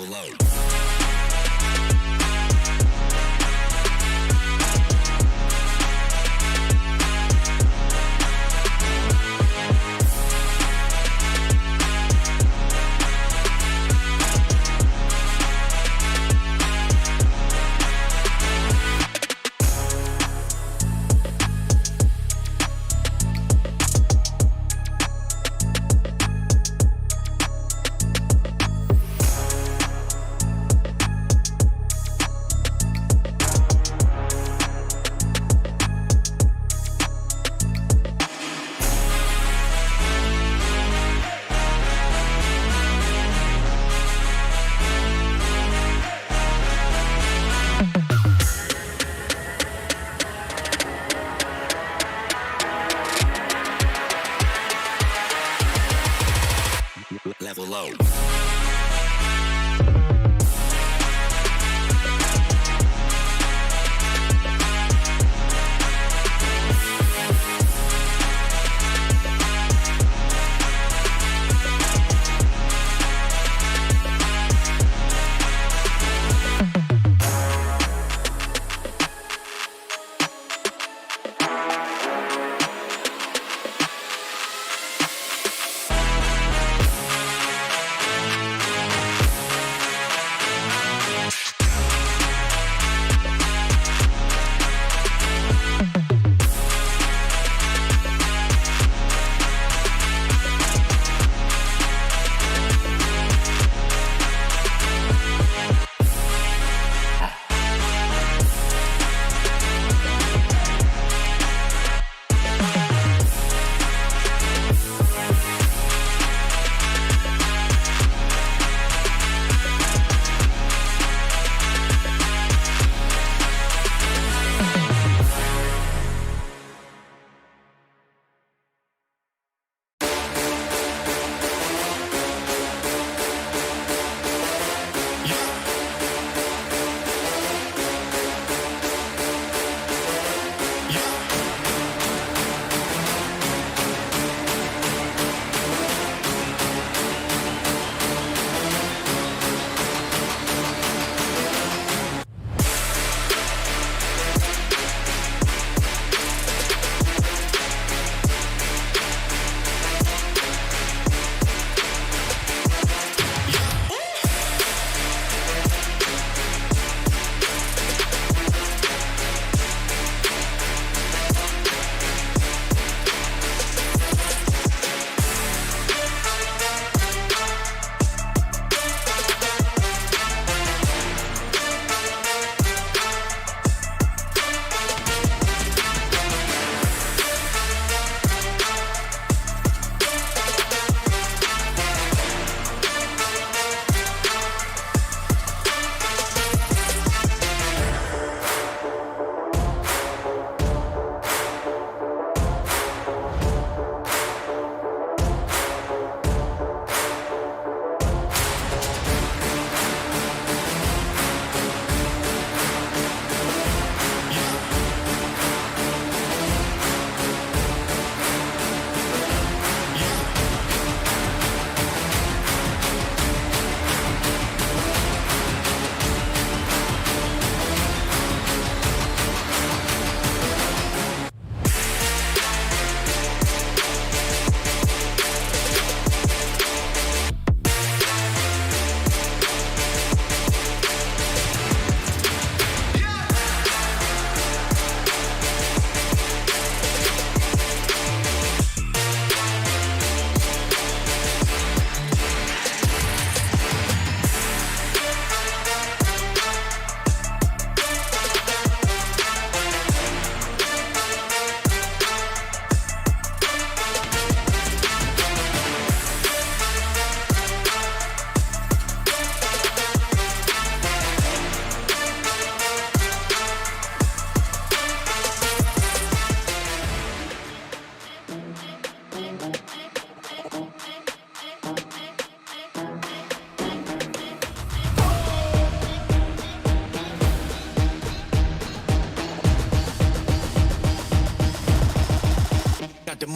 low. Level low.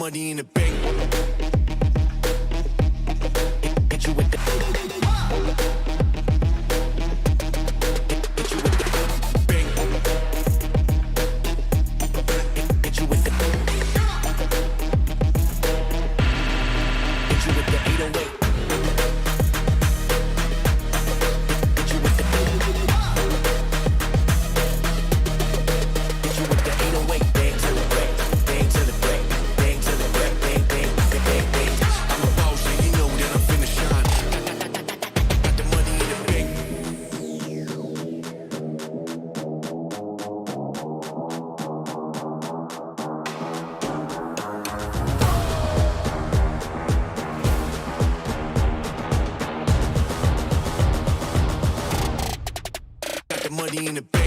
money in the bank. Hit you with the money in the bank.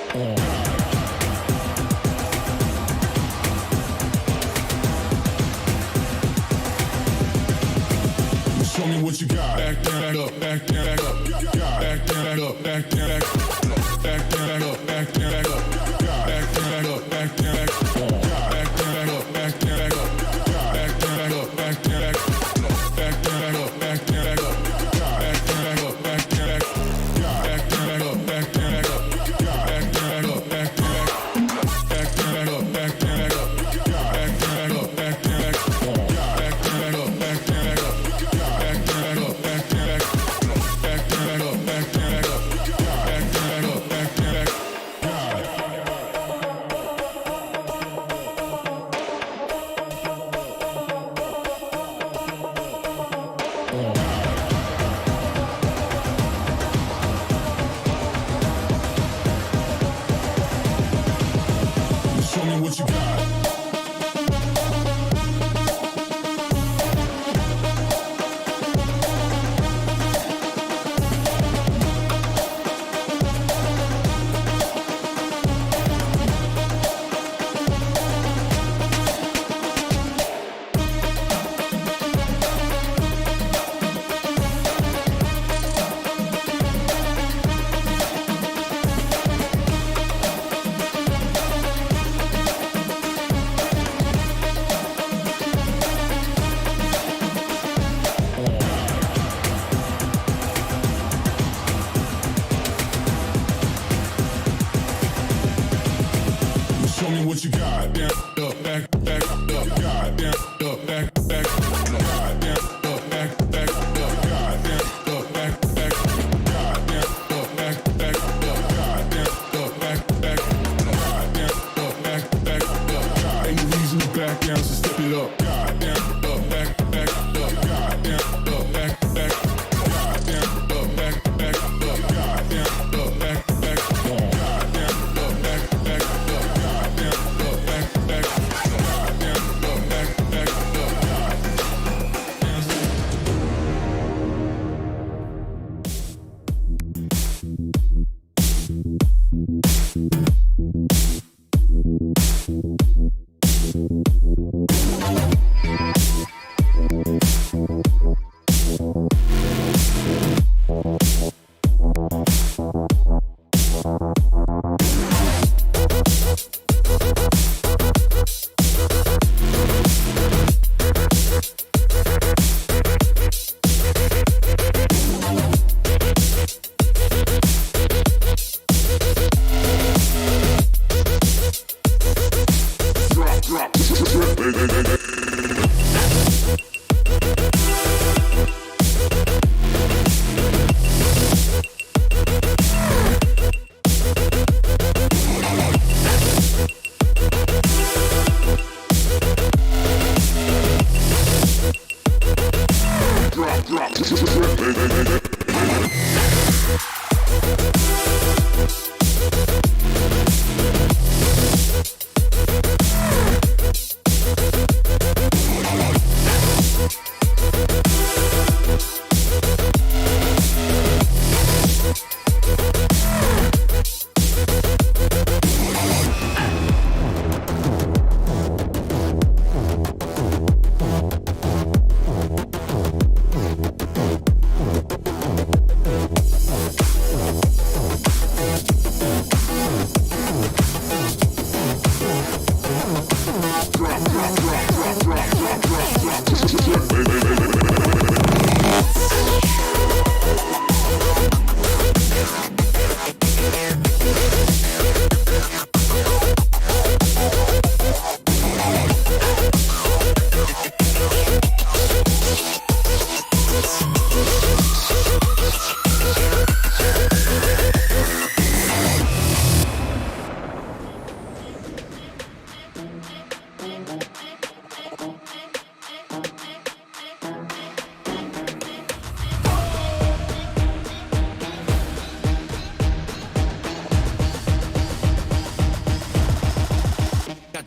Show me what you got. Back down, up, back down, back up. Back down, up, back down, back up. Back down, up, back down, back up. Back down, up, back down, back up. Back down, up, back down, back up. Back down, up, back down, back up. Back down, up, back down, back up. Back down, up, back down, back up. Back down, up, back down, back up. Back down, up, back down, back up. Back down, up, back down, back up. Back down, up, back down, back up. Back down, up, back down, back up. Show me what you got. Show me what you got. Down, up, back, back, up, God, down, up, back, back, God, down, up, back, back, up, God, down, up, back, back, God, down, up, back, back, up, God, down, up, back, back, God, down, up, back, back, up, God. Ain't no reason to back down, so step it up. God, down, up, back, back, up, God, down, up, back, back, God, down, up, back, back, up, God, down, up, back, back, God, down, up, back, back, up, God, down, up, back, back, God, down, up, back, back, up, God.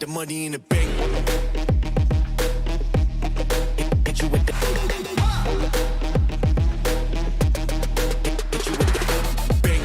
The money in the bank. Hit you with the. Hit you with the bank.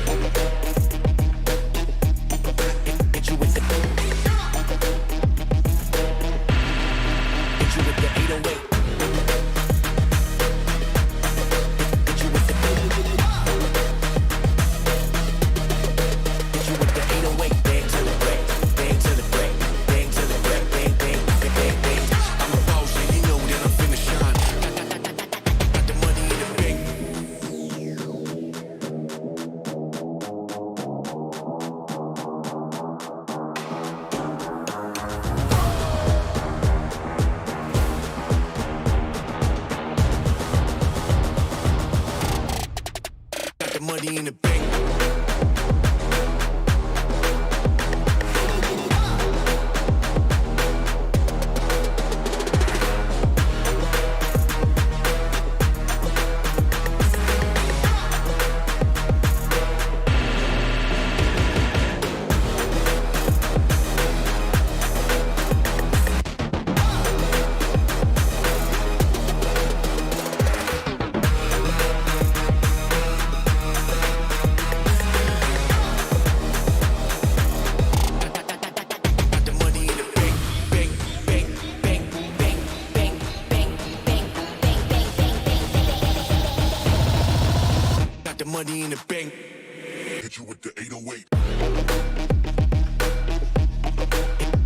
with the 808.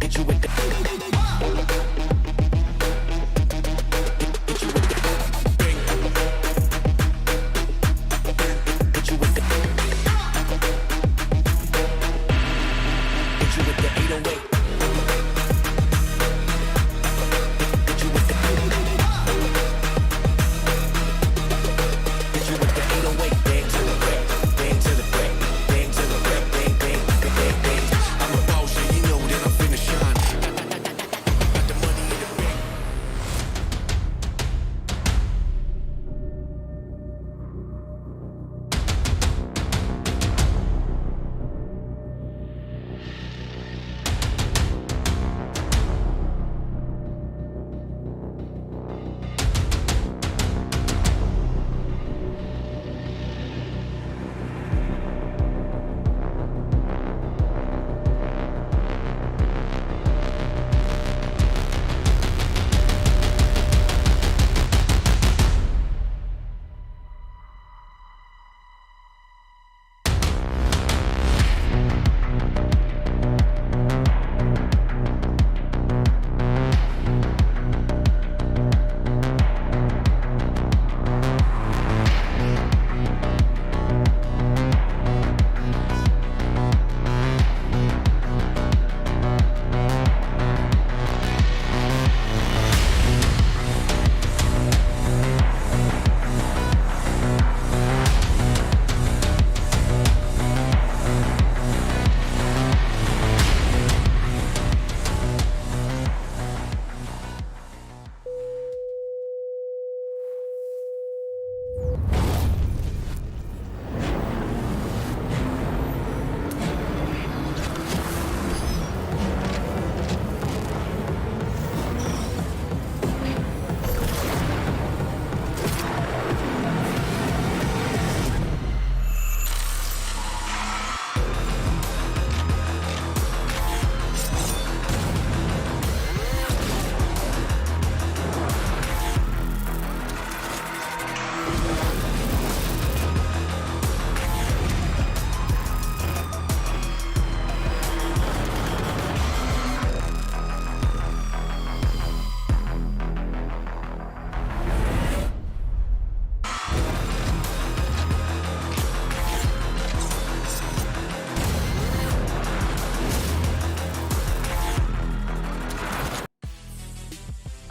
Hit you with the bang. Hit you with the bang. Hit you with the 808.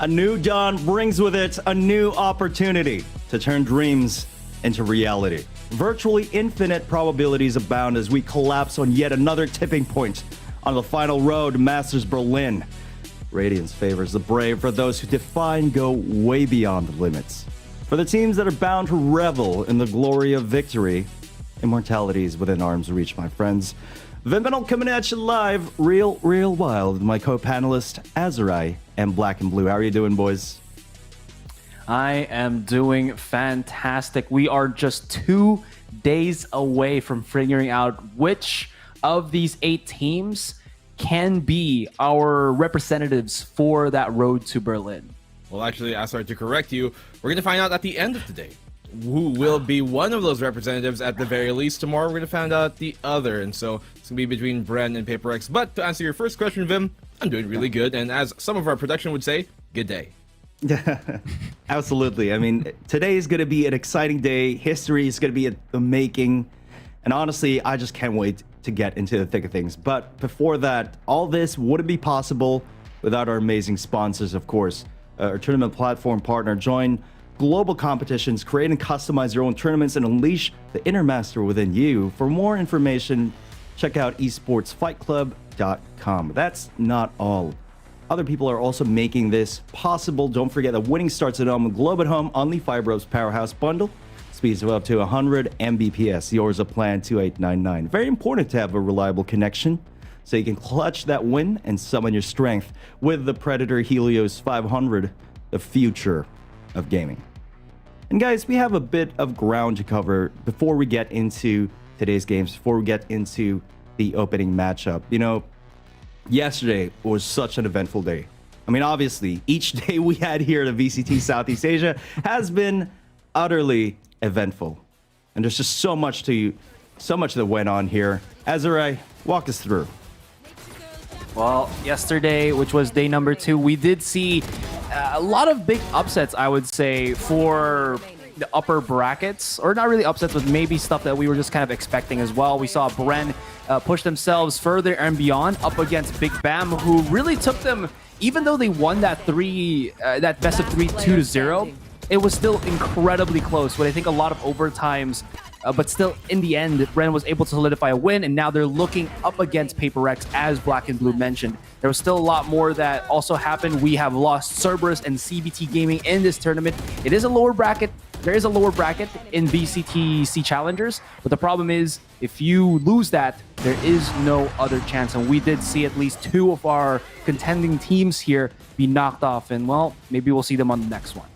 A new dawn brings with it a new opportunity to turn dreams into reality. Virtually infinite probabilities abound as we collapse on yet another tipping point on the final road to Masters Berlin. Radiance favors the brave for those who defy and go way beyond the limits. For the teams that are bound to revel in the glory of victory, immortality is within arm's reach, my friends. Vimbinal coming at you live, real wild. My co-panelist, Azurai, and Black and Blue. How are you doing, boys? I am doing fantastic. We are just 2 days away from figuring out which of these 8 teams can be our representatives for that road to Berlin. Well, actually, I started to correct you. We're going to find out at the end of the day who will be one of those representatives at the very least. Tomorrow, we're going to find out the other. And so it's going to be between Bren and PaperX. But to answer your first question, Vim, I'm doing really good. And as some of our production would say, good day. Absolutely. I mean, today is going to be an exciting day. History is going to be the making. And honestly, I just can't wait to get into the thick of things. But before that, all this wouldn't be possible without our amazing sponsors, of course. Our tournament platform partner. Join global competitions, create and customize your own tournaments, and unleash the inner master within you. For more information, check out esportsfightclub.com. That's not all. Other people are also making this possible. Don't forget that winning starts at home. Globe at home on the Fibros Powerhouse Bundle. Speeds of up to 100 Mbps. Yours a plan 2899. Very important to have a reliable connection so you can clutch that win and summon your strength with the Predator Helios 500, the future of gaming. And guys, we have a bit of ground to cover before we get into today's games, before we get into the opening matchup. You know, yesterday was such an eventful day. I mean, obviously, each day we had here at the VCT Southeast Asia has been utterly eventful. And there's just so much to So much that went on here. Azure, walk us through. Well, yesterday, which was day number 2, we did see a lot of big upsets, I would say, for the upper brackets, or not really upsets, but maybe stuff that we were just kind of expecting as well. We saw Bren push themselves further and beyond up against Big BAAM, who really took them, even though they won that best of 3 2-0, it was still incredibly close, with I think a lot of overtimes. But still, in the end, Bren was able to solidify a win, and now they're looking up against PaperX, as Black and Blue mentioned. There was still a lot more that also happened. We have lost Cerberus and CBT Gaming in this tournament. It is a lower bracket. There is a lower bracket in VCT Challengers, but the problem is, if you lose that, there is no other chance. And we did see at least 2 of our contending teams here be knocked off, and well, maybe we'll see them on the next one.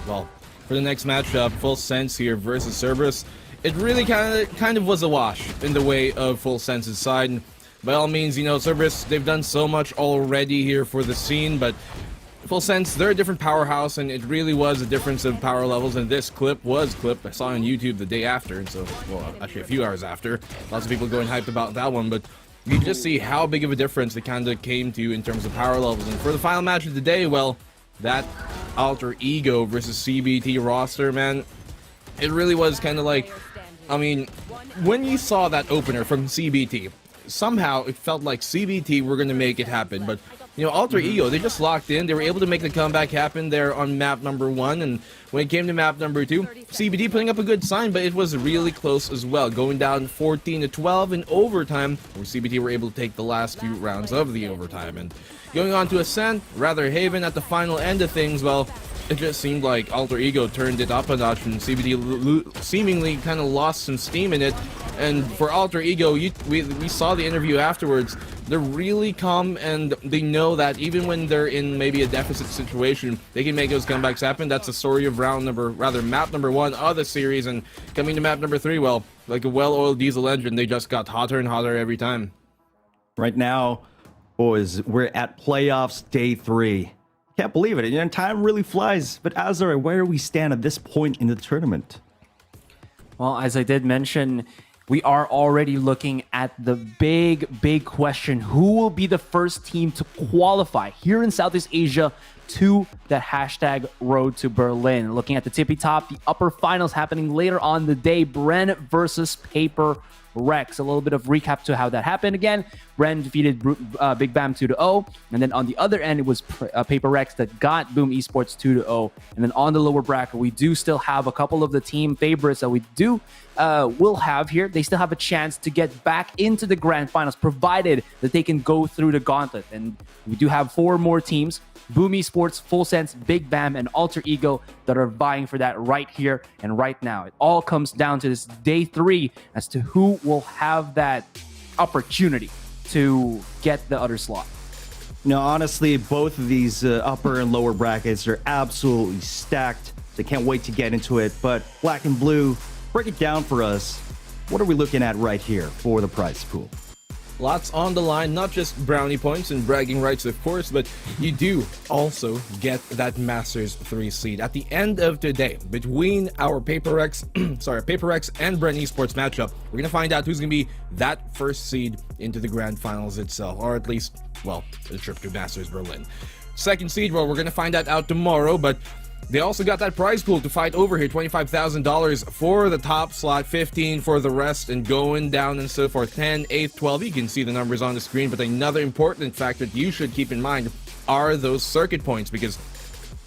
Well, for the next matchup, Full Sense here versus Cerberus. It really kind of was a wash in the way of Full Sense's side. And by all means, you know, Cerberus, they've done so much already here for the scene, but Full Sense, they're a different powerhouse, and it really was a difference of power levels, and this clip was clipped. I saw on YouTube the day after, and so, well, actually a few hours after. Lots of people going hyped about that one, but you just see how big of a difference they kind of came to in terms of power levels. And for the final match of the day, well, that Alter Ego versus CBT roster, man, it really was kind of like, I mean, when you saw that opener from CBT, somehow it felt like CBT were going to make it happen. But, you know, Alter Ego, they just locked in. They were able to make the comeback happen there on map number 1. And when it came to map number 2, CBT putting up a good sign, but it was really close as well. Going down 14-12 in overtime, where CBT were able to take the last few rounds of the overtime. And going on to Ascent, rather Haven at the final end of things, well, it just seemed like Alter Ego turned it up a notch, and CBT seemingly kind of lost some steam in it. And for Alter Ego, we saw the interview afterwards. They're really calm, and they know that even when they're in maybe a deficit situation, they can make those comebacks happen. That's the story of map number 1 of the series. And coming to map number 3, well, like a well-oiled diesel engine, they just got hotter and hotter every time. Right now, boys, we're at playoffs day 3. Can't believe it. You know, time really flies. But Azure, where do we stand at this point in the tournament? Well, as I did mention, we are already looking at the big question. Who will be the first team to qualify here in Southeast Asia to the hashtag Road to Berlin? Looking at the tippy top, the upper finals happening later on the day. Bren versus Paper Rex. A little bit of recap to how that happened again. Bren defeated Big BAAM 2-0, and then on the other end it was Paper Rex that got Boom Esports 2-0. And then on the lower bracket, we do still have a couple of the team favorites that we will have here. They still have a chance to get back into the grand finals, provided that they can go through the gauntlet. And we do have 4 more teams: Boom Esports, Full Sense, Big BAAM, and Alter Ego, that are vying for that right here and right now. It all comes down to this day 3 as to who will have that opportunity to get the other slot. Now, honestly, both of these upper and lower brackets are absolutely stacked. They can't wait to get into it. But Black and Blue, break it down for us. What are we looking at right here for the prize pool? Lots on the line, not just brownie points and bragging rights, of course, but you do also get that Masters 3 seed. At the end of today, between our PaperX and Bren Esports matchup, we're going to find out who's going to be that first seed into the grand finals itself, or at least, well, the trip to Masters Berlin. Second seed, well, we're going to find that out tomorrow, but they also got that prize pool to fight over here, $25,000 for the top slot, 15 for the rest, and going down and so forth, 10, 8, 12. You can see the numbers on the screen, but another important fact that you should keep in mind are those circuit points, because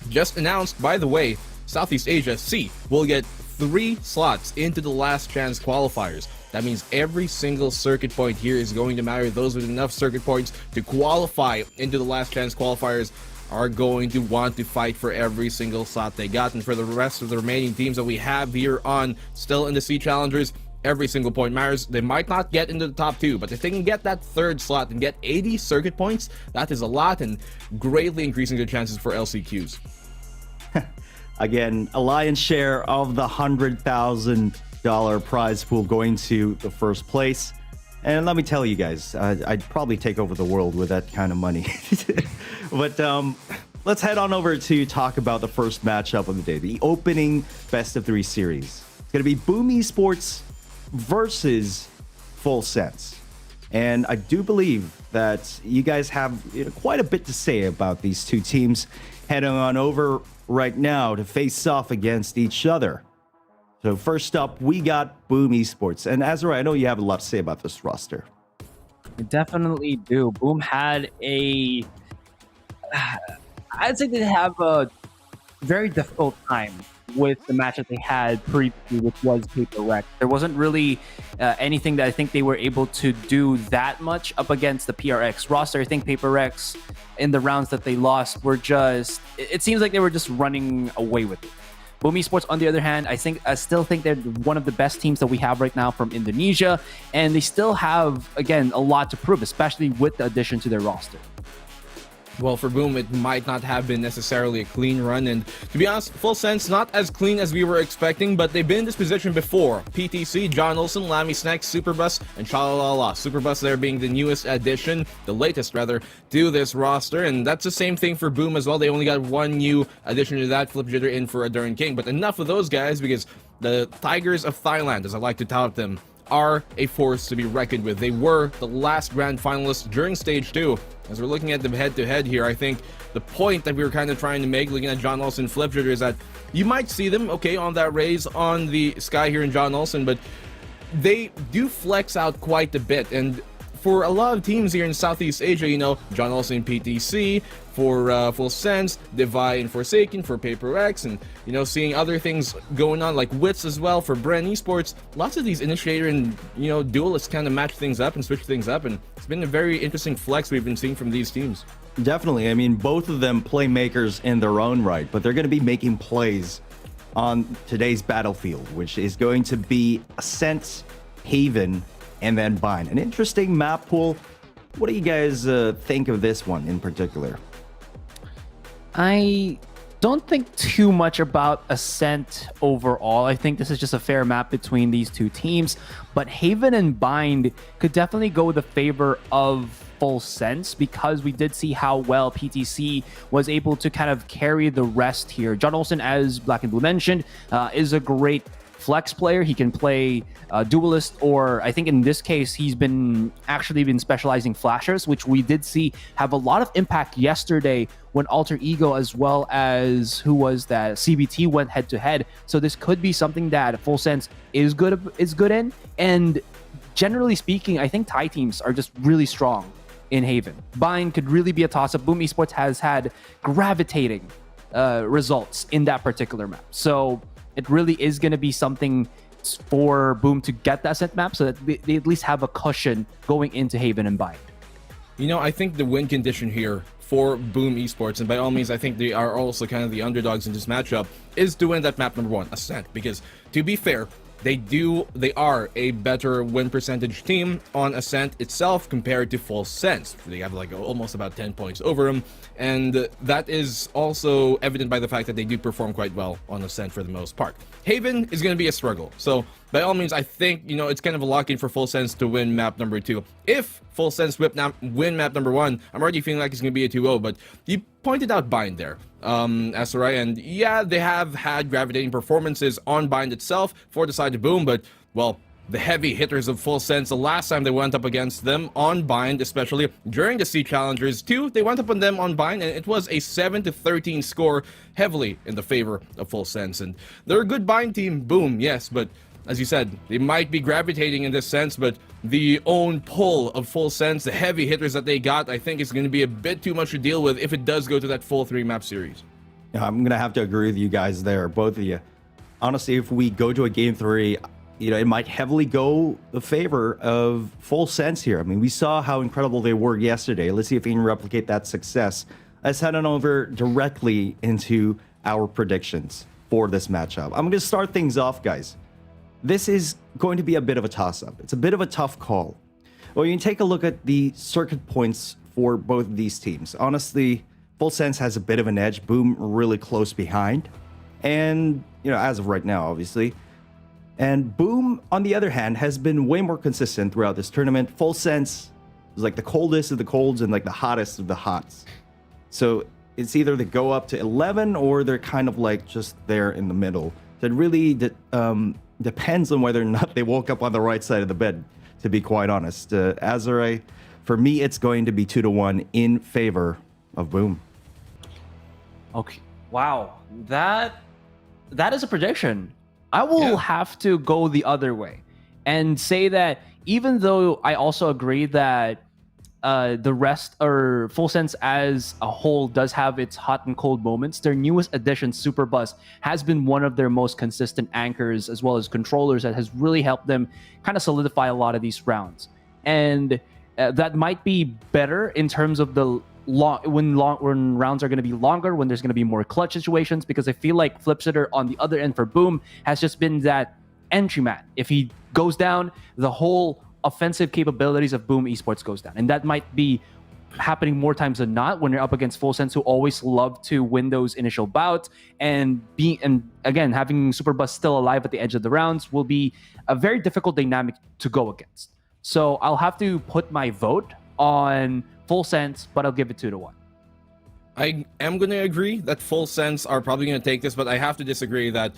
just announced, by the way, Southeast Asia C will get 3 slots into the last chance qualifiers. That means every single circuit point here is going to matter. Those with enough circuit points to qualify into the last chance qualifiers are going to want to fight for every single slot they got. And for the rest of the remaining teams that we have here on still in the C Challengers, every single point matters. They might not get into the top 2, but if they can get that 3rd slot and get 80 circuit points, that is a lot, and greatly increasing their chances for LCQs. Again, a lion's share of the $100,000 prize pool going to the first place. And let me tell you guys, I'd probably take over the world with that kind of money. But let's head on over to talk about the first matchup of the day, the opening best of 3 series. It's going to be Boom Esports versus Full Sense. And I do believe that you guys have quite a bit to say about these two teams heading on over right now to face off against each other. So first up, we got BAAM Esports. And Azura, I know you have a lot to say about this roster. I definitely do. BAAM had I'd say they have a very difficult time with the match that they had previously, which was Paper Rex. There wasn't really anything that I think they were able to do that much up against the PRX roster. I think Paper Rex, in the rounds that they lost, were just, it seems like they were just running away with it. BAAM Esports, on the other hand, I still think they're one of the best teams that we have right now from Indonesia, and they still have, again, a lot to prove, especially with the addition to their roster. Well, for BAAM, it might not have been necessarily a clean run, and to be honest, Full Sense, not as clean as we were expecting, but they've been in this position before. PTC, John Olsen, Lammy Snacks, Superbus, and Shalalala. Superbus there being the newest addition, the latest rather, to this roster, and that's the same thing for BAAM as well. They only got one new addition to that, Flip Jitter in for Aduran King, but enough of those guys, because the Tigers of Thailand, as I like to tout them, are a force to be reckoned with. They were the last grand finalists during Stage 2. As we're looking at them head-to-head here, I think the point that we were kind of trying to make, looking at John Olsen Flip Jitter, is that you might see them, okay, on that raise on the sky here in John Olsen, but they do flex out quite a bit. And for a lot of teams here in Southeast Asia, John Olsen PTC, for Full Sense, Divide and Forsaken for Paper X, and seeing other things going on like Wits as well for Bren Esports. Lots of these initiator and duelists kind of match things up and switch things up, and it's been a very interesting flex we've been seeing from these teams. Definitely. I mean, both of them playmakers in their own right, but they're going to be making plays on today's battlefield, which is going to be Ascent, Haven, and then Bind. An interesting map pool. What do you guys think of this one in particular? I don't think too much about Ascent overall. I think this is just a fair map between these two teams, but Haven and Bind could definitely go with the favor of Full Sense, because we did see how well PTC was able to kind of carry the rest here. John Olsen, as Black and Blue mentioned, is a great flex player. He can play duelist, or I think in this case he's actually been specializing flashers, which we did see have a lot of impact yesterday when Alter Ego as well as CBT went head to head. So this could be something that Full Sense is good in. And generally speaking, I think Thai teams are just really strong in Haven. Bind could really be a toss-up. BAAM Esports has had gravitating results in that particular map. So it really is going to be something for BAAM to get that Ascent map, so that they at least have a cushion going into Haven and Bind. I think the win condition here for BAAM Esports, and by all means I think they are also kind of the underdogs in this matchup, is to win that map number 1, Ascent, because to be fair, they are a better win percentage team on Ascent itself compared to Full Sense. They have like almost about 10 points over them, and that is also evident by the fact that they do perform quite well on Ascent for the most part. Haven is going to be a struggle, so by all means I think it's kind of a lock-in for Full Sense to win map number 2. If Full Sense win map number 1, I'm already feeling like it's going to be a 2-0, but you pointed out Bind there, Asarai, and yeah, they have had gravitating performances on Bind itself for the side of BAAM, but, well, the heavy hitters of Full Sense, the last time they went up against them on Bind, especially during the Sea Challengers 2, they went up on them on Bind, and it was a 7-13 score, heavily in the favor of Full Sense. And they're a good Bind team, BAAM, yes, but as you said, they might be gravitating in this sense, but the own pull of Full Sense, the heavy hitters that they got, I think is going to be a bit too much to deal with if it does go to that full 3-map series. Yeah, I'm going to have to agree with you guys there, both of you. Honestly, if we go to a game 3, it might heavily go the favor of Full Sense here. I mean, we saw how incredible they were yesterday. Let's see if we can replicate that success. Let's head on over directly into our predictions for this matchup. I'm going to start things off, guys. This is going to be a bit of a toss-up. It's a bit of a tough call. Well, you can take a look at the circuit points for both of these teams. Honestly, Full Sense has a bit of an edge. BAAM really close behind. And, as of right now, obviously. And BAAM, on the other hand, has been way more consistent throughout this tournament. Full Sense is like the coldest of the colds and like the hottest of the hots. So it's either they go up to 11 or they're kind of like just there in the middle. So it really depends on whether or not they woke up on the right side of the bed to be quite honest. Azure, for me, it's going to be 2-1 in favor of Boom. Okay. Wow. That is a prediction. I will have to go the other way and say that even though I also agree that the rest or Full Sense as a whole does have its hot and cold moments, their newest addition, Superbus, has been one of their most consistent anchors as well as controllers that has really helped them kind of solidify a lot of these rounds. And that might be better in terms of the when rounds are going to be longer, when there's going to be more clutch situations, because I feel like Flipsitter on the other end for Boom has just been that entry man. If he goes down, the whole offensive capabilities of Boom Esports goes down. And that might be happening more times than not when you're up against Full Sense, who always love to win those initial bouts, and again, having Superbus still alive at the edge of the rounds will be a very difficult dynamic to go against. So I'll have to put my vote on Full Sense, but I'll give it 2-1. I am going to agree that Full Sense are probably going to take this, but I have to disagree that,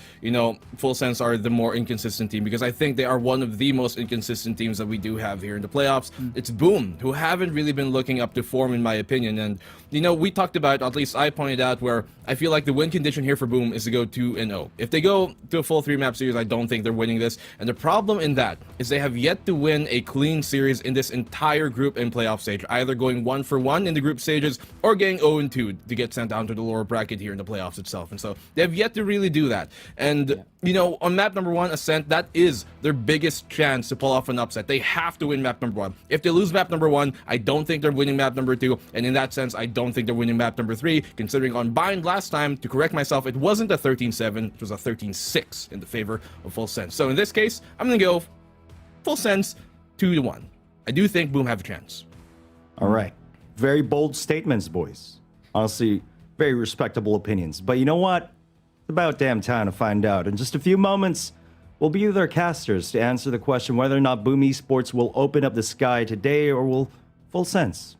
Full Sense are the more inconsistent team, because I think they are one of the most inconsistent teams that we do have here in the playoffs. It's Boom, who haven't really been looking up to form, in my opinion. And, we talked about, at least I pointed out, where I feel like the win condition here for Boom is to go 2-0. If they go to a full 3-map series, I don't think they're winning this. And the problem in that is they have yet to win a clean series in this entire group and playoff stage, either going 1-for-1 in the group stages or getting 0-2 to get sent down to the lower bracket here in the playoffs itself. And so they have yet to really do that. And, on map number 1, Ascent, that is their biggest chance to pull off an upset. They have to win map number 1. If they lose map number 1, I don't think they're winning map number 2. And in that sense, I don't think they're winning map number 3, considering on Bind last time, to correct myself, it wasn't a 13-7, it was a 13-6 in the favor of Full Sense. So in this case, I'm going to go Full Sense 2-1. I do think Boom have a chance. All right. Very bold statements, boys. Honestly, very respectable opinions. But you know what? It's about damn time to find out. In just a few moments, we'll be with our casters to answer the question whether or not Boom Esports will open up the sky today, or will Full Sense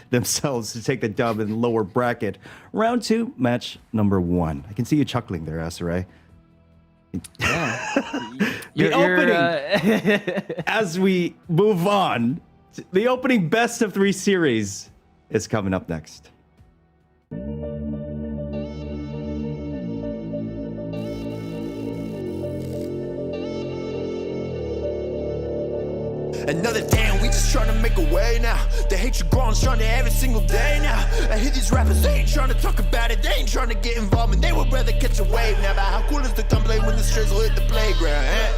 themselves to take the dub in the lower bracket. Round 2, match number 1. I can see you chuckling there, Asarai. Yeah. The opening, as we move on, the opening best of 3 series is coming up next. Another day and we just trying to make a way now. The hatred growing stronger every single day now. I hear these rappers, they ain't trying to talk about it, they ain't trying to get involved, and they would rather catch a wave now. But how cool is the gunplay when the strays will hit the playground, eh?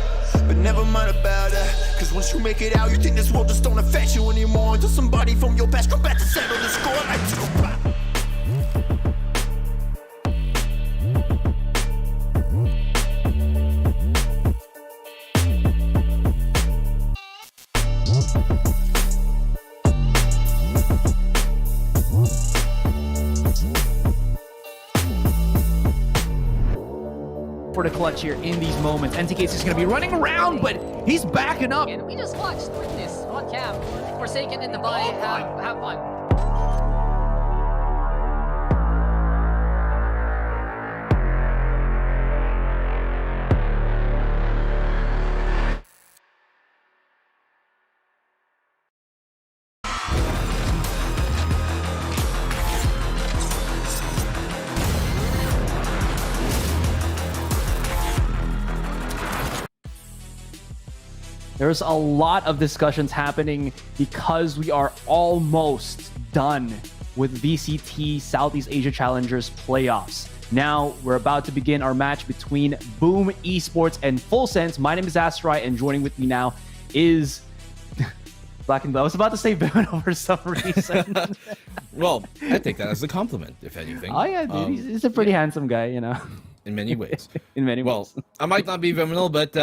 But never mind about that, cause once you make it out, you think this world just don't affect you anymore, until somebody from your past come back to settle the score like Tupac. For the clutch here in these moments. NTK's is going to be running around, but he's backing up. And we just watched this on cam. Forsaken in the body. Have fun. There's a lot of discussions happening because we are almost done with VCT Southeast Asia Challengers playoffs. Now we're about to begin our match between Boom Esports and Full Sense. My name is Astrai, and joining with me now is Black and Blue. I was about to say Bren for some reason. Well, I take that as a compliment, if anything. Oh yeah, dude, he's a pretty handsome guy, In many ways. In many ways. Well, I might not be Viminal, but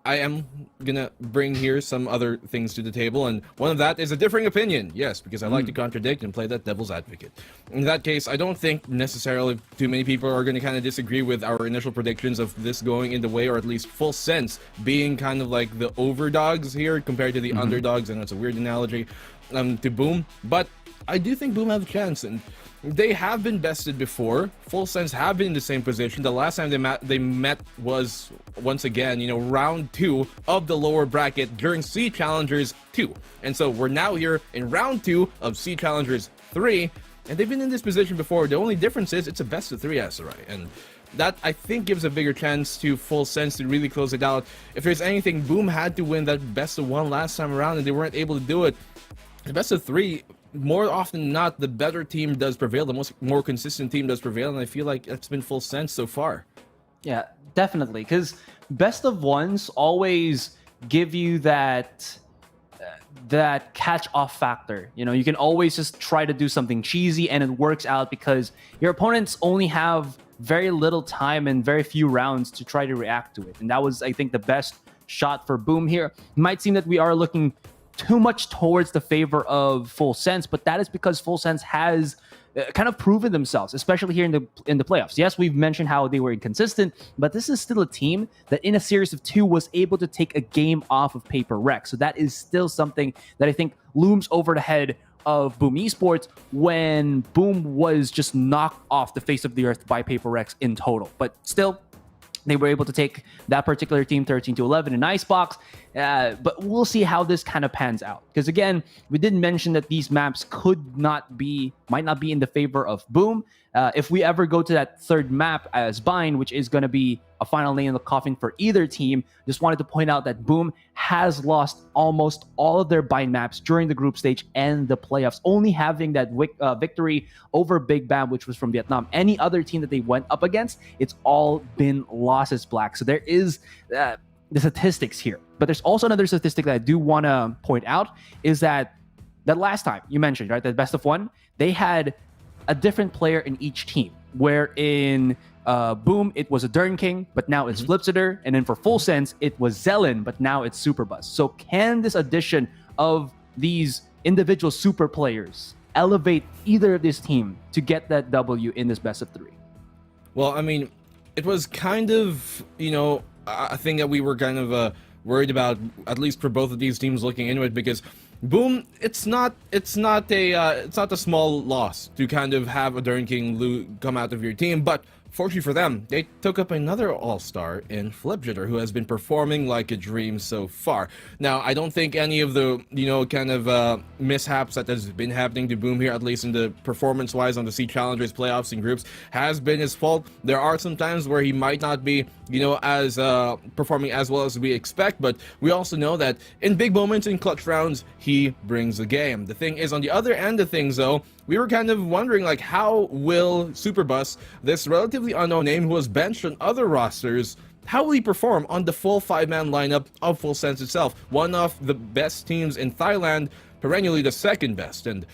I am gonna bring here some other things to the table, and one of that is a differing opinion. Yes, because I like to contradict and play that devil's advocate. In that case, I don't think necessarily too many people are gonna kind of disagree with our initial predictions of this going in the way, or at least Full Sense being kind of like the overdogs here compared to the underdogs, and it's a weird analogy to Boom. But I do think Boom have a chance, and they have been bested before. Full Sense have been in the same position. The last time they met was, once again, round 2 of the lower bracket during C Challengers 2. And so we're now here in round 2 of C Challengers 3, and they've been in this position before. The only difference is it's a best of 3 SRI, and that, I think, gives a bigger chance to Full Sense to really close it out. If there's anything, Boom had to win that best of 1 last time around, and they weren't able to do it. The best of 3, more often than not, the better team does prevail. The more consistent team does prevail, and I feel like it's been Full Sense so far. Yeah, definitely. Because best of ones always give you that catch-off factor. You can always just try to do something cheesy, and it works out because your opponents only have very little time and very few rounds to try to react to it. And that was, I think, the best shot for Boom here. It might seem that we are looking too much towards the favor of Full Sense, but that is because Full Sense has kind of proven themselves, especially here in the playoffs. Yes, we've mentioned how they were inconsistent, but this is still a team that in a series of 2 was able to take a game off of Paper Rec. So that is still something that I think looms over the head of Boom Esports when Boom was just knocked off the face of the earth by Paper Recs in total. But still, they were able to take that particular team 13-11 in Icebox, but we'll see how this kind of pans out. Because again, we did mention that these maps might not be in the favor of Boom. If we ever go to that third map as Bind, which is going to be a final nail in the coffin for either team, just wanted to point out that Boom has lost almost all of their Bind maps during the group stage and the playoffs, only having that victory over Big BAAM, which was from Vietnam. Any other team that they went up against, it's all been losses, Black. So there is the statistics here. But there's also another statistic that I do want to point out, is that last time you mentioned, right, that best of 1, they had a different player in each team, where in Boom, it was a Dern King, but now it's Flipsitter. And then for Full Sense, it was Zelen, but now it's Superbus. So can this addition of these individual super players elevate either of this team to get that W in this best of 3? Well, I mean, it was kind of, a thing that we were kind of worried about, at least for both of these teams looking into it, because Boom, it's not a small loss to kind of have a Dern King come out of your team, but fortunately for them, they took up another all-star in Flipjitter, who has been performing like a dream so far. Now, I don't think any of the, mishaps that has been happening to Boom here, at least in the performance-wise on the C Challengers playoffs and groups, has been his fault. There are some times where he might not be, as performing as well as we expect, but we also know that in big moments, in clutch rounds, he brings the game. The thing is, on the other end of things, though, we were kind of wondering, how will Superbus, this relatively unknown name who was benched on other rosters, how will he perform on the full 5-man lineup of Full Sense itself? One of the best teams in Thailand, perennially the second best, and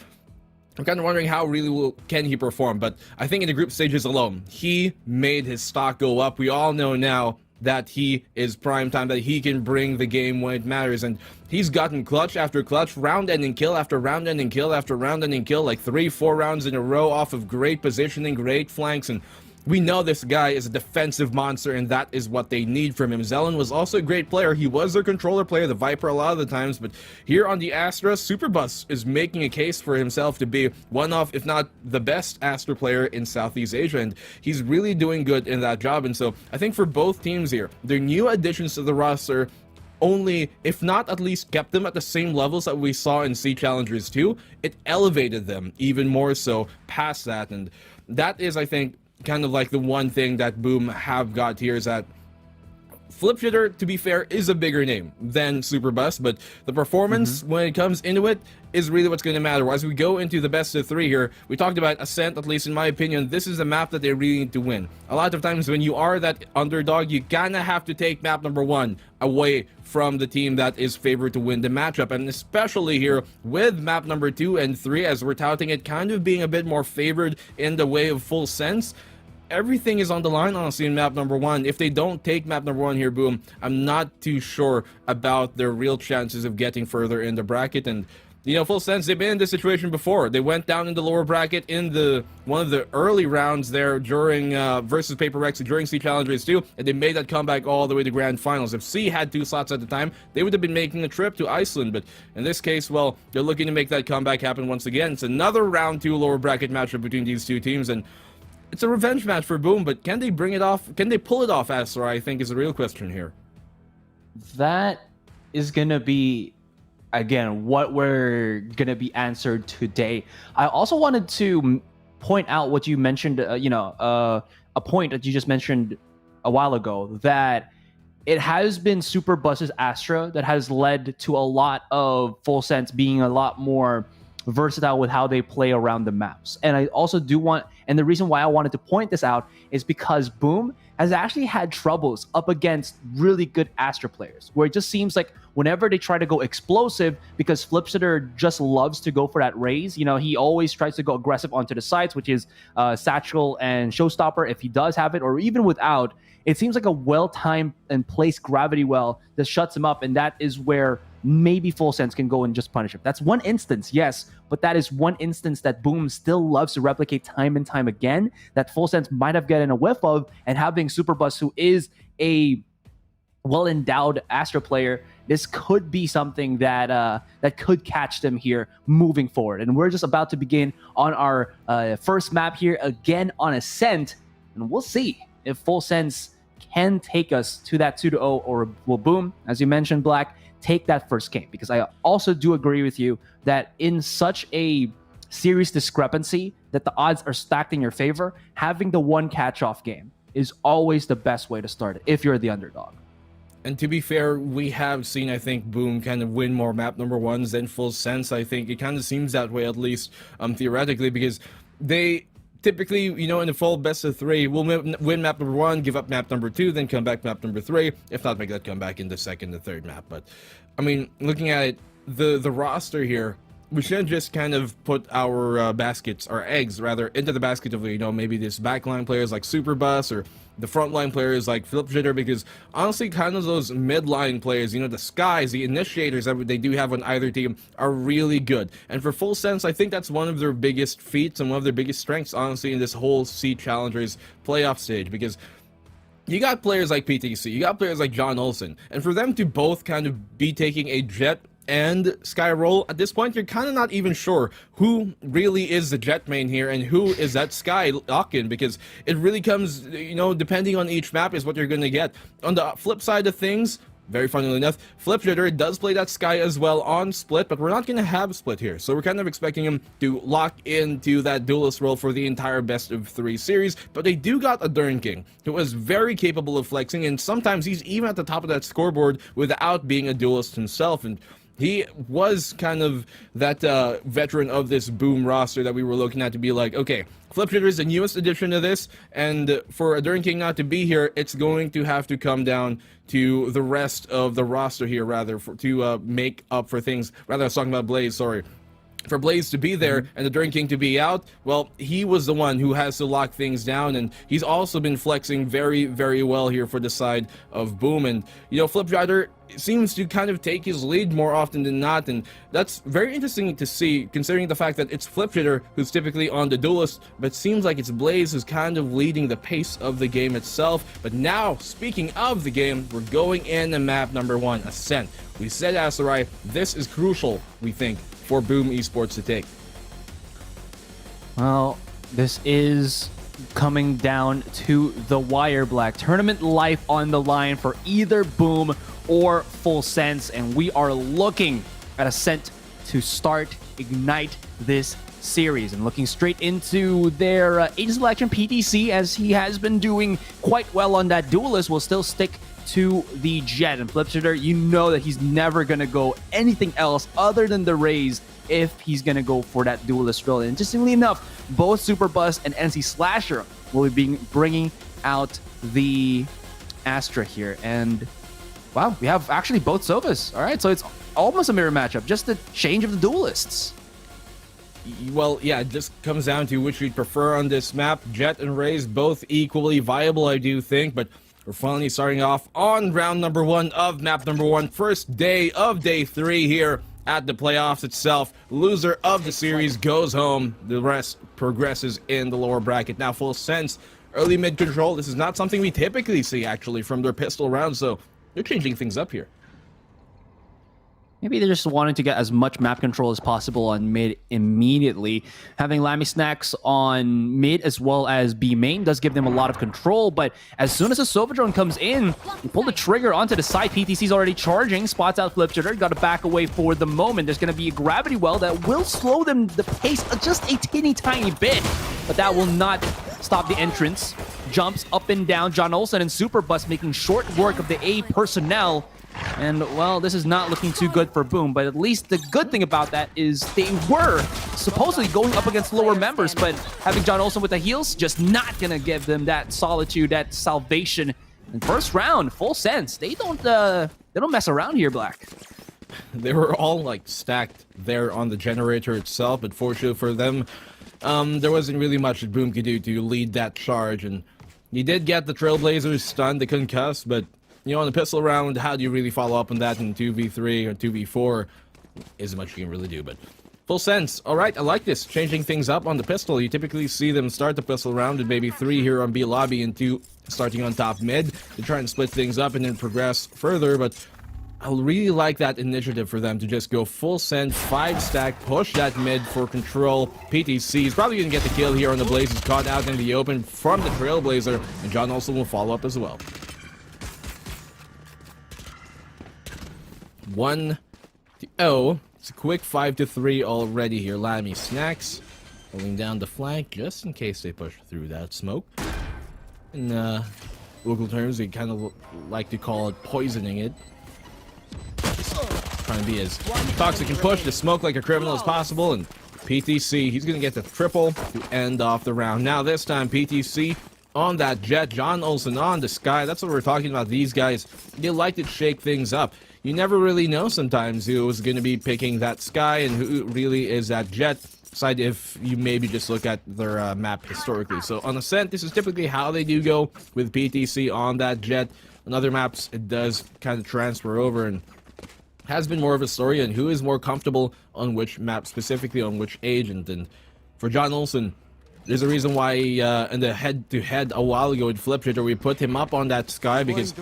I'm kind of wondering how really can he perform. But I think in the group stages alone, he made his stock go up. We all know now that he is prime time, that he can bring the game when it matters, and he's gotten clutch after clutch, round-ending kill after round-ending kill after round-ending kill, like 3-4 rounds in a row off of great positioning, great flanks, and we know this guy is a defensive monster, and that is what they need from him. Zelen was also a great player. He was their controller player, the Viper, a lot of the times, but here on the Astra, Superbus is making a case for himself to be one of, if not the best Astra player in Southeast Asia, and he's really doing good in that job. And so I think for both teams here, their new additions to the roster only, if not at least kept them at the same levels that we saw in C Challengers 2, it elevated them even more so past that. And that is, I think, kind of like the one thing that Boom have got here, is that Flipjitter, to be fair, is a bigger name than Superbus, but the performance when it comes into it is really what's going to matter. As we go into the best of 3 here, we talked about Ascent, at least in my opinion, this is a map that they really need to win. A lot of times when you are that underdog, you kind of have to take map number 1 away from the team that is favored to win the matchup, and especially here with map number 2 and 3, as we're touting it kind of being a bit more favored in the way of Full Sense. Everything is on the line, honestly, in map number 1. If they don't take map number 1 here, Boom, I'm not too sure about their real chances of getting further in the bracket. And full sense, they've been in this situation before. They went down in the lower bracket in one of the early rounds there during versus Paper Rex during C Challengers 2, and they made that comeback all the way to grand finals. If C had 2 slots at the time, they would have been making a trip to Iceland, but in this case, well, they're looking to make that comeback happen once again. It's another round 2 lower bracket matchup between these two teams, and it's a revenge match for Boom, but can they bring it off? Can they pull it off, Astra, I think is the real question here. That is going to be, again, what we're going to be answered today. I also wanted to point out what you mentioned, a point that you just mentioned a while ago, that it has been Super Bus's Astra that has led to a lot of Full Sense being a lot more versatile with how they play around the maps. And I also do want, and the reason why I wanted to point this out is because Boom has actually had troubles up against really good Astra players, where it just seems like whenever they try to go explosive, because Flipsitter just loves to go for that raise, he always tries to go aggressive onto the sides, which is Satchel and Showstopper if he does have it, or even without, it seems like a well-timed and placed gravity well that shuts him up, and that is where maybe Full Sense can go and just punish him. That's one instance, yes, but that is one instance that Boom still loves to replicate time and time again, that Full Sense might have gotten a whiff of, and having Superbus, who is a well-endowed Astra player, this could be something that that could catch them here moving forward. And we're just about to begin on our first map here, again on Ascent, and we'll see if Full Sense can take us to that 2-0, or will Boom, as you mentioned, Black, take that first game. Because I also do agree with you that in such a serious discrepancy that the odds are stacked in your favor, having the one catch-off game is always the best way to start it if you're the underdog. And to be fair, we have seen, I think, Boom kind of win more map number 1s than Full Sense. I think it kind of seems that way, at least theoretically, because they typically, in the full best of 3, will win map number 1, give up map number 2, then come back map number 3, if not make that comeback in the second and third map. But, I mean, looking at it, the roster here, we shouldn't just kind of put our eggs, into the basket of, maybe this backline players like Superbus, or the frontline players like Flip Jitter, because honestly, kind of those midline players, the Skies, the initiators that they do have on either team are really good. And for Full Sense, I think that's one of their biggest feats and one of their biggest strengths, honestly, in this whole C Challengers playoff stage, because you got players like PTC, you got players like John Olsen, and for them to both kind of be taking a Jet and Sky role, at this point, you're kind of not even sure who really is the Jet main here and who is that Sky lock-in, because it really comes, depending on each map is what you're going to get. On the flip side of things, very funnily enough, Flip Jitter does play that Sky as well on Split, but we're not going to have Split here, so we're kind of expecting him to lock into that duelist role for the entire best of 3 series. But they do got a Dern King, who is very capable of flexing, and sometimes he's even at the top of that scoreboard without being a duelist himself, and he was kind of that veteran of this Boom roster that we were looking at to be like, okay, Flip Jitter is the newest addition to this, and for a Dern King not to be here, it's going to have to come down to the rest of the roster here, rather, to make up for things. Rather, I was talking about Blaze, sorry. For Blaze to be there and the Dern King to be out, well, he was the one who has to lock things down, and he's also been flexing very, very well here for the side of Boom. And, Flip Jitter seems to kind of take his lead more often than not, and that's very interesting to see, considering the fact that it's Flip Jitter who's typically on the duelist, but seems like it's Blaze who's kind of leading the pace of the game itself. But now, speaking of the game, we're going into map number 1, Ascent. We said, Asarai, this is crucial, we think, for Boom Esports to take. Well, this is coming down to the wire, Black. Tournament life on the line for either Boom or Full Sense, and we are looking at Ascent to start, ignite this series, and looking straight into their agent selection. PTC, as he has been doing quite well on that duelist, will still stick to the Jet, and Flipshooter, that he's never gonna go anything else other than the raise if he's gonna go for that duelist role. And interestingly enough, both Superbus and NC Slasher will be bringing out the Astra here, and wow, we have actually both Sovas. All right, so it's almost a mirror matchup, just the change of the duelists. Well, yeah, it just comes down to which you'd prefer on this map. Jet and Raze both equally viable, I do think, but we're finally starting off on round number 1 of map number 1. First day of day 3 here at the playoffs itself. Loser of the series goes home. The rest progresses in the lower bracket. Now, Full Sense, early mid control. This is not something we typically see, actually, from their pistol round, so they're changing things up here. Maybe they're just wanting to get as much map control as possible on mid immediately. Having Lammy Snacks on mid as well as B main does give them a lot of control, but as soon as a Sova drone comes in, you pull the trigger onto the side. PTC's already charging, spots out Flip Shooter, got to back away for the moment. There's going to be a gravity well that will slow them the pace just a teeny tiny bit, but that will not stop the entrance. Jumps up and down. John Olsen and Superbus making short work of the A personnel. And, well, this is not looking too good for Boom, but at least the good thing about that is they were supposedly going up against lower members, but having John Olsen with the heals, just not gonna give them that solitude, that salvation. And first round, Full Sense, they don't mess around here, Black. They were all, like, stacked there on the generator itself, but fortunately for them, there wasn't really much that Boom could do to lead that charge, and you did get the Trailblazers stunned, the concussed, but you know, on the pistol round, how do you really follow up on that in 2v3 or 2v4? Isn't much you can really do, but Full Sense. All right, I like this. Changing things up on the pistol. You typically see them start the pistol round with maybe 3 here on B lobby and 2 starting on top mid to try and split things up and then progress further, but I really like that initiative for them to just go full send, 5 stack, push that mid for control. PTC is probably going to get the kill here on the Blaze. He's caught out in the open from the Trailblazer, and John Olsen will follow up as well. 1-0. It's a quick 5-3 already here. Lammy Snacks holding down the flank just in case they push through that smoke. In local terms, we kind of like to call it poisoning it. Just trying to be as toxic and push the smoke like a criminal as possible. And PTC, he's going to get the triple to end off the round. Now this time, PTC on that jet. John Olsen on the sky. That's what we're talking about. These guys, they like to shake things up. You never really know sometimes who is going to be picking that sky and who really is that jet side if you maybe just look at their map historically. So on Ascent, this is typically how they do go with PTC on that jet. On other maps, it does kind of transfer over and has been more of a story and who is more comfortable on which map, specifically on which agent. And for John Olsen, there's a reason why in the head-to-head a while ago with Flip Shooter, we put him up on that sky because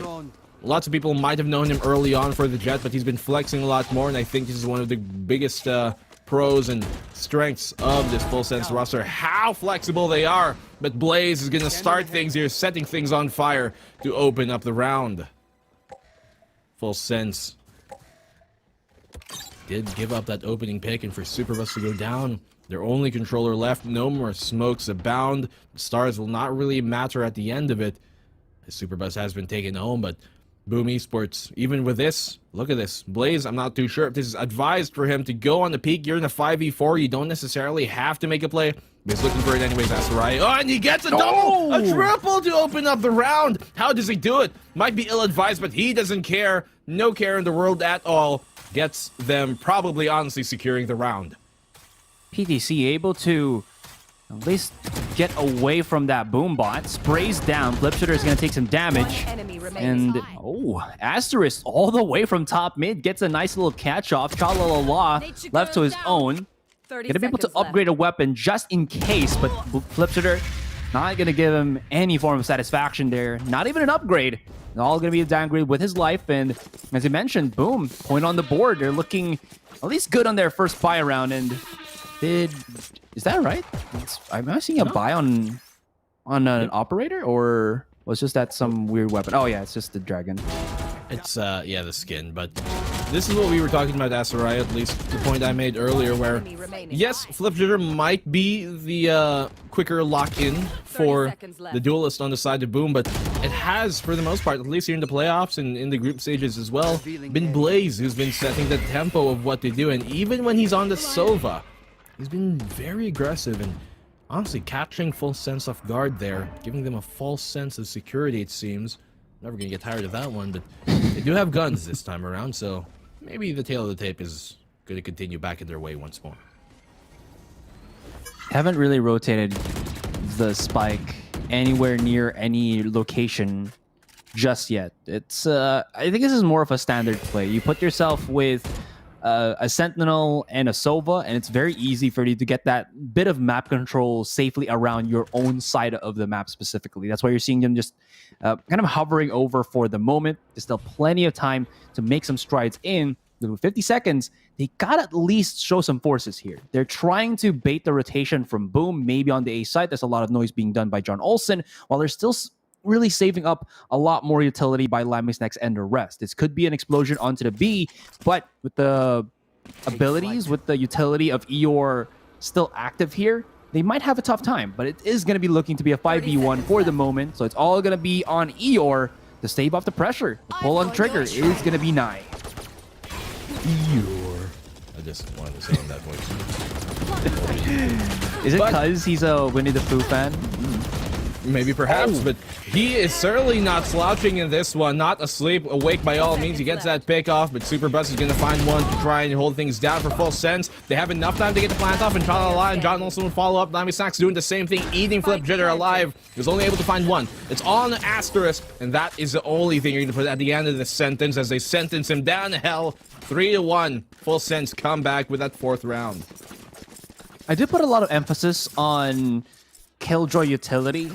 lots of people might have known him early on for the jet, but he's been flexing a lot more, and I think this is one of the biggest pros and strengths of this Full Sense roster, how flexible they are. But Blaze is going to start things here, setting things on fire to open up the round. Full Sense did give up that opening pick, and for Superbus to go down, their only controller left, no more smokes abound. The stars will not really matter at the end of it. Superbus has been taken home, but Boom Esports, even with this, look at this. Blaze, I'm not too sure if this is advised for him to go on the peak. You're in a 5v4. You don't necessarily have to make a play, but he's looking for it anyways. That's right. Oh, and he gets a double, a triple to open up the round. How does he do it? Might be ill-advised, but he doesn't care. No care in the world at all. Gets them probably honestly securing the round. PTC able to at least get away from that boom bot. Sprays down. Flip Shooter is going to take some damage. And, oh, Asterisk all the way from top mid gets a nice little catch off. Cha-la-la-la left to his own. Going to be able to upgrade a weapon just in case, but Flip Shooter not going to give him any form of satisfaction there. Not even an upgrade. All going to be a downgrade with his life. And as you mentioned, Boom, point on the board. They're looking at least good on their first buy round. And is that right? Am I seeing a buy on an operator, or was just that some weird weapon? Oh yeah, it's just the dragon. It's yeah, the skin. But this is what we were talking about, Asarai, at least the point I made earlier, where yes, Flip Shooter might be the quicker lock-in for the duelist on the side of Boom, but it has, for the most part, at least here in the playoffs and in the group stages as well, been Blaze who's been setting the tempo of what they do. And even when he's on the Sova, he's been very aggressive and honestly catching Full Sense off guard there, giving them a false sense of security, it seems. Never gonna get tired of that one, but they do have guns this time around, so maybe the tail of the tape is gonna continue back in their way once more. Haven't really rotated the spike anywhere near any location just yet. It's I think this is more of a standard play. You put yourself with a Sentinel and a Sova, and it's very easy for you to get that bit of map control safely around your own side of the map specifically. That's why you're seeing them just kind of hovering over for the moment. There's still plenty of time to make some strides in. With 50 seconds, they gotta at least show some forces here. They're trying to bait the rotation from Boom, maybe on the A side. There's a lot of noise being done by John Olsen, while they're still really saving up a lot more utility by Lambing's next Ender Rest. This could be an explosion onto the B, but with the abilities, with the utility of Eeyore still active here, they might have a tough time, but it is going to be looking to be a 5v1 for the moment, so it's all going to be on Eeyore to stave off the pressure. The pull on trigger is going to be Nai. Eeyore. I just wanted to say on that voice. Is it because he's a Winnie the Pooh fan? Maybe perhaps, but he is certainly not slouching in this one. Not asleep, awake by all means. He gets that pick off, but Superbus is going to find one to try and hold things down for full sense. They have enough time to get the plant off, and Chalala and John Olsen will follow up. Nami Sax doing the same thing, eating Flip Jitter alive. He was only able to find one. It's on an asterisk, and that is the only thing you're going to put at the end of this sentence as they sentence him down to hell. 3-1. Full sense comeback with that 4th round. I did put a lot of emphasis on Killjoy utility,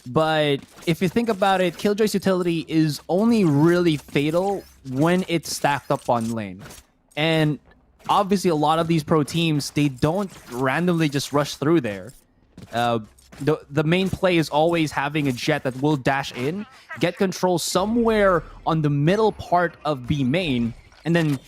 but if you think about it, Killjoy's utility is only really fatal when it's stacked up on lane. And obviously a lot of these pro teams, they don't randomly just rush through there. The main play is always having a Jet that will dash in, get control somewhere on the middle part of B main, and then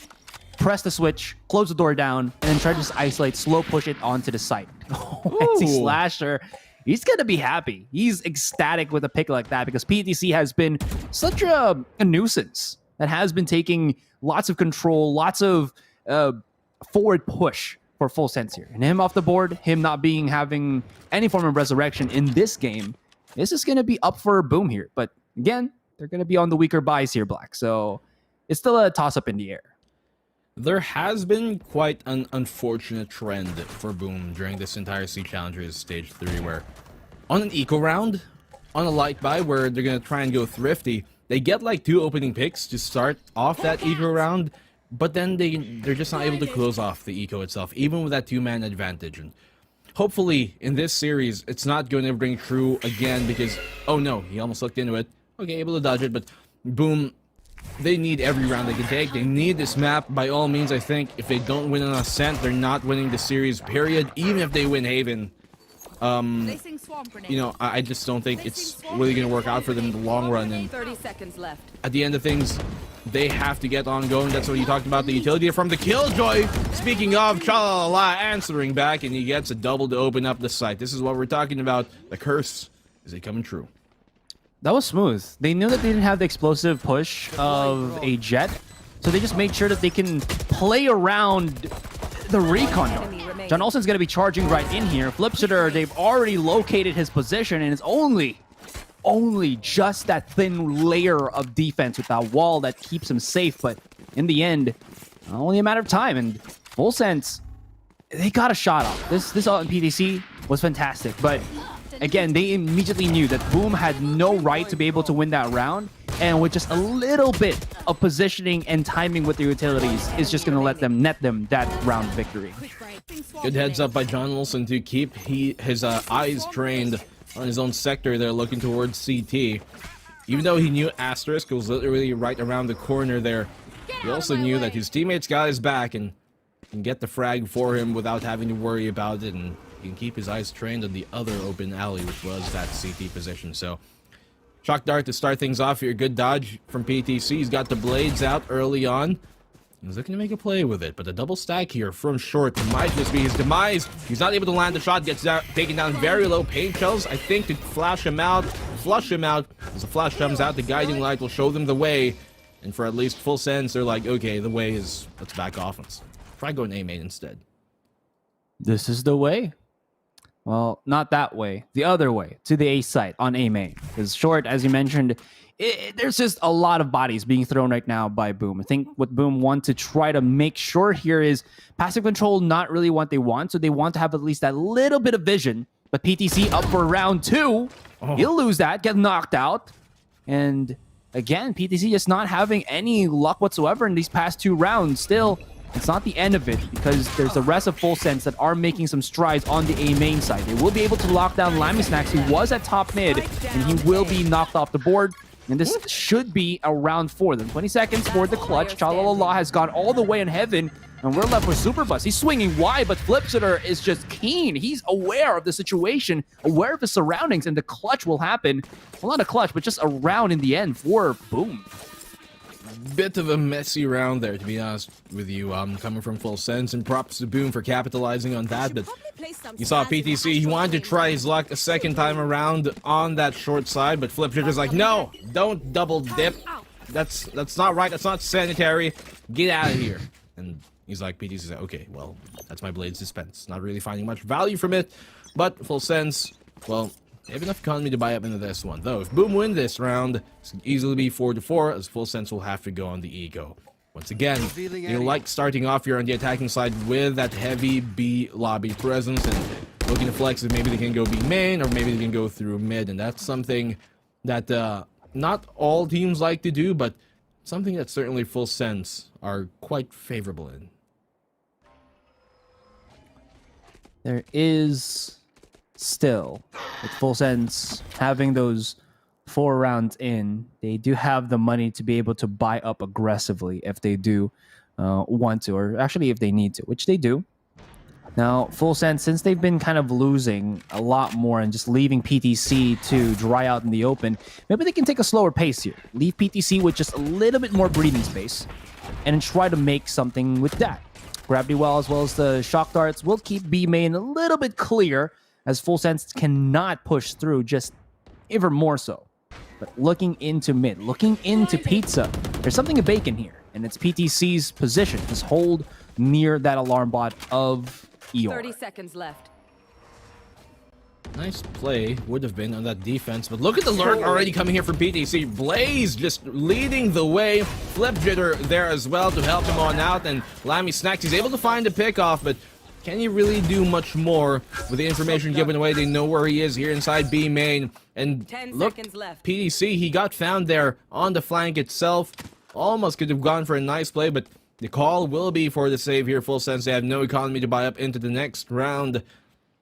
press the switch, close the door down, and then try to just isolate, slow push it onto the site. Anti-slasher, he's going to be happy. He's ecstatic with a pick like that because PTC has been such a nuisance that has been taking lots of control, lots of forward push for full sense here. And him off the board, him not having any form of resurrection in this game, this is going to be up for a Boom here. But again, they're going to be on the weaker buys here, Black. So it's still a toss-up in the air. There has been quite an unfortunate trend for Boom during this entire Sea Challengers Stage 3 where on an eco round, on a light buy where they're going to try and go thrifty, they get like 2 opening picks to start off that eco round, but then they're just not able to close off the eco itself, even with that 2-man advantage. And hopefully in this series, it's not going to bring true again because, oh no, he almost looked into it. Okay, able to dodge it, but Boom, they need every round they can take. They need this map by all means. I think if they don't win an Ascent, they're not winning the series, period. Even if they win Haven, you know, I just don't think it's really going to work out for them in the long run. And 30 seconds left. At the end of things, they have to get on going. That's what you talked about, the utility from the Killjoy. Speaking of, Chalala answering back, and he gets a double to open up the site. This is what we're talking about. The curse, is it coming true? That was smooth. They knew that they didn't have the explosive push of a Jet, so they just made sure that they can play around the recon dart. John Olsen's going to be charging right in here. Flipsitter, they've already located his position, and it's only just that thin layer of defense with that wall that keeps him safe. But in the end, only a matter of time. And full sense, they got a shot off. This all in PTC was fantastic, but again, they immediately knew that Boom had no right to be able to win that round, and with just a little bit of positioning and timing with their utilities is just going to let them net them that round victory. Good heads up by John Wilson to keep his eyes trained on his own sector there, looking towards CT. Even though he knew Asterisk was literally right around the corner there, he also knew that his teammates got his back and can get the frag for him without having to worry about it, and he can keep his eyes trained on the other open alley, which was that CT position. So Shock Dart to start things off here. Good dodge from PTC. He's got the blades out early on. He's looking to make a play with it, but the double stack here from short might just be his demise. He's not able to land the shot, gets taken down very low. Paint shells, I think, to flush him out. As the flash comes out, the guiding light will show them the way. And for at least full sense, they're like, okay, the way is, let's back off. Let's try going A main instead. This is the way. Well, not that way. The other way, to the A site on A main. Because short, as you mentioned, there's just a lot of bodies being thrown right now by Boom. I think what Boom want to try to make sure here is passive control not really what they want, so they want to have at least that little bit of vision. But PTC up for round 2. He'll lose that, get knocked out. And again, PTC just not having any luck whatsoever in these past 2 rounds. Still, it's not the end of it, because there's the rest of Full Sense that are making some strides on the A main side. They will be able to lock down Lammy Snacks, who was at top mid, and he will be knocked off the board. And this should be a round for them. 20 seconds for the clutch. Chalala has gone all the way in heaven, and we're left with Superbus. He's swinging wide, but Flipsitter is just keen. He's aware of the situation, aware of his surroundings, and the clutch will happen. Well, not a clutch, but just a round in the end for Boom. Bit of a messy round there, to be honest with you, coming from Full Sense, and props to Boom for capitalizing on that. But you saw PTC, he wanted to try his luck a second time around on that short side, but Flipshitter's like, no, don't double dip. That's not right. That's not sanitary. Get out of here. And he's like, PTC's like, okay, well, that's my Blade's dispense. Not really finding much value from it, but Full Sense, well, they have enough economy to buy up into this one. Though, if Boom win this round, it's can easily be 4-4, as Full Sense will have to go on the ego. Once again, you like starting off here on the attacking side with that heavy B lobby presence and looking to flex if maybe they can go B main or maybe they can go through mid, and that's something that not all teams like to do, but something that certainly Full Sense are quite favorable in. There is still, with Full Sense having those 4 rounds in, they do have the money to be able to buy up aggressively if they do want to, or actually if they need to, which they do. Now, Full Sense, since they've been kind of losing a lot more and just leaving PTC to dry out in the open, maybe they can take a slower pace here. Leave PTC with just a little bit more breathing space and then try to make something with that. Gravity Well as well as the Shock Darts will keep B main a little bit clear, as Full Sense cannot push through, just even more so. But looking into mid, looking into Pizza, there's something to bacon here, and it's PTC's position. Just hold near that alarm bot of Eeyore. 30 seconds left. Nice play would have been on that defense, but look at the lurk already coming here from PTC. Blaze just leading the way. Flip Jitter there as well to help him on out, and Lammy Snacks, he's able to find a pickoff, but can he really do much more with the information given away? They know where he is here inside B main. And 10 look, seconds left. PDC, he got found there on the flank itself. Almost could have gone for a nice play, but the call will be for the save here. Full Sense, they have no economy to buy up into the next round.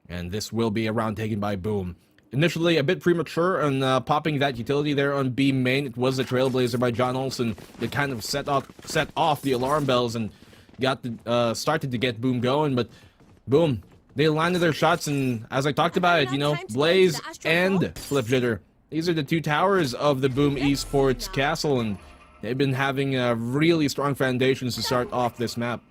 And this will be a round taken by Boom. Initially, a bit premature on popping that utility there on B main. It was the Trailblazer by John Olsen that kind of set off the alarm bells and got started to get Boom going, but Boom, they landed their shots, and as I talked about it, you know, Blaze and Flip Jitter, these are the 2 towers of the Boom Esports castle, and they've been having really strong foundations to start off this map.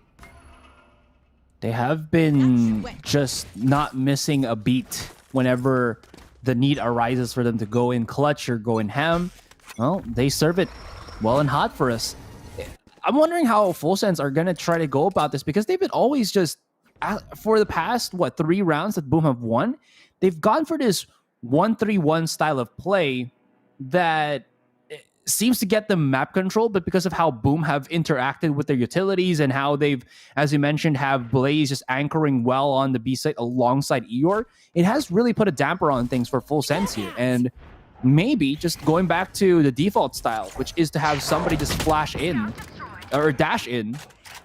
They have been just not missing a beat whenever the need arises for them to go in clutch or go in ham. Well, they serve it well and hot for us. I'm wondering how Full Sense are going to try to go about this, because they've been always just, for the past, 3 rounds that Boom have won, they've gone for this 1-3-1 style of play that seems to get them map control, but because of how Boom have interacted with their utilities and how they've, as you mentioned, have Blaze just anchoring well on the B side alongside Eeyore, it has really put a damper on things for Full Sense here. And maybe just going back to the default style, which is to have somebody just flash in, or dash in,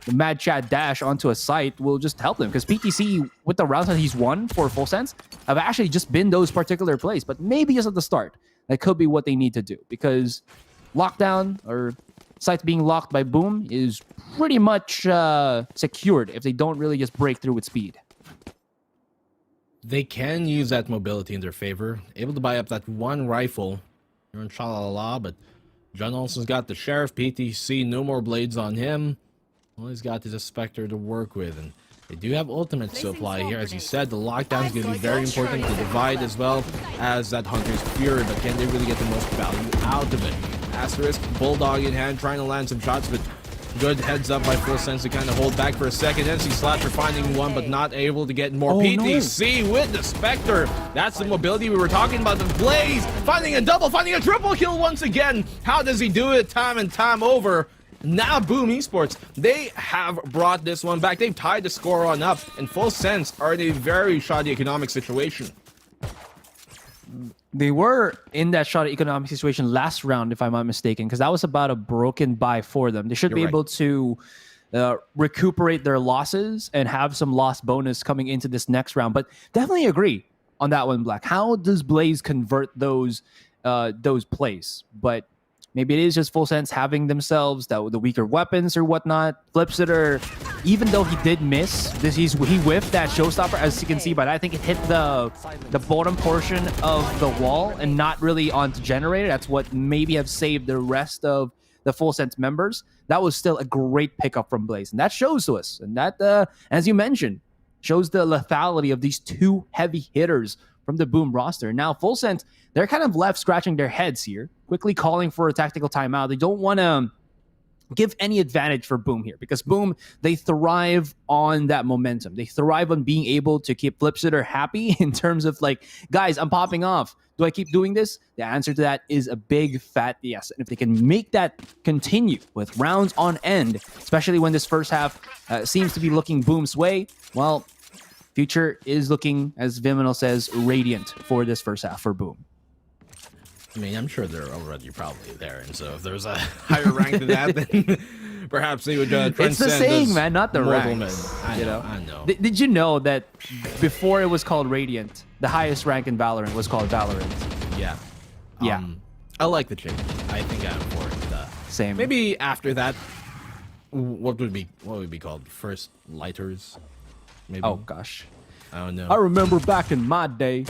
the Mad Chat dash onto a site will just help them, because PTC, with the rounds that he's won for Full Sense, have actually just been those particular plays. But maybe just at the start, that could be what they need to do, because lockdown or sites being locked by Boom is pretty much secured if they don't really just break through with speed. They can use that mobility in their favor, able to buy up that 1 rifle. You're in Shalala, but John Olsen's got the Sheriff. PTC, no more blades on him. All he's got is a Spectre to work with, and they do have ultimates to apply here. As you said, the lockdown is going to be very important to divide as well as that Hunter's Fury, but can they really get the most value out of it? Asterisk, Bulldog in hand, trying to land some shots, but good heads up by Full Sense to kind of hold back for a second. NC Slasher finding one, but not able to get more. PTC with the Spectre. That's the mobility we were talking about. The Blaze finding a double, finding a triple kill once again. How does he do it time and time over? Now Boom Esports, they have brought this one back. They've tied the score on up, and Full Sense are in a very shoddy economic situation. They were in that shoddy economic situation last round, if I'm not mistaken, because that was about a broken buy for them. They should be able to recuperate their losses and have some loss bonus coming into this next round. But definitely agree on that one, Black. How does Blaze convert those plays? But maybe it is just Full Sense having themselves the weaker weapons or whatnot. Flipsitter, even though he did miss, he whiffed that showstopper, as you can see, but I think it hit the bottom portion of the wall and not really onto generator. That's what maybe have saved the rest of the Full Sense members. That was still a great pickup from Blaze, and that shows to us. And that, as you mentioned, shows the lethality of these two heavy hitters from the Boom roster. Now, Full Sense, they're kind of left scratching their heads here, quickly calling for a tactical timeout. They don't want to give any advantage for Boom here, because Boom, they thrive on that momentum. They thrive on being able to keep Flipsitter happy in terms of like, guys, I'm popping off. Do I keep doing this? The answer to that is a big fat yes. And if they can make that continue with rounds on end, especially when this first half seems to be looking Boom's way, well, future is looking, as Viminal says, radiant for this first half for Boom. I mean, I'm sure they're already probably there, and so if there's a higher rank than that, then perhaps they would transcend. It's the saying, man, not the rank. I know. Did you know that before it was called Radiant, the highest rank in Valorant was called Valorant? Yeah. Yeah. I like the change. I think I'm for it. Same. Maybe after that, what would be called? First lighters? Maybe. Oh gosh. I don't know. I remember back in my day.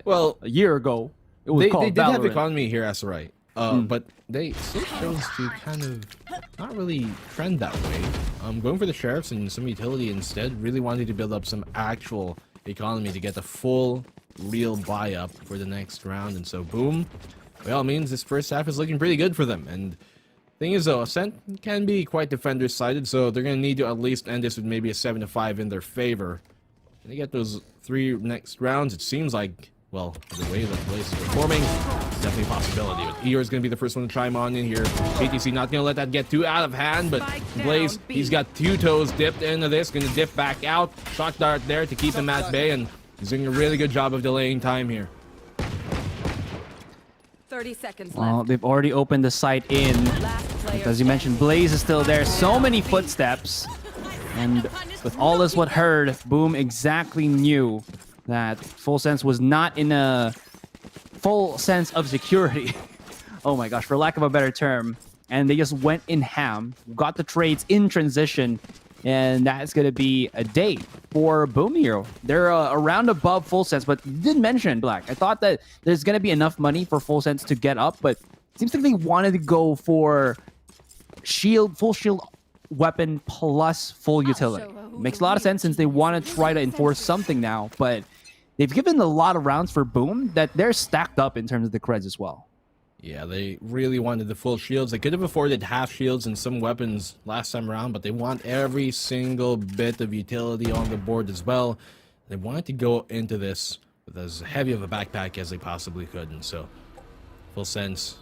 Well, a year ago, it was they called did Valorant. have economy here, that's right. But they still chose to kind of not really trend that way. Going for the sheriffs and some utility instead, really wanted to build up some actual economy to get the full real buy up for the next round. And so Boom, by all means, this first half is looking pretty good for them. And thing is though, Ascent can be quite defender sided, so they're gonna need to at least end this with maybe a 7-5 in their favor. And they get those 3 next rounds, it seems like, well, the way that Blaze is performing, it's definitely a possibility. But Eeyore is going to be the first one to chime on in here. PTC not going to let that get too out of hand, but Blaze, he's got 2 toes dipped into this, going to dip back out. Shock dart there to keep him at bay, and he's doing a really good job of delaying time here. 30 seconds left. Well, they've already opened the site in. As you mentioned, Blaze is still there. So many footsteps. And with all this what heard, Boom exactly knew that Full Sense was not in a full sense of security. Oh my gosh, for lack of a better term. And they just went in ham, got the trades in transition, and that's going to be a day for Boom Hero. They're around above Full Sense, but you did mention, Black. I thought that there's going to be enough money for Full Sense to get up, but it seems like they wanted to go for shield, full shield weapon plus full utility. Makes a lot of sense since they want to try to enforce something now, but they've given a lot of rounds for Boom that they're stacked up in terms of the creds as well. Yeah, they really wanted the full shields. They could have afforded half shields and some weapons last time around, but they want every single bit of utility on the board as well. They wanted to go into this with as heavy of a backpack as they possibly could, and so Full Sense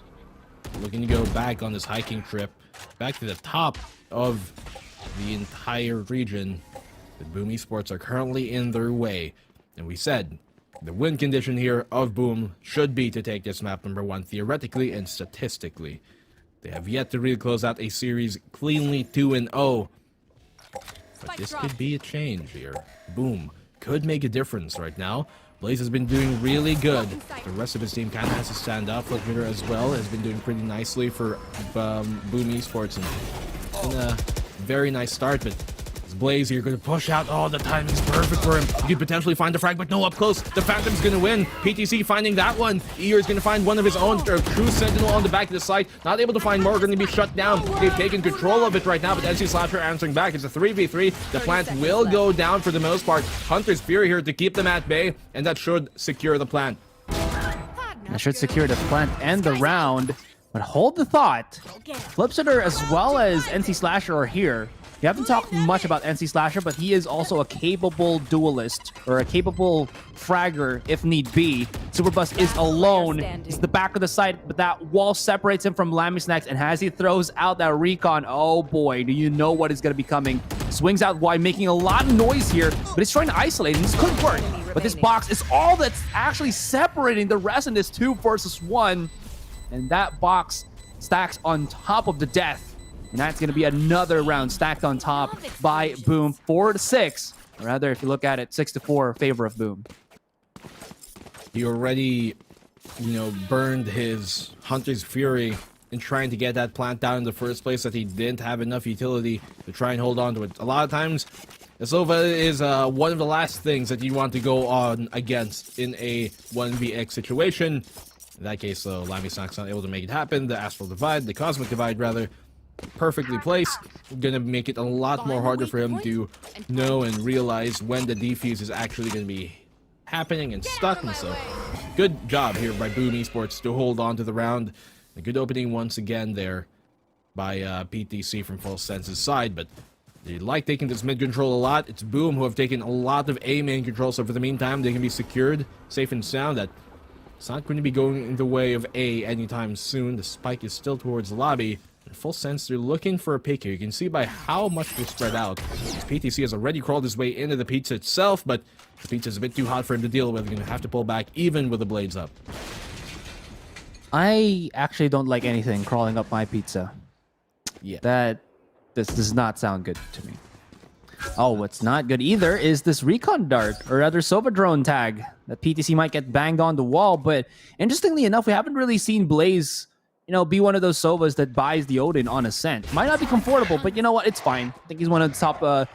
looking to go back on this hiking trip, back to the top of the entire region. The Boom Esports are currently in their way, and we said the win condition here of Boom should be to take this map number 1 theoretically and statistically. They have yet to really close out a series cleanly 2-0, but this could be a change here. Boom could make a difference right now. Blaze has been doing really good. The rest of his team kind of has to stand up. Flipsitter as well has been doing pretty nicely for Boom Esports. And a very nice start, but Blaze here going to push out. Oh, the timing's perfect for him. He could potentially find the frag, but no, up close. The Phantom's going to win. PTC finding that one. Eeyore is going to find one of his own. True Sentinel on the back of the site. Not able to find more. Going to be shut down. They've taken control of it right now, but NC Slasher answering back. It's a 3v3. The plant will go down for the most part. Hunter's Fury here to keep them at bay, and that should secure the plant. That should secure the plant and the round. But hold the thought. Flipsitter as well as NC Slasher are here. We haven't talked much about NC Slasher, but he is also a capable duelist, or a capable fragger if need be. Superbus is alone. He's the back of the site, but that wall separates him from Lammy Snacks, and as he throws out that recon, oh boy, do you know what is going to be coming. Swings out wide, making a lot of noise here, but he's trying to isolate, and this could work. But this box is all that's actually separating the rest in this 2 versus 1. And that box stacks on top of the death And that's going to be another round stacked on top by BAAM, 4-6. Or rather, if you look at it, 6-4 favor of BAAM. He already, burned his Hunter's Fury in trying to get that plant down in the first place, that he didn't have enough utility to try and hold on to it. A lot of times, the Sova is one of the last things that you want to go on against in a 1vx situation. In that case, though, Lamisnak's not able to make it happen. The Astral Divide, the Cosmic Divide, rather, perfectly placed, gonna make it a lot more harder for him to know and realize when the defuse is actually gonna be happening and stuck. And so, good job here by BAAM Esports to hold on to the round. A good opening once again there by PTC from False Sense's side, but they like taking this mid control a lot. It's BAAM who have taken a lot of A main control, so for the meantime, they can be secured, safe and sound. That it's not going to be going in the way of A anytime soon. The spike is still towards the lobby. In Full Sense, they're looking for a pick here. You can see by how much they spread out. PTC has already crawled his way into the pizza itself, but the pizza is a bit too hot for him to deal with. He's going to have to pull back even with the blades up. I actually don't like anything crawling up my pizza. Yeah. This does not sound good to me. Oh, what's not good either is this recon dart, or rather Sova drone tag, that PTC might get banged on the wall. But interestingly enough, we haven't really seen Blaze, be one of those Sovas that buys the Odin on Ascent. Might not be comfortable, but you know what? It's fine. I think he's one of the top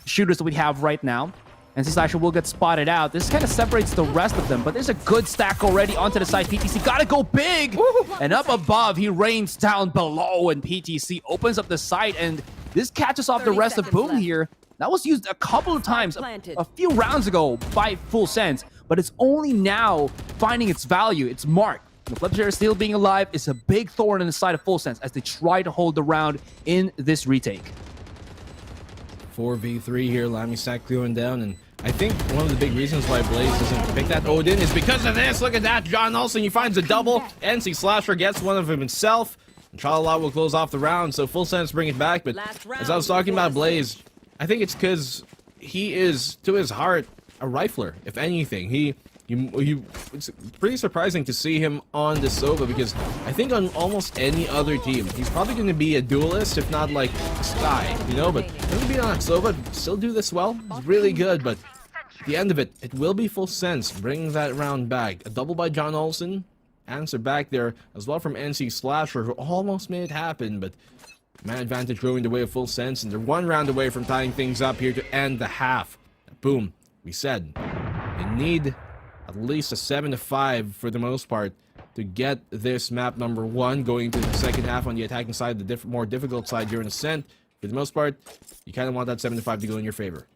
shooters that we have right now. And Slasher will get spotted out. This kind of separates the rest of them, but there's a good stack already onto the side. PTC gotta go big! Woo! And up above, he rains down below, and PTC opens up the site, and this catches off the rest of BAAM here. That was used a couple of times, a few rounds ago by Full Sense, but it's only now finding its value, its mark. The Flipshare still being alive is a big thorn in the side of Full Sense as they try to hold the round in this retake. 4v3 here, Lamisnak going down, and I think one of the big reasons why Blaze doesn't pick that Odin is because of this. Look at that. John Olsen, he finds a double. NC Slasher gets one of himself. And Chalala will close off the round, so Full Sense bring it back. But as I was talking about Blaze, I think it's because he is, to his heart, a rifler, if anything. It's pretty surprising to see him on the Sova, because I think on almost any other team, he's probably going to be a duelist, if not like Sky, but going to be on Sova, still do this well. It's really good, but at the end of it, it will be Full Sense bringing that round back. A double by John Olsen, answer back there as well from NC Slasher, who almost made it happen, but man advantage going the way of Full Sense, and they're one round away from tying things up here to end the half. BAAM, we said, they need at least a 7-5 for the most part to get this map number 1 going to the second half on the attacking side, the more difficult side here in Ascent. For the most part, you kind of want that 7-5 to go in your favor.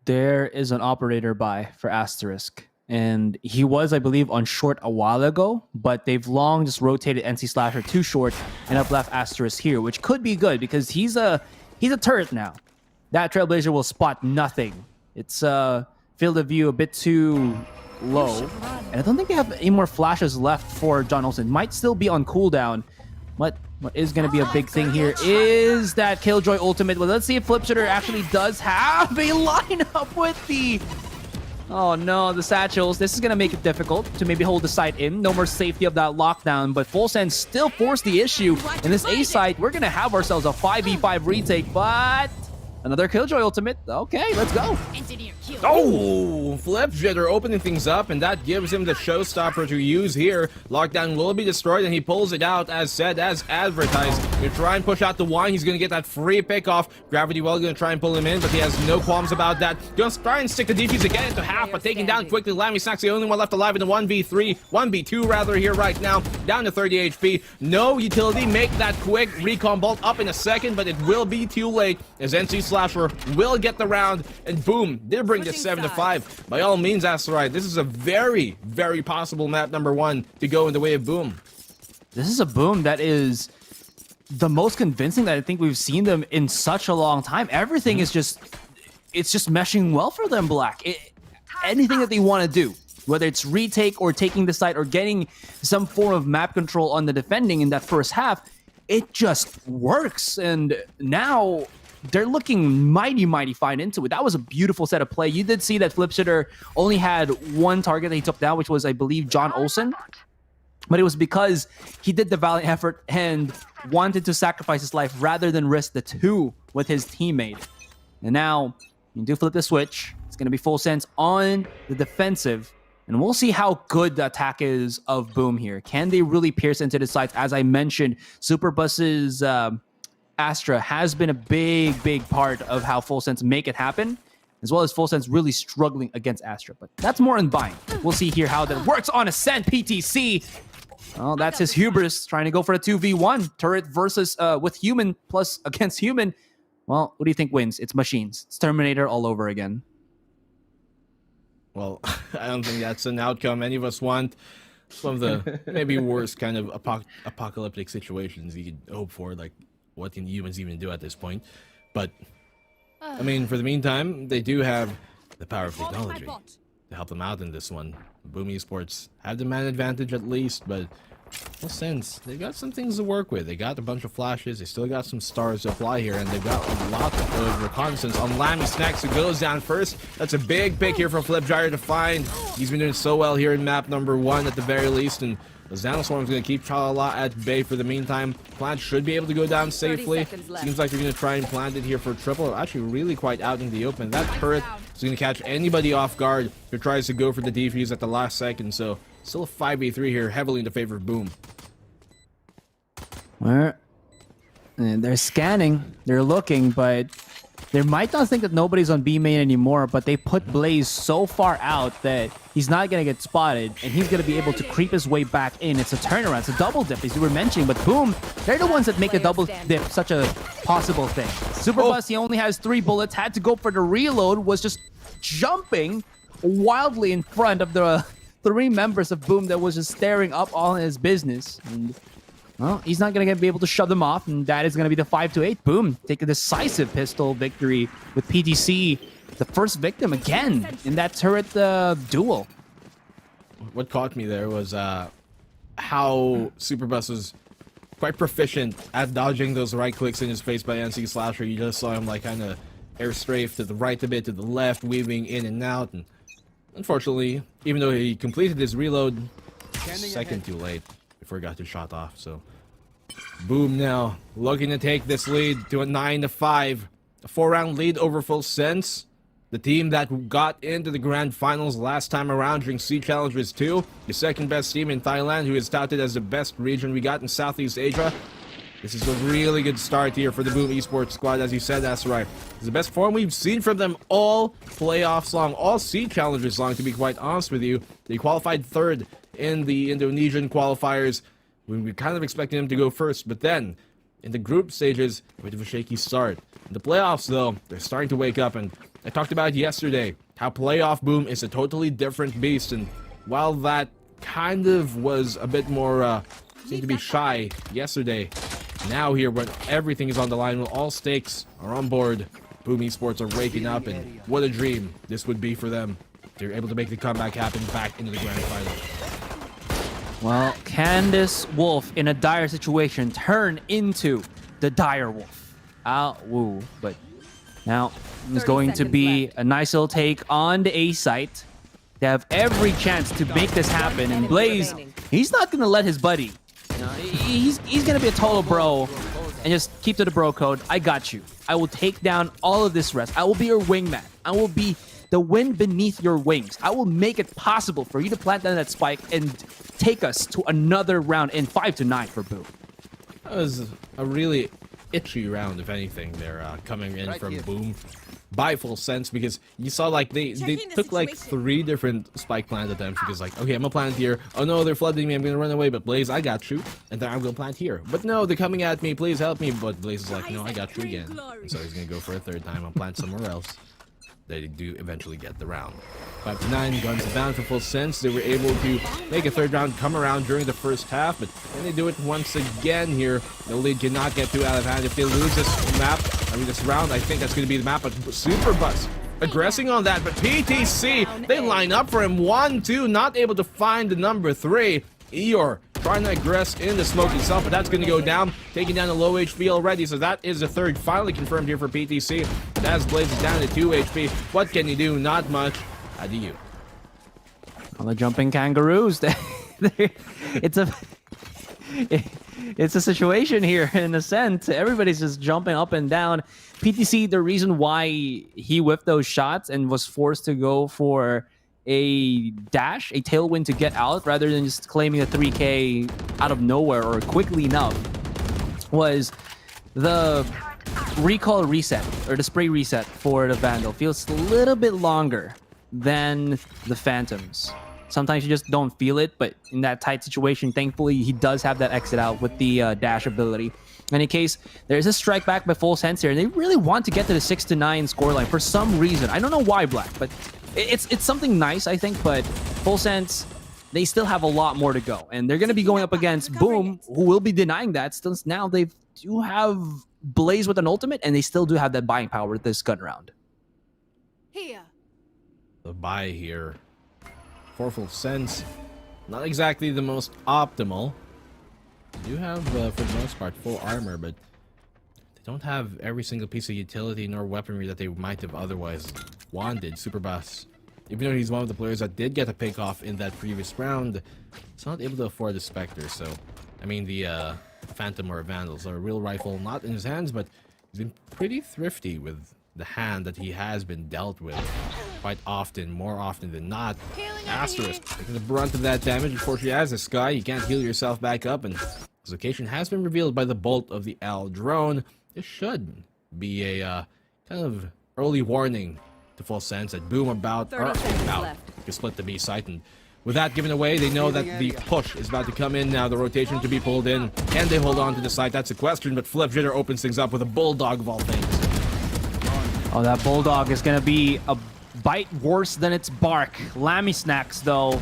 There is an operator buy for Asterisk. And he was, I believe, on short a while ago, but they've long just rotated NC Slasher to short and have left Asterisk here, which could be good because he's a turret now. That Trailblazer will spot nothing. It's field of view a bit too low. And I don't think they have any more flashes left for John Olsen. Might still be on cooldown. What is going to be a big thing here is that Killjoy ultimate. Well, let's see if Flipshooter actually does have a lineup with the... Oh no, the satchels. This is going to make it difficult to maybe hold the site in. No more safety of that lockdown, but Full Sense still forced the issue. In this A site, we're going to have ourselves a 5v5 retake, but... Another Killjoy ultimate. Okay, let's go. Oh, Flipshooter opening things up, and that gives him the showstopper to use here. Lockdown will be destroyed, and he pulls it out as said, as advertised. Gonna try and push out the wine. He's gonna get that free pick off. Gravity Well gonna try and pull him in, but he has no qualms about that. Gonna try and stick the defuse again into half, but taking down quickly. Lamisnak's the only one left alive in the 1v2 rather here right now. Down to 30 HP. No utility. Make that quick recon bolt up in a second, but it will be too late as NC Slasher will get the round, and boom, they bring this 7-5. By all means, Asteroid, this is a very, very possible map number 1 to go in the way of BAAM. This is a BAAM that is the most convincing that I think we've seen them in such a long time. Everything is just, it's just meshing well for them, Black. Anything that they want to do, whether it's retake or taking the site or getting some form of map control on the defending in that first half, it just works. And now they're looking mighty fine into it. That was a beautiful set of play. You did see that Flipshooter only had one target that he took down, which was, I believe, John Olsen. but it was because he did the valiant effort and wanted to sacrifice his life rather than risk the 2 with his teammate. And now, you do flip the switch. It's going to be full sense on the defensive. And we'll see how good the attack is of Boom here. Can they really pierce into the sides? As I mentioned, Superbus's Astra has been a big part of how Full Sense make it happen, as well as Full Sense really struggling against Astra. But that's more in BAAM. We'll see here how that works on Ascent. PTC. Oh, that's his hubris, trying to go for the 2v1. Turret versus with human plus against human. Well, what do you think wins? It's machines. It's Terminator all over again. Well, I don't think that's an outcome any of us want. It's one of the maybe worst kind of apocalyptic situations you could hope for. Like, what can humans even do at this point? But, I mean, for the meantime, they do have the power of technology to help them out in this one. BAAM Esports have the man advantage at least, but well, since they've got some things to work with. They got a bunch of flashes, they still got some stars to apply here, and they've got a lot of reconnaissance on Lammy Snacks, who goes down first. That's a big pick here for Flipgyre to find. He's been doing so well here in map number 1 at the very least, and the Xanoswarm's going to keep Chala at bay for the meantime. Plant should be able to go down safely. Seems like they're going to try and plant it here for triple. Actually, really quite out in the open. That turret is going to catch anybody off guard who tries to go for the defuse at the last second. So, still a 5v3 here, heavily in the favor of Boom. Where? They're scanning. They're looking, but they might not think that nobody's on B main anymore, but they put Blaze so far out that he's not going to get spotted, and he's going to be able to creep his way back in. It's a turnaround. It's a double dip, as you were mentioning, but Boom, they're the ones that make a double dip such a possible thing. Superbus, he only has 3 bullets, had to go for the reload, was just jumping wildly in front of the 3 members of Boom that was just staring up on his business. And well, he's not going to be able to shove them off, and that is going to be the 5-8. Boom, take a decisive pistol victory with PTC, the first victim again in that turret duel. What caught me there was how Superbus was quite proficient at dodging those right clicks in his face by NC Slasher. You just saw him like kind of air strafe to the right a bit, to the left, weaving in and out, and unfortunately, even though he completed his reload, second too late before he got his shot off. So Boom now looking to take this lead to a 9-5, a 4-round lead over Full Sense, the team that got into the grand finals last time around during Sea Challengers 2, the second best team in Thailand, who is touted as the best region we got in Southeast Asia. This is a really good start here for the Boom Esports squad, as you said. That's right. It's the best form we've seen from them all playoffs long, all Sea Challengers long, to be quite honest with you. They qualified 3rd in the Indonesian qualifiers. We were kind of expecting them to go first, but then in the group stages, a bit of a shaky start. In the playoffs, though, they're starting to wake up, and I talked about yesterday how playoff Boom is a totally different beast, and while that kind of was a bit more, seemed to be shy yesterday, now here when everything is on the line, when all stakes are on board, Boom Esports are waking up, and what a dream this would be for them. They're able to make the comeback happen back into the grand final. Well, can this wolf in a dire situation turn into the dire wolf? Woo. But now there's going to be a nice little take on the A site. They have every chance to make this happen, and Blaze, he's not going to let his buddy. You know, he's going to be a total bro and just keep to the bro code. I got you. I will take down all of this rest. I will be your wingman. I will be the wind beneath your wings. I will make it possible for you to plant down that spike and take us to another round in 5-9 for Boom. That was a really itchy round, if anything. They're coming in from Boom by Full Sense, because you saw like they took like 3 different spike plant attempts, because like, okay, I'm gonna plant here. Oh no, they're flooding me. I'm gonna run away. But Blaze, I got you. And then I'm gonna plant here. But no, they're coming at me. Please help me. But Blaze is like, no, I got you again. And so he's gonna go for a 3rd time. I'll plant somewhere else. They do eventually get the round. 5-9, guns bound for Full Sense. They were able to make a 3rd round come around during the first half, but then they do it once again here. The lead cannot get too out of hand. If they lose this map, this round, I think that's going to be the map. But Superbus aggressing on that, but PTC, they line up for him. 1-2, not able to find the number 3. Eeyore trying to aggress in the smoke itself, but that's going to go down, taking down a low HP already, so that is the 3rd finally confirmed here for PTC. But as Blaze is down to 2 HP, what can you do? Not much. How do you? All the jumping kangaroos. it's a it's a situation here in Ascent. Everybody's just jumping up and down. PTC, the reason why he whiffed those shots and was forced to go for a dash, a tailwind to get out, rather than just claiming a 3K out of nowhere or quickly enough, was the recall reset or the spray reset for the Vandal feels a little bit longer than the Phantoms. Sometimes you just don't feel it, but in that tight situation, thankfully, he does have that exit out with the dash ability. In any case, there's a strike back by Full Sense here, and they really want to get to the 6-9 scoreline for some reason. I don't know why, Black, but it's something nice, I think, but Full Sense, they still have a lot more to go. And they're going to be going up against Boom, who will be denying that, since now they do have Blaze with an ultimate, and they still do have that buying power this gun round. Here. The buy here for Full Sense, not exactly the most optimal. They do have, for the most part, full armor, but they don't have every single piece of utility nor weaponry that they might have otherwise wanted. Superbass, even though he's one of the players that did get a pick off in that previous round, he's not able to afford the Spectre. So, I mean, the Phantom or Vandals are a real rifle, not in his hands, but he's been pretty thrifty with the hand that he has been dealt with quite often, more often than not. Asterisk, taking the brunt of that damage. Unfortunately, as a Sky, you can't heal yourself back up, and his location has been revealed by the bolt of the L drone. This should be a kind of early warning to Full Sense that Boom about to split the B site, and with that given away, they know that the push is about to come in now. The rotation to be pulled in. Can they hold on to the site? That's a question, but Flip Jitter opens things up with a Bulldog of all things. Oh, that Bulldog is going to be a bite worse than its bark. Lammy Snacks, though,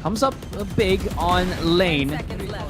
comes up big on lane.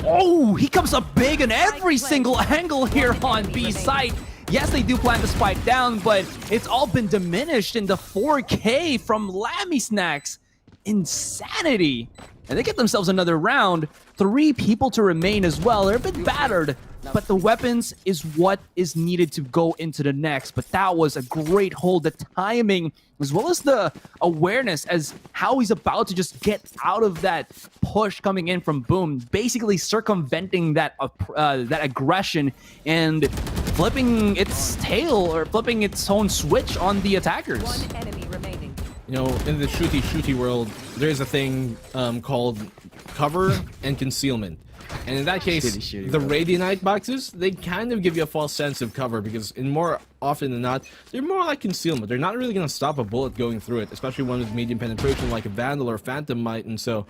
Oh, he comes up big in every single angle here on B site. Yes, they do plan to spike down, but it's all been diminished in the 4K from Lammy Snacks. Insanity. And they get themselves another round. 3 people to remain as well. They're a bit battered, but the weapons is what is needed to go into the next. But that was a great hold. The timing, as well as the awareness as how he's about to just get out of that push coming in from Boom, basically circumventing that that aggression and flipping its tail or flipping its own switch on the attackers. One enemy remaining. You know, in the shooty world, there's a thing called cover and concealment. And in that case, the Radianite boxes, they kind of give you a false sense of cover because in more often than not, they're more like concealment. They're not really going to stop a bullet going through it, especially one with medium penetration like a Vandal or Phantom might. And so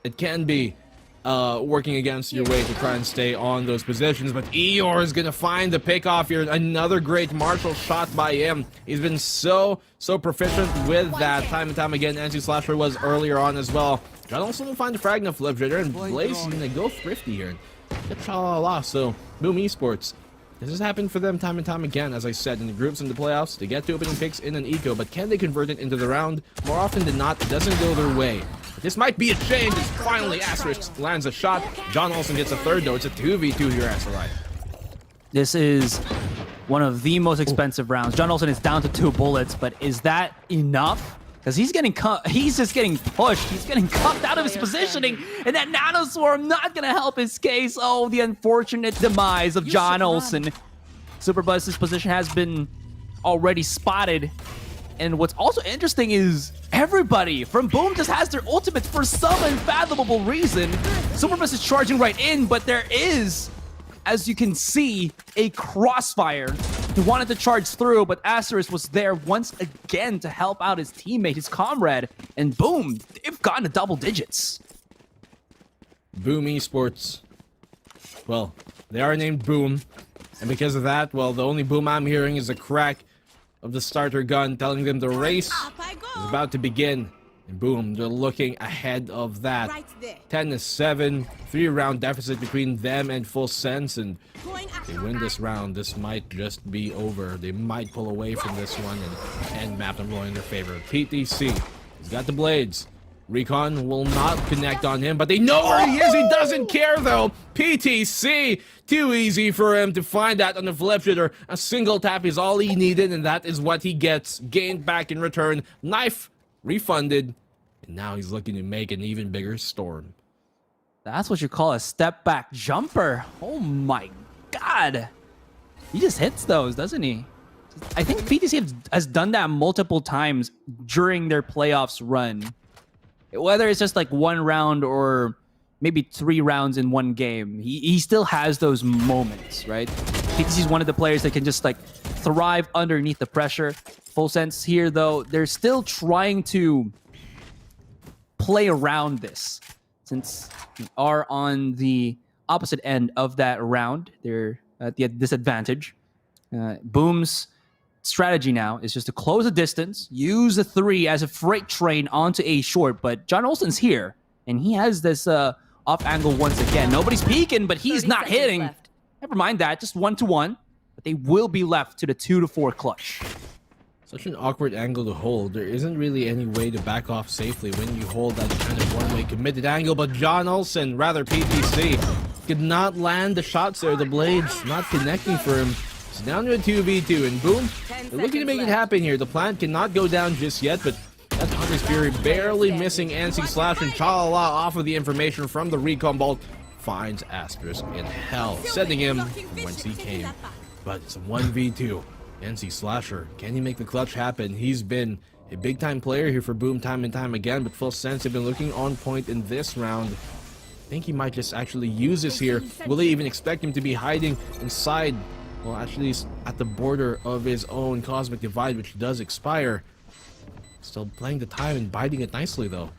it can be working against your way to try and stay on those positions. But Eeyore is going to find the pick off here. Another great martial shot by him. He's been so proficient with that time and time again. Anti-Slasher was earlier on as well. John also will find the frag of Flip Jitter, and Blaze is going to go thrifty here and get Sha-la-la. So, Boom Esports, this has happened for them time and time again, as I said, in the groups and the playoffs. They get to opening picks in an eco, but can they convert it into the round? More often than not, it doesn't go their way. But this might be a change as finally Asterisk lands a shot. John Olsen gets a third, though. It's a 2v2 here, SLI. This is one of the most expensive rounds. John Olsen is down to 2 bullets, but is that enough? Because he's just getting pushed. He's getting cuffed out of his positioning, and that Nano Swarm not going to help his case. Oh, the unfortunate demise of John Olsen. Superbuzz's position has been already spotted. And what's also interesting is everybody from Boom just has their ultimates for some unfathomable reason. Superbuzz is charging right in, but there is, as you can see, a crossfire. He wanted to charge through, but Asterisk was there once again to help out his teammate, his comrade, and boom, they've gotten to double digits. Boom Esports. Well, they are named Boom, and because of that, well, the only boom I'm hearing is a crack of the starter gun telling them the race is about to begin. And boom, they're looking ahead of that. 10-7, 3-round deficit between them and Full Sense, and if they win this round, this might just be over. They might pull away from this one and end map them rolling in their favor. PTC, he's got the blades. Recon will not connect on him, but they know where he is. He doesn't care, though. PTC, too easy for him to find that on the Flip Jitter. A single tap is all he needed, and that is what he gets. Gained back in return. Knife refunded, and now he's looking to make an even bigger storm. That's what you call a step back jumper. Oh my god. He just hits those, doesn't he? I think PTC has done that multiple times during their playoffs run. Whether it's just like one round or maybe 3 rounds in one game, he still has those moments, right? PTC is one of the players that can just like thrive underneath the pressure. Full Sense here, though, they're still trying to play around this. Since we are on the opposite end of that round, they're at the disadvantage. Boom's strategy now is just to close the distance, use the 3 as a freight train onto A short, but John Olsen's here, and he has this off angle once again. Nobody's peeking, but he's not hitting. Left. Never mind that, just 1-1, but they will be left to the 2-4 clutch. Such an awkward angle to hold. There isn't really any way to back off safely when you hold that kind of one-way committed angle, but John Olsen, rather PTC, could not land the shots there. The blades not connecting for him. It's down to a 2v2, and Boom, they're looking to make it happen here. The plant cannot go down just yet, but that's Hunter's Fury barely missing NC Slash, and Chalala off of the information from the recon bolt finds Asterisk in hell, sending him from whence he came. But it's a 1v2. NC Slasher, can he make the clutch happen? He's been a big-time player here for Boom time and time again, but Full Sense have been looking on point in this round. I think he might just actually use this here. Will they even expect him to be hiding inside, well, actually at the border of his own Cosmic Divide, which does expire? Still playing the time and biting it nicely, though.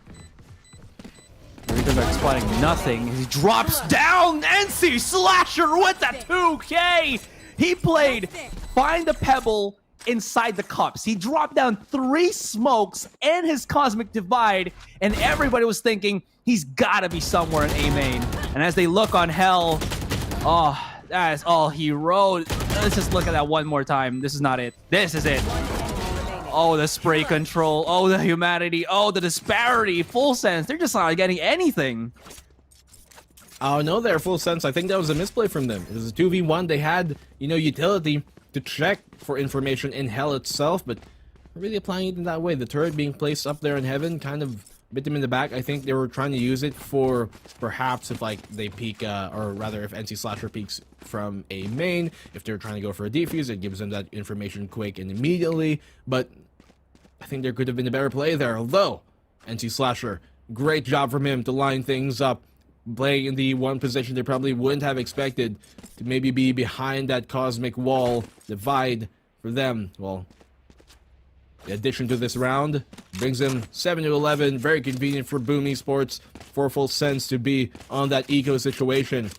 They're exploiting nothing. He drops down. NC Slasher with the 2K. He played Find the Pebble inside the cups. He dropped down 3 smokes and his Cosmic Divide, and everybody was thinking he's gotta be somewhere in A main. And as they look on Hell, oh, that is all he wrote. Let's just look at that one more time. This is not it. This is it. Oh, the spray control. Oh, the humanity. Oh, the disparity. Full Sense. They're just not getting anything. Oh, no, they're Full Sense. I think that was a misplay from them. It was a 2v1. They had, utility to check for information in Hell itself, but really applying it in that way. The turret being placed up there in Heaven kind of bit them in the back. I think they were trying to use it for perhaps if they peek, or rather if NC Slasher peeks from a main, if they're trying to go for a defuse, it gives them that information quick and immediately. But I think there could have been a better play there, although NC Slasher, great job from him to line things up, playing in the one position they probably wouldn't have expected, to maybe be behind that Cosmic Wall divide for them. Well, the addition to this round brings them 7-11. Very convenient for Boom Esports, for Full Sense to be on that eco situation.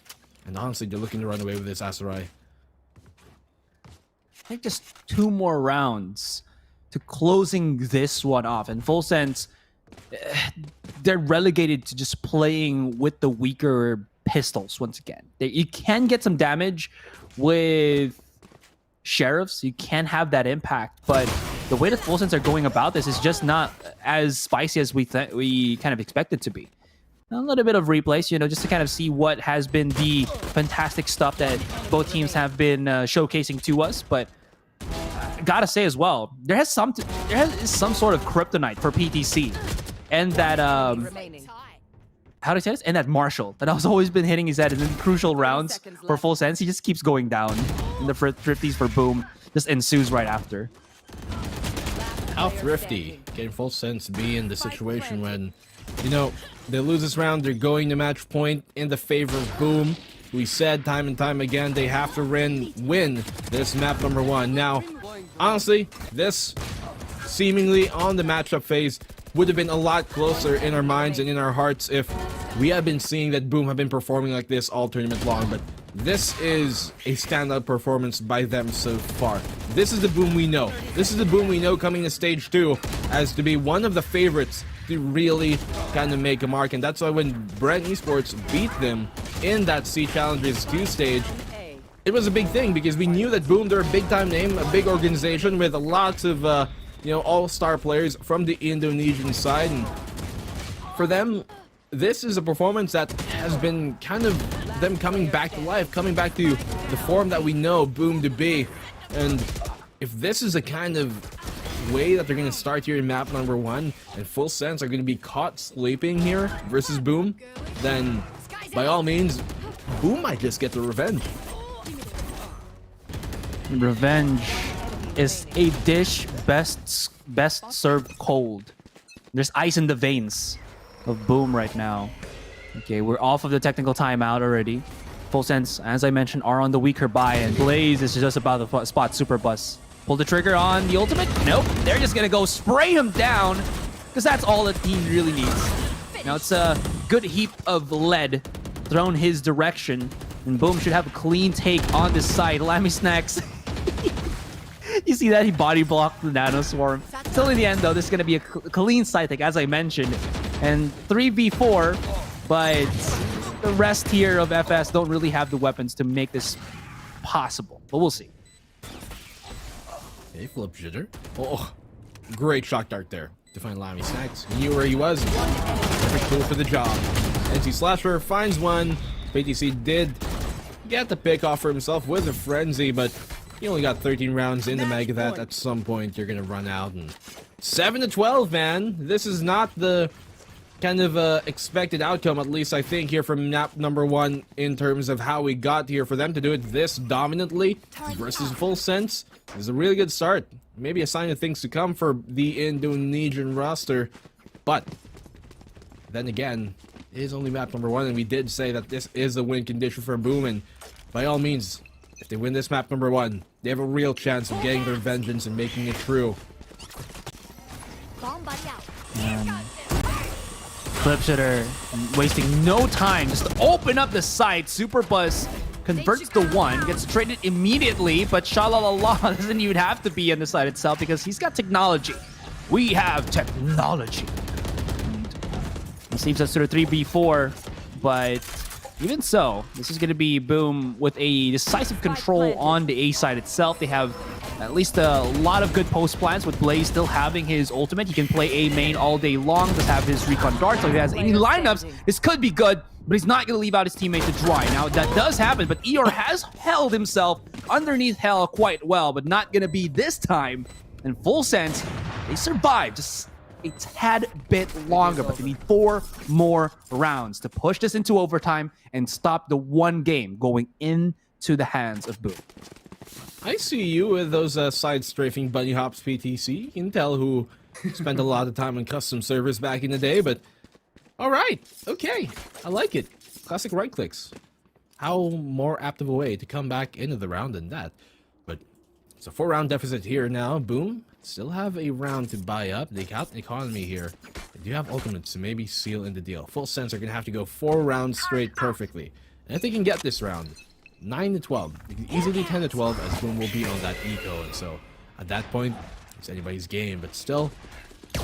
And honestly, they're looking to run away with this Asarai. I think just 2 more rounds to closing this one off. And Full Sense, they're relegated to just playing with the weaker pistols once again. You can get some damage with Sheriffs. You can have that impact, but the way the Full Sense are going about this is just not as spicy as we kind of expect it to be. A little bit of replays, just to kind of see what has been the fantastic stuff that both teams have been showcasing to us. But gotta say as well, there is some sort of kryptonite for PTC, and that Remaining. how do I say this? And that Marshall that has always been hitting his head in crucial rounds for Full Sense. He just keeps going down, and the thrifties for Boom just ensues right after. How thrifty can Full Sense be in the situation when, they lose this round, they're going to match point in the favor of Boom. We said time and time again they have to win this map number 1. Now, honestly, this seemingly on the matchup phase would have been a lot closer in our minds and in our hearts if we had been seeing that Boom have been performing like this all tournament long, but this is a standout performance by them so far. This is the Boom we know. This is the Boom we know coming to Stage 2 as to be one of the favorites to really kind of make a mark, and that's why when Bren Esports beat them in that C Challengers 2 stage, it was a big thing because we knew that Boom, they're a big-time name, a big organization with lots of, all-star players from the Indonesian side, and for them, this is a performance that has been kind of them coming back to life, coming back to the form that we know Boom to be. And if this is the kind of way that they're going to start here in map number 1, and Full Sense are going to be caught sleeping here versus Boom, then by all means, Boom might just get the revenge. Revenge is a dish best served cold. There's ice in the veins of Boom right now. Okay, we're off of the technical timeout already. Full Sense, as I mentioned, are on the weaker buy, and Blaze is just about to spot Super Bus. Pull the trigger on the ultimate? Nope. They're just gonna go spray him down, because that's all the team really needs. Now it's a good heap of lead thrown his direction, and Boom should have a clean take on this side. Lammy Snacks. You see that? He body blocked the Nano Swarm. Still in the end, though, this is gonna be a clean side take, as I mentioned. And 3v4, but the rest here of FS don't really have the weapons to make this possible. But we'll see. Okay, flip jitter. Oh, great shock dart there to find Lammy Snacks. He knew where he was. Perfect tool for the job. NC Slasher finds one. PTC did get the pick off for himself with a frenzy, but he only got 13 rounds in the Mega that at some point you're gonna run out. And 7-12, man. This is not the kind of expected outcome, at least I think, here from map number 1 in terms of how we got here. For them to do it this dominantly versus Full Sense is a really good start. Maybe a sign of things to come for the Indonesian roster. But then again, it is only map number 1, and we did say that this is a win condition for Boom, and by all means, if they win this map number 1, they have a real chance of getting their vengeance and making it true. Bomb buddy out. Clip Shitter wasting no time just to open up the site. Super Buzz converts to 1, gets traded immediately, but Shalalala doesn't even have to be on the site itself because he's got technology. We have technology. He seems us to the 3v4, but even so, this is going to be Boom with a decisive control on the A side itself. They have at least a lot of good post plans, with Blaze still having his ultimate. He can play A main all day long, does have his recon dart, so if he has any lineups, this could be good, but he's not going to leave out his teammate to dry. Now, that does happen, but Eeyore has held himself underneath Hell quite well, but not going to be this time. In Full Sense, they survived just a tad bit longer, but they need 4 more rounds to push this into overtime and stop the 1 game going into the hands of Boom. I see you with those side strafing bunny hops, PTC. You can tell who spent a lot of time on custom servers back in the day, but alright, okay, I like it. Classic right clicks. How more apt of a way to come back into the round than that? But it's a 4-round deficit here now. Boom still have a round to buy up. They got economy here. They do have ultimates to maybe seal in the deal. Full Sense are going to have to go 4 rounds straight perfectly. And if they can get this round 9-12, they can easily 10-12, as Boom will be on that eco. And so at that point, it's anybody's game. But still, the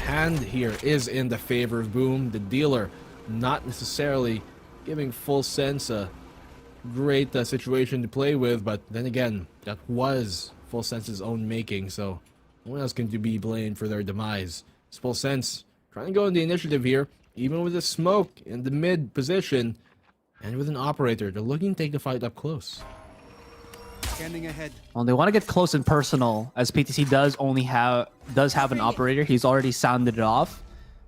hand here is in the favor of Boom. The dealer not necessarily giving Full Sense a great situation to play with, but then again, that was Full Sense's own making, so no one else can be blamed for their demise. It's Full Sense trying to go in the initiative here, even with a smoke in the mid position, and with an operator. They're looking to take the fight up close. Scanning ahead. Well, they want to get close and personal, as PTC does have an operator. He's already sounded it off,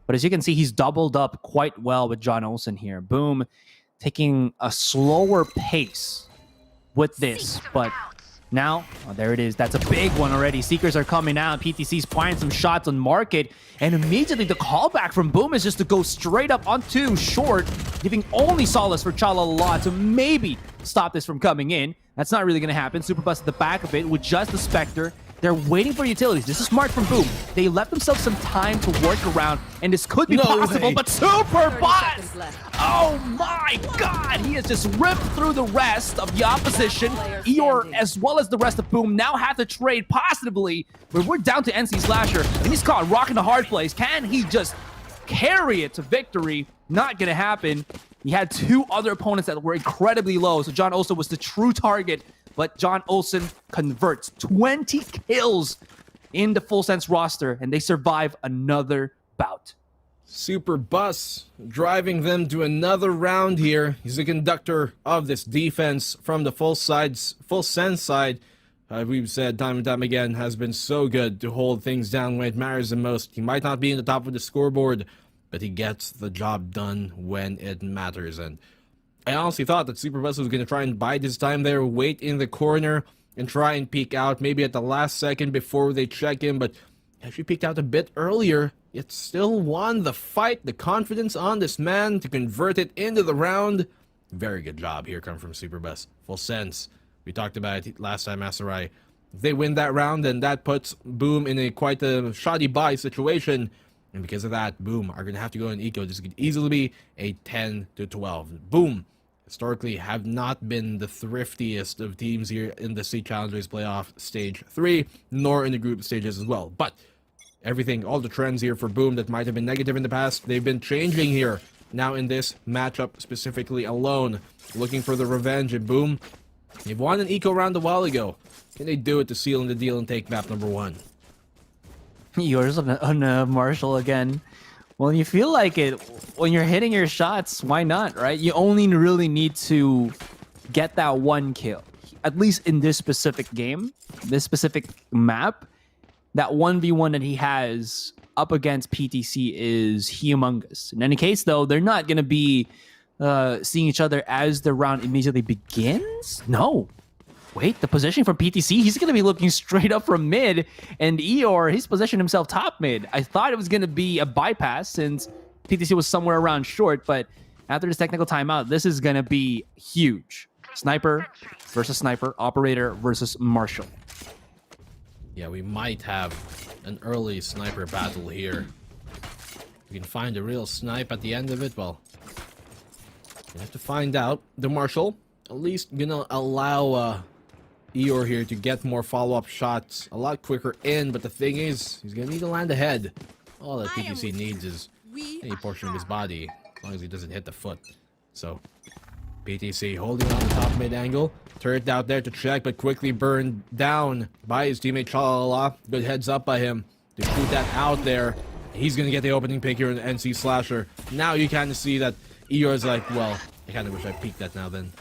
but as you can see, he's doubled up quite well with John Olsen here. Boom, taking a slower pace with this, but now, oh, there it is. That's a big one already. Seekers are coming out. PTC's firing some shots on market, and immediately the callback from Boom is just to go straight up onto short, giving only solace for Chalala to maybe stop this from coming in. That's not really going to happen. Super Bus at the back of it with just the Spectre. They're waiting for utilities. This is smart from Boom. They left themselves some time to work around, and this could be possible, but Super Bus! Oh my god! He has just ripped through the rest of the opposition. Eeyore, as well as the rest of Boom, now have to trade positively, but we're down to NC Slasher, and he's caught rocking the hard place. Can he just carry it to victory? Not gonna happen. He had 2 other opponents that were incredibly low, so John Olsen was the true target, but John Olsen converts 20 kills in the Full Sense roster, and they survive another bout. Super Bus driving them to another round here. He's the conductor of this defense from the Full Sense side. We've said time and time again, has been so good to hold things down when it matters the most. He might not be in the top of the scoreboard but he gets the job done when it matters. And I honestly thought that Superbus was going to try and bide his time there, wait in the corner, and try and peek out maybe at the last second before they check him, but actually peeked out a bit earlier. It still won the fight, the confidence on this man to convert it into the round. Very good job here coming from Superbus. Full sense. We talked about it last time, Asarai. If they win that round, then that puts Boom in a quite a shoddy buy situation. And because of that, Boom are going to have to go in eco. This could easily be a 10-12. Boom, historically, have not been the thriftiest of teams here in the Sea Challengers playoff stage 3, nor in the group stages as well. But everything, all the trends here for Boom that might have been negative in the past, they've been changing here. Now in this matchup specifically alone, looking for the revenge. And Boom, they've won an eco round a while ago. Can they do it to seal in the deal and take map number 1? Yours on Marshall again. Well, you feel like it when you're hitting your shots. Why not, right? You only really need to get that 1 kill, at least in this specific game, this specific map. That 1v1 that he has up against PTC is humongous. In any case, though, they're not going to be seeing each other as the round immediately begins. No. Wait, the positioning from PTC, he's going to be looking straight up from mid, and Eeyore, he's positioned himself top mid. I thought it was going to be a bypass since PTC was somewhere around short, but after this technical timeout, this is going to be huge. Sniper versus sniper, operator versus Marshall. Yeah, we might have an early sniper battle here. We can find a real snipe at the end of it. Well, we have to find out. The Marshall at least gonna allow Eeyore here to get more follow-up shots a lot quicker in, but the thing is, he's gonna need to land ahead. All that PTC needs is any portion of his body, as long as he doesn't hit the foot. So, PTC holding on the top mid angle. Turret out there to check, but quickly burned down by his teammate Chalala. Good heads up by him to shoot that out there. He's gonna get the opening pick here in the NC Slasher. Now you kind of see that Eeyore's like, well, I kind of wish I peeked that now then.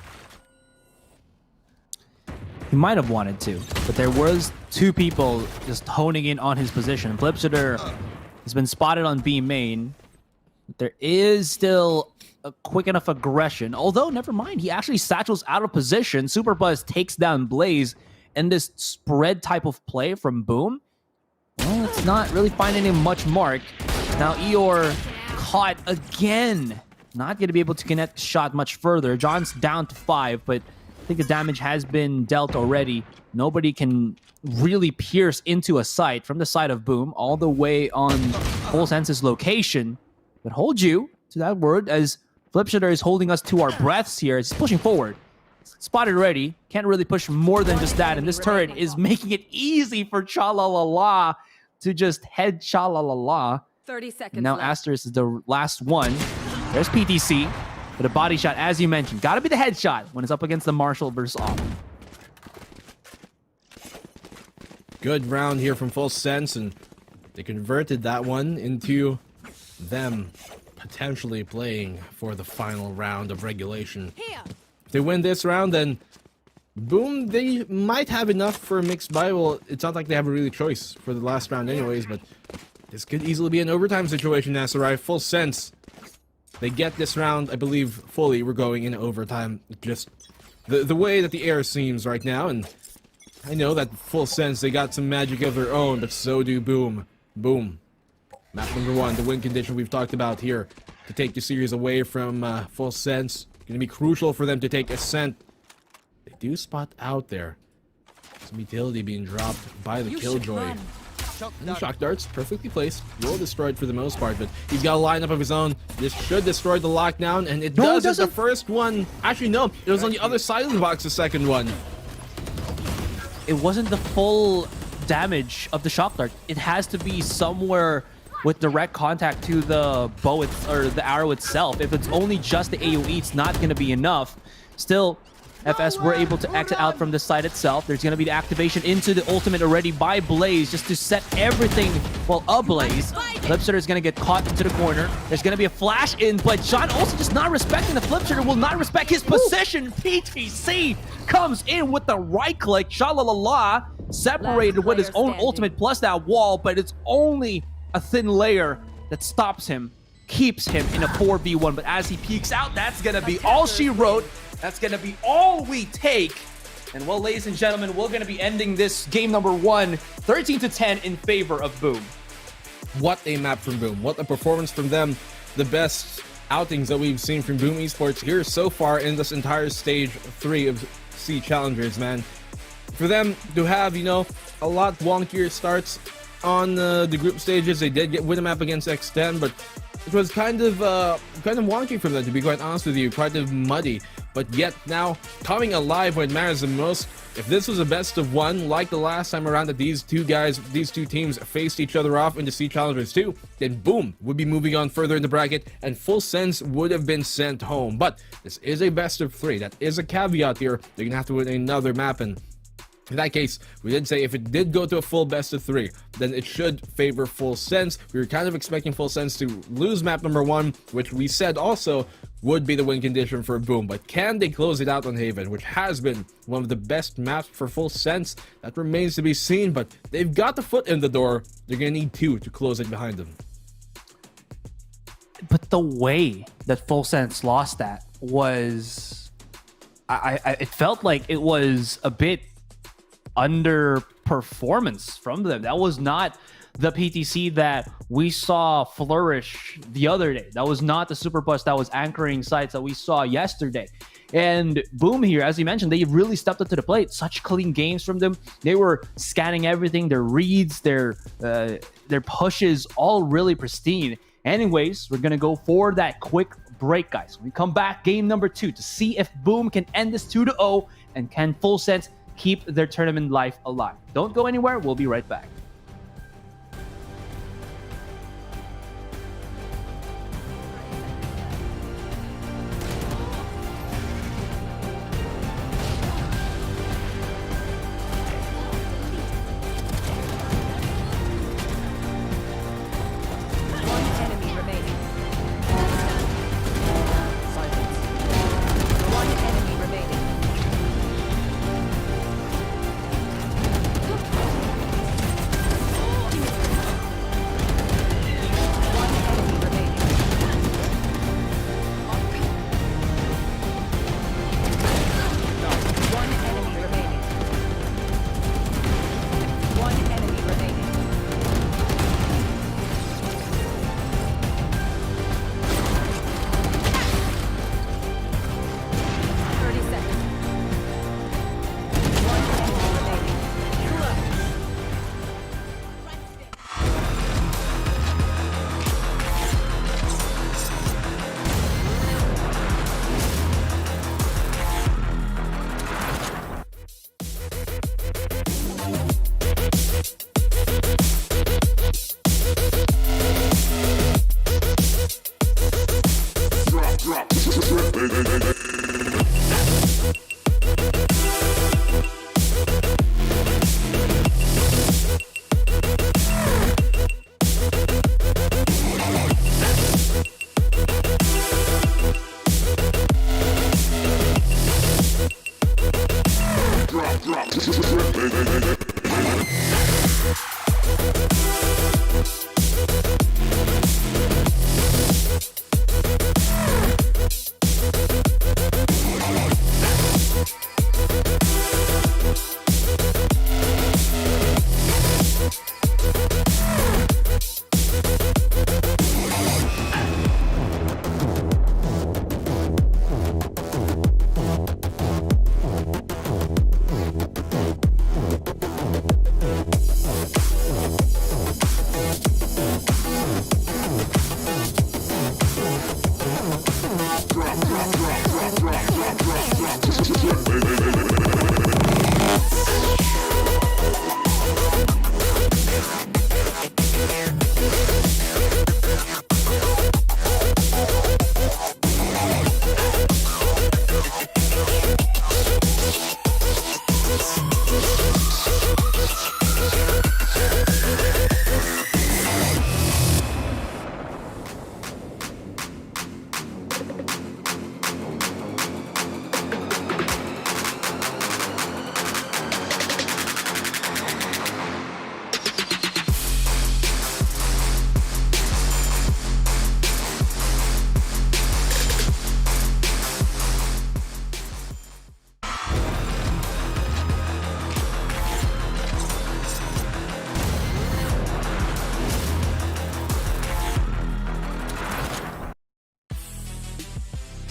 He might have wanted to, but there was 2 people just honing in on his position. Flipsitter has been spotted on B main. But there is still a quick enough aggression. Although, never mind, he actually satchels out of position. Superbuzz takes down Blaze, and this spread type of play from Boom, well, it's not really finding him much mark. Now Eeyore caught again. Not going to be able to connect the shot much further. John's down to 5, but I think the damage has been dealt already. Nobody can really pierce into a site from the side of Boom, all the way on Full Sense's location. But hold you to that word, as Flipshitter is holding us to our breaths here. It's pushing forward. Spotted already. Can't really push more than just that. And this turret is making it easy for Chalalala to just head Chalalala. 30 seconds Now left. Asterisk is the last one. There's PTC. But a body shot, as you mentioned, gotta be the headshot when it's up against the Marshall versus off. Good round here from Full Sense, and they converted that one into them potentially playing for the final round of regulation. Here. If they win this round, then Boom, they might have enough for a mixed buy. Well, it's not like they have a really choice for the last round anyways, but this could easily be an overtime situation, Asarai. Full Sense. They get this round, I believe, fully. We're going in overtime. Just the way that the air seems right now, and I know that Full Sense, they got some magic of their own, but so do Boom. Boom. Map number 1, the win condition we've talked about here to take the series away from Full Sense. Going to be crucial for them to take Ascent. They do spot out there some utility being dropped by the Killjoy. And the shock darts, perfectly placed, will destroyed for the most part, but he's got a lineup of his own. This should destroy the lockdown, and it does. It's the first one. Actually, no, it was on the other side of the box, the second one. It wasn't the full damage of the shock dart. It has to be somewhere with direct contact to the bow or the arrow itself. If it's only just the AoE, it's not going to be enough. Still, FS were able to exit out from the site itself. There's going to be the activation into the ultimate already by Blaze just to set everything, well, ablaze. Flipsitter is going to get caught into the corner. There's going to be a flash in, but John also just not respecting the Flipsitter, will not respect his position. PTC comes in with the right click. Shalalala separated with his own ultimate plus that wall, but it's only a thin layer that stops him. keeps him in a 4v1. But as he peeks out, that's going to be all she wrote. That's going to be all we take. And well, ladies and gentlemen, we're going to be ending this game number 1, 13-10 in favor of Boom. What a map from Boom. What a performance from them. The best outings that we've seen from Boom Esports here so far in this entire stage 3 of C Challengers, man. For them to have, you know, a lot wonkier starts on the group stages. They did win a map against X10, but it was kind of wonky for them, to be quite honest with you, kind of muddy. But yet now, coming alive when it matters the most. If this was a best of 1, like the last time around that these two teams faced each other off in the C Challengers 2, then Boom would be moving on further in the bracket, and Full Sense would have been sent home. But this is a best of 3. That is a caveat here. They're gonna have to win another map, and in that case, we did say if it did go to a full best of 3, then it should favor Full Sense. We were kind of expecting Full Sense to lose map number 1, which we said also would be the win condition for Boom. But can they close it out on Haven, which has been one of the best maps for Full Sense? That remains to be seen, but they've got the foot in the door. They're going to need 2 to close it behind them. But the way that Full Sense lost that was... it felt like it was a bit underperformance from them. That was not the PTC that we saw flourish the other day. That was not the Super Bus that was anchoring sites that we saw yesterday. And Boom here, as you mentioned, they really stepped up to the plate. Such clean games from them. They were scanning everything, their reads, their pushes, all really pristine. Anyways, we're gonna go for that quick break, guys. When we come back, game number 2, to see if Boom can end this 2-0 and can Full Sense keep their tournament life alive. Don't go anywhere. We'll be right back.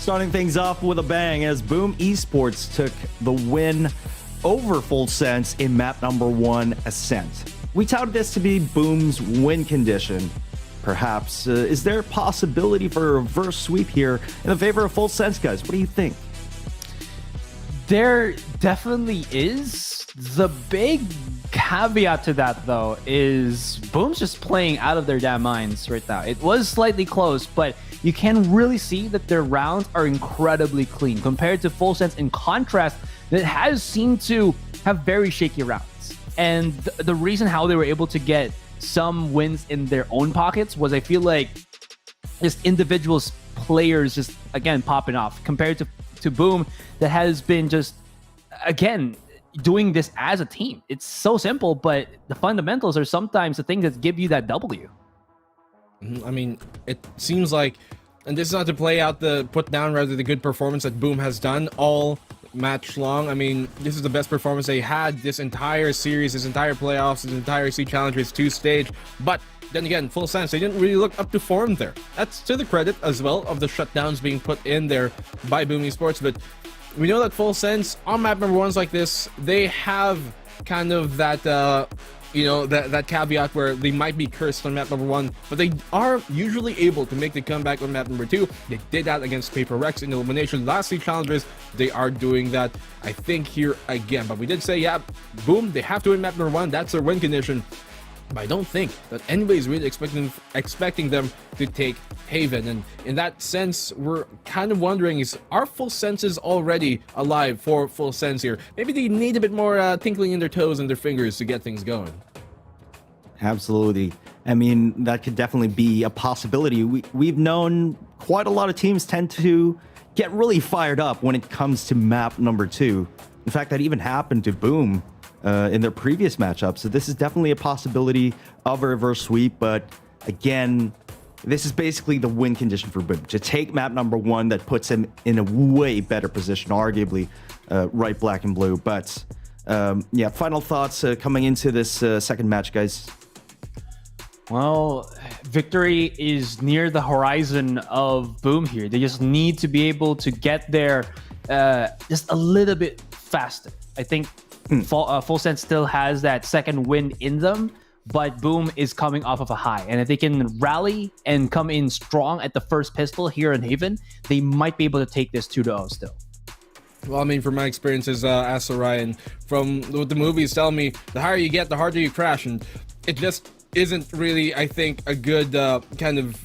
Starting things off with a bang as Boom Esports took the win over Full Sense in map number 1, Ascent. We touted this to be Boom's win condition. Perhaps, is there a possibility for a reverse sweep here in the favor of Full Sense, guys? What do you think? There definitely is. The big caveat to that, though, is Boom's just playing out of their damn minds right now. It was slightly close, but you can really see that their rounds are incredibly clean compared to Full Sense. In contrast, that has seemed to have very shaky rounds. And the reason how they were able to get some wins in their own pockets was, I feel like, just individual players just, again, popping off compared to Boom that has been just, again, doing this as a team. It's so simple, but the fundamentals are sometimes the things that give you that W. I mean, it seems like, and this is not to put down rather the good performance that Boom has done all match long. I mean, this is the best performance they had this entire series, this entire playoffs, this entire C Challengers 2 stage. But then again, Full Sense, they didn't really look up to form there. That's to the credit as well of the shutdowns being put in there by Boom Esports. But we know that Full Sense on map number 1s like this, they have kind of that that caveat where they might be cursed on map number 1, but they are usually able to make the comeback on map number 2. They did that against Paper Rex in elimination last three challenges. They are doing that, I think, here again. But we did say, yeah, Boom, they have to win map number 1. That's their win condition. But I don't think that anybody's really expecting them to take Haven. And in that sense, we're kind of wondering, are Full Senses already alive for Full Sense here? Maybe they need a bit more tinkling in their toes and their fingers to get things going. Absolutely. I mean, that could definitely be a possibility. We've known quite a lot of teams tend to get really fired up when it comes to map number 2. In fact, that even happened to Boom in their previous matchup. So this is definitely a possibility of a reverse sweep. But again, this is basically the win condition for Boom. To take map number 1, that puts him in a way better position, arguably, right, black, and blue. But yeah, final thoughts coming into this second match, guys. Well, victory is near the horizon of Boom here. They just need to be able to get there just a little bit faster. I think Full Sense still has that second win in them, but Boom is coming off of a high. And if they can rally and come in strong at the first pistol here in Haven, they might be able to take this 2-0 still. Well, I mean, from my experiences as Ryan, from what the movies tell me, the higher you get, the harder you crash. And it just isn't really, I think, a good kind of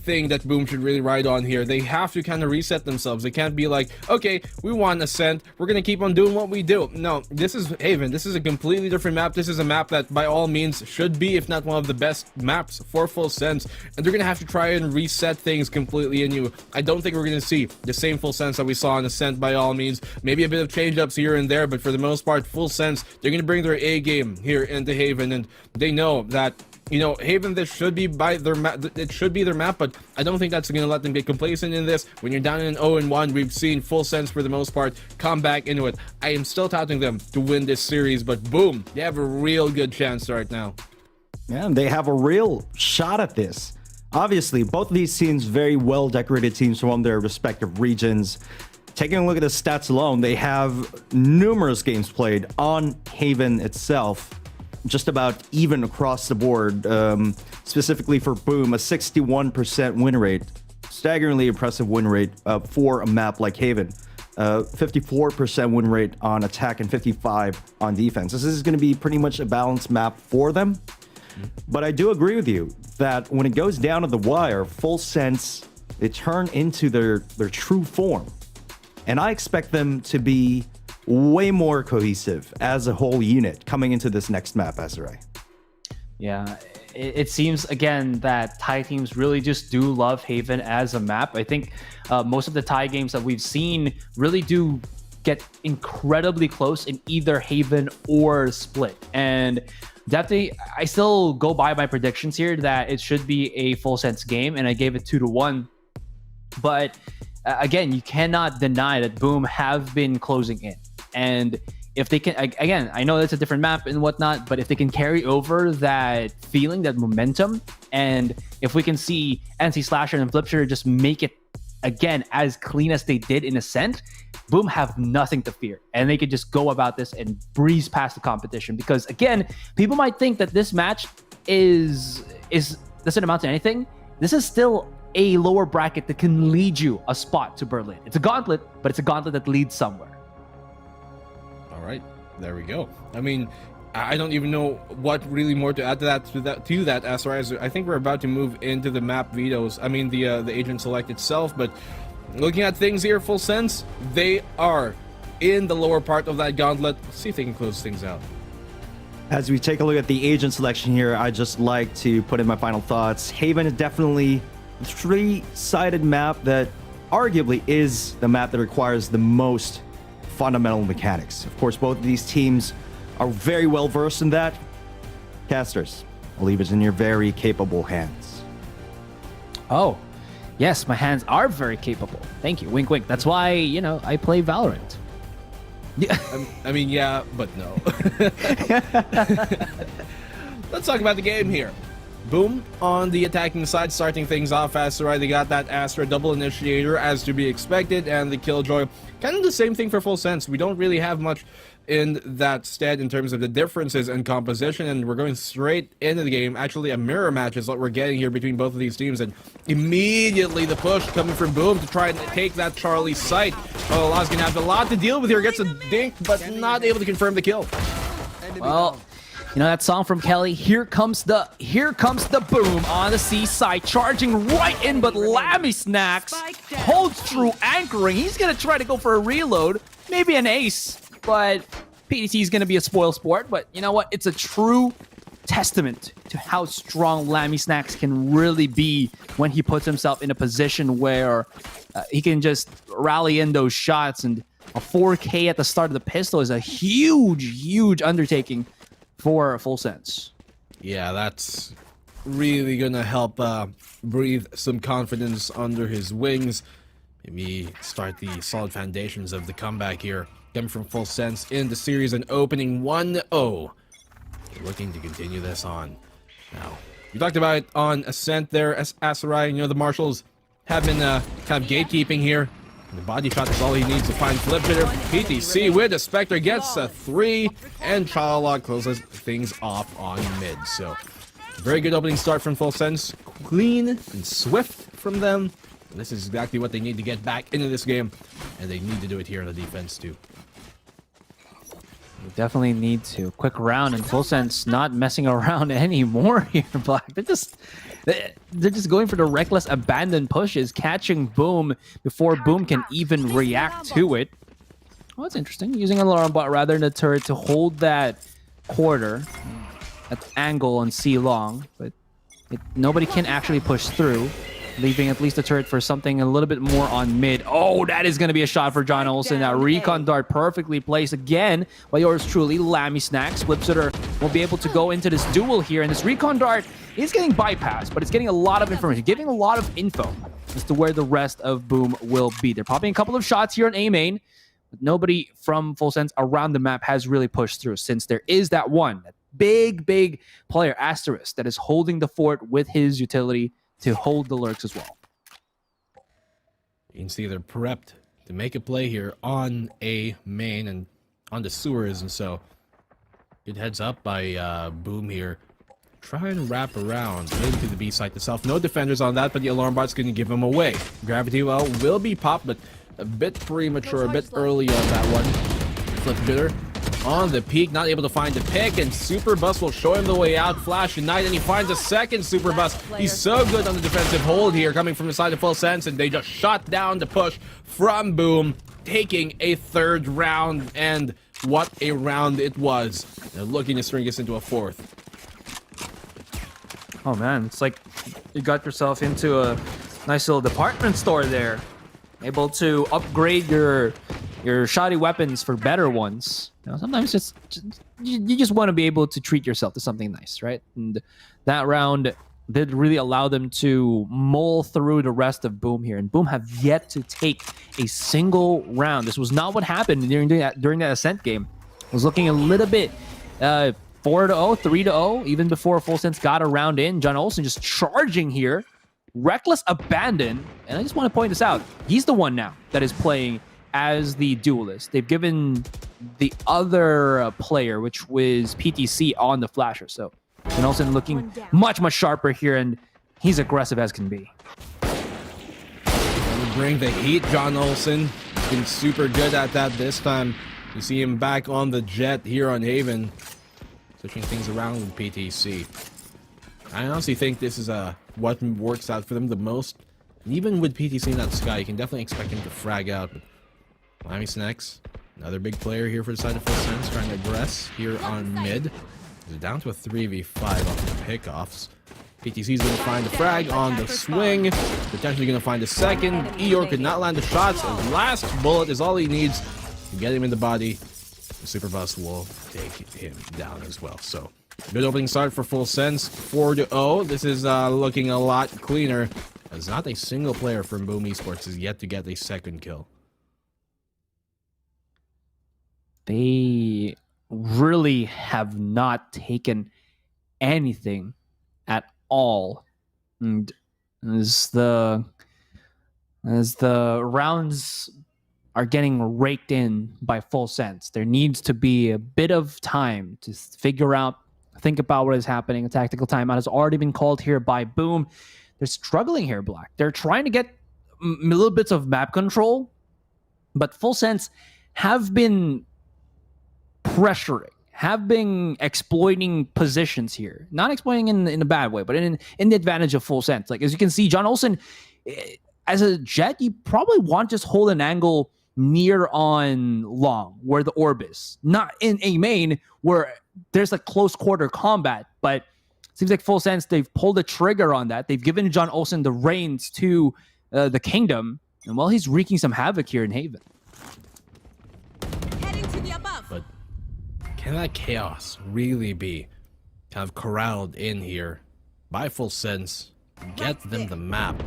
thing that Boom should really ride on here. They have to kind of reset themselves. They can't be like, okay, we won Ascent, we're gonna keep on doing what we do. No, this is Haven. This is a completely different map. This is a map that by all means should be, if not one of the best maps for Full Sense, and they're gonna have to try and reset things completely anew. I don't think we're gonna see the same Full Sense that we saw in Ascent by all means. Maybe a bit of change-ups here and there, but for the most part, Full Sense, they're gonna bring their A game here into Haven, and they know that, you know, Haven, this should be by their map. It should be their map, but I don't think that's going to let them get complacent in this. When you're down in 0-1, we've seen Full Sense for the most part come back into it. I am still touting them to win this series, but Boom, they have a real good chance right now. Yeah, they have a real shot at this. Obviously, both of these teams, very well decorated teams from their respective regions. Taking a look at the stats alone, they have numerous games played on Haven itself. Just about even across the board, specifically for Boom, a 61% win rate. Staggeringly impressive win rate for a map like Haven. 54% win rate on attack and 55% on defense. This is going to be pretty much a balanced map for them. But I do agree with you that when it goes down to the wire, Full Sense, they turn into their true form. And I expect them to be way more cohesive as a whole unit coming into this next map, Azrai. Yeah, it seems again that Thai teams really just do love Haven as a map. I think most of the Thai games that we've seen really do get incredibly close in either Haven or Split. And definitely, I still go by my predictions here that it should be a Full Sense game, and I gave it 2-1. But again, you cannot deny that Boom have been closing in. And if they can, again, I know that's a different map and whatnot, but if they can carry over that feeling, that momentum, and if we can see NC Slasher and Flipshooter just make it again, as clean as they did in Ascent, Boom have nothing to fear. And they could just go about this and breeze past the competition. Because again, people might think that this match doesn't amount to anything. This is still a lower bracket that can lead you a spot to Berlin. It's a gauntlet, but it's a gauntlet that leads somewhere. All right, there we go. I mean, I don't even know what really more to add to that as far as I think we're about to move into the map vetoes. I mean, the agent select itself, but looking at things here, full sense, they are in the lower part of that gauntlet. Let's see if they can close things out. As we take a look at the agent selection here, I'd just like to put in my final thoughts. Haven is definitely a three-sided map that arguably is the map that requires the most fundamental mechanics. Of course, both of these teams are very well versed in that. Casters, I'll leave it in your very capable hands. Oh, yes, my hands are very capable. Thank you. Wink, wink. That's why, I play Valorant. Yeah. I mean, yeah, but no. Let's talk about the game here. Boom on the attacking side, starting things off. Asteroid, they got that Astra double initiator as to be expected, and the Killjoy. Kind of the same thing for Full Sense. We don't really have much in that stead in terms of the differences in composition, and we're going straight into the game. Actually, a mirror match is what we're getting here between both of these teams, and immediately the push coming from Boom to try and take that Charlie site. Oh, Law's gonna have a lot to deal with here. Gets a dink, but not able to confirm the kill. Well, that song from Kelly, here comes the Boom on the C side, charging right in, but Lammy Snacks holds true, anchoring. He's gonna try to go for a reload, maybe an ace, but PDT is gonna be a spoil sport. But you know what? It's a true testament to how strong Lammy Snacks can really be when he puts himself in a position where he can just rally in those shots. And a 4K at the start of the pistol is a huge undertaking for Full Sense. Yeah, that's really gonna help breathe some confidence under his wings. Maybe start the solid foundations of the comeback here. Coming from Full Sense in the series and opening 1-0. Looking to continue this on. Now, we talked about it on Ascent there, as Asarai, the Marshals have been kind of gatekeeping here. The body shot is all he needs to find flip hitter. PTC with a Spectre gets a 3, and Childlock closes things off on mid. So, very good opening start from Full Sense. Clean and swift from them. And this is exactly what they need to get back into this game. And they need to do it here on the defense too. We definitely need to. Quick round, and Full Sense not messing around anymore here, Black. They're just going for the reckless abandon pushes, catching Boom before Boom can even react to it. Oh, that's interesting. Using an alarm bot rather than a turret to hold that quarter at angle on C long, but nobody can actually push through, leaving at least a turret for something a little bit more on mid. Oh, that is going to be a shot for John Olsen. That recon dart perfectly placed again by yours truly, Lammy Snacks. Flipsitter will be able to go into this duel here, and this recon dart is getting bypassed, but it's getting a lot of information, giving a lot of info as to where the rest of Boom will be. They're popping a couple of shots here on A main, but nobody from Full Sense around the map has really pushed through, since there is that big player, Asterisk, that is holding the fort with his utility to hold the lurks as well. You can see they're prepped to make a play here on A main and on the sewers, and so good heads up by Boom here. Try and wrap around into the B site itself. No defenders on that, but the alarm bot's going to give him away. Gravity well will be popped, but a bit premature, a bit early on that one. Flip bitter on the peak, not able to find the pick, and Super Bus will show him the way out. Flash Ignite, and he finds a second Super Bus. He's so good on the defensive hold here, coming from the side of Full Sense, and they just shot down the push from Boom, taking a third round, and what a round it was. They're looking to string us into a fourth. Oh man, it's like you got yourself into a nice little department store there. Able to upgrade your shoddy weapons for better ones. Sometimes you just want to be able to treat yourself to something nice, right? And that round did really allow them to mull through the rest of Boom here. And Boom have yet to take a single round. This was not what happened during that Ascent game. It was looking a little bit 4-0, 3-0, even before Full Sense got a round in. John Olsen just charging here, Reckless Abandon, and I just want to point this out, he's the one now that is playing as the duelist. They've given the other player, which was PTC, on the flasher. So John Olsen looking much, much sharper here, and he's aggressive as can be. And bring the heat, John Olsen. He's been super good at that this time. You see him back on the jet here on Haven, switching things around with PTC. I honestly think this is what works out for them the most. And even with PTC in that sky, you can definitely expect him to frag out. But Miami Snacks, another big player here for the side of Full Sense, trying to aggress here on mid. They're down to a 3v5 off the pickoffs. PTC's going to find the frag on the swing, potentially going to find a second. Eeyore could not land the shots, and last bullet is all he needs to get him in the body. The Super Bus will take him down as well. So, good opening start for Full Sense, 4-0. This is looking a lot cleaner, as not a single player from BAAM Esports is yet to get a second kill. They really have not taken anything at all. And as the rounds are getting raked in by Full Sense, there needs to be a bit of time to figure out, think about what is happening. A tactical timeout has already been called here by BAAM. They're struggling here, Black. They're trying to get little bits of map control, but Full Sense have been pressuring, have been exploiting positions here. Not exploiting in a bad way, but in the advantage of Full Sense. Like, as you can see, John Olsen, as a jet, you probably want to just hold an angle near on long, where the orb is. Not in a main, where there's a close quarter combat, but it seems like Full Sense, they've pulled the trigger on that. They've given John Olsen the reins to the Kingdom, and well, he's wreaking some havoc here in Haven. But can that chaos really be kind of corralled in here by Full Sense? Get them the map.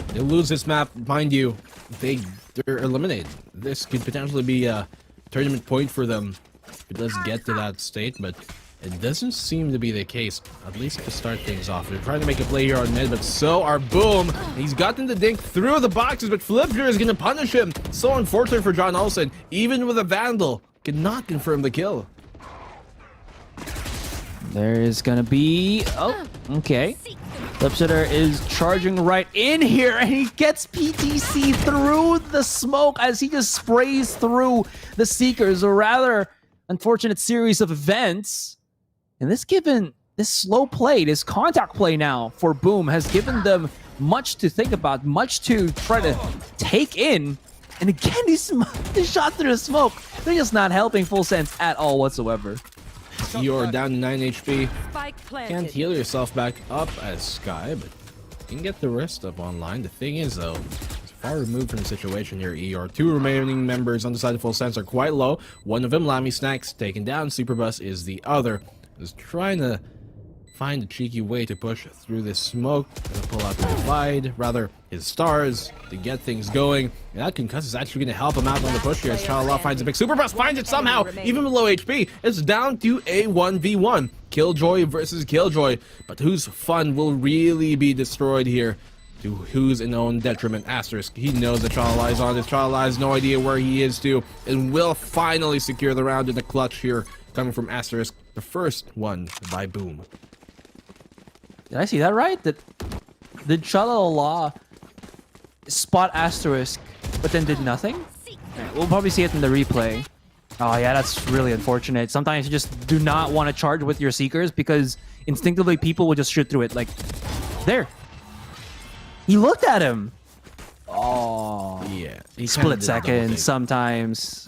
They lose this map, mind you, they're eliminated. This could potentially be a tournament point for them if it does get to that state, but it doesn't seem to be the case, at least to start things off. They're trying to make a play here on mid, but so are BAAM. He's gotten the dink through the boxes, but Flipger is going to punish him. So unfortunate for John Olsen, even with a Vandal, cannot confirm the kill. There is going to be... Oh, okay. Lipsitter is charging right in here, and he gets PTC through the smoke as he just sprays through the Seekers. A rather unfortunate series of events. And this slow play, this contact play now for BAAM has given them much to think about, much to try to take in. And again, these shots through the smoke, they're just not helping Full Sense at all whatsoever. You're down to 9 HP. Spike planted. Can't heal yourself back up as Sky, but you can get the rest up online. The thing is, though, it's far removed from the situation here, Eeyore. Two remaining members on the side of Full Sense are quite low. One of them, Lammy Snacks, taken down. Superbus is the other. Is trying to find a cheeky way to push through this smoke. Gonna pull out the divide, rather his stars, to get things going. And that concuss is actually going to help him out on the push here as Chalala finds a big Superbus, finds it somehow, even below HP. It's down to a 1v1. Killjoy versus Killjoy. But whose fun will really be destroyed here? To whose own detriment? Asterisk. He knows that Chalala is on this. Chalala has no idea where he is to, and will finally secure the round in the clutch here, coming from Asterisk. The first one by BAAM. Did I see that right? Did Chalala spot Asterisk, but then did nothing? Right, we'll probably see it in the replay. Oh yeah, that's really unfortunate. Sometimes you just do not want to charge with your Seekers because instinctively people will just shoot through it. Like, there. He looked at him. Oh. Yeah. Split second sometimes.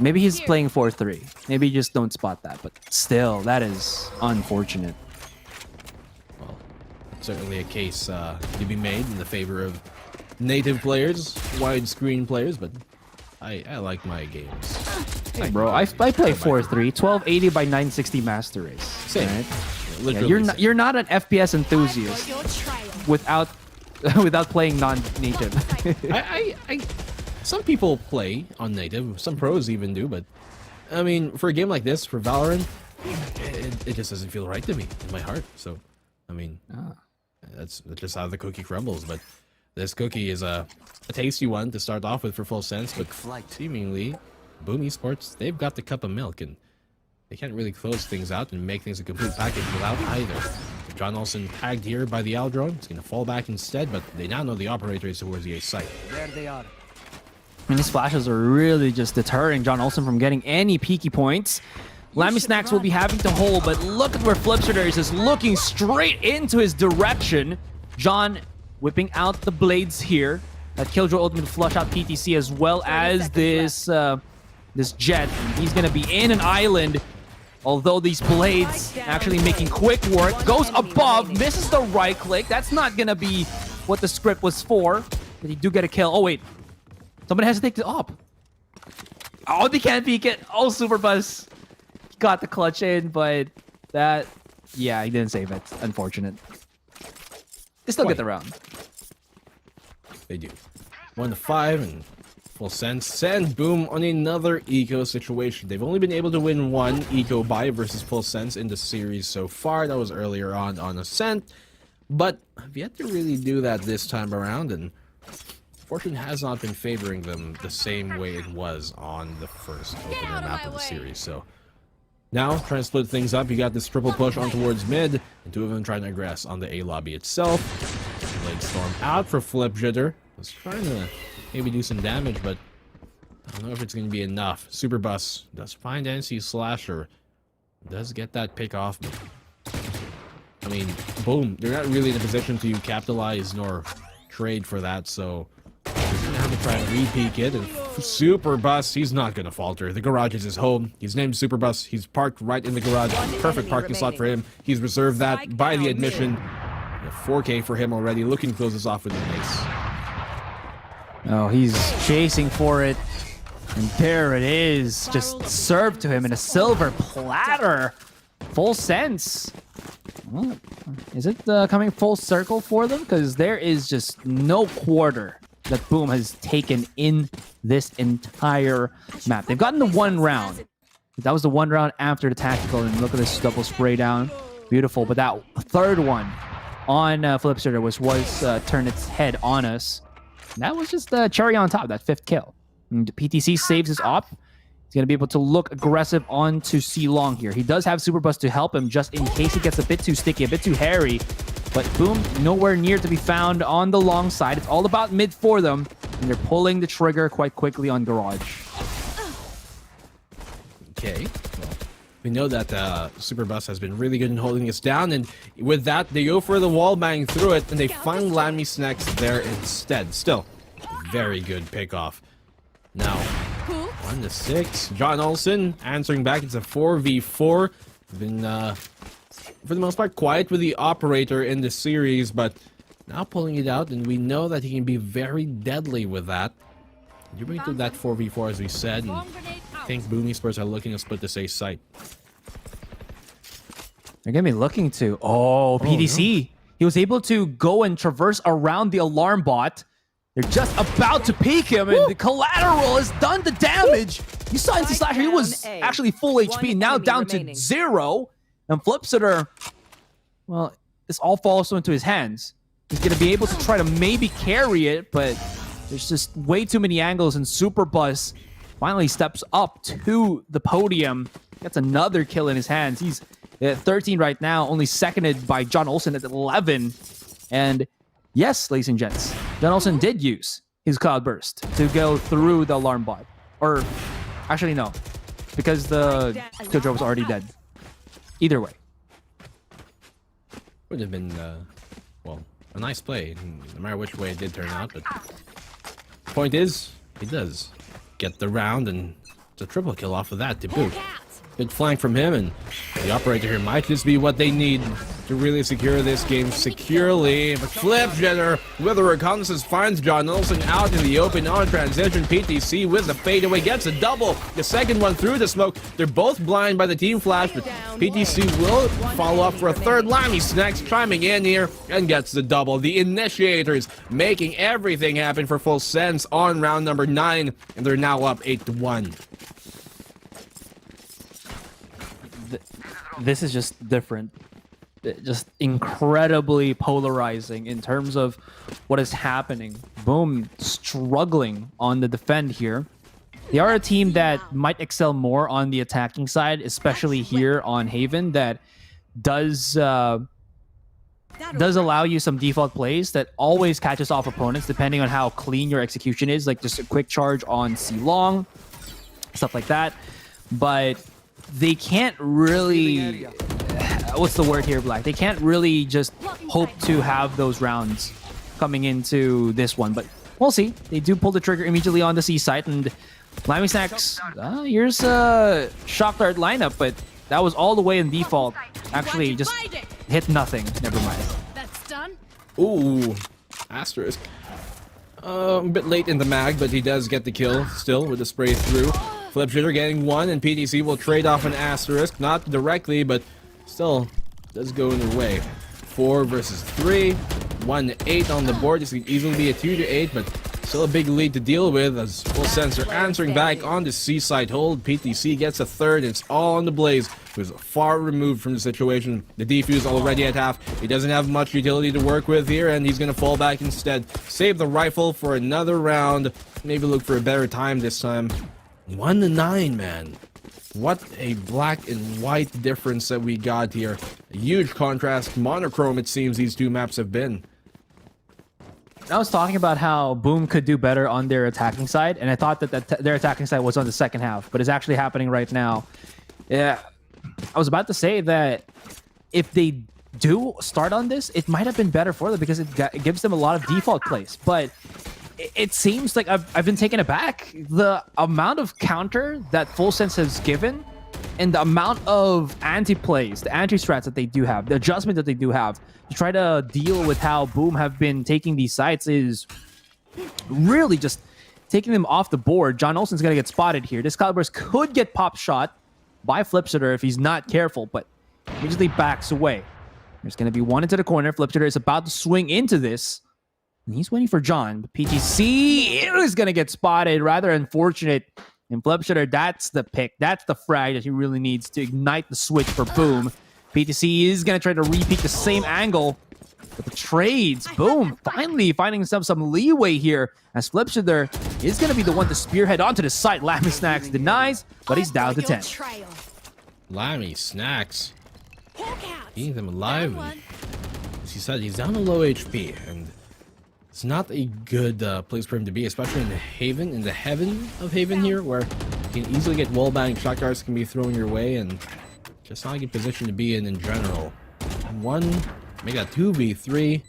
Maybe he's playing 4-3. Maybe you just don't spot that. But still, that is unfortunate. Well, certainly a case to be made in the favor of native players, widescreen players, but I like my games. Hey, bro, I play 4-3, 1280 by 960 master race. Same. Right? Literally Yeah, you're not an FPS enthusiast without playing non-native. Some people play on native, some pros even do, but I mean, for a game like this, for Valorant, it just doesn't feel right to me in my heart. So, I mean, That's just how the cookie crumbles. But this cookie is a tasty one to start off with for Full Sense. But seemingly, Boom Esports, they've got the cup of milk, and they can't really close things out and make things a complete package without either. So John Olsen tagged here by the Aldrone. He's going to fall back instead, but they now know the operator is towards the A site. There they are. And these flashes are really just deterring John Olsen from getting any peaky points. Lammy Snacks will be having to hold, but look at where Flipster is just looking straight into his direction. John whipping out the blades here. That Killjoy ultimate flush out PTC as well as this this jet. He's gonna be in an island. Although these blades actually making quick work. Goes above, misses the right click. That's not gonna be what the script was for. But you do get a kill. Oh wait, somebody has to take the op. Oh, they can't peek it. Oh, Superbuzz got the clutch in, but that, yeah, he didn't save it. Unfortunate. They still get the round. They do. 1-5 and Full Sense send Boom on another eco situation. They've only been able to win one eco buy versus Full Sense in the series so far. That was earlier on Ascent, but have yet to really do that this time around, and fortune has not been favoring them the same way it was on the first opener map of the series. So now trying to split things up. You got this triple push on towards mid, and two of them trying to aggress on the A lobby itself. Blade Storm out for Flip Jitter. Was trying to maybe do some damage, but I don't know if it's going to be enough. Superbus does find NC Slasher. Does get that pick off. I mean, Boom, they're not really in a position to capitalize nor trade for that, so he's going to have to try and re-peek it. And Superbus, he's not going to falter. The garage is his home. He's named Superbus. He's parked right in the garage. Perfect parking slot for him. He's reserved that by the admission. 4K for him already. Looking to close this off with an ace. Oh, he's chasing for it. And there it is. Just served to him in a silver platter. Full Sense. Well, is it coming full circle for them? Because there is just no quarter that Boom has taken in this entire map. They've gotten the one round. That was the one round after the tactical. And look at this double spray down. Beautiful. But that third one on Flipster was turned its head on us. That was just the cherry on top, that fifth kill. And PTC saves his op. He's going to be able to look aggressive onto C Long here. He does have Superbus to help him just in case he gets a bit too sticky, a bit too hairy. But Boom, nowhere near to be found on the long side. It's all about mid for them. And they're pulling the trigger quite quickly on Garage. Okay, well, we know that Superbus has been really good in holding us down, and with that, they go for the wall bang through it, and they find Lammy Snacks there instead. Still, very good pickoff. Now, 1-6. John Olsen answering back. It's a 4v4. Been, for the most part, quiet with the operator in the series, but now pulling it out, and we know that he can be very deadly with that. You bring to that 4v4, as we said, and I think Boom Esports are looking to split this A site. They're going to be looking to... Oh, PDC. No. He was able to go and traverse around the alarm bot. They're just about to peek him, and the collateral has done the damage. You saw NC Slasher. He was actually full HP, now down to 0. And Flipsitter, well, this all falls into his hands. He's going to be able to try to maybe carry it, but there's just way too many angles, and Superbus finally steps up to the podium. Gets another kill in his hands. He's at 13 right now, only seconded by John Olsen at 11. And yes, ladies and gents, John Olsen did use his Cloud Burst to go through the alarm bot. Or, actually no, because the Killjoy was already dead. Either way. Would have been, well, a nice play, no matter which way it did turn out, but point is, he does get the round, and it's a triple kill off of that to boot. Good flank from him, and the operator here might just be what they need to really secure this game securely. But Flip Jitter with the reconnaissance finds John Olsen out in the open on transition. PTC with the fadeaway gets a double. The second one through the smoke. They're both blind by the team flash, but PTC will follow up for a third. Lammy Snacks chiming in here and gets the double. The initiators making everything happen for Full Sense on round number 9, and they're now up 8-1. This is just different. just incredibly polarizing in terms of what is happening. Boom, struggling on the defend here. They are a team that might excel more on the attacking side, especially here on Haven, that does allow you some default plays that always catches off opponents depending on how clean your execution is, like just a quick charge on C long, stuff like that. But they can't really, what's the word here, Black? They can't really just hope to have those rounds coming into this one, but we'll see. They do pull the trigger immediately on the C side, and Limey Snacks, here's a shock dart lineup, but that was all the way in default. Actually, just hit nothing. Never mind. That's done. Ooh, Asterisk. A bit late in the mag, but he does get the kill still with the spray through. Flip Shitter getting one, and PTC will trade off an Asterisk. Not directly, but still does go in their way. 4 versus 3. 1-8 on the board. This could easily be a 2-8, but still a big lead to deal with as Full Sensor answering back on the C-side hold. PTC gets a third. It's all on the Blaze, who's far removed from the situation. The defuse already at half. He doesn't have much utility to work with here, and he's going to fall back instead. Save the rifle for another round. Maybe look for a better time this time. 1-9, man. What a black and white difference that we got here. A huge contrast. Monochrome, it seems, these two maps have been. I was talking about how Boom could do better on their attacking side, and I thought that their attacking side was on the second half, but it's actually happening right now. Yeah, I was about to say that if they do start on this, it might have been better for them because it gives them a lot of default plays, but it seems like I've been taken aback. The amount of counter that Full Sense has given and the amount of anti-plays, the anti-strats that they do have, the adjustment that they do have to try to deal with how Boom have been taking these sites is really just taking them off the board. John Olsen's going to get spotted here. This Calibers could get pop shot by Flipsitter if he's not careful, but immediately backs away. There's going to be one into the corner. Flipsitter is about to swing into this. And he's waiting for John. But PTC is going to get spotted. Rather unfortunate. And Flipsitter, that's the pick. That's the frag that he really needs to ignite the switch for Boom. PTC is going to try to repeat the same angle. But the trades, Boom, finally finding himself some leeway here. As Flipsitter is going to be the one to spearhead onto the site. Lammy Snacks denies, but he's down to 10. Lammy Snacks. Eating them alive. As he said, he's down to low HP. And it's not a good place for him to be, especially in the Haven, in the heaven of Haven here, where you can easily get wallbang, shock darts can be thrown your way, and just not a good position to be in general. Make that 2v3,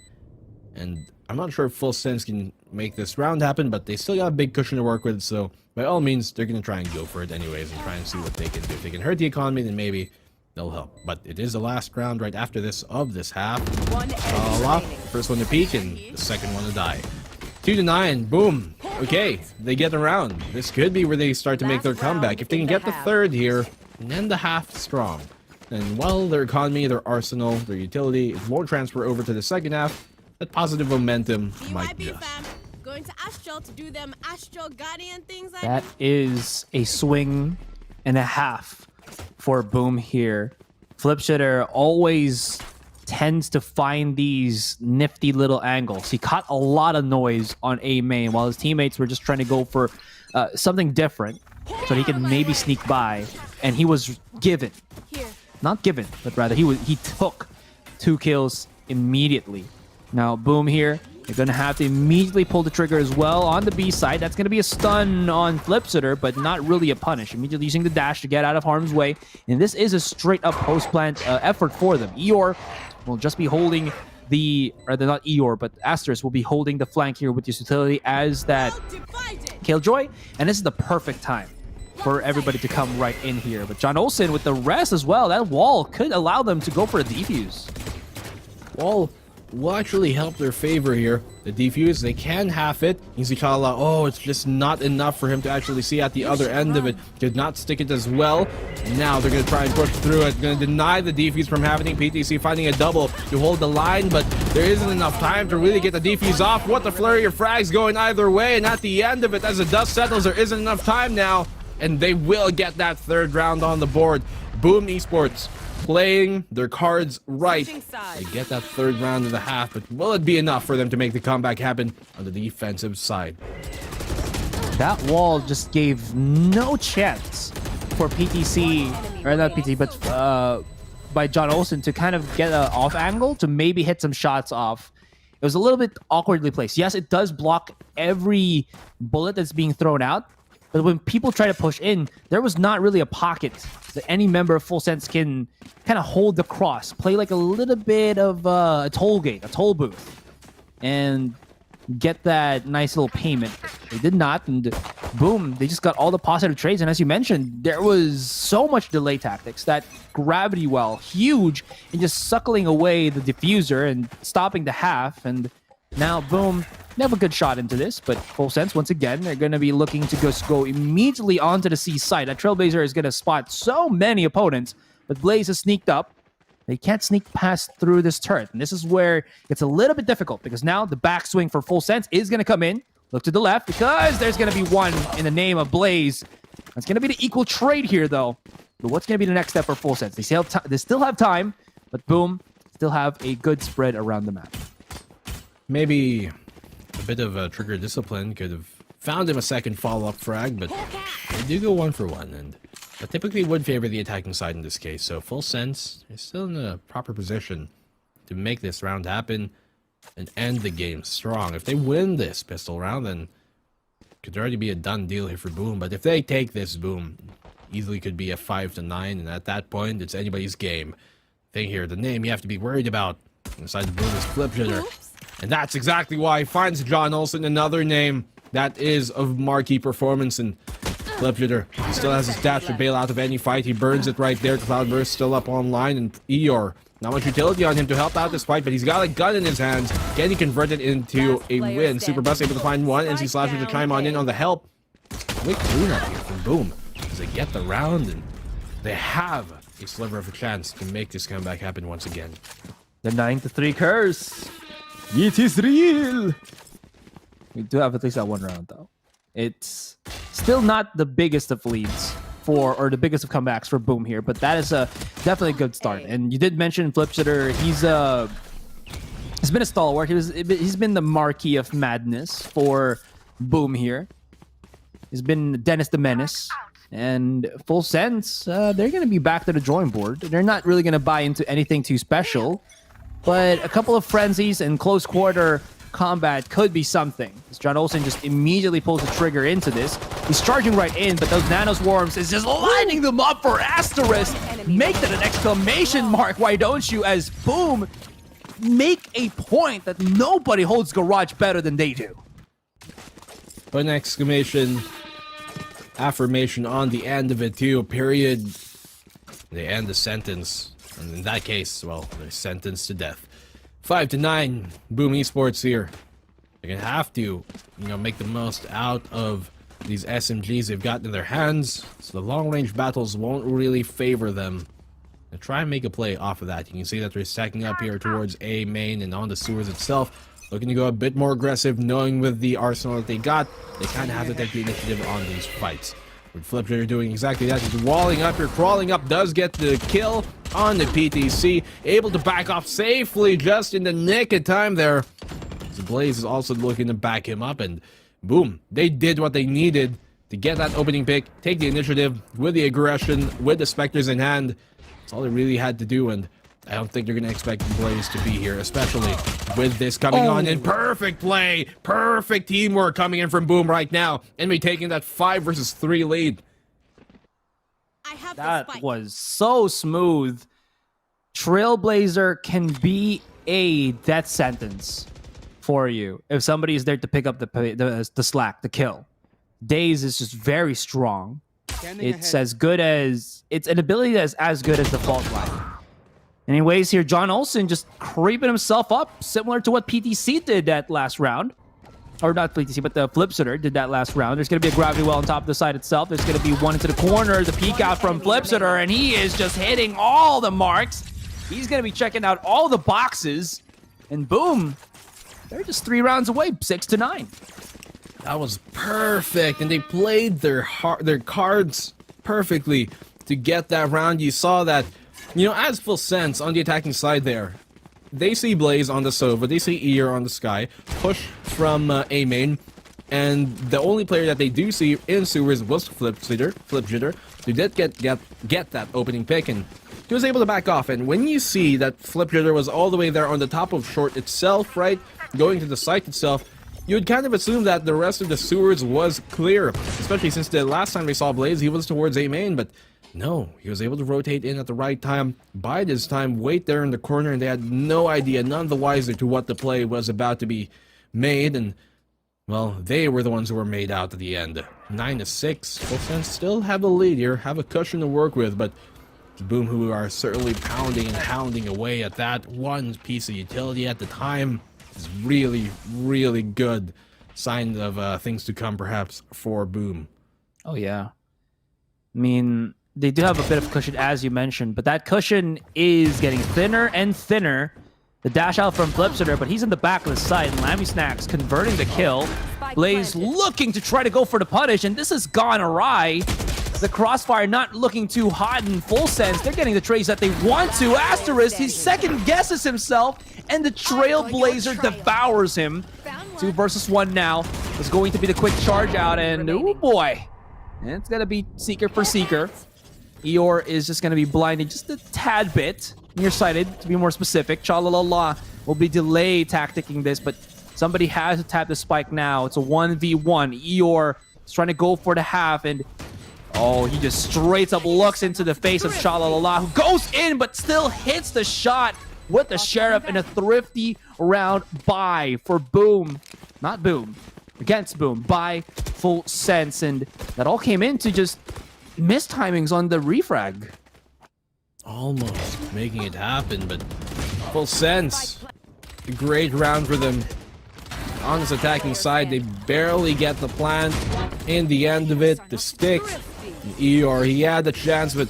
and I'm not sure if Full Sense can make this round happen, but they still got a big cushion to work with, so by all means, they're going to try and go for it anyways, and try and see what they can do. If they can hurt the economy, then maybe they'll help. But it is the last round right after this of this half. First one to peak and the second one to die. 2-9, Boom. Okay, they get around. This could be where they start to make their comeback. If they can get the third here and end the half strong, then while their economy, their arsenal, their utility, it won't transfer over to the second half, that positive momentum might just. Going to Astral to do them Astral Guardian things. That is a swing and a half for Boom here. Flipshitter always tends to find these nifty little angles. He caught a lot of noise on A main while his teammates were just trying to go for something different so he could maybe sneak by, and he was given. Not given, but rather he took 2 kills immediately. Now Boom here, they're going to have to immediately pull the trigger as well on the B side. That's going to be a stun on Flipsitter, but not really a punish. Immediately using the dash to get out of harm's way. And this is a straight-up post-plant effort for them. Eeyore will just be holding the... Rather, not Eeyore, but Asterisk will be holding the flank here with his utility as that Killjoy. And this is the perfect time for everybody to come right in here. But John Olsen with the rest as well. That wall could allow them to go for a defuse. Wall will actually help their favor here. The defuse, they can half it. Izichala, oh, it's just not enough for him to actually see at the other end of it. Did not stick it as well. Now they're going to try and push through it. Going to deny the defuse from happening. PTC finding a double to hold the line, but there isn't enough time to really get the defuse off. What the flurry of frags going either way, and at the end of it, as the dust settles, there isn't enough time now, and they will get that third round on the board. Boom Esports playing their cards right. Switching sides. They get that third round of the half, but will it be enough for them to make the comeback happen on the defensive side? That wall just gave no chance for PTC, or not PT, but by John Olsen to kind of get an off angle to maybe hit some shots off. It was a little bit awkwardly placed. Yes, it does block every bullet that's being thrown out, but when people try to push in, there was not really a pocket that any member of Full Sense can kind of hold the cross, play like a little bit of a toll gate, a toll booth, and get that nice little payment. They did not, and boom, they just got all the positive trades. And as you mentioned, there was so much delay tactics. That gravity well, huge, and just suckling away the diffuser and stopping the half. And now, boom, they have a good shot into this, but Full Sense, once again, they're going to be looking to just go immediately onto the C side. That Trailblazer is going to spot so many opponents, but Blaze has sneaked up. They can't sneak past through this turret. And this is where it's a little bit difficult because now the backswing for Full Sense is going to come in. Look to the left because there's going to be one in the name of Blaze. That's going to be the equal trade here, though. But what's going to be the next step for Full Sense? They still have time, but boom, still have a good spread around the map. Maybe a bit of a trigger discipline could have found him a second follow-up frag, but they do go 1 for 1, and that typically would favor the attacking side in this case. So Full Sense is still in a proper position to make this round happen and end the game strong. If they win this pistol round, then it could already be a done deal here for Boom. But if they take this, Boom easily could be a 5-9, and at that point, it's anybody's game. Thing here, the name you have to be worried about inside the Boom is Flip Shitter. And that's exactly why he finds John Olsen another name that is of marquee performance. And Flip Shitter, he still has his dash to bail out of any fight. He burns it right there. Cloudburst still up online, and Eeyore, not much utility on him to help out this fight, but he's got a gun in his hands. Can he convert it into a win? Superbus able to find one. NC Slasher to chime on in on the help. Quick cleanup here from Boom as they get the round, and they have a sliver of a chance to make this comeback happen once again. The 9-3 curse. It is real. We do have at least that one round, though. It's still not the biggest of leads or the biggest of comebacks for Boom here, but that is definitely a good start. And you did mention Flip Shitter. He's been a stalwart. He's been the marquee of madness for Boom here. He's been Dennis the Menace. And Full Sense, they're going to be back to the drawing board. They're not really going to buy into anything too special, but a couple of frenzies and close quarter combat could be something. As John Olsen just immediately pulls the trigger into this. He's charging right in, but those Nano Swarms is just lining them up for Asterisk. Make that an exclamation mark, why don't you, as Boom make a point that nobody holds Garage better than they do. Put an exclamation affirmation on the end of it too, period. They end the sentence, and in that case, well, they're sentenced to death. 5-9, Boom Esports here. They're gonna have to, make the most out of these SMGs they've got in their hands, so the long-range battles won't really favor them. Now try and make a play off of that. You can see that they're stacking up here towards A main and on the sewers itself, looking to go a bit more aggressive, knowing with the arsenal that they got, they kind of have to take the initiative on these fights. With Flip Shitter doing exactly that, he's walling up here, crawling up, does get the kill on the PTC, able to back off safely just in the nick of time there. The Blaze is also looking to back him up, and boom, they did what they needed to get that opening pick, take the initiative with the aggression, with the Spectres in hand. That's all they really had to do, and I don't think they're going to expect the Blaze to be here, especially with this coming on in. Perfect play, perfect teamwork coming in from Boom right now, and we taking that 5 versus 3 lead. I have the That spike. was so smooth. Trailblazer can be a death sentence for you if somebody is there to pick up the slack, the kill. Daze is just very strong. It's as good as, it's an ability that's as good as the Fault Line. Anyways, here John Olsen just creeping himself up, similar to what PTC did that last round. Or not PTC, but the Flip Shitter did that last round. There's going to be a gravity well on top of the side itself. There's going to be one into the corner, the peek out from Flip Shitter, and he is just hitting all the marks. He's going to be checking out all the boxes, and boom, they're just 3 rounds away, 6-9. That was perfect, and they played their cards perfectly to get that round. You saw that You know, as Full Sense on the attacking side there, they see Blaze on the Sova, they see Ear on the Sky, push from A main, and the only player that they do see in sewers was Flip Jitter, who did get that opening pick, and he was able to back off. And when you see that Flip Jitter was all the way there on the top of short itself, right, going to the site itself, you would kind of assume that the rest of the sewers was clear, especially since the last time we saw Blaze, he was towards A main, but no, he was able to rotate in at the right time, bide his time, wait there in the corner, and they had no idea, none the wiser to what the play was about to be made, and, well, they were the ones who were made out at the end. 9-6, Full Sense still have a lead here, have a cushion to work with, but Boom, who are certainly pounding and hounding away at that one piece of utility at the time, is really, really good sign of things to come, perhaps, for Boom. Oh, yeah. I mean, they do have a bit of cushion, as you mentioned, but that cushion is getting thinner and thinner. The dash out from Flipsitter, but he's in the back of the site, and Lammy Snacks converting the kill. Blaze looking to try to go for the punish, and this has gone awry. The crossfire not looking too hot in Full Sense. They're getting the trades that they want to. Asterisk, he second guesses himself, and the Trailblazer devours him. 2 versus 1 now. It's going to be the quick charge out, and oh boy. And it's going to be Seeker for Seeker. Eeyore is just going to be blinded just a tad bit. Nearsighted, to be more specific. Chalalala will be delay tacticking this, but somebody has to tap the spike now. It's a 1v1. Eeyore is trying to go for the half, and oh, he just straight up looks into the face of Chalalala, who goes in but still hits the shot with the Sheriff in a thrifty round buy for Boom. Not Boom. Against Boom. By Full Sense. And that all came into just missed timings on the refrag. Almost making it happen, but Full Sense. A great round for them. On this attacking side, they barely get the plant. In the end of it, the stick. Eeyore, he had the chance, but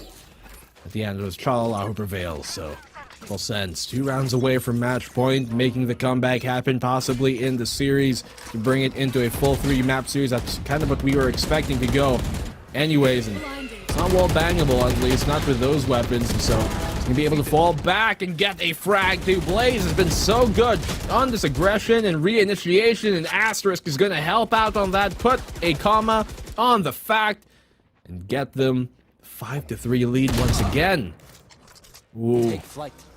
at the end it was Chalala who prevails, so Full Sense 2 rounds away from match point, making the comeback happen possibly in the series to bring it into a full 3-map series. That's kind of what we were expecting to go anyways, and it's not wall bangable, at least not with those weapons, so he's gonna be able to fall back and get a frag too. Blaze has been so good on this aggression and reinitiation, and Asterisk is gonna help out on that, put a comma on the fact, and get them 5-3 lead once again. Ooh.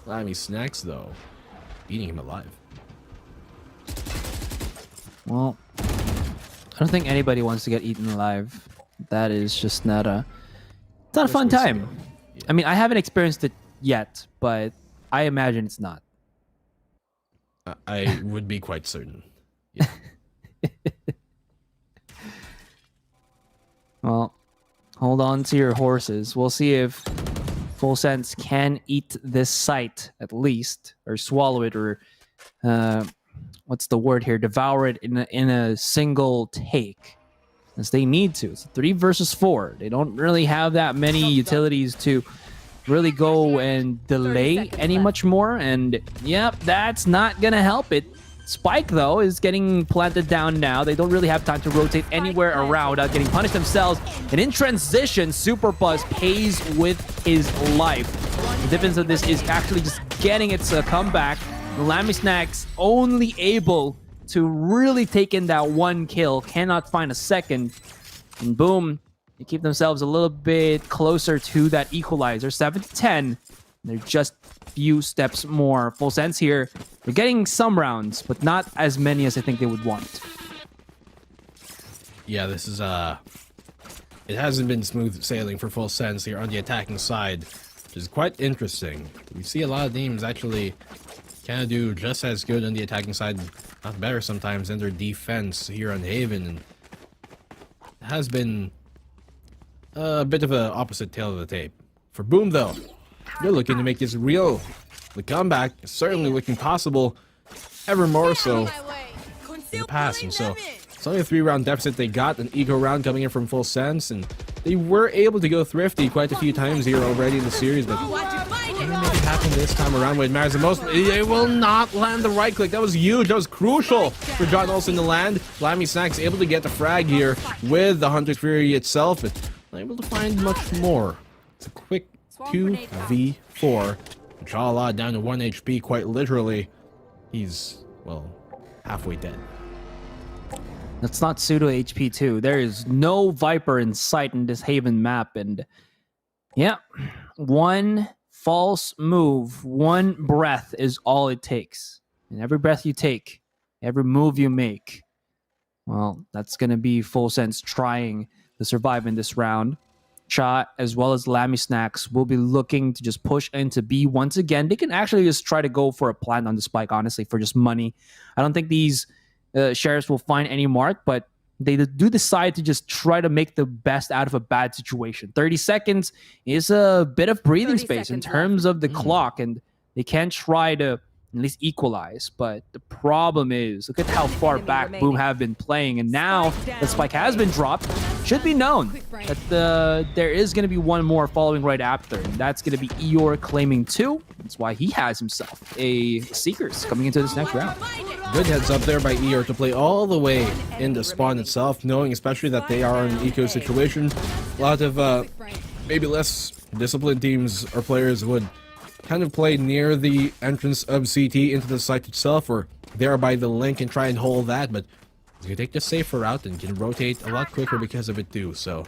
Lammy Snacks, though, eating him alive. Well, I don't think anybody wants to get eaten alive. That is just not a... It's not a fun time. Yeah. I mean, I haven't experienced it yet, but I imagine it's not. I would be quite certain. Yeah. Well, hold on to your horses. We'll see if Full Sense can eat this site at least, or swallow it, or what's the word here? Devour it in a single take, as they need to. It's 3 versus 4. They don't really have that many utilities to really go and delay any much more, and yep, that's not gonna help it. Spike, though, is getting planted down now. They don't really have time to rotate anywhere around without getting punished themselves. And in transition, Super Buzz pays with his life. The difference of this is actually just getting its comeback. The Lammy Snacks only able to really take in that 1 kill, cannot find a second. And boom, they keep themselves a little bit closer to that equalizer. 7-10. They're just few steps more. Full Sense here. They're getting some rounds, but not as many as I think they would want. Yeah, this is it hasn't been smooth sailing for Full Sense here on the attacking side, which is quite interesting. We see a lot of teams actually kind of do just as good on the attacking side, not better sometimes, than their defense here on Haven, and it has been a bit of an opposite tail of the tape. For Boom, though, they're looking to make this real. The comeback is certainly looking possible, ever more so in the past. And so it's only a 3-round deficit they got, an eco round coming in from Full Sense, and they were able to go thrifty quite a few times here already in the series, but can they make it happen this time around when it matters the most? They will not land the right click. That was huge. That was crucial for John Olsen to land. Lammy Snacks able to get the frag here with the Hunter's Fury itself, but not able to find much more. It's a quick 2v4. Jala down to 1 HP, quite literally. He's, well, halfway dead. That's not pseudo HP too. There is no Viper in sight in this Haven map, and yeah, one false move, one breath is all it takes. And every breath you take, every move you make, well, that's gonna be Full Sense trying to survive in this round. Cha as well as Lammy Snacks will be looking to just push into B once again. They can actually just try to go for a plant on the spike, honestly, for just money. I don't think these sheriffs will find any mark, but they do decide to just try to make the best out of a bad situation. 30 seconds is a bit of breathing space in terms of the clock, and they can try to at least equalize. But the problem is, look at how far back BAAM have been playing, and now the spike has been dropped. Should be known that there is going to be one more following right after, and that's going to be Eeyore claiming 2. That's why he has himself a Seekers coming into this next round. Good heads up there by Eeyore to play all the way in the spawn itself, knowing especially that they are in an eco situation. A lot of maybe less disciplined teams or players would kind of play near the entrance of CT into the site itself, or there by the link and try and hold that, but you can take the safer route and can rotate a lot quicker because of it too. So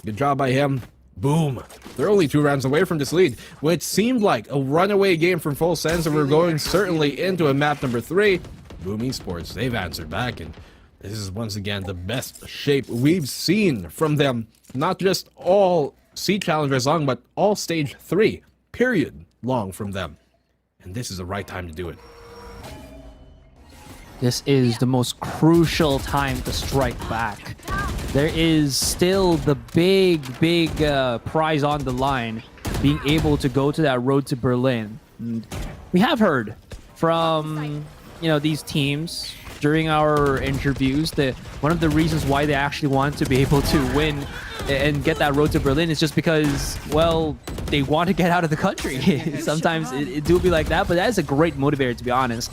good job by him. Boom. They're only 2 rounds away from this lead, which seemed like a runaway game from Full Sense, and we're going certainly into a map number 3. BAAM Esports, they've answered back, and this is once again the best shape we've seen from them. Not just all Sea Challengers long, but all Stage 3, period, long from them. And this is the right time to do it. This is the most crucial time to strike back. There is still the big prize on the line, being able to go to that road to Berlin. And we have heard from these teams during our interviews that one of the reasons why they actually want to be able to win and get that road to Berlin is just because, well, they want to get out of the country. Sometimes it do be like that, but that is a great motivator, to be honest.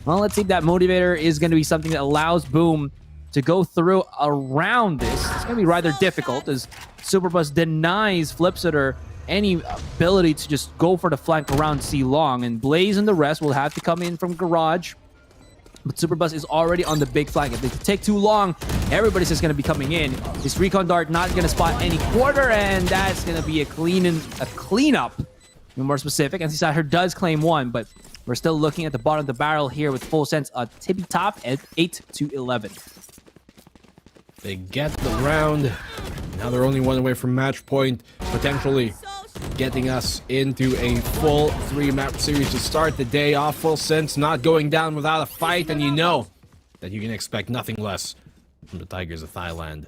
Well, let's see if that motivator is going to be something that allows BAAM to go through around this. It's going to be rather difficult as Superbus denies Flipsitter any ability to just go for the flank around C long, and Blaze and the rest will have to come in from Garage. But Superbus is already on the big flank. If they take too long, everybody's just going to be coming in. This Recon Dart not going to spot any quarter, and that's going to be a cleanup. To be more specific, and Seasider does claim 1, but we're still looking at the bottom of the barrel here with Full Sense a tippy top at 8-11. They get the round. Now they're only 1 away from match point, potentially getting us into a full 3-map series to start the day off. Full Sense not going down without a fight, and you know that you can expect nothing less from the Tigers of Thailand.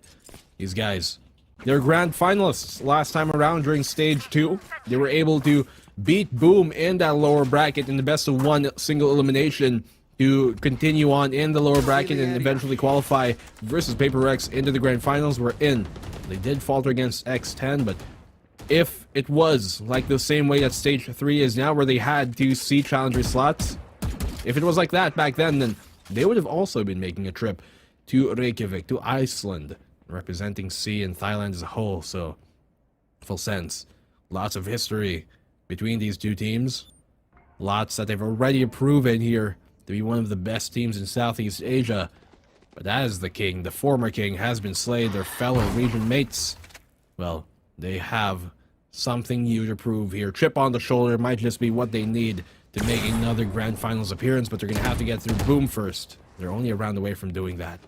These guys, they're grand finalists last time around during Stage 2. They were able to beat BAAM in that lower bracket in the best of 1 single elimination to continue on in the lower bracket and eventually qualify versus Paper Rex into the grand finals. We're in. They did falter against X10, but if it was like the same way that Stage 3 is now, where they had 2 Sea Challenger slots, if it was like that back then they would have also been making a trip to Reykjavik, to Iceland, representing Sea and Thailand as a whole. So, Full Sense, lots of history between these 2 teams. Lots that they've already proven here to be one of the best teams in Southeast Asia. But as the king, the former king, has been slain, their fellow region mates, well, they have something new to prove here. Chip on the shoulder might just be what they need to make another grand finals appearance, but they're going to have to get through BAAM first. They're only a round away from doing that.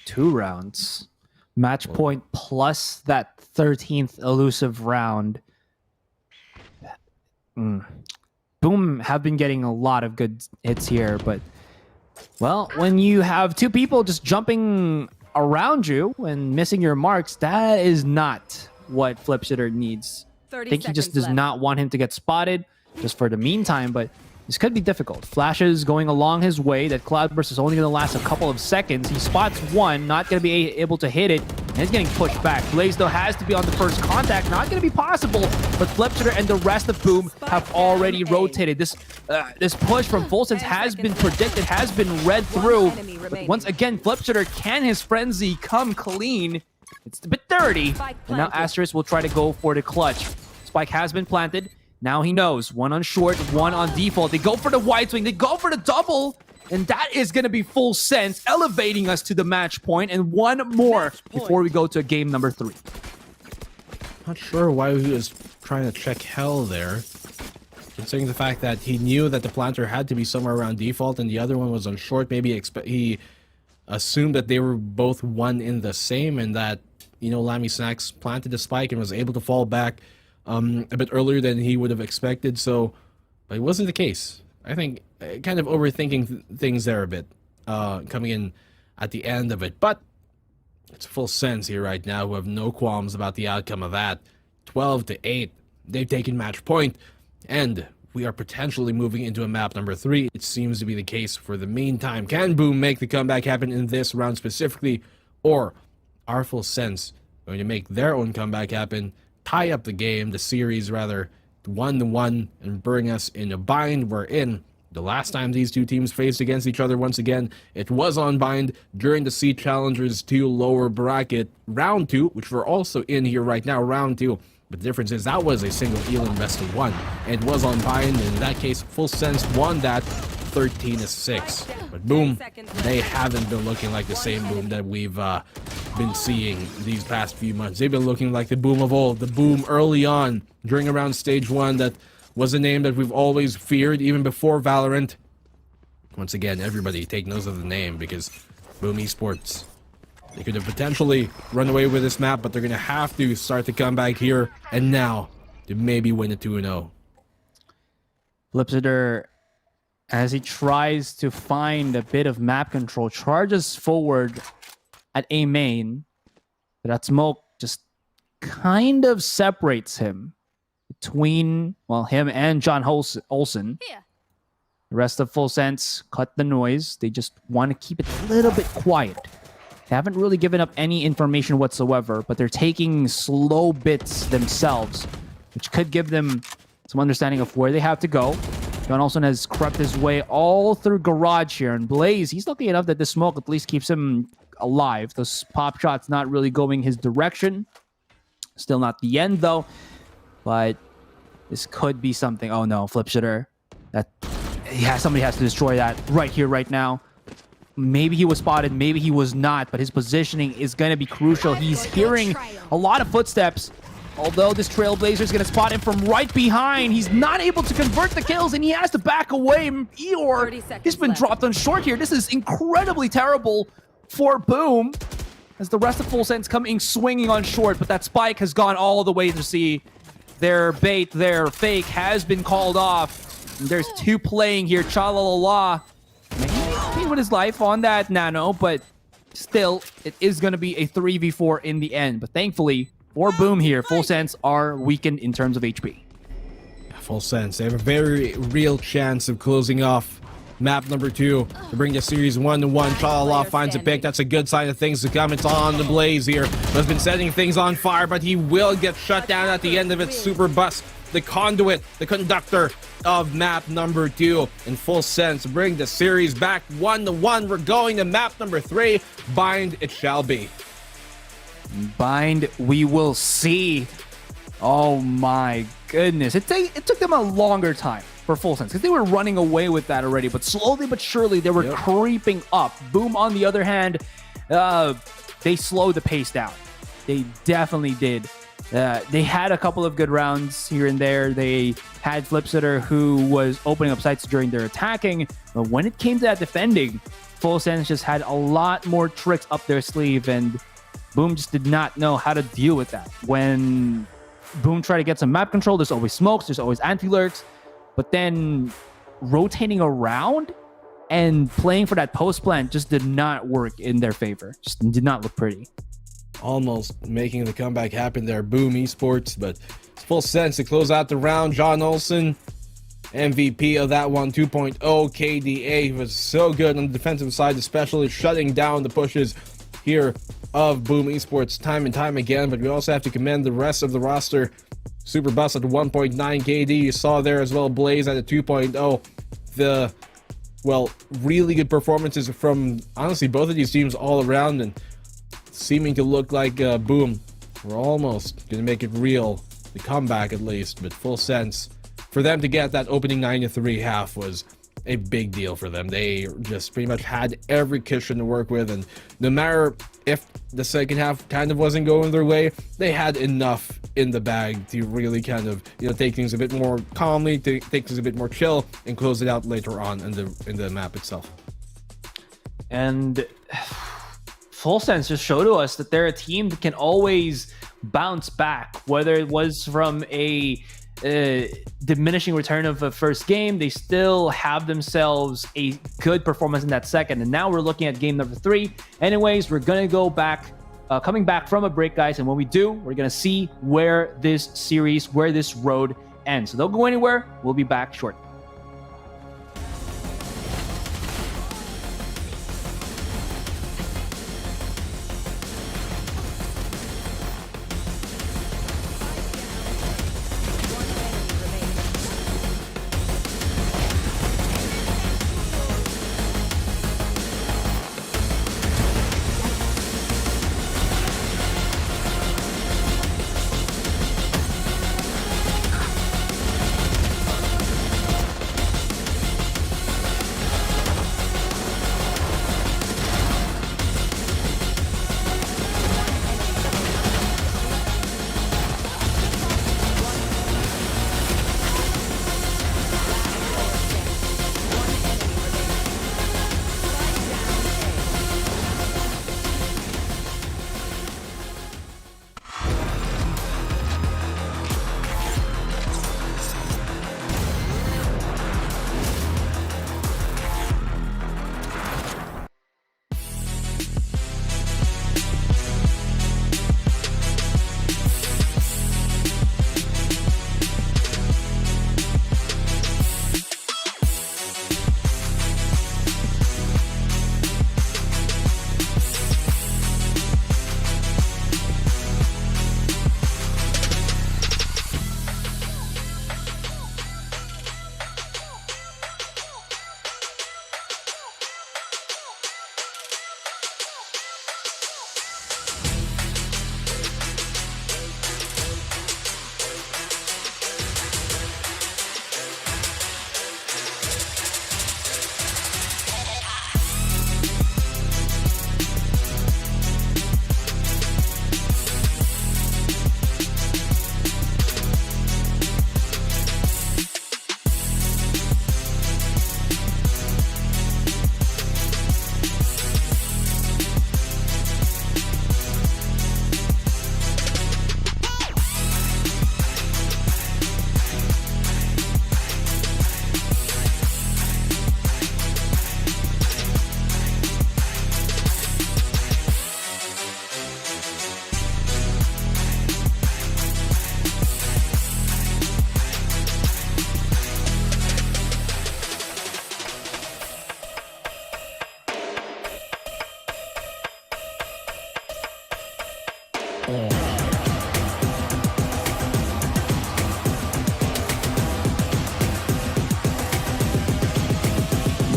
2 rounds. Match point plus that 13th elusive round. BAAM have been getting a lot of good hits here, but, well, when you have 2 people just jumping around you and missing your marks, that is not what Flipsitter needs. I think he just does not want him to get spotted just for the meantime, but this could be difficult. Flashes going along his way. That Cloudburst is only going to last a couple of seconds. He spots 1, not going to be able to hit it, and he's getting pushed back. Blaze, though, has to be on the first contact. Not going to be possible, but Flipsitter and the rest of BAAM have already rotated. This push from Full Sense has been predicted, has been read through. But once again, Flipsitter, can his frenzy come clean? It's a bit dirty. Spike And now planted. Asterisk will try to go for the clutch. Spike has been planted. Now he knows. One on short, one on default. They go for the wide swing. They go for the double. And that is going to be full sense, elevating us to the match point. And one more before we go to game number 3. Not sure why he was trying to check hell there. Considering the fact that he knew that the planter had to be somewhere around default and the other one was on short, maybe he assumed that they were both one in the same and that, you know, Lammy Snacks planted the spike and was able to fall back a bit earlier than he would have expected. So, but it wasn't the case. I think kind of overthinking things there a bit, coming in at the end of it. But it's full sense here right now, who have no qualms about the outcome of that. 12-8. They've taken match point, and we are potentially moving into a map number 3. It seems to be the case for the meantime. Can BAAM make the comeback happen in this round specifically, or are full sense going to make their own comeback happen, tie up the game, the series rather, 1-1, and bring us in a bind we're in? The last time these two teams faced against each other, once again, it was on bind during the C Challengers 2 lower bracket round 2, which we're also in here right now, round 2. But the difference is that was a single Elan best of 1. And it was on bind, and in that case, full sense won that 13-6. But BAAM, they haven't been looking like the same BAAM that we've been seeing these past few months. They've been looking like the BAAM of old, the BAAM early on during around stage 1 that was a name that we've always feared even before Valorant. Once again, everybody take note of the name because BAAM Esports, they could have potentially run away with this map, but they're going to have to start the comeback here and now to maybe win a 2-0. Flipsitter, as he tries to find a bit of map control, charges forward at A main, but that smoke just kind of separates him between, well, him and John Olsen. Here. The rest of Full Sense cut the noise. They just want to keep it a little bit quiet. They haven't really given up any information whatsoever, but they're taking slow bits themselves, which could give them some understanding of where they have to go. John Olsen has crept his way all through garage here, and Blaze, he's lucky enough that the smoke at least keeps him alive. Those pop shots not really going his direction. Still not the end, though. But this could be something. Oh no, Flipsitter. Somebody has to destroy that right here, right now. Maybe he was spotted, maybe he was not, but his positioning is going to be crucial. He's hearing a lot of footsteps. Although this Trailblazer is going to spot him from right behind, he's not able to convert the kills, and he has to back away. Eeyore, he's been dropped on short here. This is incredibly terrible for BAAM, as the rest of Full Sense coming swinging on short, but that spike has gone all the way to C. Their bait, their fake has been called off. And there's 2 playing here. Chalalala, maybe with his life on that nano, but still, it is going to be a 3v4 in the end. But thankfully, for BAAM here, Full Sense are weakened in terms of HP. Full Sense, they have a very real chance of closing off map number 2 to bring the series 1-1. Chalala finds a pick. That's a good sign of things to come. It's on the Blaze here. Has been setting things on fire, but he will get shut down at the end of it. Super Bus, the conduit, the conductor of map number 2. In Full Sense, bring the series back 1-1. We're going to map number 3. Bind it shall be. Bind, we will see. Oh my goodness. It took them a longer time for Full Sense because they were running away with that already, but slowly but surely they were creeping up. BAAM, on the other hand, they slowed the pace down. They definitely did. They had a couple of good rounds here and there. They had Flipsitter, who was opening up sites during their attacking, but when it came to that defending, Full Sense just had a lot more tricks up their sleeve, and BAAM just did not know how to deal with that. When BAAM tried to get some map control, there's always smokes, there's always anti-lurks, but then rotating around and playing for that post plant just did not work in their favor. Just did not look pretty. Almost making the comeback happen there, BAAM Esports, but it's Full Sense to close out the round. John Olsen, MVP of that one, 2.0 KDA. He was so good on the defensive side, especially shutting down the pushes here of BAAM Esports time and time again, but we also have to commend the rest of the roster. Super Bus at 1.9 KD, you saw there as well, Blaze at a 2.0. The, well, really good performances from, honestly, both of these teams all around, and seeming to look like Boom. We're almost gonna make it real. The comeback at least, but full sense. For them to get that opening 9-3 half was a big deal for them. They just pretty much had every cushion to work with, and no matter if the second half kind of wasn't going their way, they had enough in the bag to really kind of, you know, take things a bit more calmly, take things a bit more chill, and close it out later on in the map itself. And Full Sense just showed to us that they're a team that can always bounce back, whether it was from a diminishing return of a first game. They still have themselves a good performance in that second, and now we're looking at game number 3. Anyways, we're gonna go back, coming back from a break, guys, and when we do, we're gonna see where this series, where this road ends. So don't go anywhere. We'll be back shortly.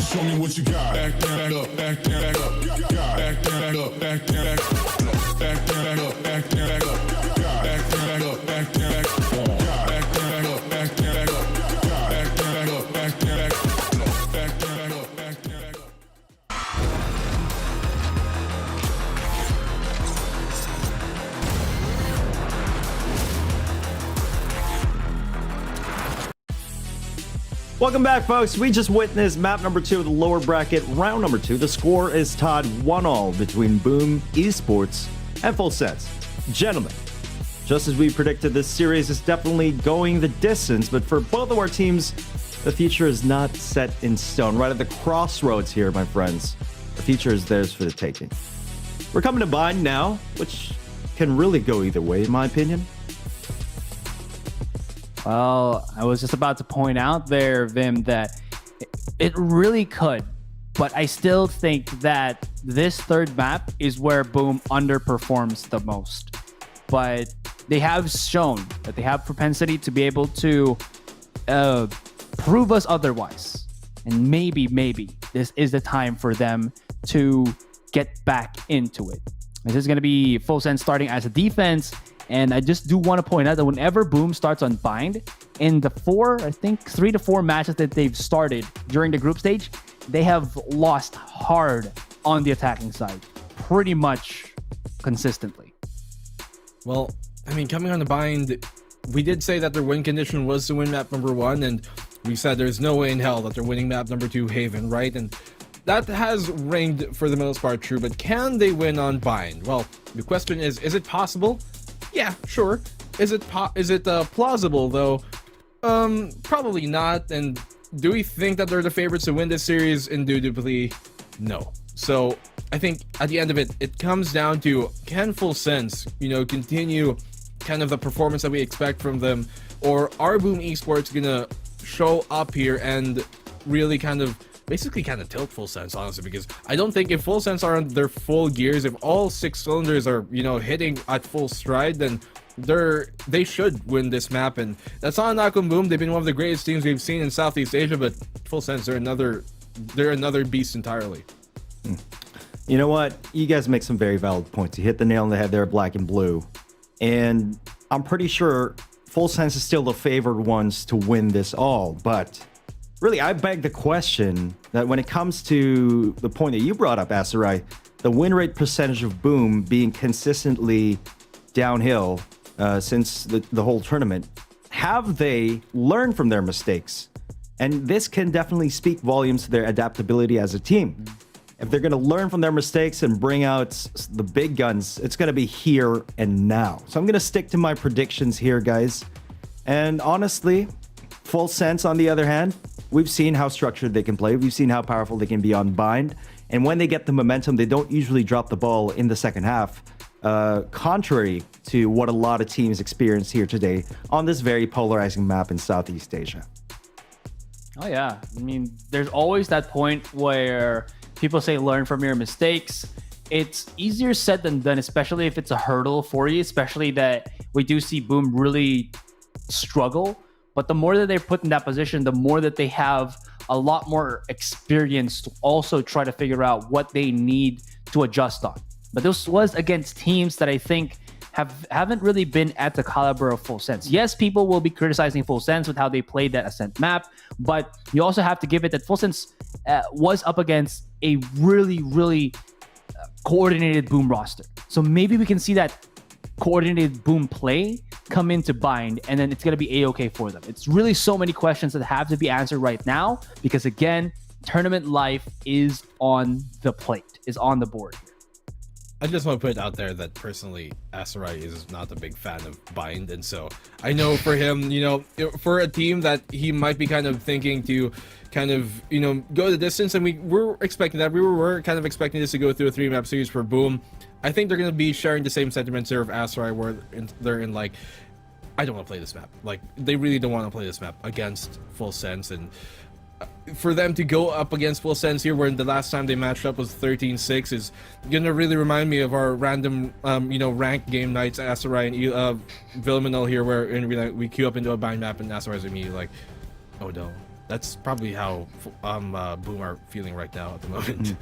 Show me what you got. Back down, up, back down, back up. Back down, up, back down, back up. Back down, up, back down, back up. Back down, up, back down, back up. Back down, up, back down, back up. Back down, up, back down, back up. Back down, up, back down, back up. Welcome back, folks. We just witnessed map number 2 of the lower bracket, round number 2. The score is tied 1-1 between BAAM, Esports, and Full Sense. Gentlemen, just as we predicted, this series is definitely going the distance, but for both of our teams, the future is not set in stone. Right at the crossroads here, my friends. The future is theirs for the taking. We're coming to bind now, which can really go either way, in my opinion. Well, I was just about to point out there, Vim, that it really could, but I still think that this third map is where Boom underperforms the most. But they have shown that they have propensity to be able to prove us otherwise. And maybe this is the time for them to get back into it. This is going to be Full Sense starting as a defense. And I just do want to point out that whenever Boom starts on Bind, in the 3 to 4 matches that they've started during the group stage, they have lost hard on the attacking side, pretty much consistently. Well, I mean, coming on the Bind, we did say that their win condition was to win map number 1, and we said there's no way in hell that they're winning map number 2, Haven, right? And that has ringed for the most part true, but can they win on Bind? Well, the question is it possible? Yeah, sure. Is it plausible though? Probably not. And do we think that they're the favorites to win this series? Indubitably, no. So I think at the end of it, it comes down to, can Full Sense, continue kind of the performance that we expect from them, or are Boom Esports gonna show up here and really basically tilt Full Sense, honestly, because I don't think if Full Sense are on their full gears, if all 6 cylinders are, hitting at full stride, then they should win this map. And that's not a knock on Boom. They've been one of the greatest teams we've seen in Southeast Asia, but Full Sense, they're another beast entirely. You know what? You guys make some very valid points. You hit the nail on the head there, Black and Blue. And I'm pretty sure Full Sense is still the favored ones to win this all, but really, I beg the question that when it comes to the point that you brought up, Asarai, the win rate percentage of Boom being consistently downhill since the whole tournament, have they learned from their mistakes? And this can definitely speak volumes to their adaptability as a team. If they're going to learn from their mistakes and bring out the big guns, it's going to be here and now. So I'm going to stick to my predictions here, guys. And honestly, Full Sense, on the other hand, we've seen how structured they can play. We've seen how powerful they can be on Bind. And when they get the momentum, they don't usually drop the ball in the second half, contrary to what a lot of teams experience here today on this very polarizing map in Southeast Asia. Oh, yeah. I mean, there's always that point where people say learn from your mistakes. It's easier said than done, especially if it's a hurdle for you, especially that we do see Boom really struggle. But the more that they're put in that position, the more that they have a lot more experience to also try to figure out what they need to adjust on. But this was against teams that I think haven't really been at the caliber of Full Sense. Yes, people will be criticizing Full Sense with how they played that Ascent map, but you also have to give it that Full Sense was up against a really, really coordinated Boom roster. So maybe we can see that coordinated Boom play come into Bind, and then it's going to be a-okay for them. It's really so many questions that have to be answered right now, because again, tournament life is on the plate, is on the board here. I just want to put it out there that personally, Asarai is not a big fan of Bind, and so I know for him, for a team that he might be kind of thinking to go the distance, and we were expecting that. We were kind of expecting this to go through a 3-map series for Boom. I think they're going to be sharing the same sentiments here of Asarai, where they're in like, I don't want to play this map. Like, they really don't want to play this map against Full Sense, and for them to go up against Full Sense here, where the last time they matched up was 13-6, is gonna really remind me of our random, ranked game nights, Asarai and Vilmanol here, where we queue up into a Bind map and Asarai's immediately like, oh no. That's probably how Boom are feeling right now at the moment.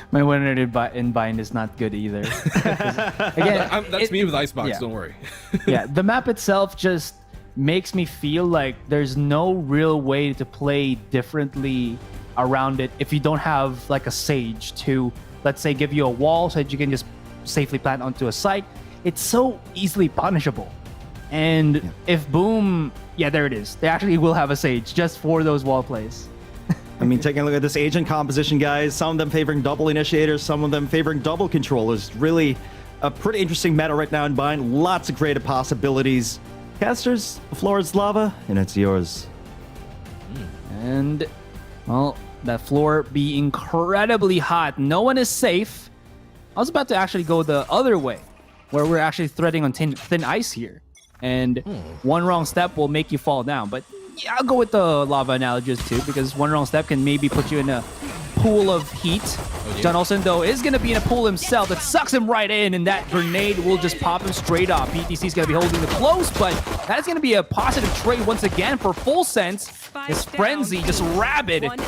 My winner in Bind is not good either. Again, that's me with Icebox, yeah. Don't worry. Yeah, the map itself just makes me feel like there's no real way to play differently around it if you don't have like a Sage to, let's say, give you a wall so that you can just safely plant onto a site. It's so easily punishable. And if Boom, there it is. They actually will have a Sage just for those wall plays. I mean, taking a look at this agent composition, guys, some of them favoring double initiators, some of them favoring double controllers. Really a pretty interesting meta right now in Bind. Lots of creative possibilities. Casters, the floor is lava, and it's yours. And, well, that floor be incredibly hot. No one is safe. I was about to actually go the other way, where we're actually threading on thin ice here. And one wrong step will make you fall down. But yeah, I'll go with the lava analogies too, because one wrong step can maybe put you in a pool of heat. John Olsen, though, is going to be in a pool himself. It sucks him right in, and that grenade will just pop him straight off. PTC is going to be holding the close, but that's going to be a positive trade once again for Full Sense. This Frenzy just rabid and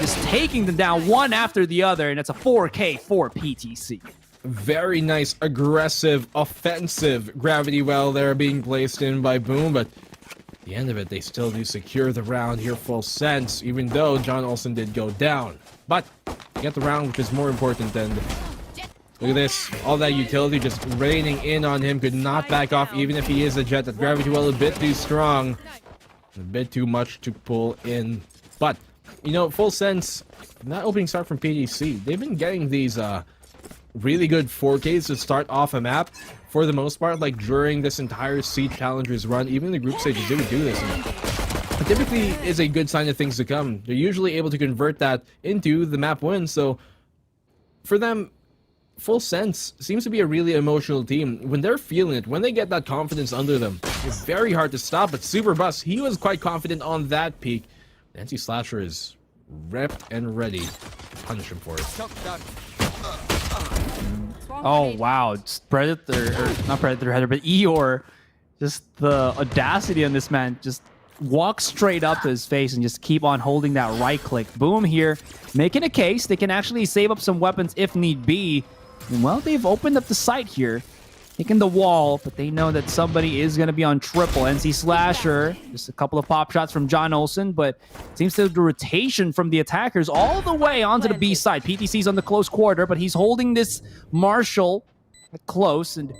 just taking them down one after the other, and it's a 4K for PTC. Very nice, aggressive, offensive gravity well there being placed in by Boom, but at the end of it, they still do secure the round here, full sense, even though John Olsen did go down. But get the round, which is more important than... Look at this, all that utility just raining in on him, could not back off even if he is a jet. That gravity well a bit too strong, a bit too much to pull in. But, you know, full sense, that opening start from PDC, they've been getting these really good 4Ks to start off a map for the most part, like during this entire Siege Challengers run. Even the group stages, they would do this. And it typically is a good sign of things to come. They're usually able to convert that into the map win, so for them, full sense seems to be a really emotional team. When they're feeling it, when they get that confidence under them, it's very hard to stop. But Super Bus, he was quite confident on that peak. Nancy Slasher is repped and ready to punish him for it. Oh wow, it's Predator, or not Predator header, but Eeyore. Just the audacity on this man. Just walk straight up to his face and just keep on holding that right click. Boom here, making a case. They can actually save up some weapons if need be. And well, they've opened up the site here, taking the wall, but they know that somebody is going to be on triple. NC Slasher, just a couple of pop shots from John Olsen, but it seems to the rotation from the attackers all the way onto the B side. PTC's on the close quarter, but he's holding this Marshall close, and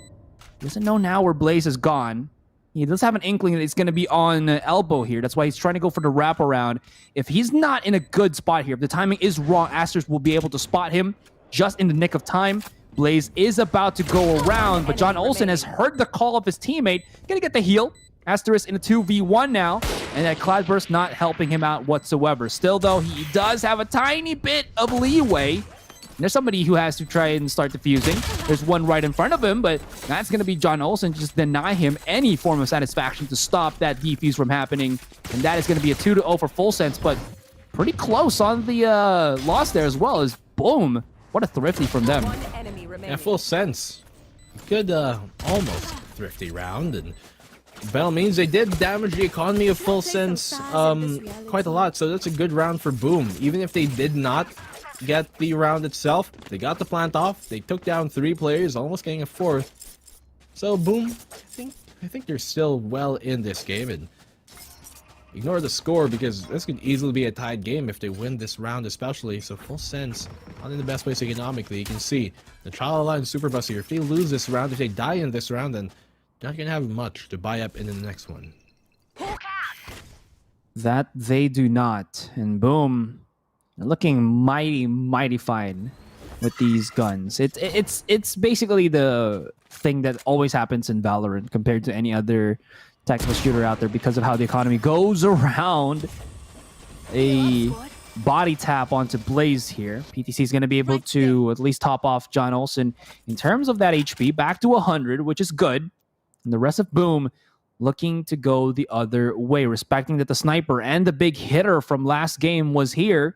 doesn't know now where Blaze is gone. He does have an inkling that it's going to be on elbow here. That's why he's trying to go for the wraparound. If he's not in a good spot here, if the timing is wrong, Asters will be able to spot him just in the nick of time. Blaze is about to go around, but John Olsen has heard the call of his teammate. Gonna get the heal. Asterisk in a 2v1 now, and that Cloudburst not helping him out whatsoever. Still, though, he does have a tiny bit of leeway. And there's somebody who has to try and start defusing. There's one right in front of him, but that's going to be John Olsen. Just deny him any form of satisfaction to stop that defuse from happening. And that is going to be a 2-0 for Full Sense, but pretty close on the loss there as well. As boom. What a thrifty from them. Yeah, Full Sense. Good, almost thrifty round, and by all means, they did damage the economy of Full Sense quite a lot, so that's a good round for Boom. Even if they did not get the round itself, they got the plant off, they took down 3 players, almost getting a 4th. So Boom, I think they're still well in this game, and ignore the score because this could easily be a tied game if they win this round especially. So Full Sense, not in the best place economically. You can see the Trial Alliance Super Bus here. If they lose this round, if they die in this round, then they're not going to have much to buy up in the next one. That they do not. And Boom, they're looking mighty fine with these guns. It's basically the thing that always happens in Valorant compared to any other tactical shooter out there because of how the economy goes around. A body tap onto Blaze here. PTC is going to be able to at least top off John Olsen in terms of that HP, back to 100, which is good. And the rest of Boom looking to go the other way, respecting that the sniper and the big hitter from last game was here.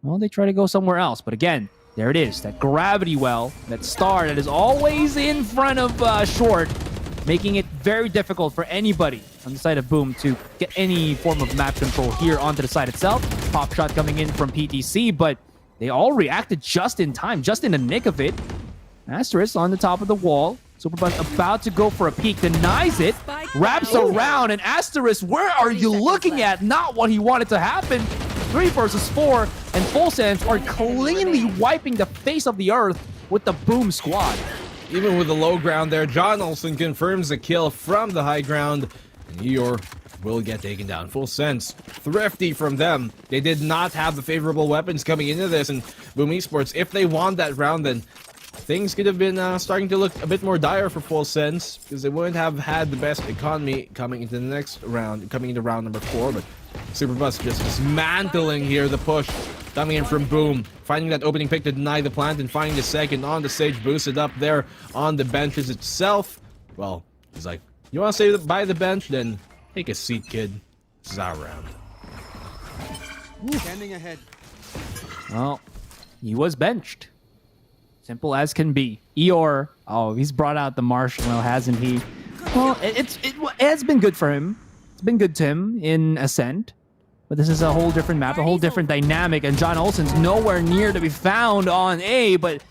Well, they try to go somewhere else. But again, there it is, that gravity well, that star that is always in front of Short, making it very difficult for anybody on the side of Boom to get any form of map control here onto the side itself. Pop shot coming in from PTC, but they all reacted just in time, just in the nick of it. Asterisk on the top of the wall. Superbus about to go for a peek, denies it, wraps around, and Asterisk, where are you looking at? Not what he wanted to happen. 3 versus 4, and Full Sense are cleanly wiping the face of the earth with the Boom squad. Even with the low ground there, John Olsen confirms the kill from the high ground, and Eeyore will get taken down. Full Sense, thrifty from them. They did not have the favorable weapons coming into this, and Boom Esports, if they won that round, then things could have been starting to look a bit more dire for Full Sense, because they wouldn't have had the best economy coming into the next round, coming into round number 4, but Superbus just dismantling here the push coming in from Boom, finding that opening pick to deny the plant and finding the second on the stage, boosted up there on the benches itself. Well, he's like, you want to stay by the bench? Then take a seat, kid. This is our round. Standing ahead. Well, he was benched. Simple as can be. Eeyore, oh, he's brought out the Marshall, hasn't he? Well, it has been good for him. It's been good to him in Ascent. But this is a whole different map, a whole different dynamic, and John Olsen's nowhere near to be found on A, but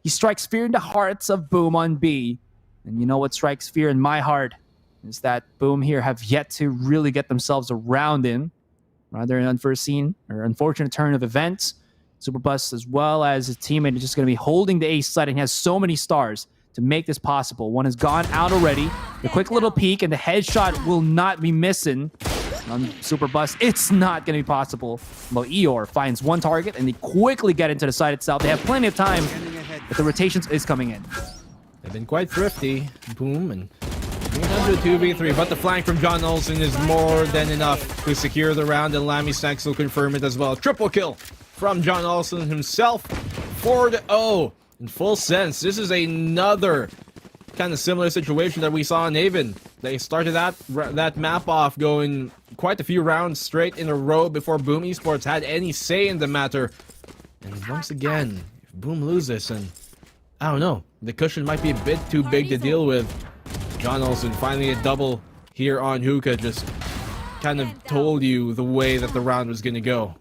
He strikes fear in the hearts of Boom on B. And you know what strikes fear in my heart is that Boom here have yet to really get themselves around in. Rather an unforeseen or unfortunate turn of events. Superbus, as well as his teammate, is just going to be holding the ace side, and he has so many stars to make this possible. One has gone out already. The quick little peek, and the headshot will not be missing on Superbus. It's not going to be possible. But Eeyore finds one target, and they quickly get into the side itself. They have plenty of time, but the rotations is coming in. They've been quite thrifty. Boom, and moving on to the 2v3, but the flank from John Olsen is more than enough to secure the round, and Lammy Snacks will confirm it as well. Triple kill from John Olsen himself. 4-0 in full sense. This is another kind of similar situation that we saw in Haven. They started that map off going quite a few rounds straight in a row before Boom Esports had any say in the matter. And once again, if Boom loses, and I don't know, the cushion might be a bit too big to deal with. John Olsen finally a double here on Hookah, just kind of told you the way that the round was going to go.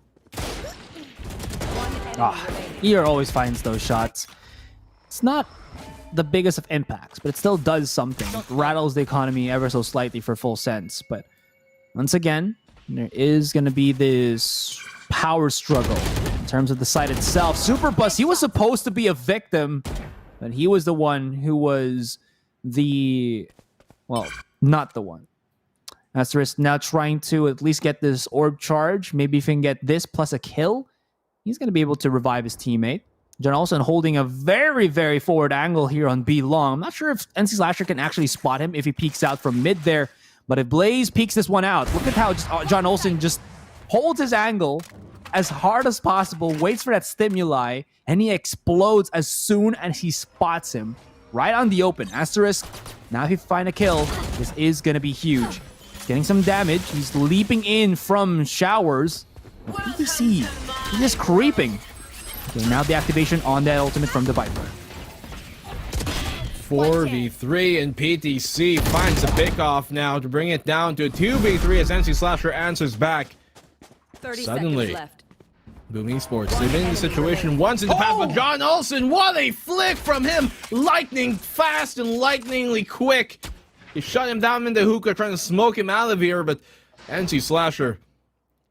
Eeyore always finds those shots. It's not the biggest of impacts, but it still does something. It rattles the economy ever so slightly for full sense. But once again, there is going to be this power struggle in terms of the site itself. Superbus, he was supposed to be a victim, but he was the one who was not the one. Asterisk now trying to at least get this orb charge. Maybe if he can get this plus a kill, he's going to be able to revive his teammate. John Olsen holding a very, very forward angle here on B long. I'm not sure if NC Slasher can actually spot him if he peeks out from mid there. But if Blaze peeks this one out, look at how John Olsen just holds his angle as hard as possible, waits for that stimuli, and he explodes as soon as he spots him. Right on the open. Asterisk, now if he find a kill, this is going to be huge. He's getting some damage. He's leaping in from showers. PTC, he's just creeping. Okay, now the activation on that ultimate from the Viper. 4v3, and PTC finds the pick-off now to bring it down to a 2v3 as NC Slasher answers back. 30 Suddenly, seconds left. Boom Esports, they've been in the situation once in the past, but John Olsen, what a flick from him! Lightning fast and lightningly quick. He shut him down in the hookah, trying to smoke him out of here, but NC Slasher,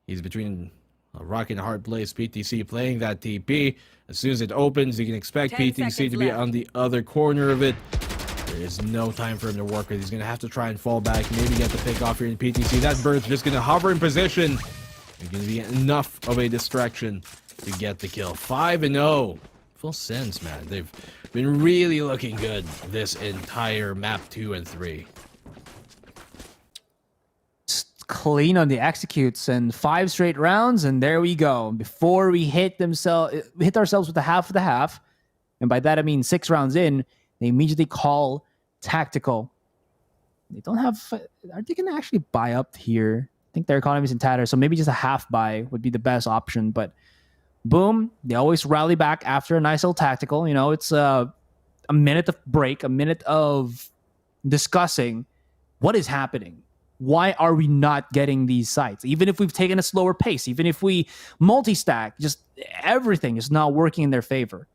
he's between a rock and a hard place. PTC playing that TP. As soon as it opens, you can expect 10 PTC to be seconds on the other corner of it. There is no time for him to work with. He's going to have to try and fall back, maybe get the pick off here in PTC. That bird's just going to hover in position. It's going to be enough of a distraction to get the kill. 5-0. Full sense, man. They've been really looking good this entire map 2 and 3. Clean on the executes, and 5 straight rounds, and there we go. Before we hit ourselves with the half of the half, and by that I mean 6 rounds in, they immediately call tactical. They don't have. Are they gonna actually buy up here? I think their economy's in tatter, so maybe just a half buy would be the best option. But Boom, they always rally back after a nice little tactical. You know, it's a minute of break, a minute of discussing what is happening. Why are we not getting these sites? Even if we've taken a slower pace, even if we multi-stack, just everything is not working in their favor.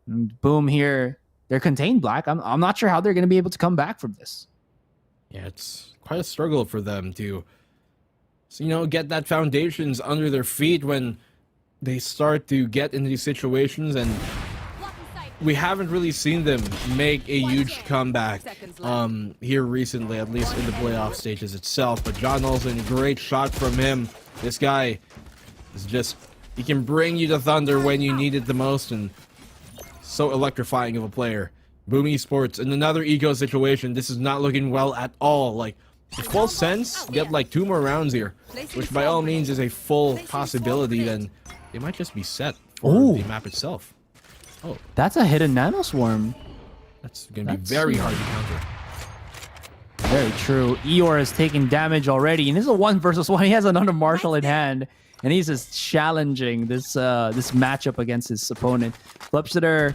And Boom here, they're contained black. I'm not sure how they're going to be able to come back from this. Yeah, it's quite a struggle for them to, get that foundations under their feet when they start to get into these situations, and we haven't really seen them make a huge comeback here recently, at least in the playoff stages itself. But John Olsen, great shot from him. This guy is just, he can bring you the thunder when you need it the most, and so electrifying of a player. Boom Esports in another eco situation. This is not looking well at all. Like, in full sense, get like 2 more rounds here, which by all means is a full possibility. Then they might just be set for the map itself. Oh, that's a hidden nano swarm. That's gonna be very hard to counter. Very true. Eeyore has taken damage already, and this is a 1 versus 1. He has another Marshall in hand, and he's just challenging this this matchup against his opponent. Flipsitter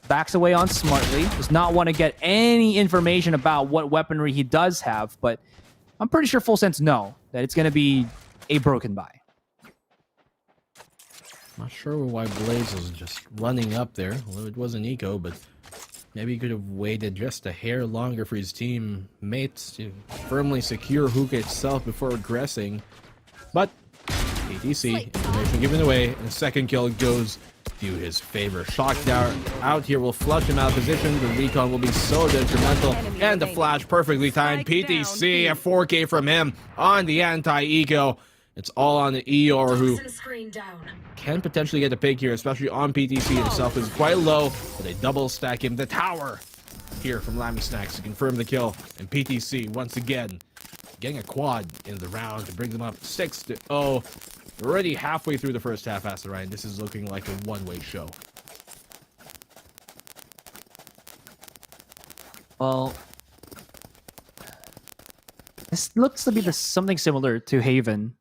backs away on smartly. Does not want to get any information about what weaponry he does have, but I'm pretty sure full sense know that it's going to be a broken buy. Not sure why Blaze was just running up there. Well, it was an eco, but maybe he could have waited just a hair longer for his teammates to firmly secure hookah itself before aggressing. But ATC, information given away, and the second kill goes to his favor. Shock down out here will flush him out of position. The recon will be so detrimental, and the flash perfectly timed. PTC, a 4K from him on the anti-eco. It's all on the Eeyore, who can potentially get a pick here, especially on PTC himself, is quite low, but they double stack him. The tower here from Lammy Snacks to confirm the kill, and PTC once again getting a quad in the round to bring them up 6-0. We're already halfway through the first half, Asteroid. This is looking like a one-way show. Well, this looks to be something similar to Haven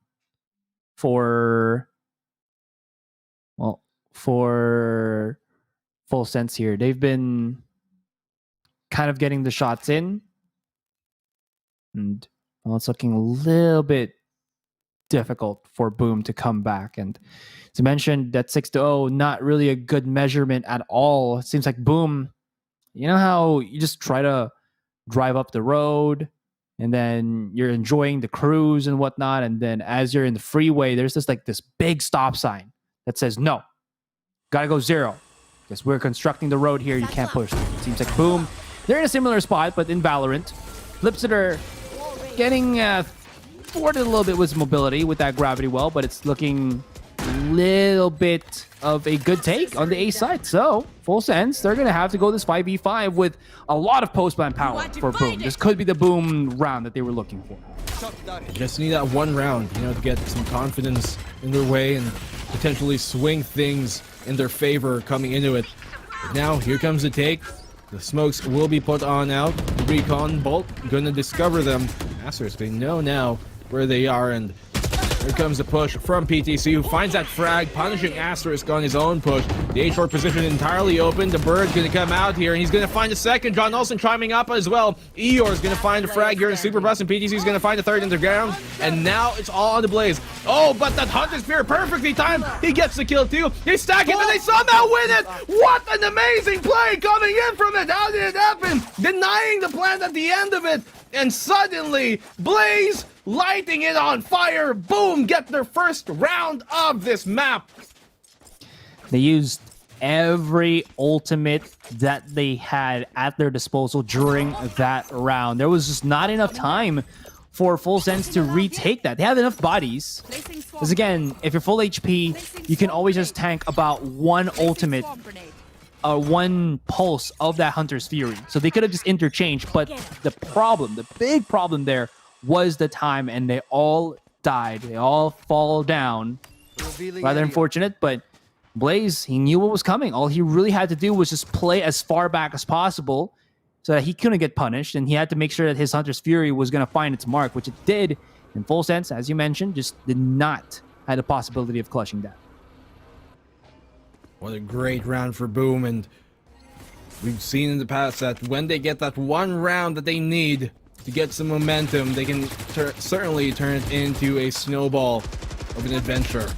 for Full Sense here. They've been kind of getting the shots in, and well, it's looking a little bit difficult for Boom to come back. And as you mentioned, that 6-0, not really a good measurement at all. It seems like Boom, you know how you just try to drive up the road and then you're enjoying the cruise and whatnot, and then as you're in the freeway, there's this big stop sign that says, no, gotta go 0. Because we're constructing the road here, you can't push. It seems like Boom, they're in a similar spot, but in Valorant. Flips are getting thwarted a little bit with mobility with that gravity well, but it's looking a little bit of a good take on the A side. So, Full Sense, they're going to have to go this 5v5 with a lot of post-plan power for Boom. This could be the Boom round that they were looking for. They just need that one round, to get some confidence in their way and potentially swing things in their favor coming into it. But now, here comes the take. The smokes will be put on out. The recon bolt going to discover them. Asterisk, they know now where they are, and here comes the push from PTC, who finds that frag, punishing Asterisk on his own push. The A-short position entirely open. The bird's going to come out here, and he's going to find a second. John Olsen chiming up as well. Eeyore's going to find a frag here in Super Bus, and PTC's going to find a third in the ground. And now it's all on the Blaze. Oh, but that Hunter Spear perfectly timed. He gets the kill too. They stack it, and they somehow win it. What an amazing play coming in from it. How did it happen? Denying the plant at the end of it. And suddenly, Blaze lighting it on fire. Boom, get their first round of this map. They used every ultimate that they had at their disposal during that round. There was just not enough time for Full Sense to retake that. They have enough bodies. Because again, if you're full HP, you can always just tank about one ultimate, one pulse of that Hunter's Fury. So they could have just interchanged, but the big problem there was the time, and they all died. They all fall down. Rather unfortunate, but Blaze, he knew what was coming. All he really had to do was just play as far back as possible so that he couldn't get punished, and he had to make sure that his Hunter's Fury was going to find its mark, which it did. In Full Sense, as you mentioned, just did not have the possibility of clutching that. What a great round for Boom, and we've seen in the past that when they get that one round that they need to get some momentum, they can certainly turn it into a snowball of an adventure.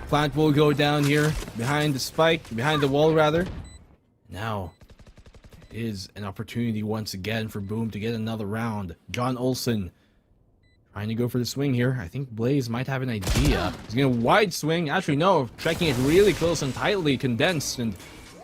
Plant will go down here behind the wall rather. Now is an opportunity once again for Boom to get another round. John Olsen trying to go for the swing here. I think Blaze might have an idea. He's going to wide swing. Actually, no. Checking it really close and tightly condensed. And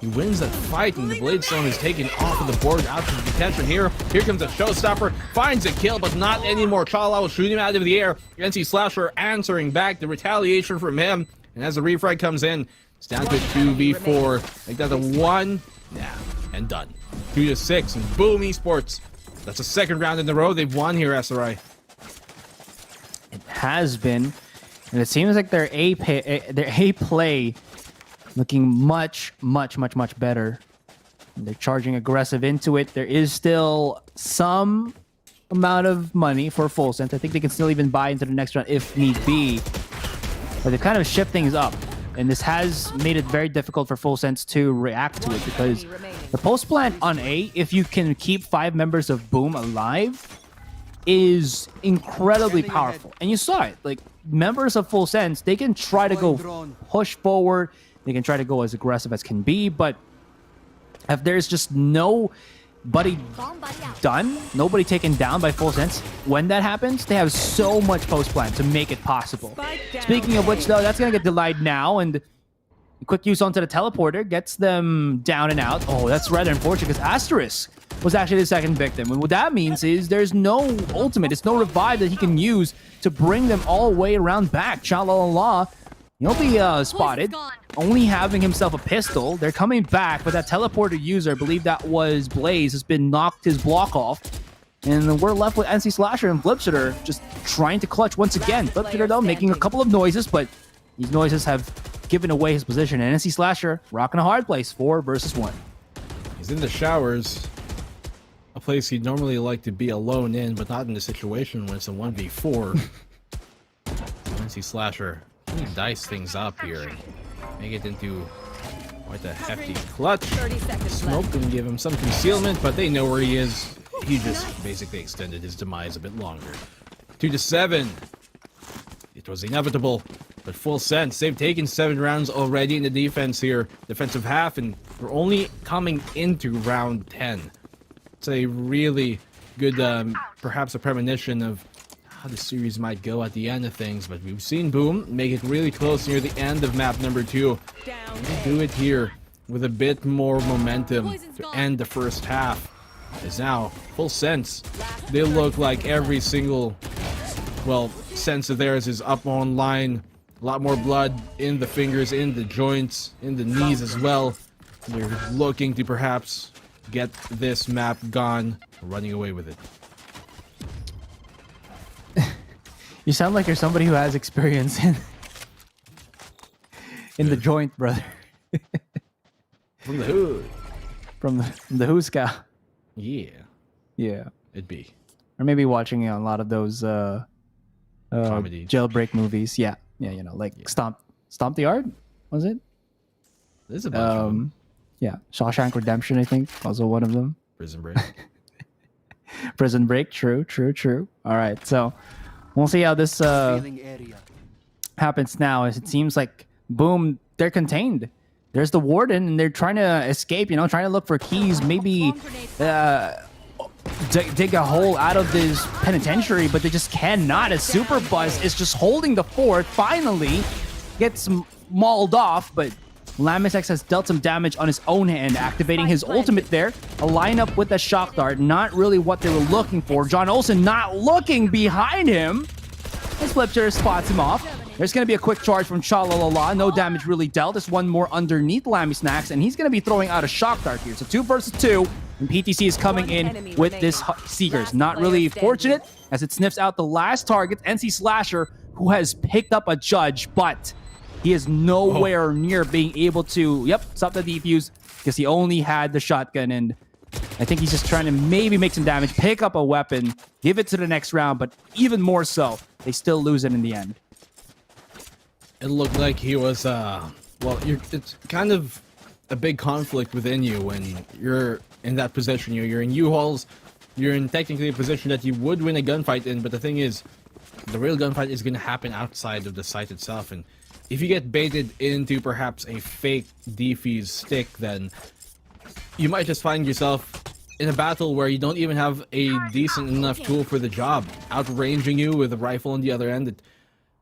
he wins that fight. And the Blade Stone is taken off of the board out of detention here. Here comes a showstopper. Finds a kill, but not anymore. Chala will shoot him out of the air. NC Slasher answering back the retaliation from him. And as the refrag comes in, it's down to 2v4. Make that a 1. Yeah, and done. 2-6. And boom, Esports. That's the second round in a row they've won here, SRI. It has been, and it seems like their A play looking much better. They're charging aggressive into it. There is still some amount of money for Full Sense. I think they can still even buy into the next round if need be. But they've kind of shift things up, and this has made it very difficult for Full Sense to react to it, because the post plant on A, if you can keep 5 members of Boom alive, is incredibly powerful. And you saw it. Like, members of Full Sense, they can try to go push forward. They can try to go as aggressive as can be. But if there's just nobody done, nobody taken down by Full Sense, when that happens, they have so much post-plan to make it possible. Speaking of which, though, that's going to get delayed now. And quick use onto the teleporter gets them down and out. Oh, that's rather unfortunate because Asterisk was actually the second victim. And what that means is there's no ultimate. It's no revive that he can use to bring them all the way around back. Shalala, he'll be spotted, only having himself a pistol. They're coming back, but that teleporter user, I believe that was Blaze, has been knocked his block off. And we're left with NC Slasher and Flipshooter just trying to clutch once again. Flipshooter, though, making a couple of noises, but these noises have given away his position. And NC Slasher rocking a hard place, 4 versus 1. He's in the showers. A place he'd normally like to be alone in, but not in the situation when it's a 1v4. NC Slasher can dice things up here and make it into quite a hefty clutch. 30 seconds Smoke left. can give him some concealment, but they know where he is. He just basically extended his demise a bit longer. 2-7. It was inevitable, but Full Sense, they've taken 7 rounds already in the defense here. Defensive half, and we're only coming into round 10. It's a really good, perhaps a premonition of how the series might go at the end of things, but we've seen Boom make it really close near the end of map number 2. We'll do it here with a bit more momentum to end the first half. As now, Full Sense, they look like every single, well, sense of theirs is up online. A lot more blood in the fingers, in the joints, in the knees as well. They're looking to perhaps get this map gone, running away with it. You sound like you're somebody who has experience in the joint, brother. From the hood. From the Huska. Yeah, Yeah. it'd be. Or maybe watching a lot of those Comedy. jailbreak movies. Yeah. Yeah, you know, like Stomp the Yard, was it? There's a bunch of them. Yeah. Shawshank Redemption, I think, also one of them. Prison Break. Prison Break, true. All right, so we'll see how this happens now. As it seems like, Boom, they're contained. There's the Warden, and they're trying to escape, you know, trying to look for keys, maybe dig a hole out of this penitentiary, but they just cannot, as Super Buzz is just holding the fort. Finally gets mauled off, but Lamisex has dealt some damage on his own hand, activating his ultimate there. A lineup with a shock dart, not really what they were looking for. John Olsen not looking behind him. His Flipshooter spots him off. There's going to be a quick charge from Chalalala. No damage really dealt. There's one more underneath Lammy Snacks, and he's going to be throwing out a shock dart here. So 2 versus 2, and PTC is coming in with this Seekers. Not really fortunate, as it sniffs out the last target, NC Slasher, who has picked up a judge, but he is nowhere near being able to, stop the defuse, because he only had the shotgun, and I think he's just trying to maybe make some damage, pick up a weapon, give it to the next round, but even more so, they still lose it in the end. It looked like he was, it's kind of a big conflict within you when you're in that position. You're in U-Hauls, you're in technically a position that you would win a gunfight in, but the thing is, the real gunfight is going to happen outside of the site itself, and if you get baited into perhaps a fake defuse stick, then you might just find yourself in a battle where you don't even have a decent enough tool for the job. Outranging you with a rifle on the other end, it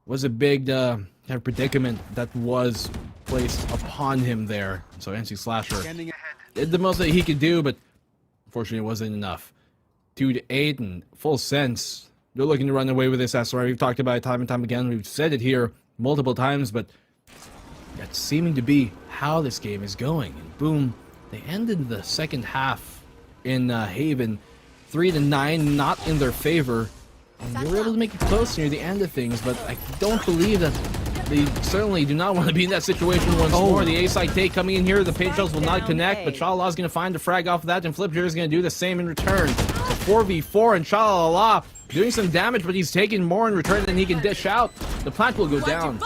was a big kind of predicament that was placed upon him there. So NC Slasher did the most that he could do, but unfortunately it wasn't enough. 2-8 and Full Sense. They're looking to run away with this SR. We've talked about it time and time again. We've said it here multiple times, but that's seeming to be how this game is going. And Boom, they ended the second half in Haven 3-9, not in their favor. And they were able to make it close near the end of things, but I don't believe that they certainly do not want to be in that situation once more. The A-side take coming in here, the page shells will not connect, but Shalala is going to find the frag off of that, and Flipshooter is going to do the same in return. So 4v4, and Shalala doing some damage, but he's taking more in return than he can dish out. The plant will go down.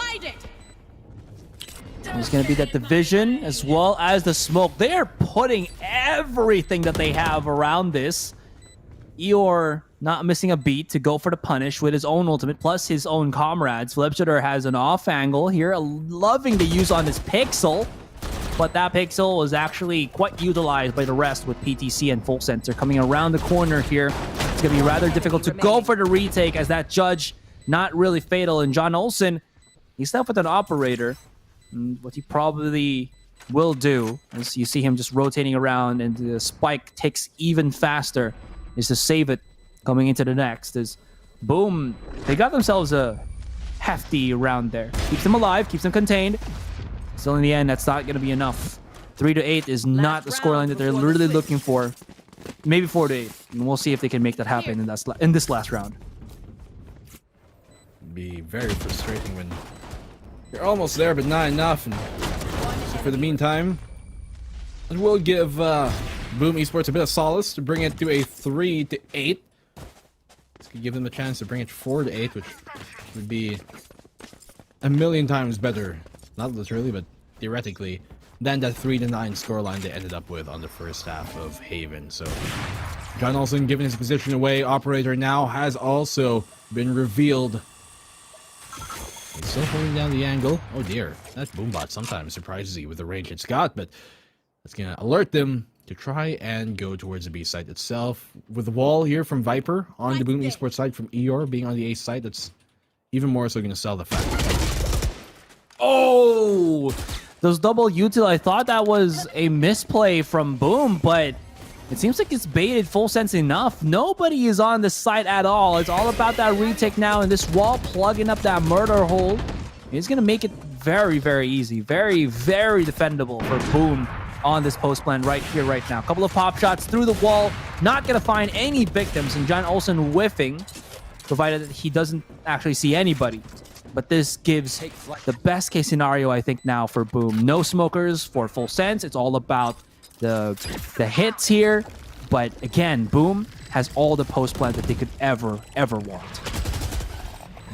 There's going to be that division as well as the smoke. They are putting everything that they have around this. Eeyore not missing a beat to go for the punish with his own ultimate plus his own comrades. Flipshitter has an off angle here, loving to use on this Pixel, but that Pixel was actually quite utilized by the rest with PTC and Full Sensor coming around the corner here. It's going to be rather difficult to go for the retake as that judge not really fatal. And John Olsen, he's left with an operator. And what he probably will do, as you see him just rotating around and the spike ticks even faster, is to save it coming into the next. Is Boom, they got themselves a hefty round there. Keeps them alive, keeps them contained. Still in the end, that's not going to be enough. 3-8 is not the scoreline that they're really looking for. Maybe 4-8. And we'll see if they can make that happen in this last round. Be very frustrating when you're almost there, but not enough. And for the meantime, it will give Boom Esports a bit of solace to bring it to a 3-8. This could give them a chance to bring it 4-8, which would be a million times better, not literally, but theoretically, than that 3-9 scoreline they ended up with on the first half of Haven. So, John Olsen giving his position away. Operator now has also been revealed. He's still holding down the angle. Oh dear, that Boombot sometimes surprises you with the range it's got, but that's gonna alert them to try and go towards the B site itself. With the wall here from Viper on the Boom Esports side, from Eeyore being on the A site, that's even more so gonna sell the fact. Oh! Those double util, I thought that was a misplay from Boom, but it seems like it's baited Full Sense enough. Nobody is on the site at all. It's all about that retake now, and this wall plugging up that murder hole. It's going to make it very, very easy. Very, very defendable for Boom on this post plan right here, right now. A couple of pop shots through the wall. Not going to find any victims, and John Olsen whiffing, provided that he doesn't actually see anybody. But this gives the best case scenario, I think, now for Boom. No smokers for Full Sense. It's all about the hits here. But again, Boom has all the post plans that they could ever want.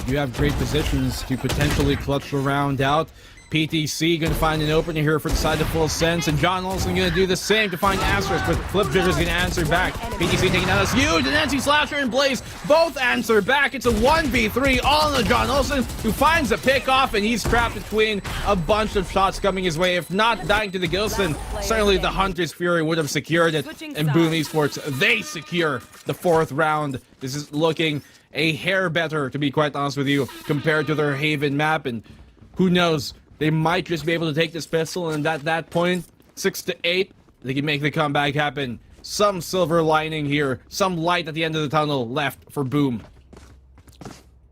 You have great positions to potentially clutch the round out. PTC going to find an opening here for the side of Full Sense, and John Olsen going to do the same to find Asterisk, but Flipshitter's going to answer back. PTC taking out this huge, and Nancy Slasher and Blaze both answer back. It's a 1v3 all on John Olsen, who finds a pick off, and he's trapped between a bunch of shots coming his way. If not dying to the Gilson, certainly the Hunter's Fury would have secured it, and Boom Esports, they secure the 4th round. This is looking a hair better, to be quite honest with you, compared to their Haven map, and who knows, they might just be able to take this pistol, and at that point, 6-8, they can make the comeback happen. Some silver lining here, some light at the end of the tunnel left for Boom.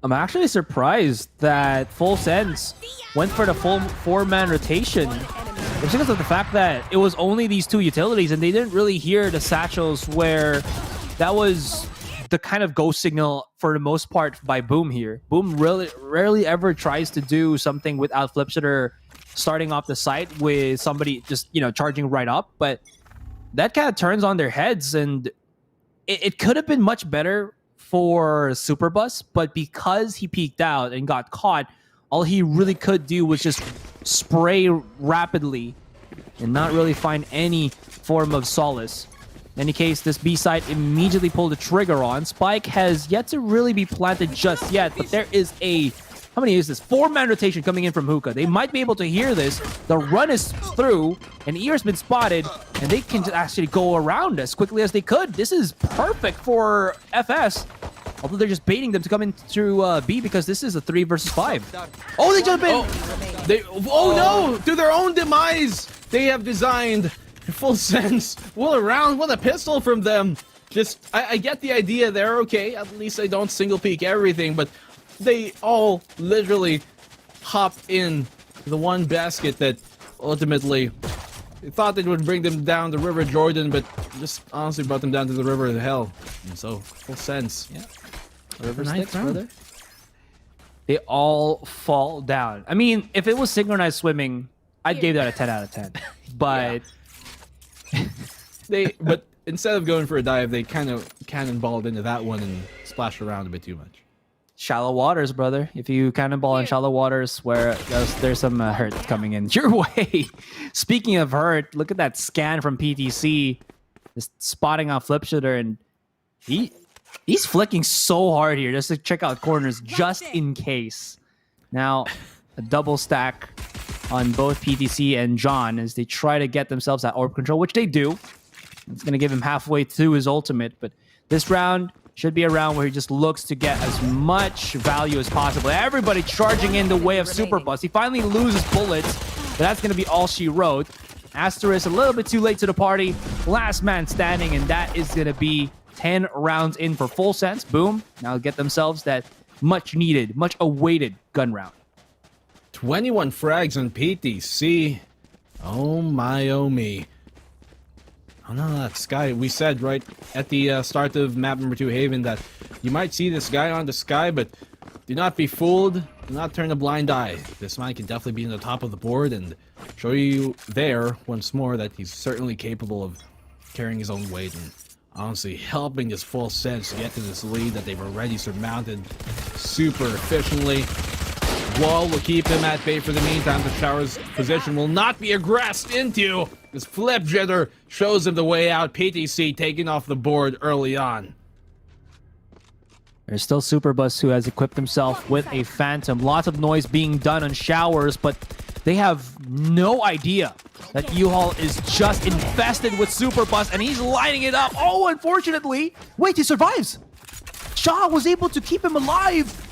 I'm actually surprised that Full Sense went for the full 4-man rotation. It's because of the fact that it was only these 2 utilities, and they didn't really hear the satchels, where that was the kind of go signal for the most part by Boom here. Boom really rarely ever tries to do something without Flipshitter starting off the site with somebody just, charging right up. But that kind of turns on their heads, and it could have been much better for Superbus, but because he peeked out and got caught, all he really could do was just spray rapidly and not really find any form of solace. In any case, this B site immediately pulled the trigger on. Spike has yet to really be planted just yet, but there is a, how many is this? 4-man rotation coming in from Hookah. They might be able to hear this. The run is through, and Ear's been spotted, and they can actually go around as quickly as they could. This is perfect for FS, although they're just baiting them to come in through B because this is a 3 versus 5. Oh, they jump in! Oh no! To their own demise! They have designed Full Sense. What a round, what a pistol from them. Just, I get the idea there, okay, at least they don't single peek everything, but they all literally hop in the one basket that ultimately they thought it would bring them down the River Jordan, but just honestly brought them down to the River of Hell. And so, Full Sense. Yeah. River Styx, brother. They all fall down. I mean, if it was synchronized swimming, I'd give that a 10 out of 10. But but instead of going for a dive, they kind of cannonballed into that one and splashed around a bit too much. Shallow waters, brother. If you cannonball in shallow waters, where there's some hurt coming in your way. Speaking of hurt, look at that scan from PTC, just spotting out Flipshitter, and He's flicking so hard here just to check out corners just in case. Now, a double stack on both PTC and John as they try to get themselves that orb control, which they do. It's going to give him halfway through his ultimate, but this round should be a round where he just looks to get as much value as possible. Everybody charging in the way of Super Bus. He finally loses bullets, but that's going to be all she wrote. Asterisk a little bit too late to the party. Last man standing, and that is going to be 10 rounds in for full sense. Boom. Now get themselves that much needed, much awaited gun round. 21 frags on PTC. Oh my, oh me. Oh no, that Sky. We said right at the start of map number 2 Haven that you might see this guy on the Sky, but do not be fooled. Do not turn a blind eye. This man can definitely be in the top of the board and show you there once more that he's certainly capable of carrying his own weight and honestly helping this full sense get to this lead that they've already surmounted super efficiently. Wall will keep him at bay for the meantime. The shower's position will not be aggressed into. This flip jitter shows him the way out. PTC taking off the board early on. There's still Superbus who has equipped himself with a Phantom. Lots of noise being done on showers, but they have no idea that U-Haul is just infested with Superbus, and he's lighting it up. Oh, unfortunately, wait, he survives. Shaw was able to keep him alive,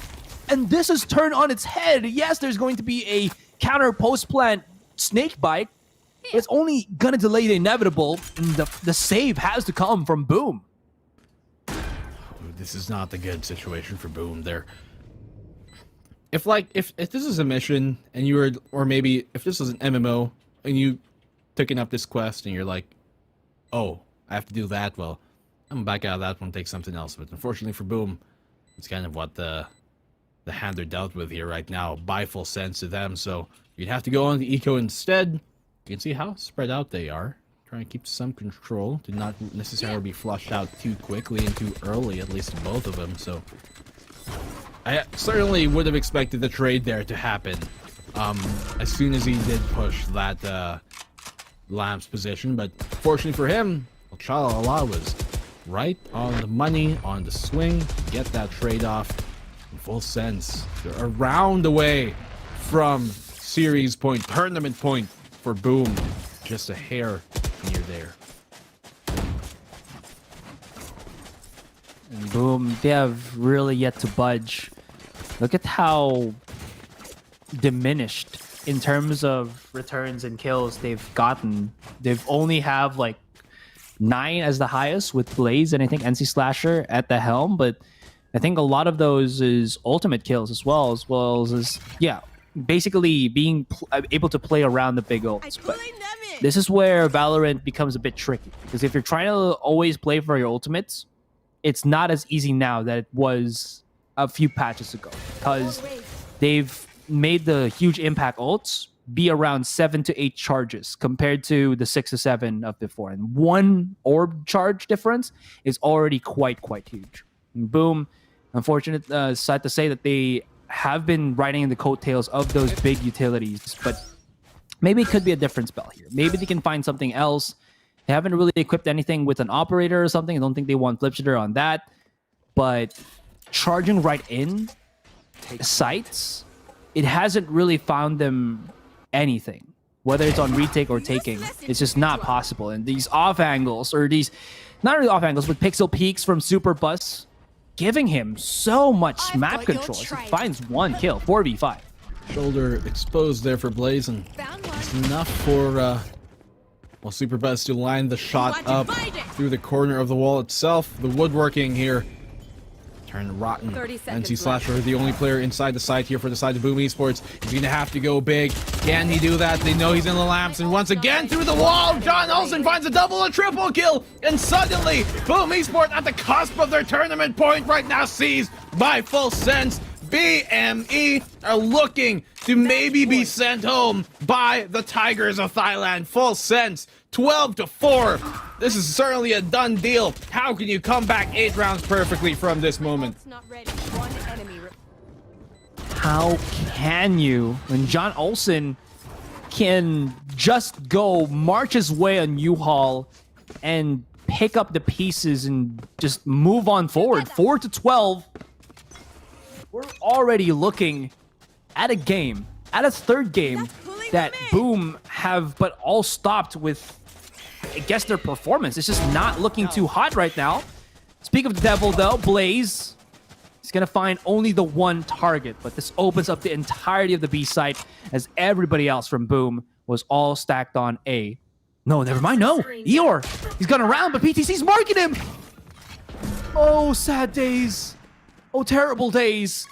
and this is turned on its head. Yes, there's going to be a counter post-plant snake bite. It's only gonna delay the inevitable. The save has to come from Boom. This is not the good situation for Boom there. If this is a mission and you were, or maybe if this was an MMO and you taking up this quest and you're like, oh, I have to do that, well, I'm back out of that one, take something else. But unfortunately for Boom, it's kind of what the hand they're dealt with here right now. Buy full sense to them, so you'd have to go on the eco instead. You can see how spread out they are. Trying to keep some control to not necessarily be flushed out too quickly and too early, at least both of them. So I certainly would have expected the trade there to happen as soon as he did push that Lamp's position. But fortunately for him, Chala was right on the money, on the swing, to get that trade off in full sense. They're around the way from series point, tournament point for Boom. Just a hair near there. And Boom, they have really yet to budge. Look at how diminished in terms of returns and kills they've gotten. They've only have like 9 as the highest with Blaze and I think NC Slasher at the helm, but I think a lot of those is ultimate kills as well as yeah, basically being able to play around the big ults. But this is where Valorant becomes a bit tricky, because if you're trying to always play for your ultimates, it's not as easy now that it was a few patches ago, because they've made the huge impact ults be around 7 to 8 charges compared to the 6 to 7 of before, and 1 orb charge difference is already quite huge. And Boom, unfortunate sad to say that they have been riding in the coattails of those big utilities, but maybe it could be a different spell here. Maybe they can find something else. They haven't really equipped anything with an operator or something. I don't think they want flip shitter on that, but charging right in sites, it hasn't really found them anything, whether it's on retake or taking. It's just not possible. And these off angles, or these not really off angles, but pixel peaks from Superbus, giving him so much map control. He finds 1 kill, 4v5. Shoulder exposed there for Blaze, and it's enough for well, Superbus to line the shot up through the corner of the wall itself. The woodworking here turned rotten. NC Slasher, the only player inside the site here for the side of Boom Esports. He's gonna have to go big. Can he do that? They know he's in the lamps, and once again through the wall, John Olsen finds a double and triple kill, and suddenly Boom Esports at the cusp of their tournament point right now, seized by full sense. BME are looking to maybe be sent home by the Tigers of Thailand. Full sense, 12-4. This is certainly a done deal. How can you come back 8 rounds perfectly from this moment? How can you, when John Olsen can just go march his way on U-Haul and pick up the pieces and just move on forward. 4-12. We're already looking at a game, at a third game that Boom have but all stopped with, I guess, their performance. It's just not looking too hot right now. Speak of the devil, though, Blaze is going to find only the one target, but this opens up the entirety of the B site as everybody else from Boom was all stacked on A. No, never mind. No, Eeyore, he's gone around, but PTC's marking him. Oh, sad days. Oh, terrible days.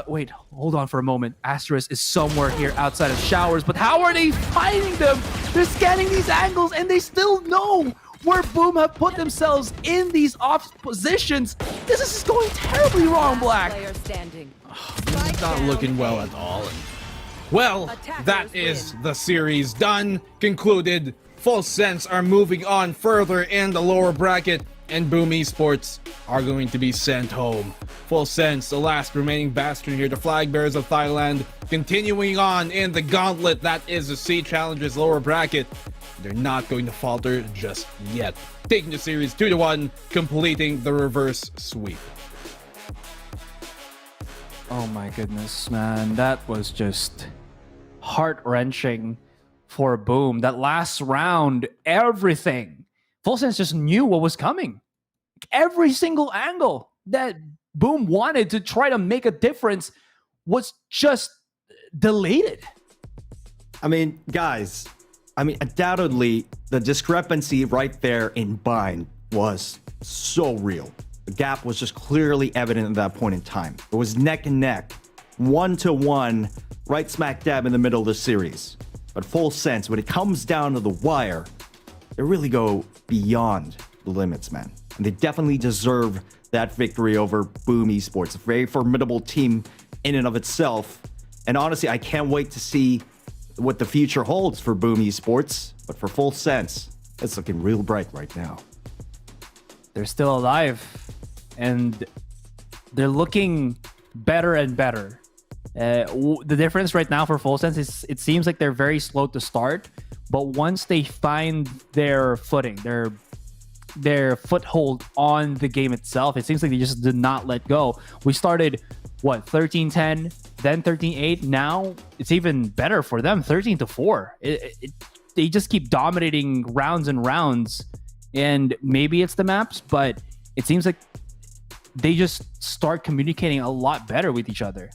Wait, hold on for a moment. Asterisk is somewhere here outside of showers, but how are they finding them? They're scanning these angles, and they still know where Boom have put themselves in these off positions. This is just going terribly wrong, Black. Player standing. It's not looking well at all. And, well, that is the series done, concluded. Full Sense are moving on further in the lower bracket, and Boom Esports are going to be sent home. Full Sense, the last remaining bastion here, the flag bearers of Thailand, continuing on in the gauntlet that is the C Challengers lower bracket. They're not going to falter just yet. Taking the series 2-1, completing the reverse sweep. Oh my goodness, man. That was just heart-wrenching for Boom. That last round, everything. Full Sense just knew what was coming. Every single angle that Boom wanted to try to make a difference was just deleted. I mean, guys, undoubtedly, the discrepancy right there in Bind was so real. The gap was just clearly evident at that point in time. It was neck and neck, 1-1, right smack dab in the middle of the series. But Full Sense, when it comes down to the wire, they really go beyond the limits, man. And they definitely deserve that victory over Boom Esports. A very formidable team in and of itself. And honestly, I can't wait to see what the future holds for Boom Esports. But for Full Sense, it's looking real bright right now. They're still alive, and they're looking better and better. The difference right now for Full Sense is it seems like they're very slow to start, but once they find their footing, their foothold on the game itself, it seems like they just did not let go. We started, 13-10, then 13-8. Now it's even better for them, 13-4. They just keep dominating rounds and rounds, and maybe it's the maps, but it seems like they just start communicating a lot better with each other.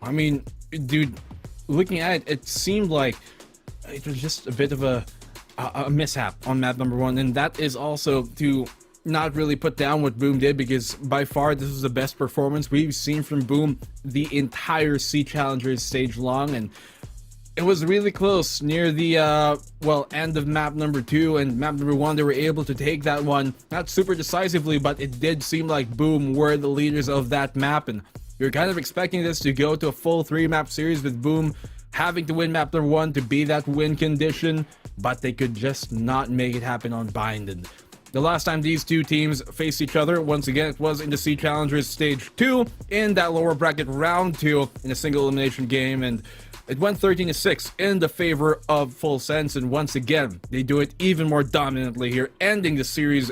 I mean, dude, looking at it, it seemed like it was just a bit of a mishap on map number 1, and that is also to not really put down what Boom did, because by far this is the best performance we've seen from Boom the entire C Challengers stage long, and it was really close near the end of map number 2 and map number 1. They were able to take that one, not super decisively, but it did seem like Boom were the leaders of that map, and you're kind of expecting this to go to a full 3-map series with Boom having to win map number 1 to be that win condition, but they could just not make it happen on Bind. And the last time these two teams faced each other, once again, it was in the C Challengers Stage 2 in that lower bracket round 2 in a single elimination game, and it went 13-6 in the favor of Full Sense, and once again, they do it even more dominantly here, ending the series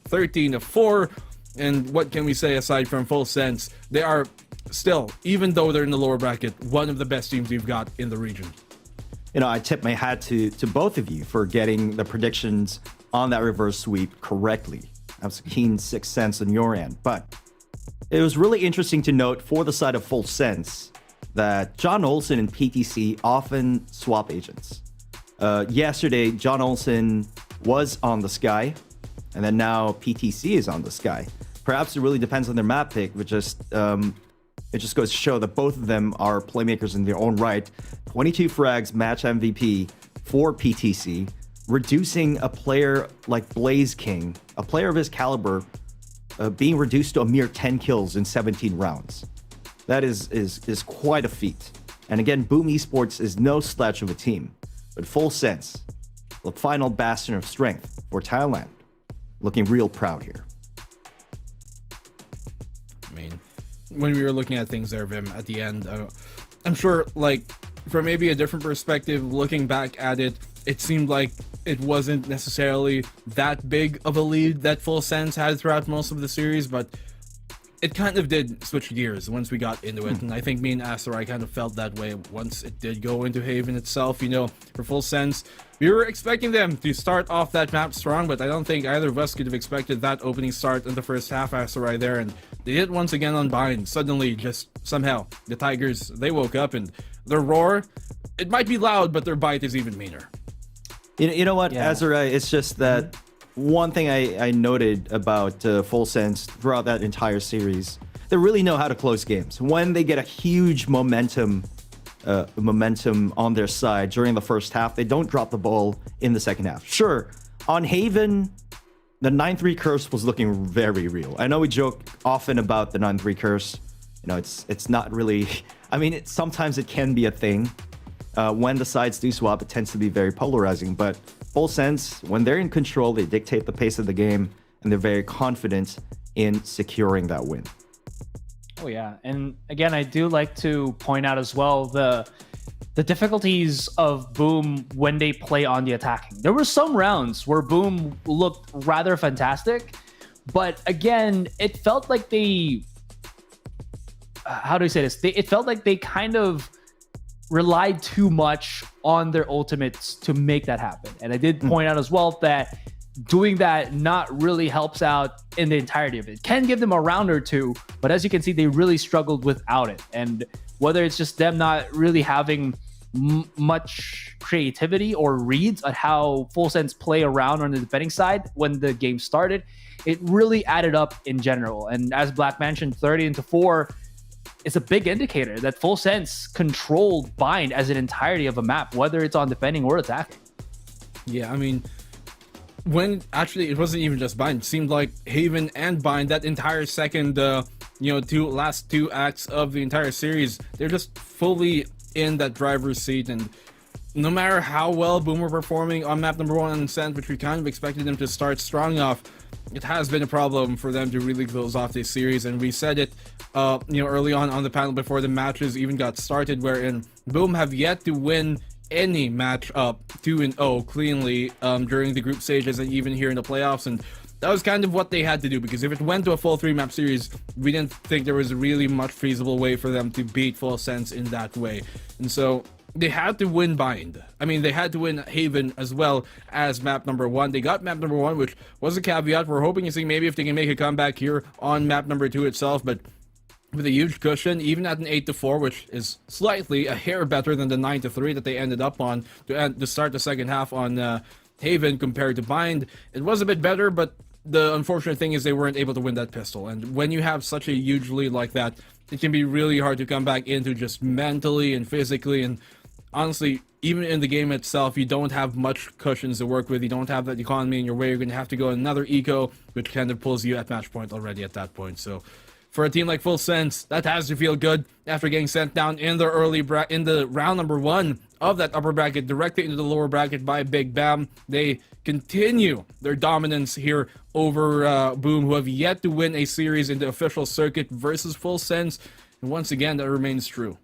13-4. And what can we say aside from Full Sense? They are still, even though they're in the lower bracket, one of the best teams we've got in the region. You know, I tip my hat to both of you for getting the predictions on that reverse sweep correctly. That was a keen sixth sense on your end. But it was really interesting to note for the side of Full Sense that John Olsen and PTC often swap agents. Yesterday, John Olsen was on the Sky, and then now PTC is on the Sky. Perhaps it really depends on their map pick, but it just goes to show that both of them are playmakers in their own right. 22 frags, match MVP for PTC, reducing a player like Blaze King, a player of his caliber, being reduced to a mere 10 kills in 17 rounds. That is quite a feat. And again, Boom Esports is no slouch of a team, but Full Sense, the final bastion of strength for Thailand, looking real proud here. I mean, when we were looking at things there, Vim, at the end, from maybe a different perspective, looking back at it, it seemed like it wasn't necessarily that big of a lead that Full Sense had throughout most of the series, but it kind of did switch gears once we got into it, and I think me and Asteroid kind of felt that way once it did go into Haven itself. You know, for Full Sense, we were expecting them to start off that map strong, but I don't think either of us could have expected that opening start in the first half, Asteroid there, and they did once again on Bind. Suddenly, just somehow, the Tigers, they woke up, and their roar, it might be loud, but their bite is even meaner. You know what, Azure, it's just that one thing I noted about Full Sense throughout that entire series, they really know how to close games. When they get a huge momentum on their side during the first half, they don't drop the ball in the second half. Sure, on Haven, the 9-3 curse was looking very real. I know we joke often about the 9-3 curse. You know, it's not really... I mean, sometimes it can be a thing. When the sides do swap, it tends to be very polarizing, but Full Sense, when they're in control, they dictate the pace of the game, and they're very confident in securing that win. Oh yeah, and again, I do like to point out as well the difficulties of Boom when they play on the attacking. There were some rounds where Boom looked rather fantastic, but again, it felt like they... how do I say this? It felt like they kind of relied too much on their ultimates to make that happen. And I did point out as well that doing that not really helps out in the entirety of it. Can give them a round or two, but as you can see, they really struggled without it. And whether it's just them not really having much creativity or reads on how Full Sense play around on the defending side when the game started, it really added up in general. And as Black mentioned, 30-4, it's a big indicator that Full Sense controlled Bind as an entirety of a map, whether it's on defending or attacking. Yeah, I mean, when actually it wasn't even just Bind. It seemed like Haven and Bind, that entire second, last two acts of the entire series, they're just fully in that driver's seat. And no matter how well Boom were performing on map number 1 on Ascent, which we kind of expected them to start strong off, it has been a problem for them to really close off this series. And we said it early on the panel before the matches even got started, wherein Boom have yet to win any match up 2-0 cleanly during the group stages and even here in the playoffs. And that was kind of what they had to do, because if it went to a full 3-map series, we didn't think there was really much feasible way for them to beat Full Sense in that way. And so they had to win Bind. I mean, they had to win Haven as well as map number 1. They got map number 1, which was a caveat. We're hoping to see maybe if they can make a comeback here on map number 2 itself, but with a huge cushion, even at an 8-4, which is slightly a hair better than the 9-3 that they ended up on to start the second half on Haven compared to Bind. It was a bit better, but the unfortunate thing is they weren't able to win that pistol. And when you have such a huge lead like that, it can be really hard to come back into just mentally and physically. And honestly, even in the game itself, you don't have much cushions to work with. You don't have that economy in your way. You're going to have to go another eco, which kind of pulls you at match point already at that point. So for a team like Full Sense, that has to feel good after getting sent down in the in the round number 1 of that upper bracket, directly into the lower bracket by Big BAAM. They continue their dominance here over Boom, who have yet to win a series in the official circuit versus Full Sense. And once again, that remains true.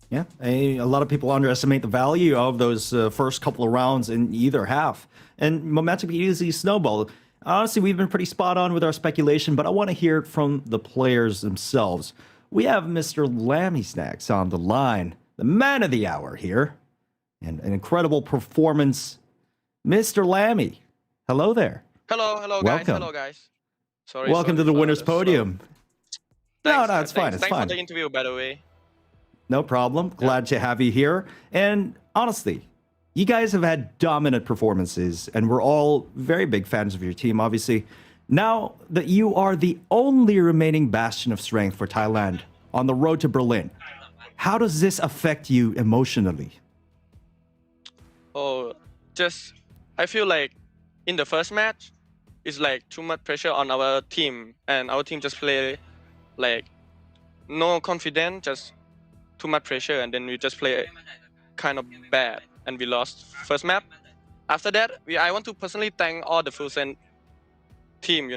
Yeah, a lot of people underestimate the value of those first couple of rounds in either half. And momentum can easily snowball. Honestly, we've been pretty spot on with our speculation, but I want to hear it from the players themselves. We have Mr. Lammy Snacks on the line, the man of the hour here, and an incredible performance. Mr. Lammy, hello there. Hello guys. Welcome. Hello guys. Welcome to the winner's podium. Thanks, No, it's fine. It's thanks fine. for the interview, by the way. No problem. Glad to have you here. And honestly, you guys have had dominant performances, and we're all very big fans of your team, obviously. Now that you are the only remaining bastion of strength for Thailand on the road to Berlin, how does this affect you emotionally? Oh, I feel like in the first match, it's like too much pressure on our team, and our team just play like no confidence, just too much pressure, and then we just play kind of bad, and we lost first map. After that, I want to personally thank all the Full Sense team,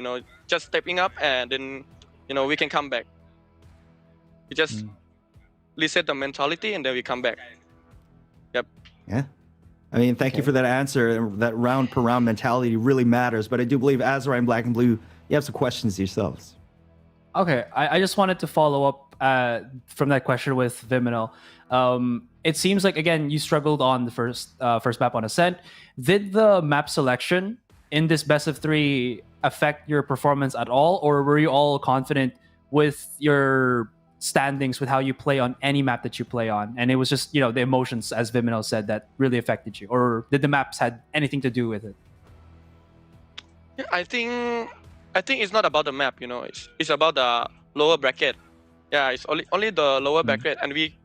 just stepping up, and then we can come back. We just reset the mentality, and then we come back. Yep. Yeah. I mean, thank you for that answer. That round per round mentality really matters. But I do believe Azure and Black and Blue, you have some questions yourselves. Okay, I just wanted to follow up from that question with Viminal. It seems like, again, you struggled on the first map on Ascent. Did the map selection in this best of 3 affect your performance at all, or were you all confident with your standings with how you play on any map that you play on, and it was just the emotions, as Viminal said, that really affected you, or did the maps had anything to do with it? Yeah, I think it's not about the map. It's about the lower bracket. Yeah, it's only the lower bracket, and we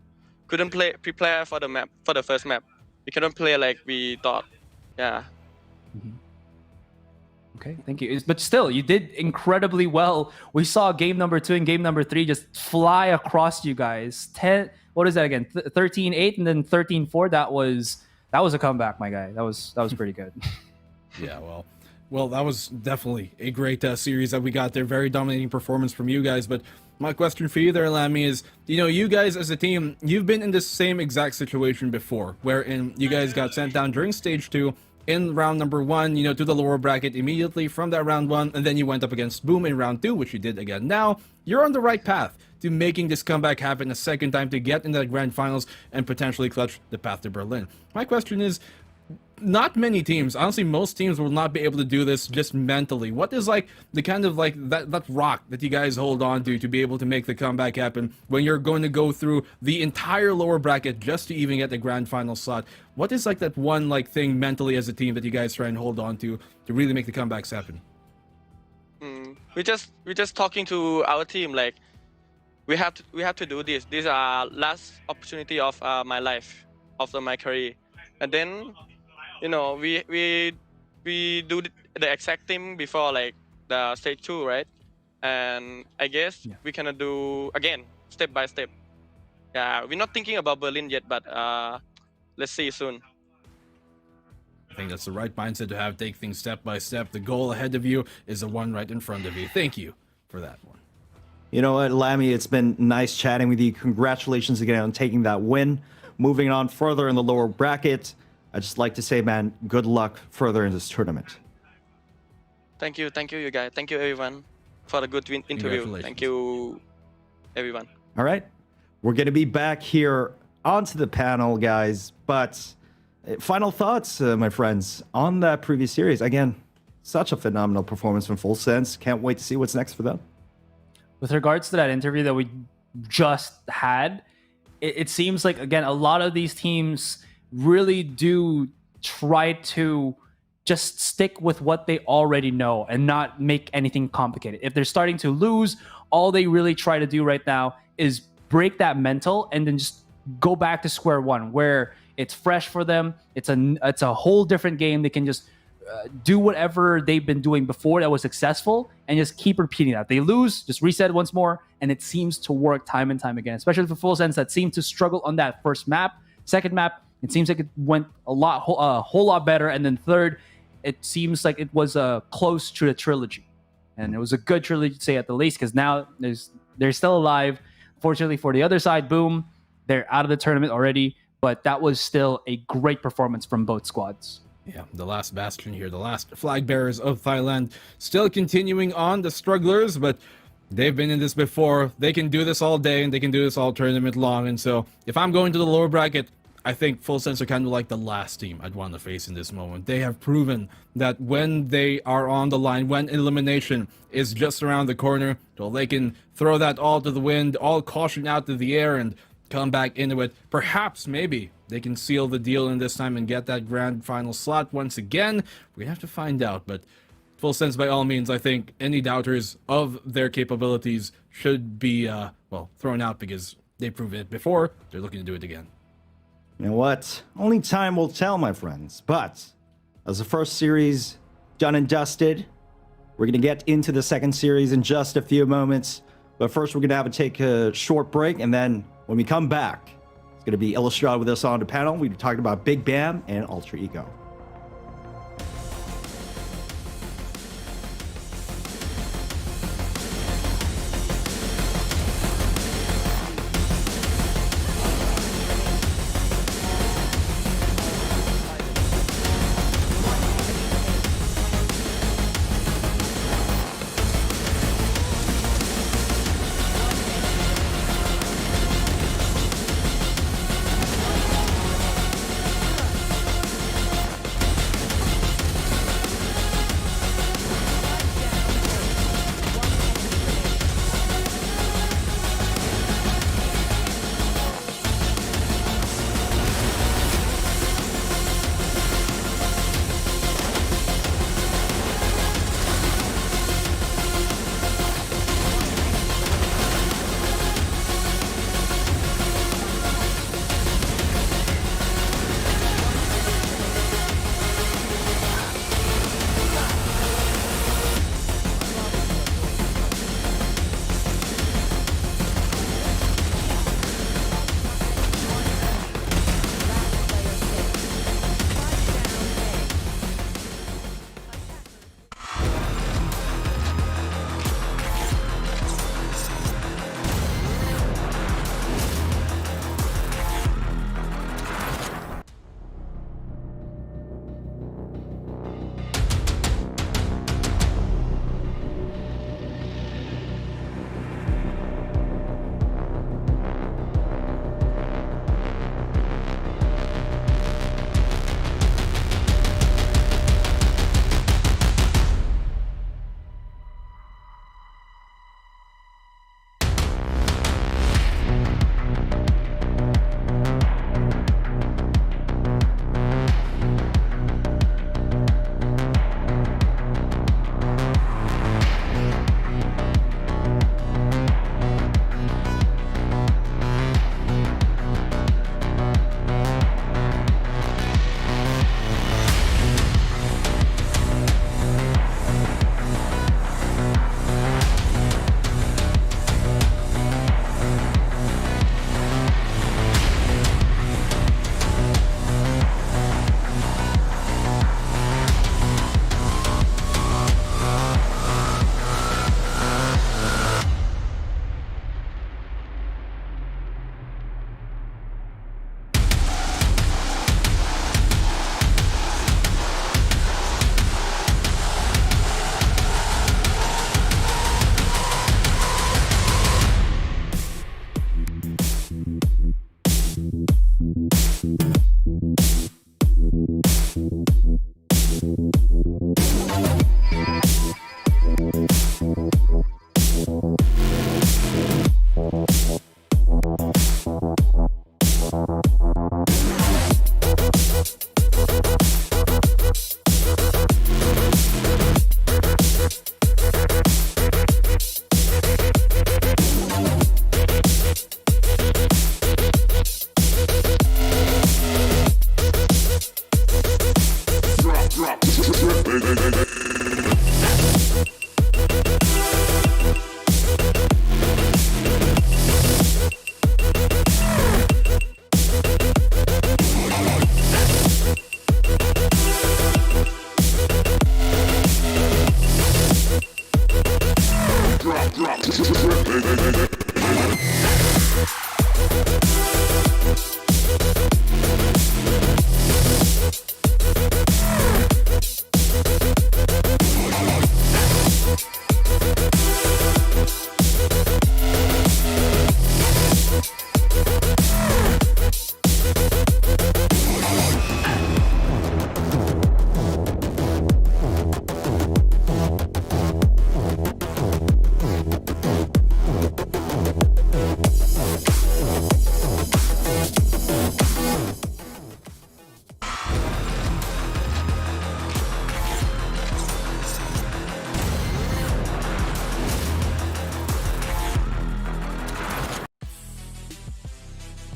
couldn't prepare for the first map. We couldn't play like we thought. Yeah. Okay, thank you. But still, you did incredibly well. We saw game number 2 and game number 3 just fly across you guys. What is that again? 13-8 and then 13-4. That was a comeback, my guy. That was pretty good. Yeah, well, that was definitely a great series that we got there. Very dominating performance from you guys. But my question for you there, Lammy, is, you guys as a team, you've been in this same exact situation before, wherein you guys got sent down during stage 2 in round number 1, to the lower bracket immediately from that round 1, and then you went up against BAAM in round 2, which you did again. Now, you're on the right path to making this comeback happen a second time to get in the grand finals and potentially clutch the path to Berlin. My question is, not many teams, honestly, most teams will not be able to do this just mentally. What is the kind of that rock that you guys hold on to be able to make the comeback happen when you're going to go through the entire lower bracket just to even get the grand final slot? What is that one thing mentally as a team that you guys try and hold on to really make the comebacks happen? We're just talking to our team, we have to do this. These are last opportunity of my life, of my career, and then we do the exact thing before the stage 2, right? And I guess we can do again step by step. Yeah, we're not thinking about Berlin yet, but let's see soon. I think that's the right mindset to have. Take things step by step. The goal ahead of you is the one right in front of you. Thank you for that one. You know what, Lammy, it's been nice chatting with you. Congratulations again on taking that win. Moving on further in the lower bracket, I'd just like to say, man, good luck further in this tournament. Thank you, you guys. Thank you, everyone, for the good interview. Thank you, everyone. All right, we're going to be back here onto the panel, guys. But final thoughts, my friends, on that previous series. Again, such a phenomenal performance from Full Sense. Can't wait to see what's next for them. With regards to that interview that we just had, it seems like, again, a lot of these teams really do try to just stick with what they already know and not make anything complicated. If they're starting to lose, all they really try to do right now is break that mental and then just go back to square one, where it's fresh for them. It's a whole different game. They can just do whatever they've been doing before that was successful and just keep repeating that. They lose, just reset once more, and it seems to work time and time again, especially for Full Sense that seemed to struggle on that first map. Second map, it seems like it went a whole lot better. And then third, it seems like it was close to a trilogy. And it was a good trilogy, to say at the least, because now they're still alive. Fortunately for the other side, BAAM, they're out of the tournament already. But that was still a great performance from both squads. Yeah, the last bastion here, the last flag bearers of Thailand, still continuing on, the strugglers, but they've been in this before. They can do this all day, and they can do this all tournament long. And so, if I'm going to the lower bracket, I think Full Sense are kind of like the last team I'd want to face in this moment. They have proven that when they are on the line, when elimination is just around the corner, well, they can throw that all to the wind, all caution out to the air, and come back into it. Perhaps, maybe, they can seal the deal in this time and get that grand final slot once again. We're going to have to find out, but Full Sense, by all means, I think any doubters of their capabilities should be, thrown out, because they've proven it before. They're looking to do it again. You know what? Only time will tell, my friends. But as the first series done and dusted, we're going to get into the second series in just a few moments. But first, we're going to take a short break. And then when we come back, it's going to be Illustrated with us on the panel. We'll be talking about Big BAAM and Ultra Ego.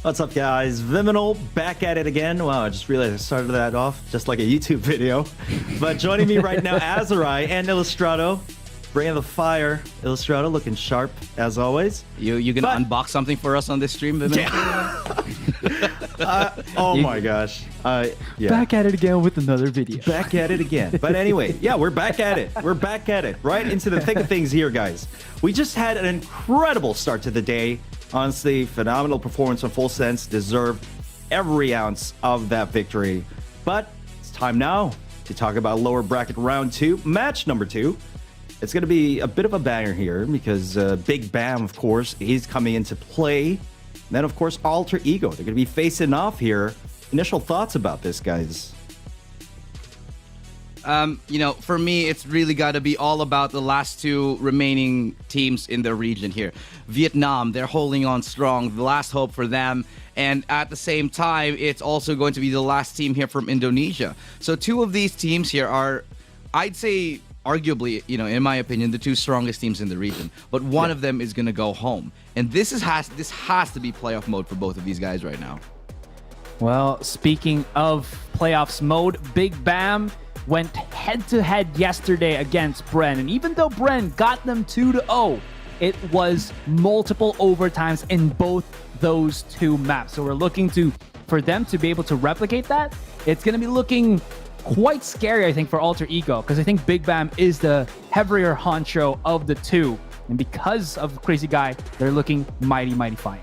What's up, guys? Viminal back at it again. Wow, I just realized I started that off just like a YouTube video. But joining me right now, Azurai and Illustrato, bringing the fire. Illustrato looking sharp as always. You gonna unbox something for us on this stream, Viminal? Yeah. Oh my gosh. Yeah. Back at it again with another video. Back at it again. But anyway, yeah, we're back at it. We're back at it. Right into the thick of things here, guys. We just had an incredible start to the day. Honestly, phenomenal performance from Full Sense. Deserved every ounce of that victory. But it's time now to talk about lower bracket round 2, match number 2. It's going to be a bit of a banger here because Big BAAM, of course, is coming into play. And then, of course, Alter Ego. They're going to be facing off here. Initial thoughts about this, guys? For me, it's really got to be all about the last two remaining teams in the region here. Vietnam, they're holding on strong, the last hope for them. And at the same time, it's also going to be the last team here from Indonesia. So two of these teams here are, I'd say, arguably, in my opinion, the two strongest teams in the region. But one of them is going to go home. And this has to be playoff mode for both of these guys right now. Well, speaking of playoffs mode, Big BAAM went head-to-head yesterday against Bren. And even though Bren got them 2-0, it was multiple overtimes in both those two maps. So we're looking for them to be able to replicate that. It's going to be looking quite scary, I think, for Alter Ego, because I think Big BAAM is the heavier honcho of the two. And because of Crazy Guy, they're looking mighty, mighty fine.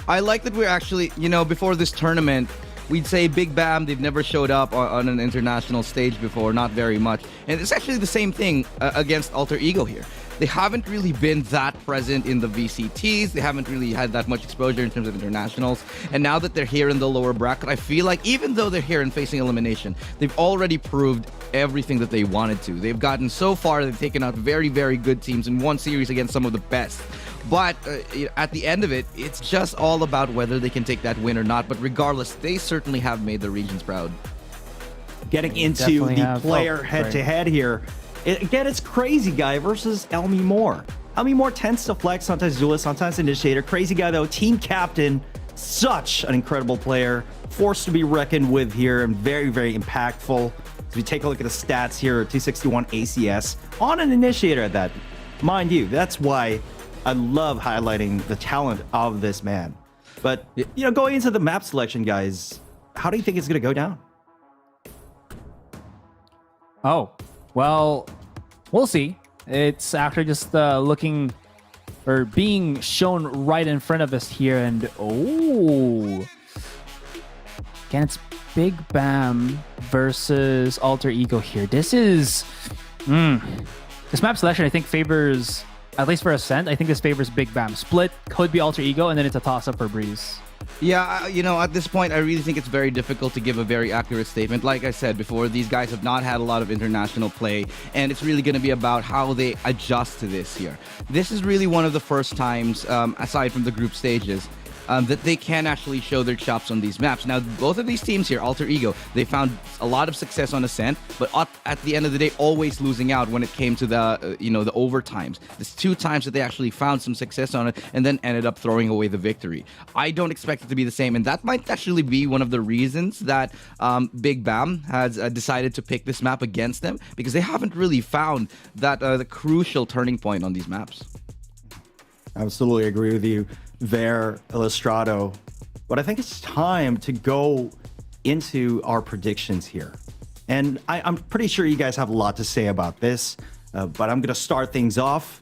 I like that we're actually, before this tournament, we'd say Big BAAM, they've never showed up on an international stage before, not very much. And it's actually the same thing against Alter Ego here. They haven't really been that present in the VCTs. They haven't really had that much exposure in terms of internationals. And now that they're here in the lower bracket, I feel like even though they're here and facing elimination, they've already proved everything that they wanted to. They've gotten so far, they've taken out very, very good teams in one series against some of the best. But at the end of it, it's just all about whether they can take that win or not. But regardless, they certainly have made the regions proud. Getting into the player head-to-head here. Again, it's Crazy Guy versus Elmi Moore. Elmi Moore tends to flex, sometimes duelist, sometimes initiator. Crazy Guy, though, team captain. Such an incredible player. Forced to be reckoned with here and very, very impactful. As we take a look at the stats here, 261 ACS on an initiator at that. Mind you, that's why I love highlighting the talent of this man. But, going into the map selection, guys, how do you think it's going to go down? Oh, well, we'll see. It's actually just looking or being shown right in front of us here. And, again, it's Big BAAM versus Alter Ego here. This is... This map selection, I think, favors... At least for Ascent, I think this favors Big BAAM. Split could be Alter Ego, and then it's a toss-up for Breeze. Yeah, at this point, I really think it's very difficult to give a very accurate statement. Like I said before, these guys have not had a lot of international play, and it's really going to be about how they adjust to this here. This is really one of the first times, aside from the group stages, that they can actually show their chops on these maps. Now, both of these teams here, Alter Ego, they found a lot of success on Ascent, but at the end of the day, always losing out when it came to the the overtimes. There's 2 times that they actually found some success on it and then ended up throwing away the victory. I don't expect it to be the same, and that might actually be one of the reasons that Big BAAM has decided to pick this map against them, because they haven't really found that the crucial turning point on these maps. Absolutely agree with you there, Illustrato. But I think it's time to go into our predictions here. And I'm pretty sure you guys have a lot to say about this, but I'm going to start things off.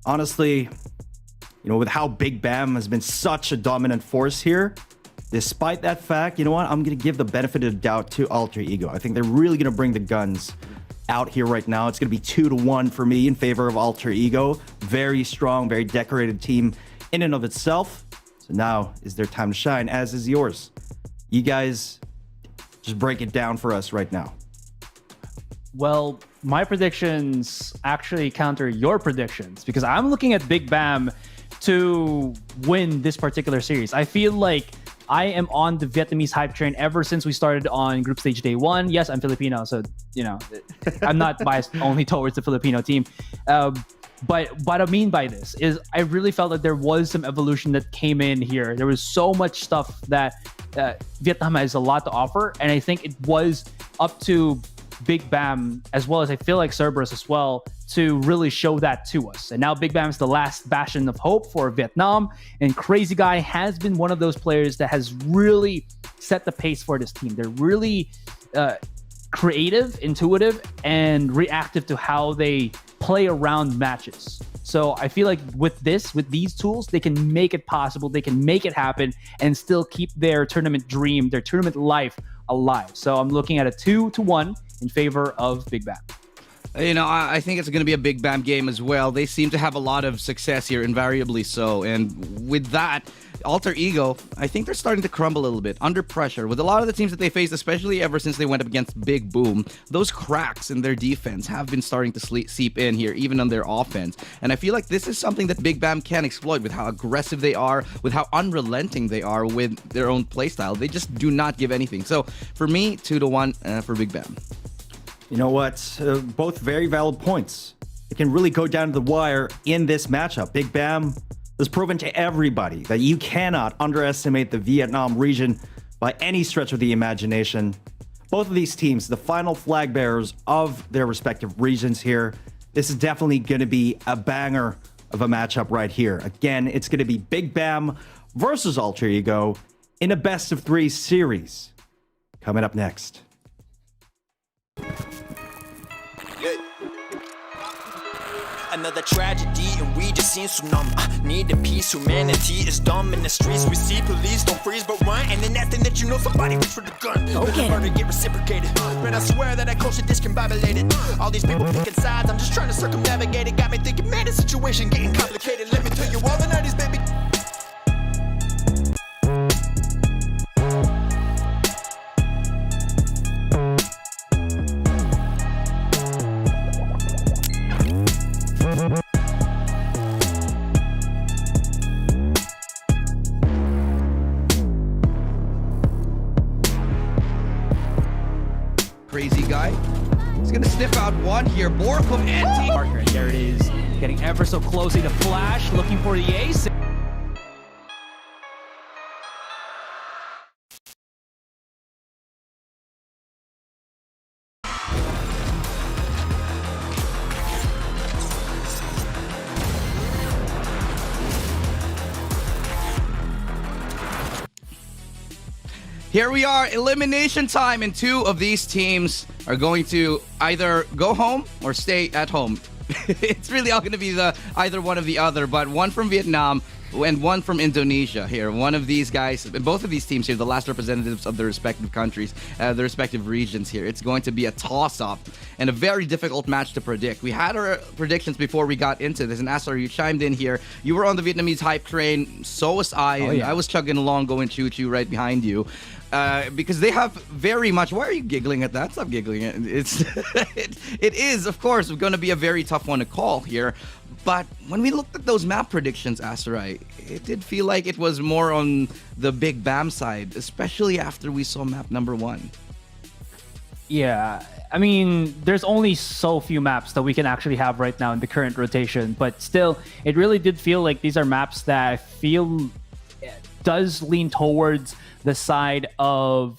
Honestly, with how Big BAAM has been such a dominant force here, despite that fact, I'm going to give the benefit of the doubt to Alter Ego. I think they're really going to bring the guns out here right now. It's going to be 2-1 for me in favor of Alter Ego. Very strong, very decorated team in and of itself. So now is their time to shine, as is yours. You guys just break it down for us right now. Well, my predictions actually counter your predictions, because I'm looking at Big BAAM to win this particular series. I feel like I am on the Vietnamese hype train ever since we started on group stage day 1. Yes, I'm Filipino, so I'm not biased only towards the Filipino team. But what I mean by this is I really felt that there was some evolution that came in here. There was so much stuff that Vietnam has a lot to offer, and I think it was up to Big BAAM, as well as I feel like Cerberus as well, to really show that to us. And now Big BAAM is the last bastion of hope for Vietnam, and Crazy Guy has been one of those players that has really set the pace for this team. They're really creative, intuitive, and reactive to how they play around matches. So I feel like with these tools, they can make it possible, they can make it happen, and still keep their tournament dream, their tournament life alive. So I'm looking at a 2-1 in favor of Big BAAM. I think it's going to be a Big BAAM game as well. They seem to have a lot of success here, invariably so. And with that, Alter Ego, I think they're starting to crumble a little bit under pressure. With a lot of the teams that they faced, especially ever since they went up against Big Boom, those cracks in their defense have been starting to seep in here, even on their offense. And I feel like this is something that Big BAAM can exploit with how aggressive they are, with how unrelenting they are with their own playstyle. They just do not give anything. So for me, 2-1 for Big BAAM. You know what? Both very valid points. It can really go down to the wire in this matchup. Big BAAM has proven to everybody that you cannot underestimate the Vietnam region by any stretch of the imagination. Both of these teams, the final flag bearers of their respective regions here. This is definitely going to be a banger of a matchup right here. Again, it's going to be Big BAAM versus Alter Ego in a best-of-3 series. Coming up next. Another tragedy, and we just seem so numb. Need the peace, humanity is dumb. In the streets, we see police don't freeze but run. And then that thing that somebody reach for the gun. Okay. Murder get reciprocated. But I swear that culture discombobulated. All these people picking sides, I'm just trying to circumnavigate it. Got me thinking, man, the situation getting complicated. Let me tell you all the 90s, baby. Crazy Guy. He's gonna sniff out one here. Borkum anti. Parker, and there it is. Getting ever so closely to Flash, looking for the ace. Here we are, elimination time, and 2 of these teams are going to either go home or stay at home. It's really all going to be either one of the other, but one from Vietnam and one from Indonesia here. One of these guys, both of these teams here, the last representatives of their respective countries, their respective regions here. It's going to be a toss-up and a very difficult match to predict. We had our predictions before we got into this, and Asar, you chimed in here. You were on the Vietnamese hype train, so was I, and I was chugging along, going choo-choo right behind you. Because they have very much. Why are you giggling at that? Stop giggling. It is, of course, going to be a very tough one to call here. But when we looked at those map predictions, Asarai, it did feel like it was more on the Big BAM side, especially after we saw map number 1. Yeah, I mean, there's only so few maps that we can actually have right now in the current rotation, but still, it really did feel like these are maps that I feel does lean towards the side of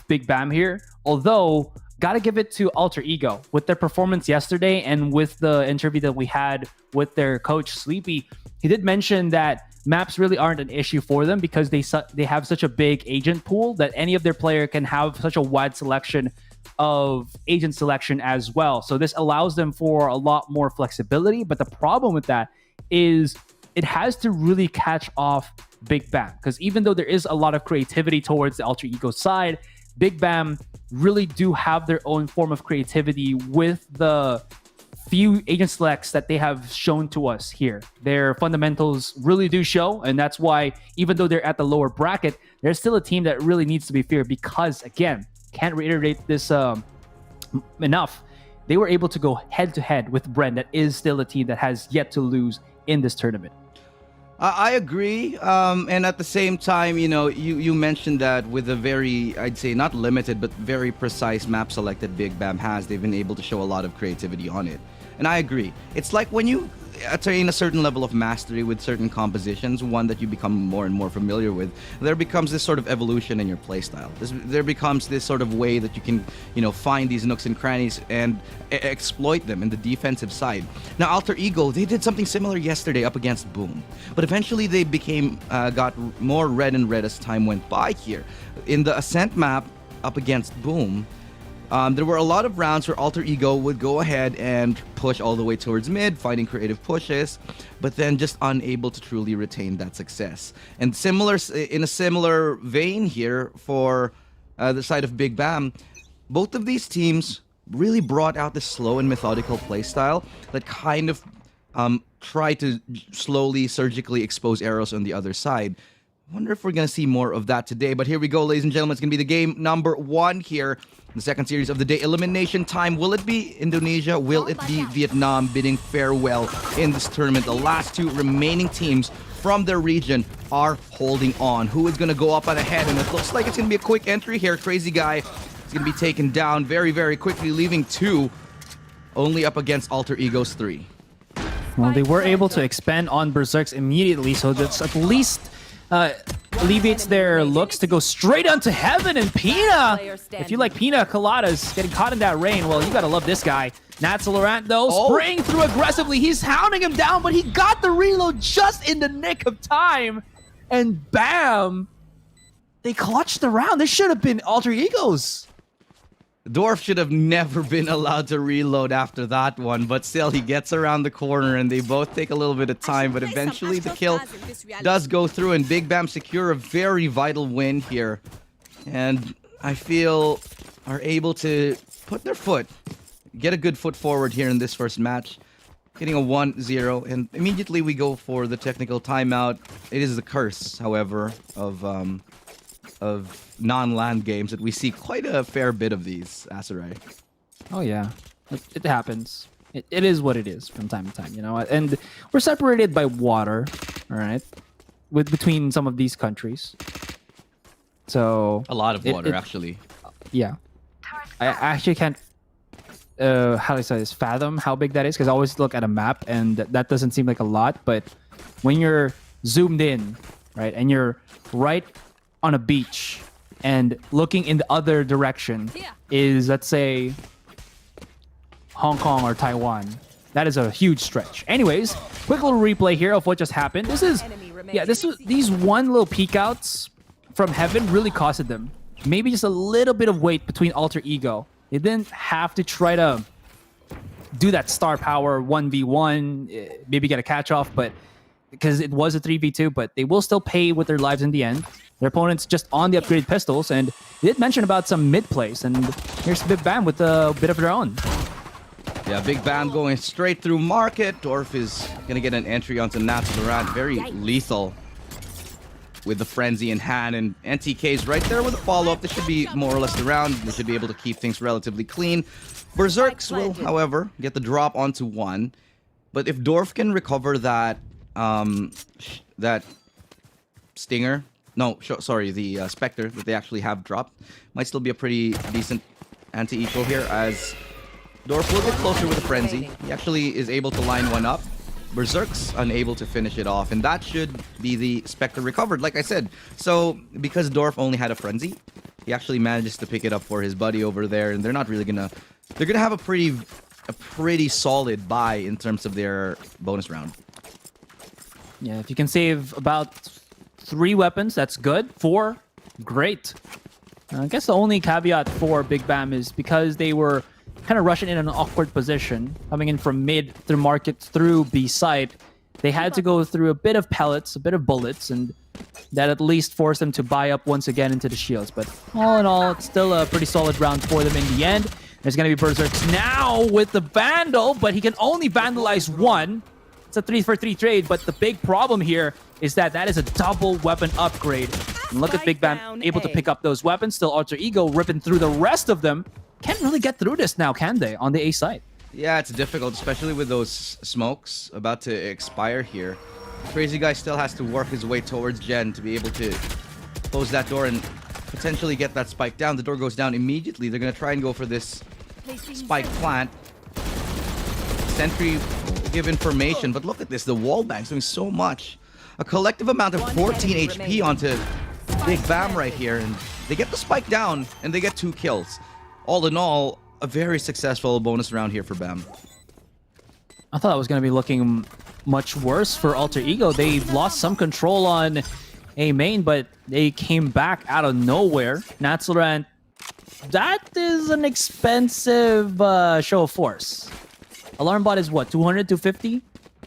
Big BAM here. Although, gotta give it to Alter Ego with their performance yesterday and with the interview that we had with their coach Sleepy. He did mention that maps really aren't an issue for them because they have such a big agent pool that any of their player can have such a wide selection of agent selection as well. So this allows them for a lot more flexibility. But the problem with that is it has to really catch off Big BAM, because even though there is a lot of creativity towards the Alter Ego side, Big BAM really do have their own form of creativity with the few agent selects that they have shown to us here. Their fundamentals really do show, and that's why even though they're at the lower bracket, they're still a team that really needs to be feared because, again, can't reiterate this enough, they were able to go head-to-head with Bren. That is still a team that has yet to lose in this tournament. I agree, and at the same time, you mentioned that with a very, I'd say not limited, but very precise map select that Big BAM has, they've been able to show a lot of creativity on it. And I agree. It's like when you attain a certain level of mastery with certain compositions, one that you become more and more familiar with, there becomes this sort of evolution in your playstyle. There becomes this sort of way that you can, find these nooks and crannies and exploit them in the defensive side. Now, Alter Ego, they did something similar yesterday up against BAAM, but eventually they got more red and red as time went by here. In the Ascent map up against BAAM, there were a lot of rounds where Alter Ego would go ahead and push all the way towards mid, finding creative pushes, but then just unable to truly retain that success. And in a similar vein here for the side of Big BAM, both of these teams really brought out this slow and methodical playstyle that kind of try to slowly, surgically expose arrows on the other side. I wonder if we're going to see more of that today. But here we go, ladies and gentlemen. It's going to be the game number 1 here. The second series of the day. Elimination time. Will it be Indonesia? Will it be Vietnam bidding farewell in this tournament? The last 2 remaining teams from their region are holding on. Who is going to go up on ahead? And it looks like it's going to be a quick entry here. Crazy Guy is going to be taken down very, very quickly, leaving 2 only up against Alter Ego's 3. Well, they were able to expand on Berserks immediately, so that's at least alleviates their looks to go straight onto heaven. And Pina, if you like Pina Coladas getting caught in that rain, well, you gotta love this guy. Nats Laurent, though, spraying through aggressively. He's hounding him down, but he got the reload just in the nick of time. And bam! They clutched the round. This should have been Alter Egos. Dwarf should have never been allowed to reload after that one, but still he gets around the corner and they both take a little bit of time, but eventually the kill does go through and Big BAM secure a very vital win here. And I feel are able to put their foot, get a good foot forward here in this first match, getting a 1-0, and immediately we go for the technical timeout. It is the curse, however, of non-land games that we see quite a fair bit of these, Asarai. Oh yeah, it happens. It is what it is from time to time, and we're separated by water, all right, between some of these countries. So a lot of water, actually. Yeah, I actually can't how do I say this, fathom how big that is, because I always look at a map and that doesn't seem like a lot, but when you're zoomed in, right, and you're right on a beach and looking in the other direction is, let's say, Hong Kong or Taiwan. That is a huge stretch. Anyways, quick little replay here of what just happened. These one little peek outs from heaven really costed them. Maybe just a little bit of weight between Alter Ego. They didn't have to try to do that star power 1v1, maybe get a catch off, but because it was a 3v2, but they will still pay with their lives in the end. Their opponents just on the upgraded pistols, and they did mention about some mid plays, and here's Big BAM with a bit of their own. Yeah, Big BAM going straight through market. Dwarf is going to get an entry onto Nats Laurent. Very lethal with the frenzy in hand, and NTK's right there with a follow-up. This should be more or less the round. They should be able to keep things relatively clean. Berserks will, however, get the drop onto 1. But if Dorf can recover that that Stinger, no, sorry, the Spectre that they actually have dropped, might still be a pretty decent anti-eco here, as Dorf will get closer with a Frenzy. He actually is able to line one up. Berserk's unable to finish it off, and that should be the Spectre recovered, like I said. So, because Dorf only had a Frenzy, he actually manages to pick it up for his buddy over there, and they're not really gonna... They're gonna have a pretty solid buy in terms of their bonus round. Yeah, if you can save about 3 weapons, that's good. 4, great. I guess the only caveat for Big BAM is because they were kind of rushing in an awkward position, coming in from mid through market through B site. They had to go through a bit of pellets, a bit of bullets, and that at least forced them to buy up once again into the shields. But all in all, it's still a pretty solid round for them in the end. There's going to be Berserks now with the Vandal, but he can only Vandalize 1. It's a 3-for-3 trade, but the big problem here is that that is a double weapon upgrade. And look at Big BAM able to pick up those weapons. Still Alter Ego ripping through the rest of them. Can't really get through this now, can they, on the A side? Yeah, it's difficult, especially with those smokes about to expire here. Crazy Guy still has to work his way towards Gen to be able to close that door and potentially get that spike down. The door goes down immediately. They're going to try and go for this spike plant. Sentry will give information, but look at this. The wall bang's doing so much. A collective amount of 14 HP onto Big BAM right here, and they get the spike down, and they get 2 kills. All in all, a very successful bonus round here for BAM. I thought it was going to be looking much worse for Alter Ego. They lost some control on A main, but they came back out of nowhere. Natsulrant, that is an expensive show of force. Alarmbot is what, 200, 250?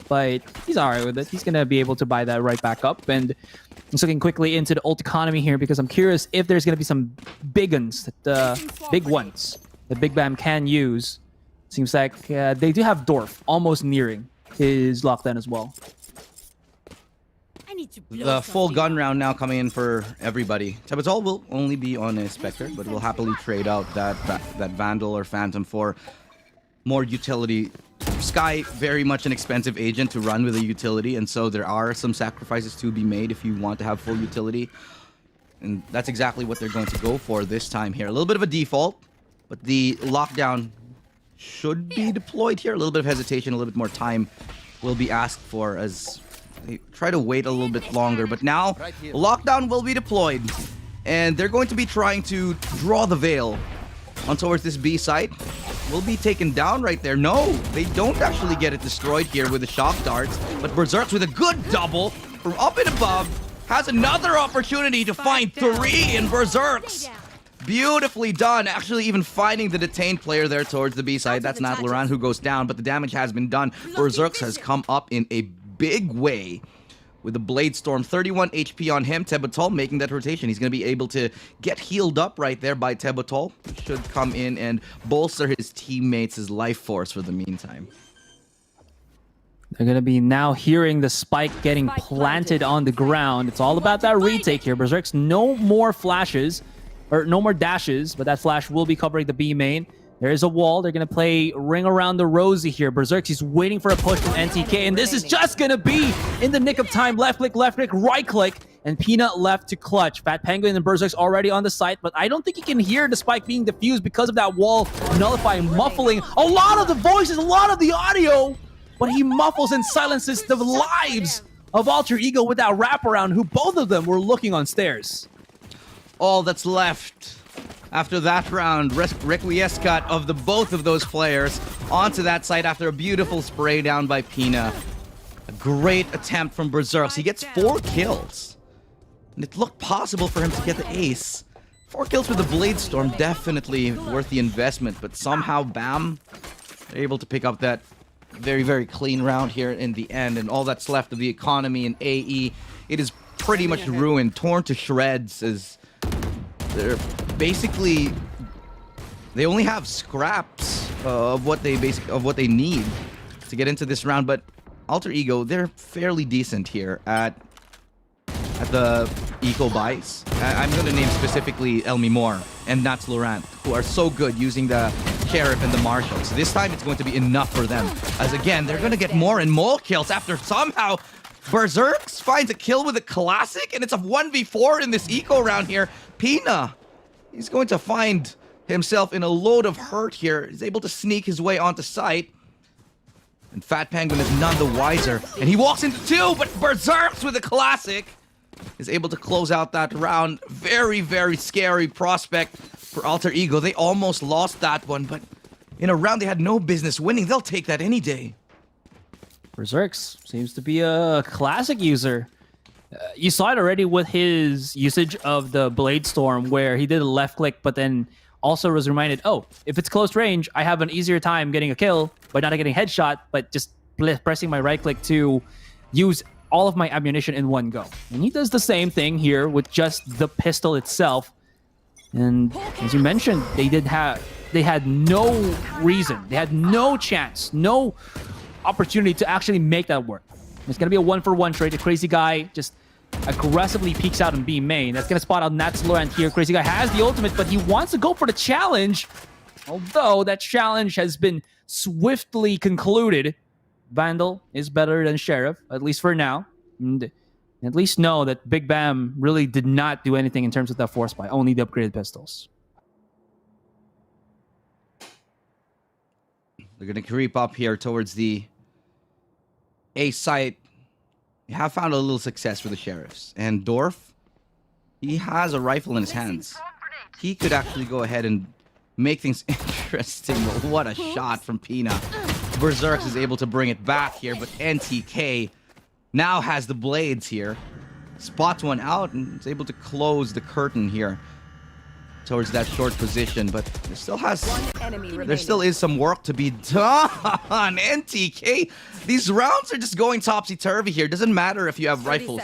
But he's alright with it. He's going to be able to buy that right back up. And I'm looking quickly into the ult economy here because I'm curious if there's going to be some big ones, big ones that Big BAM can use. Seems like they do have Dorf almost nearing his lockdown as well. The full gun round now coming in for everybody. Tabitol will only be on a Spectre, but will happily trade out that Vandal or Phantom for more utility. Sky, very much an expensive agent to run with a utility, and so there are some sacrifices to be made if you want to have full utility. And that's exactly what they're going to go for this time here. A little bit of a default, but the lockdown should be deployed here. A little bit of hesitation, a little bit more time will be asked for as they try to wait a little bit longer. But now, lockdown will be deployed, and they're going to be trying to draw the veil on towards this B site. Will be taken down right there. No, they don't actually get it destroyed here with the shock darts, but Berserks with a good double from up and above has another opportunity to find 3 in Berserks. Beautifully done, actually even finding the detained player there towards the B side. That's not Laurent who goes down, but the damage has been done. Berserks has come up in a big way with the Blade Storm. 31 HP on him. Tebotol making that rotation. He's going to be able to get healed up right there by Tebotol. Should come in and bolster his teammates' life force for the meantime. They're going to be now hearing the spike getting planted on the ground. It's all about that retake here. Berserk's no more flashes, or no more dashes, but that flash will be covering the B main. There is a wall. They're going to play Ring Around the Rosie here. Berserk, he's waiting for a push from NTK, and this is just going to be in the nick of time. Left click, right click, and Peanut left to clutch. Fat Penguin and Berserk's already on the site, but I don't think he can hear the spike being diffused because of that wall nullifying, muffling a lot of the voices, a lot of the audio, but he muffles and silences the lives of Alter Ego with that wraparound, who both of them were looking on stairs. All that's left after that round, Requiescat of the both of those players onto that site after a beautiful spray down by Pina. A great attempt from Berserks. He gets 4 kills. And it looked possible for him to get the ace. 4 kills with the Blade Storm, definitely worth the investment. But somehow BAM, they're able to pick up that very, very clean round here in the end. And all that's left of the economy in AE, it is pretty much ruined, torn to shreds as they're basically, they only have scraps of what they need to get into this round. But Alter Ego, they're fairly decent here at the eco buys. I'm going to name specifically Elmi Moore and Nats Laurent, who are so good using the Sheriff and the Marshal. So this time it's going to be enough for them. As again, they're going to get more and more kills after somehow Berserks finds a kill with a classic, and it's a 1v4 in this eco round here. Pina, he's going to find himself in a load of hurt here. He's able to sneak his way onto site. And Fat Penguin is none the wiser. And he walks into 2, but Berserks with a classic is able to close out that round. Very, very scary prospect for Alter Ego. They almost lost that one, but in a round they had no business winning. They'll take that any day. Berserks seems to be a classic user. You saw it already with his usage of the Blade Storm, where he did a left click, but then also was reminded, oh, if it's close range, I have an easier time getting a kill by not getting headshot, but just pressing my right click to use all of my ammunition in one go. And he does the same thing here with just the pistol itself. And as you mentioned, they had no reason, they had no chance, no opportunity to actually make that work. It's gonna be a 1-for-1 trade. The Crazy Guy just aggressively peeks out in B main. That's gonna spot out Nats Laurent here. Crazy Guy has the ultimate, but he wants to go for the challenge. Although that challenge has been swiftly concluded. Vandal is better than Sheriff, at least for now. And at least know that Big BAAM really did not do anything in terms of that force buy, only the upgraded pistols. They're gonna creep up here towards the A site. They have found a little success for the Sheriffs. And Dorf, he has a rifle in his hands. He could actually go ahead and make things interesting. But what a shot from Pina. Berserks is able to bring it back here, but NTK now has the blades here. Spots one out and is able to close the curtain here towards that short position, but there still is some work to be done. NTK, these rounds are just going topsy-turvy here. Doesn't matter if you have rifles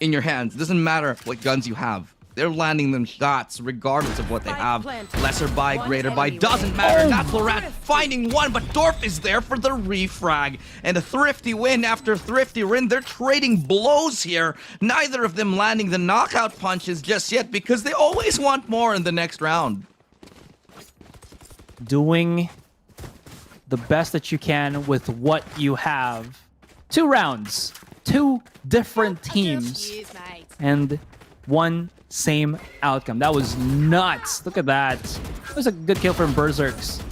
in your hands. Doesn't matter what guns you have. They're landing them shots regardless of what they have. Lesser buy, greater buy, doesn't matter. Nats Laurent finding one, but Dorf is there for the refrag. And a thrifty win after thrifty win. They're trading blows here. Neither of them landing the knockout punches just yet because they always want more in the next round. Doing the best that you can with what you have. 2 rounds, 2 different teams, and 1 same outcome. That was nuts. Look at that. That was a good kill from Berserks.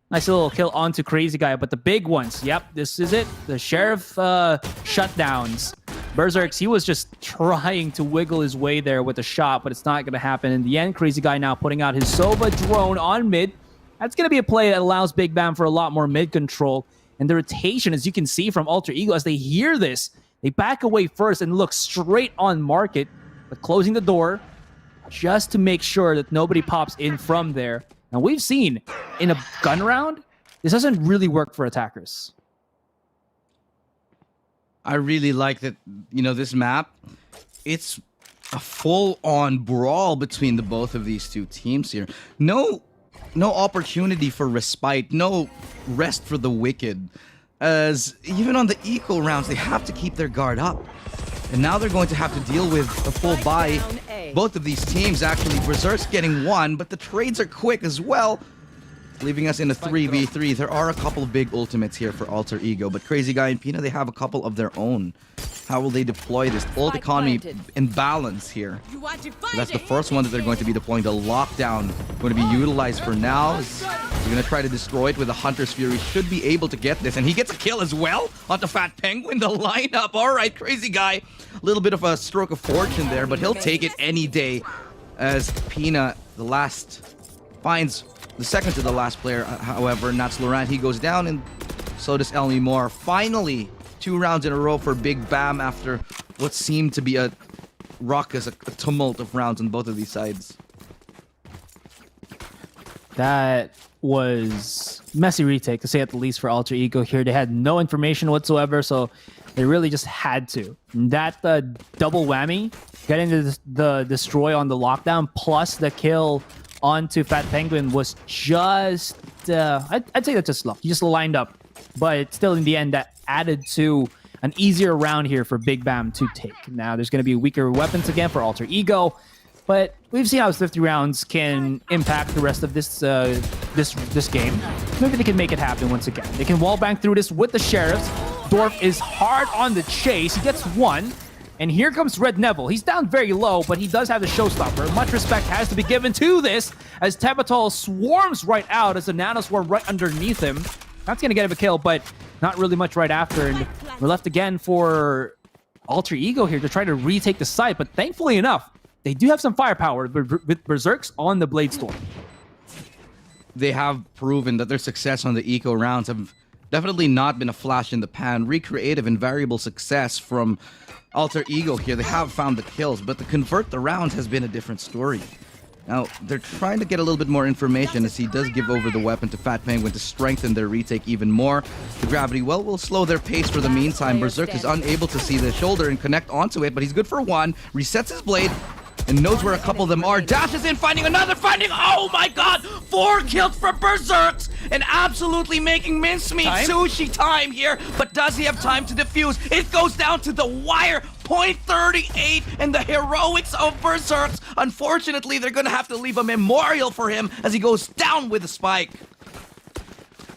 Nice little kill onto Crazy Guy, but the big ones, yep, this is it. The Sheriff shutdowns. Berserks, he was just trying to wiggle his way there with a shot, but it's not going to happen. In the end, Crazy Guy now putting out his Sova drone on mid. That's going to be a play that allows Big BAAM for a lot more mid control. And the rotation, as you can see from Alter Ego, as they hear this, they back away first and look straight on market, but closing the door just to make sure that nobody pops in from there. Now, we've seen in a gun round, this doesn't really work for attackers. I really like that, you know, this map, it's a full-on brawl between the both of these two teams here. No opportunity for respite, no rest for the wicked. As even on the eco rounds, they have to keep their guard up. And now they're going to have to deal with a full buy. Both of these teams, actually, Berserk's getting one, but the trades are quick as well, leaving us in a 3v3. There are a couple of big ultimates here for Alter Ego, but Crazy Guy and Pina, they have a couple of their own. How will they deploy this? Ult economy in balance here. So that's the first one that they're going to be deploying. The lockdown going to be utilized for now. They're going to try to destroy it with a Hunter's Fury. Should be able to get this, and he gets a kill as well on the Fat Penguin. The lineup. All right, Crazy Guy. A little bit of a stroke of fortune there, but he'll take it any day. As Pina, the last, finds the second to the last player. However, Nats Laurent, he goes down, and so does Elmi Moore. Finally, 2 rounds in a row for Big BAAM after what seemed to be a ruckus, a tumult of rounds on both of these sides. That was messy retake, to say at the least, for Alter Ego here. They had no information whatsoever, so they really just had to. And that double whammy, getting the destroy on the lockdown, plus the kill onto Fat Penguin was just, I'd say that's just luck. You just lined up. But still, in the end, that added to an easier round here for Big BAAM to take. Now, there's going to be weaker weapons again for Alter Ego. But we've seen how Swift rounds can impact the rest of this this game. Maybe they can make it happen once again. They can wallbang through this with the Sheriffs. Dwarf is hard on the chase. He gets one. And here comes Red Neville. He's down very low, but he does have the showstopper. Much respect has to be given to this as Tebatol swarms right out as the Nano Swarm right underneath him. That's going to get him a kill, but not really much right after. And we're left again for Alter Ego here to try to retake the site. But thankfully enough, they do have some firepower with Berserks on the Blade Storm. They have proven that their success on the eco rounds have definitely not been a flash in the pan. Recreative and variable success from Alter Ego here. They have found the kills, but to convert the rounds has been a different story. Now, they're trying to get a little bit more information as he does give over the weapon to Fat Penguin to strengthen their retake even more. The gravity well will slow their pace for the meantime. Berserk is unable to see the shoulder and connect onto it, but he's good for one. Resets his blade and knows where a couple of them are. Dashes in, finding another, oh my god! 4 kills for Berserks! And absolutely making mincemeat sushi time here, but does he have time to defuse? It goes down to the wire. 0.38 and the heroics of Berserks. Unfortunately, they're gonna have to leave a memorial for him as he goes down with a spike.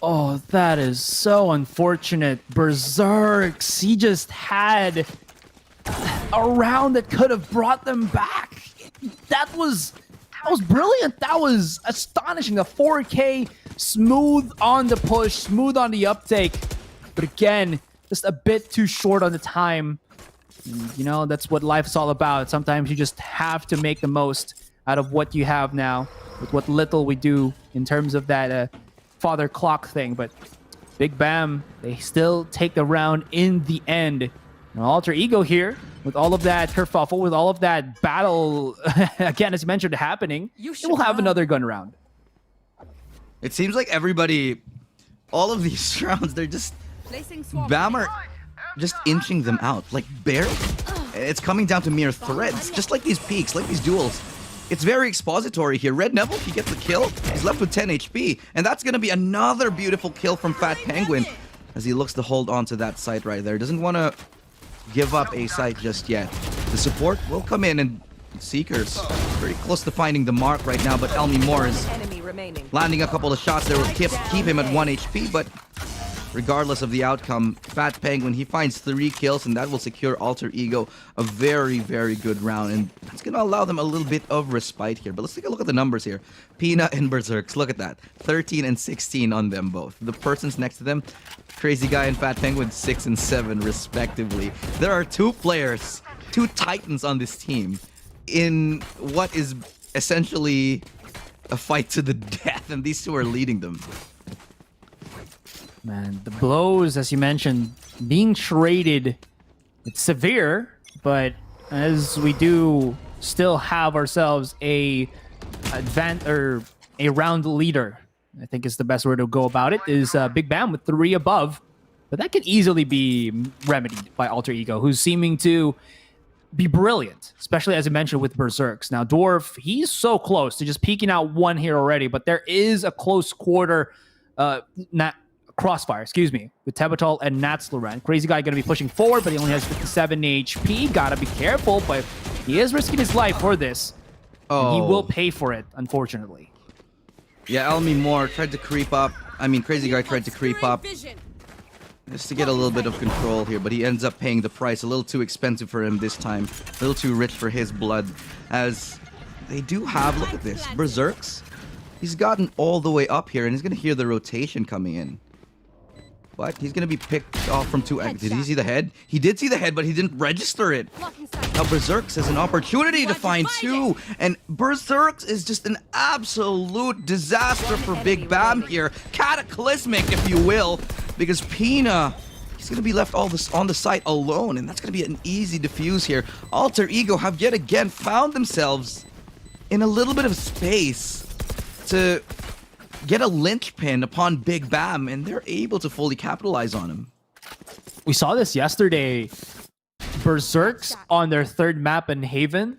Oh, that is so unfortunate. Berserks, he just had a round that could have brought them back. That was brilliant. That was astonishing. A 4K, smooth on the push, smooth on the uptake. But again, just a bit too short on the time. You know, that's what life's all about. Sometimes you just have to make the most out of what you have now, with what little we do in terms of that father clock thing. But Big BAAM, they still take the round in the end. Now, Alter Ego here, with all of that kerfuffle, with all of that battle, again, as mentioned, happening, they will have another gun round. It seems like everybody, all of these rounds, they're just, BAAM are just inching them out, like barely. It's coming down to mere threads, just like these peaks, like these duels. It's very expository here. Red Neville, he gets the kill. He's left with 10 HP, and that's going to be another beautiful kill from Fat Penguin as he looks to hold on to that site right there. Doesn't want to give up a site just yet. The support will come in, and Seekers very close to finding the mark right now, but Elmi Moore is landing a couple of shots there will keep him at 1 HP, but regardless of the outcome, Fat Penguin, he finds 3 kills, and that will secure Alter Ego a very, very good round, and it's going to allow them a little bit of respite here. But let's take a look at the numbers here. Pina and Berserks, look at that. 13 and 16 on them both. The persons next to them, Crazy Guy and Fat Penguin, 6 and 7 respectively. There are 2 players, 2 titans on this team in what is essentially a fight to the death, and these 2 are leading them. Man, the blows, as you mentioned, being traded, it's severe, but as we do still have ourselves a round leader, I think is the best way to go about it, is Big BAAM with 3 above, but that could easily be remedied by Alter Ego, who's seeming to be brilliant, especially as I mentioned with Berserks. Now, Dwarf, he's so close to just peeking out 1 here already, but there is a close quarter, crossfire, with Tebatol and Natsloran. Crazy Guy going to be pushing forward, but he only has 57 HP. Gotta be careful, but he is risking his life for this. Oh. He will pay for it, unfortunately. Yeah, Elmi Moore tried to creep up. Crazy Guy tried to creep up just to get a little bit of control here, but he ends up paying the price. A little too expensive for him this time. A little too rich for his blood, as they do have, look at this, Berserks. He's gotten all the way up here, and he's going to hear the rotation coming in. But he's going to be picked off from 2 angles. Did he see the head? He did see the head, but he didn't register it. Now Berserks has an opportunity to find 2. And Berserks is just an absolute disaster for Big BAAM here. Cataclysmic, if you will. Because Pina, he's going to be left on the site alone. And that's going to be an easy defuse here. Alter Ego have yet again found themselves in a little bit of space to get a linchpin upon Big BAAM, and they're able to fully capitalize on him. We saw this yesterday. Berserks on their 3rd map in Haven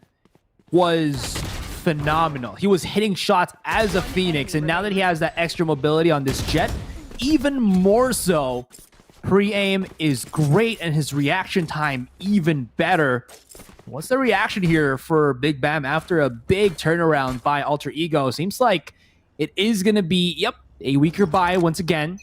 was phenomenal. He was hitting shots as a Phoenix, and now that he has that extra mobility on this jet, even more so. Pre-aim is great, and his reaction time even better. What's the reaction here for Big Bam after a big turnaround by Alter Ego? Seems like it is going to be, yep, a weaker buy once again.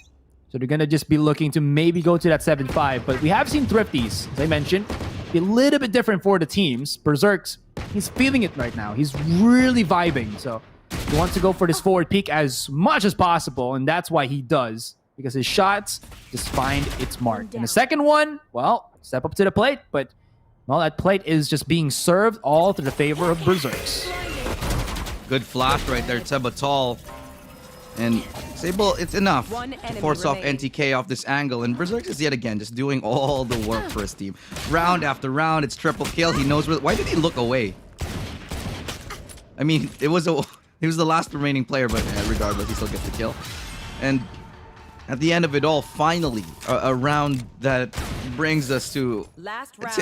So they're going to just be looking to maybe go to that 7-5. But we have seen Thrifties, as I mentioned, be a little bit different for the teams. Berserk's, he's feeling it right now. He's really vibing. So he wants to go for this forward peak as much as possible. And that's why he does. Because his shots just find its mark. And the second one, well, step up to the plate. But, well, that plate is just being served all to the favor of Berserks. Good flash right there, Tebatal. And Sable, it's enough to force off NTK off this angle. And Berserk is yet again just doing all the work for his team. Round after round, it's triple kill. He knows where. Why did he look away? I mean, he was the last remaining player, but regardless, he still gets the kill. And at the end of it all, finally, a round that brings us to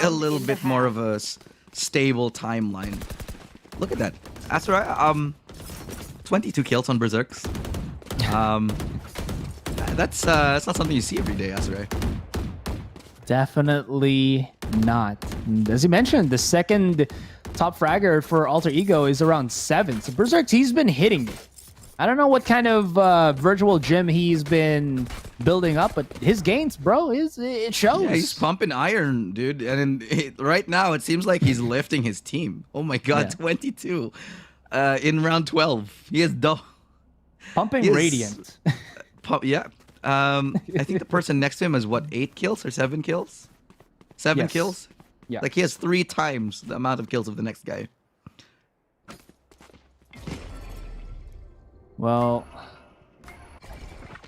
a little bit more of a stable timeline. Look at that. Asura, 22 kills on Berserks. That's not something you see every day, Asura. Definitely not. And as you mentioned, the second top fragger for Alter Ego is around 7. So Berserks, he's been hitting it. I don't know what kind of virtual gym he's been building up, but his gains, bro, it shows. Yeah, he's pumping iron, dude. And right now, it seems like he's lifting his team. Oh my god, yeah. 22 in round 12. He is pumping radiant. Yeah. I think the person next to him has, what, 8 kills or 7 kills? 7 kills? Yeah. Like, he has 3 times the amount of kills of the next guy. Well,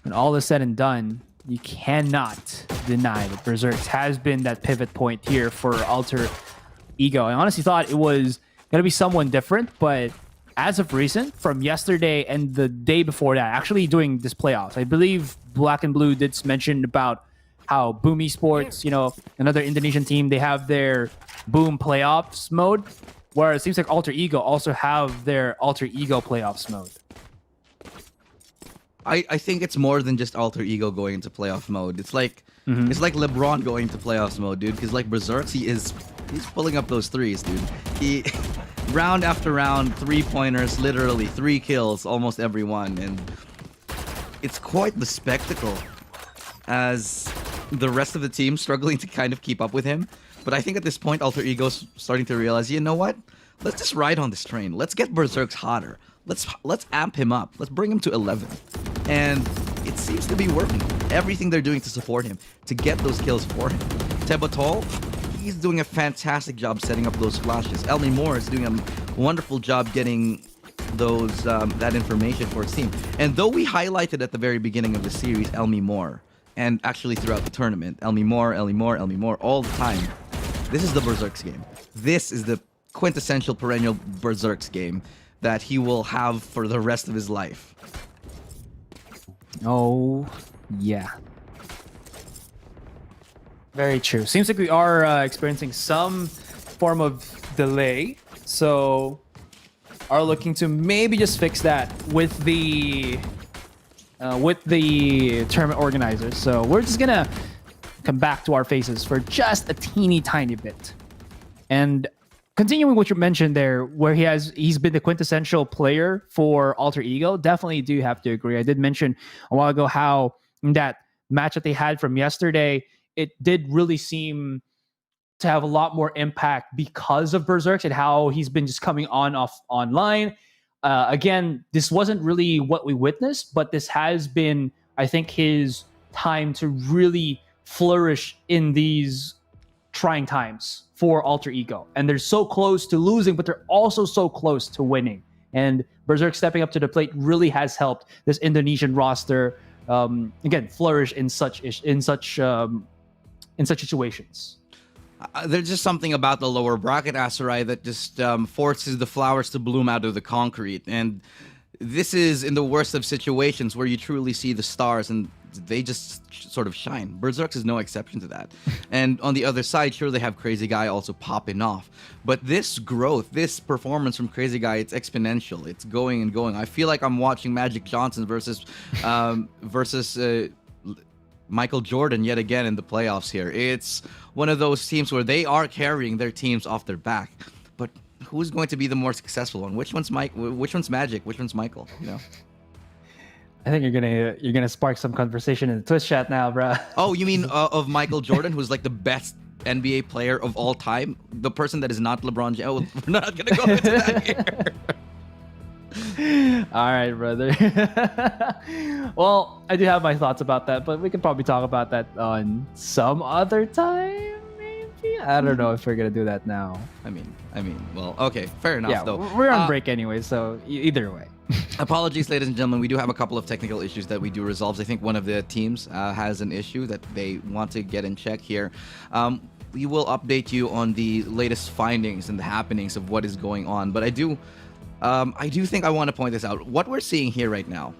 when all is said and done, you cannot deny that Berserks has been that pivot point here for Alter Ego. I honestly thought it was going to be someone different, but as of recent, from yesterday and the day before that, actually doing this playoffs, I believe Black and Blue did mention about how BAAM Esports, you know, another Indonesian team, they have their BAAM playoffs mode, where it seems like Alter Ego also have their Alter Ego playoffs mode. I think it's more than just Alter Ego going into playoff mode. It's like it's like LeBron going into playoffs mode, dude. Because like Berserks, he's pulling up those threes, dude. He round after round, 3-pointers, literally 3 kills, almost every one, and it's quite the spectacle. As the rest of the team struggling to kind of keep up with him, but I think at this point, Alter Ego's starting to realize, you know what? Let's just ride on this train. Let's get Berserks hotter. Let's amp him up. Let's bring him to 11. And it seems to be working. Everything they're doing to support him, to get those kills for him. Tebatal, he's doing a fantastic job setting up those flashes. Elmi Moore is doing a wonderful job getting those that information for his team. And though we highlighted at the very beginning of the series Elmi Moore, and actually throughout the tournament, Elmi Moore, all the time, this is the Berserks game. This is the quintessential perennial Berserks game that he will have for the rest of his life. Oh, yeah. Very true. Seems like we are experiencing some form of delay. So, are looking to maybe just fix that with the tournament organizers. So, we're just going to come back to our faces for just a teeny tiny bit. And continuing what you mentioned there, where he's been the quintessential player for Alter Ego, definitely do have to agree. I did mention a while ago how in that match that they had from yesterday, it did really seem to have a lot more impact because of Berserks and how he's been just coming off online. Again, this wasn't really what we witnessed, but this has been, I think, his time to really flourish in these trying times for Alter Ego. And they're so close to losing, but they're also so close to winning. And Berserk stepping up to the plate really has helped this Indonesian roster again flourish in such situations. There's just something about the lower bracket, Asarai, that just forces the flowers to bloom out of the concrete. And this is in the worst of situations where you truly see the stars and they just sort of shine. Berserks is no exception to that. And on the other side, sure, they have Crazy Guy also popping off. But this growth, this performance from Crazy Guy, it's exponential. It's going and going. I feel like I'm watching Magic Johnson versus Michael Jordan yet again in the playoffs here. It's one of those teams where they are carrying their teams off their back. But who's going to be the more successful one? Which one's Mike? Which one's Magic? Which one's Michael? You know. I think you're gonna spark some conversation in the Twitch chat now, bro. Oh, you mean of Michael Jordan, who's like the best NBA player of all time? The person that is not LeBron James. Oh, we're not gonna go into that here. All right, brother. Well, I do have my thoughts about that, but we can probably talk about that on some other time, maybe. I don't know if we're gonna do that now. I mean, well, okay, fair enough. Yeah, though. we're on break anyway, so either way. Apologies, ladies and gentlemen. We do have a couple of technical issues that we do resolve. I think one of the teams has an issue that they want to get in check here. We will update you on the latest findings and the happenings of what is going on. But I do think I want to point this out. What we're seeing here right now,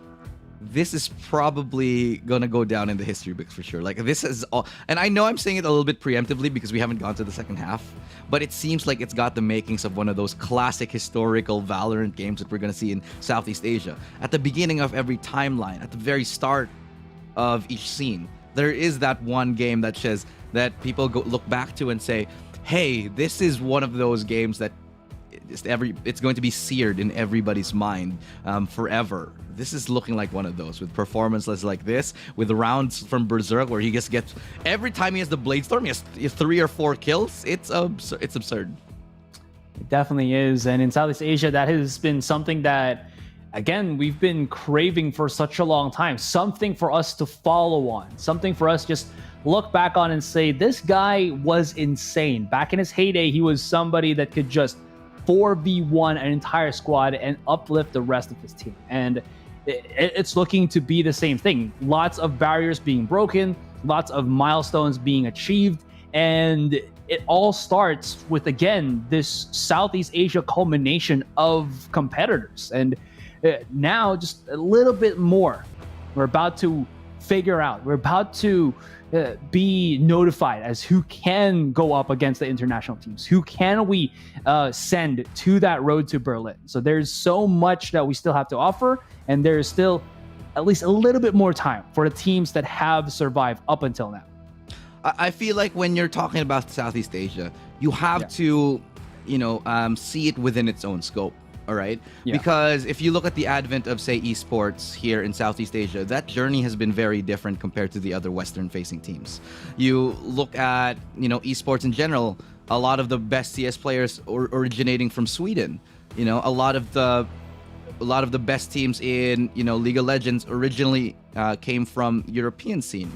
this is probably gonna go down in the history books for sure. Like, this is all, and I know I'm saying it a little bit preemptively because we haven't gone to the second half, but it seems like it's got the makings of one of those classic historical Valorant games that we're gonna see in Southeast Asia. At the beginning of every timeline, at the very start of each scene, there is that one game that says that people look back to and say, hey, this is one of those games that it's going to be seared in everybody's mind forever. This is looking like one of those, with performances like this, with rounds from Berserk where he just gets, every time he has the Blade Storm, he has 3 or 4 kills. It's absurd. It definitely is. And in Southeast Asia, that has been something that, again, we've been craving for such a long time. Something for us to follow on. Something for us just look back on and say, this guy was insane. Back in his heyday, he was somebody that could just 4v1 an entire squad and uplift the rest of his team. And it's looking to be the same thing. Lots of barriers being broken, lots of milestones being achieved, and it all starts with, again, this Southeast Asia culmination of competitors. And now just a little bit more we're about to figure out. We're about to be notified as who can go up against the international teams. Who can we send to that road to Berlin? So there's so much that we still have to offer, and there's still at least a little bit more time for the teams that have survived up until now. I feel like when you're talking about Southeast Asia, you have to, see it within its own scope. All right. Yeah. Because if you look at the advent of, say, esports here in Southeast Asia, that journey has been very different compared to the other Western-facing teams. You look at, esports in general, a lot of the best CS players originating from Sweden. A lot of the best teams in, League of Legends originally came from European scene.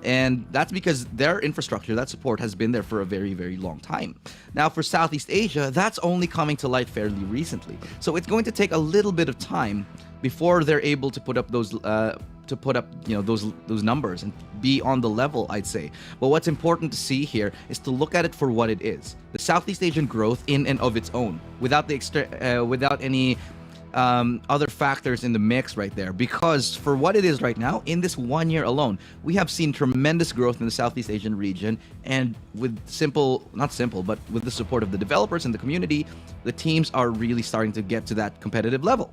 And that's because their infrastructure, that support, has been there for a very, very long time. Now, for Southeast Asia, that's only coming to light fairly recently. So it's going to take a little bit of time before they're able to put up those those numbers and be on the level, I'd say. But what's important to see here is to look at it for what it is: the Southeast Asian growth in and of its own, without any other factors in the mix right there. Because for what it is right now, in this 1 year alone, we have seen tremendous growth in the Southeast Asian region, and with with the support of the developers and the community, the teams are really starting to get to that competitive level.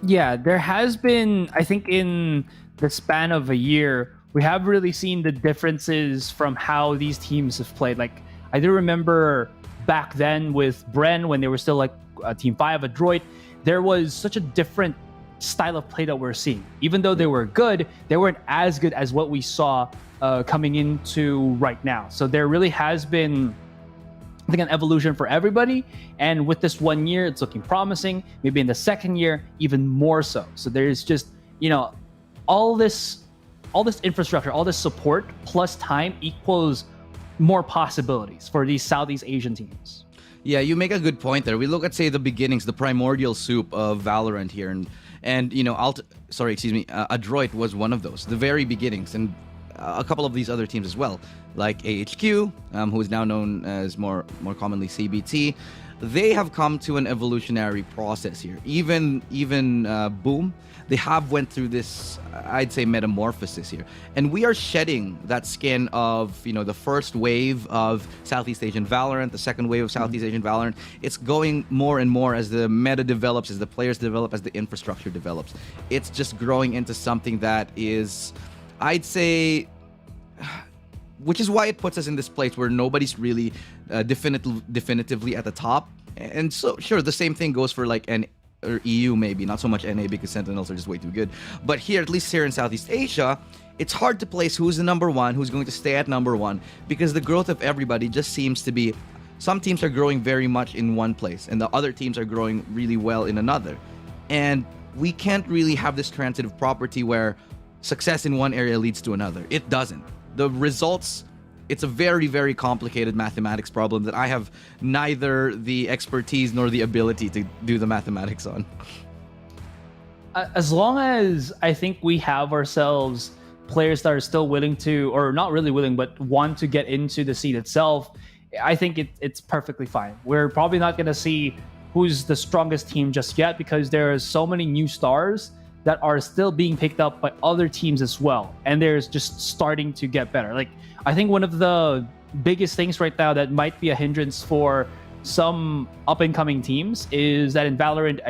Yeah, there has been, I think, in the span of a year, we have really seen the differences from how these teams have played. Like, I do remember back then with Bren, when they were still like Team 5, Adroit, there was such a different style of play that we're seeing. Even though they were good, they weren't as good as what we saw coming into right now. So there really has been, I think, an evolution for everybody. And with this 1 year, it's looking promising. Maybe in the second year, even more so. So there's just, all this infrastructure, all this support plus time equals more possibilities for these Southeast Asian teams. Yeah, you make a good point there. We look at, say, the beginnings, the primordial soup of Valorant here, and Adroit was one of those, the very beginnings, and a couple of these other teams as well, like AHQ, who is now known as more commonly CBT. they have come to an evolutionary process here. Even Boom, they have went through this, I'd say, metamorphosis here, and we are shedding that skin of the first wave of Southeast Asian Valorant, the second wave of Southeast Asian Valorant. It's going more and more as the meta develops, as the players develop, as the infrastructure develops. It's just growing into something that is, I'd say, which is why it puts us in this place where nobody's really definitively at the top. And so, sure, the same thing goes for like or EU, maybe not so much NA because Sentinels are just way too good. But here, at least here in Southeast Asia, it's hard to place who's the number one, who's going to stay at number one, because the growth of everybody just seems to be, some teams are growing very much in one place and the other teams are growing really well in another. And we can't really have this transitive property where success in one area leads to another. It doesn't. The results, it's a very, very complicated mathematics problem that I have neither the expertise nor the ability to do the mathematics on. As long as I think we have ourselves players that are still willing to, or not really willing, but want to get into the scene itself, I think it's perfectly fine. We're probably not going to see who's the strongest team just yet, because there are so many new stars that are still being picked up by other teams as well, and there's just starting to get better. Like, I think one of the biggest things right now that might be a hindrance for some up-and-coming teams is that in Valorant,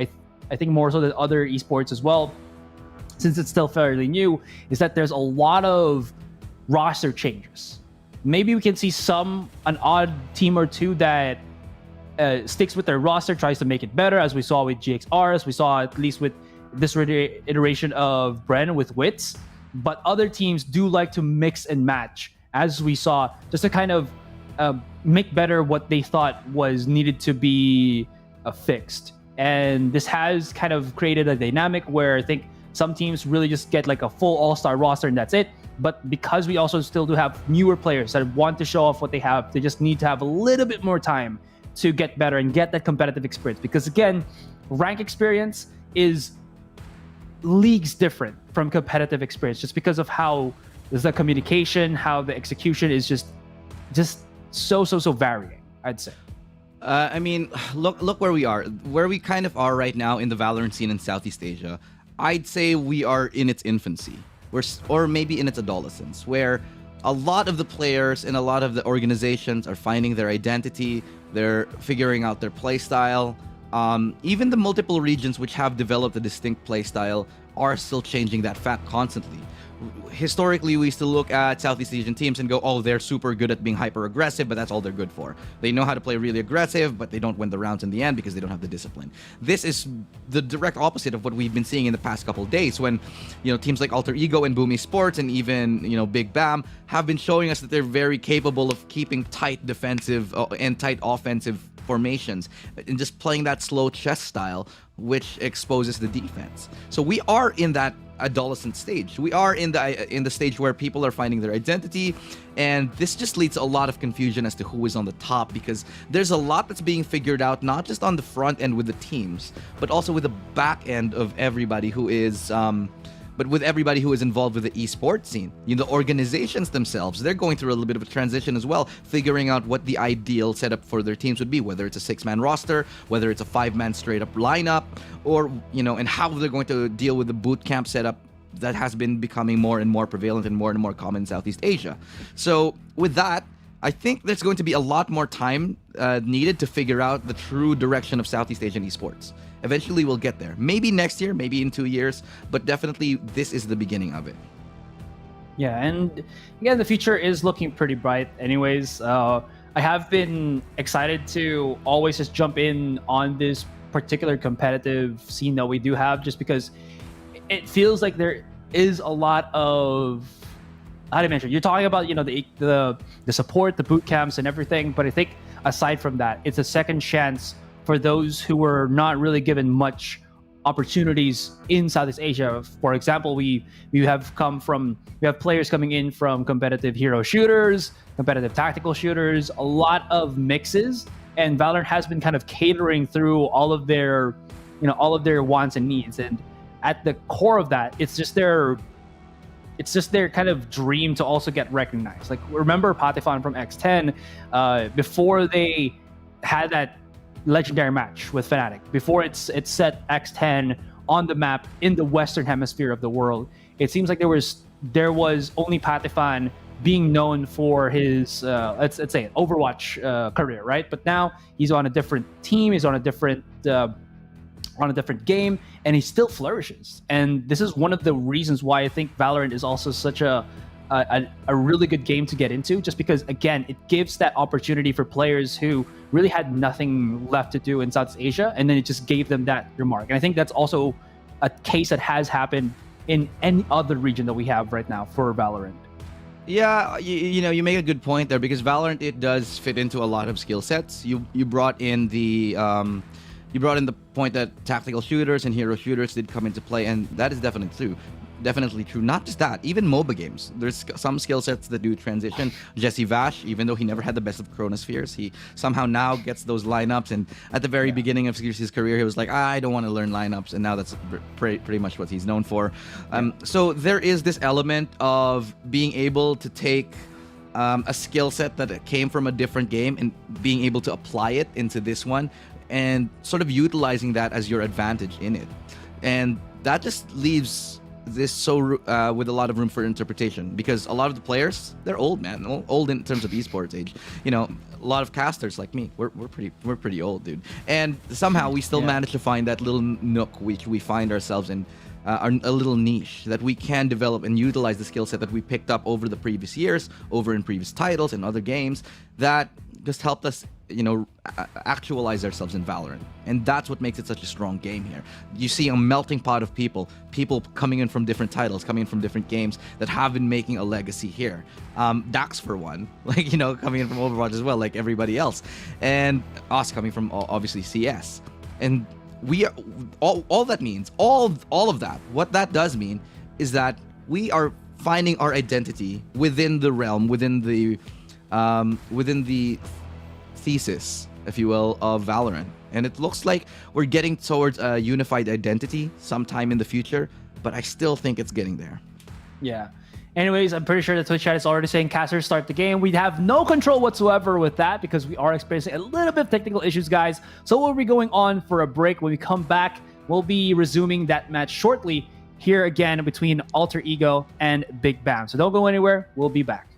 I think more so than other esports as well, since it's still fairly new, is that there's a lot of roster changes. Maybe we can see an odd team or two that sticks with their roster, tries to make it better, as we saw with GXR, as we saw at least with this iteration of Bren with Wits. But other teams do like to mix and match, as we saw, just to kind of make better what they thought was needed to be fixed. And this has kind of created a dynamic where I think some teams really just get like a full all-star roster and that's it. But because we also still do have newer players that want to show off what they have, they just need to have a little bit more time to get better and get that competitive experience. Because again, rank experience is leagues different from competitive experience, just because of how the communication, how the execution is just so varying, I'd say. I mean, look where we are. Where we kind of are right now in the Valorant scene in Southeast Asia, I'd say we are in its infancy, or maybe in its adolescence, where a lot of the players and a lot of the organizations are finding their identity, they're figuring out their play style. Even the multiple regions which have developed a distinct play style are still changing that fact constantly. Historically, we used to look at Southeast Asian teams and go, oh, they're super good at being hyper aggressive, but that's all they're good for. They know how to play really aggressive, but they don't win the rounds in the end because they don't have the discipline. This is the direct opposite of what we've been seeing in the past couple of days, when teams like Alter Ego and BAAM Esports and even Big BAAM have been showing us that they're very capable of keeping tight defensive and tight offensive formations and just playing that slow chess style, which exposes the defense. So we are in that adolescent stage. We are in the stage where people are finding their identity, and this just leads to a lot of confusion as to who is on the top, because there's a lot that's being figured out, not just on the front end with the teams, but also with the back end of everybody who is involved with the esports scene. The organizations themselves, they're going through a little bit of a transition as well, figuring out what the ideal setup for their teams would be, whether it's a 6-man roster, whether it's a 5-man straight up lineup, or and how they're going to deal with the boot camp setup that has been becoming more and more prevalent and more common in Southeast Asia. So with that, I think there's going to be a lot more time needed to figure out the true direction of Southeast Asian esports. Eventually we'll get there. Maybe next year, maybe in 2 years, but definitely this is the beginning of it. Yeah, and again, the future is looking pretty bright anyways. I have been excited to always just jump in on this particular competitive scene that we do have, just because it feels like there is a lot of, how do you mention? You're talking about the support, the boot camps, and everything, but I think aside from that, it's a second chance for those who were not really given much opportunities in Southeast Asia. For example, we have players coming in from competitive hero shooters, competitive tactical shooters, a lot of mixes, and Valorant has been kind of catering through all of their wants and needs. And at the core of that, it's just their kind of dream to also get recognized. Like, remember Patifon from X10, before they had that legendary match with Fnatic. Before it's set X10 on the map in the Western Hemisphere of the world, it seems like there was only Patifan being known for his let's say Overwatch career, right? But now he's on a different team, he's on a different game, and he still flourishes. And this is one of the reasons why I think Valorant is also such a really good game to get into, just because, again, it gives that opportunity for players who really had nothing left to do in Southeast Asia, and then it just gave them that remark. And I think that's also a case that has happened in any other region that we have right now for Valorant. Yeah, you make a good point there, because Valorant, it does fit into a lot of skill sets. You brought in the point that tactical shooters and hero shooters did come into play, and that is definitely true. Not just that, even MOBA games, there's some skill sets that do transition. Jesse Vash, even though he never had the best of Chronospheres, he somehow now gets those lineups. And at the very beginning of his career, he was like, I don't want to learn lineups, and now that's pretty much what he's known for. So there is this element of being able to take a skill set that came from a different game and being able to apply it into this one, and sort of utilizing that as your advantage in it. And that just leaves this with a lot of room for interpretation, because a lot of the players, they're old, man, old in terms of esports age. A lot of casters like me, we're pretty old, dude. And somehow we still manage to find that little nook which we find ourselves in, a little niche that we can develop and utilize the skill set that we picked up over the previous years, over in previous titles and other games, that just helped us actualize ourselves in Valorant. And that's what makes it such a strong game here. You see a melting pot of people coming in from different titles, coming in from different games that have been making a legacy here. Dax, for one, coming in from Overwatch as well, like everybody else, and us coming from obviously CS. And we are all that means, all of that, what that does mean is that we are finding our identity within the realm, within the thesis, if you will, of Valorant. And it looks like we're getting towards a unified identity sometime in the future, but I still think it's getting there. Yeah. Anyways, I'm pretty sure the Twitch chat is already saying casters start the game. We have no control whatsoever with that, because we are experiencing a little bit of technical issues, guys. So we'll be going on for a break. When we come back, we'll be resuming that match shortly here again between Alter Ego and Big BAAM. So don't go anywhere. We'll be back.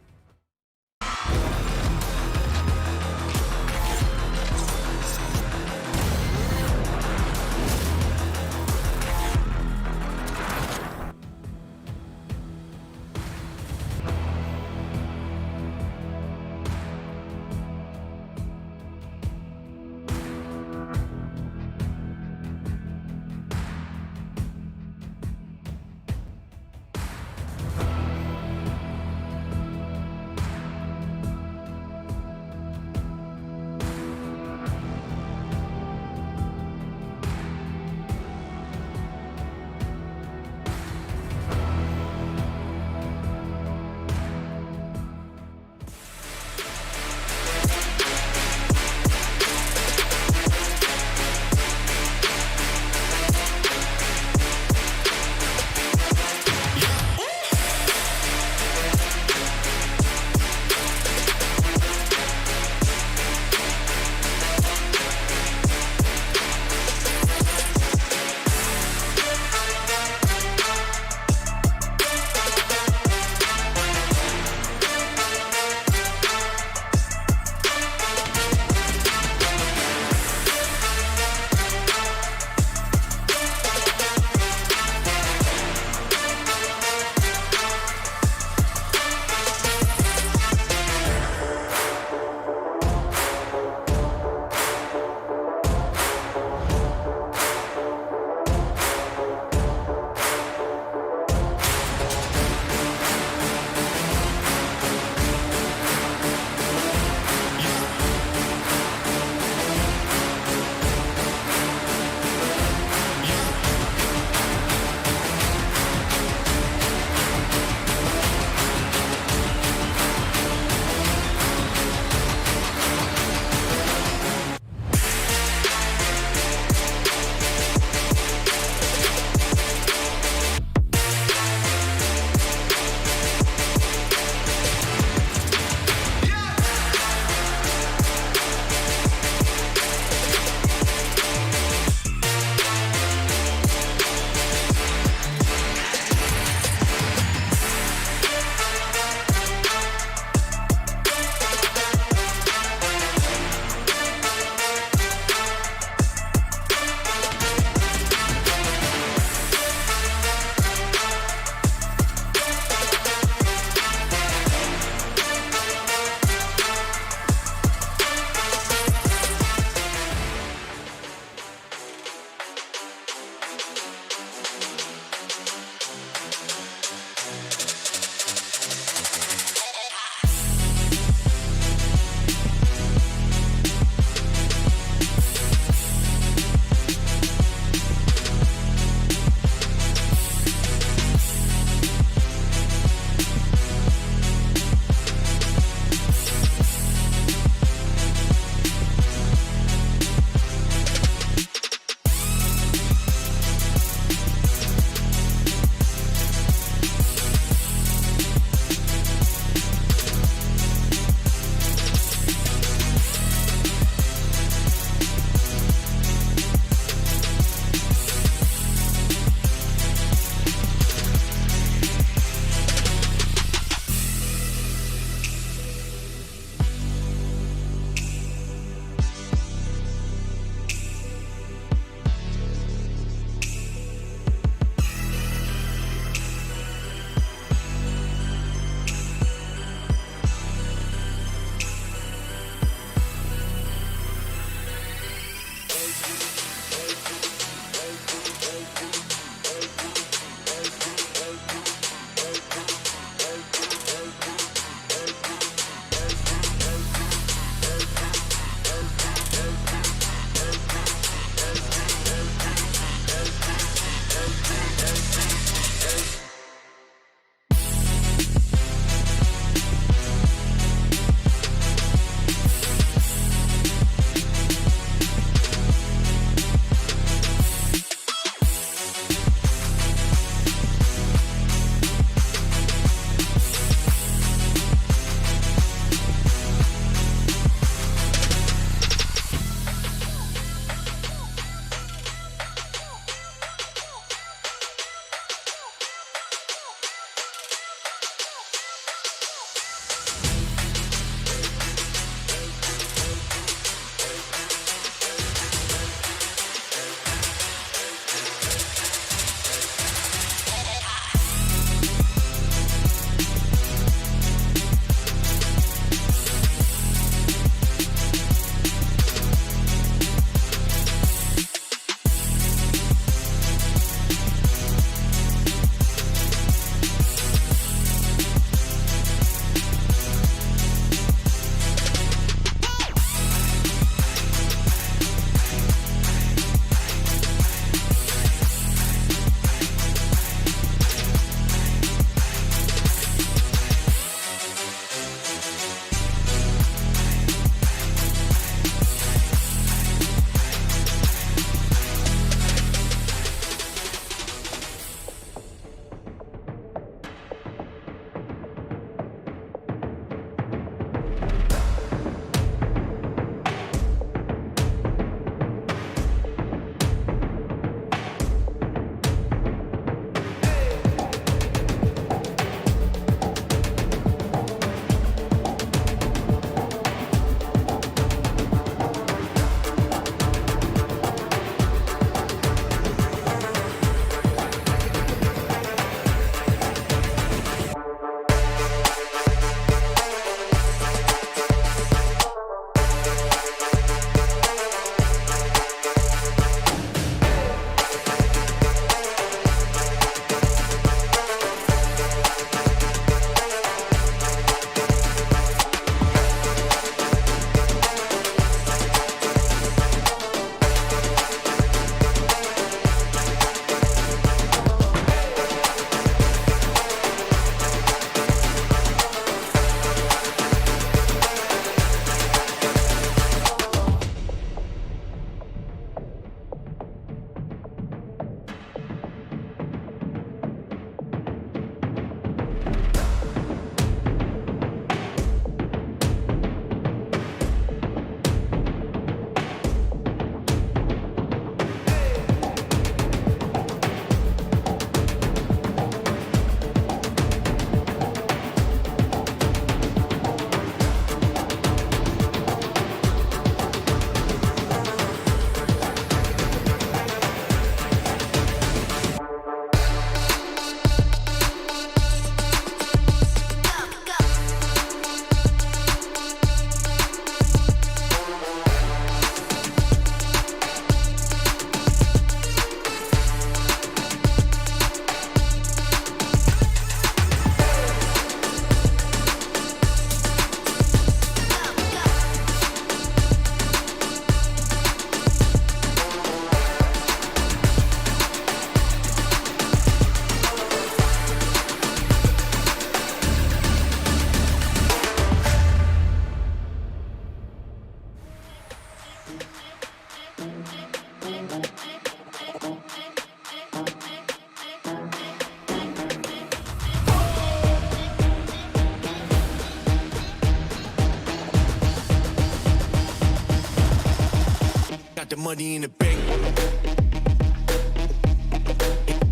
Got the money in the bank.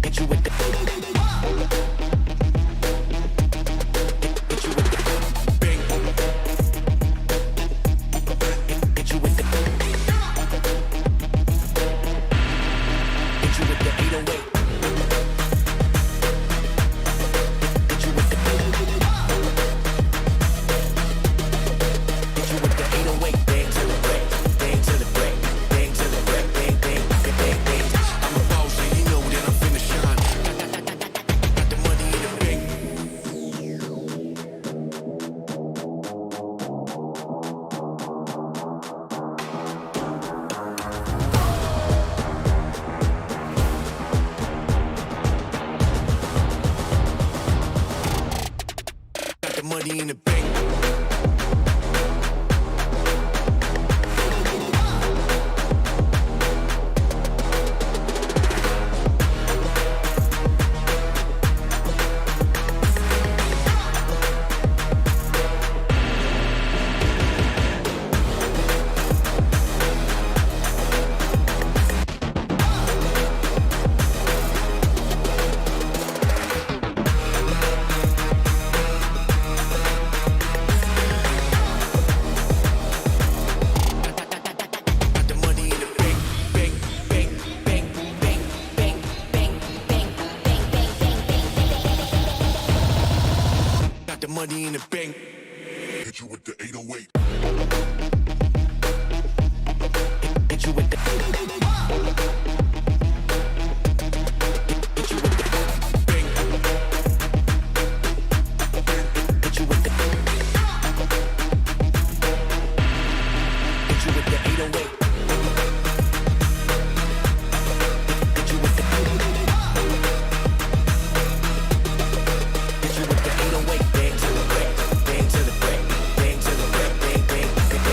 Hit you with the bank. Hit you with the Hit you with the 808. Hit you with the Hit you with the 808. Bang to the break, bang to the break, bang to the break, bang, bang, bang, bang, bang. I'm a boss, and you know that I'm finna shine. Got the money in the bank. Got the money in the bank. Got the money in the bank, bank, bank, bank, bank, bank, bank, bank, bank, bank, bank. Got the money in the bank. Hit you with the 808. Hit you with the Hit you with the bank. Hit you with the Hit you with the 808. Hit you with the Hit you with the 808. Bang to the break, bang to the break, bang to the break, bang, bang, bang,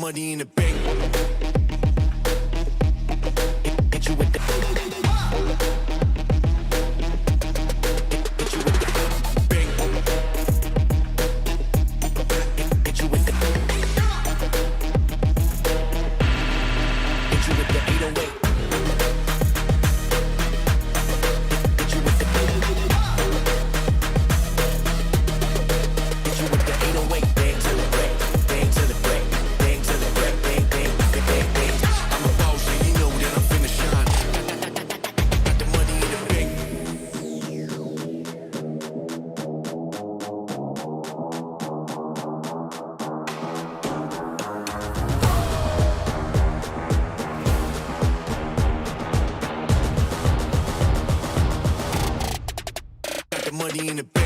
money in the bank. Hit you with the bank. Hit you with the 808. Money in the bank.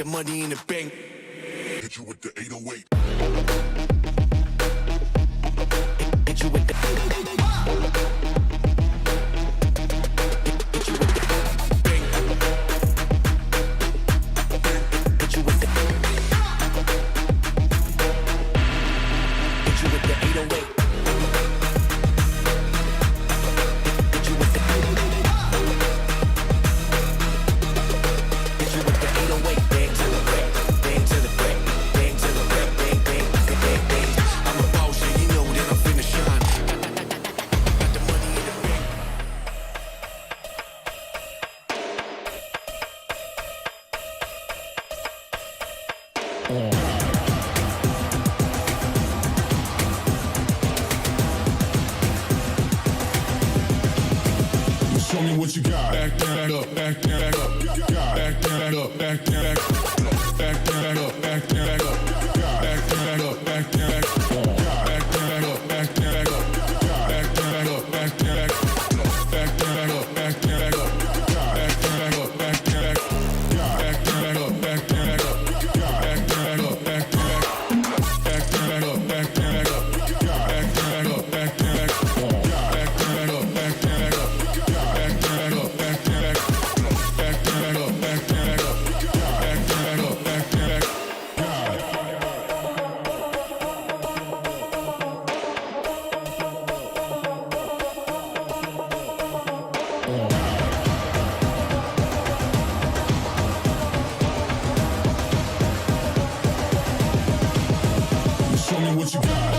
Money in the bank. Hit you with the 808. Hit you with the bank. Hit you with the Hit you with the 808. Show me what you got. Back down, up, back down, back up. Back down, up, back down, back up. Back down, up, back down, back up. Back down, up, back down, back up. Back down, up, back down, back up. Back down, up, back down, back up. Back down, up, back down, back up. Back down, up, back down, back up. Back down, up, back down, back up. Back down, up, back down, back up. Back down, up, back down, back up. Back down, up, back down, back up. Back down, up, back down, back up. Show me what you got.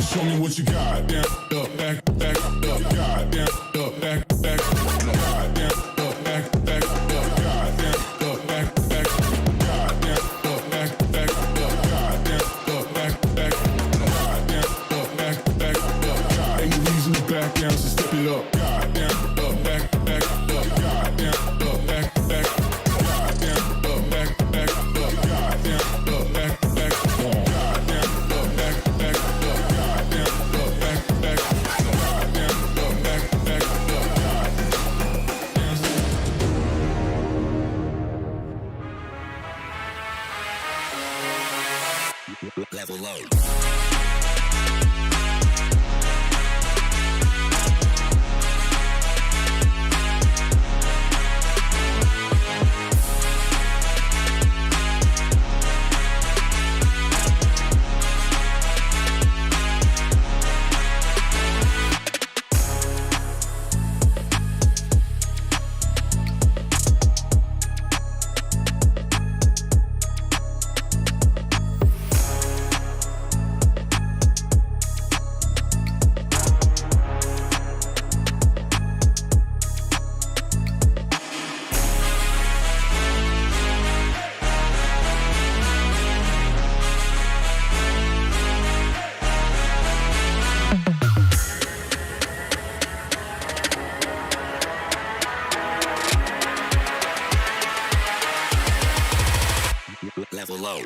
Show me what you got. Down, up, back, back, up, God, down, up, back, back, God, down, up, back, back, up, God, down, up, back, back, God, down, up, back, back, up, God, down, up, back, back, God, down, up, back, back, up, God. Ain't no reason to back down, so step it up. God, down, up, back, back, up, God, down, up, back, back, God, down, up, back, back, up, God, down, up, back, back, God, down, up, back, back, up, God, down, up, back, back, God, down, up, back, back, up, God. Level low. Level low.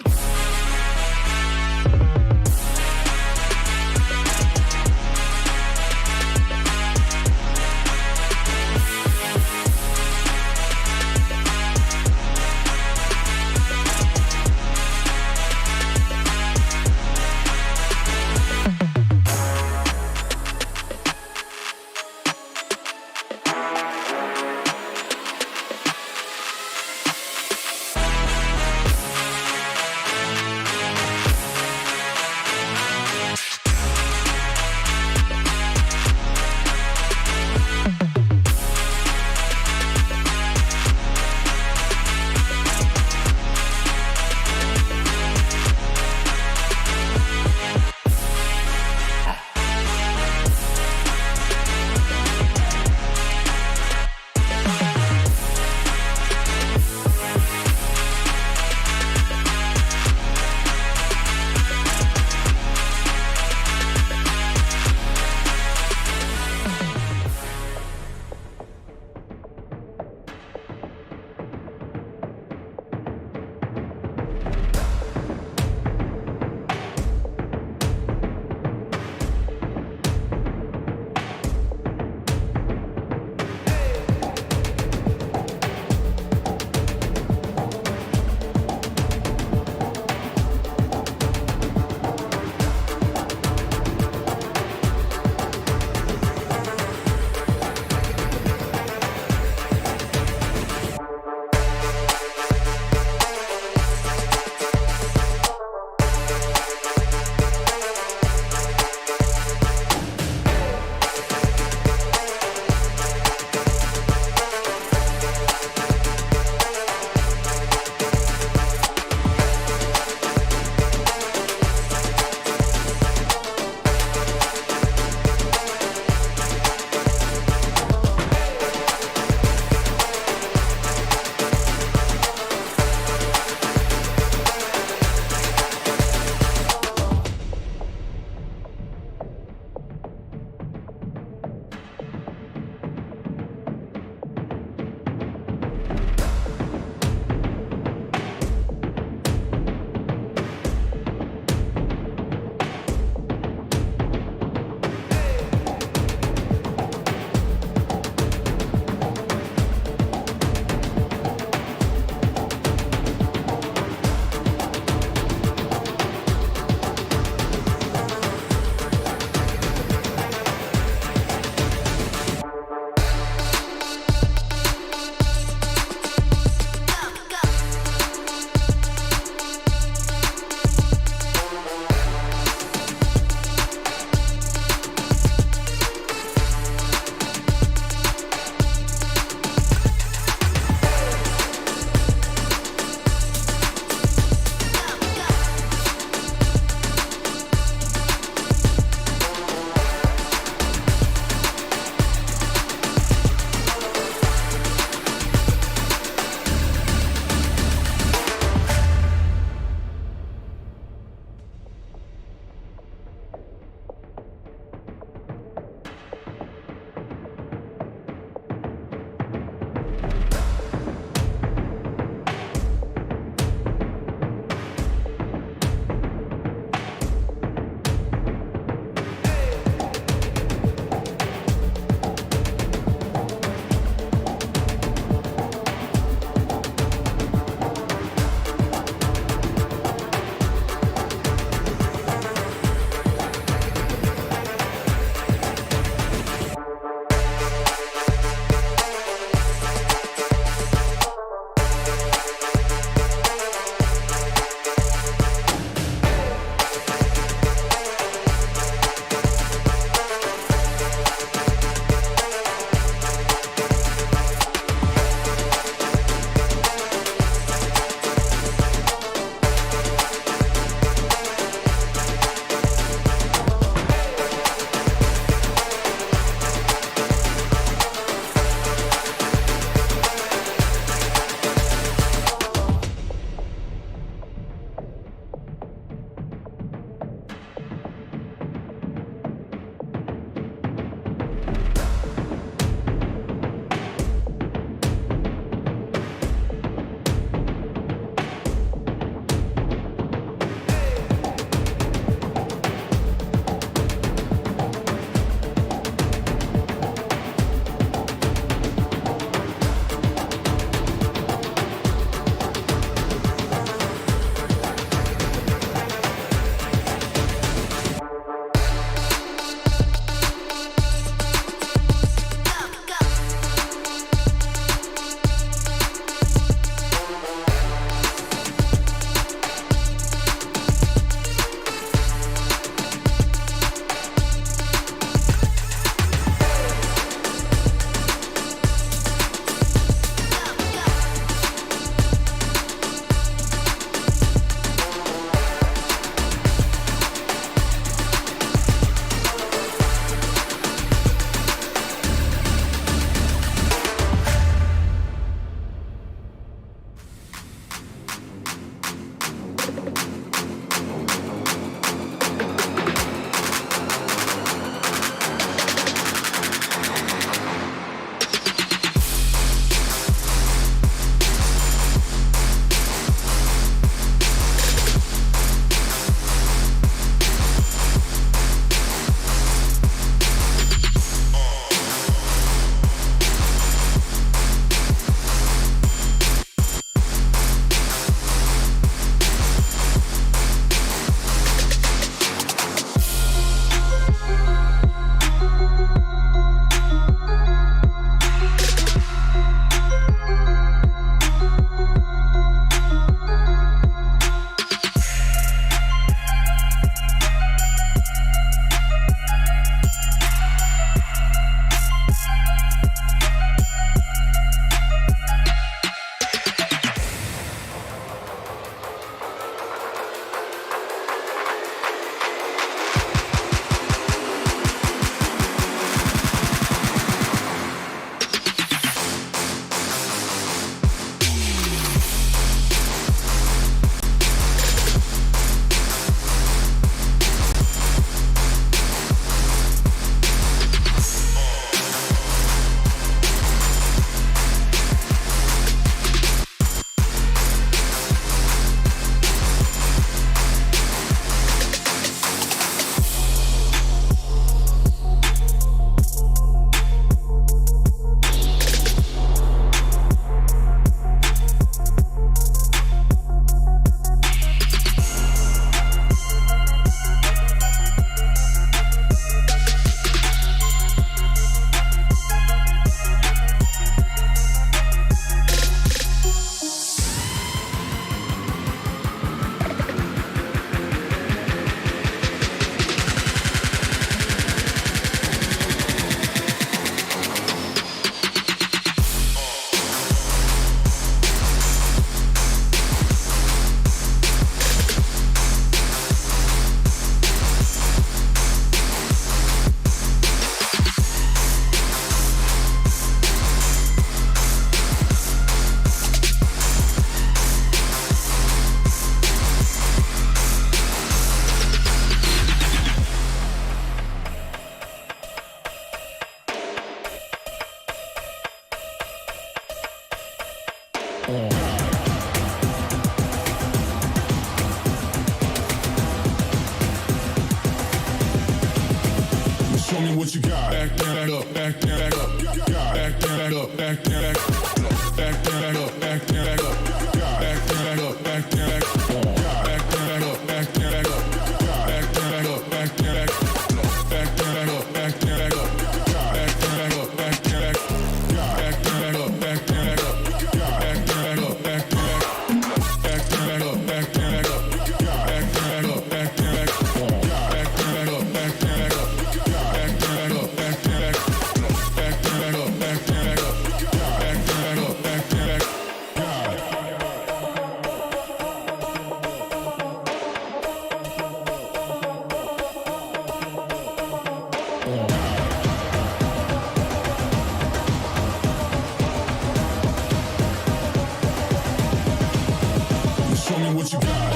Show me what you got.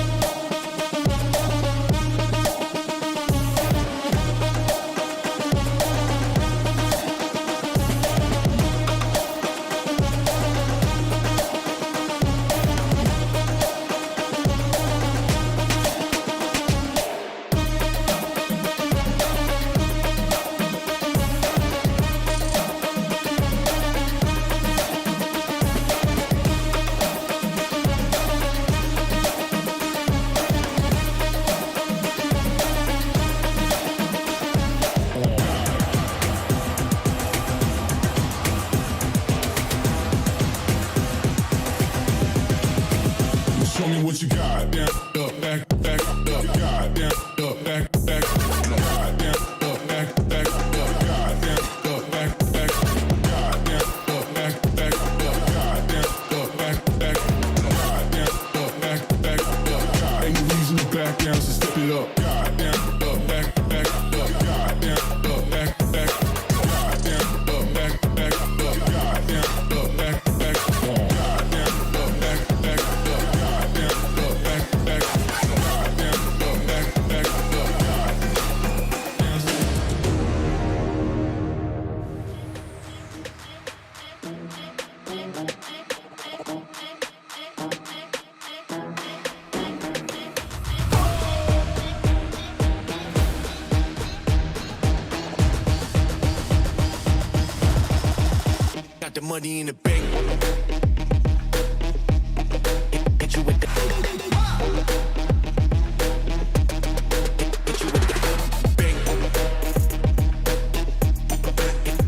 Show me what you got. Down, up, back, up, God, down, up, back, God, down, up, back, up, God, down, up, back, God, down, up, back, up, God, down, up, back, God, down, up, back, God. Ain't no reason to back down, so step it up. God, down, up, back, up, God, down, up, back, God, down, up, back, up, God, down, up, back, God, down, up, back, Got the money in the bank. Hit you with the. Hit you with the bank.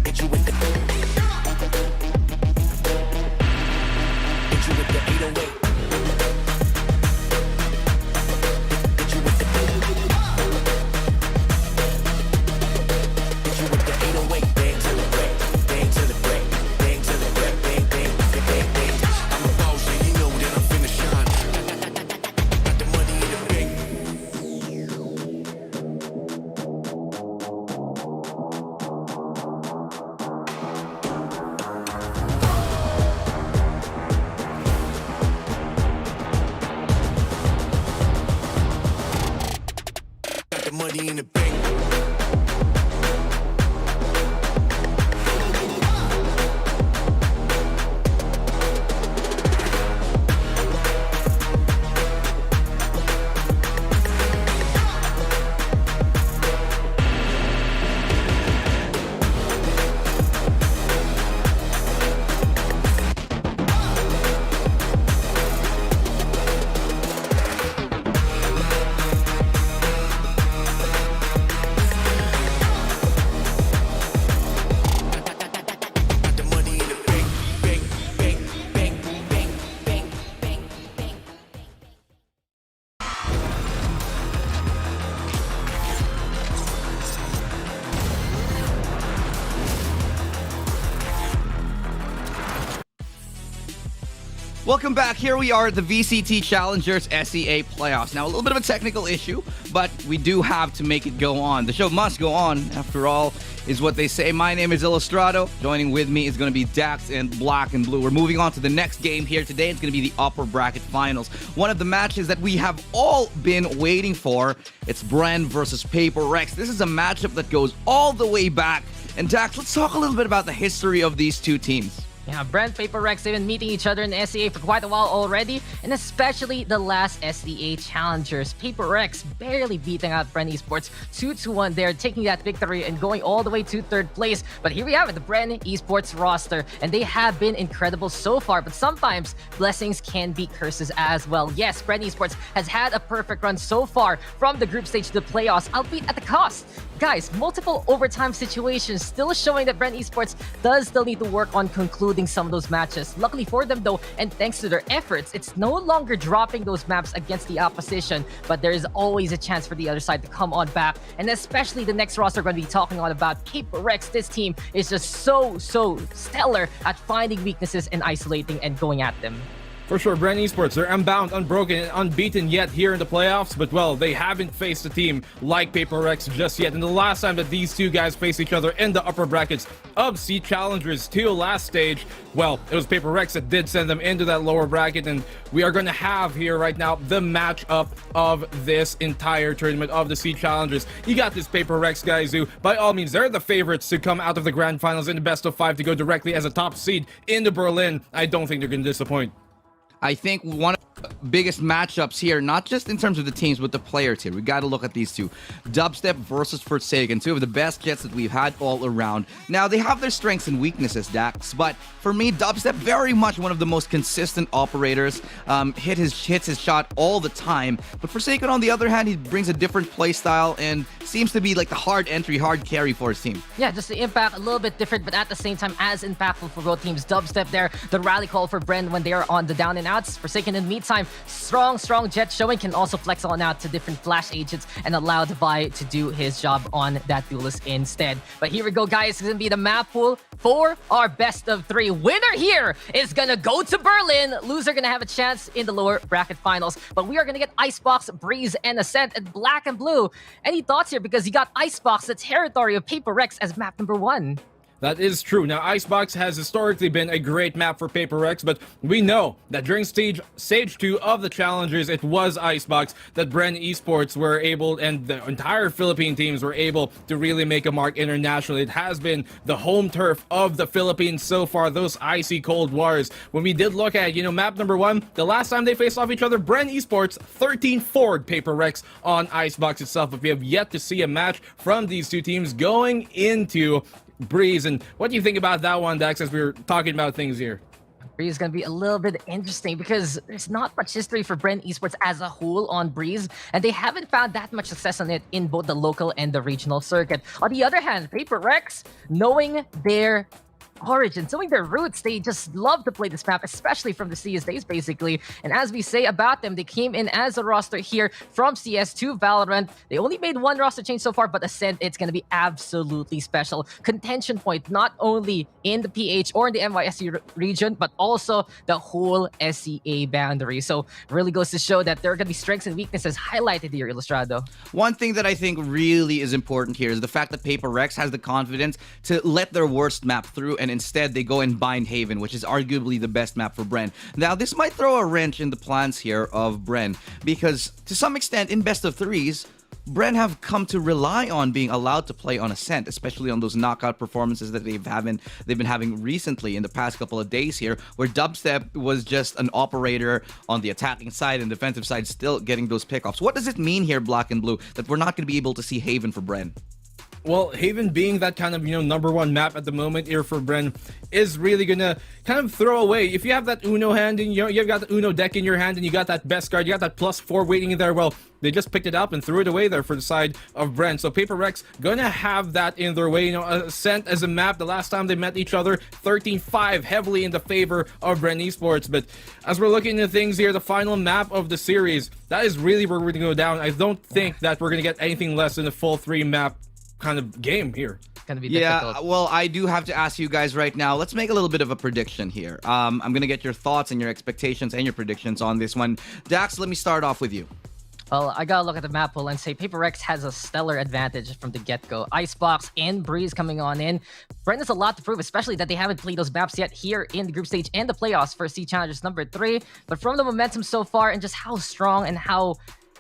Hit you with the. Hit you with the 808. Hit you with the. Hit you with the 808. Bang to the break. Bang to the break. Bang to the break. Bang, bang, bang, bang, bang. I'm a boss, and you know that I'm finna shine. Got the money in the bank. Got the money in the bank. Got the money in the bank. Bank, bank, bank, bank, bank, bank, bank. Welcome back. Here we are at the VCT Challengers SEA Playoffs. Now, a little bit of a technical issue, but we do have to make it go on. The show must go on, after all, is what they say. My name is Illustrato. Joining with me is going to be Dax and Black and Blue. We're moving on to the next game here today. It's going to be the upper bracket finals. One of the matches that we have all been waiting for. It's Bren versus Paper Rex. This is a matchup that goes all the way back. And Dax, let's talk a little bit about the history of these two teams. Yeah, Bren, Paper Rex, they've been meeting each other in the SEA for quite a while already, and especially the last SEA Challengers. Paper Rex barely beating out Bren Esports 2-1 there, taking that victory and going all the way to 3rd place. But here we have it, the Bren Esports roster, and they have been incredible so far, but sometimes blessings can be curses as well. Yes, Bren Esports has had a perfect run so far from the group stage to the playoffs, albeit at the cost. Guys, multiple overtime situations still showing that Bren Esports does still need to work on concluding some of those matches. Luckily for them though, and thanks to their efforts, it's no longer dropping those maps against the opposition, but there is always a chance for the other side to come on back. And especially the next roster we're going to be talking on about, Paper Rex. This team is just so stellar at finding weaknesses and isolating and going at them. For sure, Bren Esports, they're unbound, unbroken, and unbeaten yet here in the playoffs, but well, they haven't faced a team like Paper Rex just yet. And the last time that these two guys faced each other in the upper brackets of SEA Challengers 2 last stage, well, it was Paper Rex that did send them into that lower bracket, and we are going to have here right now the matchup of this entire tournament of the SEA Challengers. You got this Paper Rex guys who, by all means, they're the favorites to come out of the grand finals in the best of 5 to go directly as a top seed into Berlin. I don't think they're going to disappoint. I think one of the biggest matchups here, not just in terms of the teams, but the players here. We got to look at these two. Dubstep versus Forsaken, two of the best jets that we've had all around. Now, they have their strengths and weaknesses, Dax, but for me, Dubstep, very much one of the most consistent operators. Hits his shot all the time. But Forsaken, on the other hand, he brings a different play style and seems to be like the hard entry, hard carry for his team. Yeah, just the impact a little bit different, but at the same time as impactful for both teams. Dubstep there, the rally call for Bren when they are on the down and outs. Forsaken in the meantime, strong jet showing, can also flex on out to different flash agents and allow Devi to do his job on that duelist instead. But here we go, guys. It's gonna be the map pool for our best of 3. Winner here is gonna go to Berlin. Loser gonna have a chance in the lower bracket finals. But we are gonna get Icebox, Breeze, and Ascent at black and blue. Any thoughts here? Because you got Icebox, the territory of Paper Rex, as map number 1. That is true. Now, Icebox has historically been a great map for Paper Rex, but we know that during stage 2 of the Challengers, it was Icebox that Bren Esports were able, and the entire Philippine teams were able to really make a mark internationally. It has been the home turf of the Philippines so far, those icy cold wars. When we did look at, map number 1, the last time they faced off each other, Bren Esports 13-4'd Paper Rex on Icebox itself, but we have yet to see a match from these two teams going into Breeze. And what do you think about that one, Dax, as we were talking about things here? Breeze is going to be a little bit interesting because there's not much history for Bren Esports as a whole on Breeze, and they haven't found that much success on it in both the local and the regional circuit. On the other hand, Paper Rex, knowing their origins, knowing their roots, they just love to play this map, especially from the CS days, basically. And as we say about them, they came in as a roster here from CS to Valorant. They only made one roster change so far, but Ascent, it's going to be absolutely special. Contention point, not only in the PH or in the NYSE region, but also the whole SEA boundary. So really goes to show that there are going to be strengths and weaknesses highlighted here, Ilustrado. One thing that I think really is important here is the fact that Paper Rex has the confidence to let their worst map through, and instead they go and bind Haven, which is arguably the best map for Bren. Now, this might throw a wrench in the plans here of Bren, because to some extent, in best of 3s, Bren have come to rely on being allowed to play on Ascent, especially on those knockout performances that they've been having recently in the past couple of days here, where Dubstep was just an operator on the attacking side and defensive side, still getting those pickoffs. What does it mean here, Black and Blue, that we're not going to be able to see Haven for Bren? Well, Haven being that kind of, number 1 map at the moment here for Bren is really gonna kind of throw away. If you have that Uno hand and you've got the Uno deck in your hand and you got that best card, you got that +4 waiting in there, well, they just picked it up and threw it away there for the side of Bren. So Paper Rex gonna have that in their way. Ascent as a map, the last time they met each other, 13-5, heavily in the favor of Bren Esports. But as we're looking at things here, the final map of the series, that is really where we're gonna go down. I don't think that we're gonna get anything less than a full 3-map kind of game here. Gonna be difficult. Yeah, well, I do have to ask you guys right now. Let's make a little bit of a prediction here. I'm gonna get your thoughts and your expectations and your predictions on this one. Dax, let me start off with you. Well, I gotta look at the map pool and say Paper Rex has a stellar advantage from the get-go. Icebox and Breeze coming on in. Bren has a lot to prove, especially that they haven't played those maps yet here in the group stage and the playoffs for SEA Challengers number 3. But from the momentum so far and just how strong and how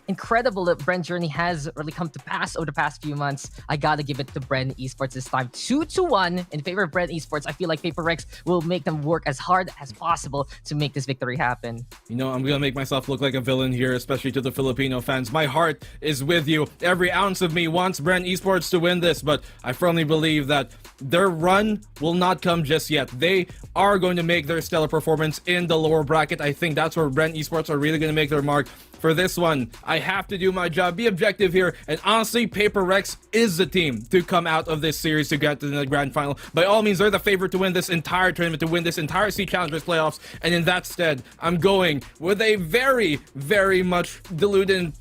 incredible that Bren journey has really come to pass over the past few months. I gotta give it to Bren Esports this time. 2-1 in favor of Bren Esports. I feel like Paper Rex will make them work as hard as possible to make this victory happen. You know, I'm gonna make myself look like a villain here, especially to the Filipino fans. My heart is with you. Every ounce of me wants Bren Esports to win this, but I firmly believe that their run will not come just yet. They are going to make their stellar performance in the lower bracket. I think that's where Bren Esports are really going to make their mark. For this one, I have to do my job, be objective here, and honestly, Paper Rex is the team to come out of this series to get to the grand final. By all means, they're the favorite to win this entire tournament, to win this entire SEA Challengers playoffs, and in that stead, I'm going with a very, very much diluted and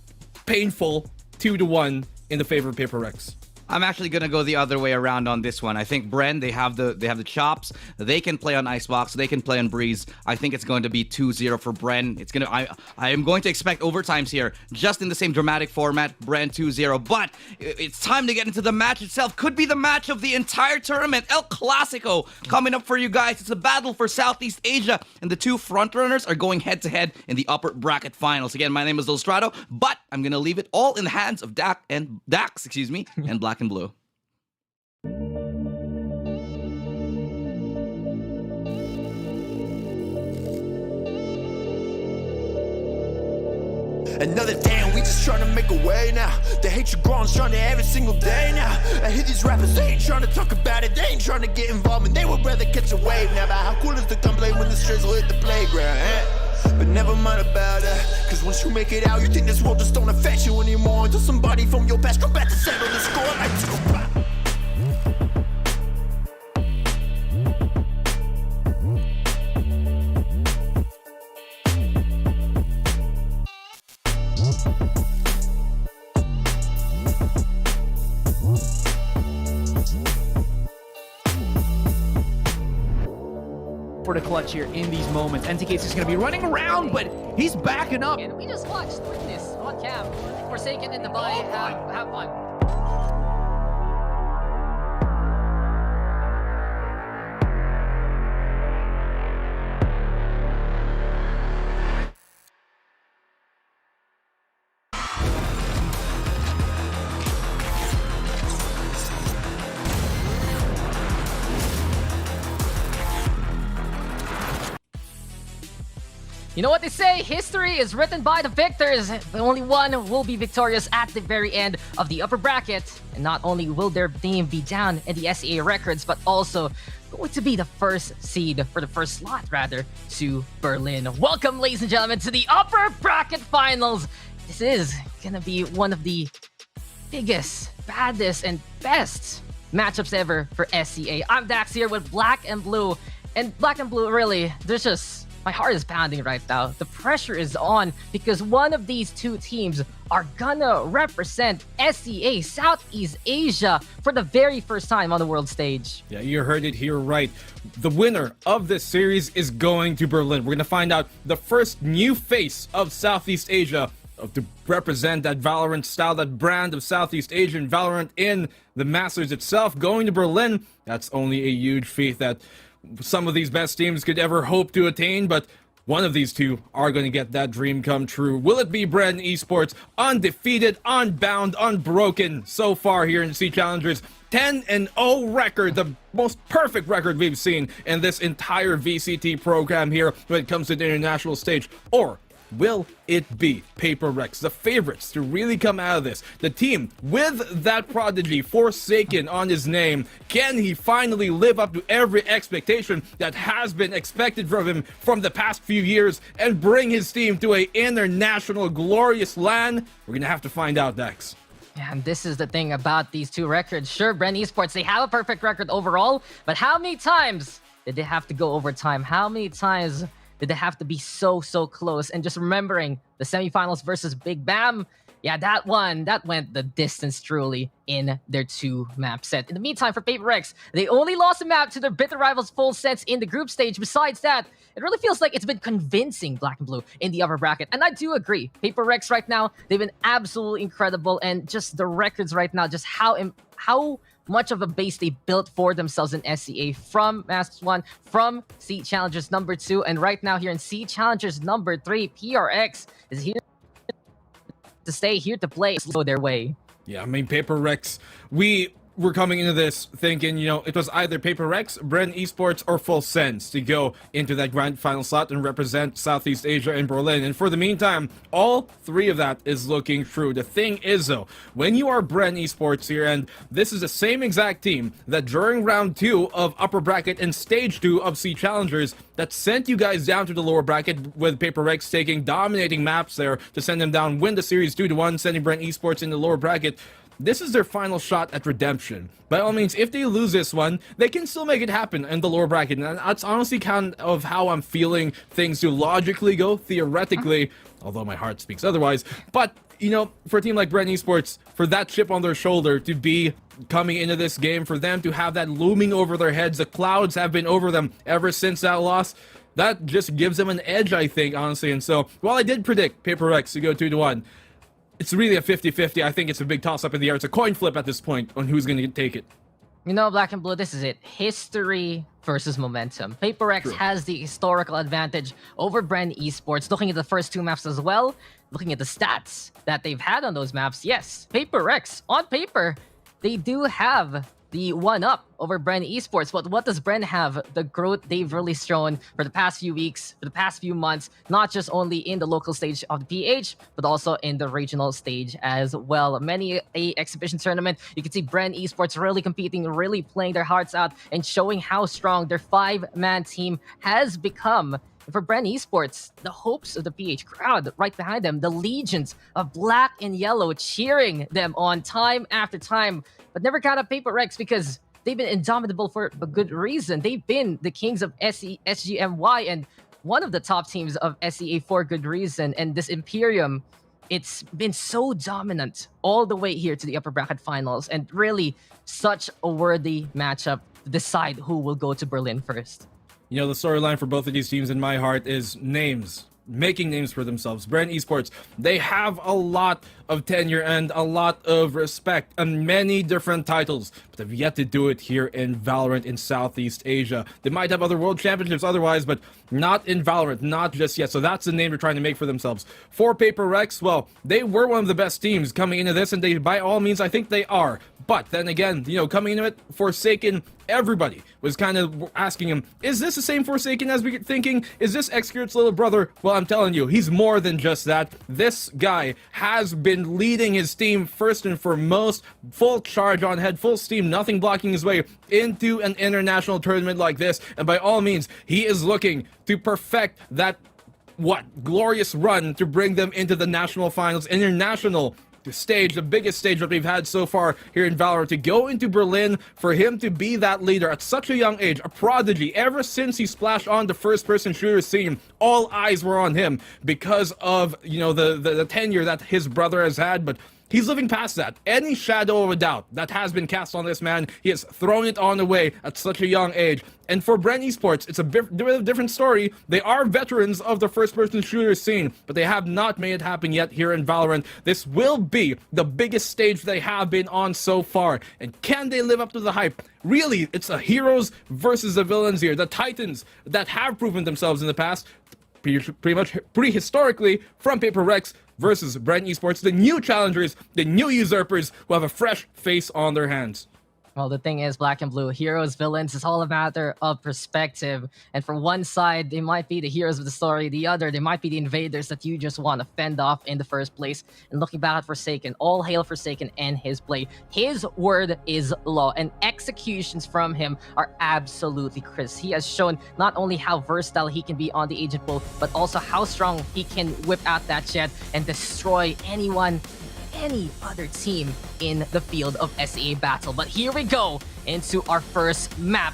painful 2-1 in the favor of Paper Rex. I'm actually gonna go the other way around on this one. I think Bren, they have the chops. They can play on Icebox. They can play on Breeze. I think it's going to be 2-0 for Bren. It's gonna. I am going to expect overtimes here, just in the same dramatic format. Bren 2-0. But it's time to get into the match itself. Could be the match of the entire tournament. El Clasico coming up for you guys. It's a battle for Southeast Asia, and the two frontrunners are going head-to-head in the upper bracket finals. Again, my name is Illustrato, but I'm gonna leave it all in the hands of Dax, and Black and Blue. Another day and we just trying to make a way now. The hatred grows trying to every single day now. I hear these rappers, they ain't trying to talk about it. They ain't trying to get involved and they would rather catch a wave now. But how cool is the gunplay when the strays will hit the playground, eh? But never mind about that, cause once you make it out, you think this world just don't affect you anymore. Until somebody from your past come back to settle the score like this go pop. For the clutch here in these moments. NTK is going to be running around, but he's backing up. And we just watched this on cam. Forsaken and Divine have fun. You know what they say? History is written by the victors. But only one will be victorious at the very end of the upper bracket. And not only will their name be down in the SEA records, but also going to be the first seed, for the first slot rather, to Berlin. Welcome, ladies and gentlemen, to the upper bracket finals. This is gonna be one of the biggest, baddest, and best matchups ever for SEA. I'm Dax here with Black and Blue. And Black and Blue, really, there's just... my heart is pounding right now. The pressure is on because one of these two teams are gonna represent SEA, Southeast Asia, for the very first time on the world stage. Yeah, you heard it here right. The winner of this series is going to Berlin. We're gonna find out the first new face of Southeast Asia to represent that Valorant style, that brand of Southeast Asian Valorant in the Masters itself. Going to Berlin, that's only a huge feat that some of these best teams could ever hope to attain, but one of these two are going to get that dream come true. Will it be Bren Esports, undefeated, unbound, unbroken so far here in SEA Challengers? 10-0 record, the most perfect record we've seen in this entire VCT program here when it comes to the international stage. Or will it be Paper Rex, the favorites to really come out of this? The team with that prodigy Forsaken on his name. Can he finally live up to every expectation that has been expected from him from the past few years and bring his team to a international glorious land? We're gonna have to find out, Dex. Yeah, and this is the thing about these two records. Sure, Bren Esports, they have a perfect record overall, but how many times did they have to go overtime? How many times did they have to be so close? And just remembering the semifinals versus Big BAAM, yeah, that went the distance truly in their two-map set. In the meantime, for Paper Rex, they only lost a map to their bitter rivals Full Sets in the group stage. Besides that, it really feels like it's been convincing Black and Blue in the upper bracket. And I do agree. Paper Rex right now, they've been absolutely incredible. And just the records right now, just how much of a base they built for themselves in SEA from Masters 1, from SEA Challengers number 2, and right now here in SEA Challengers number 3, PRX is here to stay, here to play, go their way. Yeah, I mean, Paper Rex, we were coming into this thinking, it was either Paper Rex, Bren Esports, or Full Sense to go into that grand final slot and represent Southeast Asia in Berlin. And for the meantime, all three of that is looking true. The thing is, though, when you are Bren Esports here, and this is the same exact team that during round 2 of upper bracket and stage 2 of C Challengers that sent you guys down to the lower bracket with Paper Rex taking dominating maps there to send them down, win the series 2-1, sending Bren Esports in the lower bracket. This is their final shot at redemption. By all means, if they lose this one, they can still make it happen in the lower bracket. And that's honestly kind of how I'm feeling things to logically go, theoretically, although my heart speaks otherwise. But, for a team like Bren Esports, for that chip on their shoulder to be coming into this game, for them to have that looming over their heads, the clouds have been over them ever since that loss. That just gives them an edge, I think, honestly. And so, while I did predict Paper Rex to go 2-1, it's really a 50-50. I think it's a big toss-up in the air. It's a coin flip at this point on who's going to take it. Black and Blue, this is it. History versus momentum. Paper X has the historical advantage over Bren Esports. Looking at the first 2 maps as well, looking at the stats that they've had on those maps, yes, Paper X, on paper, they do have the 1-up over Bren Esports. But what does Bren have? The growth they've really shown for the past few weeks, for the past few months, not just only in the local stage of the PH, but also in the regional stage as well. Many a exhibition tournament, you can see Bren Esports really competing, really playing their hearts out, and showing how strong their 5-man team has become. For Bren Esports, the hopes of the PH crowd right behind them, the legions of black and yellow cheering them on time after time, but never count up Paper Rex because they've been indomitable for a good reason. They've been the kings of SGMY and one of the top teams of SEA for good reason. And this Imperium, it's been so dominant all the way here to the upper bracket finals, and really such a worthy matchup to decide who will go to Berlin first. The storyline for both of these teams in my heart is names. Making names for themselves. Bren Esports, they have a lot of tenure and a lot of respect and many different titles, but they've yet to do it here in Valorant in Southeast Asia. They might have other world championships otherwise, but not in Valorant, not just yet. So that's the name they're trying to make for themselves. For Paper Rex, well, they were one of the best teams coming into this, and they, by all means, I think they are. But then again, coming into it, Forsaken, everybody was kind of asking him, is this the same Forsaken as we're thinking? Is this Xcure's little brother? Well, I'm telling you, he's more than just that. This guy has been leading his team first and foremost, full charge on head, full steam, nothing blocking his way into an international tournament like this. And by all means, he is looking to perfect that, glorious run to bring them into the national finals, international stage, the biggest stage that we've had so far here in Valorant, to go into Berlin, for him to be that leader at such a young age, a prodigy. Ever since he splashed on the first-person shooter scene, all eyes were on him because of, the tenure that his brother has had, but he's living past that. Any shadow of a doubt that has been cast on this man, he has thrown it on away at such a young age. And for Bren Esports, it's a different story. They are veterans of the first-person shooter scene, but they have not made it happen yet here in Valorant. This will be the biggest stage they have been on so far. And can they live up to the hype? Really, it's the heroes versus the villains here. The titans that have proven themselves in the past, pretty historically, from Paper Rex versus Bren Esports, the new challengers, the new usurpers who have a fresh face on their hands. Well, the thing is, Black and Blue, heroes, villains, it's all a matter of perspective. And for one side, they might be the heroes of the story. The other, they might be the invaders that you just want to fend off in the first place. And looking back at Forsaken, all hail Forsaken and his blade. His word is law, and executions from him are absolutely crisp. He has shown not only how versatile he can be on the agent pool, but also how strong he can whip out that jet and destroy any other team in the field of SEA battle. But here we go into our first map.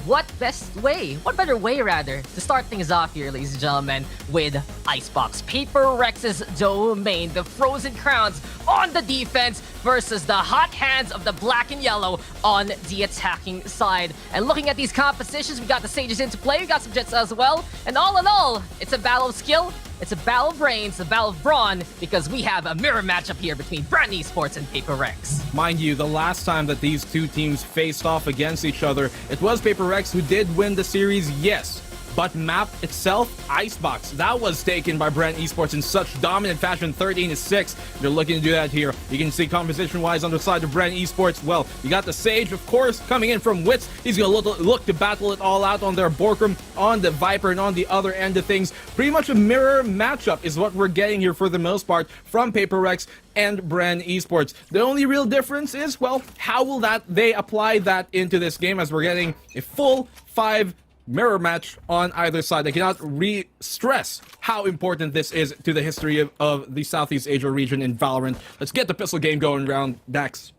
What better way rather to start things off here, ladies and gentlemen, with Icebox. Paper Rex's domain, the Frozen Crowns on the defense versus the hot hands of the black and yellow on the attacking side. And looking at these compositions, we got the Sages into play, we got some Jets as well, and all in all, it's a battle of skill, it's a battle of brains, a battle of brawn, because we have a mirror matchup here between Bren Esports and Paper Rex. Mind you, the last time that these two teams faced off against each other, it was Paper Rex who did win the series, yes. but map itself, Icebox, that was taken by Bren Esports in such dominant fashion, 13-6. They're looking to do that here. You can see composition-wise on the side of Bren Esports. Well, you got the Sage, of course, coming in from Wits. He's going to look to battle it all out on their Borkum, on the Viper, and on the other end of things. Pretty much a mirror matchup is what we're getting here for the most part from Paper Rex and Bren Esports. The only real difference is, well, how will they apply that into this game, as we're getting a full 5 mirror match on either side. I cannot re-stress how important this is to the history of the Southeast Asia region in Valorant. Let's get the pistol game going around Dax.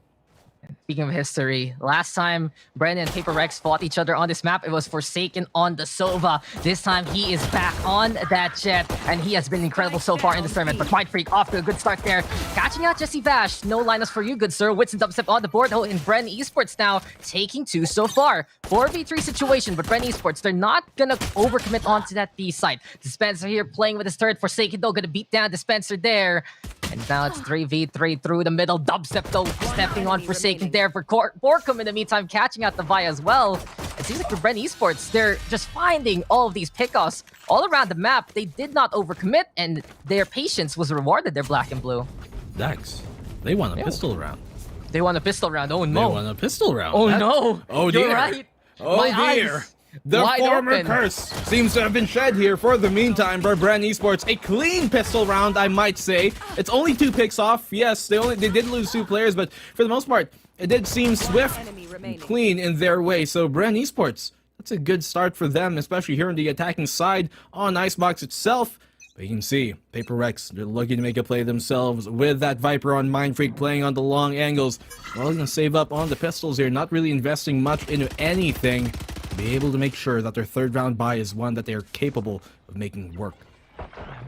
Speaking of history, last time Bren and Paper Rex fought each other on this map, it was Forsaken on the Sova. This time he is back on that jet, and he has been incredible so far in this tournament. But Mind Freak off to a good start there. Catching out Jesse Vash. No Linus for you, good sir. Wits and Dubstep on the board. Oh, and Bren Esports now taking 2 so far. 4v3 situation, but Bren Esports, they're not gonna overcommit onto that B site. Dispenser here playing with his third. Forsaken though, gonna beat down Dispenser there. And now it's 3v3 through the middle. Dubstep though stepping on Forsaken there for Borkum in the meantime, catching out the Vi as well. It seems like for Bren Esports, they're just finding all of these pickoffs all around the map. They did not overcommit, and their patience was rewarded. They're black and blue. Dax, they want a pistol round. They want a pistol round. Oh no. They want a pistol round. Oh no. Oh dear. You're right. Oh My dear. eyes The wide former open. curse seems to have been shed here for the meantime by Bren Esports. A clean pistol round, I might say. It's only 2 picks off. Yes, they did lose 2 players, but for the most part, it did seem swift and clean in their way. So Bren Esports, that's a good start for them, especially here on the attacking side on Icebox itself. But you can see, Paper Rex, they're looking to make a play themselves with that Viper on Mind Freak playing on the long angles. Well, gonna save up on the pistols here, not really investing much into anything. Be able to make sure that their 3rd round buy is one that they are capable of making work.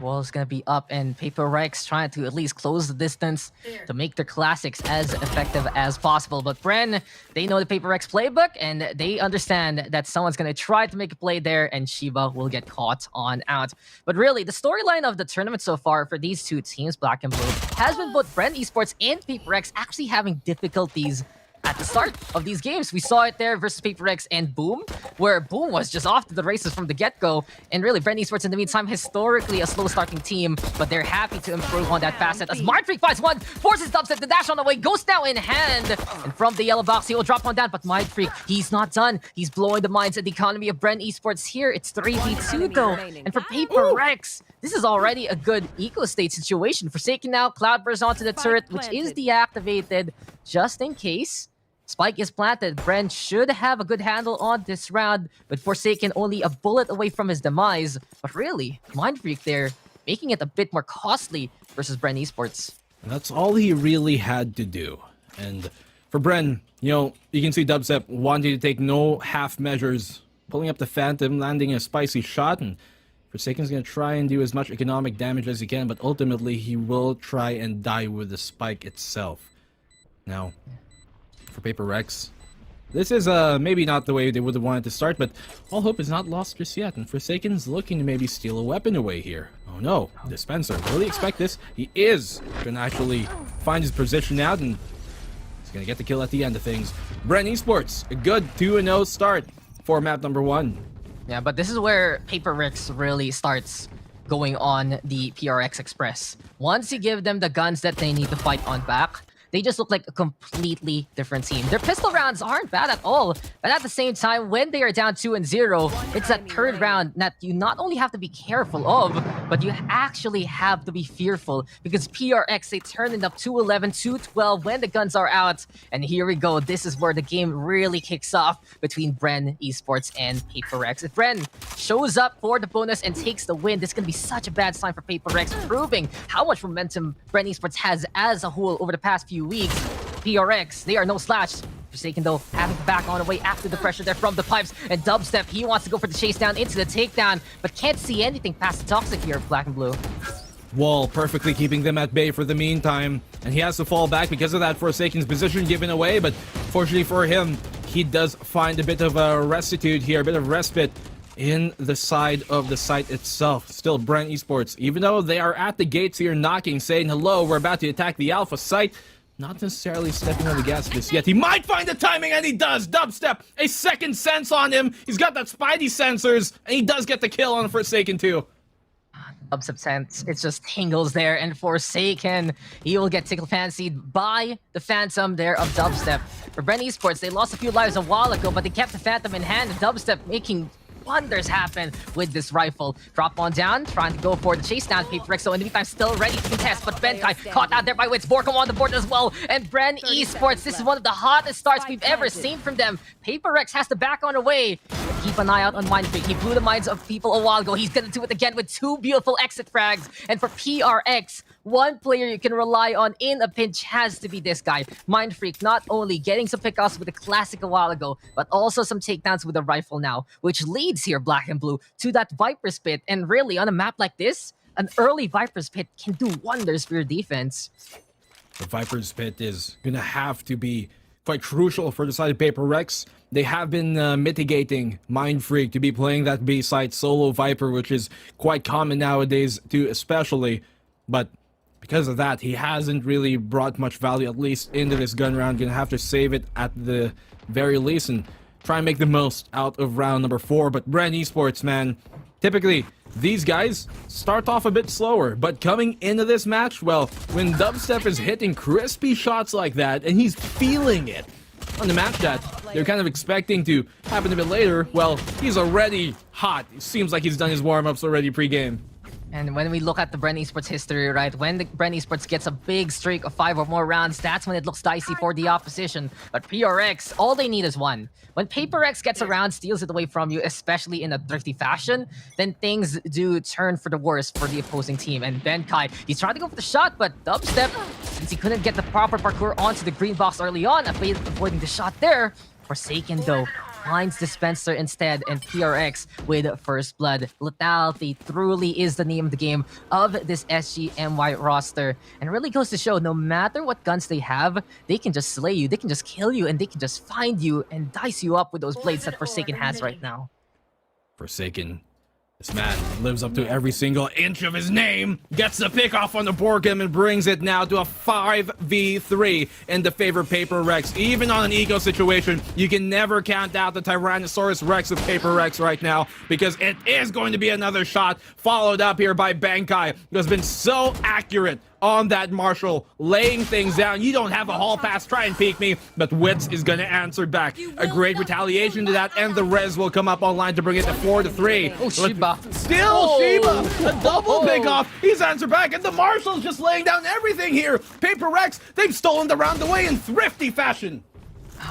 Wall is gonna be up, and Paper Rex trying to at least close the distance to make their classics as effective as possible. But Bren, they know the Paper Rex playbook, and they understand that someone's gonna try to make a play there, and Shiba will get caught on out. But really, the storyline of the tournament so far for these 2 teams, Black and Blue, has been both Bren Esports and Paper Rex actually having difficulties at the start of these games. We saw it there versus Paper Rex and Boom, where Boom was just off to the races from the get-go. And really, Bren Esports in the meantime, historically a slow-starting team, but they're happy to improve on that facet. As Mind Freak finds one, forces Dubstep to dash on the way, goes now in hand. And from the yellow box, he will drop on down, but Mind Freak, he's not done. He's blowing the minds and the economy of Bren Esports here. It's 3v2 though. And for Paper Rex, this is already a good eco-state situation. Forsaken now, Cloudburst onto the turret, which is deactivated just in case. Spike is planted. Bren should have a good handle on this round, but Forsaken only a bullet away from his demise. But really, Mind Freak there, making it a bit more costly versus Bren Esports. And that's all he really had to do. And for Bren, you can see Dubstep wanting to take no half measures, pulling up the Phantom, landing a spicy shot, and Forsaken's going to try and do as much economic damage as he can, but ultimately he will try and die with the spike itself. Now, for Paper Rex, this is maybe not the way they would have wanted to start, but all hope is not lost just yet, and Forsaken's looking to maybe steal a weapon away here. Oh no, Dispenser, really expect this? He is gonna actually find his position out, and he's gonna get the kill at the end of things. Bren Esports, a good 2-0 start for map number 1. Yeah, but this is where Paper Rex really starts going on the PRX Express. Once you give them the guns that they need to fight on back, they just look like a completely different team. Their pistol rounds aren't bad at all, but at the same time, when they are down 2-0, it's that 3rd round that you not only have to be careful of, but you actually have to be fearful, because PRX, they turn it up 2-11, 2-12 when the guns are out. And here we go. This is where the game really kicks off between Bren Esports and Paper Rex. If Bren shows up for the bonus and takes the win, this is going to be such a bad sign for Paper Rex, proving how much momentum Bren Esports has as a whole over the past few weeks. PRX, they are no slouch. Forsaken though, having to back on away after the pressure there from the pipes, and Dubstep, he wants to go for the chase down into the takedown, but can't see anything past the Toxic here of Black and Blue. Wall perfectly keeping them at bay for the meantime, and he has to fall back because of that Forsaken's position given away, but fortunately for him, he does find a bit of a restitude here, a bit of respite in the side of the site itself. Still, Bren Esports, even though they are at the gates here knocking, saying hello, we're about to attack the Alpha site, not necessarily stepping on the gas just yet. He might find the timing, and he does. Dubstep, a second sense on him. He's got that Spidey sensors, and he does get the kill on Forsaken too. Dubstep sense, it just tingles there, and Forsaken, he will get tickle fancied by the Phantom there of Dubstep. For Bren Esports, they lost a few lives a while ago, but they kept the Phantom in hand. Dubstep making wonders happen with this rifle. Drop on down, trying to go for the chase down. PPGL, so in the meantime, still ready to contest, but Benkai caught out there by Wits. Borkom on the board as well, and Bren Esports, this is one of the hottest starts we've ever seen from them. PPGL has to back on away. Keep an eye out on Mindfreak. He blew the minds of people a while ago. He's gonna do it again with 2 beautiful exit frags. And for PRX, one player you can rely on in a pinch has to be this guy. Mindfreak not only getting some pickoffs with a classic a while ago, but also some takedowns with a rifle now, which leads here, Black and Blue, to that Viper's Pit. And really, on a map like this, an early Viper's Pit can do wonders for your defense. The Viper's Pit is gonna have to be quite crucial for the side of PaperX. They have been mitigating Mindfreak to be playing that B-side solo Viper, which is quite common nowadays too, especially. But because of that, he hasn't really brought much value, at least into this gun round. Gonna have to save it at the very least and try and make the most out of round number 4. But Bren Esports, man, typically these guys start off a bit slower, but coming into this match, well, when Dubstep is hitting crispy shots like that, and he's feeling it on the match that they're kind of expecting to happen a bit later, well, he's already hot. It seems like he's done his warm-ups already pre-game. And when we look at the Bren Esports history, right, when the Bren Esports gets a big streak of 5 or more rounds, that's when it looks dicey for the opposition. But PRX, all they need is 1. When PaperX gets around, steals it away from you, especially in a thrifty fashion, then things do turn for the worse for the opposing team. And Benkai, he's trying to go for the shot, but Dubstep, since he couldn't get the proper parkour onto the green box early on, avoiding the shot there. Forsaken, though, finds Dispenser instead, and PRX with first blood. Lethality truly is the name of the game of this SGMY roster, and really goes to show no matter what guns they have, they can just slay you, they can just kill you, and they can just find you and dice you up with those blades that Forsaken has right now. Forsaken, this man lives up to every single inch of his name, gets the pick off on the Borkum and brings it now to a 5v3 in the favor of Paper Rex. Even on an eco situation, you can never count out the Tyrannosaurus Rex of Paper Rex right now, because it is going to be another shot followed up here by Benkai, who has been so accurate on that Marshall, laying things down. You don't have a hall pass, try and peek me, but Wits is gonna answer back. A great retaliation to that, and the res will come up online to bring it to 4-3. Oh, Shiba. Still Shiba, a double pick off. He's answered back, and the Marshall's just laying down everything here. Paper Rex, they've stolen the round away in thrifty fashion.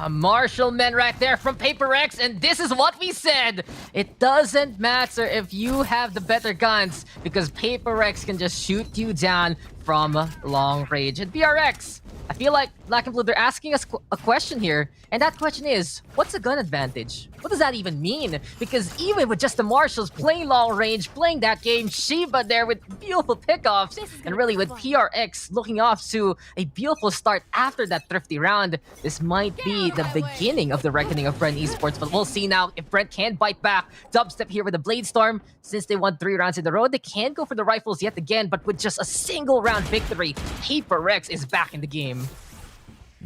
Marshall men right there from PaperX, and this is what we said. It doesn't matter if you have the better guns, because PaperX can just shoot you down from long range. And PRX, I feel like Black and Blue, they're asking us a question here, and that question is, what's a gun advantage? What does that even mean? Because even with just the Marshals playing long range, playing that game, Shiba there with beautiful pickoffs, and really with PRX looking off to a beautiful start after that thrifty round, this might be the beginning of the reckoning of Bren Esports, but we'll see now if Brent can bite back. Dubstep here with the Blade Storm. Since they won 3 rounds in a row, they can't go for the rifles yet again, but with just a single round victory, PaperX is back in the game.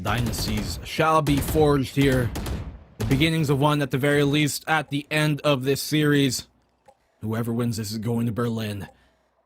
Dynasties shall be forged here. The beginnings of one at the very least at the end of this series. Whoever wins this is going to Berlin.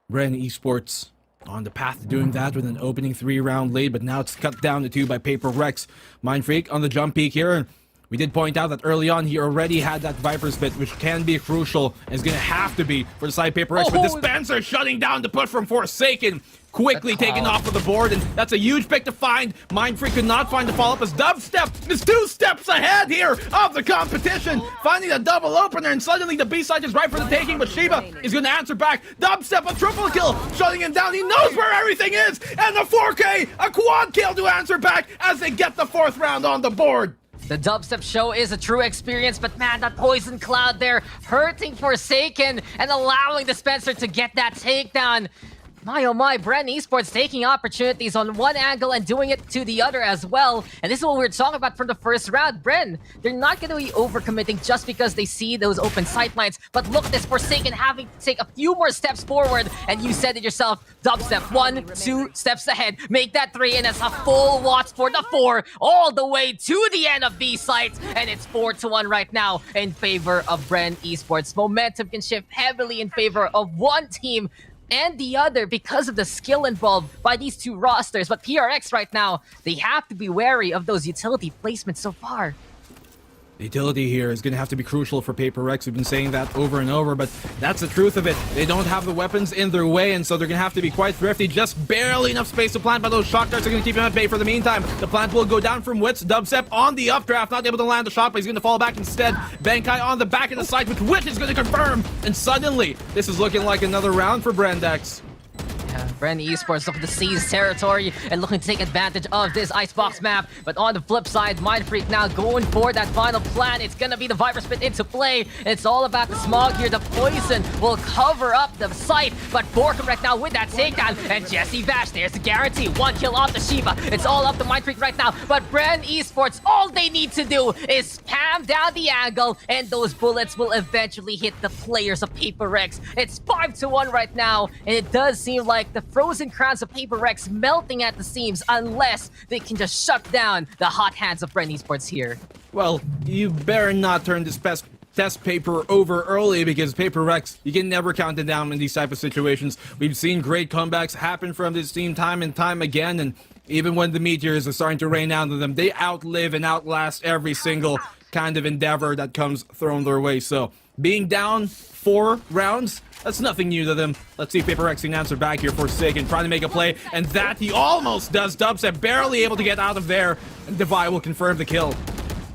Bren Esports on the path to doing that with an opening 3-round lead, but now it's cut down to 2 by Paper Rex. Mindfreak on the jump peak here. We did point out that early on he already had that Viper's Pit, which can be crucial and is going to have to be for the side Paper Rex. But Dispenser shutting down the push from Forsaken. Quickly taken off of the board, and that's a huge pick to find. Mindfreak could not find the follow-up as Dubstep is 2 steps ahead here of the competition, finding a double opener, and suddenly the B-side is right for the taking, but Shiba is going to answer back. Dubstep, a triple kill, shutting him down. He knows where everything is, and the 4K, a quad kill to answer back as they get the 4th round on the board. The Dubstep show is a true experience, but man, that Poison Cloud there hurting Forsaken and allowing Dispenser to get that takedown. My oh my, Bren Esports taking opportunities on one angle and doing it to the other as well. And this is what we were talking about from the first round. Bren, they're not going to be overcommitting just because they see those open sight lines. But look at this, Forsaken having to take a few more steps forward. And you said it yourself, dubstep, 1, 2 steps ahead. Make that 3, and it's a full watch for the 4, all the way to the end of B sites. And it's 4-1 right now in favor of Bren Esports. Momentum can shift heavily in favor of one team and the other because of the skill involved by these two rosters. But PRX right now, they have to be wary of those utility placements so far. The utility here is going to have to be crucial for Paper X. We've been saying that over and over, but that's the truth of it. They don't have the weapons in their way, and so they're going to have to be quite thrifty. Just barely enough space to plant, but those shock darts are going to keep him at bay for the meantime. The plant will go down from Wits. Dubstep on the updraft, not able to land the shot, but he's going to fall back instead. Benkai on the back of the side, which Witch is going to confirm, and suddenly, this is looking like another round for Brandex. Bren Esports looking to seize territory and looking to take advantage of this Icebox map. But on the flip side, Mindfreak now going for that final plan. It's gonna be the Viper Spit into play. It's all about the smog here. The poison will cover up the site. But Borkum right now with that takedown. And Jesse Bash, there's the guarantee. 1 kill off the Shiva. It's all up to Mindfreak right now. But Bren Esports, all they need to do is spam down the angle. And those bullets will eventually hit the players of Paper X. It's 5-1 right now. And it does seem like the frozen crowns of Paper X melting at the seams unless they can just shut down the hot hands of Bren Esports here. Well, you better not turn this test paper over early, because Paper X, you can never count it down in these type of situations. We've seen great comebacks happen from this team time and time again, and even when the meteors are starting to rain down on them, they outlive and outlast every single kind of endeavor that comes thrown their way. So being down 4 rounds, that's nothing new to them. Let's see if Paper X can answer back here. Forsaken trying to make a play, and that he almost does. Dubstep barely able to get out of there, and Devi will confirm the kill.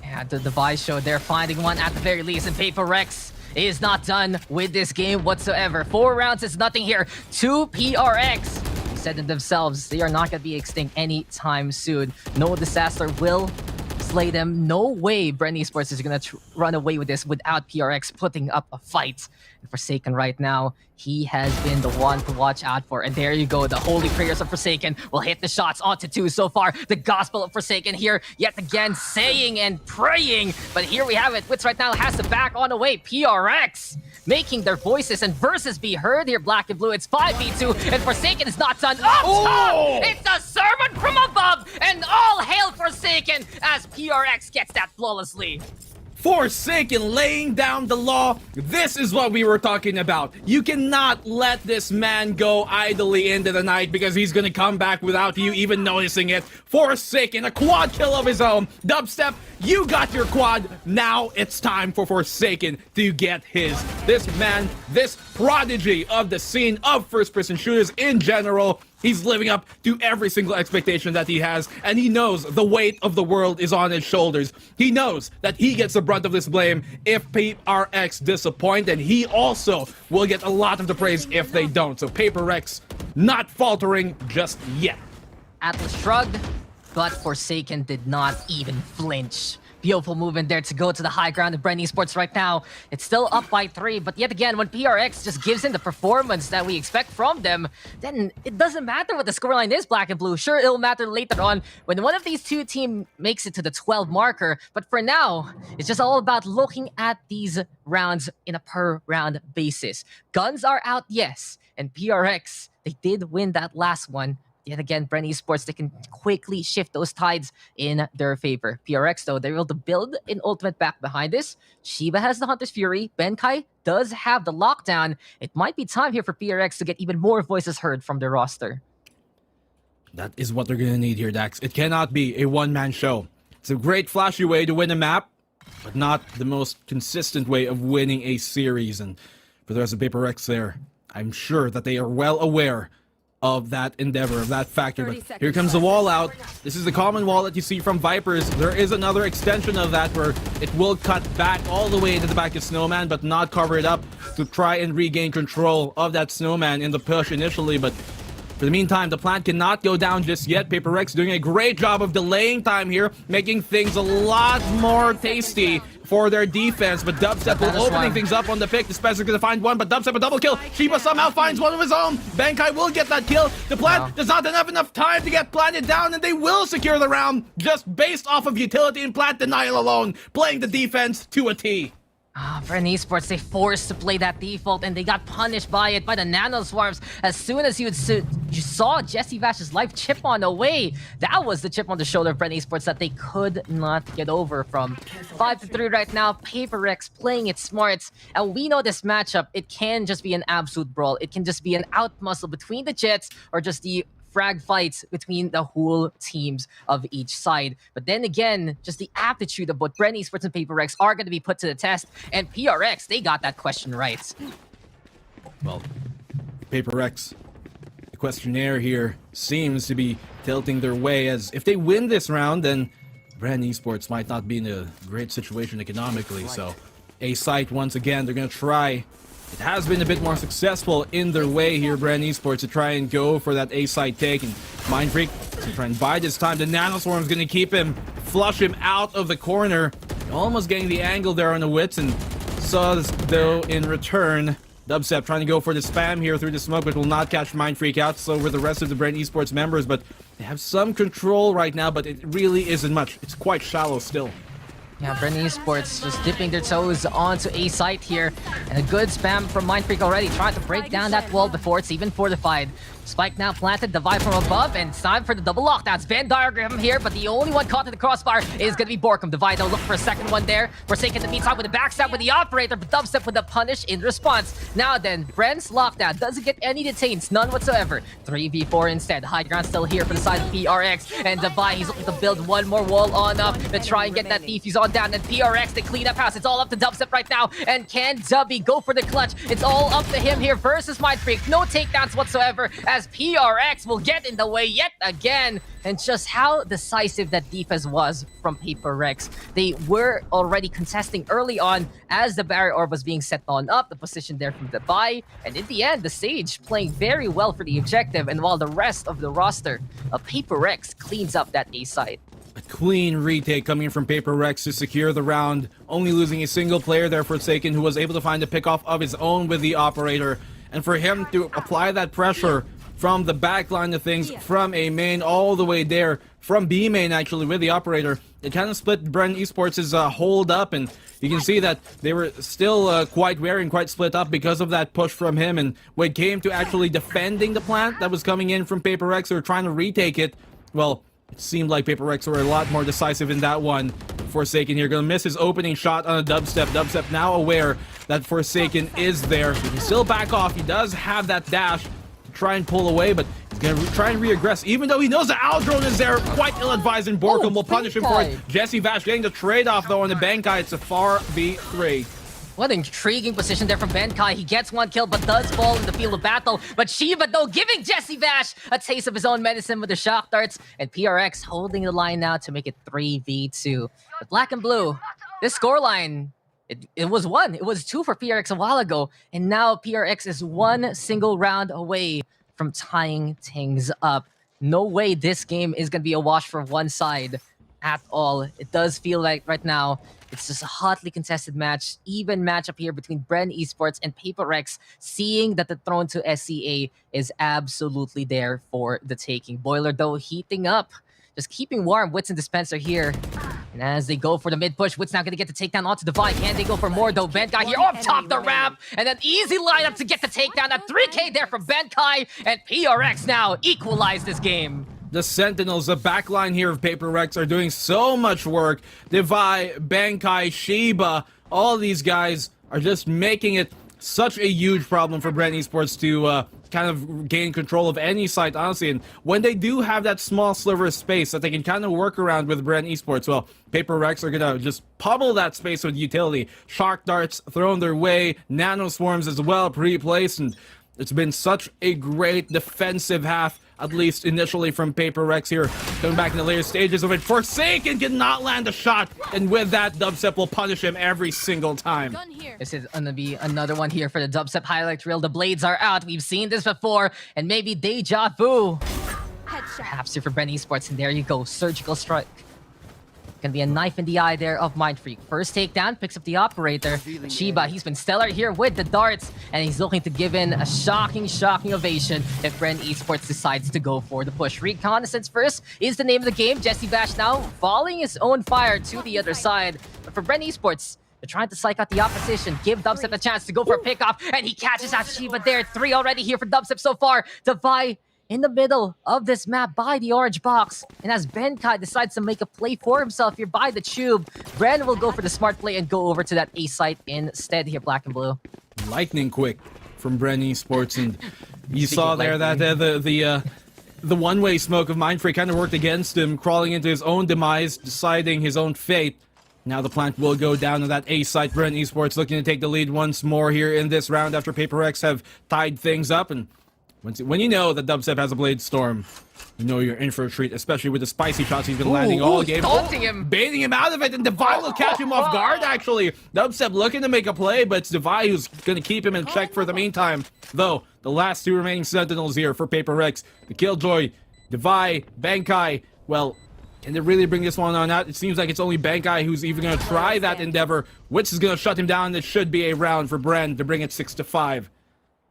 Yeah, the device show they're finding one at the very least, and Paper X is not done with this game whatsoever. 4 rounds is nothing here. 2 PRX said to themselves they are not going to be extinct anytime soon. No disaster will slay them. No way Bren Esports is going to run away with this without PRX putting up a fight. And Forsaken right now, he has been the one to watch out for. And there you go, the holy prayers of Forsaken will hit the shots onto 2 so far. The gospel of Forsaken here, yet again, saying and praying. But here we have it. Wits right now has the back on the way. PRX making their voices and verses be heard here, Black and Blue. It's 5v2, and Forsaken is not done. Up top! It's a servant from above, and all hail Forsaken as PRX gets that flawlessly. Forsaken laying down the law. This is what we were talking about. You cannot let this man go idly into the night, because he's gonna come back without you even noticing it. Forsaken, a quad kill of his own. Dubstep, you got your quad. Now it's time for Forsaken to get his. This man, this prodigy of the scene of first-person shooters in general, he's living up to every single expectation that he has, and he knows the weight of the world is on his shoulders. He knows that he gets the brunt of this blame if PRX disappoint, and he also will get a lot of the praise if they don't. So Paper X not faltering just yet. Atlas shrugged, but Forsaken did not even flinch. Beautiful movement there to go to the high ground of Bren Esports right now. It's still up by 3, but yet again, when PRX just gives in the performance that we expect from them, then it doesn't matter what the scoreline is, Black and Blue. Sure, it'll matter later on when one of these two teams makes it to the 12 marker, but for now, it's just all about looking at these rounds in a per-round basis. Guns are out, yes, and PRX, they did win that last one. Yet again, Bren Esports, they can quickly shift those tides in their favor. PRX, though, they're able to build an ultimate back behind this. Shiva has the Hunter's Fury. Benkai does have the lockdown. It might be time here for PRX to get even more voices heard from their roster. That is what they're going to need here, Dax. It cannot be a one-man show. It's a great flashy way to win a map, but not the most consistent way of winning a series. And for the rest of Paper X there, I'm sure that they are well aware of that endeavor, of that factor. But here comes the wall out. This is the common wall that you see from Vipers. There is another extension of that where it will cut back all the way into the back of Snowman, but not cover it up to try and regain control of that Snowman in the push initially. But For the meantime, the plant cannot go down just yet. Paper Rex doing a great job of delaying time here, making things a lot more tasty for their defense. But Dubstep will opening things up on the pick. The Spencer's gonna find one, but Dubstep a double kill. Shiba somehow finds one of his own. Bankai will get that kill. The plant does not have enough time to get planted down, and they will secure the round just based off of utility and plant denial alone, playing the defense to a T. Bren Esports, they forced to play that default and they got punished by it, by the Nano Swarms. As soon as you saw Jesse Vash's life chip on away, that was the chip on the shoulder of Bren Esports that they could not get over from. 5-3 right now, Paper Rex playing it smart. And we know this matchup, it can just be an absolute brawl. It can just be an out muscle between the Jets or just the frag fights between the whole teams of each side. But then again, just the aptitude of both Bren Esports and Paper Rex are going to be put to the test. And PRX, they got that question right. Well, Paper Rex, the questionnaire here seems to be tilting their way, as if they win this round, then Bren Esports might not be in a great situation economically. So a site, once again, they're going to try. It has been a bit more successful in their way here, Bren Esports, to try and go for that A-side take. And Mind Freak to try and buy this time. The Nanoswarm's going to keep him, flush him out of the corner. Almost getting the angle there on the Wits. And Suz, though, in return, Dubstep trying to go for the spam here through the smoke, but will not catch Mind Freak out. So with the rest of the Bren Esports members. But they have some control right now, but it really isn't much. It's quite shallow still. Yeah, Bren Esports just dipping their toes onto a site here. And a good spam from Mind Freak already, trying to break down that wall before it's even fortified. Spike now planted, Divide from above, and it's time for the double lockdowns. Venn diagram here, but the only one caught in the crossfire is going to be Borkum. Divide, they'll look for a second one there. Forsaken in the meantime with the backstab with the operator, but Dubstep with the punish in response. Now then, Bren's lockdown doesn't get any detains, none whatsoever. 3v4 instead. High ground still here for the side of PRX. And Divide, he's looking to build one more wall on up to try and get that defuse on down. And PRX, the clean up house. It's all up to Dubstep right now. And can Dubby go for the clutch? It's all up to him here versus Mind Freak. No takedowns whatsoever, as PRX will get in the way yet again. And just how decisive that defense was from Paper Rex. They were already contesting early on as the barrier orb was being set on up, the position there from the buy. And in the end, the Sage playing very well for the objective. And while the rest of the roster of Paper Rex cleans up that A site. A clean retake coming in from Paper Rex to secure the round, only losing a single player there, Forsaken, who was able to find a pick-off of his own with the operator. And for him to apply that pressure from the back line of things, from A main all the way there, from B main actually with the operator, it kind of split Bren Esports' hold up, and you can see that they were still quite wary and quite split up because of that push from him. And when it came to actually defending the plant that was coming in from Paper Rex, they were trying to retake it, well, it seemed like Paper Rex were a lot more decisive in that one. Forsaken here, gonna miss his opening shot on a Dubstep. Dubstep now aware that Forsaken is there. He can still back off. He does have that dash to try and pull away, but he's gonna try and reaggress, even though he knows the Owl Drone is there. Quite ill-advised, and Borkum will punish him for it. Jesse Vash getting the trade-off, though, on the Bankai. It's a far V3. What an intriguing position there from Bankai. He gets one kill, but does fall in the field of battle. But Shiva, though, giving Jesse Vash a taste of his own medicine with the shock darts. And PRX holding the line now to make it 3v2. But Black and Blue, this scoreline, it was 1. It was 2 for PRX a while ago. And now PRX is one single round away from tying things up. No way this game is going to be a wash for one side at all. It does feel like right now, it's just a hotly contested match, even matchup here between Bren Esports and Paper Rex, seeing that the throne to SCA is absolutely there for the taking. Boiler, though, heating up, just keeping warm. Wits and Dispenser here. And as they go for the mid push, Wits now going to get the takedown onto Divide. Can they go for more, though? Benkai here up top the ramp. And an easy lineup to get the takedown. A 3K there from Benkai. And PRX now equalize this game. The Sentinels, the backline here of Paper Rex, are doing so much work. Divai, Bankai, Shiba, all these guys are just making it such a huge problem for Bren Esports to kind of gain control of any site, honestly. And when they do have that small sliver of space that they can kind of work around with Bren Esports, well, Paper Rex are going to just pummel that space with utility. Shark darts thrown their way, nano swarms as well, pre-placed, and it's been such a great defensive half at least initially from Paper Rex here. Coming back in the later stages of it. Forsaken cannot land a shot, and with that, Dubstep will punish him every single time. Gun here. This is gonna be another one here for the Dubstep highlight reel. The blades are out. We've seen this before, and maybe deja vu. Headshot. Perhaps here for Bren Esports, and there you go, surgical strike. Gonna be a knife in the eye there of Mind Freak. First takedown, picks up the operator. Shiba, he's been stellar here with the darts, and he's looking to give in a shocking ovation if Bren Esports decides to go for the push. Reconnaissance first is the name of the game. Jesse Bash now volleying his own fire to the other side. But for Bren Esports, they're trying to psych out the opposition, give Dubstep a chance to go for a pickoff, and he catches out Shiba there. 3 already here for Dubstep so far. Divide in the middle of this map by the orange box. And as Benkai decides to make a play for himself here by the tube, Bren will go for the smart play and go over to that A site instead here, black and blue. Lightning quick from Bren Esports, and you saw there that the one-way smoke of Mindfreak kind of worked against him, crawling into his own demise, deciding his own fate. Now the plant will go down to that A site. Bren Esports looking to take the lead once more here in this round after Paper X have tied things up. And when you know that Dubstep has a Blade Storm, you know you're in for a treat, especially with the spicy shots he's been landing all game. Taunting him. Baiting him out of it, and Devi will catch him off guard, actually. Dubstep looking to make a play, but it's Devi who's going to keep him in check for the meantime. Though, the last 2 remaining Sentinels here for Paper Rex, the Killjoy, Devi, Benkai, well, can they really bring this one on out? It seems like it's only Benkai who's even going to try that endeavor, which is going to shut him down. It should be a round for Bren to bring it 6-5.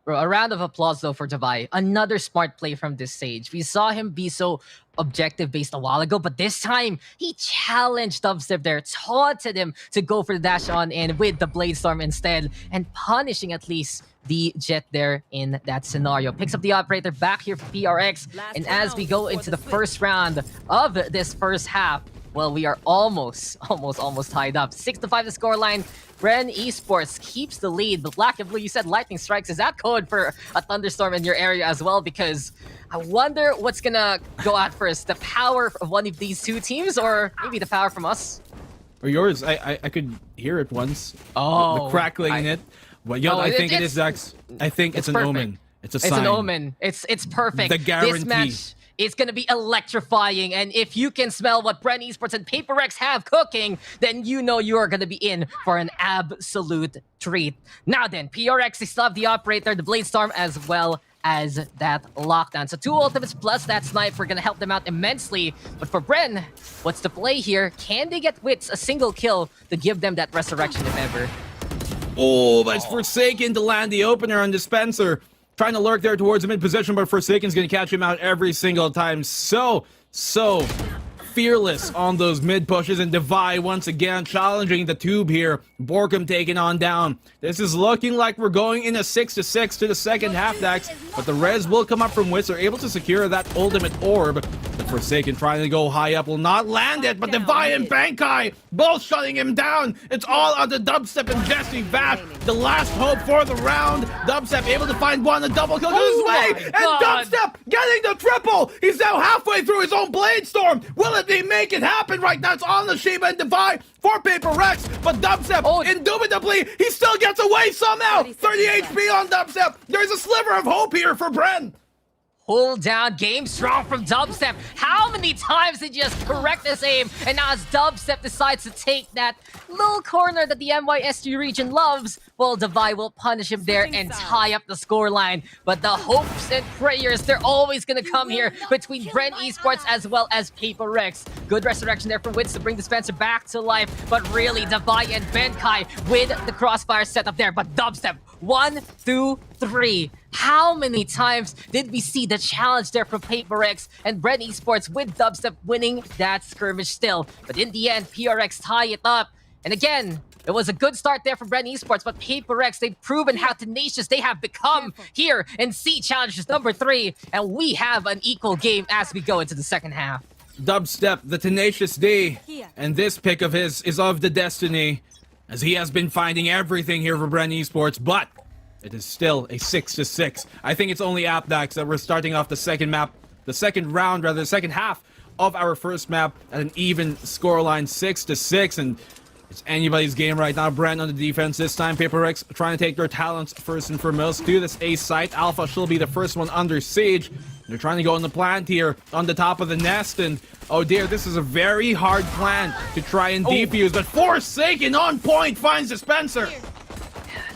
Bro, a round of applause though for Devi. Another smart play from this stage. We saw him be so objective based a while ago, but this time he challenged Dubstep there, taunted him to go for the dash on in with the Blade Storm instead, and punishing at least the Jet there in that scenario. Picks up the operator back here for PRX, and as we go into the first round of this first half, well, we are almost tied up. 6-5 the scoreline. Bren Esports keeps the lead, but black and blue, you said lightning strikes. Is that code for a thunderstorm in your area as well? Because I wonder what's gonna go out first, the power of one of these two teams, or maybe the power from us? Or yours. I could hear it once. Oh, the crackling in it. Well, I think it is, Zax. I think it's an perfect. omen. It's a sign. It's an omen. It's perfect. The guarantee. This match is going to be electrifying, and if you can smell what Bren Esports and Paper X have cooking, then you know you are going to be in for an absolute treat. Now then, PRX, they still have the operator, the Blade Storm, as well as that lockdown. So 2 ultimates plus that sniper are going to help them out immensely. But for Bren, what's the play here? Can they get Wits a single kill to give them that resurrection if ever? Oh, but it's Forsaken to land the opener on Dispenser. Trying to lurk there towards the mid position, but Forsaken's going to catch him out every single time. So fearless on those mid pushes, and Devi once again challenging the tube here. Borkum taken on down. This is looking like we're going in a 6-6 to the second half, Dax, but the res will come up from Wits. They're able to secure that ultimate orb. The Forsaken trying to go high up will not land it, but Devi and Benkai both shutting him down. It's all on the Dubstep and Jesse Bash. The last hope for the round. Dubstep able to find one, a double kill goes his way, and Dubstep getting the triple. He's now halfway through his own Blade Storm. Will it make it happen right now? It's on the Shiba and Devi for Paper Rex, but Dubstep, indubitably, he still gets away somehow. 30 HP on Dubstep. There's a sliver of hope here for Bren. Pull down, game strong from Dubstep. How many times did you just correct this aim? And now as Dubstep decides to take that little corner that the NYSG region loves, well, Devi will punish him there and tie up the scoreline. But the hopes and prayers, they're always going to come here between Bren Esports as well as Paper Rex. Good resurrection there from Wits to bring Dispenser back to life. But really, Devi and Benkai with the crossfire setup there. But Dubstep, 1, 2, 3. How many times did we see the challenge there from Paper X and Bren Esports with Dubstep winning that skirmish still? But in the end, PRX tie it up. And again, it was a good start there for Bren Esports, but Paper X, they've proven how tenacious they have become here in C Challenges number 3. And we have an equal game as we go into the second half. Dubstep, the tenacious D, and this pick of his is of the destiny, as he has been finding everything here for Bren Esports, but it is still a 6-6. I think it's only Apdax that we're starting off the second half of our first map at an even scoreline 6-6, and It's anybody's game right now. Bren on the defense this time. Paper Rex trying to take their talents first and foremost to this A site. Alpha should be the first one under siege. They're trying to go on the plant here on the top of the nest, and oh dear, this is a very hard plan to try and defuse, but Forsaken on point finds Dispenser.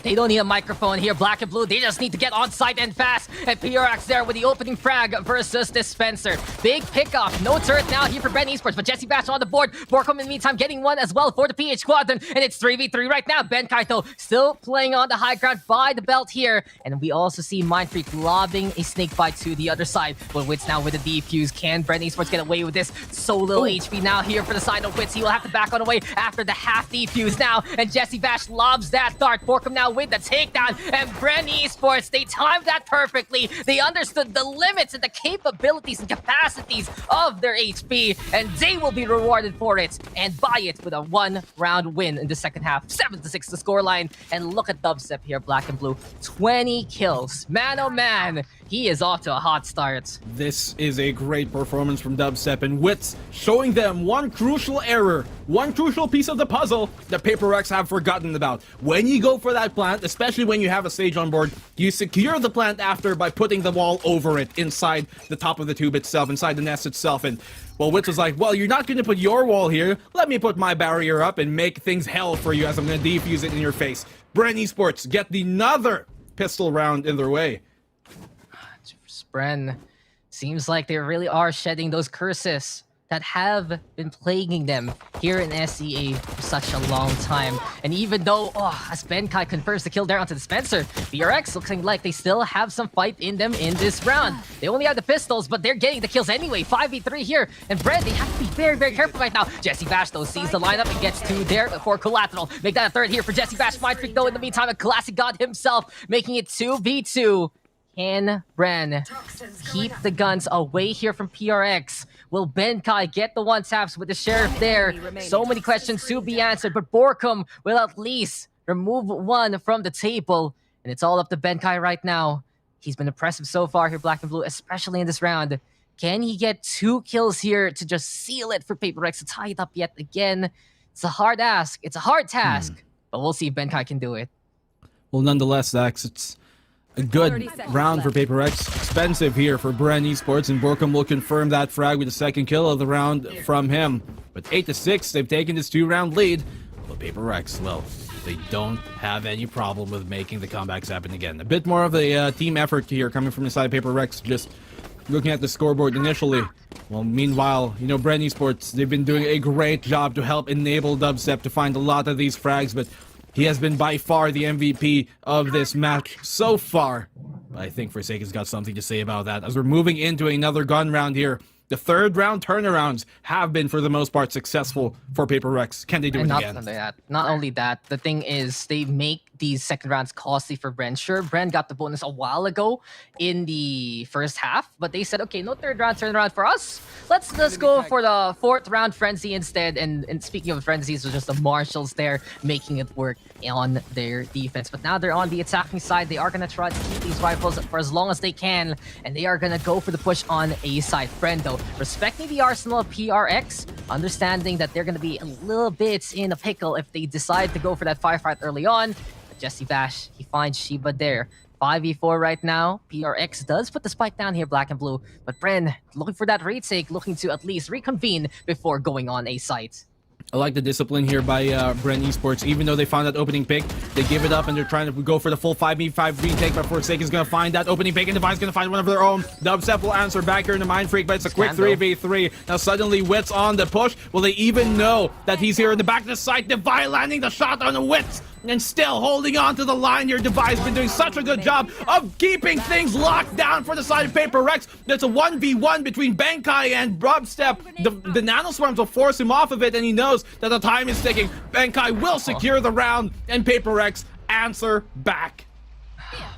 They don't need a microphone here, Black and Blue. They just need to get on site and fast. And PRX there with the opening frag versus Dispenser. Big pickoff. No turret now here for Bren Esports, but Jesse Bash on the board. Borkom in the meantime getting one as well for the PH Squadron. And it's 3v3 right now. Ben Kaito still playing on the high ground by the belt here. And we also see Mind Freak lobbing a snake bite to the other side. But Wits now with the defuse. Can Bren Esports get away with this? So little HP now here for the side of Wits. He will have to back on away after the half defuse now. And Jesse Bash lobs that dart. Borkom now with the takedown, and Bren Esports, they timed that perfectly. They understood the limits and the capabilities and capacities of their HP, and they will be rewarded for it and buy it with a 1-round win in the second half. 7-6 the scoreline, and look at Dubstep here, Black and Blue. 20 kills. Man, oh man, he is off to a hot start. This is a great performance from Dubstep, and Wits showing them one crucial error, one crucial piece of the puzzle that Paper Rex have forgotten about. When you go for that plant, especially when you have a stage on board, you secure the plant after by putting the wall over it inside the top of the tube itself, inside the nest itself. And well, Wits was like, well, you're not going to put your wall here. Let me put my barrier up and make things hell for you as I'm going to defuse it in your face. Bren Esports get another pistol round in their way. Bren, seems like they really are shedding those curses that have been plaguing them here in SEA for such a long time. And even though, as Benkai confirms the kill there onto Dispenser, BRX looking like they still have some fight in them in this round. They only have the pistols, but they're getting the kills anyway. 5v3 here. And Bren, they have to be very, very careful right now. Jesse Bash, though, sees the lineup and gets two there for collateral. Make that a third here for Jesse Bash. Mind Freak, though, in the meantime, a classic god himself, making it 2v2. Can Bren keep the guns away here from PRX? Will Benkai get the one-taps with the Sheriff there? So many questions to be answered, but Borkom will at least remove one from the table. And it's all up to Benkai right now. He's been impressive so far here, Black and Blue, especially in this round. Can he get 2 kills here to just seal it for Paper Rex to tie it up yet again? It's a hard ask. It's a hard task. But we'll see if Benkai can do it. Well, nonetheless, Dax, it's a good round for Paper Rex. Expensive here for Bren Esports, and Borkom will confirm that frag with the second kill of the round from him. But 8-6, they've taken this 2-round lead. But Paper Rex, well, they don't have any problem with making the comebacks happen again. A bit more of a team effort here coming from the side of Paper Rex, just looking at the scoreboard initially. Well, meanwhile, you know, Bren Esports, they've been doing a great job to help enable Dubstep to find a lot of these frags, but he has been by far the MVP of this match so far. I think Forsaken's got something to say about that. As we're moving into another gun round here, the third round turnarounds have been, for the most part, successful for Paper Rex. Can they do it again? Not only that, the thing is, they make these second rounds costly for Bren. Sure, Bren got the bonus a while ago in the first half, but they said, okay, no third round turnaround for us. Let's go for the fourth round frenzy instead. And speaking of frenzies, it was just the Marshals there making it work on their defense. But now they're on the attacking side. They are going to try to keep these rifles for as long as they can, and they are going to go for the push on A side. Bren, though, respecting the arsenal of PRX, understanding that they're going to be a little bit in a pickle if they decide to go for that firefight early on. But Jesse Bash, he finds Shiba there. 5v4 right now. PRX does put the spike down here, Black and Blue. But Bren, looking for that retake, looking to at least reconvene before going on A site. I like the discipline here by Bren Esports. Even though they found that opening pick, they give it up and they're trying to go for the full 5v5 retake. But Forsaken's going to find that opening pick, and Divine's going to find one of their own. Dubstep will answer back here in the Mind Freak, but it's a quick 3v3. Now suddenly Wits on the push. Will they even know that he's here in the back of the site? Divine landing the shot on the Wits, and still holding on to the line here. Divine's been doing such a good job of keeping things locked down for the side of Paper Rex. There's a 1v1 between Benkai and Dubstep. The nanoswarms will force him off of it, and he knows that the time is ticking. Benkai will secure the round, and Paper Rex answer back.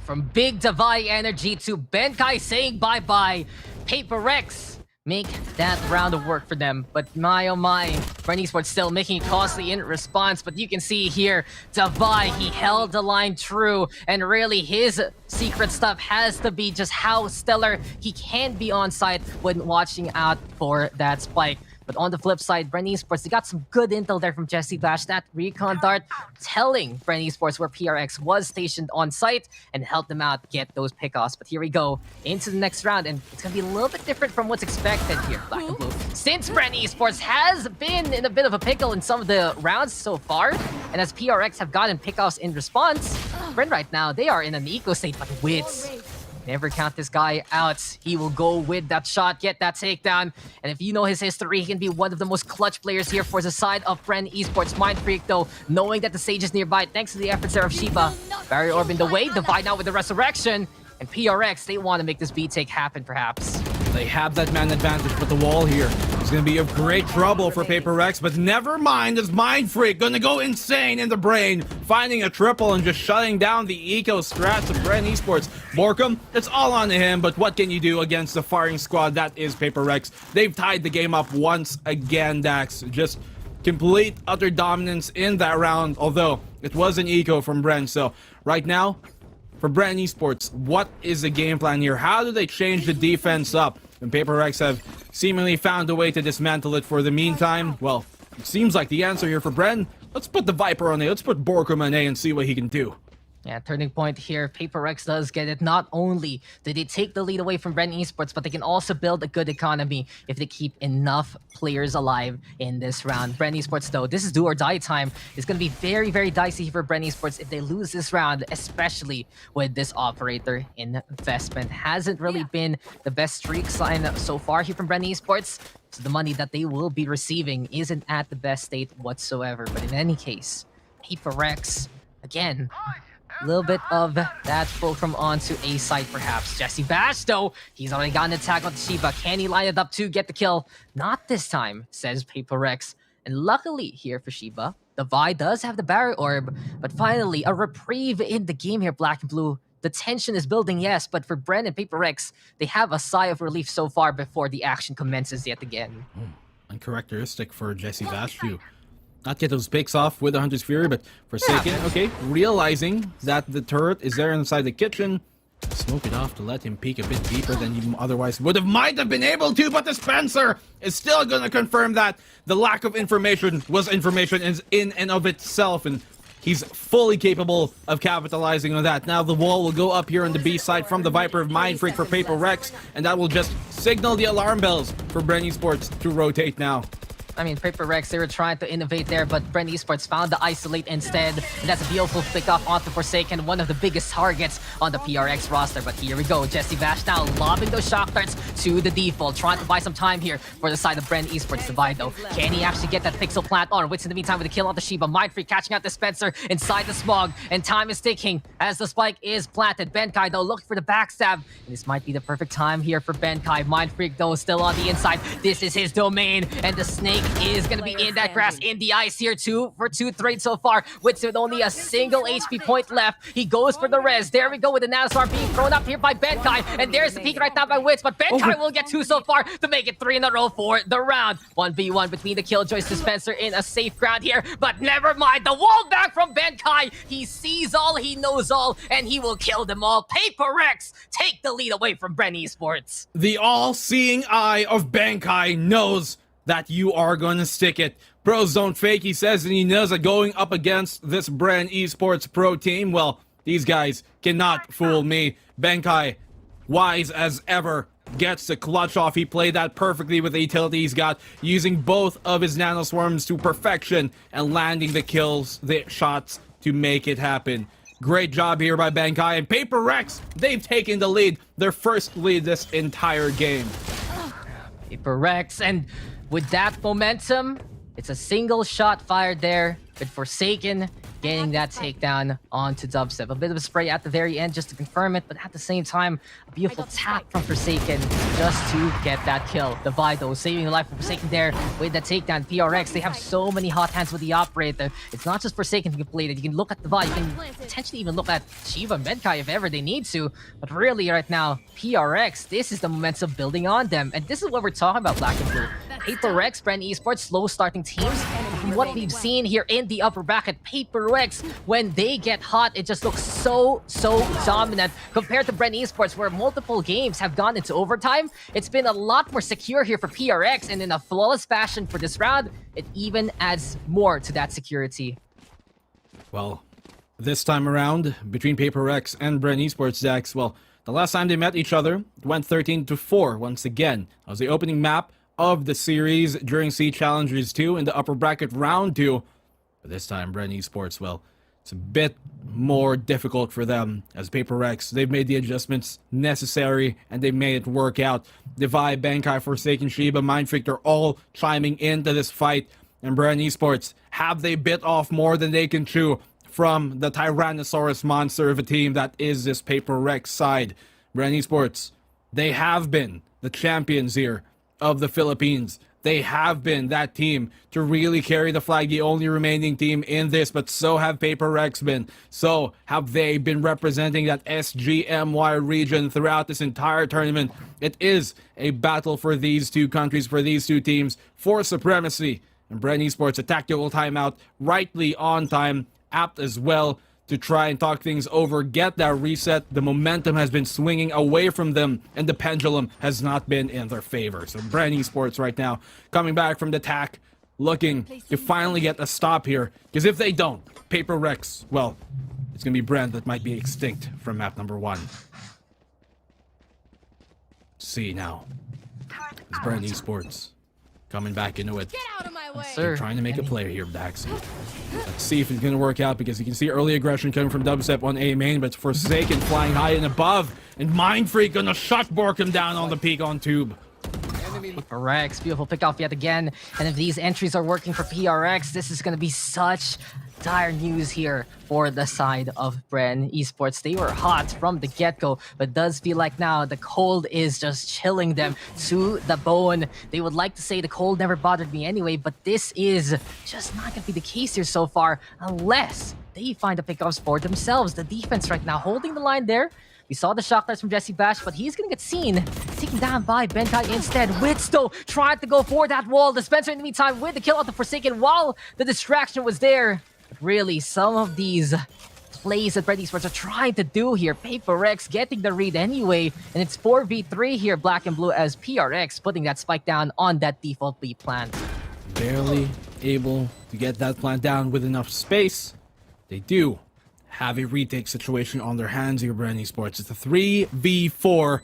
From big Divine energy to Benkai saying bye-bye, Paper Rex make that round of work for them. But my oh my, Bren Esports still making it costly in response. But you can see here, Divine, he held the line true. And really, his secret stuff has to be just how stellar he can be on site when watching out for that spike. But on the flip side, Bren Esports, they got some good intel there from Jesse Bash. That recon dart telling Bren Esports where PRX was stationed on site and helped them out get those pickoffs. But here we go into the next round, and it's going to be a little bit different from what's expected here, Black and Blue. Since Bren Esports has been in a bit of a pickle in some of the rounds so far, and as PRX have gotten pickoffs in response, Bren right now, they are in an eco state, but Wits, never count this guy out. He will go with that shot, get that takedown. And if you know his history, he can be one of the most clutch players here for the side of Bren Esports. Mind Freak, though, knowing that the Sage is nearby, thanks to the efforts there of Shiba. Barrier Orb in the way, Divide now with the Resurrection. And PRX, they want to make this B-take happen, perhaps. They have that man advantage, but the wall here is going to be of great trouble for Paper Rex. But never mind, this Mind Freak going to go insane in the brain, finding a triple and just shutting down the eco strats of Bren Esports. Borkum, it's all on him, but what can you do against the firing squad that is Paper Rex? They've tied the game up once again, Dax. Just complete, utter dominance in that round, although it was an eco from Bren. So right now, for Bren Esports, what is the game plan here? How do they change the defense up? And Paper Rex have seemingly found a way to dismantle it for the meantime. Well, it seems like the answer here for Bren. Let's put the Viper on A. Let's put Borkum on A and see what he can do. Yeah, turning point here. Paper Rex does get it. Not only did they take the lead away from Bren Esports, but they can also build a good economy if they keep enough players alive in this round. Bren Esports, though, this is do or die time. It's going to be very, very dicey for Bren Esports if they lose this round, especially with this operator investment. Hasn't really been the best streak sign so far here from Bren Esports. So the money that they will be receiving isn't at the best state whatsoever. But in any case, Paper Rex, again, a little bit of that fulcrum onto A side, perhaps. Jesse Bash, though, he's already gotten an attack on Shiba. Can he line it up to get the kill? Not this time, says Paper Rex. And luckily here for Shiba, the Vi does have the Barrier Orb, but finally a reprieve in the game here, Black and Blue. The tension is building, yes, but for Bren and Paper Rex, they have a sigh of relief so far before the action commences yet again. Uncharacteristic for Jesse Bash to not get those picks off with the Hunter's Fury, but Forsaken, okay, realizing that the turret is there inside the kitchen, smoke it off to let him peek a bit deeper than he otherwise might have been able to, but the Spencer is still going to confirm that the lack of information was information in and of itself, and he's fully capable of capitalizing on that. Now the wall will go up here on the B side from the Viper of Mind Freak for Paper Rex, and that will just signal the alarm bells for Bren Esports to rotate now. I mean, Paper Rex, they were trying to innovate there, but Bren Esports found the Isolate instead. And that's a beautiful flick off onto Forsaken, one of the biggest targets on the PRX roster. But here we go, Jesse Bash now lobbing those shock darts to the default, trying to buy some time here for the side of Bren Esports Divide, though. Can he actually get that pixel plant on? Wits in the meantime with a kill on the Shiba. Mind Freak catching out the Spencer inside the smog, and time is ticking as the spike is planted. Benkai, though, looking for the backstab. And this might be the perfect time here for Benkai. Mind Freak, though, still on the inside. This is his domain, and the snake is going to be in that grass, in the ice here too, for 2 trades so far. Wits with only a single HP point left. He goes for the res. There we go with the Nanoswarm being thrown up here by Benkai. And there's the peek right now by Wits, but Benkai will get 2 so far to make it 3 in a row for the round. 1v1 between the Killjoys dispenser in a safe ground here, but never mind. The wall back from Benkai. He sees all, he knows all, and he will kill them all. Paper Rex take the lead away from Bren Esports. The all-seeing eye of Benkai knows that you are going to stick it. Pros don't fake, he says, and he knows that going up against this Bren Esports pro team, well, these guys cannot fool me. Benkai, wise as ever, gets the clutch off. He played that perfectly with the utility he's got, using both of his nanoswarms to perfection and landing the kills, the shots to make it happen. Great job here by Benkai, and Paper Rex, they've taken the lead, their first lead this entire game. Paper Rex, and with that momentum, it's a single shot fired there, with Forsaken getting that takedown onto Dubstep. A bit of a spray at the very end just to confirm it, but at the same time, a beautiful tap from Forsaken just to get that kill. The Vido saving the life of Forsaken there with that takedown. PRX, they have so many hot hands with the operator. It's not just Forsaken who can play it. You can look at the Vi, you can potentially even look at Shiva and Benkai if ever they need to. But really right now, PRX, this is the momentum building on them. And this is what we're talking about, Black and Blue. Paper Rex, Bren Esports, slow starting teams. From what we've seen here in the upper bracket, Paper Rex, when they get hot, it just looks so dominant compared to Bren Esports, where multiple games have gone into overtime. It's been a lot more secure here for PRX, and in a flawless fashion for this round, it even adds more to that security. Well, this time around, between Paper X and Bren Esports, Dex, well, the last time they met each other, it went 13-4 once again. That was the opening map of the series during C Challengers 2 in the upper bracket round 2. But this time, Bren Esports, well, it's a bit more difficult for them as Paper X. They've made the adjustments necessary and they made it work out. Divide, Bankai, Forsaken, Shiba, Mindfreak, they're all chiming into this fight. And Bren Esports, have they bit off more than they can chew from the Tyrannosaurus monster of a team that is this Paper X side? Bren Esports, they have been the champions here of the Philippines. They have been that team to really carry the flag, the only remaining team in this, but so have Paper X been. So have they been representing that SGMY region throughout this entire tournament. It is a battle for these two countries, for these two teams, for supremacy. And Bren Esports, a tactical timeout, rightly on time, apt as well to try and talk things over, get that reset. The momentum has been swinging away from them, and the pendulum has not been in their favor. So Bren Esports right now, coming back from the attack, looking to finally get a stop here. Because if they don't, Paper Rex, well, it's going to be Bren that might be extinct from map number 1. See now. It's Bren Esports coming back into it. Get out of my way. Sir. Trying to make a play here, Dax. Let's see if it's going to work out, because you can see early aggression coming from Dubstep on A main, but Forsaken flying high and above, and Mindfreak gonna shot bork him down on the peak on tube. PRX, beautiful pick off yet again. And if these entries are working for PRX, this is going to be such dire news here for the side of Bren Esports. They were hot from the get-go, but does feel like now the cold is just chilling them to the bone. They would like to say the cold never bothered me anyway, but this is just not going to be the case here so far, unless they find the pickups for themselves. The defense right now holding the line there. We saw the shock darts from Jesse Bash, but he's gonna get seen. Taken down by Benkai instead. Witsto tried to go for that wall. Dispenser in the meantime with the kill out the Forsaken while the distraction was there. But really, some of these plays that Bren Esports are trying to do here. Paper X getting the read anyway. And it's 4v3 here, black and blue, as PRX putting that spike down on that default B plant. Barely able to get that plant down with enough space. They do have a retake situation on their hands here, Bren Esports. It's a 3v4,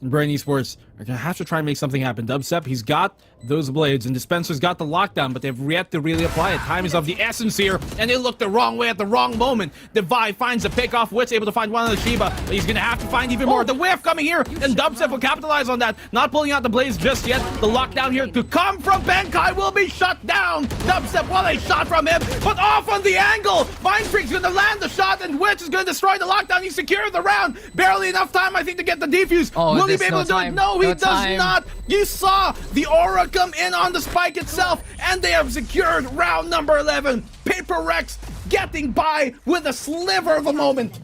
and Bren Esports are going to have to try and make something happen. Dubstep, he's got those blades, and Dispenser's got the lockdown, but they've yet to really apply it. Time is of the essence here, and they look the wrong way at the wrong moment. Divide finds the pickoff. Wit's able to find one on the Shiba, but he's going to have to find even more. The whiff coming here, and Dubstep will capitalize on that. Not pulling out the blades just yet. The lockdown here to come from Benkai will be shut down. Dubstep, well, a shot from him, but off on the angle. Mindfreak's going to land the shot, and Witch is going to destroy the lockdown. He secured the round. Barely enough time, I think, to get the defuse. Will he be able to do it? No, he does not. You saw the aura come in on the spike itself, and they have secured round number 11. Paper Rex getting by with a sliver of a moment.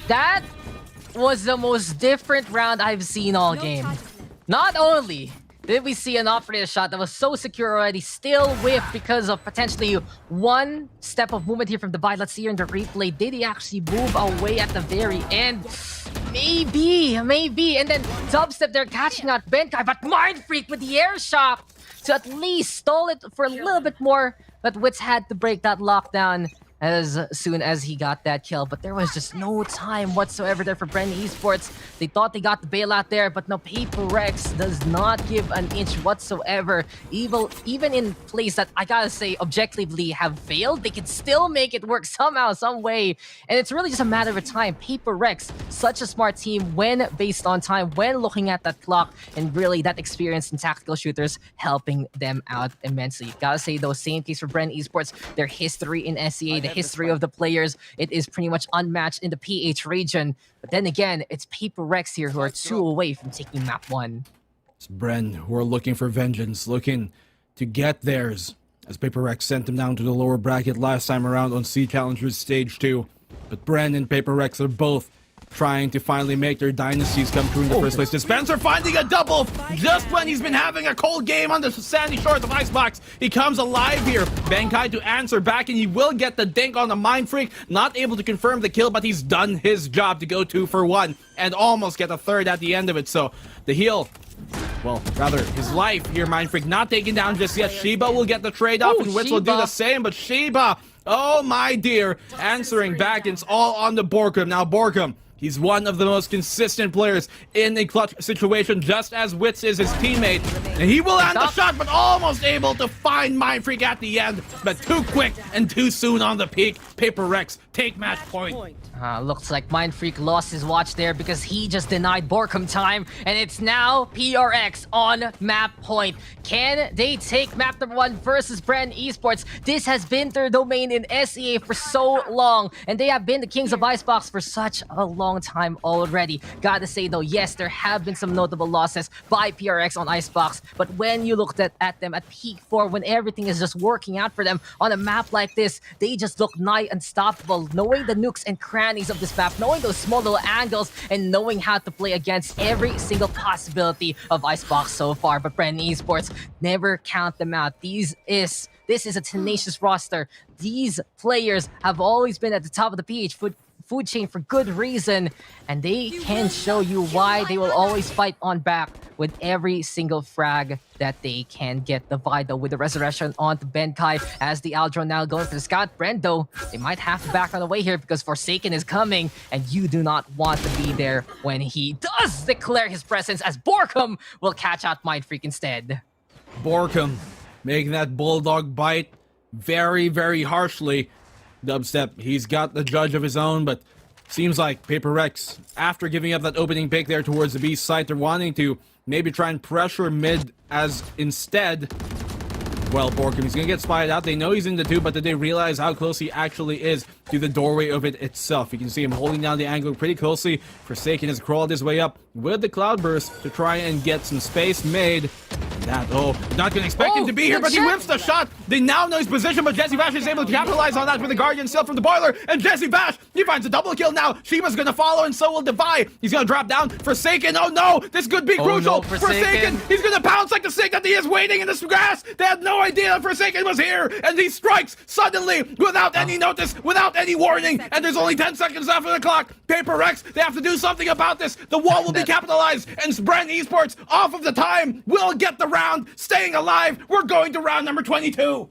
That was the most different round I've seen all game. Not only did we see an operator shot that was so secure already, still whiffed because of potentially one step of movement here from Divide. Let's see here in the replay. Did he actually move away at the very end? Maybe. And then Dubstep there catching out Benkai, but Mindfreak with the air shot to at least stall it for a little bit more. But Wits had to break that lockdown as soon as he got that kill. But there was just no time whatsoever there for Bren Esports. They thought they got the bailout there, but no, Paper Rex does not give an inch whatsoever. Even in plays that I gotta say objectively have failed, they can still make it work somehow, some way. And it's really just a matter of time. Paper Rex, such a smart team when based on time, when looking at that clock, and really that experience in tactical shooters helping them out immensely. Gotta say though, same case for Bren Esports. Their history in SEA, the history of the players, it is pretty much unmatched in the PH region. But then again, it's Paper Rex here who are 2 away from taking map 1. It's Bren who are looking for vengeance, looking to get theirs, as Paper Rex sent them down to the lower bracket last time around on C Challengers Stage 2. But Bren and Paper Rex are both trying to finally make their dynasties come true in the first place. Dispenser finding a double just when he's been having a cold game on the sandy shores of Icebox. He comes alive here. Benkai to answer back, and he will get the dink on the Mind Freak. Not able to confirm the kill, but he's done his job to go 2 for 1 and almost get a third at the end of it. So the heal, well, rather his life here, Mind Freak not taken down just yet. Shiba will get the trade off, and Witz will do the same, but Shiba, oh my dear, answering back. It's all on the Borkum. Now Borkum, he's one of the most consistent players in a clutch situation, just as Witz is his teammate. And he will land the shot, but almost able to find Mind Freak at the end. But too quick and too soon on the peak. Paper Rex take match point. Looks like Mind Freak lost his watch there because he just denied Borkum time, and it's now PRX on map point. Can they take map number 1 versus Bren Esports? This has been their domain in SEA for so long, and they have been the kings of Icebox for such a long time already. Gotta say though, yes, there have been some notable losses by PRX on Icebox, but when you looked at them at peak 4, when everything is just working out for them on a map like this, they just look nigh unstoppable. Knowing the nukes and crannies of this map, knowing those small little angles, and knowing how to play against every single possibility of Icebox so far. But Bren Esports, never count them out. This is a tenacious roster. These players have always been at the top of the PH food chain for good reason, and they can show you why they will always fight on back with every single frag that they can get. The Vital with the resurrection onto Benkai as the Aldro now going for the scout. Brendo, they might have to back on the way here because Forsaken is coming, and you do not want to be there when he does declare his presence, as Borkum will catch out Mind Freak instead. Borkum making that bulldog bite very, very harshly. Dubstep, he's got the judge of his own, but seems like Paper Rex, after giving up that opening pick there towards the B site, they're wanting to maybe try and pressure mid as instead. Well, Borkum, he's gonna get spied out. They know he's in the 2, but did they realize how close he actually is to the doorway of it itself? You can see him holding down the angle pretty closely. Forsaken has crawled his way up with the Cloudburst to try and get some space made. Not gonna expect him to be here, but he whips the shot. They now know his position, but Jesse Bash is able to capitalize on that with the Guardian still from the boiler. And Jesse Bash, he finds a double kill now. Shiba's gonna follow, and so will Defy. He's gonna drop down. Forsaken, oh no, this could be crucial. No, Forsaken, he's gonna pounce like the snake that he is waiting in the grass. They had no idea that Forsaken was here, and he strikes suddenly without any notice, without any warning. And there's only 10 seconds left on the clock. Paper Rex, they have to do something about this. The wall will be capitalized, and Bren Esports, off of the time, will get the round, staying alive. We're going to round number 22.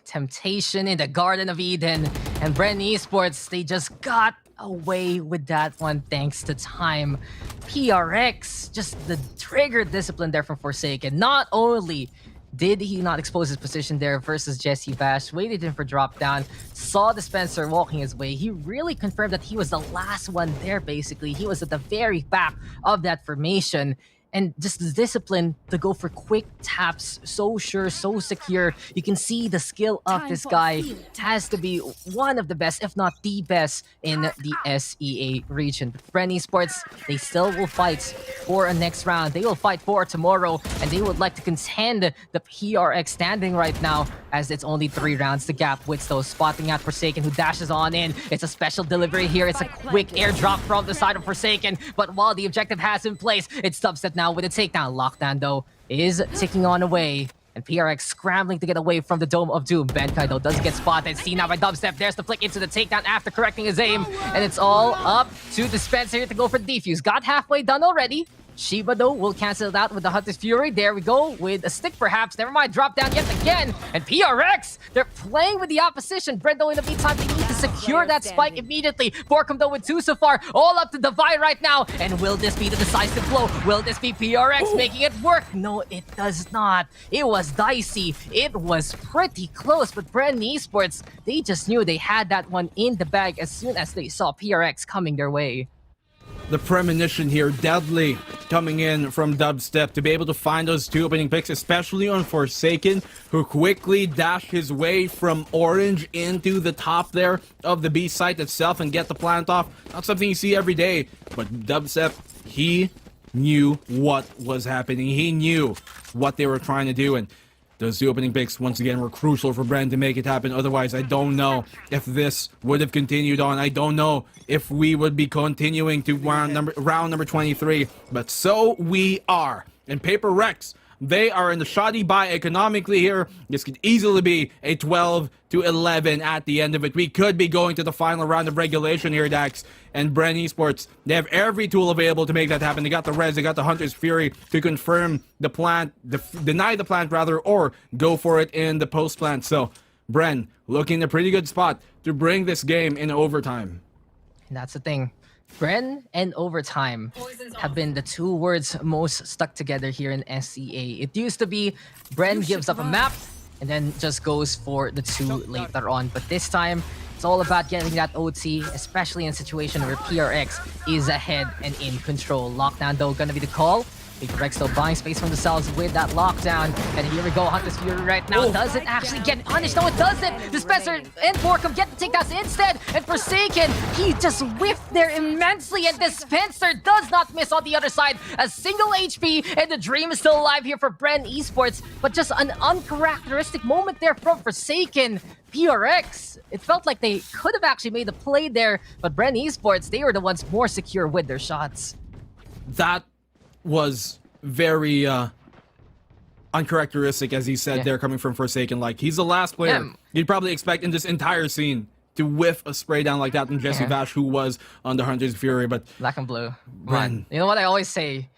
Temptation in the Garden of Eden, and Bren Esports, they just got away with that one thanks to time. PRX, just the trigger discipline there from Forsaken. Not only did he not expose his position there versus Jesse Bash, waited in for drop down, saw Dispenser walking his way. He really confirmed that he was the last one there, basically. He was at the very back of that formation. And just the discipline to go for quick taps, so sure, so secure. You can see the skill of this guy has to be one of the best, if not the best, in the SEA region. But Bren Esports, they still will fight for a next round. They will fight for tomorrow, and they would like to contend the PRX standing right now, as it's only 3 rounds to gap. With those spotting out Forsaken, who dashes on in. It's a special delivery here. It's a quick airdrop from the side of Forsaken. But while the objective has in place, it's Dubstep now with a takedown. Lockdown, though, is ticking on away. And PRX scrambling to get away from the Dome of Doom. Benkai, though, does get spotted. Seen now by Dubstep. There's the flick into the takedown after correcting his aim. And it's all up to Dispenser here to go for the defuse. Got halfway done already. Shiba, though, will cancel it out with the Hunter's Fury. There we go, with a stick perhaps. Never mind, drop down yet again. And PRX, they're playing with the opposition. Brendo, in the meantime, they need to secure that spike immediately. Borkum, though, with 2 so far. All up to Defy right now. And will this be the decisive blow? Will this be PRX making it work? No, it does not. It was dicey. It was pretty close, but Bren Esports, they just knew they had that one in the bag as soon as they saw PRX coming their way. The premonition here, deadly, coming in from Dubstep to be able to find those 2 opening picks, especially on Forsaken, who quickly dashed his way from orange into the top there of the B site itself and get the plant off. Not something you see every day, but Dubstep, he knew what was happening. He knew what they were trying to do, and Those two opening picks, once again, were crucial for Bren to make it happen. Otherwise, I don't know if this would have continued on. I don't know if we would be continuing to round number 23. But so we are. And Paper Rex, they are in the shoddy buy economically here. This could easily be a 12-11 at the end of it. We could be going to the final round of regulation here, Dax. And Bren Esports, they have every tool available to make that happen. They got the res, they got the Hunter's Fury to confirm the plant, deny the plant rather, or go for it in the post plant. So, Bren, looking in a pretty good spot to bring this game in overtime. And that's the thing. Bren and overtime have been the two words most stuck together here in SCA. It used to be Bren gives up a map and then just goes for the two later on. But this time, it's all about getting that OT, especially in a situation where PRX is ahead and in control. Lockdown, though, gonna be the call. PPGL still buying space from themselves with that lockdown. And here we go, Hunter's Fury right now. Does it actually get punished? No, it doesn't! Dispenser and Borkum get the takedowns instead. And Forsaken, he just whiffed there immensely. And Dispenser does not miss on the other side. A single HP, and the dream is still alive here for Bren Esports. But just an uncharacteristic moment there from Forsaken. PRX, it felt like they could have actually made the play there. But Bren Esports, they were the ones more secure with their shots. That was very uncharacteristic, as he said there, coming from Forsaken. Like, he's the last player you'd probably expect in this entire scene to whiff a spray down like that from Jesse Vash, who was on the Hunter's Fury. But Black and blue. Bren. You know what I always say?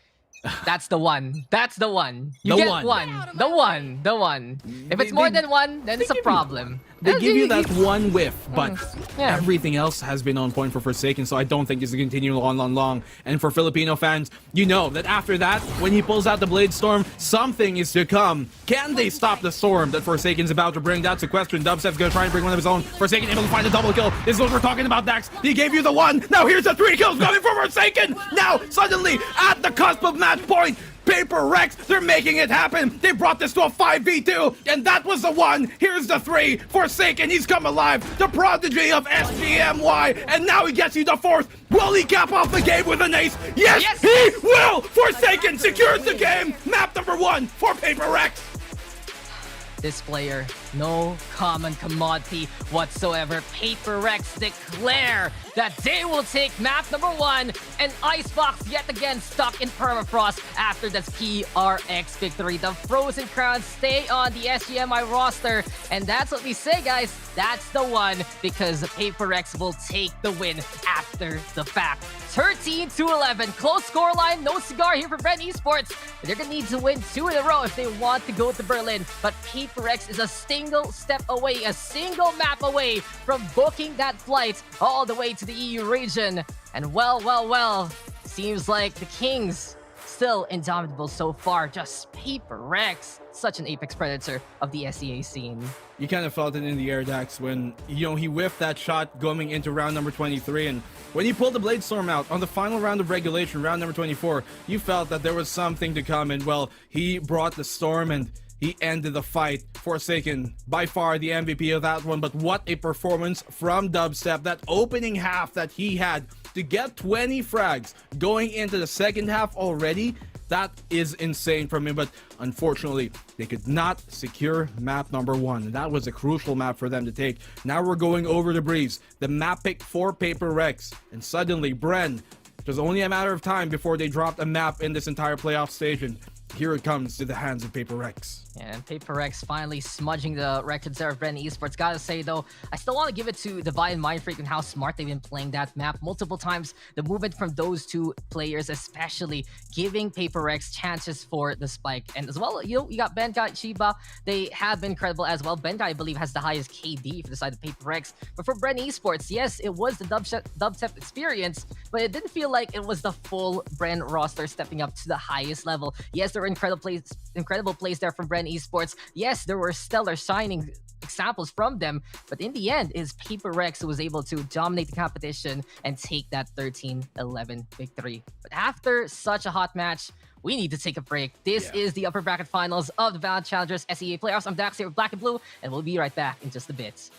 That's the one. That's the one. You The get one. one. The one. The one. If it's more than one, then it's a problem. They give you that one whiff, but Yeah. everything else has been on point for Forsaken, so I don't think this is going to continue long. And for Filipino fans, you know that after that, when he pulls out the Blade Storm, something is to come. Can they stop the storm that Forsaken's about to bring? That's a question. Dubstep's going to try and bring one of his own. Forsaken able to find a double kill. This is what we're talking about, Dax. He gave you the one. Now here's the 3 kills coming from Forsaken. Now, suddenly, at the cusp of match point, Paper Rex, they're making it happen. They brought this to a 5v2, and that was the one. Here's the 3. Forsaken, he's come alive. The prodigy of SGMY, and now he gets you the 4th. Will he cap off the game with an ace? Yes, he will! Forsaken secures the game. Map number 1 for Paper Rex. This player, no common commodity whatsoever. Paper Rex declare that they will take map number 1, and Icebox yet again stuck in permafrost after this PRX victory. The Frozen Crowns stay on the SGMI roster, and that's what we say, guys. That's the one, because Paper Rex will take the win after the fact. 13-11, close scoreline, no cigar here for Bren Esports. They're gonna need to win 2 in a row if they want to go to Berlin, but Paper Rex is a single step away, a single map away from booking that flight all the way to the EU region. And well, seems like the Kings still indomitable so far. Just Paper Rex, such an apex predator of the SEA scene. You kind of felt it in the air, Dax, when, you know, he whiffed that shot going into round number 23, and when he pulled the Blade Storm out on the final round of regulation, round number 24, you felt that there was something to come, and, well, he brought the Storm, and he ended the fight. Forsaken, by far the MVP of that one, but what a performance from Dubstep. That opening half that he had to get 20 frags going into the second half already, that is insane from him. But unfortunately, they could not secure map number 1. That was a crucial map for them to take. Now we're going over the breeze, the map pick for Paper Rex, and suddenly Bren, it was only a matter of time before they dropped a map in this entire playoff stage, and here it comes to the hands of Paper Rex. And Paper Rex finally smudging the records there of Bren Esports. Gotta say, though, I still want to give it to Divine Mind Freak and how smart they've been playing that map multiple times. The movement from those two players, especially giving Paper Rex chances for the spike. And as well, you got Benkai, Shiba. They have been incredible as well. Benkai, I believe, has the highest KD for the side of Paper Rex. But for Bren Esports, yes, it was the dubstep experience, but it didn't feel like it was the full Bren roster stepping up to the highest level. Yes, there were incredible plays there from Bren Esports. Yes, there were stellar shining examples from them, but in the end, is Paper Rex who was able to dominate the competition and take that 13-11 victory. But after such a hot match, we need to take a break. This is the upper bracket finals of the Valorant Challengers SEA playoffs. I'm Dax here with Black and Blue, and we'll be right back in just a bit.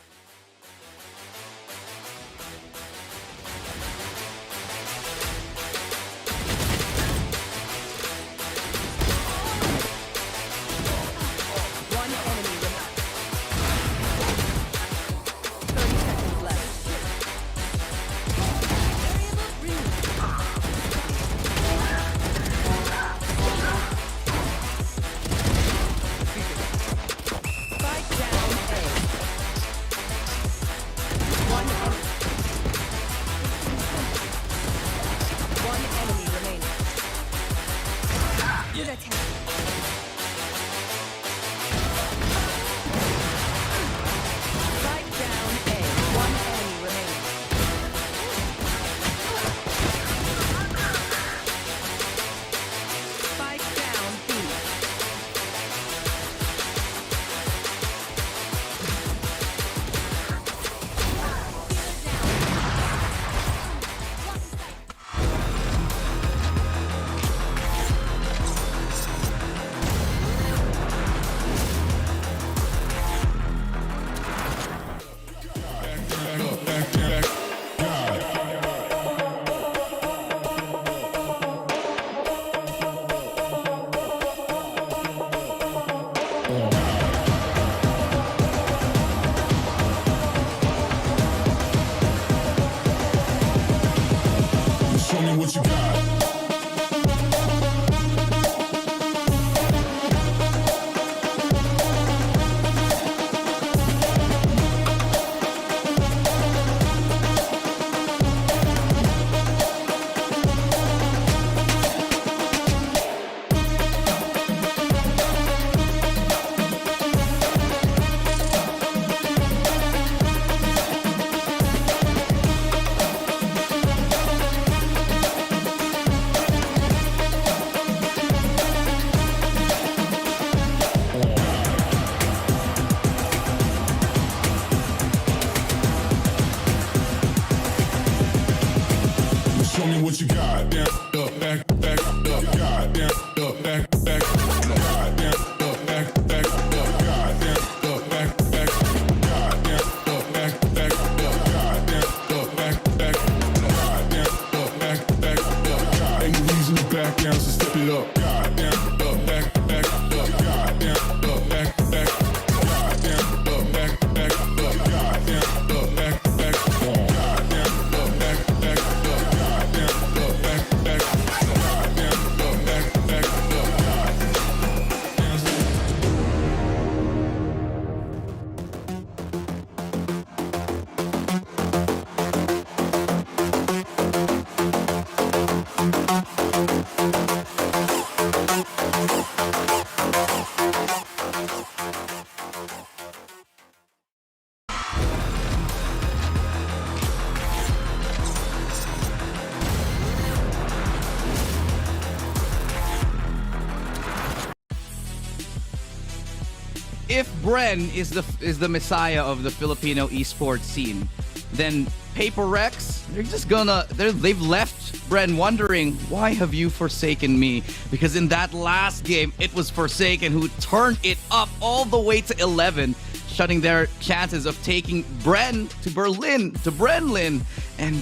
if Bren is the messiah of the Filipino esports scene, then Paper Rex, they've left Bren wondering, why have you forsaken me? Because in that last game, it was Forsaken who turned it up all the way to 11, shutting their chances of taking Bren to Berlin, to Brenlin. And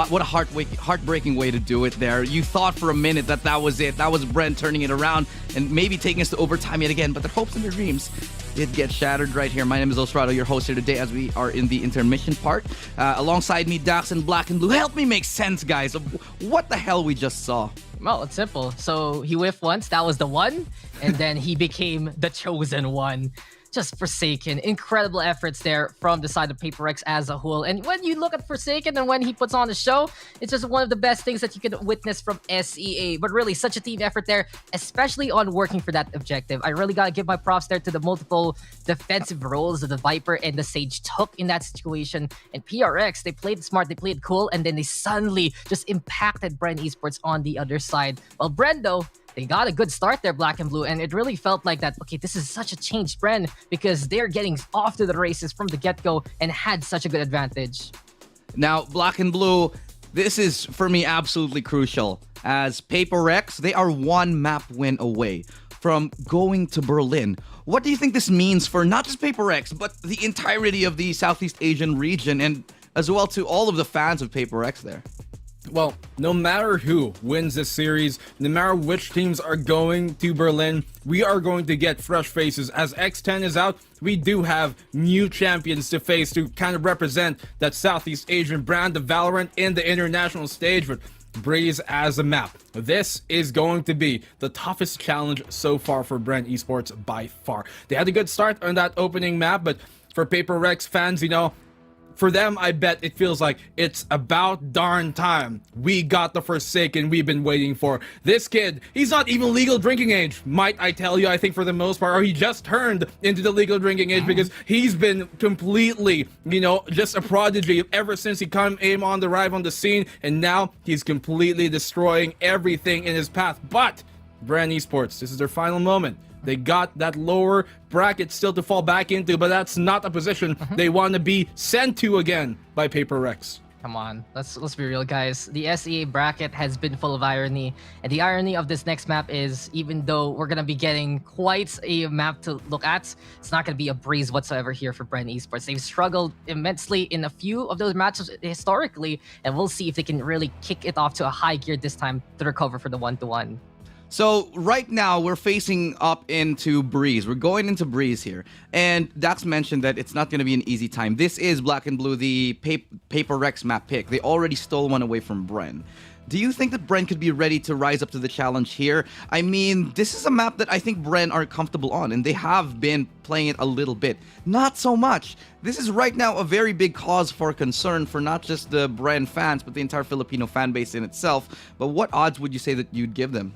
what a heartbreaking way to do it there. You thought for a minute that was it. That was Bren turning it around and maybe taking us to overtime yet again. But their hopes and their dreams did get shattered right here. My name is Osrado, your host here today as we are in the intermission part. Alongside me, Dax and Black and Blue. Help me make sense, guys, of what the hell we just saw. Well, it's simple. So he whiffed once, that was the one, and then he became the chosen one. Just Forsaken. Incredible efforts there from the side of Paper Rex as a whole. And when you look at Forsaken and when he puts on the show, it's just one of the best things that you can witness from SEA. But really, such a team effort there, especially on working for that objective. I really gotta give my props there to the multiple defensive roles that the Viper and the Sage took in that situation. And PRX, they played smart, they played cool, and then they suddenly just impacted Bren Esports on the other side. Well, Bren, though, they got a good start there, Black and Blue, and it really felt like that, okay, this is such a changed Bren because they're getting off to the races from the get-go and had such a good advantage. Now, Black and Blue, this is, for me, absolutely crucial. As Paper Rex, they are one map win away from going to Berlin. What do you think this means for not just Paper Rex, but the entirety of the Southeast Asian region, and as well to all of the fans of Paper Rex there? Well, no matter who wins this series, no matter which teams are going to Berlin, we are going to get fresh faces. As X10 is out, we do have new champions to face to kind of represent that Southeast Asian brand of Valorant in the international stage with Breeze as a map. This is going to be the toughest challenge so far for Bren Esports by far. They had a good start on that opening map, but for Paper Rex fans, you know, for them, I bet it feels like it's about darn time. We got the Forsaken we've been waiting for. This kid, he's not even legal drinking age, might I tell you, I think for the most part, or he just turned into the legal drinking age because he's been completely, you know, just a prodigy ever since he came on the arrive on the scene, and now he's completely destroying everything in his path. But Bren Esports, this is their final moment. They got that lower bracket still to fall back into, but that's not a position they want to be sent to again by Paper Rex. Come on, let's be real, guys. The SEA bracket has been full of irony, and the irony of this next map is, even though we're gonna be getting quite a map to look at, it's not gonna be a breeze whatsoever here for Bren Esports. They've struggled immensely in a few of those matches historically, and we'll see if they can really kick it off to a high gear this time to recover for the 1-1. So right now we're facing up into Breeze. We're going into Breeze here. And Dax mentioned that it's not going to be an easy time. This is Black and Blue, the Paper Rex map pick. They already stole one away from Bren. Do you think that Bren could be ready to rise up to the challenge here? I mean, this is a map that I think Bren are comfortable on, and they have been playing it a little bit. Not so much. This is right now a very big cause for concern for not just the Bren fans, but the entire Filipino fan base in itself. But what odds would you say that you'd give them?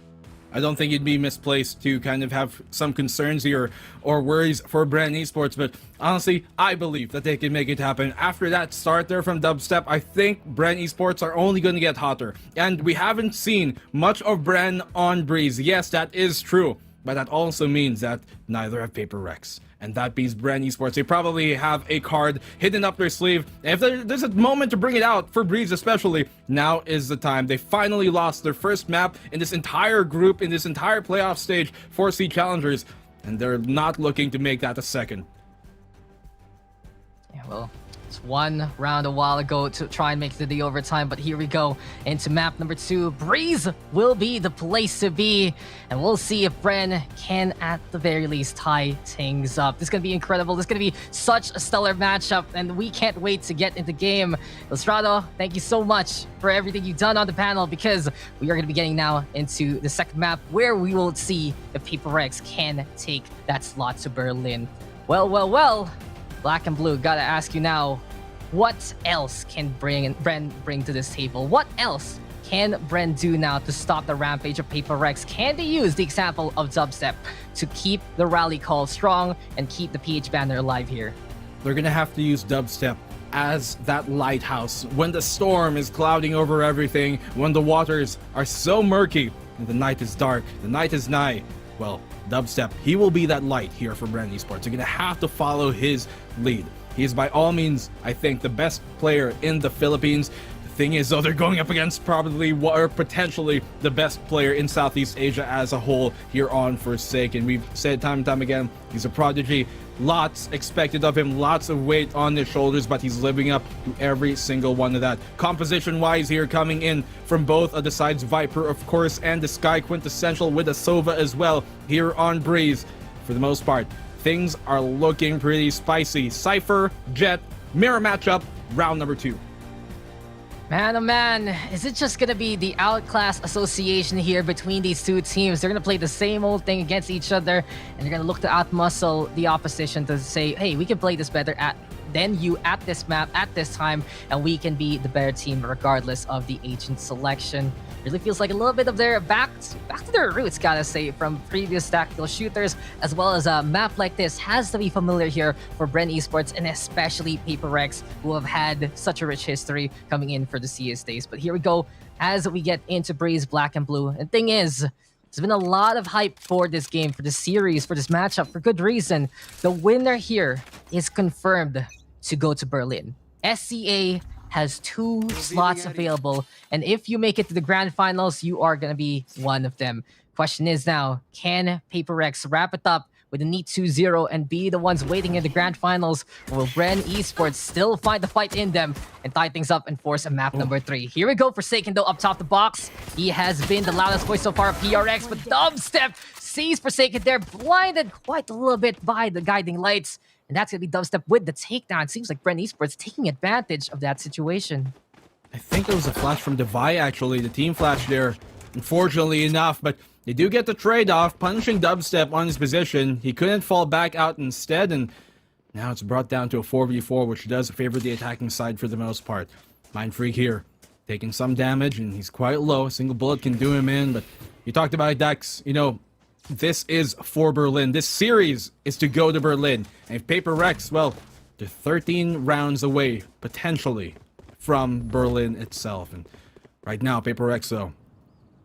I don't think it'd be misplaced to kind of have some concerns here or worries for Bren Esports, but honestly, I believe that they can make it happen. After that start there from Dubstep, I think Bren Esports are only going to get hotter. And we haven't seen much of Bren on Breeze. Yes, that is true, but that also means that neither have Paper Rex. And that means Bren Esports, they probably have a card hidden up their sleeve. And if there's a moment to bring it out, for Breeze especially, now is the time. They finally lost their first map in this entire group, in this entire playoff stage, 4C Challengers. And they're not looking to make that a second. Yeah, well, it's one round a while ago to try and make it to the overtime, but here we go into map number 2. Breeze will be the place to be, and we'll see if Bren can at the very least tie things up. This is going to be incredible. This is going to be such a stellar matchup, and we can't wait to get into game. Estrado, thank you so much for everything you've done on the panel, because we are going to be getting now into the second map where we will see if Paper Rex can take that slot to Berlin. Well, Black and Blue, gotta ask you now, what else can Bren bring to this table? What else can Bren do now to stop the rampage of Paper Rex? Can they use the example of Dubstep to keep the rally call strong and keep the PH banner alive here? They're gonna have to use Dubstep as that lighthouse when the storm is clouding over everything, when the waters are so murky and the night is dark, the night is nigh. well, Dubstep, he will be that light here for Bren Esports. You're going to have to follow his lead. He is by all means, I think, the best player in the Philippines. The thing is, though, they're going up against probably or potentially the best player in Southeast Asia as a whole here on Forsaken. We've said time and time again, he's a prodigy. Lots expected of him, lots of weight on his shoulders, but he's living up to every single one of that. Composition-wise here, coming in from both of the sides, Viper, of course, and the Sky Quintessential with a Sova as well here on Breeze. For the most part, things are looking pretty spicy. Cypher, Jet, mirror matchup, round number 2. Man, oh man, is it just gonna be the outclass association here between these two teams? They're gonna play the same old thing against each other, and they're gonna look to outmuscle the opposition to say, hey, we can play this better than you at this map, at this time, and we can be the better team regardless of the agent selection. Really feels like a little bit of their back to their roots, gotta say, from previous tactical shooters, as well as a map like this has to be familiar here for Bren Esports, and especially Paper Rex, who have had such a rich history coming in for the CS days. But here we go as we get into Breeze Black and Blue. And thing is, there's been a lot of hype for this game, for this series, for this matchup, for good reason. The winner here is confirmed to go to Berlin. SCA has 2 slots available, and if you make it to the grand finals, you are going to be one of them. Question is now, can Paper Rex wrap it up with a neat 2-0 and be the ones waiting in the grand finals, or will Bren Esports still find the fight in them and tie things up and force a map number 3? Here we go for Forsaken, though, up top the box. He has been the loudest voice so far of PRX, but Dubstep sees Forsaken there, blinded quite a little bit by the guiding lights. And that's going to be Dubstep with the takedown. It seems like Bren Esports taking advantage of that situation. I think there was a flash from Devi, actually, the team flash there, unfortunately enough, but they do get the trade-off, punishing Dubstep on his position. He couldn't fall back out instead, and now it's brought down to a 4v4, which does favor the attacking side for the most part. Mind Freak here, taking some damage, and he's quite low. A single bullet can do him in, but you talked about Dex, you know, this is for Berlin. This series is to go to Berlin. And if Paper Rex, well, they're 13 rounds away, potentially, from Berlin itself. And right now, Paper Rex, though,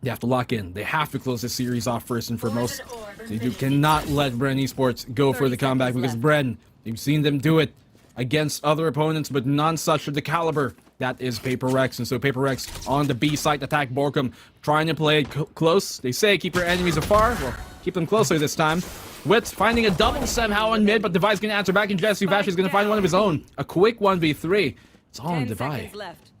they have to lock in. They have to close the series off first and foremost. They cannot let Bren Esports go for the comeback, because Bren, you've seen them do it against other opponents, but none such of the caliber. That is Paper Rex. And so Paper Rex on the B site, attack Borkum, trying to play it close. They say keep your enemies afar. Well, keep them closer this time. Wits finding a double somehow on mid, but Devi's going to answer back, and Jesse Vash is going to find one of his own. A quick 1v3. It's all on Devi.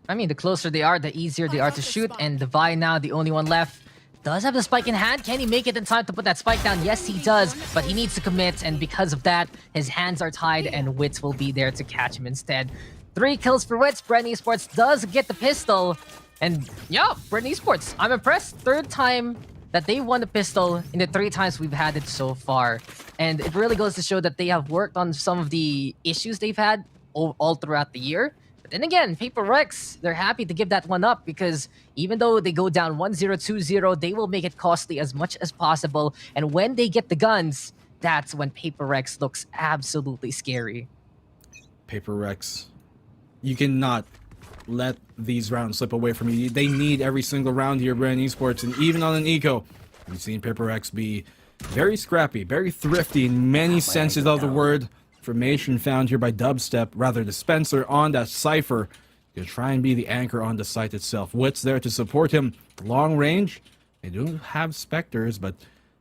I mean, the closer they are, the easier they are to shoot, and Devi now, the only one left, does have the spike in hand. Can he make it in time to put that spike down? Yes, he does, but he needs to commit, and because of that, his hands are tied, and Wits will be there to catch him instead. 3 kills for Wits. Bren Esports does get the pistol, and yeah, Bren Esports, I'm impressed. 3rd time that they won the pistol in the 3 times we've had it so far. And it really goes to show that they have worked on some of the issues they've had all throughout the year. But then again, Paper Rex, they're happy to give that one up, because even though they go down 1-0, 2-0, they will make it costly as much as possible. And when they get the guns, that's when Paper Rex looks absolutely scary. Paper Rex, you cannot let these rounds slip away from you. They need every single round here, Bren Esports, and even on an eco, we've seen Paper X be very scrappy, very thrifty in many senses of the word. Information found here by Dubstep, rather Dispenser on that Cypher, to try and be the anchor on the site itself. Wits there to support him. Long range, they do have Spectres, but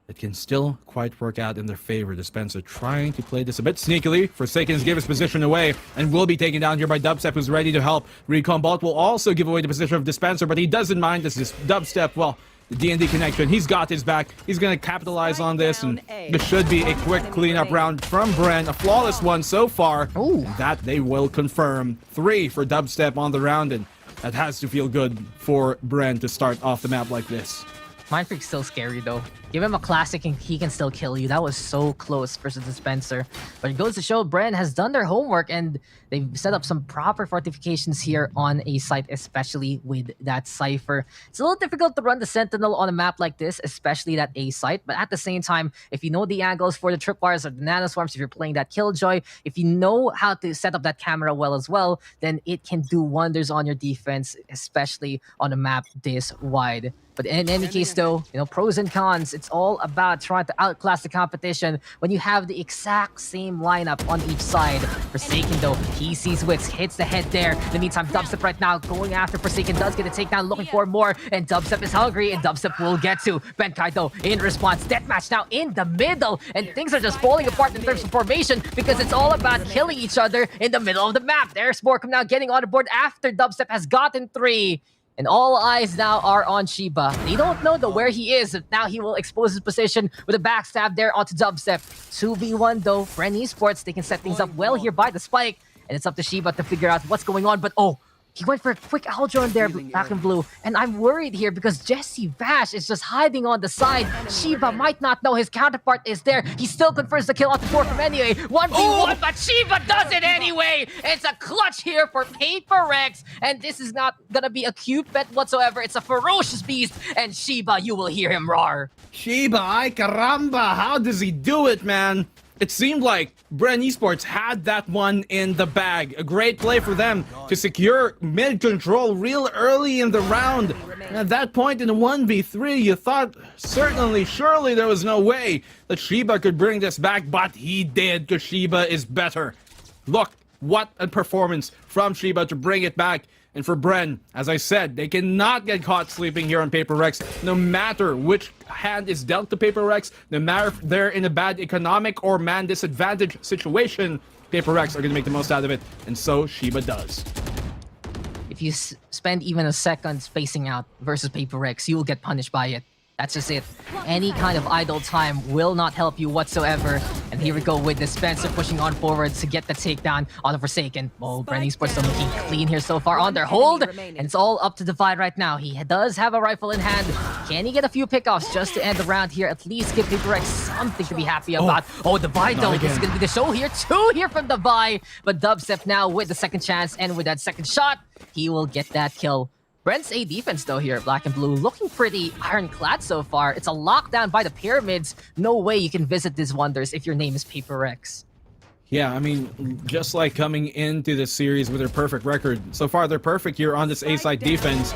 it can still quite work out in their favor. Dispenser trying to play this a bit sneakily. Forsaken's give his position away and will be taken down here by Dubstep, who's ready to help. Recon Bolt will also give away the position of Dispenser, but he doesn't mind. This is Dubstep, well, the D&D connection. He's got his back. He's going to capitalize on this, and this should be a quick cleanup round from Bren. A flawless one so far. Ooh. That they will confirm. 3 for Dubstep on the round, and that has to feel good for Bren to start off the map like this. Mind Freak's still scary, though. Give him a classic and he can still kill you. That was so close versus Dispenser. But it goes to show Bren has done their homework, and they've set up some proper fortifications here on a site, especially with that Cypher. It's a little difficult to run the Sentinel on a map like this, especially that A site. But at the same time, if you know the angles for the tripwires or the nanoswarms, if you're playing that Killjoy, if you know how to set up that camera well as well, then it can do wonders on your defense, especially on a map this wide. But in any case, though, you know, pros and cons It's all about trying to outclass the competition when you have the exact same lineup on each side. Forsaken though, he sees Wits, hits the head there. In the meantime, Dubstep right now going after Forsaken, does get a takedown, looking for more, and Dubstep is hungry, and Dubstep will get to Benkai though in response. Deathmatch now in the middle, and things are just falling apart in terms of formation because it's all about killing each other in the middle of the map. There's Borkum now getting on the board after Dubstep has gotten 3. And all eyes now are on Shiba. They don't know though where he is. Now he will expose his position with a backstab there onto Dubstep. 2v1 though, Bren Esports, they can set things up well here by the spike. And it's up to Shiba to figure out what's going on. But oh, he went for a quick Aldron there, Black and Blue. And I'm worried here because Jesse Bash is just hiding on the side. Shiba might not know his counterpart is there. He still confirms the kill off the Borkum anyway. 1v1, but Shiba does it anyway. It's a clutch here for Paper Rex. And this is not gonna be a cute bet whatsoever. It's a ferocious beast. And Shiba, you will hear him roar. Shiba, ay caramba, how does he do it, man? It seemed like Bren Esports had that one in the bag. A great play for them to secure mid control real early in the round. And at that point in a 1v3, you thought surely there was no way that Shiba could bring this back, but he did, because Shiba is better. Look, what a performance from Shiba to bring it back. And for Bren, as I said, they cannot get caught sleeping here on Paper Rex, no matter which hand is dealt to Paper Rex, no matter if they're in a bad economic or man disadvantage situation, Paper Rex are going to make the most out of it, and so Shiba does. If you spend even a second spacing out versus Paper Rex, you will get punished by it. That's just it. Any kind of idle time will not help you whatsoever. And here we go with Dispenser pushing on forward to get the takedown on the Forsaken. Oh, Bren Esports still looking clean here so far on their hold. And it's all up to Divide right now. He does have a rifle in hand. Can he get a few pickoffs just to end the round here? At least give Paper Rex something to be happy about. Oh, Divide though. This is going to be the show here. 2 here from Divide. But Dubstep now with the second chance. And with that second shot, he will get that kill. Brent's A defense though here, Black and Blue, looking pretty ironclad so far. It's a lockdown by the pyramids. No way you can visit these wonders if your name is Paper Rex. Yeah, I mean, just like coming into this series with their perfect record, so far they're perfect here on this A-side defense.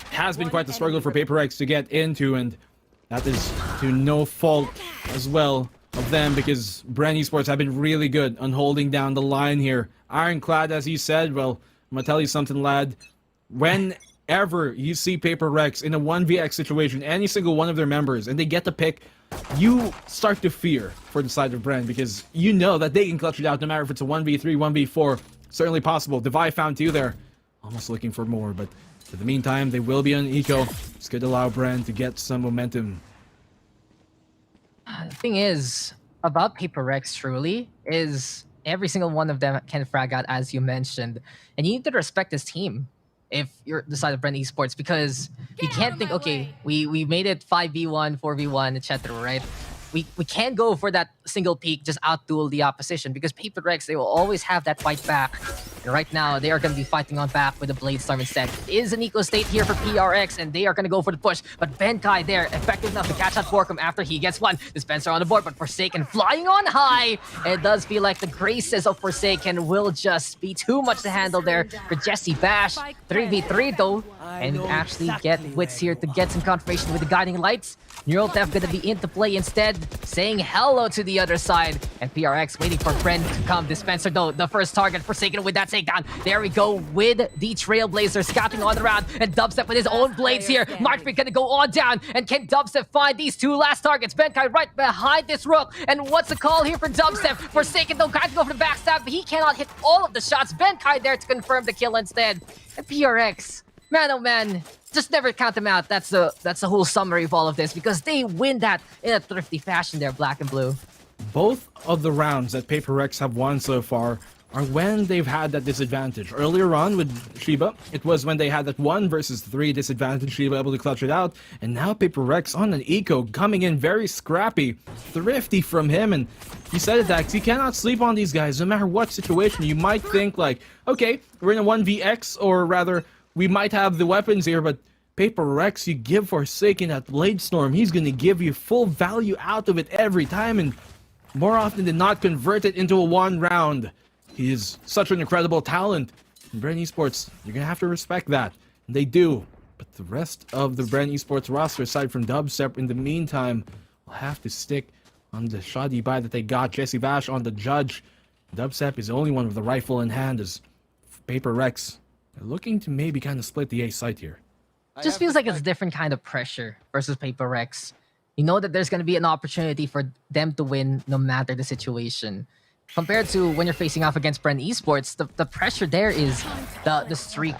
Has been quite the struggle for Paper Rex to get into, and that is to no fault as well of them, because Bren Esports have been really good on holding down the line here. Ironclad, as he said. Well, I'm gonna tell you something, lad. Whenever you see Paper Rex in a 1vx situation, any single one of their members, and they get the pick, you start to fear for the side of Bren, because you know that they can clutch it out no matter if it's a 1v3, 1v4. Certainly possible. Divide found 2 there. Almost looking for more, but for the meantime, they will be on eco. This could allow Bren to get some momentum. The thing is, about Paper Rex truly, is every single one of them can frag out, as you mentioned. And you need to respect this team if you're the side of Bren Esports, because you can't think, okay, we made it 5v1, 4v1, etc., right? We can't go for that single peak, just outduel the opposition, because Paper Rex, they will always have that fight back. And right now, they are going to be fighting on back with the Blade Storm instead. It is an eco state here for PRX, and they are going to go for the push. But Benkai there, effective enough to catch out Borkum after he gets one. Dispenser on the board, but Forsaken flying on high. It does feel like the graces of Forsaken will just be too much to handle there for Jesse Bash. 3v3 though, and actually get Wits here to get some confirmation with the Guiding Lights. Neural Theft going to be into play instead, saying hello to the other side. And PRX waiting for Bren to come. Dispenser though, the first target, Forsaken with that takedown. There we go with the Trailblazer scouting on the round. And Dubstep with his own blades here. Marchbeat going to go on down. And can Dubstep find these 2 last targets? Benkai right behind this rook. And what's the call here for Dubstep? Forsaken though, trying to go for the backstab, but he cannot hit all of the shots. Benkai there to confirm the kill instead. And PRX, man oh man, just never count them out. That's the whole summary of all of this, because they win that in a thrifty fashion there, Black and Blue. Both of the rounds that Paper Rex have won so far are when they've had that disadvantage. Earlier on with Shiba, it was when they had that 1 versus 3 disadvantage, Shiba able to clutch it out. And now Paper Rex on an eco, coming in very scrappy, thrifty from him. And he said it, Dax, you cannot sleep on these guys no matter what situation. You might think like, okay, we're in a 1vx, or rather, we might have the weapons here, but Paper Rex, you give Forsaken that Blade Storm, he's going to give you full value out of it every time, and more often than not, convert it into a 1 round. He is such an incredible talent. And Bren Esports, you're going to have to respect that. And they do. But the rest of the Bren Esports roster, aside from Dubstep, in the meantime, have to stick on the shoddy buy that they got. Jesse Bash on the judge. Dubstep is the only one with the rifle in hand as Paper Rex are looking to maybe kind of split the A site here. Just feels like it's a different kind of pressure versus Paper Rex. You know that there's going to be an opportunity for them to win no matter the situation. Compared to when you're facing off against Bren Esports, the pressure there is the streak.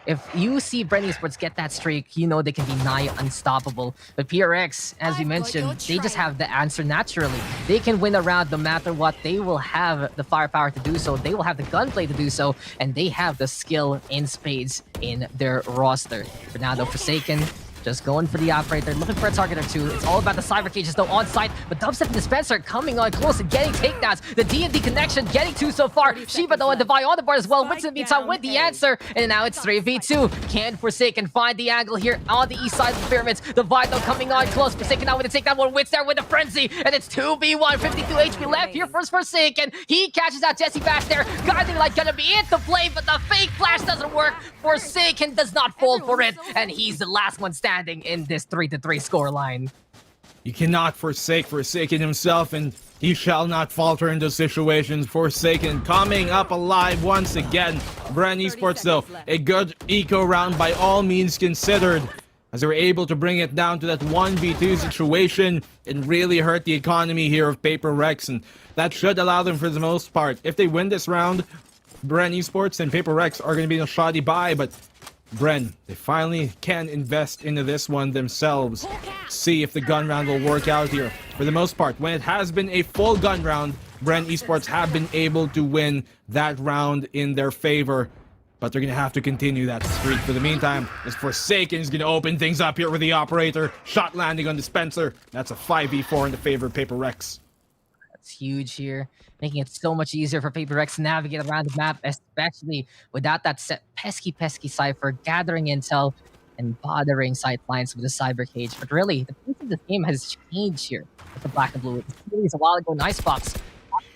If you see Bren Esports get that streak, you know they can be nigh unstoppable. But PRX, as you mentioned, they just have the answer naturally. They can win a round no matter what. They will have the firepower to do so. They will have the gunplay to do so. And they have the skill in spades in their roster. For now, though, Forsaken just going for the operator, looking for a target or two. It's all about the cyber cages though on site, but Dubstep and Dispenser coming on close and getting takedowns. The D&D connection getting two so far. Shiba though and Devi on the board as well. Wins in the meantime with the answer, and now it's 3v2. Can Forsaken find the angle here on the east side of the pyramids? Devi though coming on close. Forsaken now with the takedown. One Wits there with the frenzy, and it's 2v1. 52 HP left here for Forsaken. He catches out Jesse Bash there. Guiding Light gonna be it to play, but the fake flash doesn't work. Forsaken does not fall for it, and he's the last one standing in this 3-3 scoreline. You cannot forsake Forsaken himself, and he shall not falter in those situations. Forsaken coming up alive once again. Bren Esports, though, a good eco round by all means considered, as they were able to bring it down to that 1v2 situation and really hurt the economy here of Paper Rex, and that should allow them for the most part. If they win this round, Bren Esports and Paper Rex are going to be in a shoddy bye, but Bren, they finally can invest into this one themselves. See if the gun round will work out here. For the most part, when it has been a full gun round, Bren Esports have been able to win that round in their favor. But they're going to have to continue that streak. For the meantime, as Forsaken is going to open things up here with the operator. Shot landing on Dispenser. That's a 5v4 in the favor of Paper Rex. That's huge here, making it so much easier for Paper Rex to navigate around the map, especially without that pesky Cypher gathering intel and bothering sightlines with the cyber cage. But really, the pace of the game has changed here with the black and blue. It was a while ago, Icebox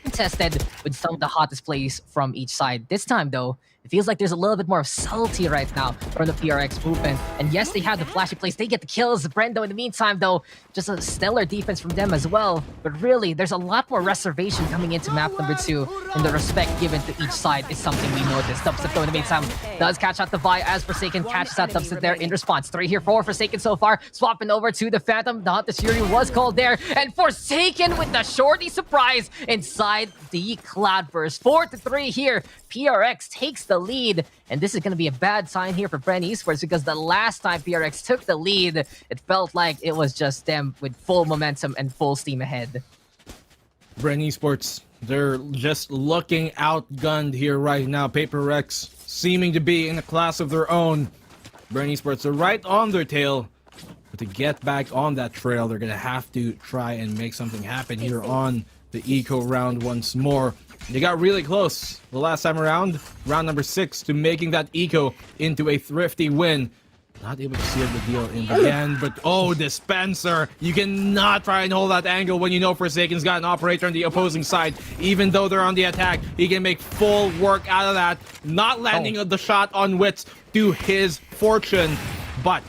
contested with some of the hottest plays from each side. This time, though, it feels like there's a little bit more of subtlety right now from the PRX movement. And yes, they have the flashy plays. They get the kills. Brendo, in the meantime, though, just a stellar defense from them as well. But really, there's a lot more reservation coming into map number 2. And the respect given to each side is something we noticed. Dubstep, though, in the meantime, does catch out the Vi as Forsaken catches out Dubstep there in response. 3 here for Forsaken so far. Swapping over to the Phantom. The Hunter's Fury was called there. And Forsaken with the shorty surprise inside the Cloudburst. 4-3 here. PRX takes the lead, and this is going to be a bad sign here for Bren Esports, because the last time PRX took the lead, it felt like it was just them with full momentum and full steam ahead. Bren Esports, they're just looking outgunned here right now. Paper Rex seeming to be in a class of their own. Bren Esports are right on their tail, but to get back on that trail, they're going to have to try and make something happen here on the eco round once more. They got really close the last time around, round number 6, to making that eco into a thrifty win. Not able to seal the deal in the end, but oh, Dispenser, you cannot try and hold that angle when you know Forsaken's got an operator on the opposing side. Even though they're on the attack, he can make full work out of that. Not landing the shot on Wits to his fortune, but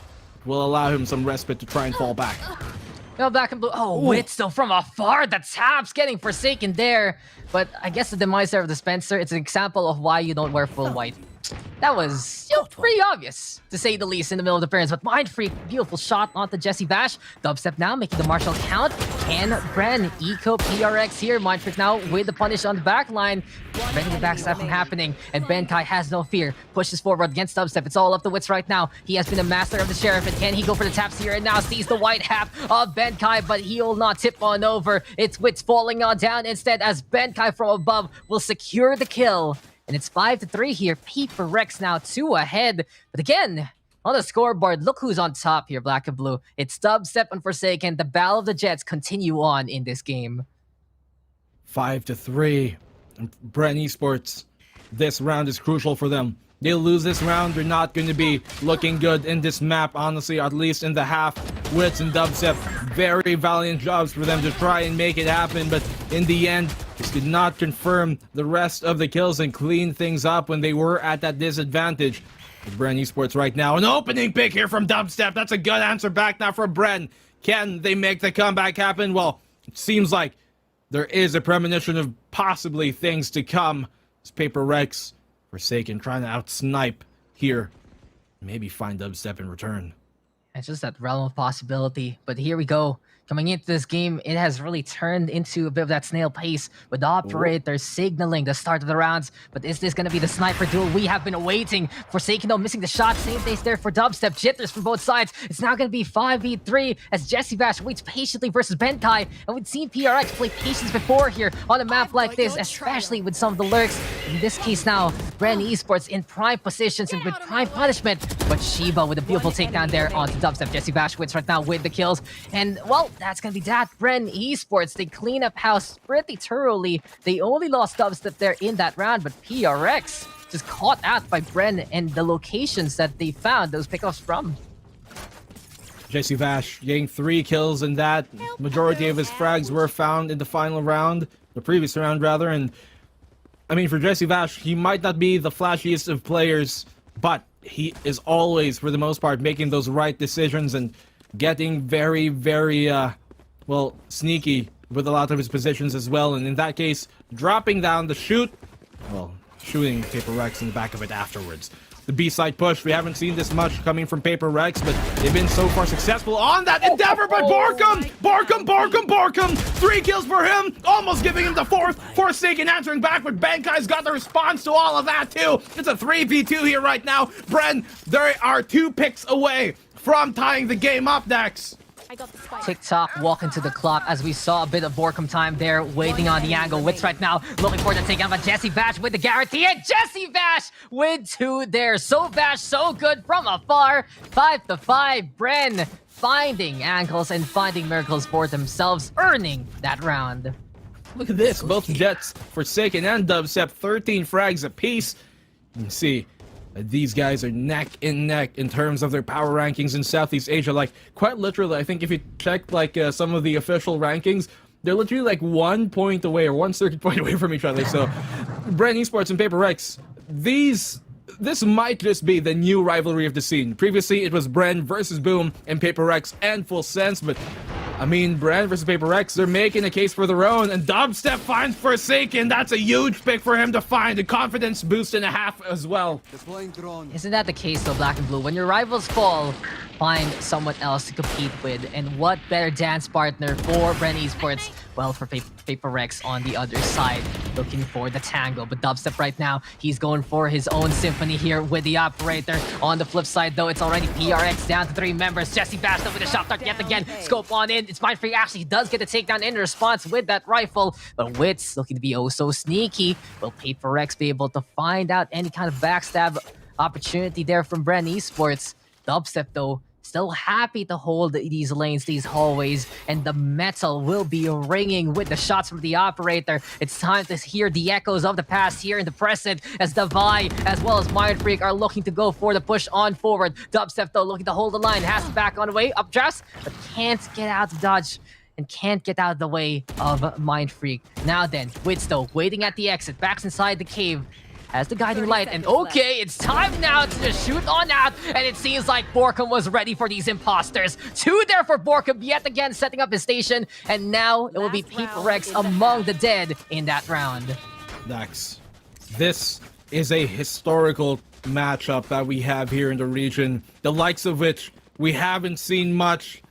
will allow him some respite to try and fall back. No, black and blue. Oh, Wits though from afar. The taps getting Forsaken there. But I guess the demise there of Dispenser, it's an example of why you don't wear full white. That was pretty obvious, to say the least, in the middle of the appearance. But Mind Freak, beautiful shot onto Jesse Bash. Dubstep now making the martial count. Can Bren eco PRX here? Mind Freak now with the punish on the back line. Preventing the backstab from happening. And Benkai has no fear. Pushes forward against Dubstep. It's all up to Wits right now. He has been a master of the Sheriff. And can he go for the taps here? And now sees the white half of Benkai, but he will not tip on over. It's Wits falling on down instead, as Benkai from above will secure the kill. And it's 5-3 here. Paper Rex now 2 ahead. But again, on the scoreboard, look who's on top here, black and blue. It's Dubstep and Forsaken. The Battle of the Jets continue on in this game. 5-3. Bren Esports, this round is crucial for them. They lose this round, they're not going to be looking good in this map, honestly, at least in the half. Wits and Dubstep, very valiant jobs for them to try and make it happen, but in the end, this did not confirm the rest of the kills and clean things up when they were at that disadvantage. Bren Esports right now, an opening pick here from Dubstep. That's a good answer back now for Bren. Can they make the comeback happen? Well, it seems like there is a premonition of possibly things to come. As Paper Rex, Forsaken trying to out-snipe here. Maybe find Dubstep in return. It's just that realm of possibility. But here we go. Coming into this game, it has really turned into a bit of that snail pace with the operator signaling the start of the rounds. But is this going to be the sniper duel we have been awaiting? Forsaken though missing the shot. Same days there for Dubstep. Jitters from both sides. It's now going to be 5v3 as Jesse Bash waits patiently versus Benkai. And we've seen PRX play patience before here on a map like this, especially with some of the lurks. In this case now, Bren Esports in prime positions and with prime punishment. But Shiba with a beautiful takedown there onto Dubstep. Jesse Bash wins right now with the kills. And well, that's gonna be that. Bren Esports, they clean up house pretty thoroughly. They only lost Dubstep there in that round, but PRX just caught out by Bren and the locations that they found those pickups from. Jesse Vash getting 3 kills in that. Majority of his frags were found in the final round, the previous round rather, and I mean for Jesse Vash, he might not be the flashiest of players, but he is always, for the most part, making those right decisions and getting very, very well, sneaky with a lot of his positions as well, and in that case, dropping down the shoot, well, shooting Paper Rex in the back of it afterwards. The B-side push, we haven't seen this much coming from Paper Rex, but they've been so far successful on that endeavor by Borkum! Borkum! 3 kills for him, almost giving him the 4th. Forsaken answering back, but Benkai's got the response to all of that too. It's a 3v2 here right now. Bren, they are 2 picks away from tying the game up, Dex. TikTok walking to the clock as we saw a bit of Borkum time there, waiting on the angle. Wits right now looking for the takedown, but Jesse Bash with the guarantee, and Jesse Bash with 2 there. So Bash, so good from afar. 5-5. Bren finding angles and finding miracles for themselves, earning that round. Look at this, both Jets, Forsaken and Dubstep, 13 frags apiece. You can see these guys are neck and neck in terms of their power rankings in Southeast Asia. Like, quite literally, I think if you check like some of the official rankings, they're literally like 1 point away or 1 circuit point away from each other. So, Bren Esports and Paper Rex, this might just be the new rivalry of the scene. Previously, it was Bren versus Boom and Paper Rex and Full Sense, but I mean, Bren versus Paper Rex, they're making a case for their own, and Dubstep finds Forsaken. That's a huge pick for him to find, a confidence boost and a half as well. Isn't that the case though, Black and Blue? When your rivals fall, find someone else to compete with, and what better dance partner for Bren Esports? Well, for Paper Rex on the other side, looking for the tango. But Dubstep right now, he's going for his own symphony here with the operator. On the flip side though, it's already PRX down to 3 members. Jesse Bash with a shot dart yet again. Scope on in. It's Mindfreak actually does get a takedown in response with that rifle. But Wits looking to be oh so sneaky. Will Paper Rex be able to find out any kind of backstab opportunity there from Bren Esports? Dubstep though, still happy to hold these lanes, these hallways, and the metal will be ringing with the shots from the operator. It's time to hear the echoes of the past here in the present as Davai as well as Mindfreak are looking to go for the push on forward. Dubstep though looking to hold the line, has to back on the way, updrafts, but can't get out of dodge and can't get out of the way of Mindfreak. Now then, Wits though waiting at the exit, backs inside the cave, has the guiding light, and okay, it's time now to just shoot on out, and it seems like Borkum was ready for these imposters. 2 there for Borkum, yet again setting up his station, and now it will be Paper Rex among the dead in that round. Dax, this is a historical matchup that we have here in the region, the likes of which we haven't seen much,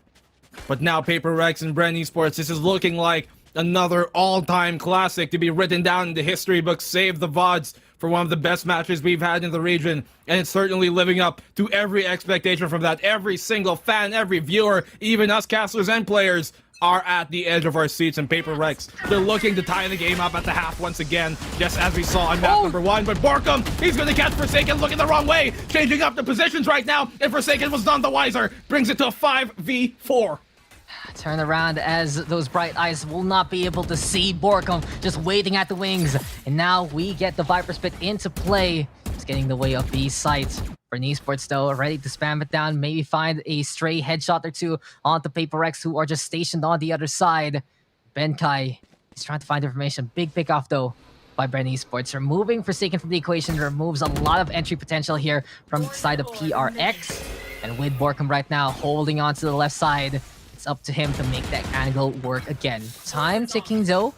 but now Paper Rex and Bren Esports, this is looking like another all-time classic to be written down in the history books, save the VODs, for one of the best matches we've had in the region, and it's certainly living up to every expectation from that. Every single fan, every viewer, even us casters and players are at the edge of our seats, and Paper Rex, they're looking to tie the game up at the half once again, just as we saw on map number 1, but Borkum, he's gonna catch Forsaken looking the wrong way, changing up the positions right now, and Forsaken was none the wiser, brings it to a 5v4. Turn around as those bright eyes will not be able to see Borkum just waiting at the wings. And now we get the Viper Spit into play. It's getting the way of these sights. For Esports though, ready to spam it down, maybe find a stray headshot or 2 onto Paper Rex who are just stationed on the other side. Benkai is trying to find information. Big pick off though by Bren Esports. Removing Forsaken from the equation removes a lot of entry potential here from the side of PRX. And with Borkum right now holding on to the left side, it's up to him to make that angle work again. Time ticking though.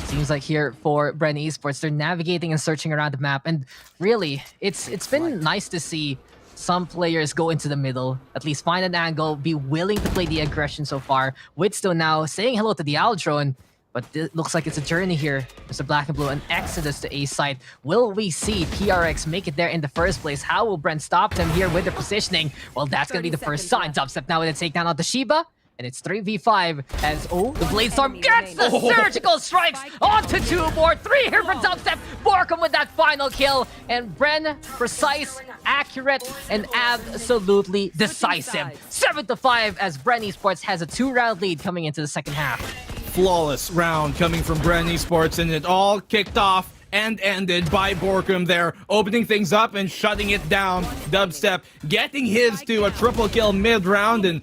Seems like here for Bren Esports, they're navigating and searching around the map, and really, it's been nice to see some players go into the middle, at least find an angle, be willing to play the aggression so far. Witsto now saying hello to the Aldrone, but it looks like it's a journey here. Mr. Black and Blue, an exodus to A side. Will we see PRX make it there in the first place? How will Bren stop them here with the positioning? Well, that's going to be the first sign. Dubstep now with a takedown onto Shiba. And it's 3v5 as, the Blade Storm gets the surgical strikes onto 2 more. 3 here for Dubstep. Borkum with that final kill. And Bren, precise, accurate, and absolutely decisive. 7-5 as Bren Esports has a 2-round lead coming into the second half. Flawless round coming from Bren Esports, and it all kicked off and ended by Borkum there, opening things up and shutting it down. Dubstep getting his to a triple kill mid-round, and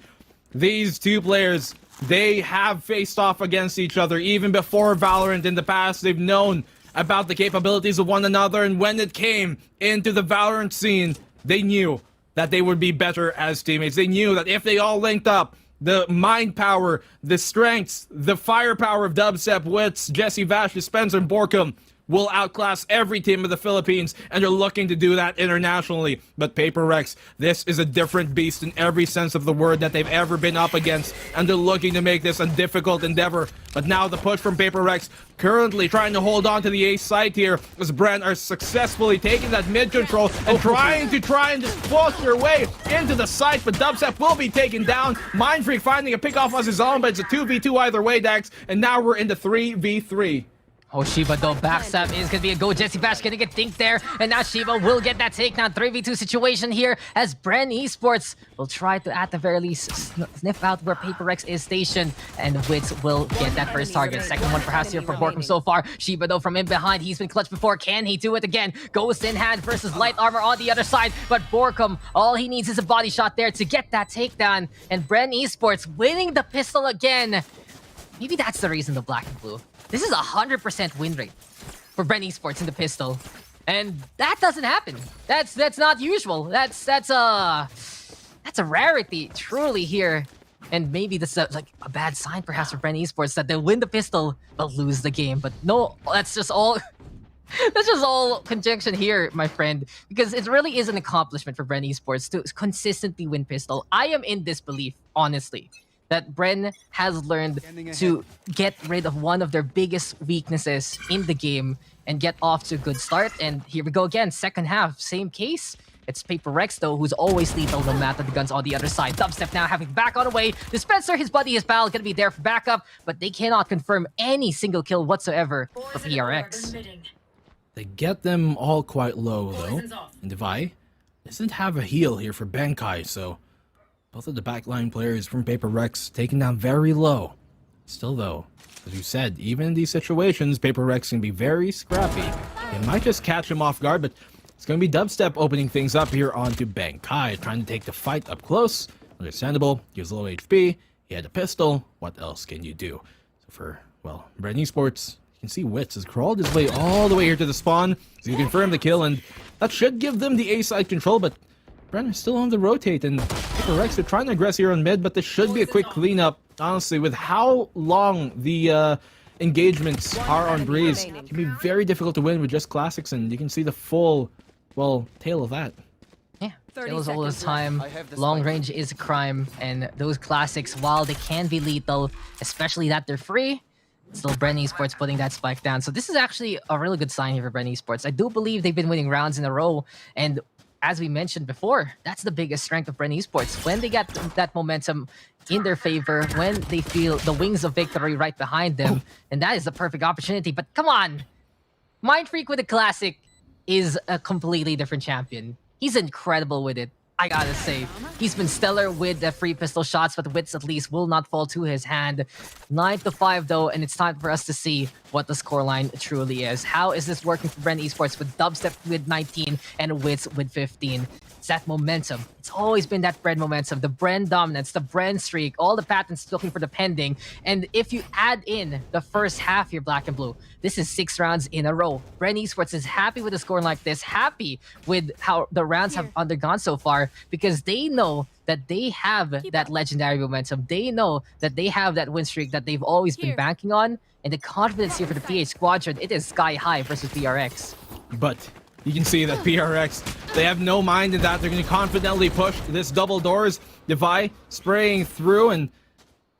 these two players, they have faced off against each other even before Valorant in the past. They've known about the capabilities of one another, and when it came into the Valorant scene, they knew that they would be better as teammates. They knew that if they all linked up, the mind power, the strengths, the firepower of Dubstep, Wits, Jesse, Vash, Dispenser, and Borkum will outclass every team of the Philippines, and they're looking to do that internationally. But Paper Rex, this is a different beast in every sense of the word that they've ever been up against, and they're looking to make this a difficult endeavor. But now the push from Paper Rex, currently trying to hold on to the ace site here, as Bren are successfully taking that mid control and trying and just push their way into the site, but Dubstep will be taken down. Mind Freak finding a pick off on his own, but it's a 2v2 either way, Dax, and now we're into 3v3. Oh, Shiba though, backstab is going to be a go. Jesse Bash going to get dinked there, and now Shiba will get that takedown. 3v2 situation here as Bren Esports will try to, at the very least, sniff out where Paper Rex is stationed, and Wits will get that first target. Second one perhaps here for Borkum so far. Shiba though from in behind, he's been clutched before. Can he do it again? Ghost in hand versus light armor on the other side, but Borkum, all he needs is a body shot there to get that takedown, and Bren Esports winning the pistol again. Maybe that's the reason the Black and Blue. This is a 100% win rate for Bren Esports in the pistol, and that doesn't happen. That's not usual. That's a rarity truly here, and maybe this is like a bad sign perhaps for Bren Esports that they'll win the pistol but lose the game. But no, that's just all. That's just all conjunction here, my friend, because it really is an accomplishment for Bren Esports to consistently win pistol. I am in disbelief, honestly, that Bren has learned to get rid of one of their biggest weaknesses in the game and get off to a good start. And here we go again, second half, same case. It's Paper Rex though, who's always lethal no matter the guns on the other side. Dubstep now having back on the way. Dispenser, his buddy, his pal, gonna be there for backup, but they cannot confirm any single kill whatsoever for PRX. They get them all quite low though, and Devi doesn't have a heal here for Benkai, so both of the backline players from Paper Rex taken down very low. Still though, as you said, even in these situations, Paper Rex can be very scrappy. It might just catch him off guard, but it's going to be Dubstep opening things up here onto Benkai, trying to take the fight up close. Understandable, he has low HP, he had a pistol, what else can you do? So for, well, Bren Esports, you can see Wits has crawled his way all the way here to the spawn, so you confirm the kill, and that should give them the A-side control, but Bren is still on the rotate, and Paper Rex are trying to aggress here on mid, but this should be a quick cleanup. Honestly, with how long the engagements are on Breeze, it can be very difficult to win with just classics, and you can see the full, well, tail of that. Yeah, tails all the time. Long range is a crime, and those classics, while they can be lethal, especially that they're free, still Bren Esports putting that spike down. So this is actually a really good sign here for Bren Esports. I do believe they've been winning rounds in a row, and as we mentioned before, that's the biggest strength of Bren Esports. When they get that momentum in their favor, when they feel the wings of victory right behind them, and that is the perfect opportunity. But come on, Mind Freak with a classic is a completely different champion. He's incredible with it, I gotta say. He's been stellar with the free pistol shots, but Wits at least will not fall to his hand. 9-5 though, and it's time for us to see what the scoreline truly is. How is this working for Bren Esports with Dubstep with 19 and Wits with 15? It's that momentum. It's always been that Bren momentum, the Bren dominance, the Bren streak, all the patents looking for the pending. And if you add in the first half here, Black and Blue, this is 6 rounds in a row. Bren Esports is happy with a score like this, happy with how the rounds have undergone so far. are, because they know that they have that legendary momentum. They know that they have that win streak that they've always been banking on, and the confidence here for the PH Squadron, it is sky high versus PRX. But you can see that PRX, they have no mind in that. They're going to confidently push this double doors. Devi spraying through, and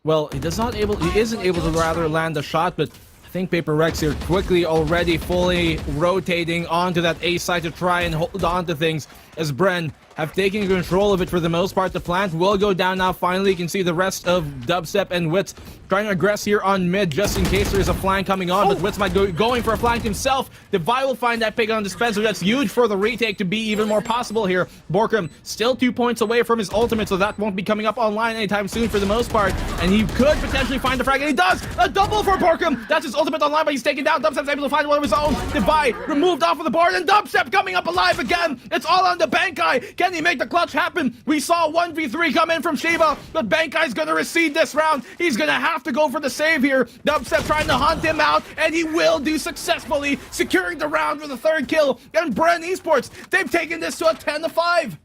well, he isn't able to rather land a shot, but I think Paper Rex here quickly already fully rotating onto that A side to try and hold on to things as Bren have taken control of it for the most part. The plant will go down now. Finally, you can see the rest of Dubstep and Wits trying to aggress here on mid just in case there is a flank coming on, but Wits might going for a flank himself. Devi will find that pick on dispenser. That's huge for the retake to be even more possible here. Borkum still 2 points away from his ultimate, so that won't be coming up online anytime soon for the most part, and he could potentially find the frag, and he does! A double for Borkum! That's his ultimate online, but he's taken down. Dubstep's able to find one of his own. Devi removed off of the board, and Dubstep coming up alive again! It's all on the Bankai! Can he make the clutch happen? We saw 1v3 come in from Shiva, but Bankai's gonna recede this round. He's gonna have to go for the save here. Dubstep trying to hunt him out, and he will do successfully, securing the round for the third kill. And Bren Esports, they've taken this to a 10-5.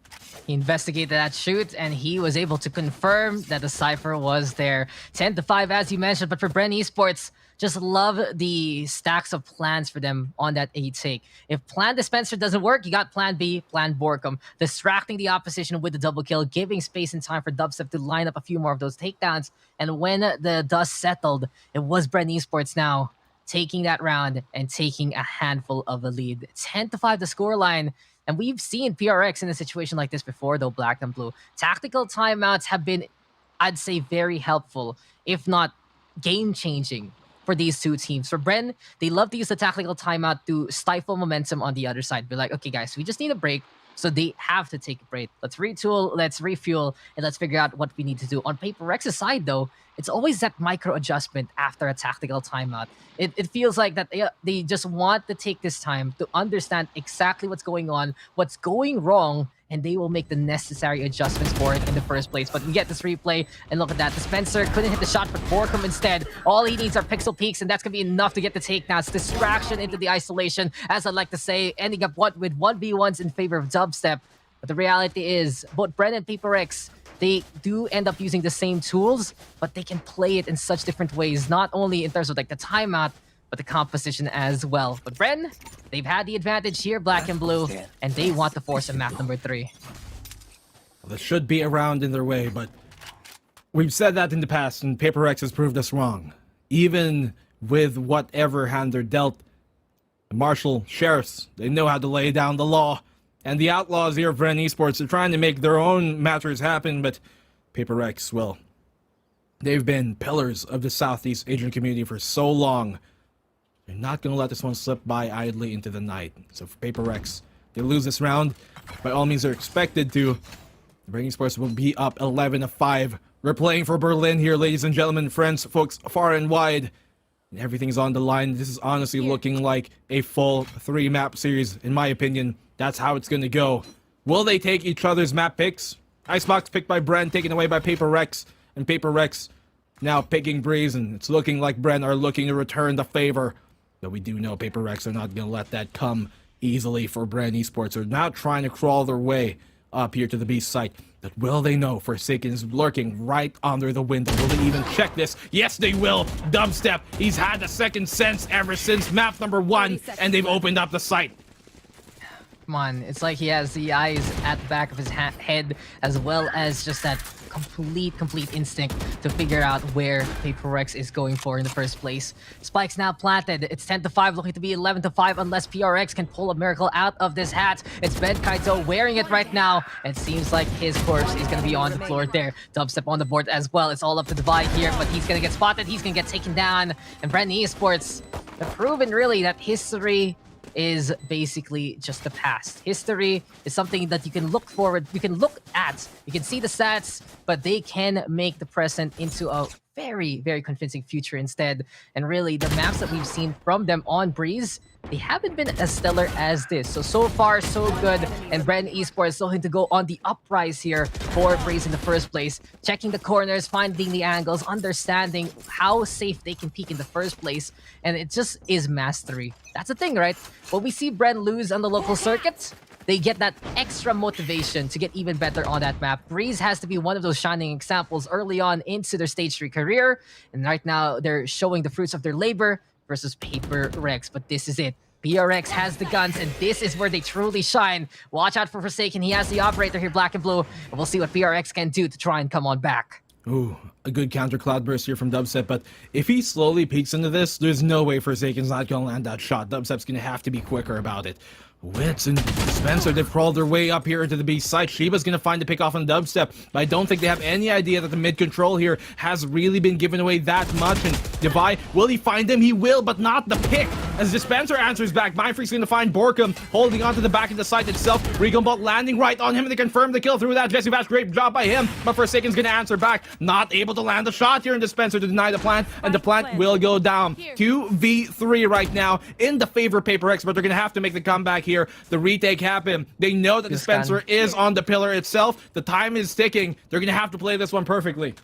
He investigated that shoot, and he was able to confirm that the Cypher was there. 10-5, as you mentioned, but for Bren Esports, just love the stacks of plans for them on that A take. If plan dispenser doesn't work, you got plan B, plan Borkum. Distracting the opposition with the double kill, giving space and time for Dubstep to line up a few more of those takedowns. And when the dust settled, it was Bren Esports now taking that round and taking a handful of the lead. 10-5 the scoreline. And we've seen PRX in a situation like this before, though, Black and Blue. Tactical timeouts have been, I'd say, very helpful, if not game-changing, for these two teams. For Bren, they love to use the tactical timeout to stifle momentum on the other side. Be like, okay, guys, we just need a break. So they have to take a break. Let's retool, let's refuel, and let's figure out what we need to do. On Paper Rex's side, though, it's always that micro adjustment after a tactical timeout. It feels like that they just want to take this time to understand exactly what's going on, what's going wrong, and they will make the necessary adjustments for it in the first place. But we get this replay, and look at that. Dispenser couldn't hit the shot, but Borkum instead. All he needs are pixel peaks, and that's going to be enough to get the takedowns. Distraction into the isolation, as I like to say, ending up with 1v1s in favor of Dubstep. But the reality is, both Bren and Paper X, they do end up using the same tools, but they can play it in such different ways, not only in terms of like the timeout, but the composition as well. But Bren, they've had the advantage here, Black and Blue, and they want to force a map number 3. Well, this should be a round in their way, but we've said that in the past, and Paper X has proved us wrong. Even with whatever hand they're dealt, the martial sheriffs, they know how to lay down the law. And the outlaws here of Bren Esports are trying to make their own matters happen, but Paper X, well, they've been pillars of the Southeast Asian community for so long. They're not going to let this one slip by idly into the night. So for Paper X, they lose this round. By all means, they're expected to. Bren Esports will be up 11-5. We're playing for Berlin here, ladies and gentlemen, friends, folks, far and wide. And everything's on the line. This is honestly looking like a full 3-map series, in my opinion. That's how it's going to go. Will they take each other's map picks? Icebox picked by Bren, taken away by Paper Rex. And Paper Rex now picking Breeze. And it's looking like Bren are looking to return the favor. But we do know Paper Rex are not going to let that come easily for Bren Esports. They're now trying to crawl their way up here to the B site. But will they know Forsaken is lurking right under the window? Will they even check this? Yes, they will. Dubstep, he's had a second sense ever since map number 1, and they've opened up the site. Come on, it's like he has the eyes at the back of his head, as well as just that complete instinct to figure out where Paper Rex is going for in the first place. Spike's now planted. It's 10-5, looking to be 11-5 unless PRX can pull a miracle out of this hat. It's Ben Kaito wearing it right now. It seems like his corpse is going to be on the floor there. Dubstep on the board as well. It's all up to Divide here, but he's going to get spotted. He's going to get taken down. And Bren Esports have proven really that history is basically just the past. History is something that you can look forward, you can look at, you can see the stats, but they can make the present into a very convincing future instead. And really, the maps that we've seen from them on Breeze, they haven't been as stellar as this. So far, so good. And Bren Esports looking to go on the uprise here for Breeze in the first place. Checking the corners, finding the angles, understanding how safe they can peek in the first place. And it just is mastery. That's the thing, right? When we see Bren lose on the local circuit, they get that extra motivation to get even better on that map. Breeze has to be one of those shining examples early on into their Stage 3 career, and right now they're showing the fruits of their labor versus Paper Rex, but this is it. PRX has the guns, and this is where they truly shine. Watch out for Forsaken. He has the operator here, Black and Blue, and we'll see what PRX can do to try and come on back. Ooh, a good counter cloudburst here from Dubstep, but if he slowly peeks into this, there's no way Forsaken's not gonna land that shot. Dubstep's gonna have to be quicker about it. Wits and Spencer, they've crawled their way up here into the B side. Shiba's gonna find the pick off on Dubstep, but I don't think they have any idea that the mid control here has really been given away that much. And Devi, will he find him? He will, but not the pick. As Dispenser answers back, Mindfreak's gonna find Borkum holding onto the back of the site itself. Recon Bolt landing right on him and they confirm the kill through that. Jesse Bash, great job by him, but Forsaken's gonna answer back. Not able to land a shot here in Dispenser to deny the plant, and the plant will go down. 2v3 right now in the favor of Paper X, but they're gonna have to make the comeback here. The retake happened. They know that Dispenser is on the pillar itself. The time is ticking. They're gonna have to play this one perfectly.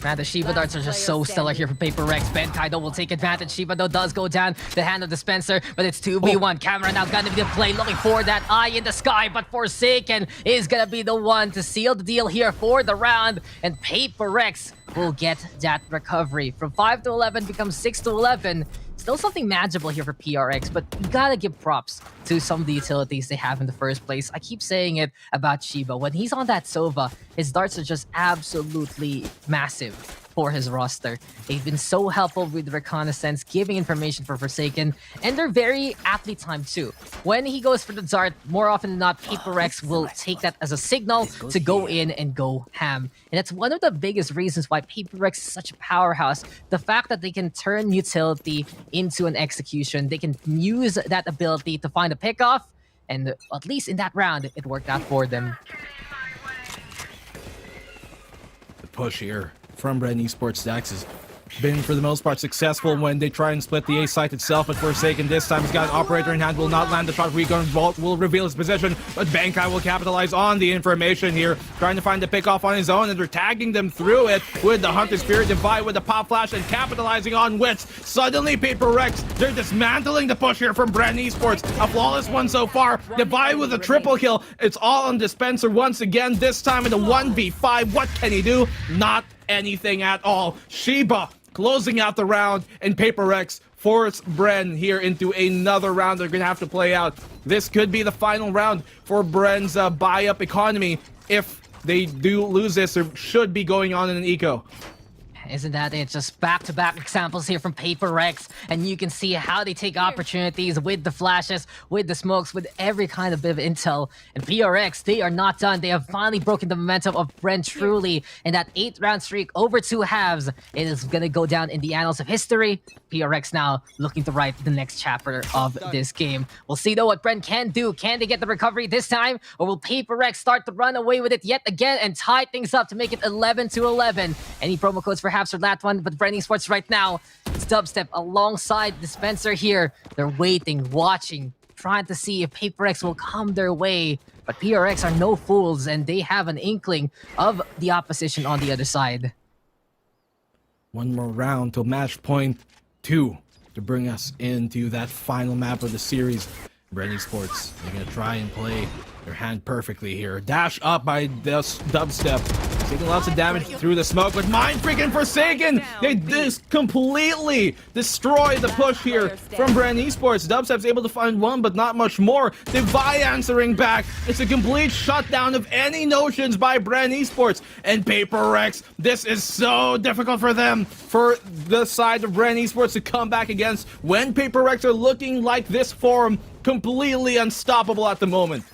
Man, the Shiba darts are just so stellar here for Paper Rex. Ben Kaido will take advantage. Shiba though does go down the hand of Dispenser, but it's 2v1. Camera now gonna be the play, looking for that eye in the sky, but Forsaken is gonna be the one to seal the deal here for the round, and Paper Rex will get that recovery. From 5 to 11 becomes 6 to 11. Still something magical here for PRX, but you gotta give props to some of the utilities they have in the first place. I keep saying it about Shiba. When he's on that Sova, his darts are just absolutely massive for his roster. They've been so helpful with the reconnaissance, giving information for Forsaken, and they're very aptly timed too. When he goes for the dart, more often than not, Paper X will take that as a signal to go in and go ham. And that's one of the biggest reasons why Paper X is such a powerhouse. The fact that they can turn utility into an execution. They can use that ability to find a pickoff, and at least in that round, it worked out for them. The push here from Bren Esports Dax has been for the most part successful when they try and split the A site itself, but Forsaken this time has got an operator in hand, will not land the shot. Recon Vault will reveal his position, but Bankai will capitalize on the information here, trying to find the pick off on his own, and they're tagging them through it with the Hunter Spirit Divide with the pop flash and capitalizing on Wits. Suddenly Paper Rex, they're dismantling the push here from Bren Esports. A flawless one so far. Divide with a triple kill. It's all on Dispenser once again, this time in a 1v5. What can he do? Not anything at all. Shiba closing out the round, and Paper X force Bren here into another round they're gonna have to play out. This could be the final round for Bren's buy-up economy. If they do lose this, there should be going on in an eco. Isn't that it? Just back-to-back examples here from Paper Rex, and you can see how they take opportunities with the flashes, with the smokes, with every kind of bit of intel. And PRX, they are not done. They have finally broken the momentum of Bren truly, and that 8-round streak over 2 halves, it is gonna go down in the annals of history. PRX now looking to write the next chapter of this game. We'll see though what Bren can do. Can they get the recovery this time, or will Paper X start to run away with it yet again and tie things up to make it 11 to 11? Any promo codes for for that one, but Bren Esports right now, it's Dubstep alongside Dispenser here. They're waiting, watching, trying to see if Paper X will come their way. But PRX are no fools, and they have an inkling of the opposition on the other side. One more round till match point 2 to bring us into that final map of the series. Bren Esports, they're going to try and play their hand perfectly here. Dash up by this Dubstep. Taking lots of damage through the smoke, but Mind Freaking Forsaken! They just completely destroy the push here from Bren Esports. Dubstep's able to find one, but not much more. Devi answering back. It's a complete shutdown of any notions by Bren Esports. And Paper Rex, this is so difficult for them, for the side of Bren Esports to come back against when Paper Rex are looking like this form, completely unstoppable at the moment.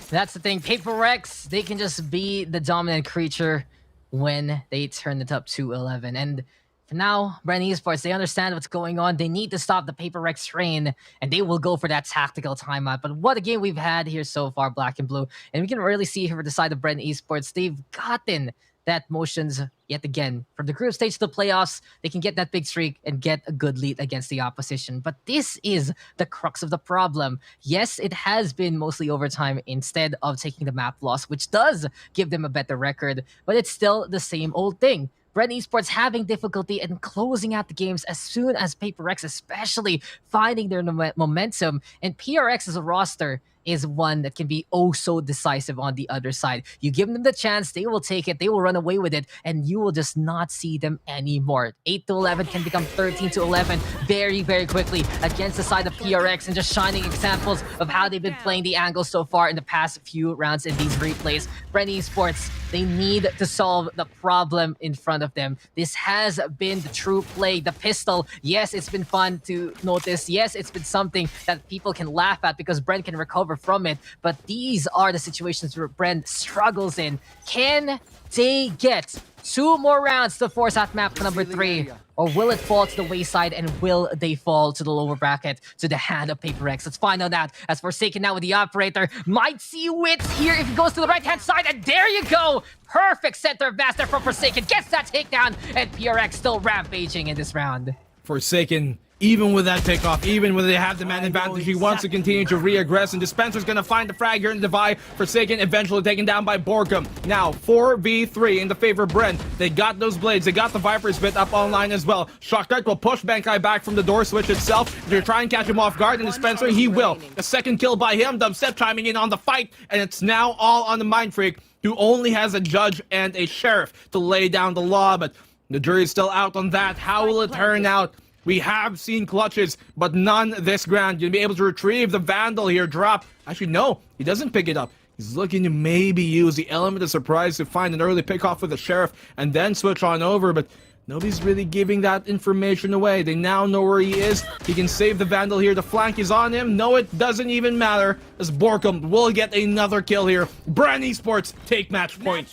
That's the thing. Paper Rex, they can just be the dominant creature when they turn it up to 11. And for now, Bren Esports, they understand what's going on. They need to stop the Paper Rex train, and they will go for that tactical timeout. But what a game we've had here so far, Black and Blue. And we can really see here for the side of Bren Esports, they've gotten that motions yet again. From the group stage to the playoffs, they can get that big streak and get a good lead against the opposition. But this is the crux of the problem. Yes, it has been mostly overtime instead of taking the map loss, which does give them a better record, but it's still the same old thing. Bren Esports having difficulty in closing out the games as soon as Paper Rex, especially finding their momentum. And PRX as a roster, is one that can be oh so decisive on the other side. You give them the chance, they will take it, they will run away with it, and you will just not see them anymore. 8-11 can become 13-11 very, very quickly against the side of PRX, and just shining examples of how they've been playing the angle so far in the past few rounds in these replays. Bren Esports, they need to solve the problem in front of them. This has been the true play. The pistol, yes, it's been fun to notice. Yes, it's been something that people can laugh at because Bren can recover from it. But these are the situations where Bren struggles in. Can they get 2 more rounds to force out map number 3? Or will it fall to the wayside, and will they fall to the lower bracket, to the hand of PaperX? Let's find out that as Forsaken now with the operator. Might see wits here if he goes to the right-hand side, and there you go! Perfect center of master from Forsaken. Gets that takedown, and PRX still rampaging in this round. Forsaken, even with that pickoff, even when they have the man advantage, he wants to continue to re-aggress, and Dispenser's gonna find the frag here in the Divide. Forsaken eventually taken down by Borkum. Now 4v3 in the favor of Bren. They got those blades, they got the Viper's bit up online as well. Shocktart will push Benkai back from the door switch itself. They're trying to catch him off guard, and Dispenser, he will. A second kill by him, Dubstep chiming in on the fight, and it's now all on the Mind Freak, who only has a judge and a sheriff to lay down the law, but the jury's still out on that. How will it turn out? We have seen clutches, but none this grand. You'll be able to retrieve the Vandal here. Drop. Actually, no, he doesn't pick it up. He's looking to maybe use the element of surprise to find an early pickoff with the sheriff and then switch on over, but nobody's really giving that information away. They now know where he is. He can save the Vandal here. The flank is on him. No, it doesn't even matter, as Borkum will get another kill here. Bren Esports take match point.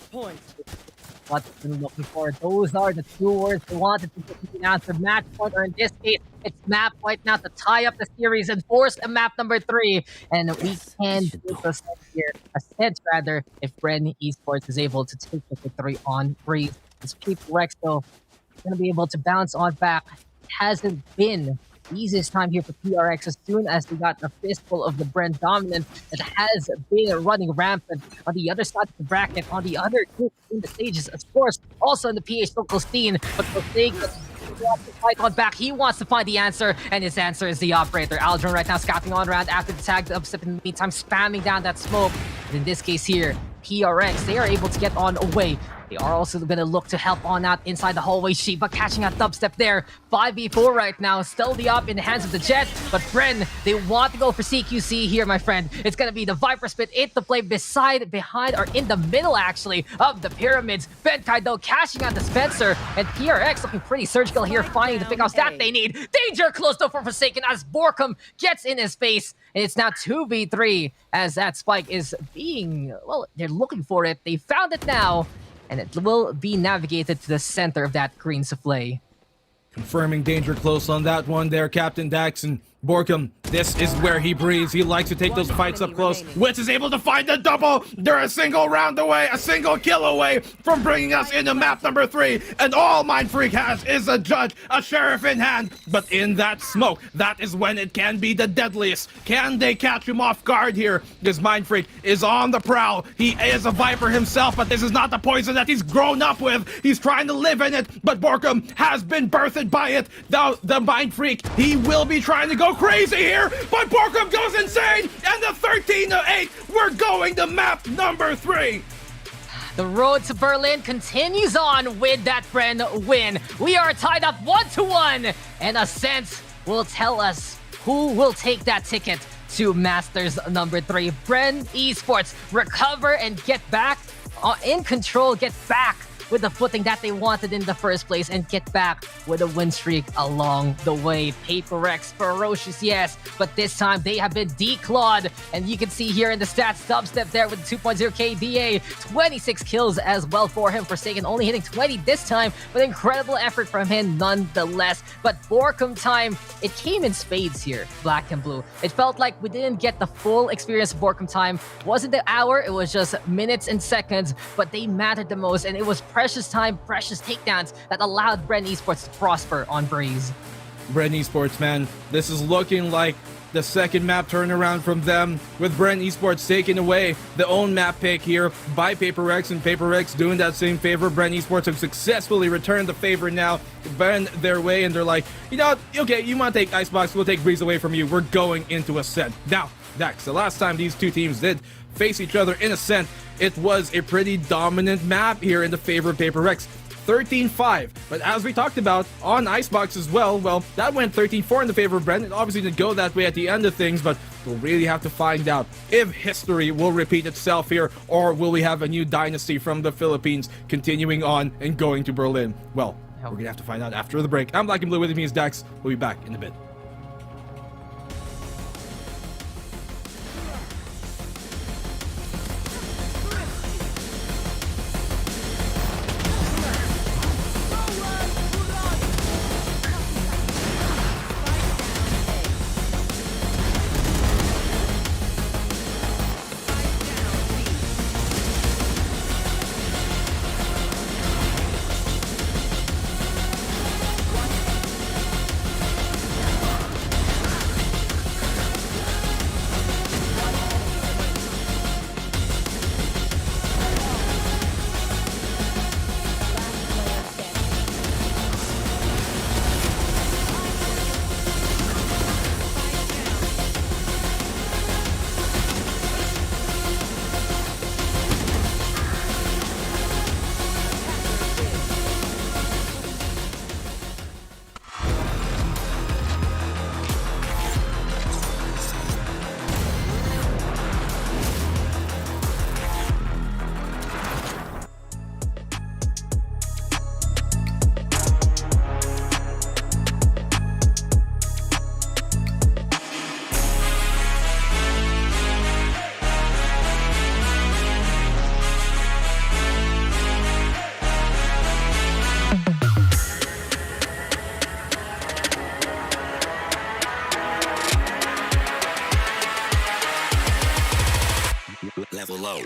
What's been looking for? Those are the 2 words they wanted to get an answer. Match point, or in this case, it's map point now to tie up the series and force a map number 3. And we can do this here. Ascent, rather, if Bren Esports is able to take the victory on Breeze. This PPGL though going to be able to bounce on back. It hasn't been the easiest time here for PRX as soon as they got a fistful of the Bren dominant that has been running rampant on the other side of the bracket, on the other group in the stages, of course, also in the PH local scene. But Forsaken wants to fight on back. He wants to find the answer, and his answer is the operator. Aldrin right now scouting on around after the tag. Dubstep in the meantime spamming down that smoke. But in this case here, PRX, they are able to get on away. They are also going to look to help on out inside the hallway. Shiba catching out Dubstep there. 5v4 right now. Still the up in the hands of the Jet. But Bren, they want to go for CQC here, my friend. It's going to be the Viper Spit in the play behind, or in the middle, actually, of the pyramids. Benkai, though, cashing out the Spencer. And PRX looking pretty surgical here, finding the pickoffs that they need. Danger close, though, for Forsaken as Borkum gets in his face. And it's now 2v3 as that spike is being, well, they're looking for it. They found it now. And it will be navigated to the center of that green souffle. Confirming danger close on that one there, Captain Dax. And Borkum, this is where he breathes. He likes to take those fights up close. Witz is able to find the double. They're a single round away, a single kill away from bringing us into map number 3. And all Mind Freak has is a judge, a sheriff in hand. But in that smoke, that is when it can be the deadliest. Can they catch him off guard here? Because Mind Freak is on the prowl. He is a Viper himself, but this is not the poison that he's grown up with. He's trying to live in it, but Borkum has been birthed by it. The Mind Freak, he will be trying to go crazy here, but Borkum goes insane, and the 13-8, we're going to map number 3. The road to Berlin continues on with that Bren win. We are tied up 1-1, and Ascent will tell us who will take that ticket to Masters number 3. Bren Esports recover and get back in control, get back with the footing that they wanted in the first place, and get back with a win streak along the way. PaperX, ferocious, yes, but this time they have been declawed, and you can see here in the stats, Dubstep there with 2.0 KDA, 26 kills as well for him. Forsaken only hitting 20 this time, but incredible effort from him nonetheless. But Borkum time, it came in spades here, black and blue. It felt like we didn't get the full experience of Borkum time. Wasn't the hour, it was just minutes and seconds, but they mattered the most, and it was precious time, precious takedowns that allowed Bren Esports to prosper on Breeze. Bren Esports, man, this is looking like the second map turnaround from them, with Bren Esports taking away the own map pick here by PaperX, and PaperX doing that same favor. Bren Esports have successfully returned the favor now, bend their way, and they're like, you know, okay, you want to take Icebox, we'll take Breeze away from you. We're going into Ascent. Now, Dax, the last time these two teams did face each other in Ascent, it was a pretty dominant map here in the favor of PaperX. 13-5, but as we talked about on Icebox as well, that went 13-4 in the favor of Bren. It obviously didn't go that way at the end of things, but we'll really have to find out if history will repeat itself here, or will we have a new dynasty from the Philippines continuing on and going to Berlin. Well, we're gonna have to find out after the break. I'm Black and Blue, with me is Dax. We'll be back in a bit. Level low.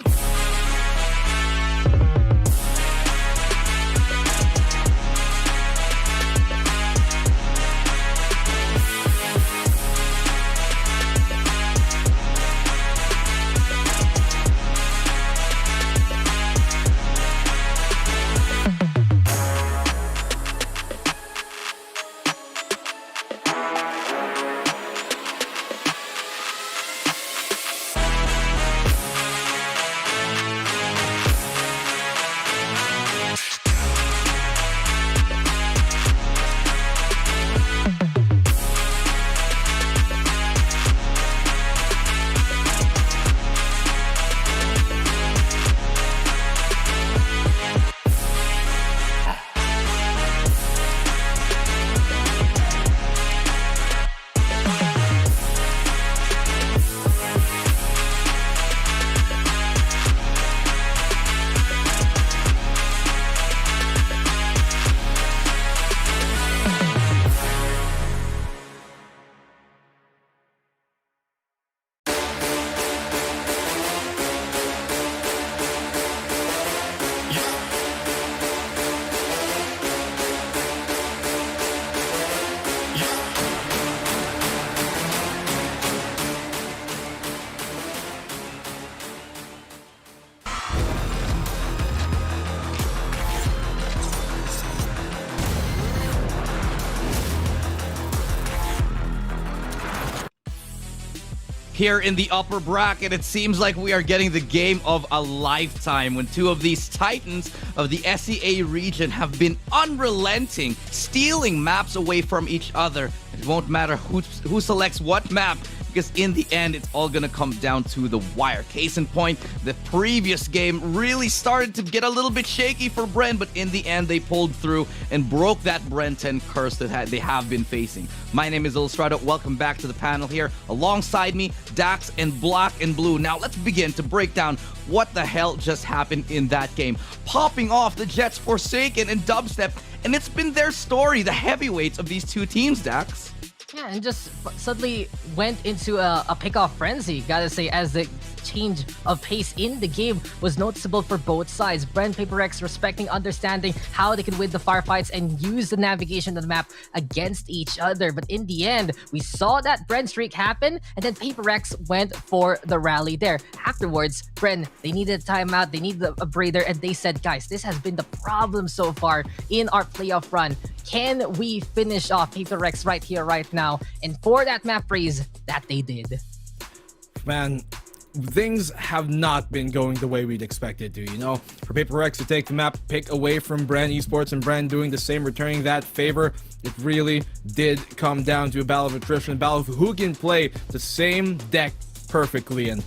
Here in the upper bracket, it seems like we are getting the game of a lifetime when two of these titans of the SEA region have been unrelenting, stealing maps away from each other. It won't matter who selects what map, because in the end, it's all gonna come down to the wire. Case in point, the previous game really started to get a little bit shaky for Bren, but in the end, they pulled through and broke that Bren 10 curse that they have been facing. My name is Illustrato. Welcome back to the panel here. Alongside me, Dax and Black and Blue. Now, let's begin to break down what the hell just happened in that game. Popping off the Jets Forsaken and Dubstep, and it's been their story, the heavyweights of these two teams, Dax. Yeah, and just suddenly went into a pick-off frenzy, gotta say, as the change of pace in the game was noticeable for both sides. Bren, PaperX respecting, understanding how they could win the firefights and use the navigation of the map against each other. But in the end, we saw that Bren streak happen, and then PaperX went for the rally there. Afterwards, Bren, they needed a timeout, they needed a breather, and they said, guys, this has been the problem so far in our playoff run. Can we finish off PaperX right here, right now? And for that map freeze, that they did. Man, things have not been going the way we'd expected to, you know? For PaperX to take the map pick away from Bren Esports and Bren doing the same, returning that favor, it really did come down to a battle of attrition, a battle of who can play the same deck perfectly. And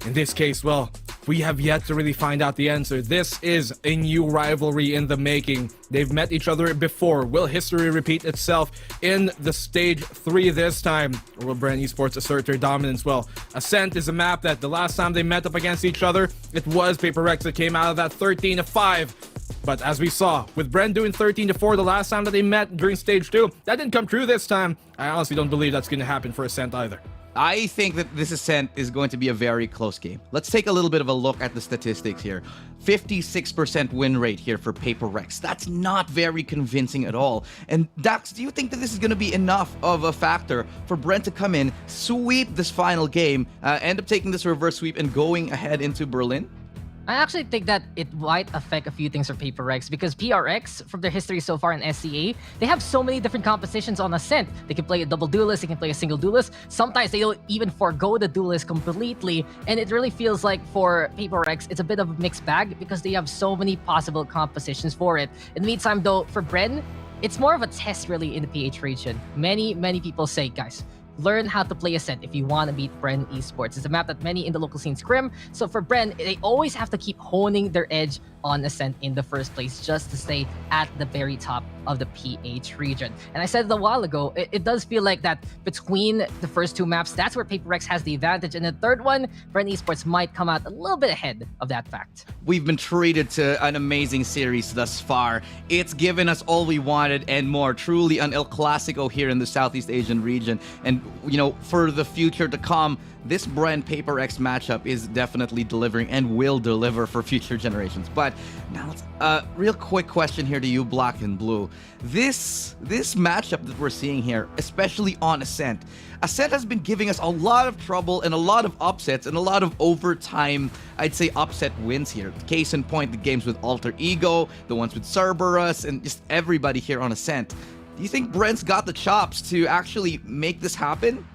in this case, well, we have yet to really find out the answer. This is a new rivalry in the making. They've met each other before. Will history repeat itself in the stage 3 this time? Or will Bren Esports assert their dominance? Well, Ascent is a map that the last time they met up against each other, it was PaperX that came out of that 13-5. But as we saw, with Bren doing 13-4 the last time that they met during stage 2, that didn't come true this time. I honestly don't believe that's going to happen for Ascent either. I think that this Ascent is going to be a very close game. Let's take a little bit of a look at the statistics here. 56% win rate here for PaperX. That's not very convincing at all. And Dax, do you think that this is going to be enough of a factor for Bren to come in, sweep this final game, end up taking this reverse sweep and going ahead into Berlin? I actually think that it might affect a few things for PaperX because PRX, from their history so far in SCA, they have so many different compositions on Ascent. They can play a double duelist, they can play a single duelist. Sometimes they don't even forgo the duelist completely, and it really feels like for PaperX, it's a bit of a mixed bag because they have so many possible compositions for it. In the meantime, though, for Bren, it's more of a test really in the PH region. Many people say, guys, learn how to play Ascent if you want to beat Bren Esports. It's a map that many in the local scene scrim. So for Bren, they always have to keep honing their edge on Ascent in the first place just to stay at the very top of the PH region. And I said it a while ago, it does feel like that between the first two maps, that's where PaperX has the advantage. And the third one, Bren Esports might come out a little bit ahead of that fact. We've been treated to an amazing series thus far. It's given us all we wanted and more. Truly an El Clasico here in the Southeast Asian region. And, you know, for the future to come, this Bren PaperX matchup is definitely delivering and will deliver for future generations. But now let's real quick question here to you, Black and Blue. This matchup that we're seeing here, especially on Ascent has been giving us a lot of trouble and a lot of upsets and a lot of overtime, I'd say, upset wins here. Case in point, the games with Alter Ego, the ones with Cerberus, and just everybody here on Ascent. Do you think Bren's got the chops to actually make this happen?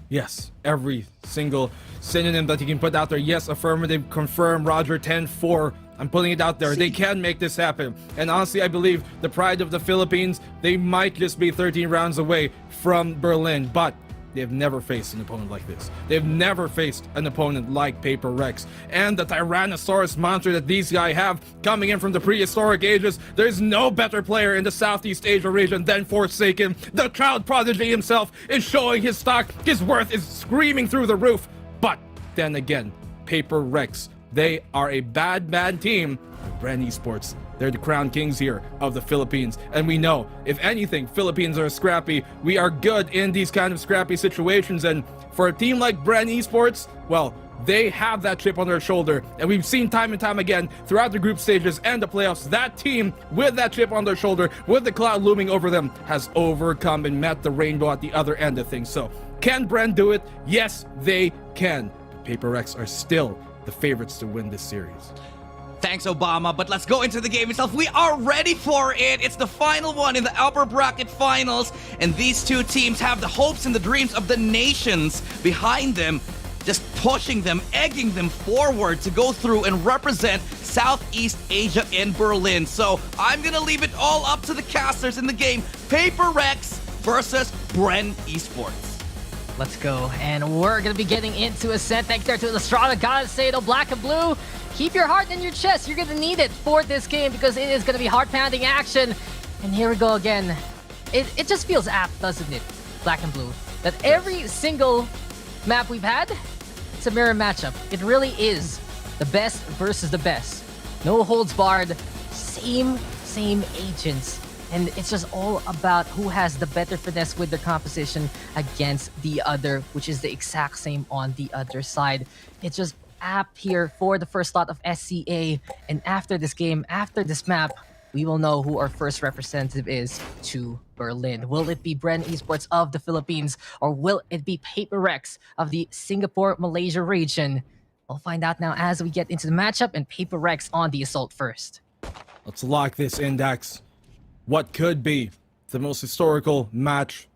Yes, every single synonym that you can put out there. Yes, affirmative, confirm, Roger, 10-4. I'm putting it out there. They can make this happen. And honestly, I believe the pride of the Philippines, they might just be 13 rounds away from Berlin. But they've never faced an opponent like this. They've never faced an opponent like PaperX. And the Tyrannosaurus monster that these guys have coming in from the prehistoric ages, there's no better player in the Southeast Asia region than Forsaken. The child prodigy himself is showing his stock. His worth is screaming through the roof. But then again, PaperX, they are a bad team. Bren Esports, they're the crown kings here of the Philippines. And we know, if anything, Philippines are scrappy. We are good in these kind of scrappy situations. And for a team like Bren Esports, well, they have that chip on their shoulder. And we've seen time and time again throughout the group stages and the playoffs, that team with that chip on their shoulder, with the cloud looming over them, has overcome and met the rainbow at the other end of things. So, can Bren do it? Yes, they can. But PaperX are still the favorites to win this series. Thanks, Obama, but let's go into the game itself. We are ready for it. It's the final one in the upper bracket finals, and these two teams have the hopes and the dreams of the nations behind them, just pushing them, egging them forward to go through and represent Southeast Asia in Berlin. So I'm gonna leave it all up to the casters in the game. PaperX versus Bren Esports. Let's go, and we're gonna be getting into Ascent. Thanks there to Estrada. Gotta say though, Black and Blue, keep your heart in your chest. You're gonna need it for this game because it is gonna be heart-pounding action. And here we go again. It just feels apt, doesn't it, Black and Blue? That every single map we've had, it's a mirror matchup. It really is the best versus the best. No holds barred, same agents, And it's just all about who has the better finesse with their composition against the other, which is the exact same on the other side. It's just apt here for the first slot of SCA. And after this game, after this map, we will know who our first representative is to Berlin. Will it be Bren Esports of the Philippines, or will it be Paper Rex of the Singapore, Malaysia region? We'll find out now as we get into the matchup, and Paper Rex on the assault first. Let's lock this index. What could be the most historical match,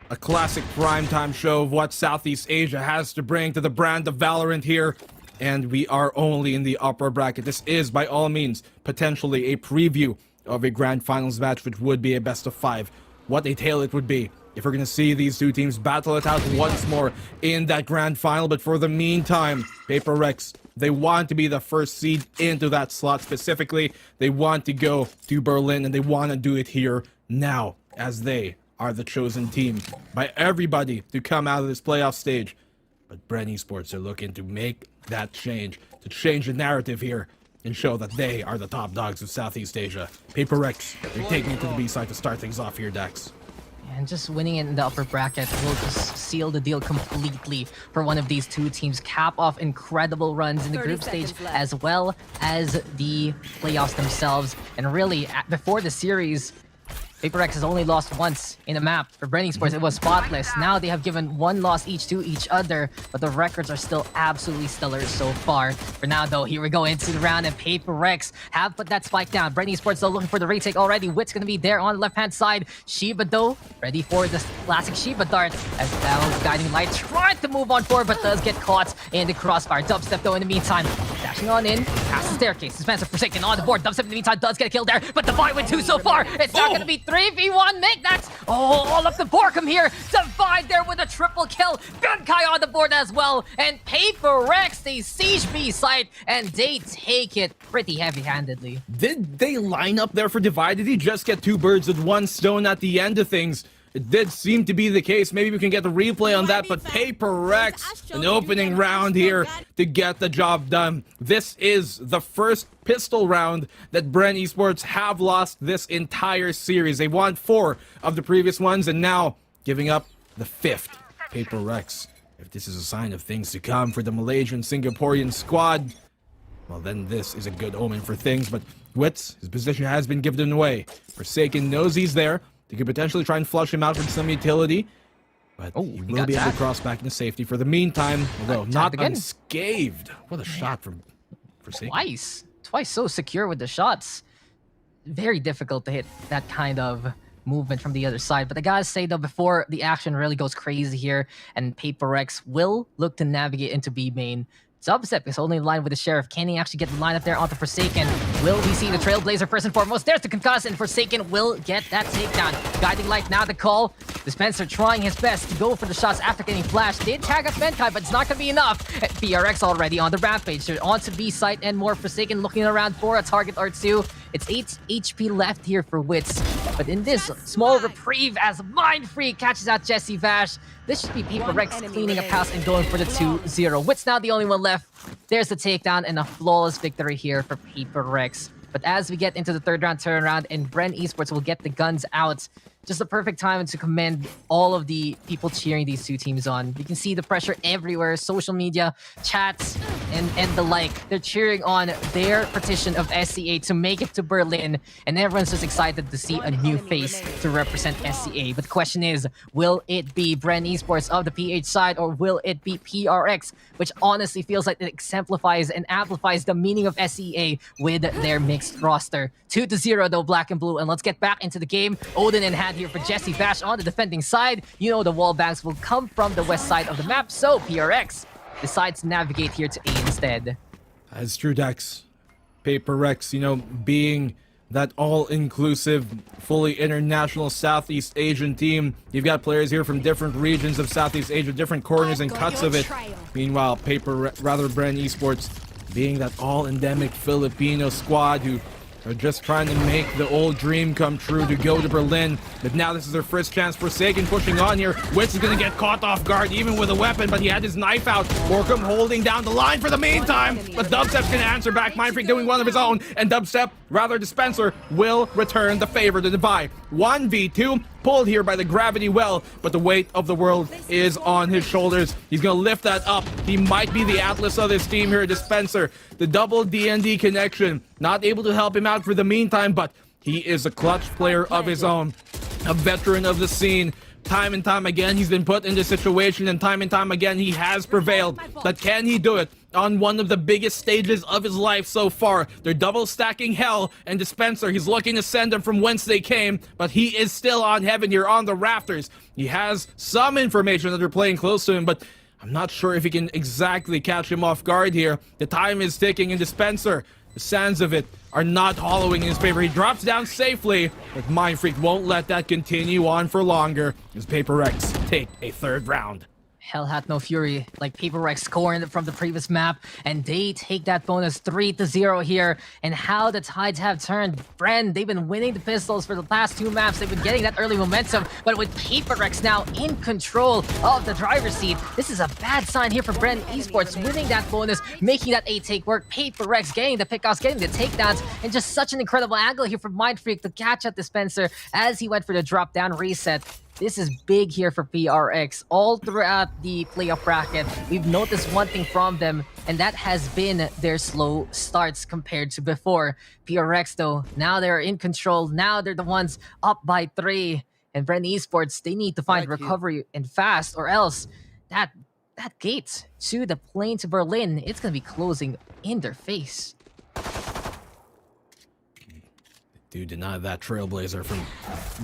a classic primetime show of what Southeast Asia has to bring to the brand of Valorant here. And we are only in the upper bracket. This is, by all means, potentially a preview of a grand finals match, which would be a best of 5. What a tale it would be if we're going to see these two teams battle it out once more in that grand final. But for the meantime, Paper Rex, they want to be the first seed into that slot specifically. They want to go to Berlin, and they want to do it here now, as they are the chosen team by everybody to come out of this playoff stage. But Bren Esports are looking to make that change, to change the narrative here and show that they are the top dogs of Southeast Asia. Paper Rex, they're taking it to the B side to start things off here, Dex. And just winning in the upper bracket will just seal the deal completely for one of these two teams. Cap off incredible runs in the group stage as well as the playoffs themselves. And really, before the series, Paper Rex has only lost once in a map. For Bren Esports, it was spotless. Now they have given one loss each to each other, but the records are still absolutely stellar so far. For now, though, here we go into the round, and Paper Rex have put that spike down. Bren Esports, though, looking for the retake already. Wit's going to be there on the left-hand side. Shiba, though, ready for the classic Shiba dart, as Battle's Guiding Light trying to move on forward, but does get caught in the crossfire. Dubstep, though, in the meantime, dashing on in, past the staircase. Dispenser Forsaken on the board. Dubstep, in the meantime, does get a kill there, but Divide with 2 so far. It's not going to be 3v1, make that all up the Borkum here. Divide there with a triple kill. Gunkai on the board as well. And Paper Rex, they siege B site, and they take it pretty heavy-handedly. Did they line up there for Divide? Did he just get 2 birds with 1 stone at the end of things? It did seem to be the case. Maybe we can get the replay on that, but Paper Rex, an opening round here to get the job done. This is the first pistol round that Bren Esports have lost this entire series. They won 4 of the previous ones, and now giving up the 5th. Paper Rex, if this is a sign of things to come for the Malaysian Singaporean squad, well, then this is a good omen for things. But Wits, his position has been given away. Forsaken knows he's there. They could potentially try and flush him out with some utility, but he will be able to cross back into safety for the meantime, although not unscathed. What a shot from Forsaken. Twice so secure with the shots. Very difficult to hit that kind of movement from the other side. But I gotta say, though, before the action really goes crazy here, and Paper Rex will look to navigate into B main, Dubstep is only in line with the Sheriff. Can he actually get the line up there onto Forsaken? Will we see the Trailblazer first and foremost? There's the concuss, and Forsaken will get that takedown. Guiding Light now the call. Dispenser trying his best to go for the shots after getting flashed. Did tag up Menkai, but it's not going to be enough. PRX already on the rampage. They're onto B site and more. Forsaken looking around for a target or 2. It's 8 HP left here for Wits. But in this small reprieve, as Mind Freak catches out Jesse Vash, this should be Paper Rex cleaning up house and going for the 2-0. Wit's now the only one left. There's the takedown and a flawless victory here for Paper Rex. But as we get into the third round turnaround, and Bren Esports will get the guns out, just the perfect time to commend all of the people cheering these two teams on. You can see the pressure everywhere, social media, chats, and the like. They're cheering on their petition of SCA to make it to Berlin, and everyone's just excited to see a new face to represent SCA. But the question is, will it be Bren Esports of the PH side, or will it be PRX, which honestly feels like it exemplifies and amplifies the meaning of SCA with their mixed roster. 2-0 though, Black and Blue, and let's get back into the game. Odin and Had here for Jesse Bash on the defending side. You know the wall banks will come from the west side of the map, so PRX decides to navigate here to A instead. That's true, Dex. Paper Rex, you know, being that all-inclusive, fully international Southeast Asian team. You've got players here from different regions of Southeast Asia, different corners and cuts of it. Meanwhile, Bren Esports being that all-endemic Filipino squad who are just trying to make the old dream come true to go to Berlin. But now this is their first chance. Forsaken pushing on here. Witz is going to get caught off guard even with a weapon, but he had his knife out. Borkum holding down the line for the meantime. But Dubstep's going to answer back. Mindfreak doing one of his own. And Dubstep Rather, Dispenser will return the favor to Devi. 1v2, pulled here by the gravity well, but the weight of the world is on his shoulders. He's gonna lift that up. He might be the Atlas of this team here, Dispenser. The double D&D connection, not able to help him out for the meantime, but he is a clutch player of his own. A veteran of the scene. Time and time again, he's been put in this situation, and time again, he has prevailed. But can he do it on one of the biggest stages of his life so far? They're double stacking Hell and Dispenser. He's looking to send them from whence they came, but he is still on heaven here on the rafters. He has some information that they're playing close to him, but I'm not sure if he can exactly catch him off guard here. The time is ticking, and Dispenser, the sands of it are not hollowing in his favor. He drops down safely, but Mind Freak won't let that continue on for longer as Paper Rex take a third round. Hell had no fury, like Paper Rex scoring from the previous map, and they take that bonus 3-0 here. And how the tides have turned. Bren, they've been winning the pistols for the past 2 maps. They've been getting that early momentum, but with Paper Rex now in control of the driver's seat, this is a bad sign here for Bren Esports, winning that bonus, making that 8 take work. Paper Rex getting the pickoffs, getting the takedowns, and just such an incredible angle here from Mind Freak to catch at Dispenser as he went for the drop down reset. This is big here for PRX. All throughout the playoff bracket, we've noticed one thing from them, and that has been their slow starts compared to before. PRX, though, now they're in control. Now they're the ones up by 3. And Bren Esports, they need to find recovery and fast, or else that gate to the plane to Berlin, it's going to be closing in their face. Do deny that Trailblazer from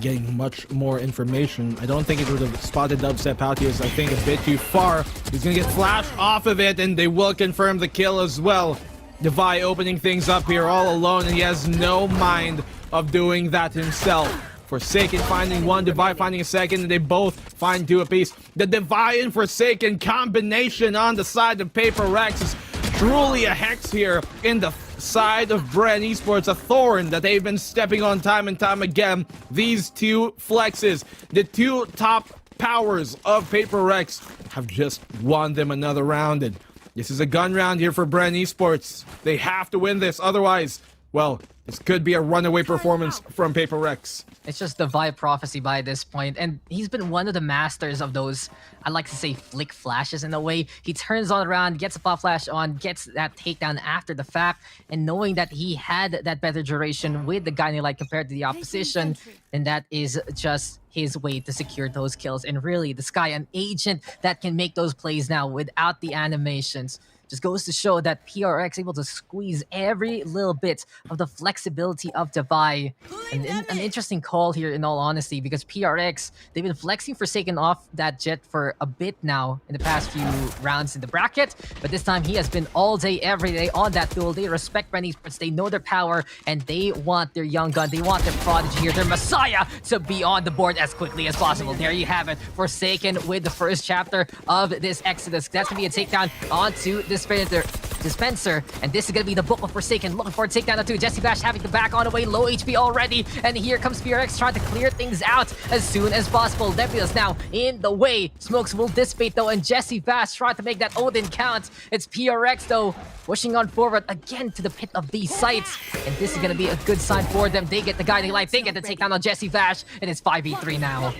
getting much more information. I don't think it would have spotted Dubstep out here, I think a bit too far. He's gonna get flashed off of it, and they will confirm the kill as well. Devi opening things up here all alone, and he has no mind of doing that himself. Forsaken finding one, Devi finding a second, and they both find 2 apiece. The Devi and Forsaken combination on the side of Paper Rex is truly a hex here in the side of Bren Esports, a thorn that they've been stepping on time and time again. These 2 flexes, the 2 top powers of Paper Rex, have just won them another round. And this is a gun round here for Bren Esports. They have to win this, otherwise, well, this could be a runaway performance from Paper Rex. It's just the vibe prophecy by this point, and he's been one of the masters of those, I like to say, flick flashes in a way. He turns on around, gets a pop flash on, gets that takedown after the fact, and knowing that he had that better duration with the Gyne Light compared to the opposition, and that is just his way to secure those kills. And really, the Sky, an agent that can make those plays now without the animations. Just goes to show that PRX able to squeeze every little bit of the flexibility of Devi. And an interesting call here, in all honesty, because PRX, they've been flexing Forsaken off that jet for a bit now in the past few rounds in the bracket. But this time, he has been all day, every day on that duel. They respect Bren Esports, they know their power, and they want their young gun, they want their prodigy here, their messiah, to be on the board as quickly as possible. There you have it, Forsaken with the first chapter of this Exodus. That's going to be a takedown onto Dispenser, and this is gonna be the book of Forsaken. Looking for a takedown of 2. Jesse Bash having the back on the way, low HP already, and here comes PRX trying to clear things out as soon as possible. Nebula's now in the way. Smokes will dissipate though, and Jesse Bash trying to make that Odin count. It's PRX though, pushing on forward again to the pit of these sites, and this is gonna be a good sign for them. They get the Guiding Light, they get the takedown on Jesse Bash, and it's 5v3 now.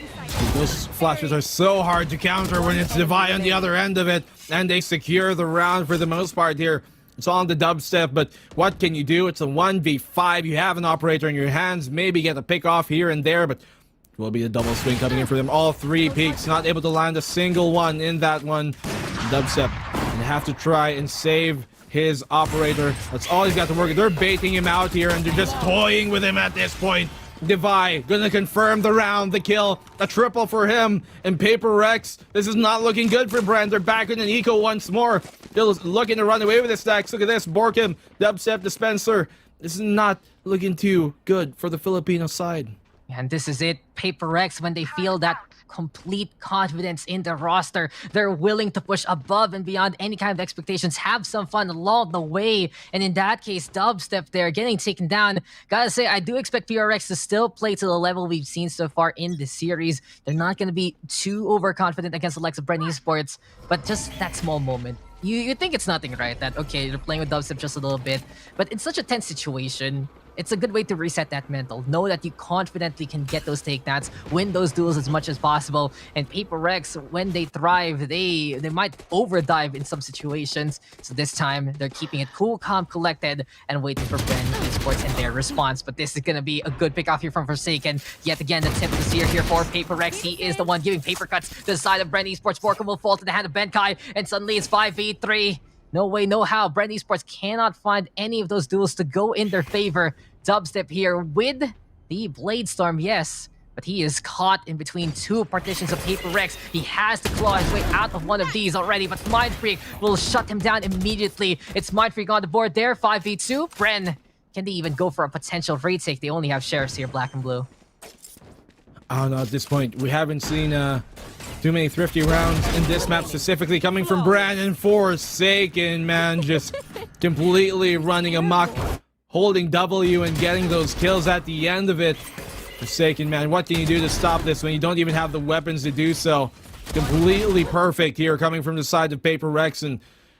Those flashes are so hard to counter when it's Devi on the other end of it, and they secure the round for the most part here. It's all on the Dubstep, but what can you do? It's a 1v5. You have an operator in your hands, maybe get a pick off here and there, but it will be a double swing coming in for them. All 3 peaks, not able to land a single one in that one. Dubstep, and have to try and save his operator. That's all he's got to work with. They're baiting him out here, and they're just toying with him at this point. Devi gonna confirm the round, the kill, a triple for him, and Paper Rex, this is not looking good for Bren. They're back in an eco once more. Still looking to run away with the stacks. Look at this, Borkim, Dubstep, Dispenser. This is not looking too good for the Filipino side. And this is it, Paper Rex, when they feel that complete confidence in the roster, they're willing to push above and beyond any kind of expectations, have some fun along the way. And in that case, Dubstep there getting taken down. Gotta say, I do expect PRX to still play to the level we've seen so far in this series. They're not going to be too overconfident against the likes of Bren Esports, but just that small moment. You think it's nothing, right? That, okay, you're playing with Dubstep just a little bit, but it's such a tense situation. it's a good way to reset that mental. Know that you confidently can get those takedowns, win those duels as much as possible. And Paper Rex, when they thrive, they might overdive in some situations. So this time, they're keeping it cool, calm, collected, and waiting for Bren Esports and their response. But this is going to be a good pick off here from Forsaken. Yet again, the tip of the spear here for Paper Rex. He is the one giving paper cuts to the side of Bren Esports. Borkum will fall to the hand of Benkai, and suddenly it's 5v3. No way, no how. Bren Esports cannot find any of those duels to go in their favor. Dubstep here with the Blade Storm, yes. But he is caught in between two partitions of Paper Rex. He has to claw his way out of one of these already, but Mind Freak will shut him down immediately. It's Mind Freak on the board there, 5v2. Bren, can they even go for a potential retake? They only have Sheriffs here, black and blue. I don't know, at this point, we haven't seen too many thrifty rounds in this map specifically coming from Bren and Forsaken, man, just completely running amok, holding W and getting those kills at the end of it. Forsaken, man, what can you do to stop this when you don't even have the weapons to do so? Completely perfect here coming from the side of Paper Rex, and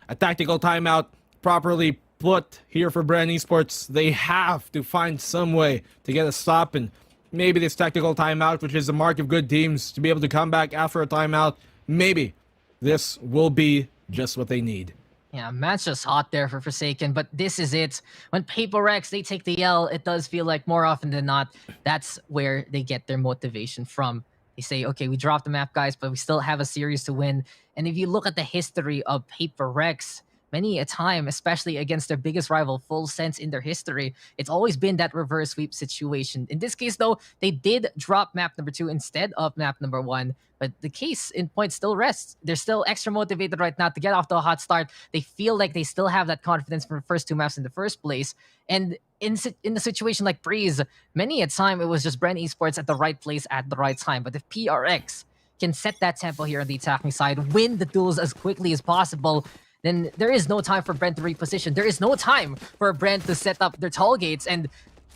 a tactical timeout properly put here for Bren Esports. They have to find some way to get a stop, and maybe this tactical timeout, which is the mark of good teams, to be able to come back after a timeout, maybe this will be just what they need. Yeah, match just hot there for Forsaken, but this is it. When Paper Rex, they take the L, it does feel like more often than not, that's where they get their motivation from. They say, okay, we dropped the map, guys, but we still have a series to win. And if you look at the history of Paper Rex, many a time, especially against their biggest rival, Full Sense, in their history, it's always been that reverse sweep situation. In this case, though, they did drop map number 2 instead of map number 1, but the case in point still rests. They're still extra motivated right now to get off to a hot start. They feel like they still have that confidence from the first 2 maps in the first place. And in the situation like Breeze, many a time it was just Bren Esports at the right place at the right time. But if PRX can set that tempo here on the attacking side, win the duels as quickly as possible, then there is no time for Bren to reposition. There is no time for Bren to set up their toll gates, and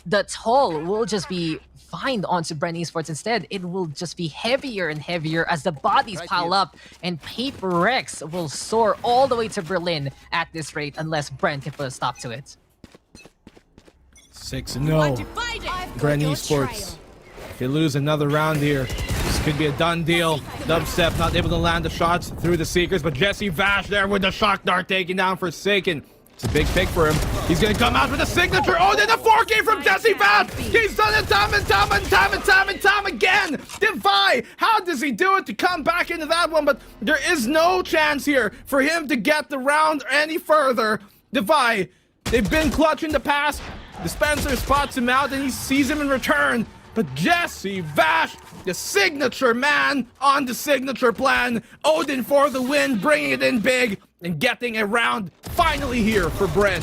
the toll will just be fined onto Bren Esports instead. It will just be heavier and heavier as the bodies pile up, and Paper Rex will soar all the way to Berlin at this rate unless Bren can put a stop to it. 6-0. Bren Esports. If they lose another round here, this could be a done deal. Dubstep not able to land the shots through the Seekers, but Jesse Vash there with the shock dart taking down Forsaken. It's a big pick for him. He's going to come out with a signature. Oh, then a 4K from Jesse Vash. He's done it time and time again. Defy, how does he do it to come back into that one? But there is no chance here for him to get the round any further. Defy, they've been clutch in the past. Dispenser spots him out and he sees him in return. But Jesse Vash, the signature man on the signature plan. Odin for the win, bringing it in big and getting a round finally here for Bren.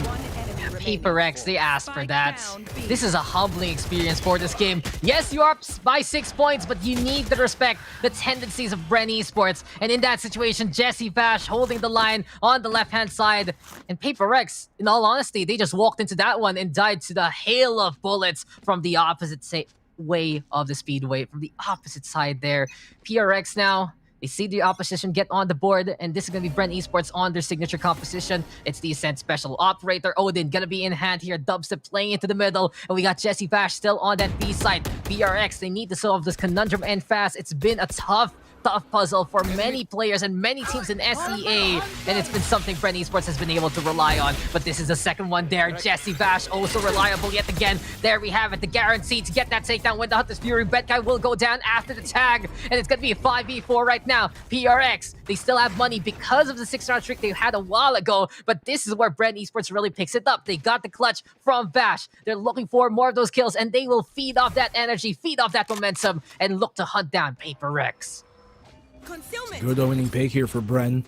Paper X, they asked for that. This is a humbling experience for this game. Yes, you are up by 6 points, but you need to respect the tendencies of Bren Esports. And in that situation, Jesse Vash holding the line on the left-hand side. And Paper X, in all honesty, they just walked into that one and died to the hail of bullets from the opposite way of the speedway, from the opposite side there. PRX now, they see the opposition get on the board, and this is going to be Bren Esports on their signature composition. It's the Ascent Special Operator Odin going to be in hand here. Dubstep playing into the middle, and we got Jesse Vash still on that B side. PRX, they need to solve this conundrum and fast. It's been a tough puzzle for many players and many teams in SEA, and it's been something Bren Esports has been able to rely on. But this is the second one there. Jesse Vash also reliable yet again. There we have it, the guarantee to get that takedown when the Hunter's Fury. Betkai will go down after the tag, and it's gonna be a 5v4 right now. PRX, they still have money because of the 6-round streak they had a while ago, but this is where Bren Esports really picks it up. They got the clutch from Vash. They're looking for more of those kills, and they will feed off that energy, feed off that momentum, and look to hunt down Paper X. Good opening pick here for Bren.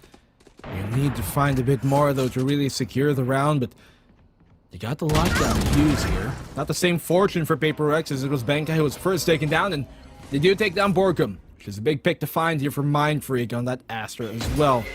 You need to find a bit more, though, to really secure the round, but they got the lockdown cues here. Not the same fortune for Paper X as it was Benkai who was first taken down, and they do take down Borkum, which is a big pick to find here for Mind Freak on that Astra as well.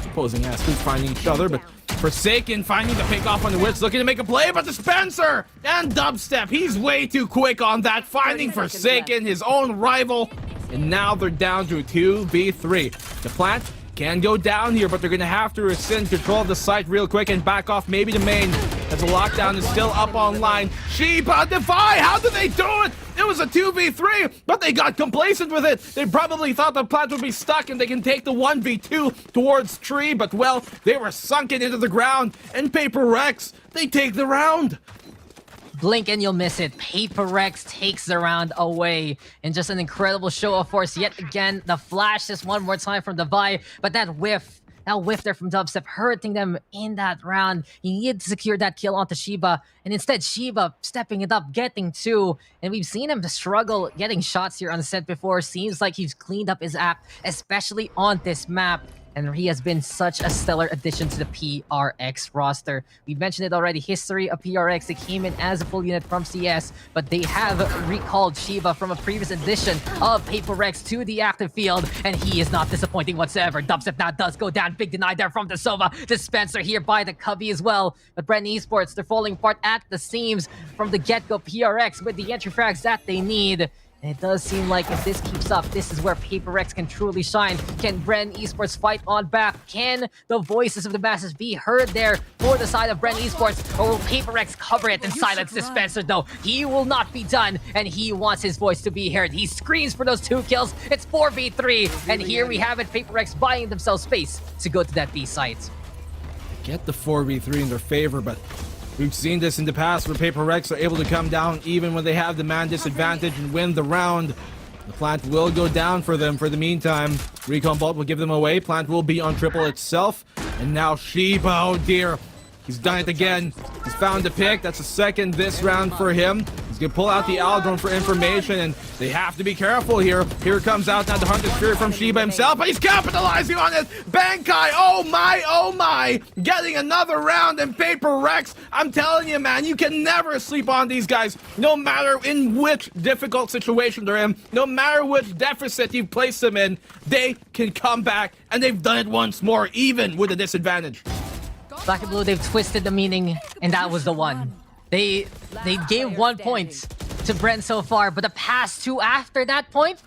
Opposing Astras finding each other, but Forsaken finding the pick off on the Wits, looking to make a play, but Dispenser and Dubstep, he's way too quick on that, finding Forsaken, his own rival. And now they're down to a 2v3. The plant can go down here, but they're going to have to rescind control of the site real quick and back off maybe to main, as the lockdown is still up online. Sheba, Defy, how did they do it? It was a 2v3, but they got complacent with it. They probably thought the plant would be stuck and they can take the 1v2 towards Tree, but well, they were sunken into the ground, and Paper Rex, they take the round. Blink and you'll miss it. Paper Rex takes the round away in just an incredible show of force. Yet again, the flash is one more time from Devi, but that whiff there from Dubstep, hurting them in that round. He needed to secure that kill onto Sheba, and instead Sheba stepping it up, getting 2. And we've seen him struggle getting shots here on the set before. Seems like he's cleaned up his act, especially on this map. And he has been such a stellar addition to the PRX roster. We mentioned it already, history of PRX. They came in as a full unit from CS, but they have recalled Shiva from a previous edition of Paper Rex to the active field, and he is not disappointing whatsoever. Dubstep now does go down. Big deny there from the Sova. Dispenser here by the Cubby as well. But Bren Esports, they're falling apart at the seams from the get-go. PRX with the entry frags that they need. And it does seem like if this keeps up, this is where Paper Rex can truly shine. Can Bren Esports fight on back? Can the voices of the masses be heard there for the side of Bren Esports? Or will Paper Rex cover it and silence Dispenser though? He will not be done, and he wants his voice to be heard. He screams for those 2 kills. It's 4v3, and here we have it. Paper Rex buying themselves space to go to that B site. Get the 4v3 in their favor, but we've seen this in the past where Paper Rex are able to come down even when they have the man disadvantage and win the round. The plant will go down for them for the meantime. Recon Bolt will give them away. Plant will be on triple itself. And now Sheba, oh dear. He's done it again. He's found the pick. That's a second this round for him. He's going to pull out the Aldron for information, and they have to be careful here. Here comes out now the Hunter Spirit from Sheba himself, but he's capitalizing on it. Bankai, oh my, getting another round in Paper Rex. I'm telling you, man, you can never sleep on these guys, no matter in which difficult situation they're in, no matter which deficit you've placed them in, they can come back, and they've done it once more, even with a disadvantage. Black and Blue, they've twisted the meaning, and that was the one. They gave 1 point to Bren so far, but the past 2 after that point,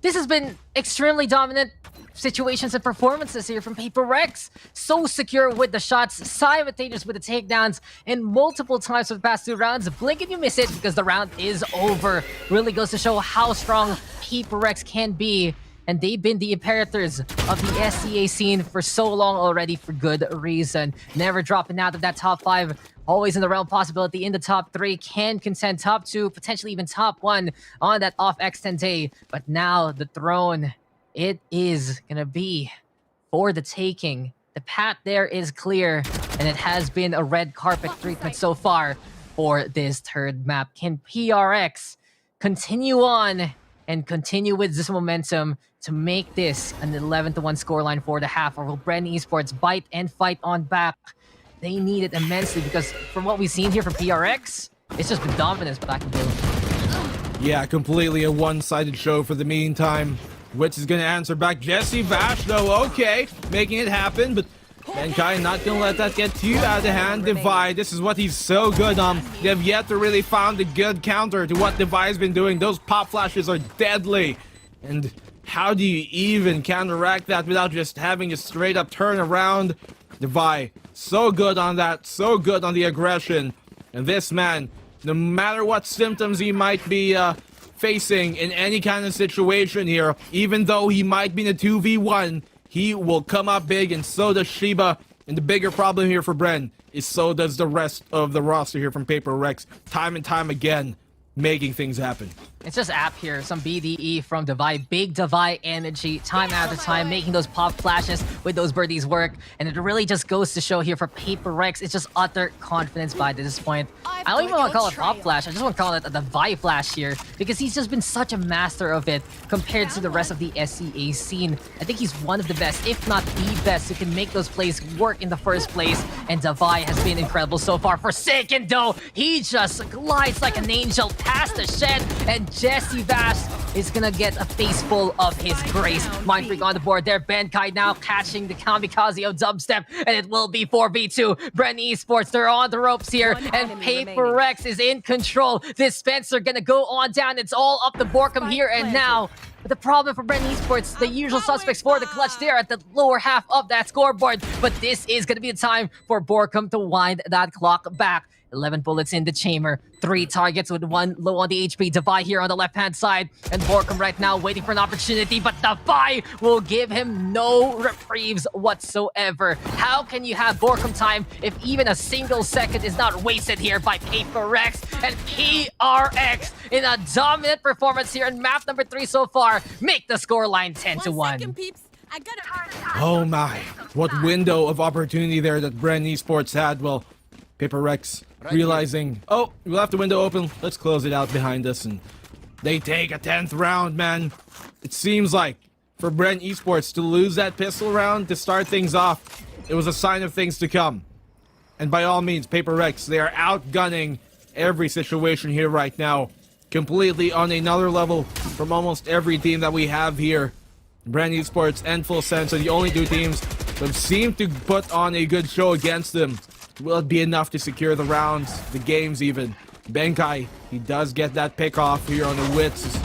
this has been extremely dominant situations and performances here from Paper Rex. So secure with the shots, simultaneous with the takedowns, and multiple times for the past 2 rounds. Blink and you miss it because the round is over. Really goes to show how strong Paper Rex can be. And they've been the imperators of the SCA scene for so long already, for good reason. Never dropping out of that top 5. Always in the realm possibility in the top 3. Can contend top 2, potentially even top 1 on that off X10 day. But now the throne, it is going to be for the taking. The path there is clear, and it has been a red carpet treatment so far for this 3rd map. Can PRX continue on and continue with this momentum to make this an 11-1 scoreline for the half? Or will Bren Esports bite and fight on back? They need it immensely, because from what we've seen here from PRX, it's just been dominance Black and Blue. Yeah, completely a one-sided show for the meantime. Witch is going to answer back. Jesse Vash, though, okay, making it happen, but Bankai not going to let that get too out of hand. Divide, this is what he's so good on. They have yet to really found a good counter to what Divide's been doing. Those pop flashes are deadly. And how do you even counteract that without just having a straight up turn around? Divide, so good on that, so good on the aggression. And this man, no matter what symptoms he might be facing in any kind of situation here, even though he might be in a 2v1, he will come up big, and so does Sheba. And the bigger problem here for Bren is so does the rest of the roster here from Paper Rex, time and time again, making things happen. It's just app here, some BDE from Divide, big Divide energy, time after time, making those pop flashes with those birdies work. And it really just goes to show here for Paper Rex, it's just utter confidence by this point. I don't even want to call it pop flash, I just want to call it a Divide flash here, because he's just been such a master of it compared to the rest of the SCA scene. I think he's one of the best, if not the best, who can make those plays work in the first place. And Divide has been incredible so far. For second though, he just glides like an angel past the shed and Jesse Bash is gonna get a face full of his grace. Mind Freak on the board there. Benkai now catching the kamikaze of Dubstep, and it will be 4v2. Bren Esports, they're on the ropes here, and Paper Rex is in control. Dispenser gonna go on down. It's all up to Borkum here and now. But the problem for Bren Esports, the usual suspects for the clutch there at the lower half of that scoreboard. But this is going to be the time for Borkum to wind that clock back. 11 bullets in the chamber, 3 targets with 1 low on the HP. Devi here on the left-hand side, and Borkum right now waiting for an opportunity, but Devi will give him no reprieves whatsoever. How can you have Borkum time if even a single second is not wasted here by Paper Rex and PRX in a dominant performance here in map number 3 so far, make the scoreline 10-1. Oh my, what window of opportunity there that Bren Esports had. Well, Paper Rex realizing, oh, we left the window open, let's close it out behind us, and they take a 10th round, man. It seems like for Bren Esports to lose that pistol round to start things off, it was a sign of things to come. And by all means, Paper Rex, they are outgunning every situation here right now, completely on another level from almost every team that we have here. Bren Esports and Full Sense are the only 2 teams that seem to put on a good show against them. Will it be enough to secure the rounds, the games even? Benkai, he does get that pick off here on the Wits.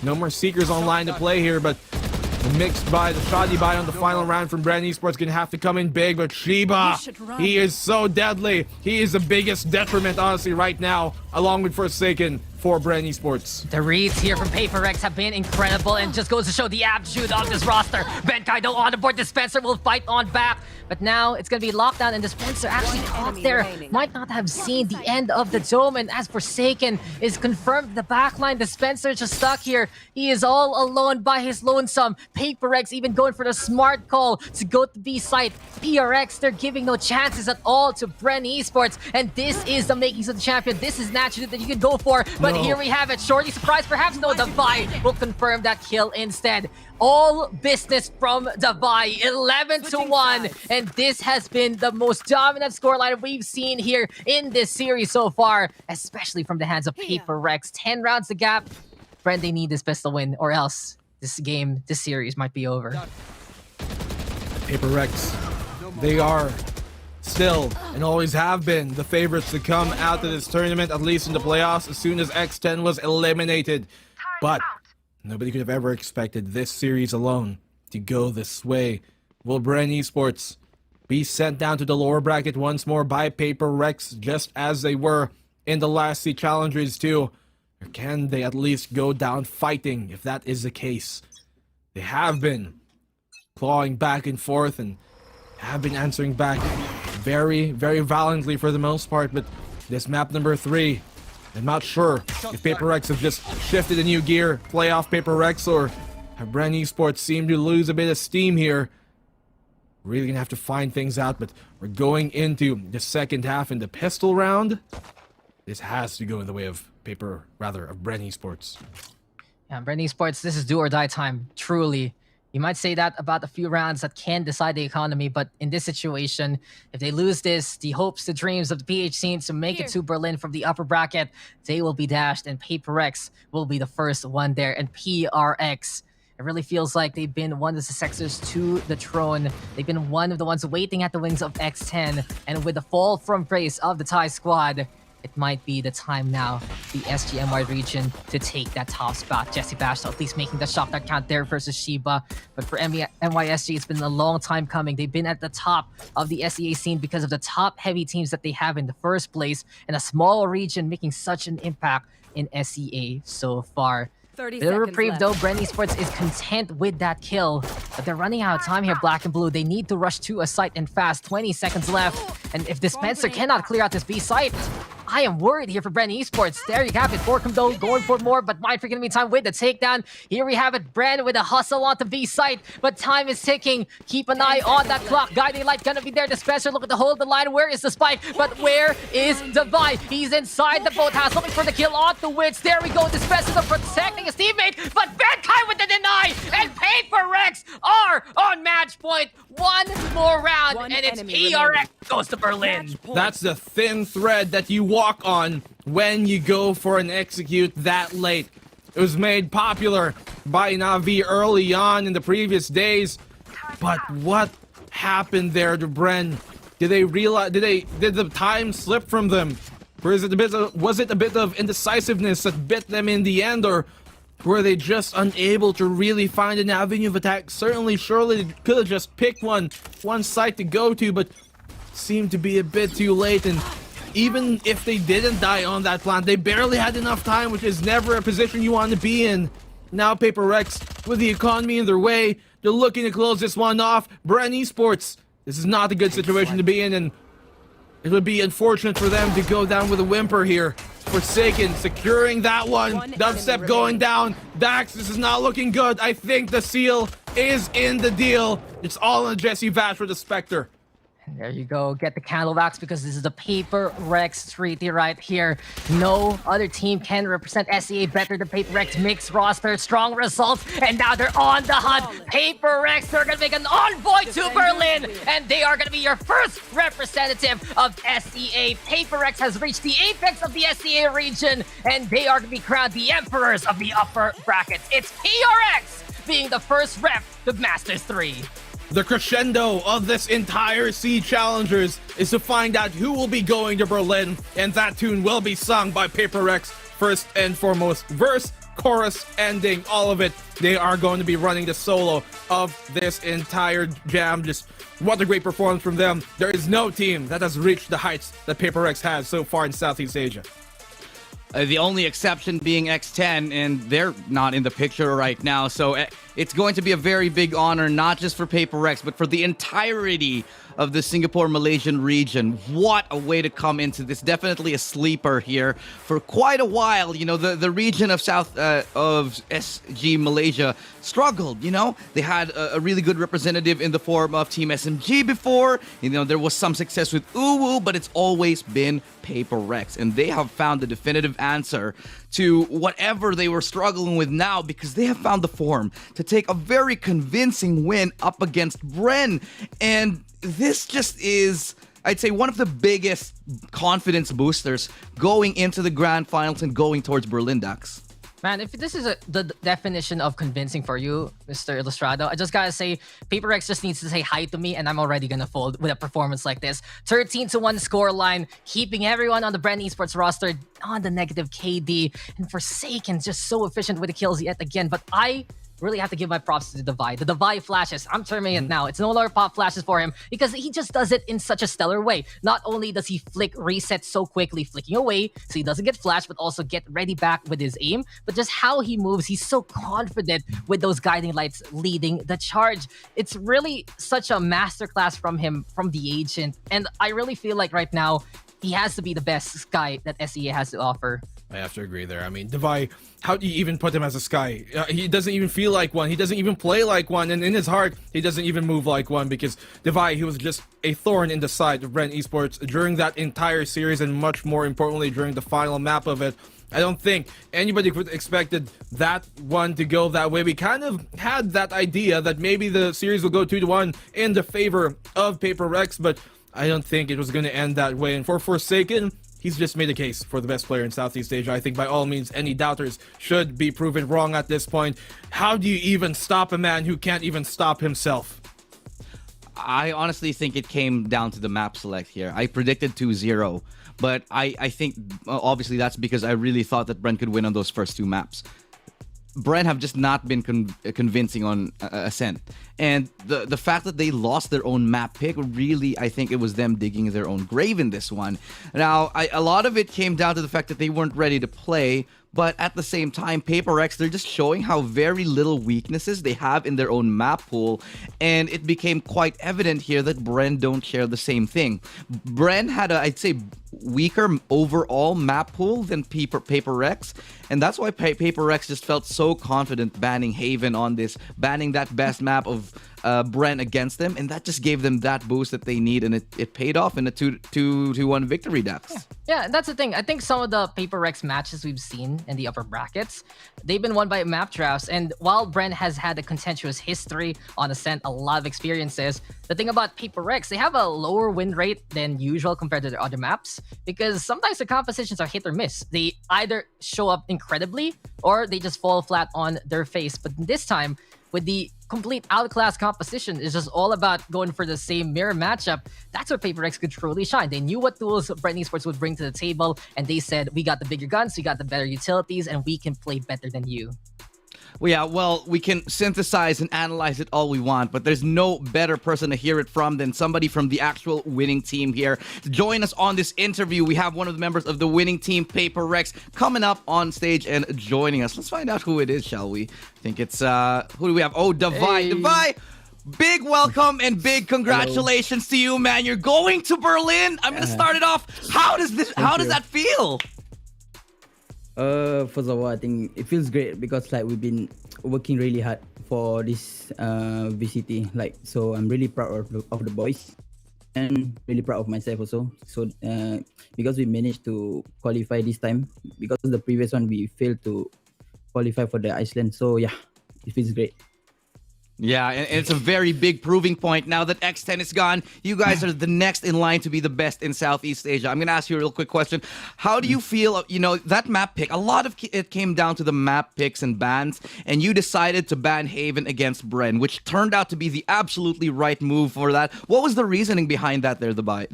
No more Seekers online to play here, but the mixed buy, the shoddy buy on the final round from Bren Esports gonna have to come in big, but Shiba, he is so deadly. He is the biggest detriment, honestly, right now, along with Forsaken for Bren Esports. The reads here from Paper Rex have been incredible and just goes to show the aptitude of this roster. Benkai don't on the board, Dispenser will fight on back, but now it's gonna be lockdown and Dispenser actually caught there. Might not have seen the end of the dome, and as Forsaken is confirmed the backline, Dispenser just stuck here. He is all alone by his lonesome. Paper Rex even going for the smart call to go to B site. PRX, they're giving no chances at all to Bren Esports, and this is the makings of the champion. This is naturally that you can go for, but here we have it. Shorty surprise, perhaps no, Devi will confirm that kill instead. All business from Devi, 11-1, and this has been the most dominant scoreline we've seen here in this series so far, especially from the hands of Paper Rex. 10 rounds to gap. Bren, they need this pistol win, or else this game, this series might be over. Paper Rex, they are still and always have been the favorites to come out of this tournament, at least in the playoffs, as soon as X10 was eliminated. But nobody could have ever expected this series alone to go this way. Will Bren Esports be sent down to the lower bracket once more by Paper Rex, just as they were in the last 2 challengers too? Or can they at least go down fighting if that is the case? They have been clawing back and forth and have been answering back very, very valiantly for the most part, but this map number 3, I'm not sure if Paper Rex have just shifted a new gear, playoff Paper Rex, or have Bren Esports seem to lose a bit of steam here. Really gonna have to find things out, but we're going into the second half in the pistol round. This has to go in the way of Bren Esports. Yeah, Bren Esports, this is do or die time, truly. You might say that about a few rounds that can decide the economy, but in this situation, if they lose this, the hopes, the dreams of the PH scene to make it to Berlin from the upper bracket, they will be dashed, and Paper Rex will be the first one there. And PRX, it really feels like they've been one of the successors to the throne. They've been one of the ones waiting at the wings of X10, and with the fall from grace of the Thai squad, it might be the time now, the SGMY region, to take that top spot. Jesse Bash at least making the shot that count there versus Shiba. But for NYSG, it's been a long time coming. They've been at the top of the SEA scene because of the top-heavy teams that they have in the first place, and a small region making such an impact in SEA so far. 30 Little seconds reprieve left. though, Bren Esports is content with that kill, but they're running out of time here, Black and Blue. They need to rush to a site and fast. 20 seconds left, and if Dispenser cannot clear out this B site, I am worried here for Bren Esports. There you have it. Borkum though going for more, but Mind Freak in the meantime with the takedown. Here we have it. Bren with a hustle onto B site, but time is ticking. Keep an eye on that clock. Guiding Light gonna be there. Dispenser looking to hold the line. Where is the spike? But where is Devi? He's inside the boathouse looking for the kill on the Wits. There we go. Dispenser protecting his teammate, but Benkai with the deny, and Paper Rex are on match point. One more round, and it's PRX goes to Berlin. That's the thin thread that you walk on when you go for an execute that late. It was made popular by Na'Vi early on in the previous days. But what happened there to Bren? Did they realize? Did the time slip from them? Or was it a bit of indecisiveness that bit them in the end, or were they just unable to really find an avenue of attack? Surely they could have just picked one site to go to, but seemed to be a bit too late. And even if they didn't die on that plant, they barely had enough time, which is never a position you want to be in. Now Paper Rex, with the economy in their way, they're looking to close this one off. Bren Esports, this is not a good situation to be in, and it would be unfortunate for them to go down with a whimper here. Forsaken securing that one. Dubstep going down. Dax, this is not looking good. I think the seal is in the deal. It's all on Jesse Vash for the Spectre. There you go. Get the candle wax because this is the Paper Rex treaty right here. No other team can represent SEA better than Paper Rex. Mixed roster, strong results, and now they're on the hunt. Paper Rex, they're going to make an envoy to Berlin, and they are going to be your first representative of SEA. Paper Rex has reached the apex of the SEA region, and they are going to be crowned the emperors of the upper brackets. It's PRX being the first rep of Masters 3. The crescendo of this entire Sea Challengers is to find out who will be going to Berlin, and that tune will be sung by Paper Rex first and foremost. Verse, chorus, ending, all of it. They are going to be running the solo of this entire jam. Just what a great performance from them. There is no team that has reached the heights that Paper Rex has so far in Southeast Asia. The only exception being X10, and they're not in the picture right now. So it's going to be a very big honor, not just for Paper Rex, but for the entirety of the Singapore-Malaysian region. What a way to come into this. Definitely a sleeper here for quite a while. You know, the region of South of SG Malaysia struggled, you know. They had a really good representative in the form of Team SMG before. You know, there was some success with Uwu, but it's always been Paper Rex. And they have found the definitive answer to whatever they were struggling with now, because they have found the form to take a very convincing win up against Bren. And this just is, I'd say, one of the biggest confidence boosters going into the grand finals and going towards Berlin, Dax. Man, if this is the definition of convincing for you, Mr. Illustrado, I just gotta say, Paper Rex just needs to say hi to me, and I'm already gonna fold with a performance like this. 13-1 scoreline, keeping everyone on the Bren Esports roster on the negative KD, and Forsaken just so efficient with the kills yet again. But I really have to give my props to the Divide. The Divide flashes, I'm terming it now. It's no longer pop flashes for him because he just does it in such a stellar way. Not only does he flick reset so quickly, flicking away, so he doesn't get flashed, but also get ready back with his aim. But just how he moves, he's so confident with those guiding lights leading the charge. It's really such a masterclass from him, from the agent. And I really feel like right now, he has to be the best Sky that SEA has to offer. I have to agree there. I mean, Devi, how do you even put him as a Sky? He doesn't even feel like one. He doesn't even play like one. And in his heart, he doesn't even move like one, because Devi, he was just a thorn in the side of Bren Esports during that entire series, and much more importantly, during the final map of it. I don't think anybody could have expected that one to go that way. We kind of had that idea that maybe the series will go 2-1 in the favor of Paper Rex, but I don't think it was going to end that way. And for Forsaken, he's just made a case for the best player in Southeast Asia. I think by all means, any doubters should be proven wrong at this point. How do you even stop a man who can't even stop himself? I honestly think it came down to the map select here. I predicted 2-0, but I think obviously that's because I really thought that Bren could win on those first two maps. Bren have just not been convincing on Ascent. And the fact that they lost their own map pick, really, I think it was them digging their own grave in this one. Now, a lot of it came down to the fact that they weren't ready to play, but at the same time, Paper Rex, they're just showing how very little weaknesses they have in their own map pool, and it became quite evident here that Bren don't share the same thing. Bren had a, I'd say, weaker overall map pool than Paper Rex, and that's why Paper Rex just felt so confident banning Haven on this, banning that best map of of Bren against them, and that just gave them that boost that they need, and it paid off in a 2-1 victory, Dax. Yeah, that's the thing. I think some of the Paper Rex matches we've seen in the upper brackets, they've been won by map drafts. And while Bren has had a contentious history on Ascent, a lot of experiences, the thing about Paper Rex, they have a lower win rate than usual compared to their other maps because sometimes the compositions are hit or miss. They either show up incredibly or they just fall flat on their face. But this time, with the complete outclass composition, it's just all about going for the same mirror matchup. That's where Paper X could truly shine. They knew what tools Bren Esports would bring to the table, and they said, we got the bigger guns, we got the better utilities, and we can play better than you. Well, yeah, well, we can synthesize and analyze it all we want, but there's no better person to hear it from than somebody from the actual winning team here. To join us on this interview, we have one of the members of the winning team, Paper Rex, coming up on stage and joining us. Let's find out who it is, shall we? I think it's, who do we have? Oh, Davai. Hey. Davai, big welcome and big congratulations to you, man. You're going to Berlin. I'm going to start it off. How does that feel? First of all, I think it feels great because like we've been working really hard for this VCT. Like, so I'm really proud of the boys and really proud of myself also. So because we managed to qualify this time, because the previous one we failed to qualify for the Iceland. So yeah, it feels great. Yeah, and it's a very big proving point. Now that X10 is gone, you guys are the next in line to be the best in Southeast Asia. I'm going to ask you a real quick question. How do you feel, you know, that map pick? A lot of it came down to the map picks and bans, and you decided to ban Haven against Bren, which turned out to be the absolutely right move for that. What was the reasoning behind that there, Devi?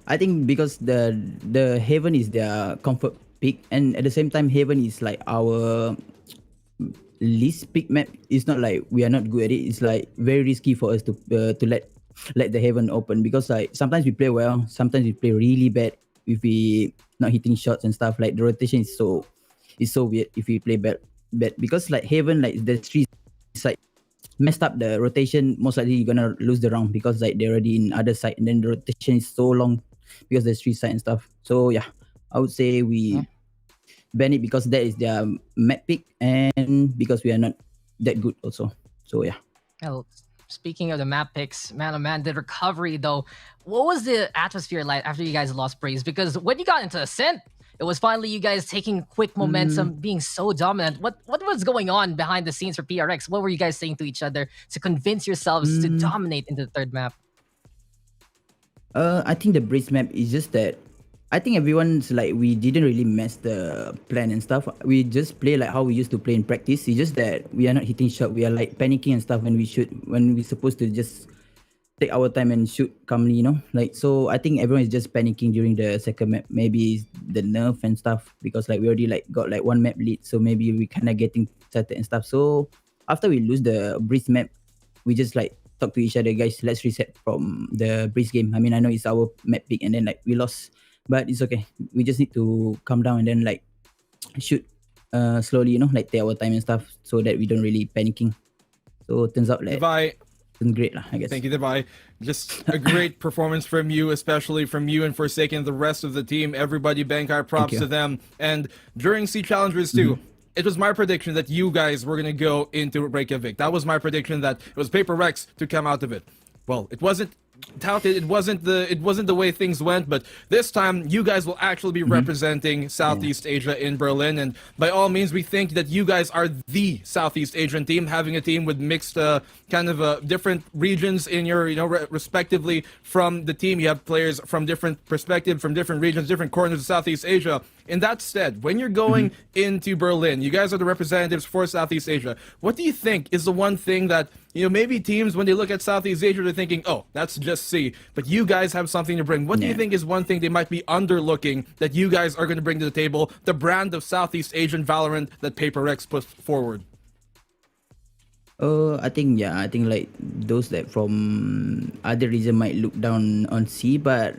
I think because the Haven is their comfort pick, and at the same time, Haven is like our least pick map. It's not like we are not good at it. It's like very risky for us to let the Haven open because like sometimes we play well, sometimes we play really bad if we not hitting shots and stuff. Like the rotation is so weird if we play bad because like Haven, like the street is like messed up the rotation. Most likely you're gonna lose the round because like they're already in other side, and then the rotation is so long because the street side and stuff. So yeah, I would say we ban it because that is their map pick and because we are not that good also. So yeah. Well, speaking of the map picks, man, oh man, the recovery though. What was the atmosphere like after you guys lost Braze? Because when you got into Ascent, it was finally you guys taking quick momentum, being so dominant. What was going on behind the scenes for PRX? What were you guys saying to each other to convince yourselves to dominate into the third map? I think the Braze map is just that I think everyone's like, we didn't really mess the plan and stuff. We just play like how we used to play in practice. It's just that we are not hitting shot. We are like panicking and stuff when we shoot, when we're supposed to just take our time and shoot calmly, you know? Like, so I think everyone is just panicking during the second map. Maybe it's the nerf and stuff because like we already like got like one map lead. So maybe we kind of getting started and stuff. So after we lose the Breeze map, we just like talk to each other, guys, let's reset from the Breeze game. I mean, I know it's our map pick and then like we lost, but it's okay. We just need to calm down and then like shoot slowly, you know, like take our time and stuff so that we don't really panicking. So it turns out like it's great lah, I guess. Thank you, Devi. Just a great performance from you, especially from you and Forsaken, the rest of the team. Everybody, bank our props to them. And during Sea Challengers too, it was my prediction that you guys were gonna go into Reykjavik. That was my prediction that it was Paper Rex to come out of it. Well, it wasn't touted, it wasn't the way things went, but this time you guys will actually be representing Southeast Asia in Berlin, and by all means we think that you guys are the Southeast Asian team, having a team with mixed kind of different regions in your, you know, respectively from the team. You have players from different perspectives, from different regions, different corners of Southeast Asia. In that said, when you're going into Berlin, you guys are the representatives for Southeast Asia. What do you think is the one thing that, you know, maybe teams, when they look at Southeast Asia, they're thinking, oh, that's just C, but you guys have something to bring. What do you think is one thing they might be underlooking that you guys are going to bring to the table, the brand of Southeast Asian Valorant that Paper X puts forward? I think like those that from other region might look down on C, but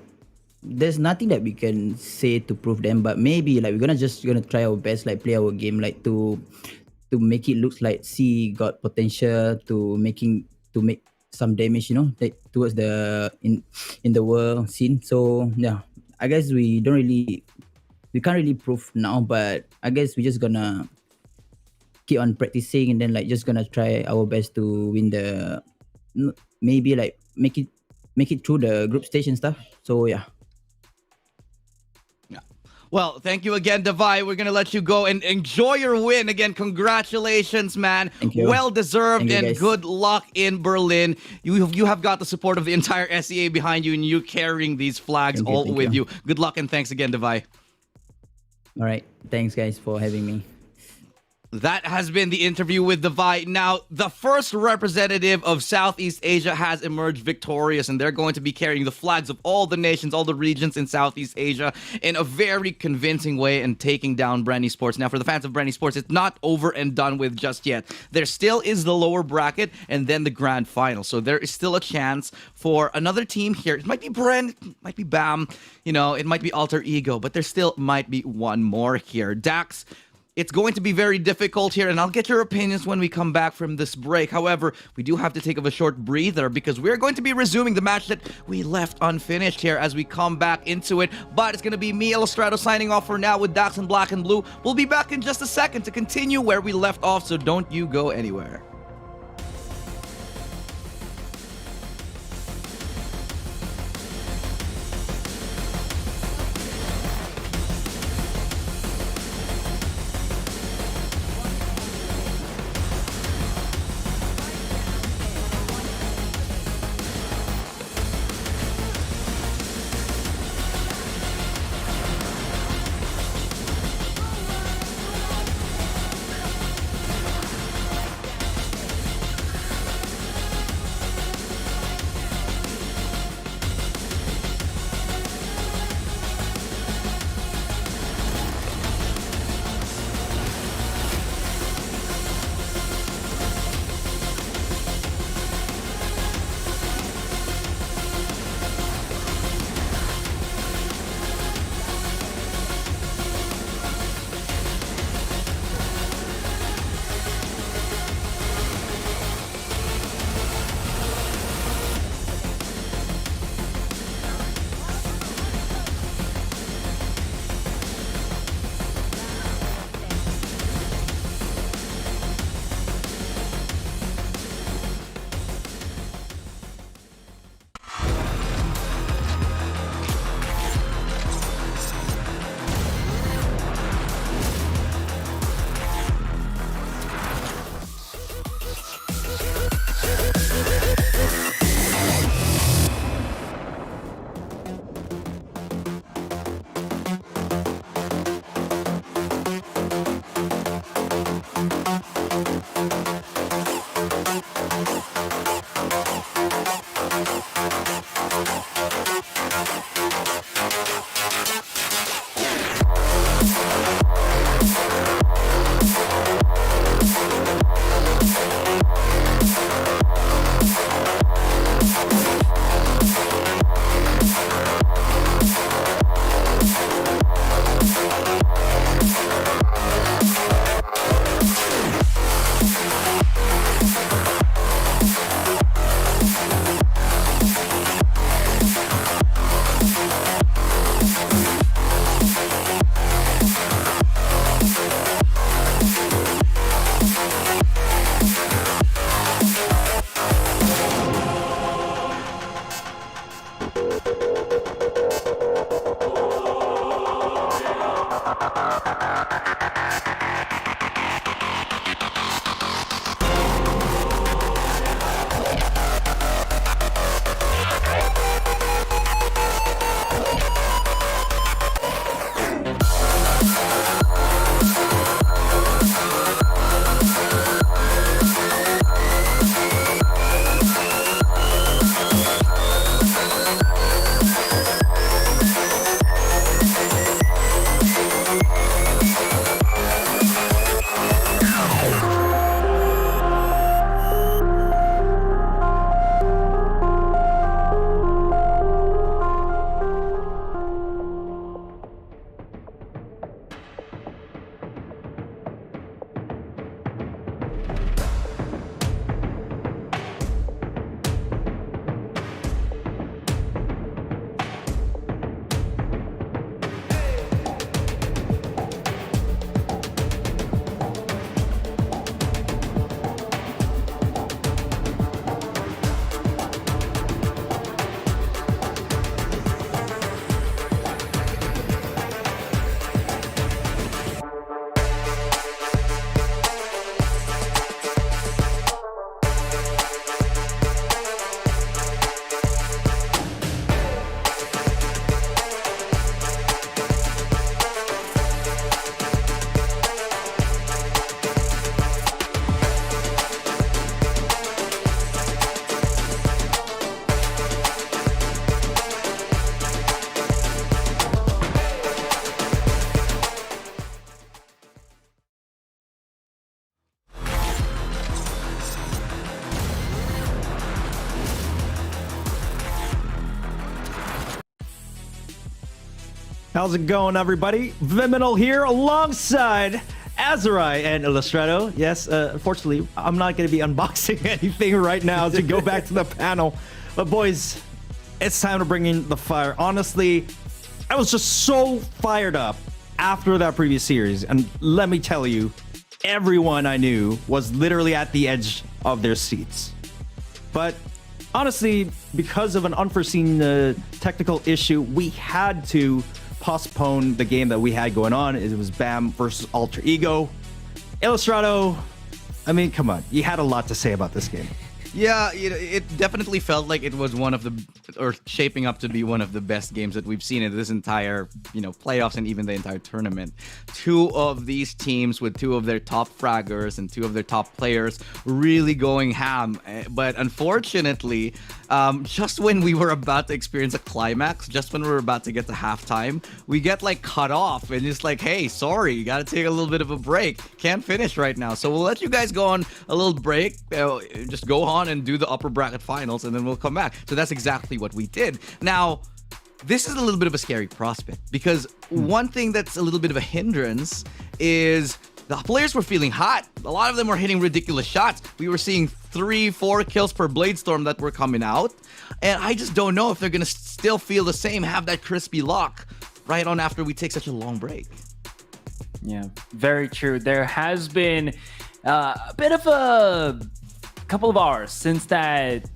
there's nothing that we can say to prove them. But maybe like we're gonna try our best, like play our game, like to make it look like C got potential to make some damage, you know, like towards the in the world scene. So yeah, I guess we can't really prove now, but I guess we're just gonna keep on practicing, and then like just gonna try our best to win maybe like make it through the group stage and stuff. So yeah. Well, thank you again, Davai. We're going to let you go and enjoy your win. Again, congratulations, man. Thank you. Well deserved, Thank you, and guys. good luck in Berlin. You have got the support of the entire SEA behind you, and you carrying these flags Thank you, all thank with you. you. Good luck, and thanks again, Davai. All right. Thanks, guys, for having me. That has been the interview with Davai. Now, the first representative of Southeast Asia has emerged victorious, and they're going to be carrying the flags of all the nations, all the regions in Southeast Asia in a very convincing way and taking down Bren Esports. Now, for the fans of Bren Esports, it's not over and done with just yet. There still is the lower bracket and then the grand final. So there is still a chance for another team here. It might be Bren, it might be BAAM, it might be Alter Ego, but there still might be one more here. Dax, it's going to be very difficult here, and I'll get your opinions when we come back from this break. However, we do have to take a short breather because we're going to be resuming the match that we left unfinished here as we come back into it. But it's going to be me, Illustrato, signing off for now with Dax in Black and Blue. We'll be back in just a second to continue where we left off, so don't you go anywhere. How's it going, everybody? Viminal here alongside Azurai and Illustrato. Yes, unfortunately, I'm not going to be unboxing anything right now as we go back to the panel. But boys, it's time to bring in the fire. Honestly, I was just so fired up after that previous series. And let me tell you, everyone I knew was literally at the edge of their seats. But honestly, because of an unforeseen technical issue, we had to postpone the game that we had going on. It was BAAM versus Alter Ego. Illustrato, I mean, come on. You had a lot to say about this game. Yeah, it definitely felt like it was one of the, or shaping up to be one of the best games that we've seen in this entire, playoffs and even the entire tournament. Two of these teams with two of their top fraggers and two of their top players really going ham. But unfortunately, just when we were about to experience a climax, just when we were about to get to halftime, we get cut off and it's like, hey, sorry, you gotta take a little bit of a break. Can't finish right now. So we'll let you guys go on a little break. Just go on and do the upper bracket finals and then we'll come back. So that's exactly what we did. Now, this is a little bit of a scary prospect because one thing that's a little bit of a hindrance is the players were feeling hot. A lot of them were hitting ridiculous shots. We were seeing 3-4 kills per Bladestorm that were coming out. And I just don't know if they're going to still feel the same, have that crispy lock right on after we take such a long break. Yeah, very true. There has been a bit of a couple of hours since that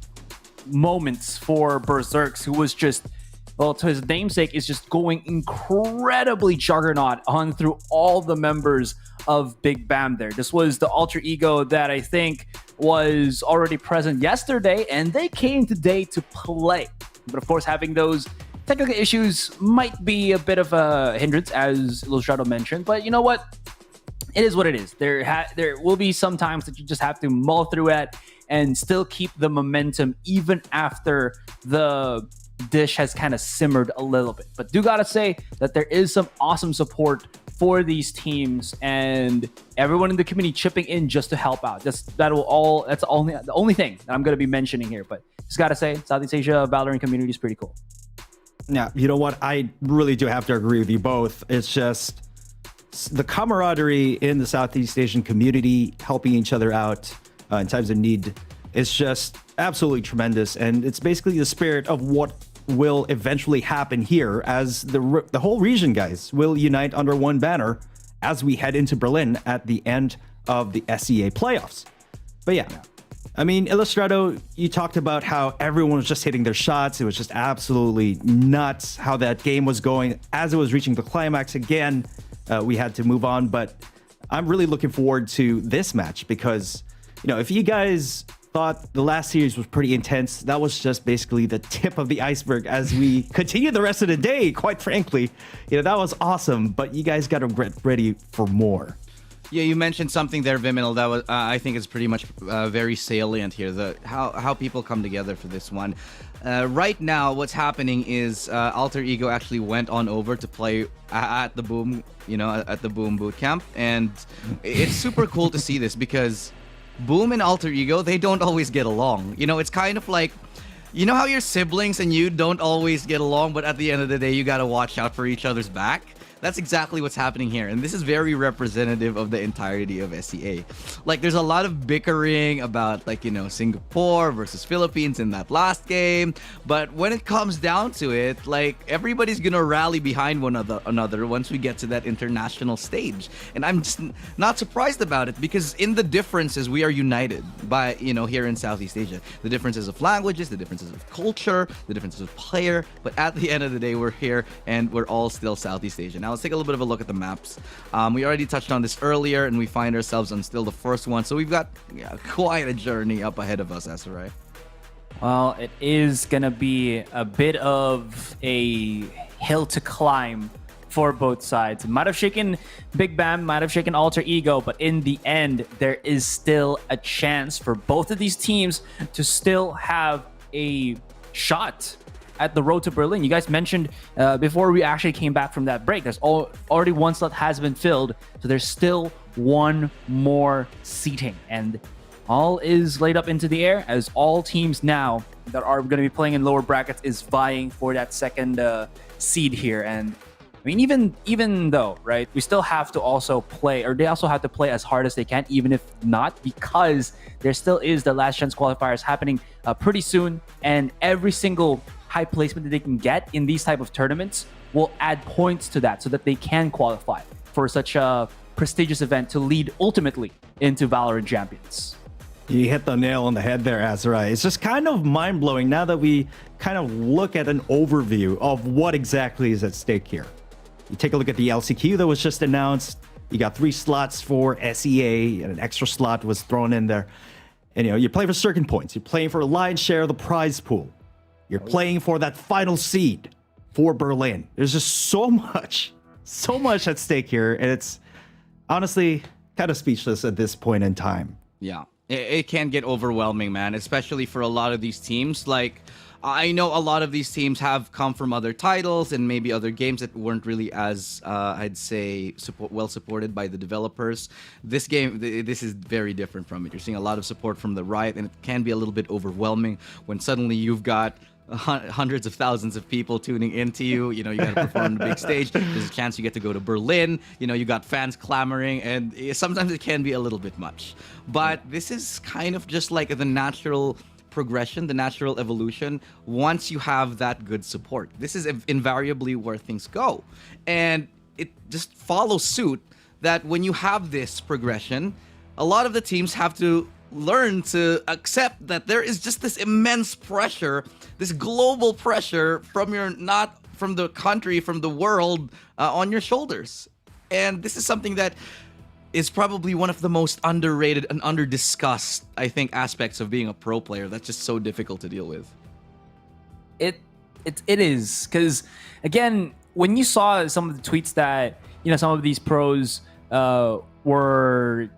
moments for Berserks, who was just, well, to his namesake, is just going incredibly juggernaut on through all the members of Big BAAM there. This was the Alter Ego that I think was already present yesterday, and they came today to play. But of course, having those technical issues might be a bit of a hindrance, as Illustrato mentioned. But you know what? It is what it is. There will be some times that you just have to mull through it and still keep the momentum even after the dish has kind of simmered a little bit. But do gotta say that there is some awesome support for these teams and everyone in the community chipping in just to help out. That's the only thing that I'm gonna be mentioning here. But just gotta say, Southeast Asia Valorant community is pretty cool. Yeah, you know what? I really do have to agree with you both. It's just the camaraderie in the Southeast Asian community, helping each other out in times of need, is just absolutely tremendous. And it's basically the spirit of what will eventually happen here as the whole region, guys, will unite under one banner as we head into Berlin at the end of the SEA playoffs. But yeah. I mean, Illustrato, you talked about how everyone was just hitting their shots. It was just absolutely nuts how that game was going. As it was reaching the climax again, we had to move on. But I'm really looking forward to this match because, if you guys thought the last series was pretty intense, that was just basically the tip of the iceberg as we continue the rest of the day. Quite frankly, that was awesome. But you guys got to get ready for more. Yeah, you mentioned something there, Viminal, that was I think is pretty much very salient here. How people come together for this one. Right now, what's happening is Alter Ego actually went on over to play at the BOOM, at the BOOM bootcamp, and it's super cool to see this because BOOM and Alter Ego, they don't always get along. It's kind of like, how your siblings and you don't always get along, but at the end of the day, you gotta watch out for each other's back. That's exactly what's happening here. And this is very representative of the entirety of SEA. There's a lot of bickering about, Singapore versus Philippines in that last game. But when it comes down to it, everybody's going to rally behind one another once we get to that international stage. And I'm just not surprised about it because in the differences, we are united by, here in Southeast Asia. The differences of languages, the differences of culture, the differences of player. But at the end of the day, we're here and we're all still Southeast Asian. Now let's take a little bit of a look at the maps. We already touched on this earlier, and we find ourselves on still the first one. So we've got quite a journey up ahead of us, Asarai. Well, it is gonna be a bit of a hill to climb for both sides. It might have shaken Big BAAM, might have shaken Alter Ego, but in the end, there is still a chance for both of these teams to still have a shot at the road to Berlin. You guys mentioned before we actually came back from that break, there's already one slot has been filled, so there's still one more seating, and all is laid up into the air as all teams now that are going to be playing in lower brackets is vying for that second seed here. And mean, even though, right, we still have to also play, or they also have to play as hard as they can, even if not, because there still is the last chance qualifiers happening pretty soon, and every single high placement that they can get in these type of tournaments will add points to that so that they can qualify for such a prestigious event to lead ultimately into Valorant Champions. You hit the nail on the head there, Azurai. It's just kind of mind-blowing now that we kind of look at an overview of what exactly is at stake here. You take a look at the LCQ that was just announced. You got 3 slots for SEA, and an extra slot was thrown in there. And you're playing for certain points. You're playing for a lion's share of the prize pool. You're playing for that final seed for Berlin. There's just so much at stake here, and it's honestly kind of speechless at this point in time. Yeah, it can get overwhelming, man, especially for a lot of these teams. Like, I know a lot of these teams have come from other titles and maybe other games that weren't really as, I'd say, well supported by the developers. This game, this is very different from it. You're seeing a lot of support from the Riot, and it can be a little bit overwhelming when suddenly you've got hundreds of thousands of people tuning into you. You got to perform on the big stage. There's a chance you get to go to Berlin. You got fans clamoring, and sometimes it can be a little bit much. But this is kind of just like the natural progression, the natural evolution. Once you have that good support, this is invariably where things go. And it just follows suit that when you have this progression, a lot of the teams have to learn to accept that there is just this immense pressure, this global pressure from not from the country, from the world on your shoulders. And this is something that is probably one of the most underrated and under-discussed, I think, aspects of being a pro player. That's just so difficult to deal with. It is, because again, when you saw some of the tweets that some of these pros were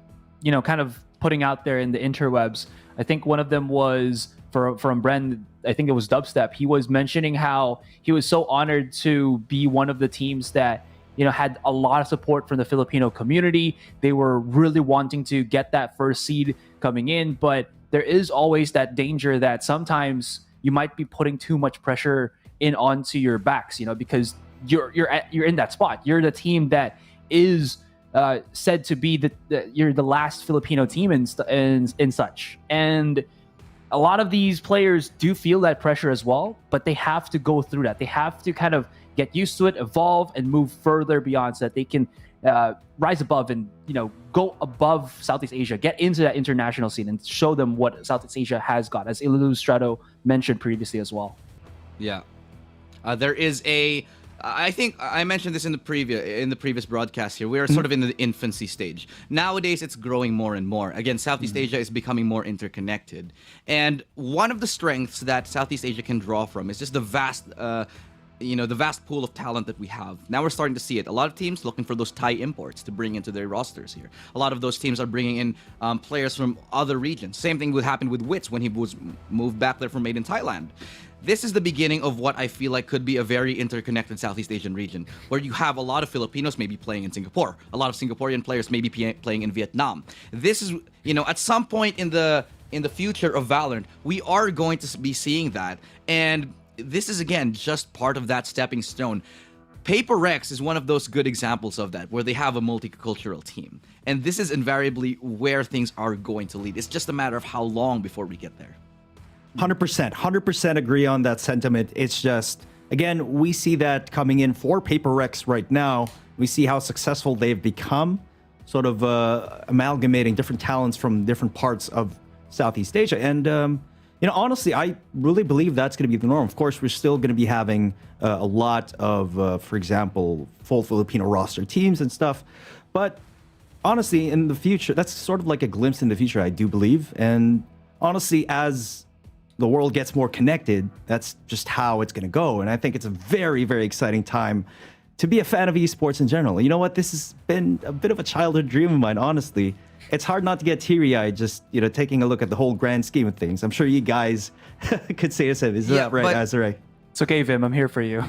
kind of putting out there in the interwebs, I think one of them was from Bren. I think it was Dubstep. He was mentioning how he was so honored to be one of the teams that had a lot of support from the Filipino community. They were really wanting to get that first seed coming in, but there is always that danger that sometimes you might be putting too much pressure in onto your backs, because you're in that spot. You're the team that is said to be you're the last Filipino team and such. And a lot of these players do feel that pressure as well, but they have to go through that. They have to kind of get used to it, evolve, and move further beyond so that they can rise above and go above Southeast Asia, get into that international scene, and show them what Southeast Asia has got, as Illustrato mentioned previously as well. Yeah, there is I think I mentioned this in the previous broadcast here. We are sort of in the infancy stage. Nowadays, it's growing more and more. Again, Southeast Asia is becoming more interconnected. And one of the strengths that Southeast Asia can draw from is just the vast pool of talent that we have. Now we're starting to see it. A lot of teams looking for those Thai imports to bring into their rosters here. A lot of those teams are bringing in players from other regions. Same thing would happen with Wits when he was moved back there from Made in Thailand. This is the beginning of what I feel like could be a very interconnected Southeast Asian region, where you have a lot of Filipinos maybe playing in Singapore, a lot of Singaporean players maybe playing in Vietnam. This is, at some point in the future of Valorant, we are going to be seeing that. And this is, again, just part of that stepping stone. Paper Rex is one of those good examples of that, where they have a multicultural team. And this is invariably where things are going to lead. It's just a matter of how long before we get there. 100% agree on that sentiment. It's just, again, we see that coming in for Paper Rex right now. We see how successful they've become, sort of amalgamating different talents from different parts of Southeast Asia. And, honestly, I really believe that's going to be the norm. Of course, we're still going to be having a lot of, for example, full Filipino roster teams and stuff. But honestly, in the future, that's sort of like a glimpse in the future, I do believe. And honestly, as the world gets more connected, that's just how it's going to go. And I think it's a very, very exciting time to be a fan of esports in general. You know what? This has been a bit of a childhood dream of mine, honestly. It's hard not to get teary-eyed just, taking a look at the whole grand scheme of things. I'm sure you guys could say the same. Is that right, Azure? It's okay, Vim. I'm here for you.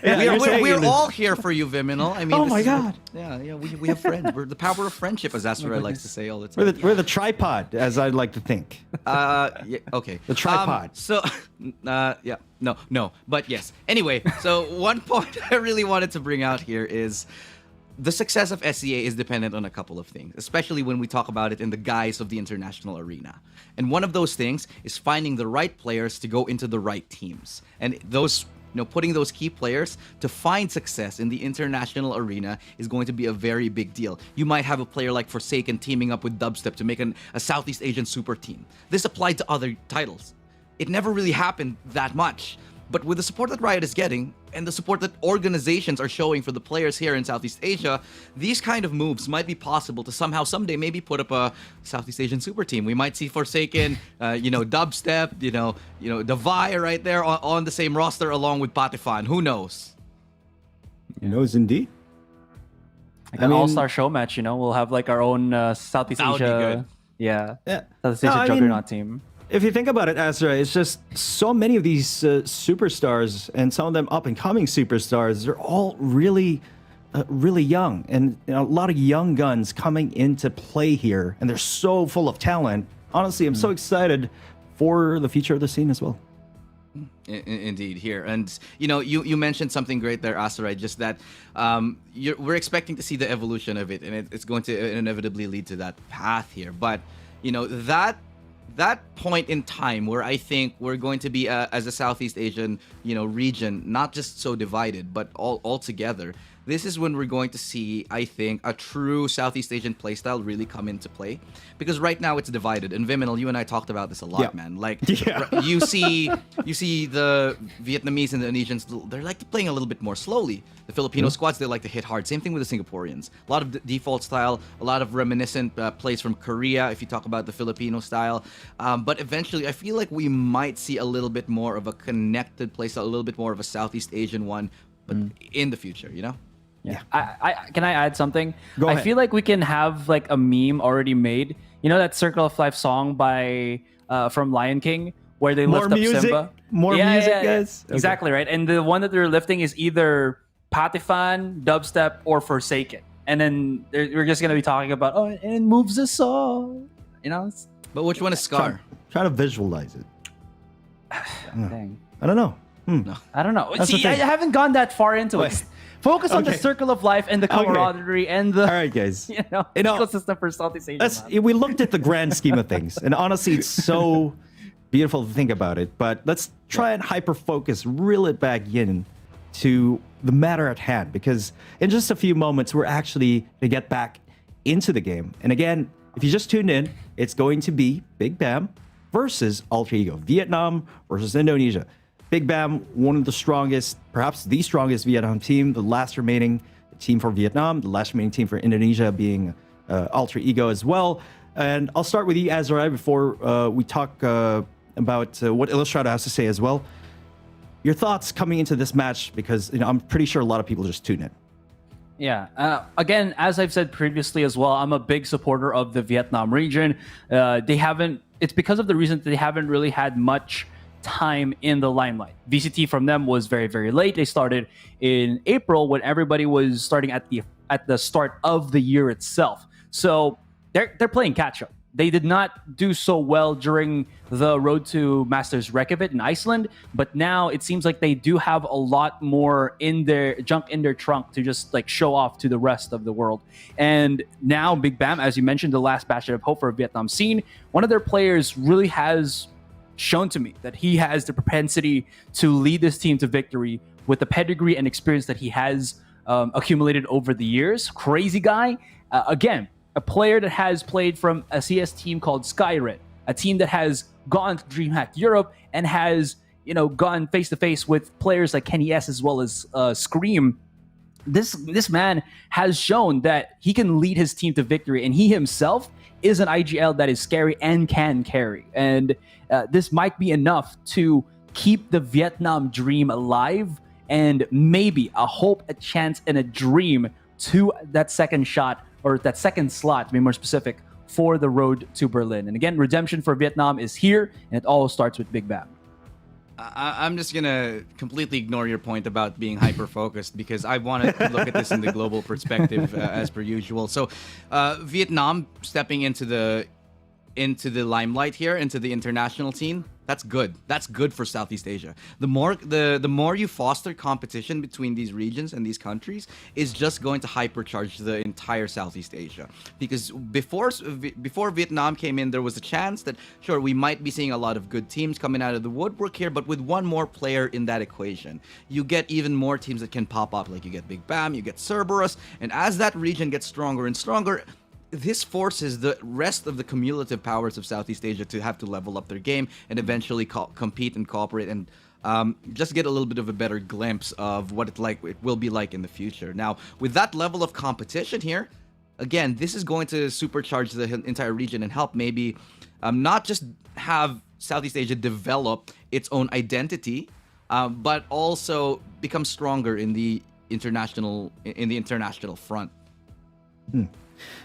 We're all here for you, Viminal. I mean, Oh my God. We have friends. We're the power of friendship, as Asteroid likes to say all the time. We're the tripod, as I'd like to think. Yeah, okay. The tripod. No, but yes. Anyway, so one point I really wanted to bring out here is the success of SEA is dependent on a couple of things, especially when we talk about it in the guise of the international arena. And one of those things is finding the right players to go into the right teams. And those, putting those key players to find success in the international arena is going to be a very big deal. You might have a player like Forsaken teaming up with Dubstep to make a Southeast Asian super team. This applied to other titles. It never really happened that much. But with the support that Riot is getting, and the support that organizations are showing for the players here in Southeast Asia, these kind of moves might be possible to somehow someday maybe put up a Southeast Asian super team. We might see Forsaken, Dubstep, Davai right there on the same roster along with Patifan. Who knows? Who knows indeed. Like an all-star show match, we'll have like our own Southeast That would be Asia. good. Yeah. Southeast No, Asia I juggernaut team. If you think about it, Azra, it's just so many of these superstars and some of them up-and-coming superstars, they're all really young. And a lot of young guns coming into play here. And they're so full of talent. Honestly, I'm so excited for the future of the scene as well. Indeed, here. And, you mentioned something great there, Asteroid, just that we're expecting to see the evolution of it. And it's going to inevitably lead to that path here. But, that point in time where I think we're going to be as a Southeast Asian, region, not just so divided, but all together. This is when we're going to see, I think, a true Southeast Asian playstyle really come into play. Because right now it's divided. And Viminal, you and I talked about this a lot, man. Like, you see the Vietnamese and the Indonesians, they're like playing a little bit more slowly. The Filipino squads, they like to hit hard. Same thing with the Singaporeans. A lot of default style, a lot of reminiscent plays from Korea, if you talk about the Filipino style. But eventually, I feel like we might see a little bit more of a connected playstyle, a little bit more of a Southeast Asian one, but in the future, Yeah. Can I add something? Go ahead. I feel like we can have like a meme already made. You know that Circle of Life song by from Lion King where they lift up Simba? More music, guys. Okay. Exactly, right? And the one that they're lifting is either Patifan, Dubstep, or Forsaken. And then we're just going to be talking about, and it moves us all. But which one is Scar? Try to visualize it. Dang. I don't know. No. I don't know. That's the See, I thing. haven't gone that far into it. Focus on the Okay. Circle of Life and the camaraderie and the All right, guys. ecosystem for Southeast Asia. We looked at the grand scheme of things, and honestly, it's so beautiful to think about it. But let's try and hyper-focus, reel it back in to the matter at hand, because in just a few moments, we're actually going to get back into the game. And again, if you just tuned in, it's going to be Big BAAM versus Alter Ego, Vietnam versus Indonesia. Big BAAM, one of the strongest, perhaps the strongest Vietnam team, the last remaining team for Vietnam, the last remaining team for Indonesia being Alter Ego as well. And I'll start with you, Azrai, before we talk about what Illustrator has to say as well. Your thoughts coming into this match, because I'm pretty sure a lot of people just tune in. Yeah. Again, as I've said previously as well, I'm a big supporter of the Vietnam region. It's because of the reason that they haven't really had much time in the limelight. VCT from them was very, very late. They started in April when everybody was starting at the start of the year itself. So they're playing catch up. They did not do so well during the Road to Masters Reykjavik in Iceland, but now it seems like they do have a lot more in their junk in their trunk to just like show off to the rest of the world. And now Big BAAM, as you mentioned, the last bastion of hope for Vietnam scene, one of their players really has shown to me that he has the propensity to lead this team to victory with the pedigree and experience that he has accumulated over the years. Crazy guy. Again, a player that has played from a CS team called Skyred, a team that has gone to DreamHack Europe and has, gone face to face with players like Kenny S as well as Scream. This man has shown that he can lead his team to victory, and he himself is an IGL that is scary and can carry. And this might be enough to keep the Vietnam dream alive and maybe a hope, a chance, and a dream to that second shot, or that second slot, to be more specific, for the road to Berlin. And again, redemption for Vietnam is here, and it all starts with Big BAAM. I'm just gonna completely ignore your point about being hyper focused because I want to look at this in the global perspective as per usual. So, Vietnam stepping into the limelight here, into the international scene. That's good. That's good for Southeast Asia. The more you foster competition between these regions and these countries is just going to hypercharge the entire Southeast Asia. Because before Vietnam came in, there was a chance that sure we might be seeing a lot of good teams coming out of the woodwork here, but with one more player in that equation, you get even more teams that can pop up. Like you get Big BAAM, you get Cerberus, and as that region gets stronger and stronger, this forces the rest of the cumulative powers of Southeast Asia to have to level up their game and eventually compete and cooperate and just get a little bit of a better glimpse of what it will be like in the future. Now, with that level of competition here, again, this is going to supercharge the entire region and help maybe not just have Southeast Asia develop its own identity, but also become stronger in the international front.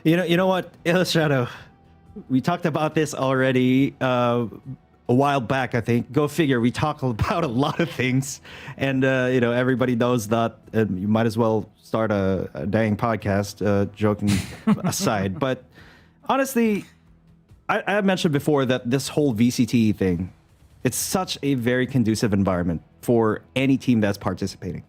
You know what, Illustrato? We talked about this already a while back, I think. Go figure. We talk about a lot of things, and everybody knows that. You might as well start a dang podcast. Joking aside, but honestly, I have mentioned before that this whole VCT thing, it's such a very conducive environment for any team that's participating.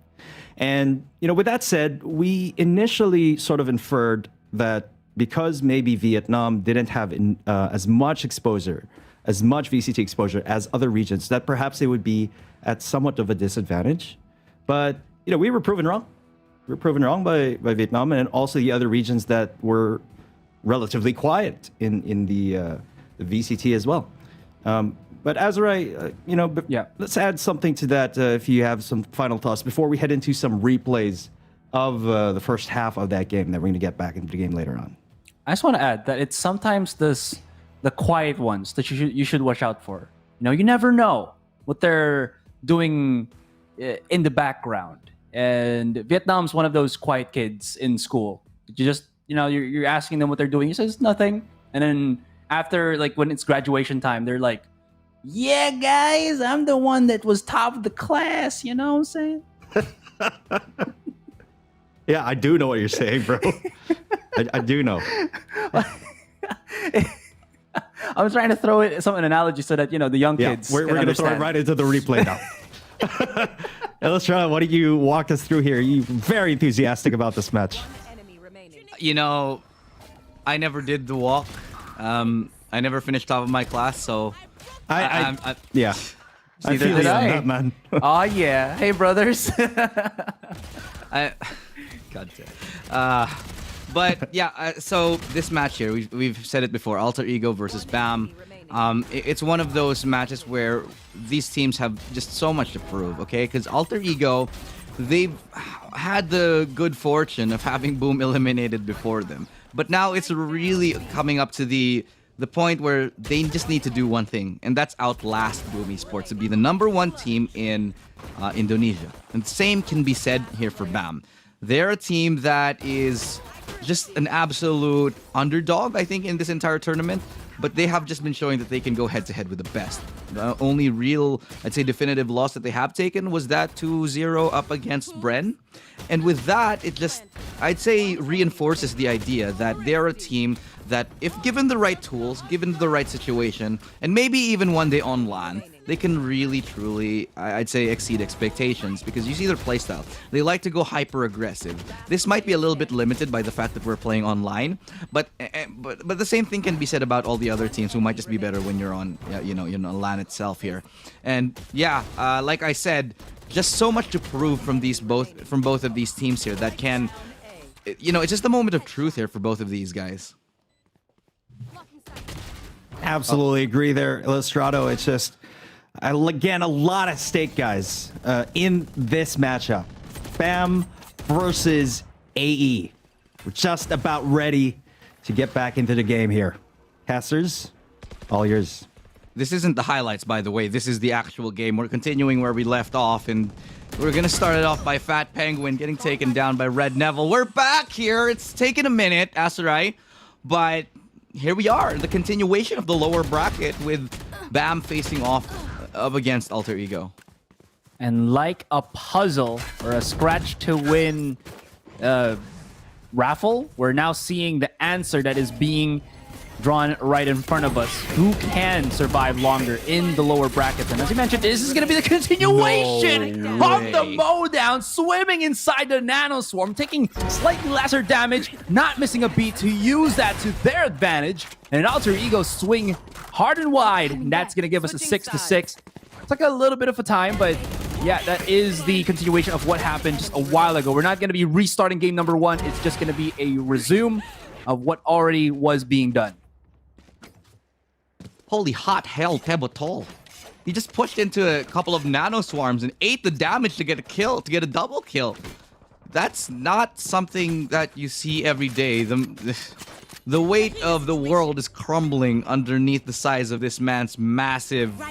And with that said, we initially sort of inferred that because maybe Vietnam didn't have as much exposure, as much VCT exposure as other regions, that perhaps they would be at somewhat of a disadvantage. But we were proven wrong. We were proven wrong by Vietnam and also the other regions that were relatively quiet in the VCT as well. But Azurai, let's add something to that if you have some final thoughts before we head into some replays of the first half of that game that we're going to get back into the game later on. I just want to add that it's sometimes the quiet ones that you should watch out for. You never know what they're doing in the background. And Vietnam's one of those quiet kids in school. You just, you're asking them what they're doing. He says nothing. And then after, like, when it's graduation time, they're like, yeah, guys, I'm the one that was top of the class. You know what I'm saying? Yeah, I do know what you're saying, bro. I do know. I was trying to throw it some analogy so that the young kids. We're going to throw it right into the replay now. Illustrata, what do you walk us through here? You're very enthusiastic about this match. I never did the walk. I never finished top of my class, so yeah. I feel you on that, man. Oh yeah. Hey, brothers. God damn. But yeah, so this match here, we've said it before, Alter Ego versus BAAM. It's one of those matches where these teams have just so much to prove, okay? Because Alter Ego, they've had the good fortune of having BOOM eliminated before them. But now it's really coming up to the point where they just need to do one thing, and that's outlast BOOM Esports to be the #1 team in Indonesia. And the same can be said here for BAAM. They're a team that is just an absolute underdog, I think, in this entire tournament. But they have just been showing that they can go head-to-head with the best. The only real, I'd say, definitive loss that they have taken was that 2-0 up against Bren. And with that, it just, I'd say, reinforces the idea that they're a team that, if given the right tools, given the right situation, and maybe even one day on LAN, they can really, truly, I'd say, exceed expectations, because you see their playstyle. They like to go hyper-aggressive. This might be a little bit limited by the fact that we're playing online, but the same thing can be said about all the other teams who might just be better when you're on, you're on LAN itself here. And yeah, like I said, just so much to prove from both of these teams here that can, it's just a moment of truth here for both of these guys. Absolutely agree there, Illustrato. It's just, again, a lot at stake, guys, in this matchup. BAAM versus AE. We're just about ready to get back into the game here. Casters, all yours. This isn't the highlights, by the way. This is the actual game. We're continuing where we left off, and we're going to start it off by Fat Penguin getting taken down by Red Neville. We're back here. It's taken a minute, Asarai, but here we are, the continuation of the lower bracket with BAAM facing off up against Alter Ego. And like a puzzle or a scratch to win raffle, we're now seeing the answer that is being drawn right in front of us. Who can survive longer in the lower brackets? And as you mentioned, this is going to be the continuation of the mowdown, swimming inside the Nano Swarm, taking slightly lesser damage, not missing a beat to use that to their advantage. And an Alter Ego swing hard and wide, and that's going to give us a 6-6. It's like a little bit of a time, but yeah, that is the continuation of what happened just a while ago. We're not going to be restarting game number 1. It's just going to be a resume of what already was being done. Holy hot hell, Tebotol. He just pushed into a couple of nano swarms and ate the damage to get a kill, to get a double kill. That's not something that you see every day. The weight of the world is crumbling underneath the size of this man's massive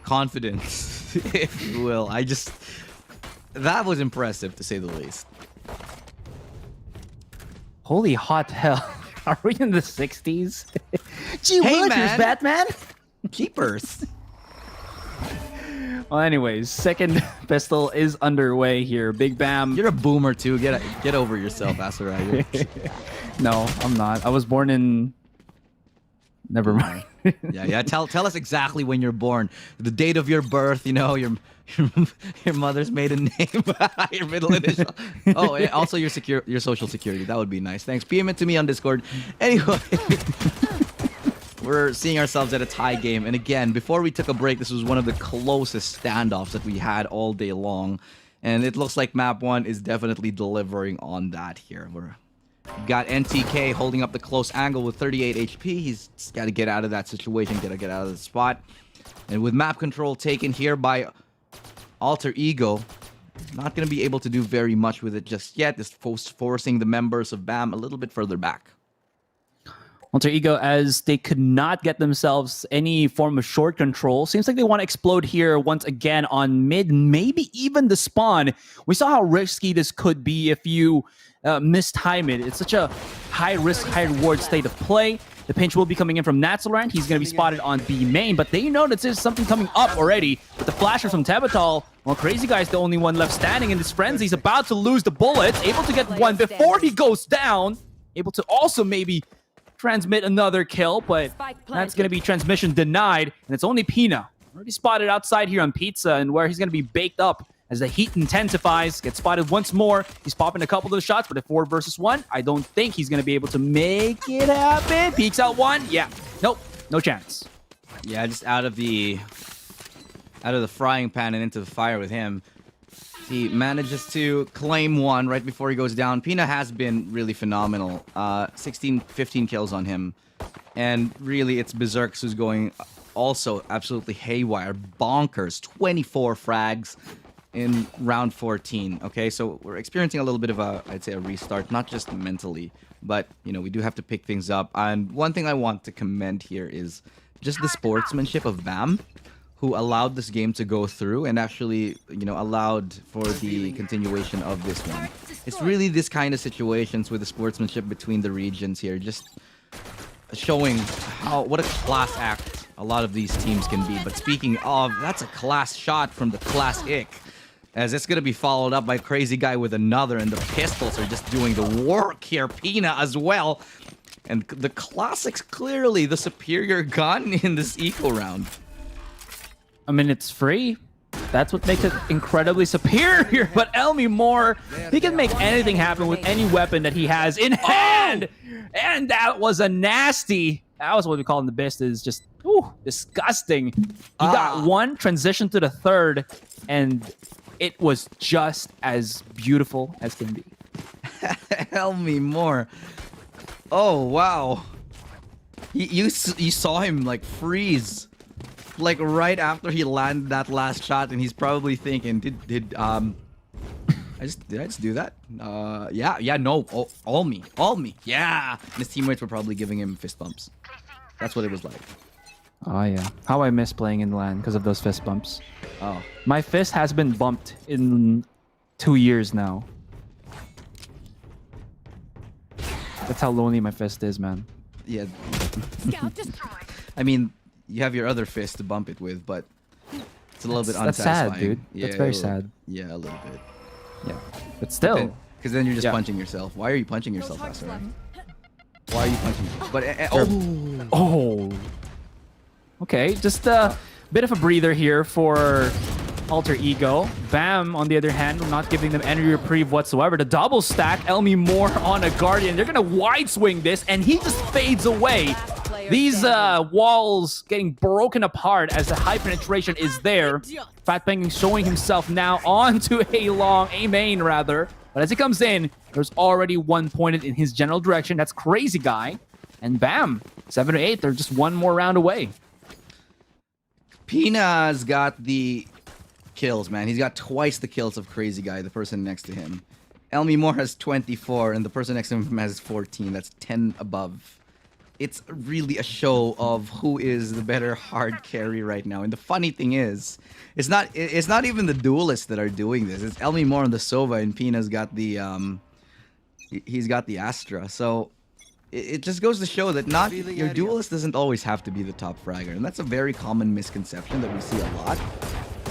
confidence, if you will. That was impressive, to say the least. Holy hot hell. Are we in the 60s? Gee, hey, Willikers, man. Batman! Keepers. Well, anyways, second pistol is underway here. Big BAAM. You're a boomer, too. Get over yourself, Asura. No, I'm not. I was born in... Never mind. Yeah. Tell us exactly when you're born. The date of your birth, you know, your mother's maiden name, your middle initial. Oh, and also your social security. That would be nice. Thanks. PM it to me on Discord. Anyway, we're seeing ourselves at a tie game. And again, before we took a break, this was one of the closest standoffs that we had all day long. And it looks like map 1 is definitely delivering on that here. We've got NTK holding up the close angle with 38 HP. He's got to get out of that situation, got to get out of the spot. And with map control taken here by Alter Ego, not going to be able to do very much with it just yet. Just forcing the members of BAAM a little bit further back. Alter Ego, as they could not get themselves any form of short control. Seems like they want to explode here once again on mid, maybe even the spawn. We saw how risky this could be if you mistime it. It's such a high-risk, high-reward state of play. The pinch will be coming in from Natzelrand. He's going to be spotted on B main, but they know that there's something coming up already. With the flasher from Tebotol, well, Crazy Guy's the only one left standing in this frenzy. He's about to lose the bullets, able to get one before he goes down. Able to also maybe transmit another kill, but that's going to be transmission denied, and it's only Pina. Already spotted outside here on Pizza, and where he's going to be baked up as the heat intensifies. Gets spotted once more. He's popping a couple of the shots, but at 4 versus 1, I don't think he's going to be able to make it happen. Peeks out one. Yeah. Nope. No chance. Yeah, just out of the frying pan and into the fire with him. He manages to claim one right before he goes down. Pina has been really phenomenal. 15 kills on him. And really, it's Berserks who's going also absolutely haywire. Bonkers. 24 frags in round 14. Okay, so we're experiencing a little bit of I'd say a restart, not just mentally, but, you know, we do have to pick things up. And one thing I want to commend here is just the sportsmanship of BAAM, who allowed this game to go through and actually, you know, allowed for the continuation of this one. It's really this kind of situations with the sportsmanship between the regions here, just showing what a class act a lot of these teams can be. But speaking of, that's a class shot from the Class Ick, as it's going to be followed up by Crazy Guy with another, and the pistols are just doing the work here. Pina as well. And the Classic's clearly the superior gun in this eco round. I mean, it's free. That's what makes it incredibly superior. But Elmi Moore, he can make anything happen with any weapon that he has in hand. And that was a nasty. That was what we call in the best, is just disgusting. He got one, transition to the third, and it was just as beautiful as can be. Elmi Moore. Oh, wow. You saw him like freeze. Like right after he landed that last shot, and he's probably thinking, did I just do that? All me. Yeah. And his teammates were probably giving him fist bumps. That's what it was like. Oh yeah. How I miss playing in LAN because of those fist bumps. Oh. My fist has been bumped in 2 years now. That's how lonely my fist is, man. Yeah. I mean, you have your other fist to bump it with, but It's a little bit That's unsatisfying. sad, dude. Yeah, That's very a little- sad. Yeah, a little bit. Yeah, but still. Because then you're just Yeah. punching yourself. Why are you punching yourself, Ascent? Why are you punching yourself? But Oh. Okay, just a bit of a breather here for Alter Ego. BAAM, on the other hand, not giving them any reprieve whatsoever. The double stack, Elmi Moore on a Guardian. They're gonna wide swing this, and he just fades away. These walls getting broken apart as the high penetration is there. Fat Penguin showing himself now onto a main rather. But as he comes in, there's already one pointed in his general direction. That's Crazy Guy. And BAAM, 7 to 8. They're just one more round away. Pina's got the kills, man. He's got twice the kills of Crazy Guy, the person next to him. Elmi Moore has 24, and the person next to him has 14. That's 10 above. It's really a show of who is the better hard carry right now. And the funny thing is, it's not even the duelists that are doing this. It's Elmi Moore on the Sova, and Pina's got the he's got the Astra. So it just goes to show that not your duelist doesn't always have to be the top fragger, and that's a very common misconception that we see a lot.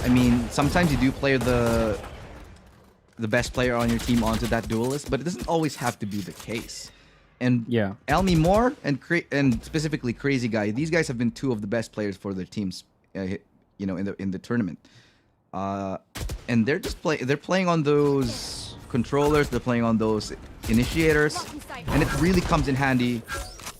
I mean, sometimes you do play the best player on your team onto that duelist, but it doesn't always have to be the case. And yeah, Elmi Moore and specifically Crazy Guy, these guys have been two of the best players for their teams, you know, in the tournament. And they're just playing on those controllers, they're playing on those initiators, and it really comes in handy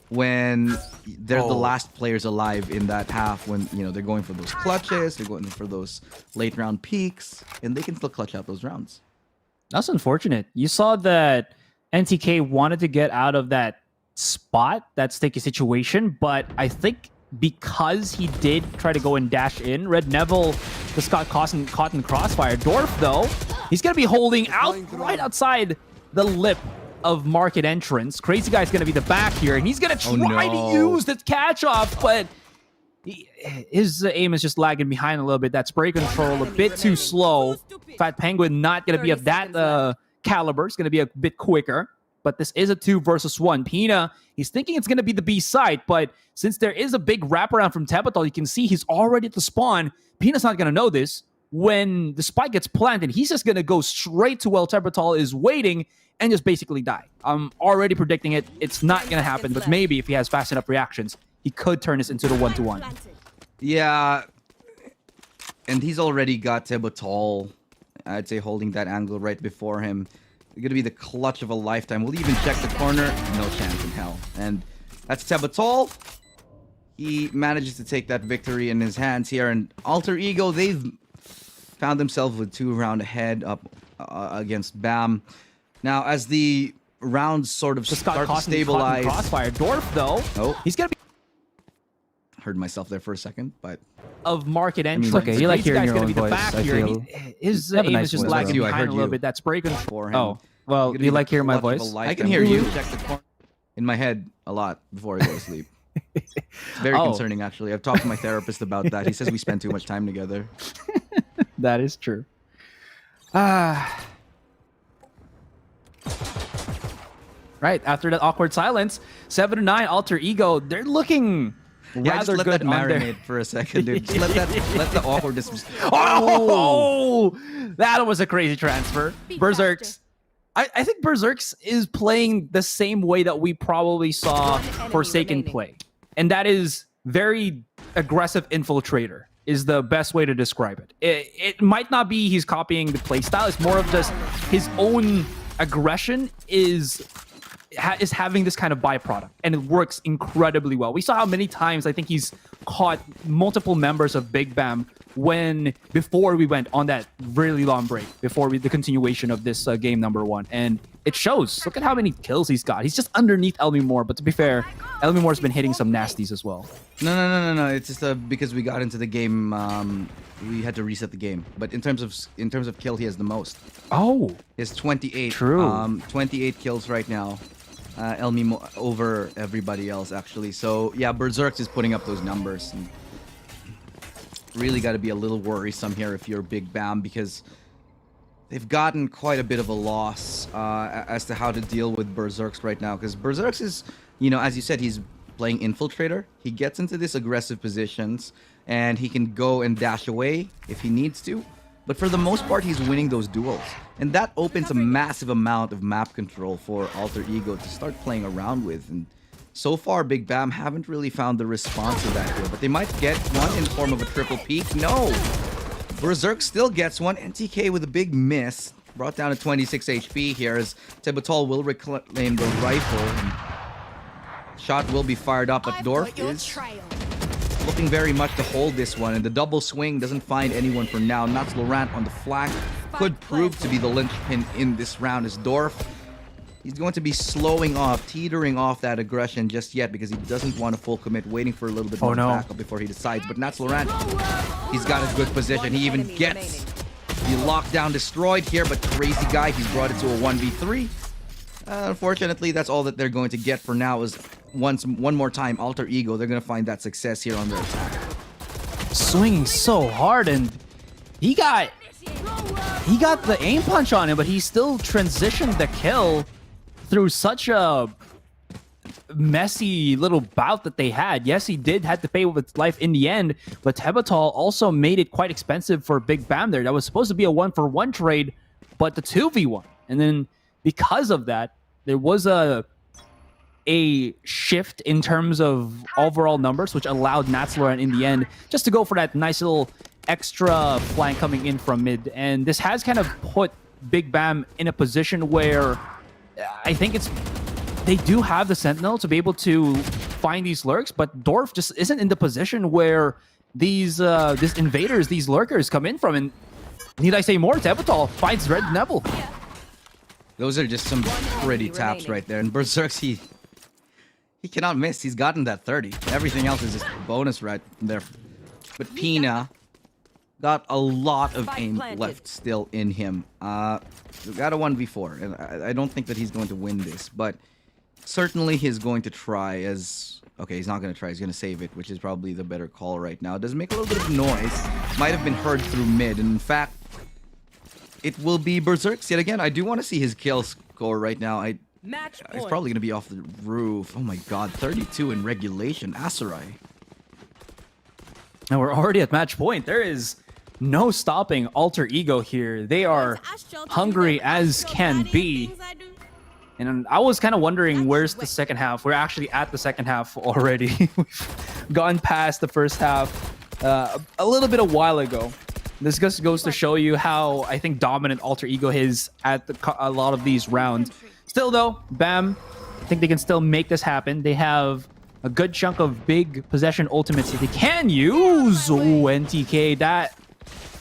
when they're the last players alive in that half, when, you know, they're going for those clutches, they're going for those late round peaks, and they can still clutch out those rounds. That's unfortunate. You saw that NTK wanted to get out of that spot, that sticky situation, but I think because he did try to go and dash in, Red Neville just got caught in crossfire. Dorf, though, he's going to be holding out right outside the lip of market entrance. Crazy Guy's going to be the back here, and he's going to try to use the catch off, but his aim is just lagging behind a little bit. That spray control a bit too slow. Fat Penguin not going to be of that caliber. It's going to be a bit quicker, but this is a 2 versus 1. Pina, he's thinking it's going to be the B side, but since there is a big wraparound from Tebatal, you can see he's already at the spawn. Pina's not going to know this. When the spike gets planted, he's just going to go straight to where Tebatal is waiting and just basically die. I'm already predicting it. It's not going to happen, but maybe if he has fast enough reactions, he could turn this into the 1-1. Yeah, and he's already got Tebatal, I'd say, holding that angle right before him. It's going to be the clutch of a lifetime. Will he even check the corner? No chance in hell. And that's Tebatal. He manages to take that victory in his hands here. And Alter Ego, they've found themselves with 2 rounds ahead up against BAAM. Now, as the rounds sort of start to stabilize... Crossfire. Dorf, though, he's going to be... Heard myself there for a second, but... Of market entrance. Okay, you like hearing your own voice, back I here. feel. His aim is just lagging I behind heard a little you. bit. That spray control. Oh, well, do you like hearing my voice? I can hear you. In my head a lot before I go to sleep. It's very concerning, actually. I've talked to my therapist about that. He says we spend too much time together. That is true. Right, after that awkward silence, 7 to 9, Alter Ego, they're looking rather just let good that marinate for a second, dude. Just let the awkwardness... Oh! That was a crazy transfer. Berserks. I think Berserks is playing the same way that we probably saw Forsaken play. And that is very aggressive infiltrator is the best way to describe it. It might not be he's copying the playstyle. It's more of just his own aggression is having this kind of byproduct, and it works incredibly well. We saw how many times I think he's caught multiple members of Big BAAM before we went on that really long break, before the continuation of this game number 1, and it shows. Look at how many kills he's got. He's just underneath Elmi Moore, but to be fair, Elmi Moore's been hitting some nasties as well. No. It's just because we got into the game, we had to reset the game. But in terms of kill, he has the most. Oh, he has 28. True. 28 kills right now. Elmi Moore over everybody else, actually. So yeah, Berserks is putting up those numbers. And really got to be a little worrisome here if you're Big BAAM, because they've gotten quite a bit of a loss as to how to deal with Berserks right now. Because Berserks is, you know, as you said, he's playing Infiltrator. He gets into these aggressive positions, and he can go and dash away if he needs to. But for the most part, he's winning those duels. And that opens a massive amount of map control for Alter Ego to start playing around with. And so far, Big BAAM haven't really found the response to that here. But they might get one in the form of a triple peak. No! Berserk still gets one. NTK with a big miss. Brought down to 26 HP here as Tebutol will reclaim the rifle. And shot will be fired up, but Dorf is looking very much to hold this one. And the double swing doesn't find anyone for now. Nats Laurent on the flank could prove to be the linchpin in this round as Dorf. He's going to be slowing off, teetering off that aggression just yet because he doesn't want a full commit, waiting for a little bit more backup before he decides. But Nats Laurent, he's got a good position. He even gets the lockdown destroyed here, but crazy guy, he's brought it to a 1v3. Unfortunately, that's all that they're going to get for now is one more time, Alter Ego. They're going to find that success here on their attack. Swinging so hard, and he got the aim punch on him, but he still transitioned the kill through such a messy little bout that they had. Yes, he did have to pay with his life in the end, but Tebutol also made it quite expensive for Big BAAM there. That was supposed to be a 1-for-1 trade, but the 2v1. And then because of that, there was a shift in terms of overall numbers, which allowed Nats Laurent in the end just to go for that nice little extra flank coming in from mid. And this has kind of put Big BAAM in a position where I think they do have the Sentinel to be able to find these lurks, but Dorf just isn't in the position where these invaders, these lurkers come in from. And need I say more? Tebutol finds Red Neville. Those are just some pretty taps right there. And Berserk, he cannot miss. He's gotten that 30. Everything else is just bonus right there. But Pina got a lot of aim left still in him. We got a 1v4, and I don't think that he's going to win this, but certainly he's going to try as... Okay, he's not going to try. He's going to save it, which is probably the better call right now. It does make a little bit of noise. Might have been heard through mid, and in fact, it will be Berserk's yet again. I do want to see his kill score right now. It's probably going to be off the roof. Oh my god, 32 in regulation. Asarai. And we're already at match point. There is no stopping Alter Ego here. They are hungry as can be. And I was kind of wondering, where's the second half? We're actually at the second half already. We've gone past the first half a little bit a while ago. This just goes to show you how, I think, dominant Alter Ego is at a lot of these rounds. Still, though, BAAM, I think they can still make this happen. They have a good chunk of big possession ultimates that they can use. Ooh, NTK,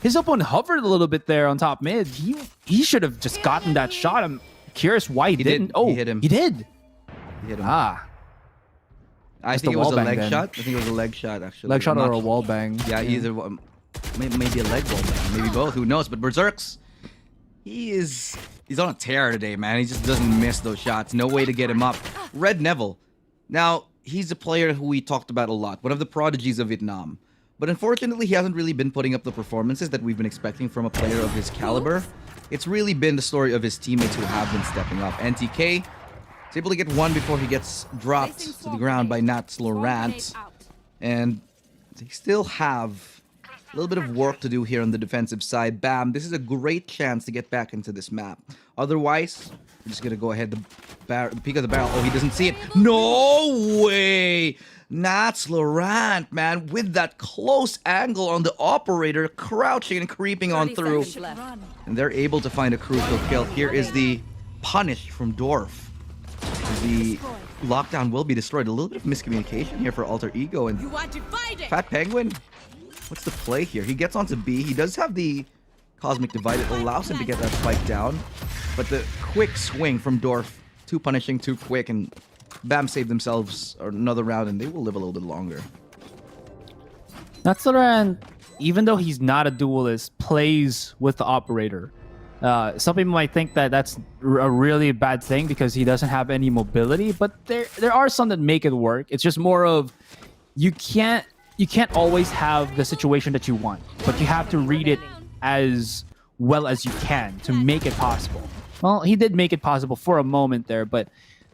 his opponent hovered a little bit there on top mid. He should have just gotten that shot. I'm curious why he didn't. Oh, he hit him. He did. He hit him. Ah. I think it was a leg shot. I think it was a leg shot, actually. Leg shot or a wall bang. Yeah, either one. Maybe a leg wall bang. Maybe both. Who knows? But Berserk's, he's on a tear today, man. He just doesn't miss those shots. No way to get him up. Red Neville. Now, he's a player who we talked about a lot. One of the prodigies of Vietnam. But unfortunately, he hasn't really been putting up the performances that we've been expecting from a player of his caliber. It's really been the story of his teammates who have been stepping up. NTK is able to get one before he gets dropped to the ground by Nats Laurent. And they still have a little bit of work to do here on the defensive side. BAAM, this is a great chance to get back into this map. Otherwise, we're just going to go ahead, the peak of the barrel. Oh, he doesn't see it. No way! Nats Laurent, man, with that close angle on the operator, crouching and creeping on through. And they're able to find a crucial kill. Here is the punish from Dorf. The lockdown will be destroyed. A little bit of miscommunication here for Alter Ego. And Fat Penguin, what's the play here? He gets onto B. He does have the Cosmic Divide. It allows him to get that spike down. But the quick swing from Dorf, too punishing, too quick, and BAAM saved themselves another round, and they will live a little bit longer. Nats Laurent, even though he's not a duelist, plays with the operator. Some people might think that that's a really bad thing because he doesn't have any mobility, but there are some that make it work. It's just more of you can't always have the situation that you want, but you have to read it as well as you can to make it possible. Well, he did make it possible for a moment there, but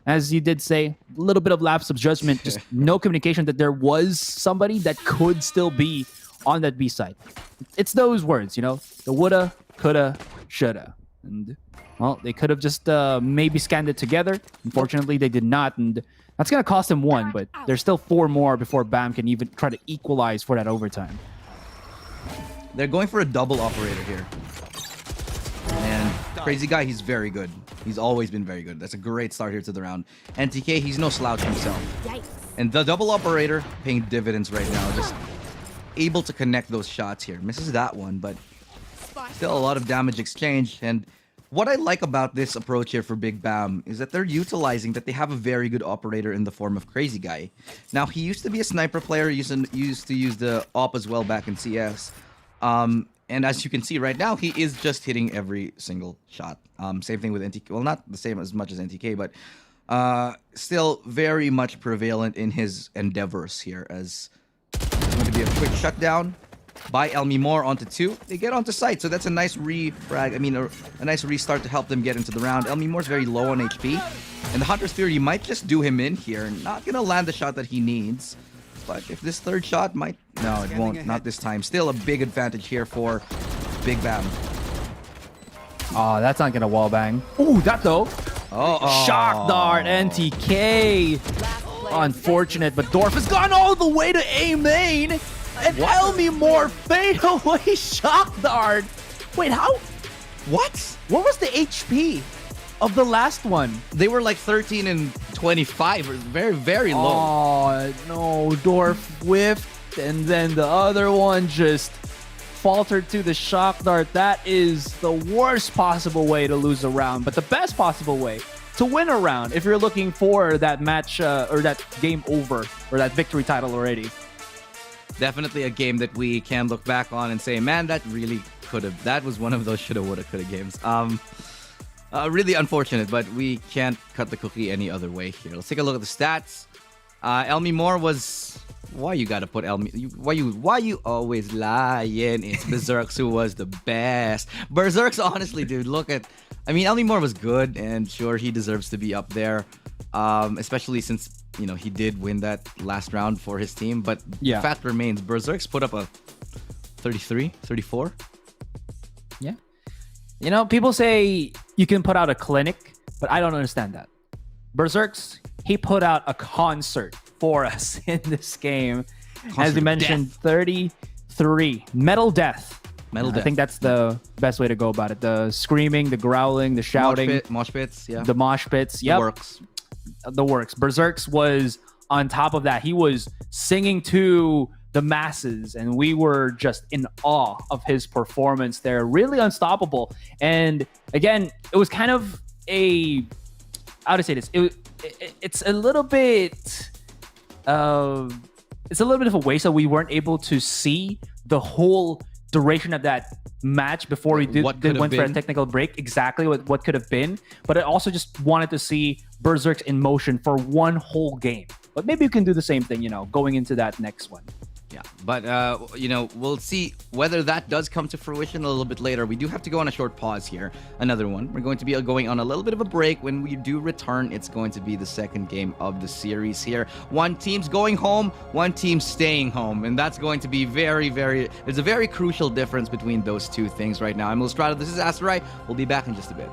as you did say, a little bit of lapse of judgment, just no communication that there was somebody that could still be on that B side. It's those words, the woulda, coulda, shoulda. And, well, they could have just maybe scanned it together. Unfortunately, they did not, and that's going to cost them 1, but there's still 4 more before BAAM can even try to equalize for that overtime. They're going for a double operator here. And Crazy Guy, he's very good. He's always been very good. That's a great start here to the round. And TK, he's no slouch himself. And the double operator paying dividends right now. Just able to connect those shots here. Misses that one, but still a lot of damage exchange. And what I like about this approach here for Big BAAM is that they're utilizing that they have a very good operator in the form of Crazy Guy. Now, he used to be a sniper player, used to use the op as well back in CS. And as you can see right now, he is just hitting every single shot. Same thing with NTK. Well, not the same as much as NTK, but still very much prevalent in his endeavors here, as it's going to be a quick shutdown by Elmimor onto 2. They get onto site, so that's a nice a nice restart to help them get into the round. Elmimor's very low on HP, and the Hunter's Fury might just do him in here. Not going to land the shot that he needs. But if this third shot might... No, it won't. Not this time. Still a big advantage here for Big BAAM. Oh, that's not going to wallbang. Ooh, that though. Shock dart, NTK. Unfortunate, but Dorf has gone all the way to A main. And Elmimor fade away shock dart. Wait, how? What? What was the HP of the last one? They were like 13 and 25, or very, very low. Oh, no. Dorf whiffed, and then the other one just faltered to the shock dart. That is the worst possible way to lose a round, but the best possible way to win a round if you're looking for that match or that game over or that victory title already. Definitely a game that we can look back on and say, man, that really could have. That was one of those shoulda, woulda, coulda games. Really unfortunate, but we can't cut the cookie any other way here. Let's take a look at the stats. Elmimor was... Why you gotta put Why you always lying? It's Berserks who was the best. Berserks, honestly, dude, look at... I mean, Elmimor was good, and sure, he deserves to be up there. Especially since, he did win that last round for his team. But the fact remains, Berserks put up a 33, 34. Yeah. People say you can put out a clinic, but I don't understand that. Berserks, he put out a concert for us in this game. As you mentioned, 33. Metal Death. I think that's the best way to go about it. The screaming, the growling, the shouting. Mosh pits, yeah. The mosh pits, yep. The works. Berserks was on top of that. He was singing to the masses, and we were just in awe of his performance there. Really unstoppable. And again, it was kind of how to say this? It's a little bit of a waste that we weren't able to see the whole duration of that match before we went for a technical break. Exactly what could have been. But I also just wanted to see Berserks in motion for one whole game. But maybe you can do the same thing, going into that next one. Yeah, but, we'll see whether that does come to fruition a little bit later. We do have to go on a short pause here. Another one. We're going to be going on a little bit of a break. When we do return, it's going to be the second game of the series here. One team's going home, one team's staying home. And that's going to be very, very... There's a very crucial difference between those two things right now. I'm Lustrado. This is Asteroid. We'll be back in just a bit.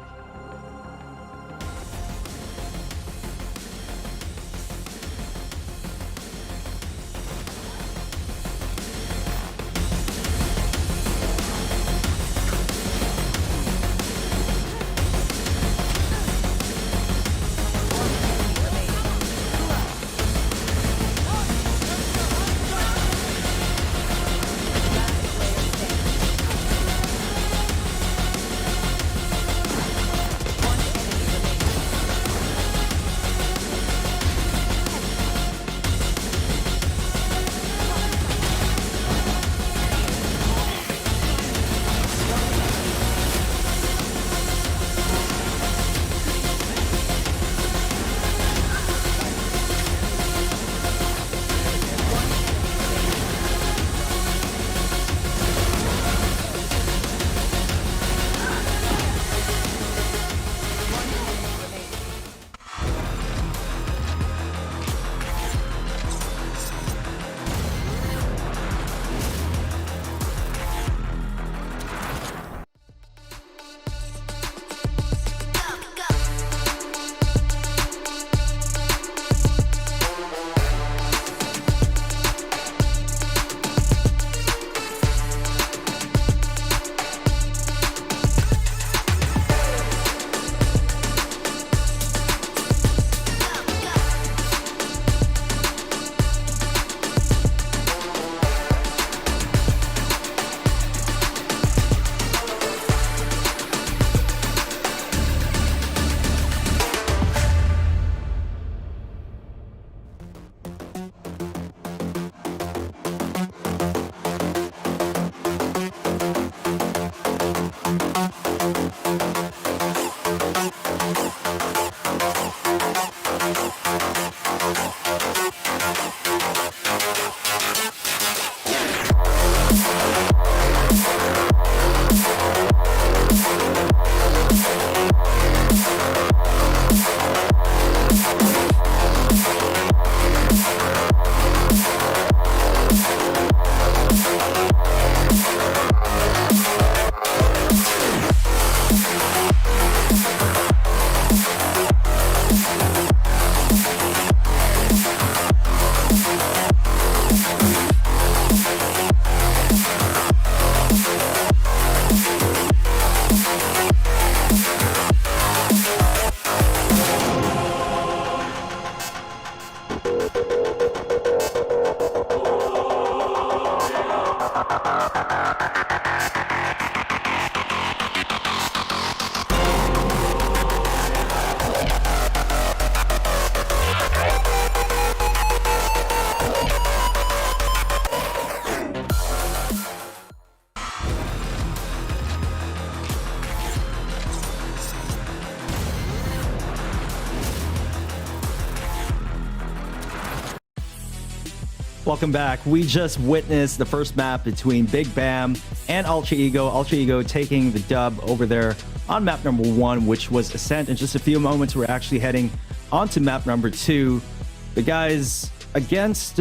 Welcome back. We just witnessed the first map between Big BAM and Ultra Ego. Ultra Ego taking the dub over there on map number 1, which was Ascent. In just a few moments, we're actually heading onto map number 2. The guys, against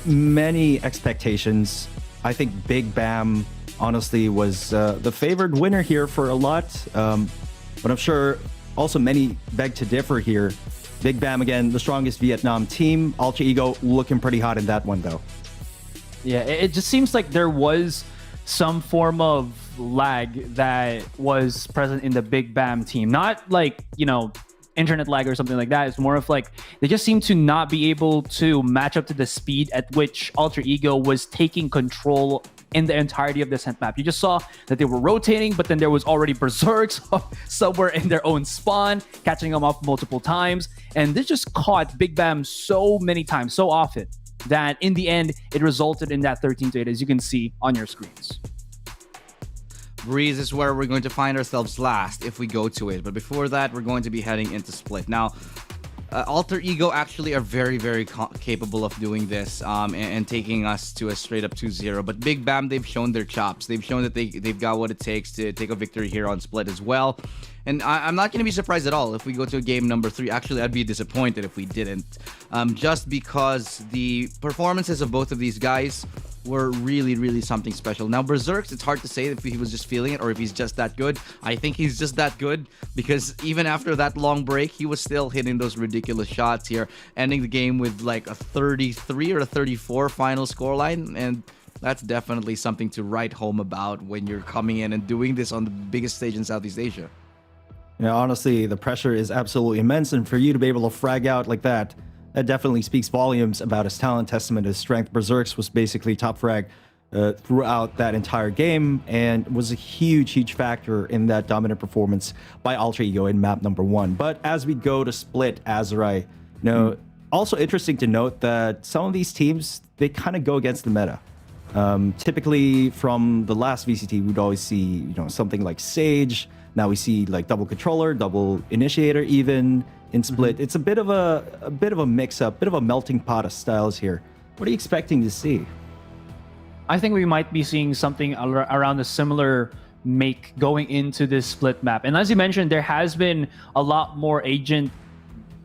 many expectations, I think Big BAM honestly was the favored winner here for a lot. But I'm sure also many beg to differ here. Big BAM, again, the strongest Vietnam team. Ultra Ego looking pretty hot in that one, though. Yeah, it just seems like there was some form of lag that was present in the Big BAM team. Not like, internet lag or something like that. It's more of like they just seem to not be able to match up to the speed at which Ultra Ego was taking control in the entirety of the Ascent map. You just saw that they were rotating, but then there was already Berserks somewhere in their own spawn, catching them off multiple times. And this just caught Big BAM so many times, so often, that in the end, it resulted in that 13-8, as you can see on your screens. Breeze is where we're going to find ourselves last if we go to it. But before that, we're going to be heading into Split. Now, Alter Ego actually are very, very capable of doing this and taking us to a straight up 2-0. But Big BAM, they've shown their chops. They've shown that they've got what it takes to take a victory here on Split as well. And I'm not going to be surprised at all if we go to game number 3. Actually, I'd be disappointed if we didn't. Just because the performances of both of these guys were really, really something special. Now, Berserks, it's hard to say if he was just feeling it or if he's just that good. I think he's just that good because even after that long break, he was still hitting those ridiculous shots here, ending the game with like a 33 or a 34 final scoreline. And that's definitely something to write home about when you're coming in and doing this on the biggest stage in Southeast Asia. Honestly, the pressure is absolutely immense, and for you to be able to frag out like that, that definitely speaks volumes about his talent, testament to his strength. Berserks was basically top frag throughout that entire game and was a huge factor in that dominant performance by Ultra Ego in map number 1. But as we go to Split, Azurai, also interesting to note that some of these teams, they kind of go against the meta. Typically from the last VCT, we'd always see, something like Sage. Now we see like double controller, double initiator, even in Split. It's a bit of a mix-up, bit of a melting pot of styles here. What are you expecting to see? I think we might be seeing something around a similar make going into this Split map. And as you mentioned, there has been a lot more agent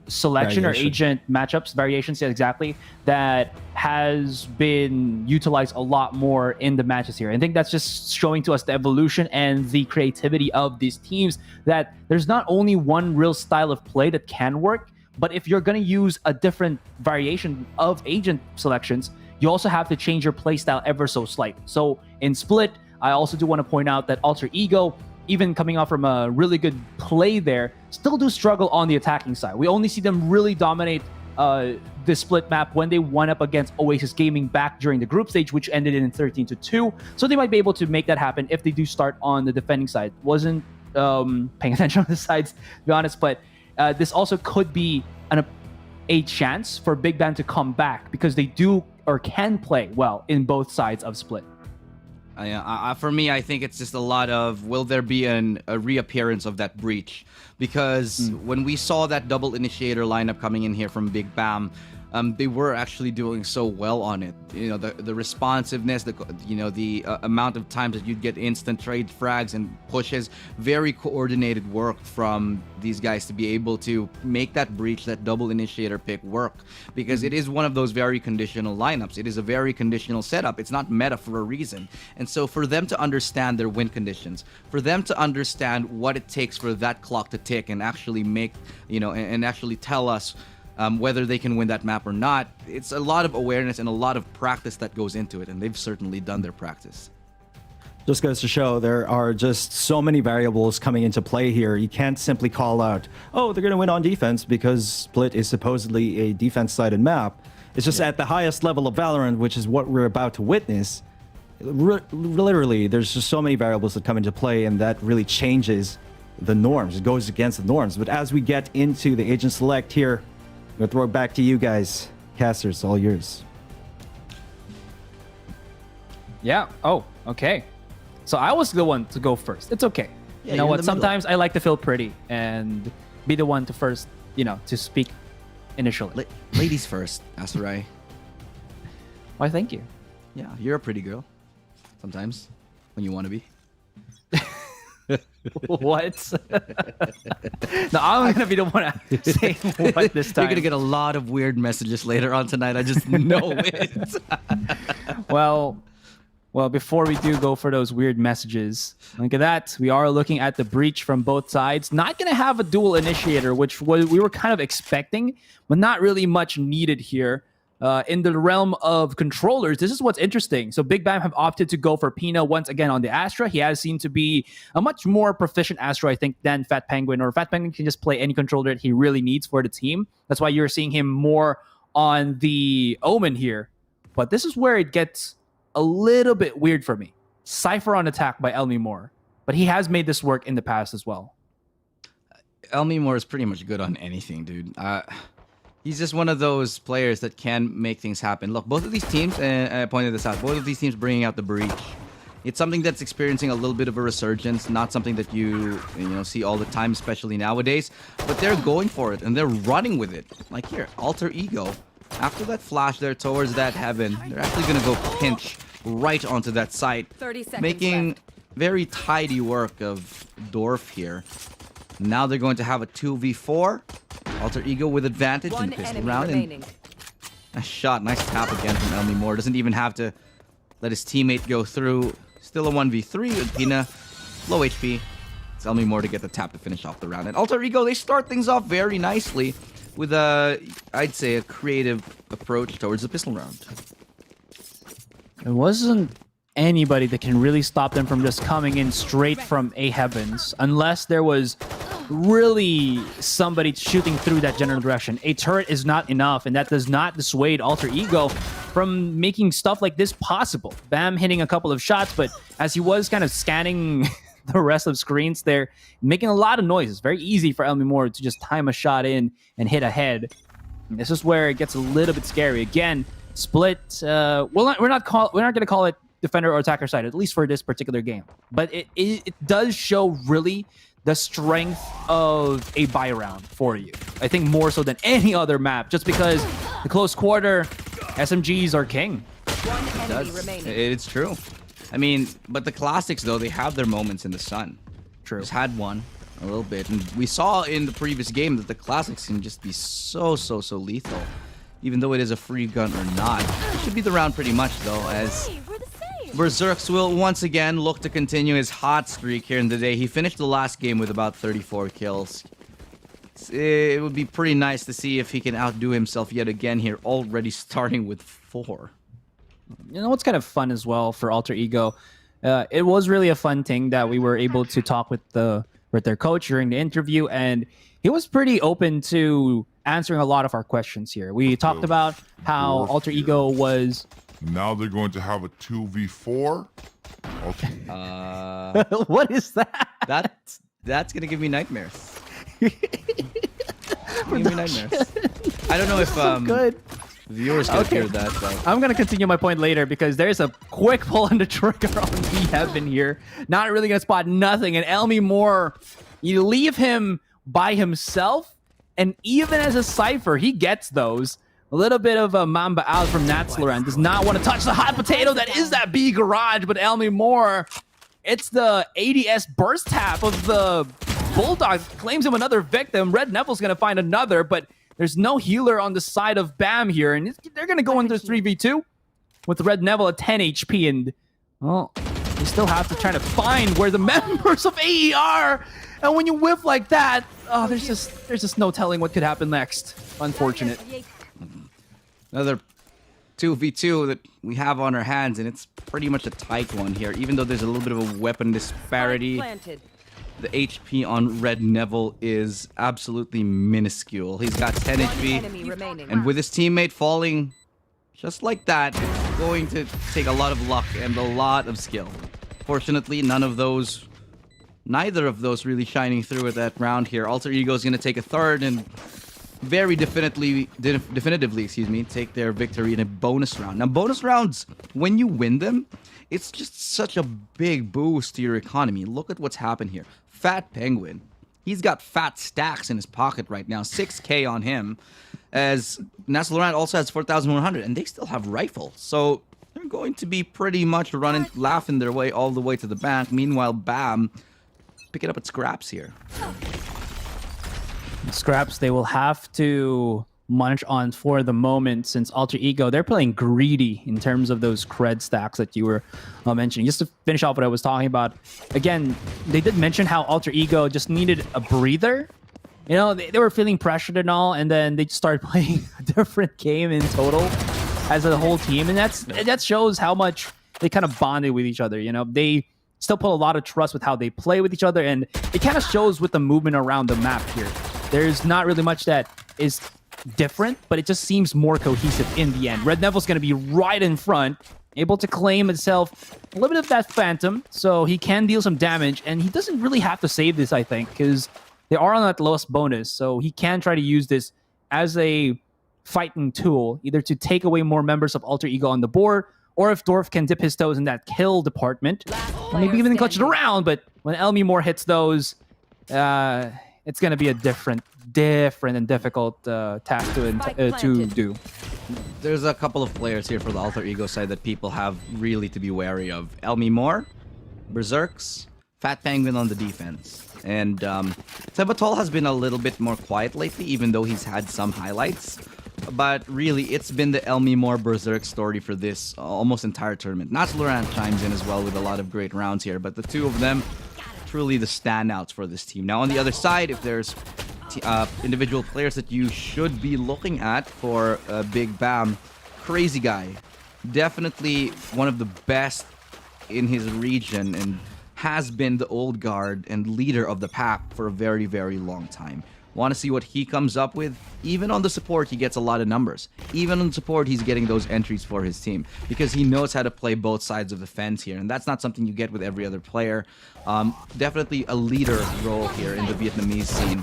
selection or agent matchups, variations, yeah, exactly, that has been utilized a lot more in the matches here. I think that's just showing to us the evolution and the creativity of these teams, that there's not only one real style of play that can work, but if you're going to use a different variation of agent selections, you also have to change your play style ever so slight. So in Split, I also do want to point out that Alter Ego, even coming off from a really good play there, still do struggle on the attacking side. We only see them really dominate this Split map when they won up against Oasis Gaming back during the group stage, which ended in 13-2. So they might be able to make that happen if they do start on the defending side. Wasn't paying attention on the sides, to be honest, but this also could be a chance for Big BAM to come back because they do or can play well in both sides of Split. For me, I think it's just a lot of, will there be a reappearance of that breach? Because when we saw that double initiator lineup coming in here from Big BAM, they were actually doing so well on it. The responsiveness, the amount of times that you'd get instant trade frags and pushes, very coordinated work from these guys to be able to make that breach, that double initiator pick work. Because it is one of those very conditional lineups. It is a very conditional setup. It's not meta for a reason. And so for them to understand their win conditions, for them to understand what it takes for that clock to tick and actually make, and actually tell us whether they can win that map or not, it's a lot of awareness and a lot of practice that goes into it, and they've certainly done their practice. Just goes to show there are just so many variables coming into play here. You can't simply call out, oh, they're going to win on defense because Split is supposedly a defense-sided map. It's just at the highest level of Valorant, which is what we're about to witness. Literally, there's just so many variables that come into play, and that really changes the norms. It goes against the norms. But as we get into the agent select here, I'm gonna throw it back to you guys. Casters, all yours. Yeah. Oh, okay. So I was the one to go first. It's okay. Yeah, you know what? Sometimes I like to feel pretty and be the one to first, to speak initially. Ladies first, Azurai. Why, thank you. Yeah, you're a pretty girl. Sometimes, when you want to be. What? No, I'm gonna be the one to say what this time. You're gonna get a lot of weird messages later on tonight. I just know it. Well, before we do go for those weird messages, look at that. We are looking at the breach from both sides. Not going to have a dual initiator, which we were kind of expecting, but not really much needed here. In the realm of controllers, this is what's interesting. So Big BAAM have opted to go for Pina once again on the Astra. He has seemed to be a much more proficient Astra, I think, than Fat Penguin. Or Fat Penguin can just play any controller that he really needs for the team. That's why you're seeing him more on the Omen here. But this is where it gets a little bit weird for me. Cypher on attack by Elmi Moore. But he has made this work in the past as well. Elmi Moore is pretty much good on anything, dude. He's just one of those players that can make things happen. Look, both of these teams, and I pointed this out, both of these teams bringing out the breach. It's something that's experiencing a little bit of a resurgence, not something that you see all the time, especially nowadays. But they're going for it, and they're running with it. Like here, Alter Ego. After that flash there towards that heaven, they're actually going to go pinch right onto that site, 30 seconds making left. very tidy work of Dorf here. Now they're going to have a 2v4. Alter Ego with advantage in the pistol round. And a shot, nice tap again from Elmi Moore. Doesn't even have to let his teammate go through. Still a 1v3 with Pina. Low HP. It's Elmi Moore to get the tap to finish off the round. And Alter Ego, they start things off very nicely with I'd say a creative approach towards the pistol round. It wasn't anybody that can really stop them from just coming in straight from A heavens, unless there was really somebody shooting through that general direction. A turret is not enough, and that does not dissuade Alter Ego from making stuff like this possible. BAAM hitting a couple of shots, but as he was kind of scanning the rest of screens there, making a lot of noise. It's very easy for Elmi Moore to just time a shot in and hit ahead. And this is where it gets a little bit scary. Again, split. We're not going to call it defender or attacker side, at least for this particular game. But it does show really the strength of a buy round for you. I think more so than any other map, just because the close quarter SMGs are king. One enemy remaining. It's true. I mean, but the classics, though, they have their moments in the sun. True. Just had one a little bit. And we saw in the previous game that the classics can just be so lethal. Even though it is a free gun or not. It should be the round pretty much, though, as Berserks will once again look to continue his hot streak here in the day. He finished the last game with about 34 kills. It would be pretty nice to see if he can outdo himself yet again here, already starting with 4. You know what's kind of fun as well for Alter Ego? It was really a fun thing that we were able to talk with their coach during the interview, and he was pretty open to answering a lot of our questions here. We talked about how Alter Ego was... Now they're going to have a 2v4. What is that? That's gonna give me nightmares. Give me nightmares. I don't know if good. viewers can hear that. But... I'm gonna continue my point later because there's a quick pull on the trigger on the heaven here. Not really gonna spot nothing. And Elmi Moore, you leave him by himself, and even as a Cypher, he gets those. A little bit of a Mamba out from Natsloran. Does not want to touch the hot potato that is that B garage, but Elmi Moore, it's the ADS burst tap of the Bulldog. Claims him another victim. Red Neville's going to find another, but there's no healer on the side of BAAM here, and they're going to go into 3v2 with Red Neville at 10 HP, and, well, you still have to try to find where the members of AE are, and when you whiff like that, oh, there's just no telling what could happen next. Unfortunate. Another 2v2 that we have on our hands, and it's pretty much a tight one here. Even though there's a little bit of a weapon disparity, the HP on Red Neville is absolutely minuscule. He's got 10 HP, and with his teammate falling just like that, it's going to take a lot of luck and a lot of skill. Fortunately, neither of those really shining through at that round here. Alter Ego is going to take a third and very definitively, take their victory in a bonus round. Now, bonus rounds, when you win them, it's just such a big boost to your economy. Look at what's happened here. Fat Penguin, he's got fat stacks in his pocket right now, 6K on him. as Nats Laurent also has 4,100, and they still have rifles. So they're going to be pretty much laughing their way all the way to the bank. Meanwhile, BAAM picking up at scraps here. Scraps, they will have to munch on for the moment, since Alter Ego, they're playing greedy in terms of those cred stacks that you were mentioning. Just to finish off what I was talking about, again, they did mention how Alter Ego just needed a breather. You know, they were feeling pressured and all, and then they just started playing a different game in total as a whole team, and that shows how much they kind of bonded with each other. You know, they still put a lot of trust with how they play with each other, and it kind of shows with the movement around the map here. There's not really much that is different, but it just seems more cohesive in the end. Red Neville's going to be right in front, able to claim himself a little bit of that Phantom, so he can deal some damage, and he doesn't really have to save this, I think, because they are on that lowest bonus, so he can try to use this as a fighting tool, either to take away more members of Alter Ego on the board, or if Dorf can dip his toes in that kill department, or maybe even clutch it around. But when Elmi Moore hits those, it's going to be a different and difficult task to do. There's a couple of players here for the Alter Ego side that people have really to be wary of. Elmi Moore, Berserks, Fat Penguin on the defense. And Tebatol has been a little bit more quiet lately, even though he's had some highlights. But really, it's been the Elmi Moore Berserk story for this almost entire tournament. Nats Laurent chimes in as well with a lot of great rounds here, but the two of them, truly the standouts for this team. Now on the other side, if there's individual players that you should be looking at for Big BAAM, Crazy Guy, definitely one of the best in his region and has been the old guard and leader of the pack for a very, very long time. Want to see what he comes up with? Even on the support, he gets a lot of numbers. Even on support, he's getting those entries for his team because he knows how to play both sides of the fence here, and that's not something you get with every other player. Definitely a leader role here in the Vietnamese scene.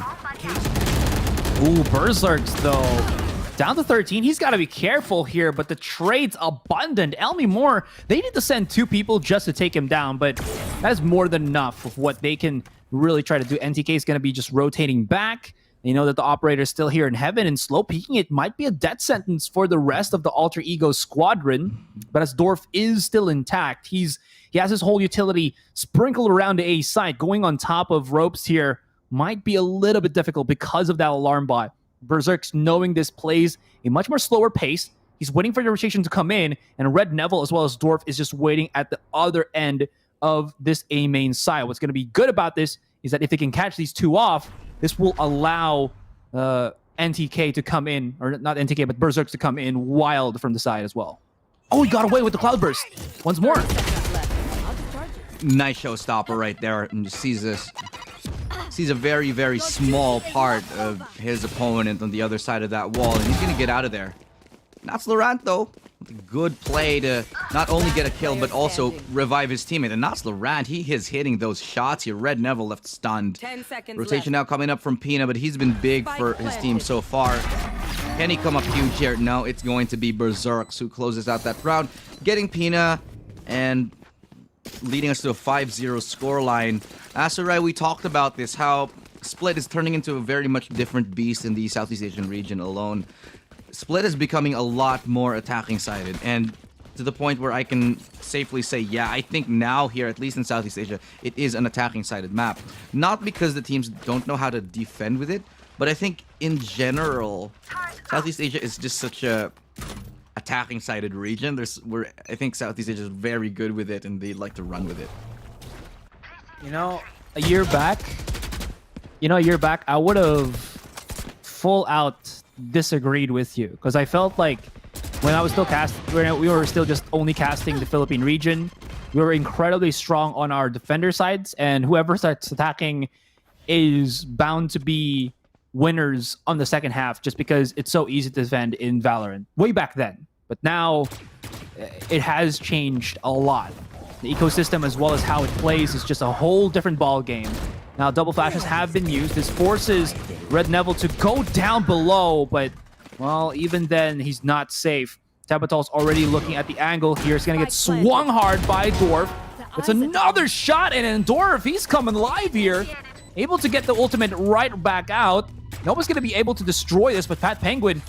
Ooh, Berserks, though. Down to 13, he's got to be careful here, but the trade's abundant. Elmi Moore, they need to send 2 people just to take him down, but that is more than enough of what they can really try to do. NTK is going to be just rotating back. They know that the operator is still here in heaven, and slow peeking it might be a death sentence for the rest of the Alter Ego squadron, but as Dorf is still intact, he has his whole utility sprinkled around the A site. Going on top of ropes here might be a little bit difficult because of that alarm bot. Berserk's knowing this plays a much more slower pace. He's waiting for the rotation to come in, and Red Neville as well as Dorf is just waiting at the other end of this A main side. What's going to be good about this is that if they can catch these 2 off, this will allow NTK to come in, or not NTK, but Berserk to come in wild from the side as well. Oh, he got away with the Cloudburst once more. Nice showstopper right there, and just sees a very, very small part of his opponent on the other side of that wall, and he's going to get out of there. Nats Laurent, though, with a good play to not only get a kill, but also revive his teammate. And Nats Laurent, he is hitting those shots here. Red Neville left stunned. 10 seconds Rotation left. now coming up from Pina, but he's been big for his team so far. Can he come up huge here? No, it's going to be Berserks who closes out that round, getting Pina and leading us to a 5-0 scoreline. Asurai, we talked about this, how Split is turning into a very much different beast in the Southeast Asian region alone. Split is becoming a lot more attacking sided, and to the point where I can safely say, yeah, I think now here, at least in Southeast Asia, it is an attacking sided map. Not because the teams don't know how to defend with it, but I think in general, Southeast Asia is just such a attacking sided region. I think Southeast Asia is very good with it, and they like to run with it. You know, a year back, I would have full out disagreed with you, because I felt like when I was still we were still just only casting the Philippine region, we were incredibly strong on our defender sides, and whoever starts attacking is bound to be winners on the second half, just because it's so easy to defend in Valorant way back then. But now it has changed a lot. The ecosystem as well as how it plays is just a whole different ball game. Now double flashes have been used. This forces Red Neville to go down below, but well, even then he's not safe. Tabatal's already looking at the angle here. He's gonna get swung hard by Dorf. It's another shot, and then Dorf, he's coming live here. Able to get the ultimate right back out. nobody's going to be able to destroy this, but Fat Penguin,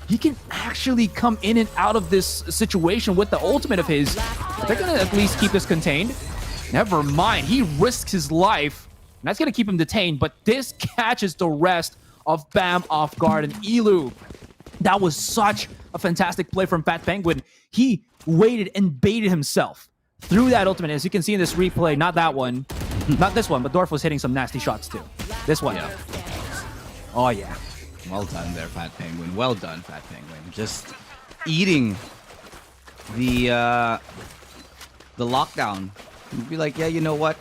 he can actually come in and out of this situation with the ultimate of his. They're going to at least keep this contained. Never mind, he risks his life, and that's going to keep him detained, but this catches the rest of BAAM off guard. And Elu, that was such a fantastic play from Fat Penguin. He waited and baited himself through that ultimate. As you can see in this replay, not that one, not this one, but Dorf was hitting some nasty shots too. This one. Yeah. Oh, yeah. Well done there, Fat Penguin. Well done, Fat Penguin. Just eating the lockdown. You'd be like, yeah, you know what?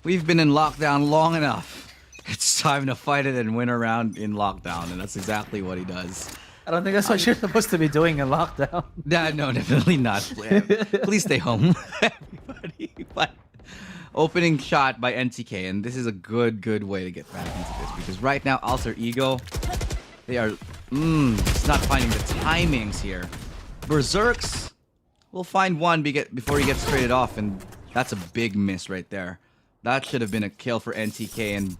We've been in lockdown long enough. It's time to fight it and win a round in lockdown, and that's exactly what he does. I don't think that's what you're supposed to be doing in lockdown. No, definitely not. Please stay home, everybody. But opening shot by NTK, and this is a good way to get back into this, because right now, Alter Ego, they are just not finding the timings here. Berserks will find one before he gets traded off, and that's a big miss right there. That should have been a kill for NTK, and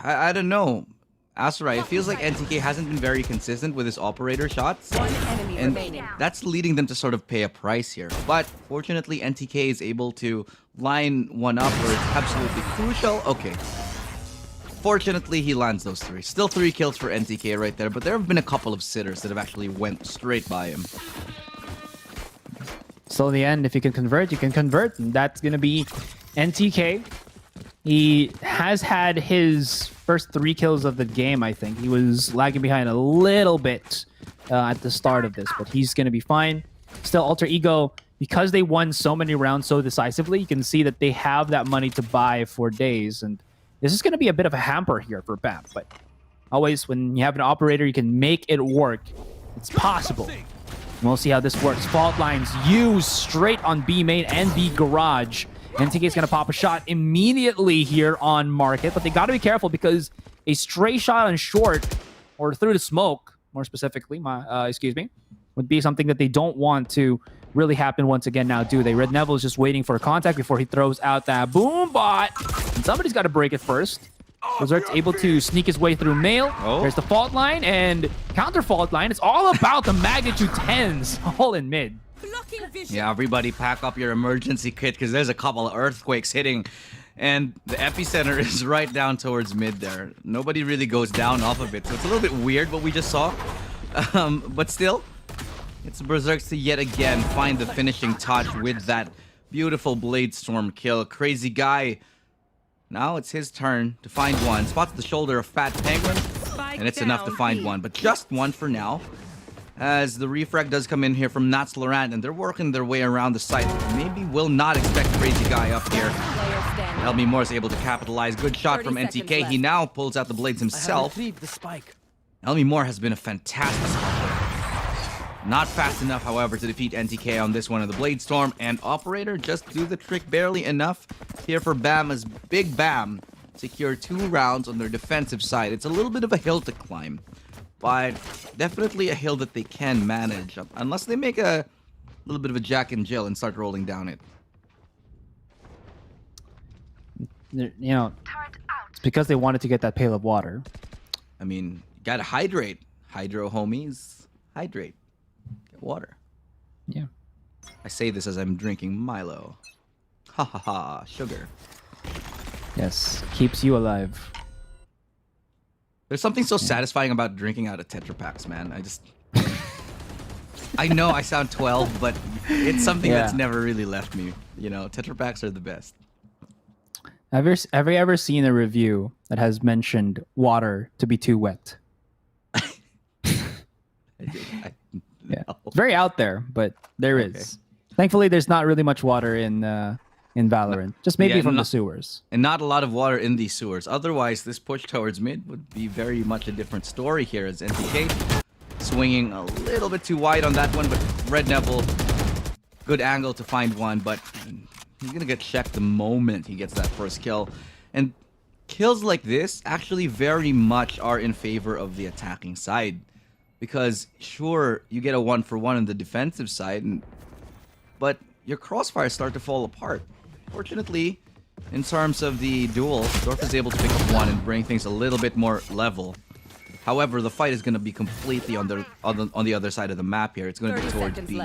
I don't know. Asarai, it feels like NTK hasn't been very consistent with his operator shots, and that's leading them to sort of pay a price here. But fortunately, NTK is able to line one up where it's absolutely crucial. Okay. Fortunately, he lands those 3. Still 3 kills for NTK right there, but there have been a couple of sitters that have actually went straight by him. So in the end, if you can convert, you can convert, and that's going to be NTK. He has had his first 3 kills of the game, I think. He was lagging behind a little bit at the start of this, but he's going to be fine. Still, Alter Ego, because they won so many rounds so decisively, you can see that they have that money to buy for days, and this is going to be a bit of a hamper here for BAAM, but always when you have an operator, you can make it work. It's possible. And we'll see how this works. Fault lines used straight on B main and B garage. NTK is going to pop a shot immediately here on Market, but they got to be careful because a stray shot on short, or through the smoke, more specifically, would be something that they don't want to really happen once again now, do they? Red Neville is just waiting for contact before he throws out that boom bot. And somebody's got to break it first. Berserk's able to sneak his way through mail. There's the fault line and counter fault line. It's all about the magnitude 10s, all in mid. Yeah, everybody pack up your emergency kit because there's a couple of earthquakes hitting, and the epicenter is right down towards mid there. Nobody really goes down off of it, so it's a little bit weird what we just saw. But still, it's Berserks to yet again find the finishing touch with that beautiful Blade Storm kill. Crazy guy. Now it's his turn to find one. Spots the shoulder of Fat Penguin, and it's enough to find one, but just one for now. As the refrag does come in here from Nats Laurent, and they're working their way around the site. Maybe will not expect Crazy Guy up here. Elmi Moore is able to capitalize. Good shot from NTK. He now pulls out the blades himself. Elmi Moore has been a fantastic player. Not fast enough, however, to defeat NTK on this one of the Blade Storm. And Operator just do the trick barely enough here for BAAM, as Big BAAM secure 2 rounds on their defensive side. It's a little bit of a hill to climb, but definitely a hill that they can manage, unless they make a little bit of a Jack and Jill and start rolling down it. You know, it's because they wanted to get that pail of water. I mean, gotta hydrate. Hydro, homies. Hydrate. Get water. Yeah. I say this as I'm drinking Milo. Ha ha ha. Sugar. Yes. Keeps you alive. There's something so satisfying about drinking out of Tetra Paks, man. I know I sound 12, but it's something that's never really left me. You know, Tetra Paks are the best. Have you ever seen a review that has mentioned water to be too wet? Yeah, it's very out there, but there is. Thankfully, there's not really much water in Valorant. Just maybe from the sewers. And not a lot of water in these sewers. Otherwise, this push towards mid would be very much a different story here, as NTK swinging a little bit too wide on that one, but Red Neville, good angle to find one, but he's gonna get checked the moment he gets that first kill. And kills like this actually very much are in favor of the attacking side, because sure, you get a 1-for-1 on the defensive side, but your crossfires start to fall apart. Fortunately, in terms of the duel, Dorf is able to pick up one and bring things a little bit more level. However, the fight is going to be completely on the other side of the map here. It's going to be towards B.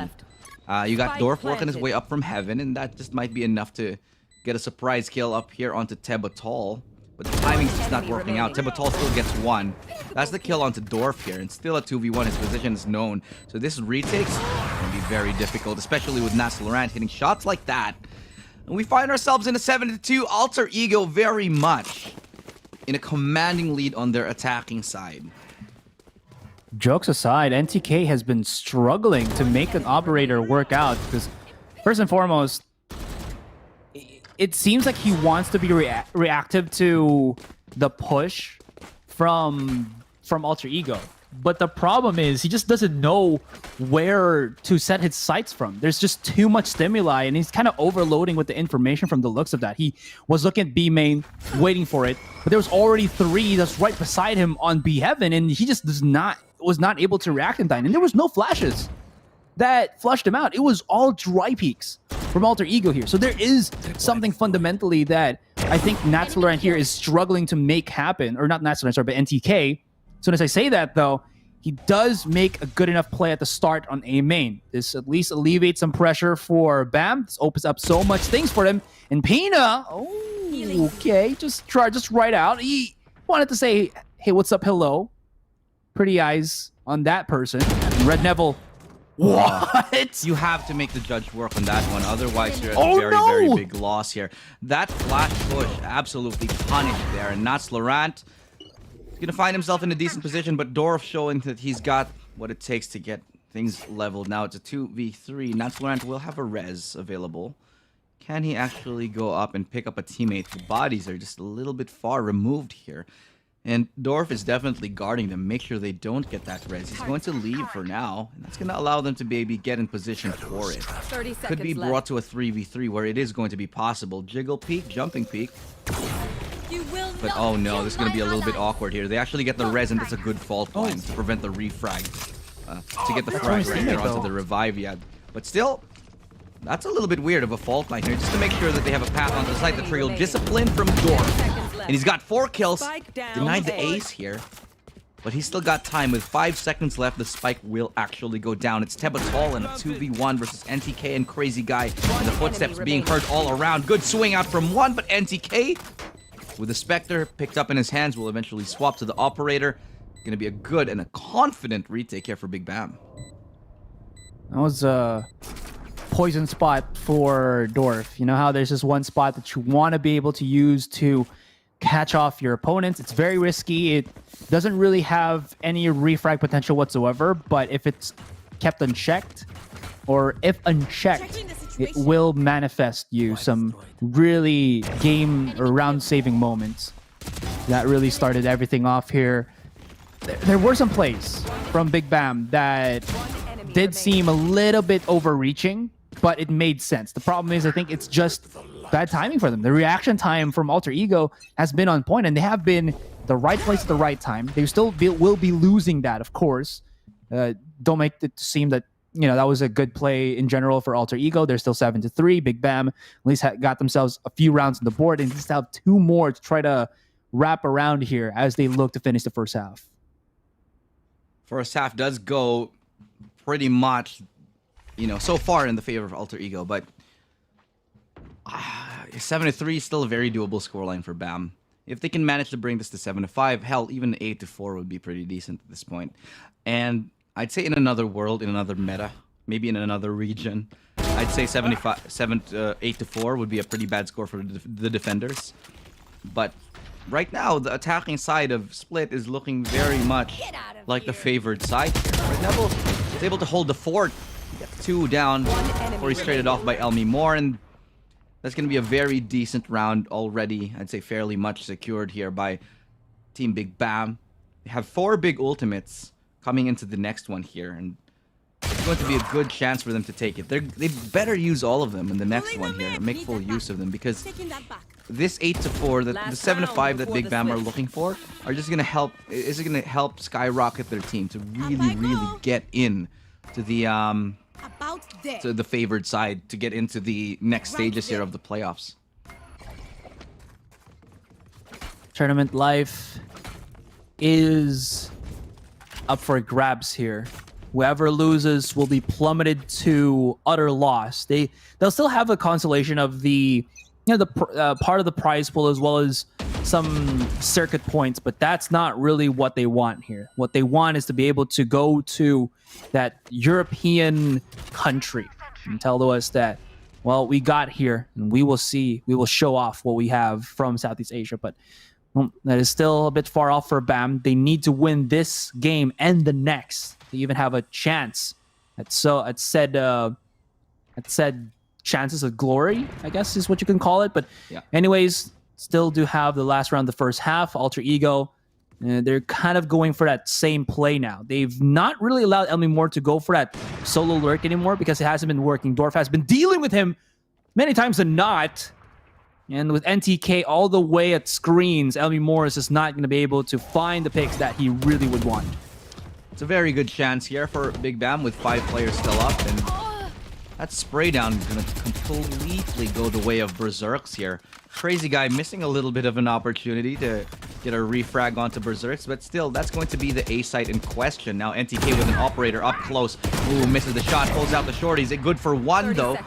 You got Dorf working his way up from heaven, and that just might be enough to get a surprise kill up here onto Tebatol. But the timing's just not working out. Tebatol still gets one. That's the kill onto Dorf here, and still a 2v1. His position is known. So this retakes can be very difficult, especially with Nats Laurent hitting shots like that. And we find ourselves in a 7-2. Alter Ego very much in a commanding lead on their attacking side. Jokes aside, NTK has been struggling to make an operator work out because, first and foremost, it seems like he wants to be reactive to the push from Alter Ego. But the problem is he just doesn't know where to set his sights from. There's just too much stimuli, and he's kind of overloading with the information from the looks of that. He was looking at B main, waiting for it, but there was already 3 that's right beside him on B heaven, and he just was not able to react in time. And there was no flashes that flushed him out. It was all dry peaks from Alter Ego here. So there is something fundamentally that I think Nats Laurent here is struggling to make happen, or not Nats Laurent, sorry, but NTK. As soon as I say that, though, he does make a good enough play at the start on A main. This at least alleviates some pressure for BAAM. This opens up so much things for him. And Pina, okay, just right out. He wanted to say, hey, what's up, hello? Pretty eyes on that person. And Red Neville, what? You have to make the judge work on that one. Otherwise, you're at a very big loss here. That flash push absolutely punished there. And Nats Laurent going to find himself in a decent position, but Dorf showing that he's got what it takes to get things leveled. Now it's a 2v3. Nats Laurent will have a res available. Can he actually go up and pick up a teammate? The bodies are just a little bit far removed here. And Dorf is definitely guarding them. Make sure they don't get that res. He's going to leave for now. And that's going to allow them to maybe get in position for it. Could be brought to a 3v3 where it is going to be possible. Jiggle peek, jumping peek. But oh no, this is going to be a little bit awkward here. They actually get the res, and that's a good fault line to prevent the refrag. To get the frag right there onto the revive, yeah. But still, that's a little bit weird of a fault line here. Just to make sure that they have a path onto the site. The trickle discipline from Dorf. And he's got 4 kills. Denied the ace here. But he's still got time. With 5 seconds left, the spike will actually go down. It's Tebatol in a 2v1 versus NTK and Crazy Guy. And the footsteps being heard all around. Good swing out from one, but NTK, with the Spectre picked up in his hands, will eventually swap to the Operator. Gonna be a good and a confident retake here for Big BAAM. That was a poison spot for Dorf. You know how there's this one spot that you want to be able to use to catch off your opponents. It's very risky. It doesn't really have any refrag potential whatsoever, but if it's kept unchecked, or if unchecked, it will manifest you some really game or round saving moments. That really started everything off here. There were some plays from Big BAAM that did seem a little bit overreaching, but it made sense. The problem is, I think it's just bad timing for them. The reaction time from Alter Ego has been on point, and they have been the right place at the right time. They still will be losing that, of course. Don't make it seem that, you know, that was a good play in general for Alter Ego. They're still 7-3. Big BAAM at least got themselves a few rounds on the board, and just have 2 more to try to wrap around here as they look to finish the first half. First half does go pretty much, you know, so far in the favor of Alter Ego, but 7-3 is still a very doable scoreline for BAAM. If they can manage to bring this to 7-5, hell, even 8-4 would be pretty decent at this point. And I'd say in another world, in another meta, maybe in another region, I'd say 8-4 would be a pretty bad score for the defenders. But right now, the attacking side of Split is looking very much like the favored side here. Red Neville is able to hold the fort, get 2 down before he's traded off by Elmi Moore, and that's going to be a very decent round already. I'd say fairly much secured here by Team Big BAAM. They have 4 big ultimates coming into the next one here, and it's going to be a good chance for them to take it. They better use all of them in the next one here, make full use of them, because this 8-4, the 7-5 that Big BAAM are looking for, are just gonna help. Is it gonna help skyrocket their team to really get in to the favored side, to get into the next stages here of the playoffs. Tournament life is up for grabs here. Whoever loses will be plummeted to utter loss. They'll still have a consolation of the part of the prize pool as well as some circuit points, but that's not really what they want here. What they want is to be able to go to that European country and tell us that, well, we got here and we will show off what we have from Southeast Asia. But that is still a bit far off for BAAM. They need to win this game and the next to even have a chance at said chances of glory, I guess is what you can call it. But anyways, still do have the last round, the first half. Alter Ego, they're kind of going for that same play now. They've not really allowed Elmimore to go for that solo lurk anymore because it hasn't been working. Dorf has been dealing with him many times than not. And with NTK all the way at screens, Elmimore is just not going to be able to find the picks that he really would want. It's a very good chance here for Big BAAM with 5 players still up, and that spray down is going to completely go the way of Berserks here. Crazy Guy missing a little bit of an opportunity to get a refrag onto Berserks, but still, that's going to be the A site in question. Now NTK with an operator up close. Ooh, misses the shot, pulls out the shorties. It good for 1 though,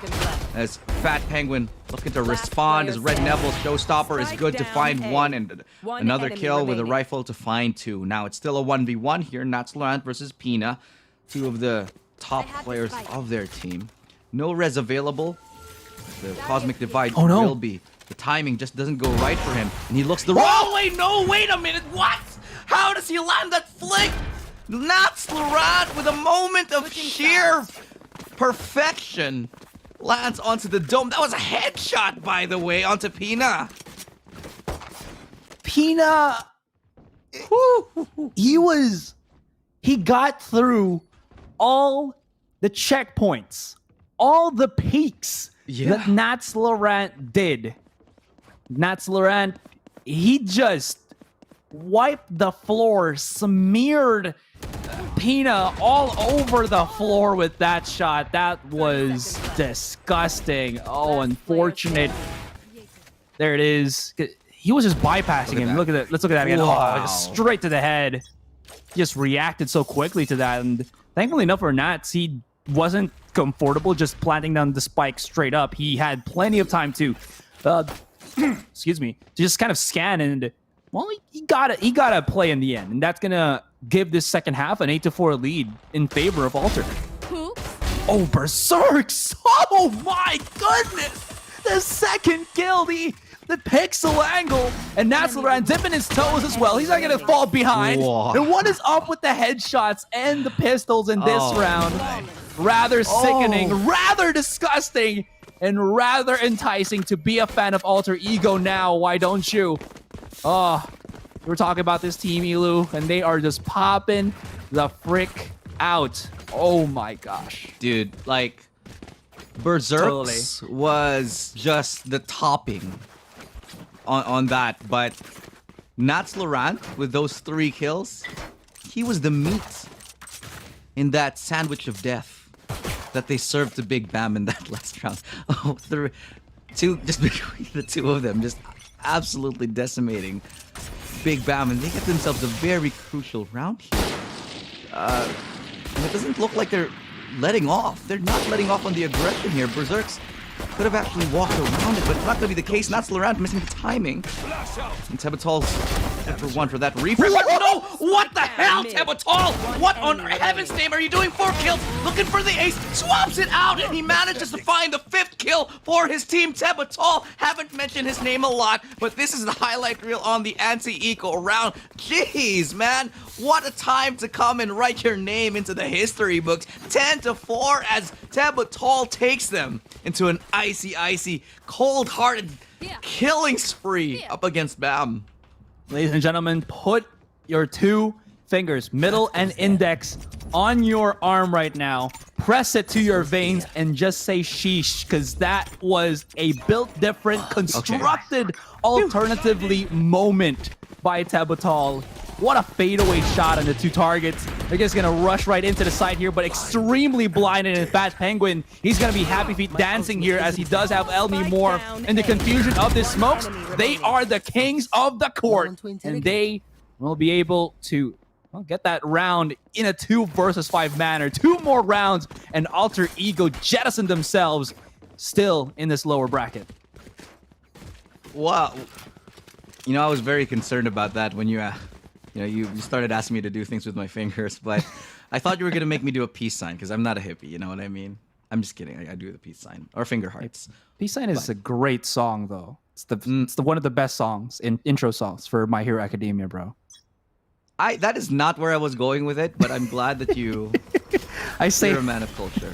as Fat Penguin looking to respond, as Red Neville Showstopper is good to find 1, and another kill with a rifle to find 2. Now it's still a 1v1 here, Natslorant versus Pina, 2 of the top players of their team. No res available. The Cosmic Divide will be. The timing just doesn't go right for him. And he looks the wrong way. No, wait a minute. What? How does he land that flick? Natslorant with a moment of sheer perfection lands onto the dome. That was a headshot, by the way, onto Pina. Pina, he got through all the checkpoints, all the peaks that Natslorant did. Natslorant, he just wiped the floor, smeared Pina all over the floor with that shot. That was disgusting. Oh, unfortunate. There it is. He was just bypassing him. Look at that. Let's look at that again. Wow. Oh, straight to the head. He just reacted so quickly to that. And thankfully enough for Nats, he wasn't comfortable just planting down the spike straight up. He had plenty of time to excuse me, to just kind of scan, and well, he got a play in the end, and that's gonna give this second half an 8-4 lead in favor of Alter. Oh, Berserks! Oh my goodness! The second kill, the pixel angle, and Natslorant dipping his toes as well. He's not gonna fall behind. Whoa. And what is up with the headshots and the pistols in this round? Rather sickening, rather disgusting, and rather enticing to be a fan of Alter Ego now. Why don't you? Oh, we're talking about this team, Elu, and they are just popping the frick out. Oh my gosh. Dude, like, Berserks was just the topping on that, but Natslorant with those 3 kills, he was the meat in that sandwich of death that they served to Big BAAM in that last round. Oh, just between the 2 of them, just absolutely decimating Big BAAM, and they get themselves a very crucial round here. And it doesn't look like they're letting off. They're not letting off on the aggression here. Berserks could have actually walked around it, but it's not going to be the case. Natslorant missing the timing. And Tebatol's for 1 for that refresh. No! What the hell, Tebatol? What on heaven's name are you doing? 4 kills, looking for the ace, swaps it out, and he manages to find the 5th kill for his team. Tebatol, haven't mentioned his name a lot, but this is the highlight reel on the anti-eco round. Jeez, man. What a time to come and write your name into the history books. 10-4 as Tebatol takes them into an icy, cold-hearted killing spree up against BAAM. Ladies and gentlemen, put your 2 fingers, middle and index, on your arm right now. Press it to your veins and just say sheesh, because that was a built different, constructed alternatively moment by Tebatol. What a fadeaway shot on the two targets. They're just going to rush right into the side here, but extremely blinded. And Fat Penguin, he's going to be happy feet dancing here as he does have Elmi Moore. In the confusion of this smokes, they are the kings of the court. And they will be able to get that round in a 2 versus 5 manner. 2 more rounds, and Alter Ego jettison themselves still in this lower bracket. Wow. You know, I was very concerned about that when you started asking me to do things with my fingers, but I thought you were going to make me do a peace sign because I'm not a hippie, you know what I mean? I'm just kidding. I do the peace sign or finger hearts. Peace sign is a great song, though. It's the one of the best songs, intro songs for My Hero Academia, bro. That is not where I was going with it, but I'm glad that you're a man of culture.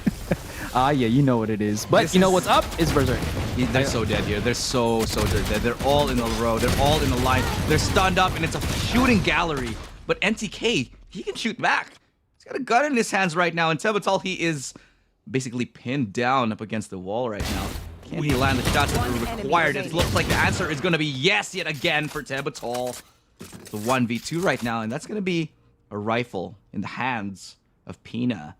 Yeah, you know what it is. But you know what's up is Berserk. They're so dead here. They're so dead. They're all in a row. They're all in a line. They're stunned up, and it's a shooting gallery. But NTK, he can shoot back. He's got a gun in his hands right now, and Tebatal, he is basically pinned down up against the wall right now. Can he land the shots that are required? It looks like the answer is going to be yes yet again for Tebatal. The 1v2 right now, and that's going to be a rifle in the hands of Pina.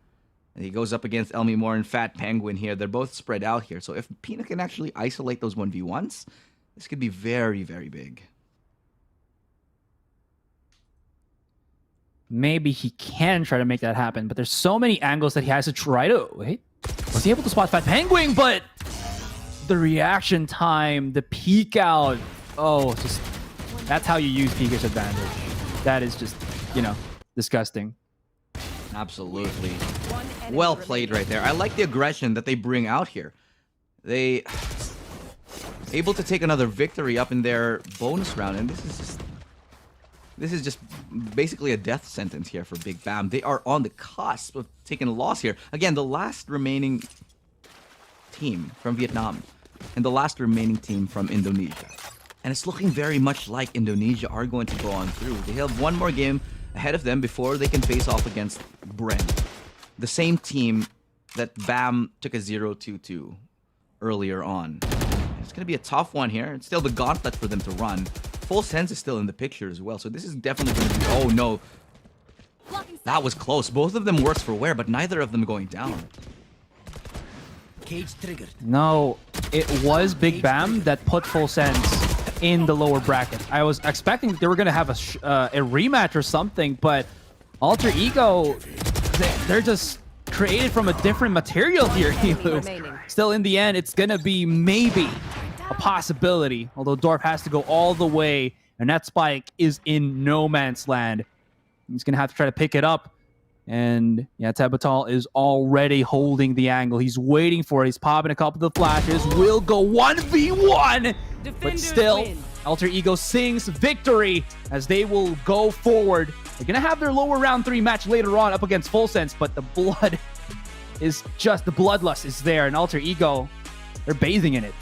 And he goes up against Elmi Moore and Fat Penguin here. They're both spread out here. So if Pina can actually isolate those 1v1s, this could be very, very big. Maybe he can try to make that happen, but there's so many angles that he has to try to... Wait, was he able to spot Fat Penguin? But the reaction time, the peek out... Oh, just... That's how you use Peeker's advantage. That is just, disgusting. Absolutely. Well played right there. I like the aggression that they bring out here. They able to take another victory up in their bonus round, and this is just basically a death sentence here for Big BAAM. They are on the cusp of taking a loss here. Again, the last remaining team from Vietnam and the last remaining team from Indonesia. And it's looking very much like Indonesia are going to go on through. They have one more game ahead of them before they can face off against Bren. The same team that BAAM took a 0-2-2 earlier on. It's going to be a tough one here. It's still the gauntlet for them to run. Full Sense is still in the picture as well. So this is definitely going to be... Oh, no. That was close. Both of them works for wear, but neither of them going down. Cage triggered. No, it was Big BAAM that put Full Sense in the lower bracket. I was expecting they were going to have a rematch or something, but Alter Ego, they're just created from a different material here. Still, in the end, it's going to be maybe a possibility, although Dorf has to go all the way, and that spike is in no man's land. He's going to have to try to pick it up. And yeah, Tebatal is already holding the angle. He's waiting for it. He's popping a couple of flashes. Will go 1v1, but still, Alter Ego sings victory as they will go forward. They're gonna have their lower round 3 match later on up against Full Sense, but the blood is just, the bloodlust is there, and Alter Ego, they're bathing in it.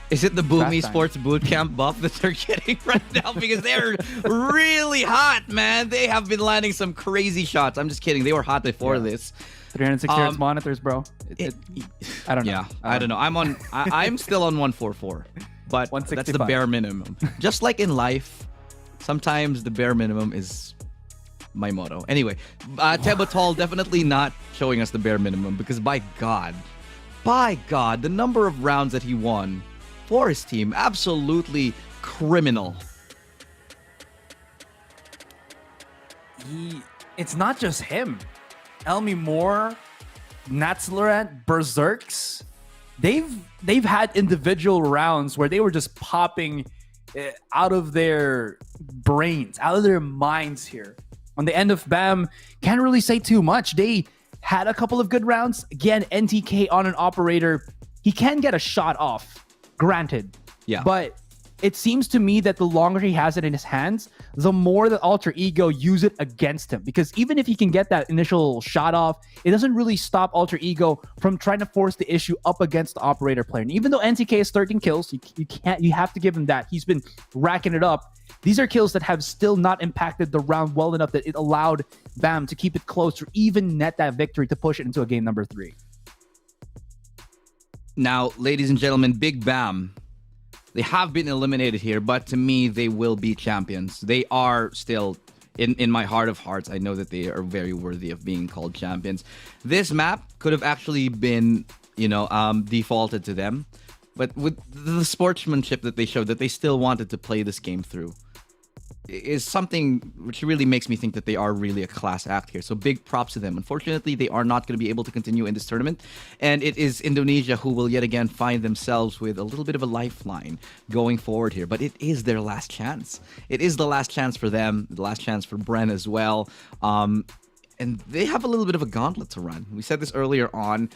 Is it the BOOM Esports bootcamp buff that they're getting right now? Because they're really hot, man. They have been landing some crazy shots. I'm just kidding. They were hot before this. 360 hertz monitors, bro. I don't know. Yeah, I don't know. I'm still on 144, but that's the bare minimum. Just like in life, sometimes the bare minimum is my motto. Anyway, Tebatal definitely not showing us the bare minimum because by God, the number of rounds that he won for his team, absolutely criminal. It's not just him. Elmi Moore, Natslorant, Berserks, they've had individual rounds where they were just popping out of their brains, out of their minds here. On the end of BAAM, can't really say too much. They had a couple of good rounds. Again, NTK on an operator, he can get a shot off. Granted. Yeah. But it seems to me that the longer he has it in his hands, the more that Alter Ego use it against him. Because even if he can get that initial shot off, it doesn't really stop Alter Ego from trying to force the issue up against the operator player. And even though NTK has 13 kills, you have to give him that. He's been racking it up. These are kills that have still not impacted the round well enough that it allowed BAAM to keep it close or even net that victory to push it into a game number 3. Now, ladies and gentlemen, Big BAAM, They have been eliminated here, but to me, they will be champions. They are still, in my heart of hearts, I know that they are very worthy of being called champions. This map could have actually been, defaulted to them. But with the sportsmanship that they showed, that they still wanted to play this game through, is something which really makes me think that they are really a class act here. So big props to them. Unfortunately, they are not going to be able to continue in this tournament. And it is Indonesia who will yet again find themselves with a little bit of a lifeline going forward here. But it is their last chance. It is the last chance for them, the last chance for Bren as well. And they have a little bit of a gauntlet to run. We said this earlier on.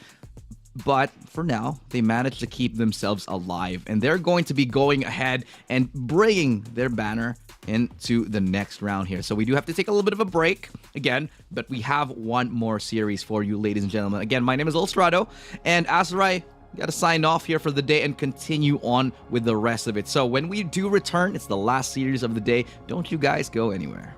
But for now, they managed to keep themselves alive. And they're going to be going ahead and bringing their banner into the next round here. So we do have to take a little bit of a break again, but we have one more series for you, ladies and gentlemen. Again, my name is Ulstrado, and Azurai, got to sign off here for the day and continue on with the rest of it. So when we do return, it's the last series of the day. Don't you guys go anywhere.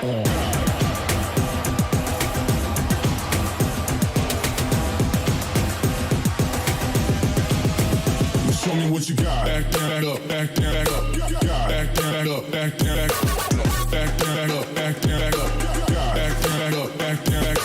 Show me what you got. Back up, back up, back up, back up, back up, back up, back up, back up, back up, back up.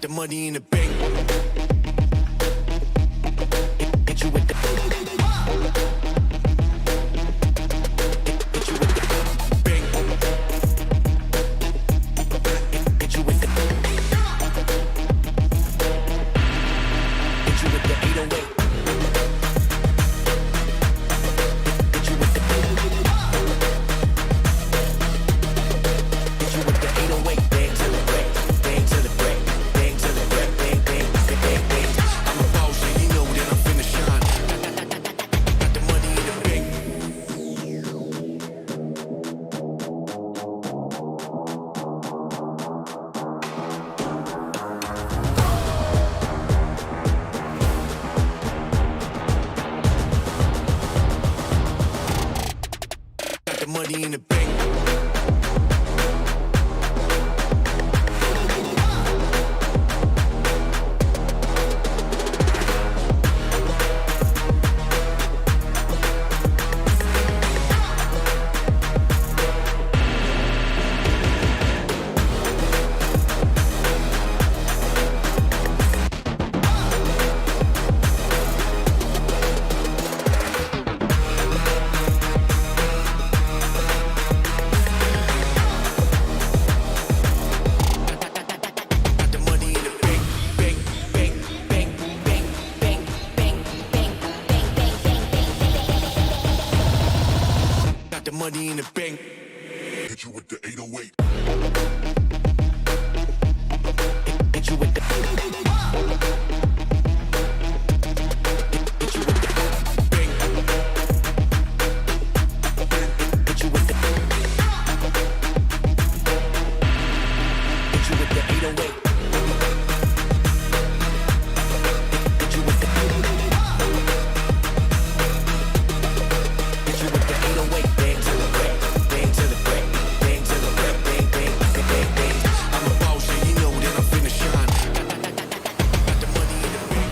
Got the money in the bank. Hit you with the bank. Hit you with the Hit you with the 808. Hit you with the Hit you with the 808. Bang to the break, bang to the break, bang to the break, bang, bang, bang, bang, bang. I'm a boss, and you know that I'm finna shine. Got the money in the bank. Got the money in the bank. Got the money in the bank, bank, bank, bank, bank, bank, bank, bank, bank, bank, bank, bank. Got the money in the bank. Hit you with the 808. Hit you with the Hit you with the bank. Hit you with the Hit you with the 808. Hit you with the Hit you with the 808. Bang to the break, bang to the break, bang to the break, bang, bang, bang, bang, bang. I'm a boss, and you know that I'm finna shine. Got the money in the bank.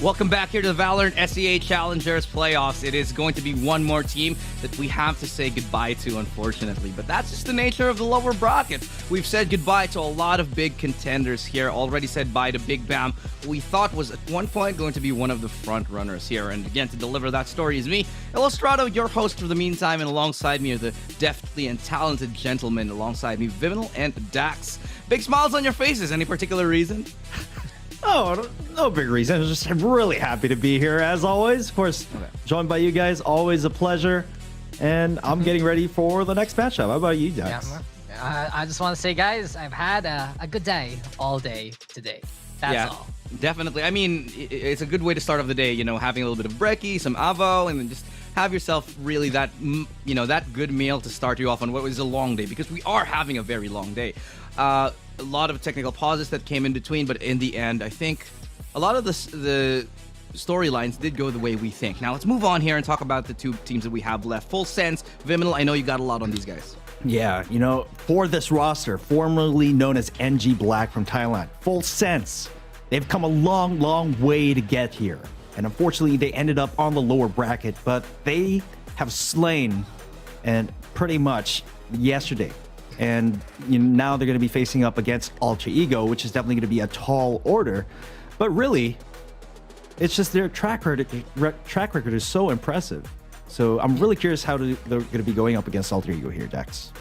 Welcome back here to the Valorant SEA Challengers playoffs. It is going to be one more team that we have to say goodbye to, unfortunately. But that's just the nature of the lower bracket. We've said goodbye to a lot of big contenders here. Already said bye to Big BAAM, who we thought was at one point going to be one of the front runners here. And again, to deliver that story is me, Illustrato, your host for the meantime. And alongside me are the deftly and talented gentlemen. Alongside me, Viminal and Dax. Big smiles on your faces. Any particular reason? Oh, no big reason. I'm really happy to be here, as always. Of course, joined by you guys, always a pleasure. And I'm getting ready for the next matchup. How about you, Dax? Yeah, I just want to say, guys, I've had a good day all day today. That's all. Definitely. I mean, it's a good way to start off the day, having a little bit of brekkie, some avo, and then just have yourself really that, that good meal to start you off on what was a long day, because we are having a very long day. A lot of technical pauses that came in between, but in the end, I think a lot of the storylines did go the way we think. Now, let's move on here and talk about the two teams that we have left. Full Sense, Viminal, I know you got a lot on these guys. Yeah, for this roster, formerly known as NG Black from Thailand, Full Sense, they've come a long, long way to get here. And unfortunately, they ended up on the lower bracket, but they have slain and pretty much yesterday. And now they're going to be facing up against Alter Ego, which is definitely going to be a tall order. But really, it's just their track record is so impressive. So I'm really curious how they're going to be going up against Alter Ego here, Dex.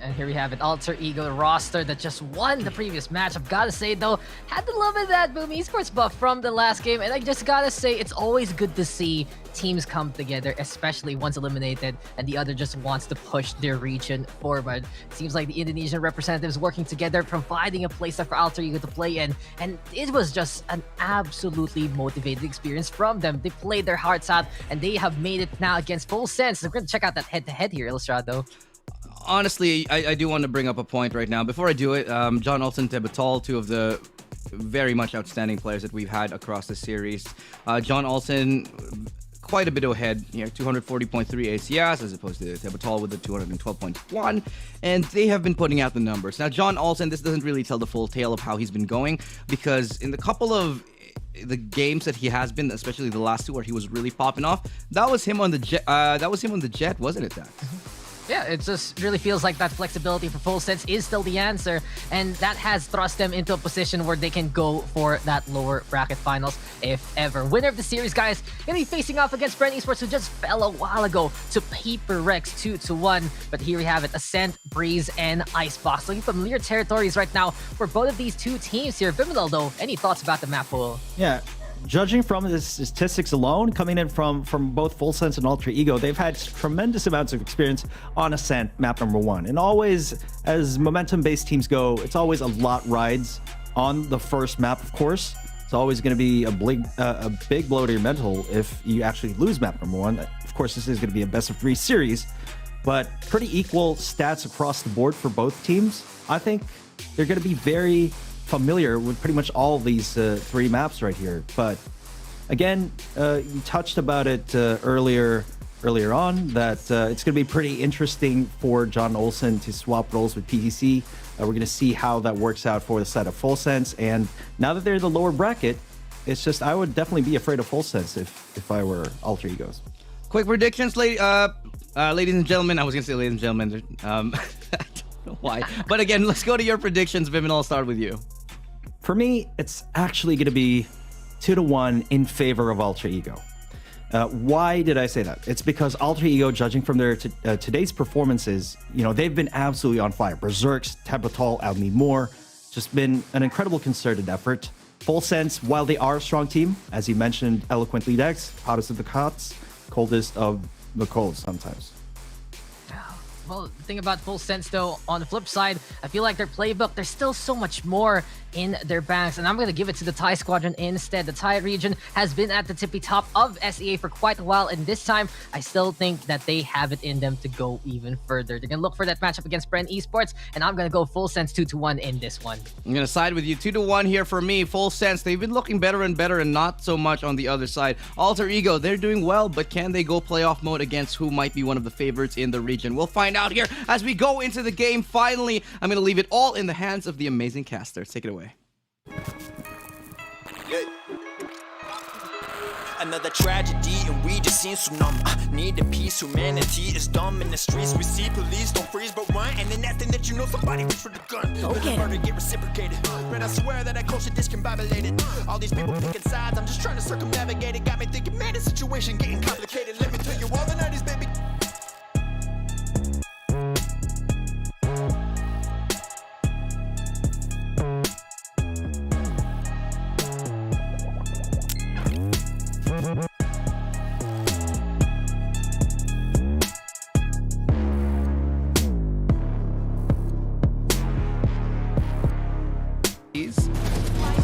And here we have it, Alter Ego roster that just won the previous match. I've got to say, though, had to love it that BAAM Esports buff from the last game. And I just got to say, it's always good to see teams come together, especially once eliminated and the other just wants to push their region forward. Seems like the Indonesian representatives working together, providing a place for Alter Ego to play in. And it was just an absolutely motivated experience from them. They played their hearts out and they have made it now against Full Sense. So we're going to check out that head-to-head here, Illustrado. Honestly, I do want to bring up a point right now. Before I do it, John Olsen, Tebatol, two of the very much outstanding players that we've had across the series. John Olsen, quite a bit ahead, 240.3 ACS as opposed to Tebatol with the 212.1, and they have been putting out the numbers. Now, John Olsen, this doesn't really tell the full tale of how he's been going, because in the couple of the games that he has been, especially the last two where he was really popping off, that was him on the jet, wasn't it, Dax? Yeah, it just really feels like that flexibility for Full Sense is still the answer, and that has thrust them into a position where they can go for that lower bracket finals, if ever. Winner of the series, guys, gonna be facing off against Bren Esports, who just fell a while ago to PPGL 2-1. But here we have it, Ascent, Breeze, and Icebox. Looking familiar territories right now for both of these two teams here. Viminal, though, any thoughts about the map pool? Yeah. Judging from the statistics alone, coming in from both Full Sense and Alter Ego, they've had tremendous amounts of experience on Ascent, map number 1. And always, as momentum-based teams go, it's always a lot rides on the first map, of course. It's always going to be a big blow to your mental if you actually lose map number 1. Of course, this is going to be a best-of-3 series, but pretty equal stats across the board for both teams. I think they're going to be very familiar with pretty much all of these 3 maps right here. But again, you touched about it earlier on that it's going to be pretty interesting for John Olsen to swap roles with PTC. We're going to see how that works out for the side of Full Sense. And now that they're in the lower bracket, it's just I would definitely be afraid of Full Sense if I were Alter Egos. Quick predictions, ladies and gentlemen. I was going to say ladies and gentlemen. I don't know why. But again, let's go to your predictions. Vimin, I'll start with you. For me, it's actually going to be 2-1 in favor of Alter Ego. Why did I say that? It's because Alter Ego, judging from their today's performances, they've been absolutely on fire. Berserks, Tebatol, Almi Moore, just been an incredible concerted effort. Full Sense, while they are a strong team, as you mentioned eloquently, Dex, hottest of the hots, coldest of the cold sometimes. Well, the thing about Full Sense, though, on the flip side, I feel like their playbook, there's still so much more in their banks, and I'm going to give it to the Thai squadron instead. The Thai region has been at the tippy top of SEA for quite a while, and this time, I still think that they have it in them to go even further. They're going to look for that matchup against Bren Esports, and I'm going to go Full Sense 2-1 in this one. I'm going to side with you. 2-1 here for me. Full Sense, they've been looking better and better, and not so much on the other side. Alter Ego, they're doing well, but can they go playoff mode against who might be one of the favorites in the region? We'll find out here as we go into the game. Finally, I'm going to leave it all in the hands of the amazing casters. Take it away. Another tragedy, and we just seem so numb. Need a peace, humanity is dumb. In the streets, we see police don't freeze but run. And then that thing that you know, somebody reach for the gun. Let the murder get reciprocated. Man, I swear that culture discombobulated. All these people picking sides, I'm just trying to circumnavigate it. Got me thinking, man, the situation getting complicated. Let me tell you all the 90s, baby.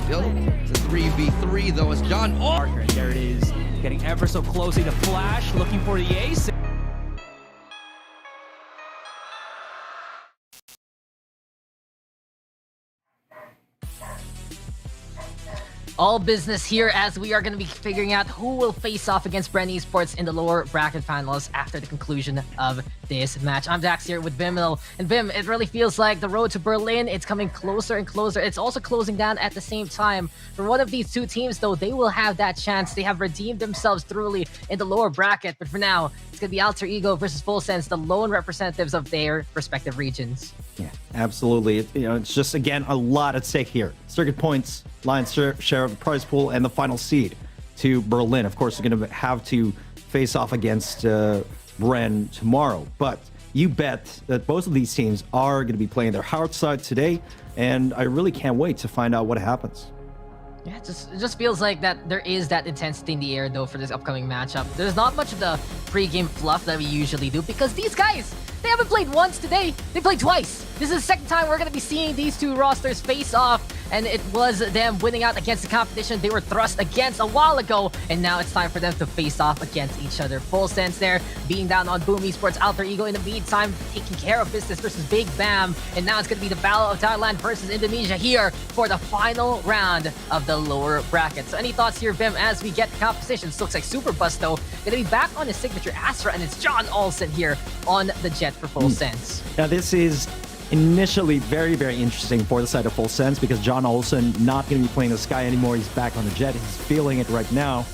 Still, it's a 3v3 though. It's John. Oh! And there it is, getting ever so closely to flash, looking for the ace. All business here as we are going to be figuring out who will face off against Bren Esports in the lower bracket finals after the conclusion of this match. I'm Dax here with Vimel. And Vim, it really feels like the road to Berlin, it's coming closer and closer. It's also closing down at the same time. For one of these two teams, though, they will have that chance. They have redeemed themselves truly in the lower bracket. But for now, it's going to be Alter Ego versus Full Sense, the lone representatives of their respective regions. Yeah, absolutely. It's just, again, a lot at stake here. Circuit points, Lion's share of the prize pool, and the final seed to Berlin. Of course, they're going to have to face off against Bren tomorrow. But you bet that both of these teams are going to be playing their hearts out today, and I really can't wait to find out what happens. Yeah, it just feels like that there is that intensity in the air, though, for this upcoming matchup. There's not much of the pre-game fluff that we usually do because these guys, they haven't played once today. They played twice. This is the second time we're going to be seeing these two rosters face off, and it was them winning out against the competition they were thrust against a while ago, and now it's time for them to face off against each other. Full Sense there, being down on BAAM Esports, Alter Ego in the meantime, taking care of business versus Big BAAM, and now it's going to be the Battle of Thailand versus Indonesia here for the final round of the lower bracket. So any thoughts here, Bim, as we get the compositions? Looks like Super Bust, though, going to be back on his signature Astra, and it's John Olsen here on the jet for Full Sense. Now, this is initially very, very interesting for the side of Full Sense because John Olsen not going to be playing the Sky anymore. He's back on the jet. He's feeling it right now.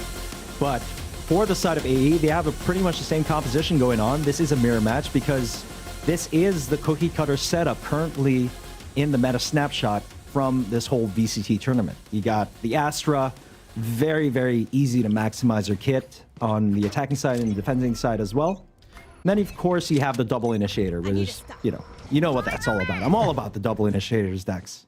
But for the side of AE, they have pretty much the same composition going on. This is a mirror match because this is the cookie cutter setup currently in the meta snapshot from this whole VCT tournament. You got the Astra, very, very easy to maximize your kit on the attacking side and the defending side as well. And then, of course, you have the double initiator, which is, you know what that's all about. I'm all about the double initiators, Dex.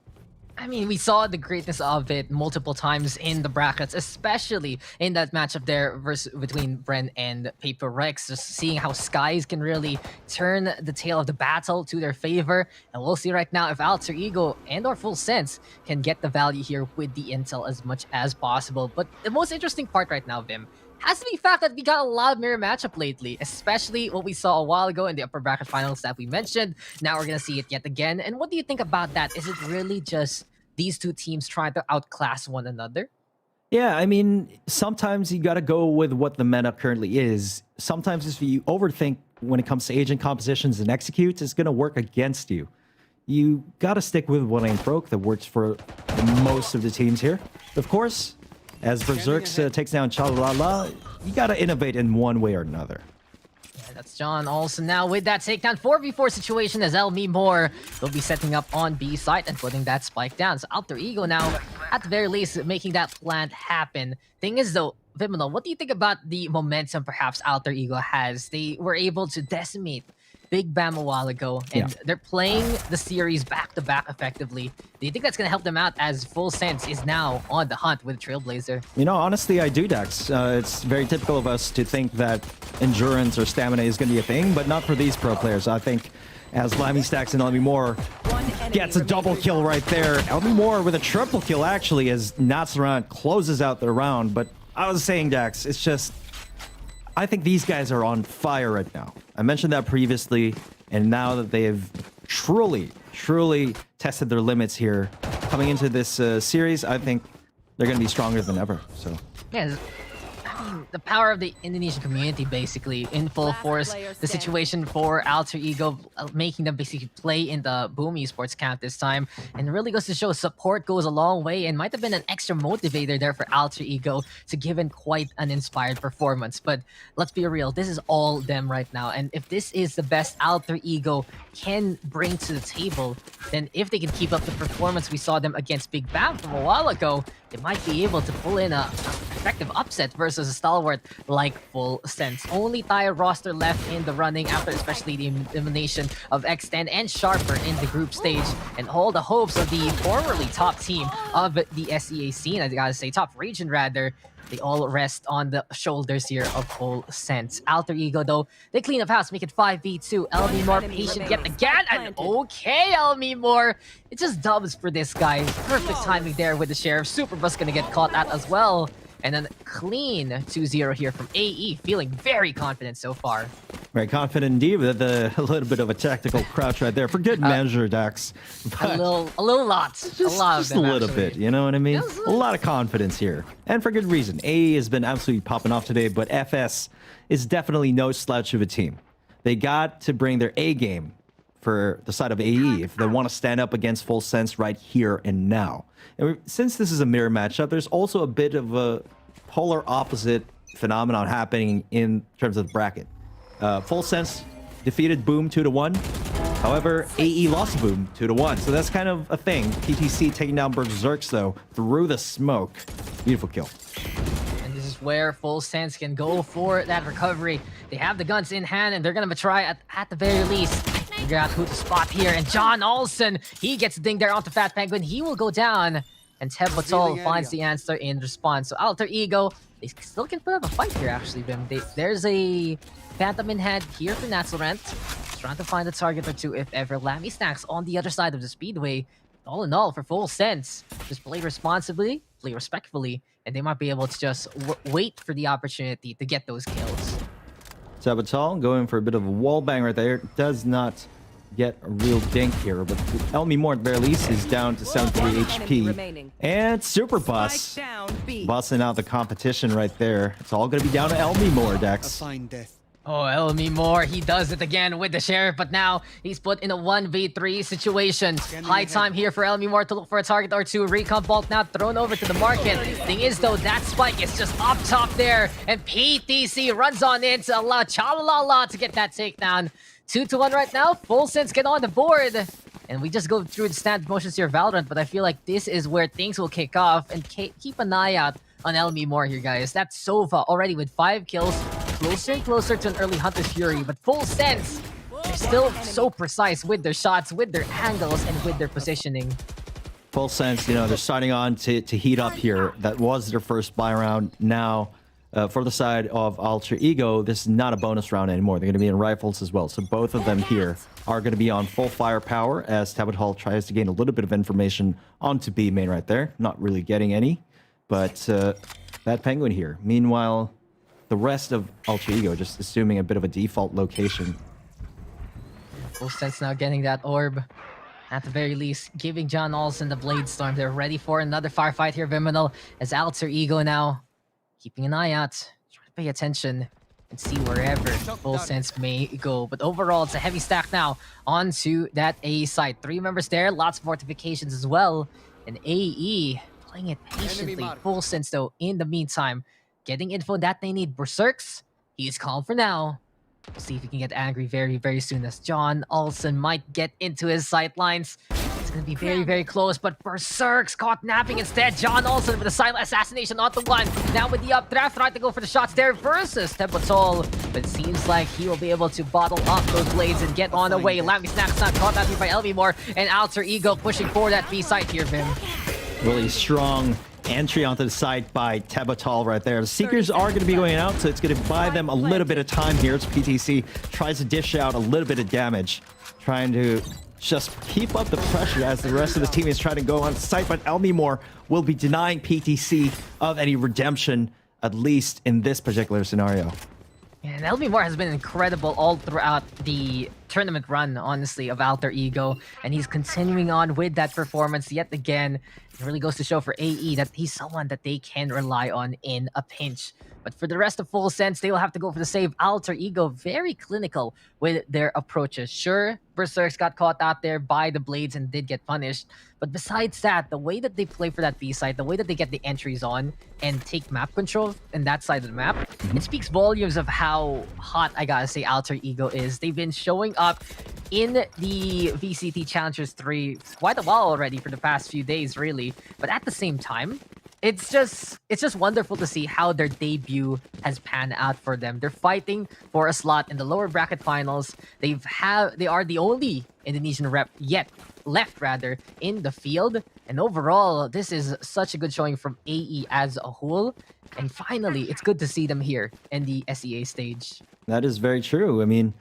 I mean, we saw the greatness of it multiple times in the brackets, especially in that matchup there between Bren and Paper Rex. Just seeing how Skies can really turn the tail of the battle to their favor. And we'll see right now if Alter Ego and or Full Sense can get the value here with the intel as much as possible. But the most interesting part right now, Vim, has to be the fact that we got a lot of mirror matchup lately, especially what we saw a while ago in the upper bracket finals that we mentioned. Now we're going to see it yet again. And what do you think about that? Is it really just these two teams trying to outclass one another? Yeah, I mean, sometimes you got to go with what the meta currently is. Sometimes if you overthink when it comes to agent compositions and executes, it's going to work against you. You got to stick with what ain't broke that works for most of the teams here. Of course, as Berserks takes down Chalala, you got to innovate in one way or another. Yeah, that's John Olsen now with that takedown 4v4 situation as LM Moore will be setting up on B site and putting that spike down. So Alter Ego now, at the very least, making that plant happen. Thing is, though, Vimino, what do you think about the momentum perhaps Alter Ego has? They were able to decimate Big BAAM a while ago, and they're playing the series back-to-back effectively. Do you think that's going to help them out as Full Sense is now on the hunt with Trailblazer? You know, honestly, I do, Dex. It's very typical of us to think that endurance or stamina is going to be a thing, but not for these pro players. I think as Lammy Stacks and LM Moore gets a double kill right there. LM Moore with a triple kill, actually, as Natsuran closes out the round. But I was saying, Dex, it's just, I think these guys are on fire right now. I mentioned that previously, and now that they have truly tested their limits here, coming into this series, I think they're going to be stronger than ever. So yeah, the power of the Indonesian community basically in full force. The situation for Alter Ego, making them basically play in the BAAM Esports camp this time, and it really goes to show support goes a long way and might have been an extra motivator there for Alter Ego to give in quite an inspired performance. But let's be real, this is all them right now, and if this is the best Alter Ego can bring to the table, then if they can keep up the performance we saw them against Big BAAM from a while ago, they might be able to pull in a effective upset versus a stalwart like Full Sense. Only Tire roster left in the running after especially the elimination of X10 and Sharper in the group stage, and all the hopes of the formerly top team of the SEA scene, I gotta say, top region rather, they all rest on the shoulders here of Full Sense. Alter Ego, though, they clean up house, make it 5v2. LB more patient yet again, and okay, LB more. It just dubs for this guy. Perfect timing there with the Sheriff. Superbus gonna get caught at as well. And then clean 2-0 here from AE, feeling very confident so far. Very confident indeed with a little bit of a tactical crouch right there for good measure, Dax. A little lot. Just, a lot just of them, a little actually. bit, you know what I mean? A lot of confidence here. And for good reason. AE has been absolutely popping off today, but FS is definitely no slouch of a team. They got to bring their A game for the side of AE if they want to stand up against Full Sense right here and now. And since this is a mirror matchup, there's also a bit of a polar opposite phenomenon happening in terms of the bracket. Full Sense defeated BAAM 2-1. However, AE lost BAAM 2-1. So that's kind of a thing. PTC taking down Berserks though through the smoke. Beautiful kill. And this is where Full Sense can go for that recovery. They have the guns in hand and they're gonna try at the very least figure out who to spot here. And John Olsen, he gets dinged there onto Fat Penguin. He will go down. And Tebotol finds the answer in response. So Alter Ego, they still can put up a fight here, actually, Bim. There's a Phantom in hand here for Natzelrent. Trying to find a target or two if ever. Lammy Snacks on the other side of the speedway. All in all, for Full Sense, just play responsibly, play respectfully, and they might be able to just wait for the opportunity to get those kills. Tebotol going for a bit of a wall bang right there. Does not get a real dink here, but Elmi Moore at the very least is down to 73 HP. And Superbus busting out the competition right there. It's all going to be down to Elmi Moore, Dex. Oh, Elmi Moore, he does it again with the Sheriff, but now he's put in a 1v3 situation. High time here for Elmi Moore to look for a target or two. Recon Bolt now thrown over to the market. Thing is, though, that spike is just up top there, and PTC runs on into Chalala to get that takedown. 2-1 right now. Full Sense get on the board. And we just go through the standard motions here, Valorant, but I feel like this is where things will kick off. And keep an eye out on Elmi Moore here, guys. That's Sova already with 5 kills. Closer and closer to an early Hunter's Fury. But Full Sense, they're still so precise with their shots, with their angles, and with their positioning. Full Sense, you know, they're starting on to heat up here. That was their first buy round. Now, for the side of Alter Ego, this is not a bonus round anymore. They're going to be in rifles as well. So both of them here are going to be on full firepower as Tebotol tries to gain a little bit of information onto B main right there. Not really getting any, but that Penguin here. Meanwhile, the rest of Alter Ego just assuming a bit of a default location. Full Sense now getting that orb. At the very least, giving John Olsen the Blade Storm. They're ready for another firefight here, Viminal, as Alter Ego now keeping an eye out, trying to pay attention and see wherever Full Sense may go. But overall, it's a heavy stack now onto that A side. 3 members there, lots of fortifications as well. And AE playing it patiently. Full Sense, though, in the meantime, getting info that they need. Berserks, he's calm for now. We'll see if he can get angry very, very soon as John Olsen might get into his sight lines. It's going to be very, very close, but Berserk's caught napping instead. John Olsen with a silent assassination on the one. Now with the updraft, trying to go for the shots there versus Tebotol. But it seems like he will be able to bottle up those blades and get on the way. Lammy Snaps not caught napping by Elmi Moore, and Alter Ego pushing for that B site here, Vim. Really strong entry onto the site by Tebotol right there. The Seekers are going to be going out, so it's going to buy them a little bit of time here as PTC tries to dish out a little bit of damage, trying to just keep up the pressure as the rest of the team is trying to go on site. But Elmi Moore will be denying PTC of any redemption, at least in this particular scenario. And Elmi Moore has been incredible all throughout the tournament run, honestly, of Alter Ego, and he's continuing on with that performance yet again. It really goes to show for AE that he's someone that they can rely on in a pinch. But for the rest of Full Sense, they will have to go for the save. Alter Ego, very clinical with their approaches. Sure, Berserks got caught out there by the Blades and did get punished. But besides that, the way that they play for that B side, the way that they get the entries on and take map control in that side of the map, it speaks volumes of how hot, I gotta say, Alter Ego is. They've been showing up in the VCT Challengers 3 quite a while already for the past few days, really. But at the same time, it's just wonderful to see how their debut has panned out for them. They're fighting for a slot in the lower bracket finals. They are the only Indonesian rep yet left rather in the field. And overall, this is such a good showing from AE as a whole. And finally, it's good to see them here in the SEA stage. That is very true. I mean,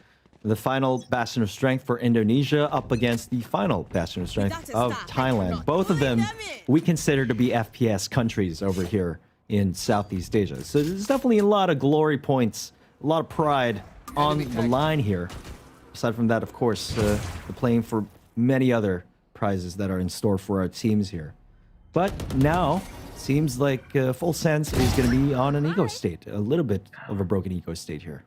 the final Bastion of Strength for Indonesia up against the final Bastion of Strength of Thailand. Both of them we consider to be FPS countries over here in Southeast Asia. So there's definitely a lot of glory points, a lot of pride on the line here. Aside from that, of course, the playing for many other prizes that are in store for our teams here. But now, seems like Full Sense is going to be on an ego state. A little bit of a broken ego state here.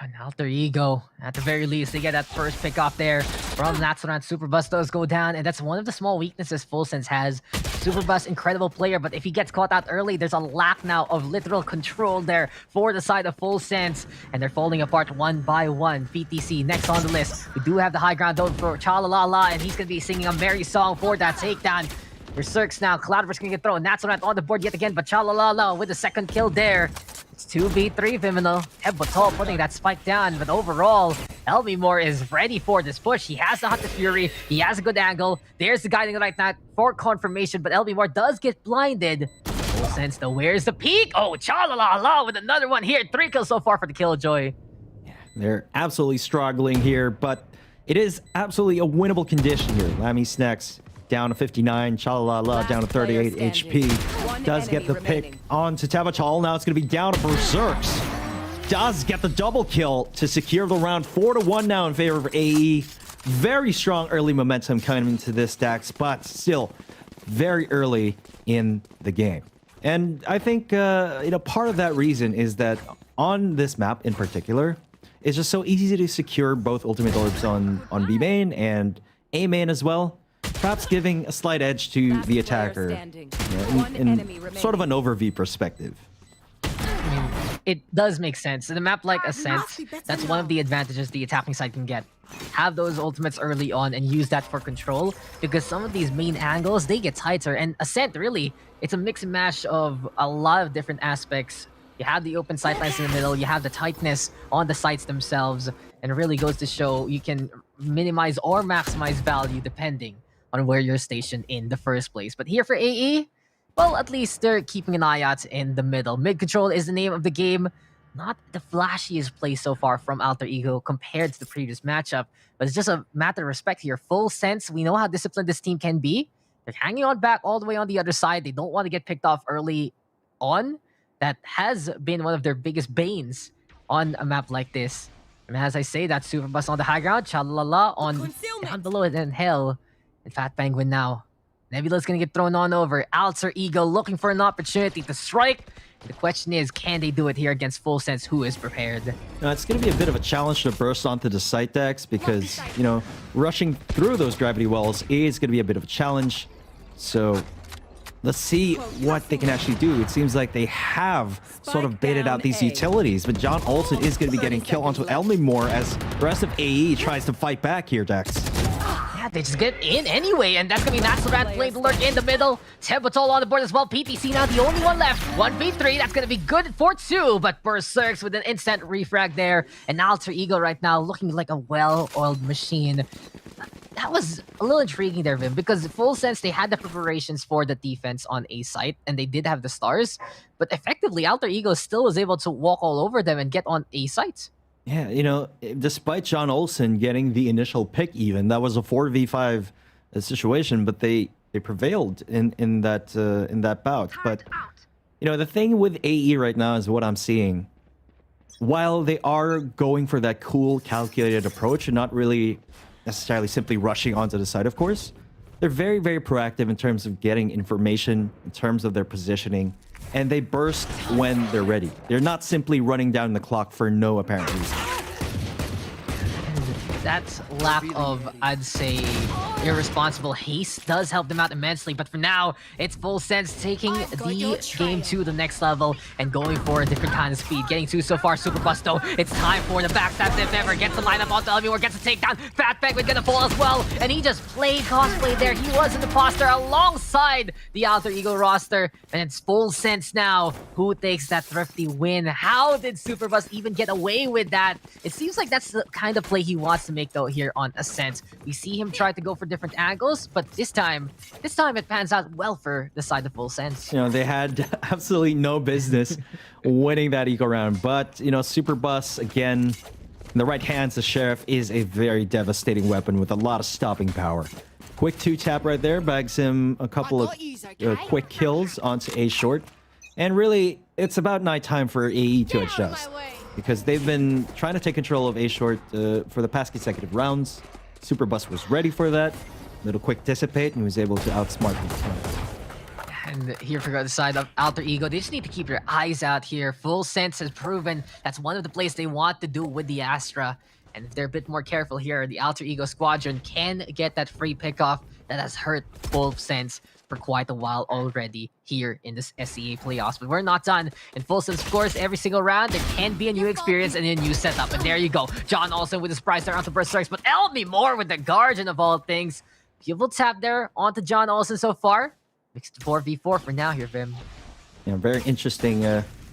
And Alter Ego, at the very least, they get that first pick off there from Natsuran. Superbus does go down, and that's one of the small weaknesses Full Sense has. Superbus, incredible player, but if he gets caught out early, there's a lack now of literal control there for the side of Full Sense, and they're falling apart one by one. PTC next on the list. We do have the high ground though for Chalalala, and he's going to be singing a merry song for that takedown. Berserks now, Cloudburst gonna get thrown. Natsuran on the board yet again, but Chalalala with the second kill there. It's 2v3, Vimino. Tebotol putting that spike down, but overall, Elmimore is ready for this push. He has the Hunter Fury, he has a good angle. There's the guiding light now for confirmation, but Elmimore does get blinded. Full Sense though, where's the peak? Oh, Chalalala with another one here. 3 kills so far for the Killjoy. They're absolutely struggling here, but it is absolutely a winnable condition here. Lammy Snacks down to 59, Chalalala down to 38 HP. Does get the pick onto Tebotol. Now it's going to be down to Berserks. Does get the double kill to secure the round. 4-1 now in favor of AE. Very strong early momentum coming into this Dax, but still very early in the game. And I think part of that reason is that on this map in particular, it's just so easy to secure both ultimate orbs on B main and A main as well. Perhaps giving a slight edge to the attacker in sort of an overview perspective. I mean, it does make sense. In a map like Ascent, that's one of the advantages the attacking side can get. Have those ultimates early on and use that for control, because some of these main angles, they get tighter. And Ascent, really, it's a mix and mash of a lot of different aspects. You have the open sightlines in the middle, you have the tightness on the sights themselves, and it really goes to show you can minimize or maximize value depending on where you're stationed in the first place. But here for AE, well, at least they're keeping an eye out in the middle. Mid control is the name of the game. Not the flashiest play so far from Alter Ego compared to the previous matchup, but it's just a matter of respect here. Full Sense, we know how disciplined this team can be. They're hanging on back all the way on the other side. They don't want to get picked off early on. That has been one of their biggest banes on a map like this. And as I say, that Superbus on the high ground, Chalalala on down below it, and Hell. And Fat Penguin now. Nebula's gonna get thrown on over. Alter Ego looking for an opportunity to strike. The question is, can they do it here against Full Sense, who is prepared? Now, it's going to be a bit of a challenge to burst onto the site decks because, rushing through those gravity wells is going to be a bit of a challenge. So let's see what they can actually do. It seems like they have sort of baited out these utilities, but John Olsen is going to be getting killed onto Elmimore as the rest of AE tries to fight back here, Dex. Yeah, they just get in anyway, and that's gonna be Natsuran playing the lurk in the middle. Tebotol on the board as well. PTC now the only one left. 1v3, that's gonna be good for 2, but Berserks with an instant refrag there. And Alter Ego right now looking like a well-oiled machine. That was a little intriguing there, Vim, because Full Sense, they had the preparations for the defense on A site, and they did have the stars, but effectively, Alter Ego still was able to walk all over them and get on A site. Yeah, despite John Olsen getting the initial pick even, that was a 4v5 situation, but they prevailed in that bout. But, the thing with AE right now is what I'm seeing while they are going for that cool, calculated approach and not really necessarily simply rushing onto the side, of course, they're very, very proactive in terms of getting information, in terms of their positioning, and they burst when they're ready. They're not simply running down the clock for no apparent reason. That lack of, I'd say, irresponsible haste does help them out immensely. But for now, it's Full Sense taking the game to the next level and going for a different kind of speed. Getting to so far, Super Bus though. It's time for the backstab if ever. Gets the lineup onto Elmore, gets a takedown. Fat Penguin gonna fall as well. And he just played cosplay there. He was an imposter alongside the Alter Ego roster. And it's Full Sense now who takes that thrifty win. How did Super Bus even get away with that? It seems like that's the kind of play he wants to make though here on Ascent. We see him try to go for different angles, but this time it pans out well for the side of Full Sense. You know, they had absolutely no business winning that eco round, but you know, Super Bus again in the right hands, the Sheriff is a very devastating weapon with a lot of stopping power. Quick 2-tap right there, bags him a couple of quick kills onto A short, and really it's about nighttime for AE to adjust, because they've been trying to take control of A short for the past consecutive rounds. Super Bus was ready for that. Little quick dissipate, and he was able to outsmart the time. And here for the side of Alter Ego, they just need to keep your eyes out here. Full Sense has proven that's one of the plays they want to do with the Astra. And if they're a bit more careful here, the Alter Ego squadron can get that free pickoff that has hurt Full Sense for quite a while already here in this SCA playoffs. But we're not done. And Full Sense, of course, every single round, there can be a new experience and a new setup. And there you go. John Olsen with his prize there onto Burst Strikes, but Elmi Moore with the Guardian of all things. Beautiful tap there onto John Olsen so far. Mixed 4v4 for now here, Vim. Yeah, very interesting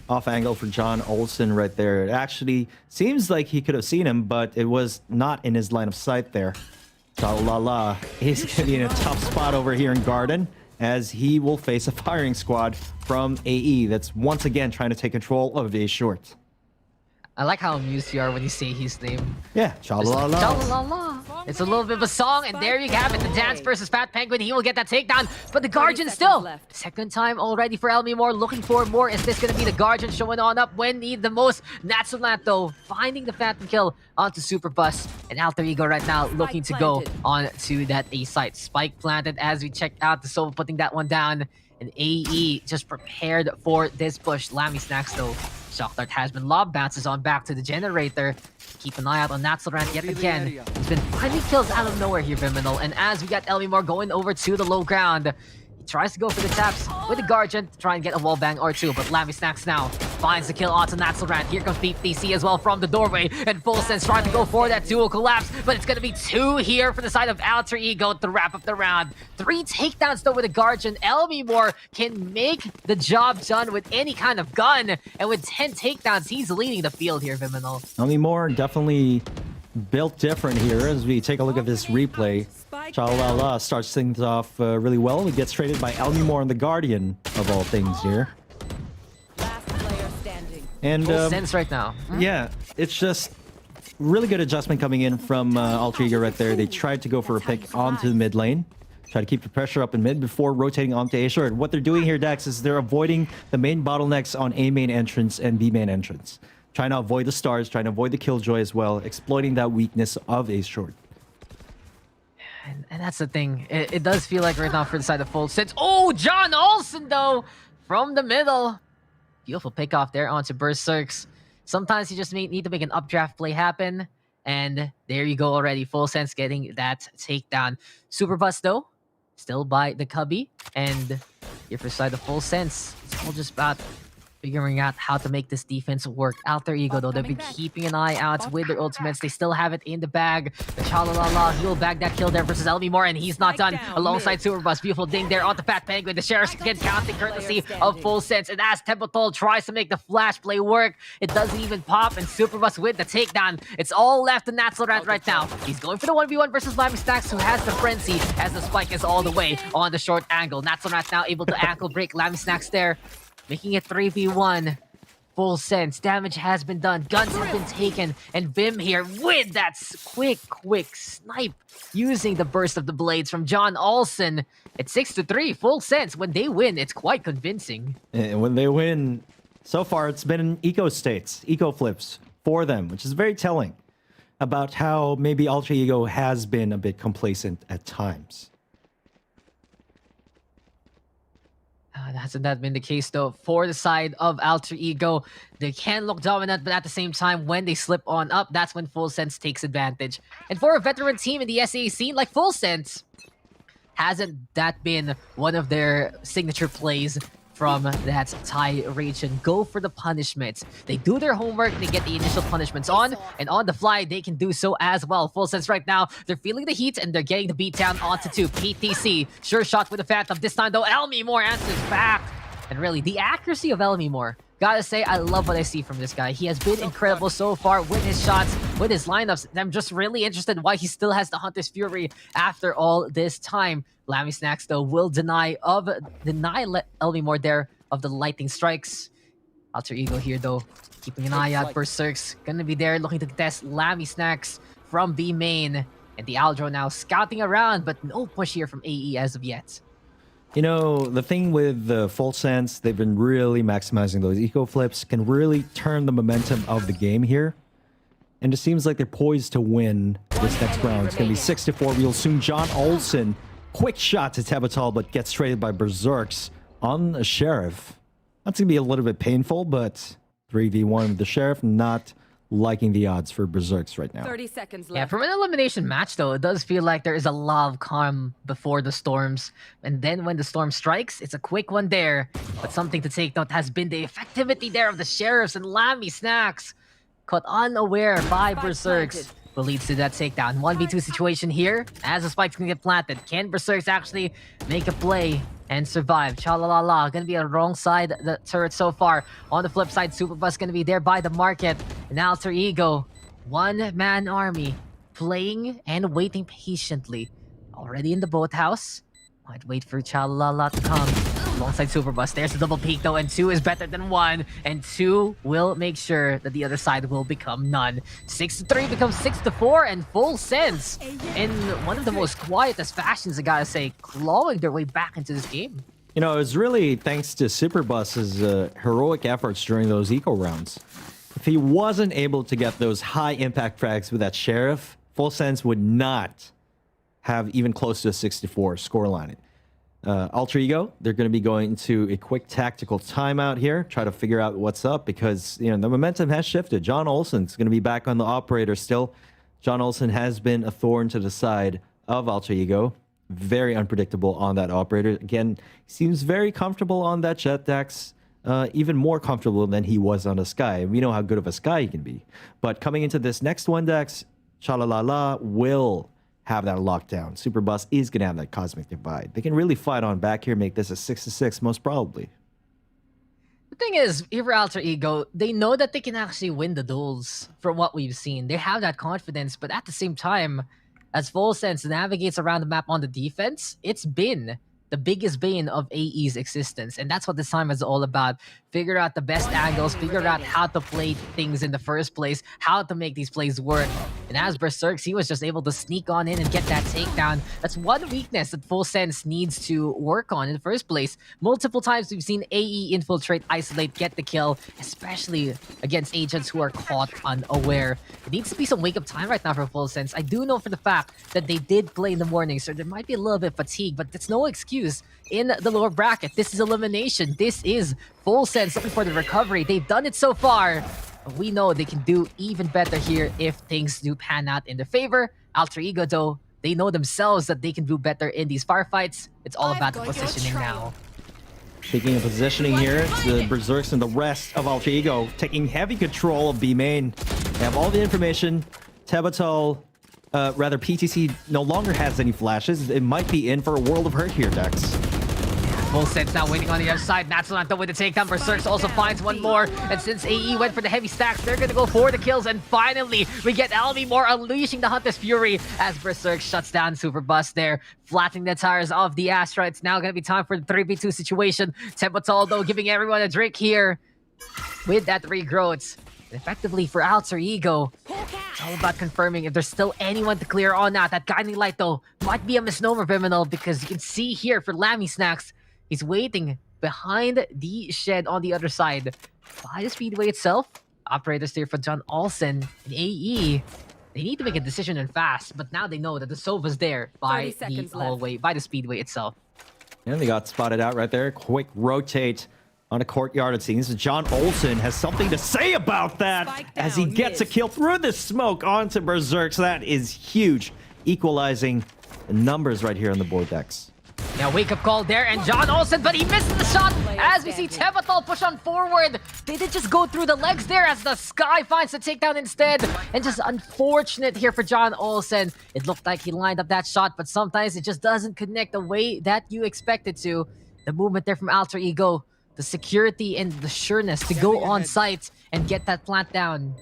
off angle for John Olsen right there. It actually seems like he could have seen him, but it was not in his line of sight there. Chalala is going to be in a tough spot over here in Garden, as he will face a firing squad from AE that's once again trying to take control of A short. I like how amused you are when you say his name. Yeah, Chalala. Chalala. It's a little bit of a song, and there you have it. The dance versus Fat Penguin. He will get that takedown, but the Guardian still. Second time already for Elmi Moore. Looking for more. Is this going to be the Guardian showing on up when need the most? Natsulant, though, finding the Phantom kill onto Super Bus. And Alter Ego right now looking to go on to that A site. Spike planted as we check out the Sova putting that one down. And AE just prepared for this push. Lammy Snacks, though. Shock Dart has been lob bounces on back to the generator. Keep an eye out on Natsulrant yet again. He's been finding kills out of nowhere here, Viminal. And as we got Elmimore going over to the low ground, he tries to go for the taps with the Guardian to try and get a wall bang or two. But Lammy Snacks now finds the kill onto Natsulrant. Here comes BTC as well from the doorway. And Full Sense trying to go for that dual collapse. But it's going to be two here for the side of Alter Ego to wrap up the round. 3 takedowns though with the Guardian. Elmimore can make the job done with any kind of gun. And with 10 takedowns, he's leading the field here, Viminal. Elmimore definitely built different here as we take a look at this replay. Chalala starts things off really well. He gets traded by Elmimore and the Guardian of all things here. And Full Sense right now. Yeah, it's just really good adjustment coming in from Alter Ego right there. They tried to go for a pick onto the mid lane. Try to keep the pressure up in mid before rotating onto A short. What they're doing here, Dax, is they're avoiding the main bottlenecks on A main entrance and B main entrance. Trying to avoid the stars, trying to avoid the killjoy as well, exploiting that weakness of A short. And that's the thing. It does feel like right now for the side of Full Sense. Oh, John Olsen, though, from the middle. Beautiful pick off there onto Berserks. Sometimes you just need to make an updraft play happen. And there you go already. Full Sense getting that takedown. Super Bus, though, still by the Cubby. And here for the side of Full Sense, it's all just about figuring out how to make this defense work. Alter Ego, though, they've been keeping an eye out with their ultimates. They still have it in the bag. The Chalalala, he'll bag that kill there versus Elmimore, and he's not done. Alongside Super Bus, beautiful ding there on the Fat Penguin. The Sheriff's again counting courtesy of Full Sense. And as Tempotol tries to make the flash play work, it doesn't even pop, and Super Bus with the takedown. It's all left to Natsulrant right now. He's going for the 1v1 versus Lammy Stacks, who has the frenzy as the spike is all the way on the short angle. Natsulrant now able to ankle break Lammy Stacks there, making it 3v1. Full Sense. Damage has been done. Guns have been taken. And Vim here with that quick snipe using the burst of the blades from John Olsen. It's 6-3. Full Sense. When they win, it's quite convincing. And when they win, So far, it's been eco states, eco flips for them, which is very telling about how maybe Alter Ego has been a bit complacent at times. Hasn't that been the case though for the side of Alter Ego? They can look dominant, but at the same time, when they slip on up, that's when Full Sense takes advantage. And for a veteran team in the SAA scene like Full Sense, hasn't that been one of their signature plays from that Thai region? Go for the punishment. They do their homework, they get the initial punishments on, and on the fly, they can do so as well. Full Sense right now, they're feeling the heat, and they're getting the beat down onto 2. PTC, sure shot with the Phantom. This time, though, Elmi Moore answers back. And really, the accuracy of Elmi Moore, gotta say, I love what I see from this guy. He has been incredible so far with his shots, with his lineups. And I'm just really interested why he still has the Hunter's Fury after all this time. Lammy Snacks, though, will deny Elmi Moore there of the lightning strikes. Alter Ego here, though, keeping an eye out. Berserk's gonna be there looking to test Lammy Snacks from B main. And the Aldro now scouting around, but no push here from AE as of yet. You know, the thing with the Full Sense, they've been really maximizing those eco flips, can really turn the momentum of the game here. And it seems like they're poised to win this next round. It's going to be 6-4. We'll soon John Olsen. Quick shot to Tebatal, but gets traded by Berserks on the Sheriff. That's going to be a little bit painful, but 3v1 with the Sheriff, not liking the odds for Berserks right now. 30 seconds left. Yeah, from an elimination match, though, it does feel like there is a lot of calm before the storms. And then when the storm strikes, it's a quick one there. But something to take note has been the effectivity there of the Sheriffs and Lammy Snacks. Caught unaware by Berserks. Will lead to that takedown. 1v2 situation here as the spike's gonna get planted. Can Berserks actually make a play and survive? Chalalala, gonna be on the wrong side of the turret so far. On the flip side, Superbus gonna be there by the market. And Alter Ego, one-man army, playing and waiting patiently. Already in the boathouse. Might wait for Chalalala to come. Alongside Superbus, there's a double peek though, and 2 is better than 1. And 2 will make sure that the other side will become none. 6-3 becomes 6-4, and Full Sense in one of the most quietest fashions, I gotta say, clawing their way back into this game. You know, it's really thanks to Superbus's heroic efforts during those eco rounds. If he wasn't able to get those high impact frags with that Sheriff, Full Sense would not have even close to a 64 scoreline. Alter Ego, they're going to be going to a quick tactical timeout here, try to figure out what's up because, you know, the momentum has shifted. John Olsen's going to be back on the operator still. John Olsen has been a thorn to the side of Alter Ego. Very unpredictable on that operator. Again, seems very comfortable on that jet Dax. Even more comfortable than he was on the Sky. We know how good of a Sky he can be. But coming into this next one, Dax, Chalalala will have that lockdown. Superbus is going to have that Cosmic Divide. They can really fight on back here, make this a 6-6 most probably. The thing is, for Alter Ego, they know that they can actually win the duels from what we've seen. They have that confidence, but at the same time, as Full Sense navigates around the map on the defense, it's been the biggest bane of AE's existence. And that's what this time is all about. Figure out the best angles, figure out how to play things in the first place, how to make these plays work. And as Berserks, he was just able to sneak on in and get that takedown. That's one weakness that Full Sense needs to work on in the first place. Multiple times we've seen AE infiltrate, isolate, get the kill, especially against agents who are caught unaware. It needs to be some wake-up time right now for Full Sense. I do know for the fact that they did play in the morning, so there might be a little bit of fatigue, but that's no excuse in the lower bracket. This is elimination. This is Full Sense looking for the recovery. They've done it so far. We know they can do even better here if things do pan out in their favor. Alter Ego, though, they know themselves that they can do better in these firefights. It's all about the positioning now. Speaking of positioning here, it's the Berserks and the rest of Alter Ego taking heavy control of B main. They have all the information. Tebatal, rather PTC, no longer has any flashes. It might be in for a world of hurt here, Dex. Full Sense now waiting on the other side. Natsulanto with the takedown. Berserks also finds one more. And since AE went for the heavy stacks, they're gonna go for the kills. And finally, we get Elmi Moore unleashing the Hunter's Fury as Berserk shuts down Superbus there, flattening the tires of the Astra. It's now gonna be time for the 3v2 situation. Tebatal, though, giving everyone a drink here with that regrowth. And effectively for Alter Ego, it's all about confirming if there's still anyone to clear on that. That guiding light, though, might be a misnomer, Viminal, because you can see here for Lammy Snacks, he's waiting behind the shed on the other side. By the speedway itself, operators there for John Olsen and AE. They need to make a decision and fast, but now they know that the Sova's there by 30 the seconds hallway, by the speedway itself. And they got spotted out right there. Quick rotate on a courtyard, it seems. John Olsen has something to say about that Spike as he down gets a mid. kill through the smoke onto Berserks. That is huge, equalizing the numbers right here on the board decks. Now wake up call there, and John Olsen, but he misses the shot as we see Tevatol push on forward. They did just go through the legs there as the Sky finds the takedown instead. And just unfortunate here for John Olsen. It looked like he lined up that shot, but sometimes it just doesn't connect the way that you expect it to. The movement there from Alter Ego, the security and the sureness to go on site and get that plant down,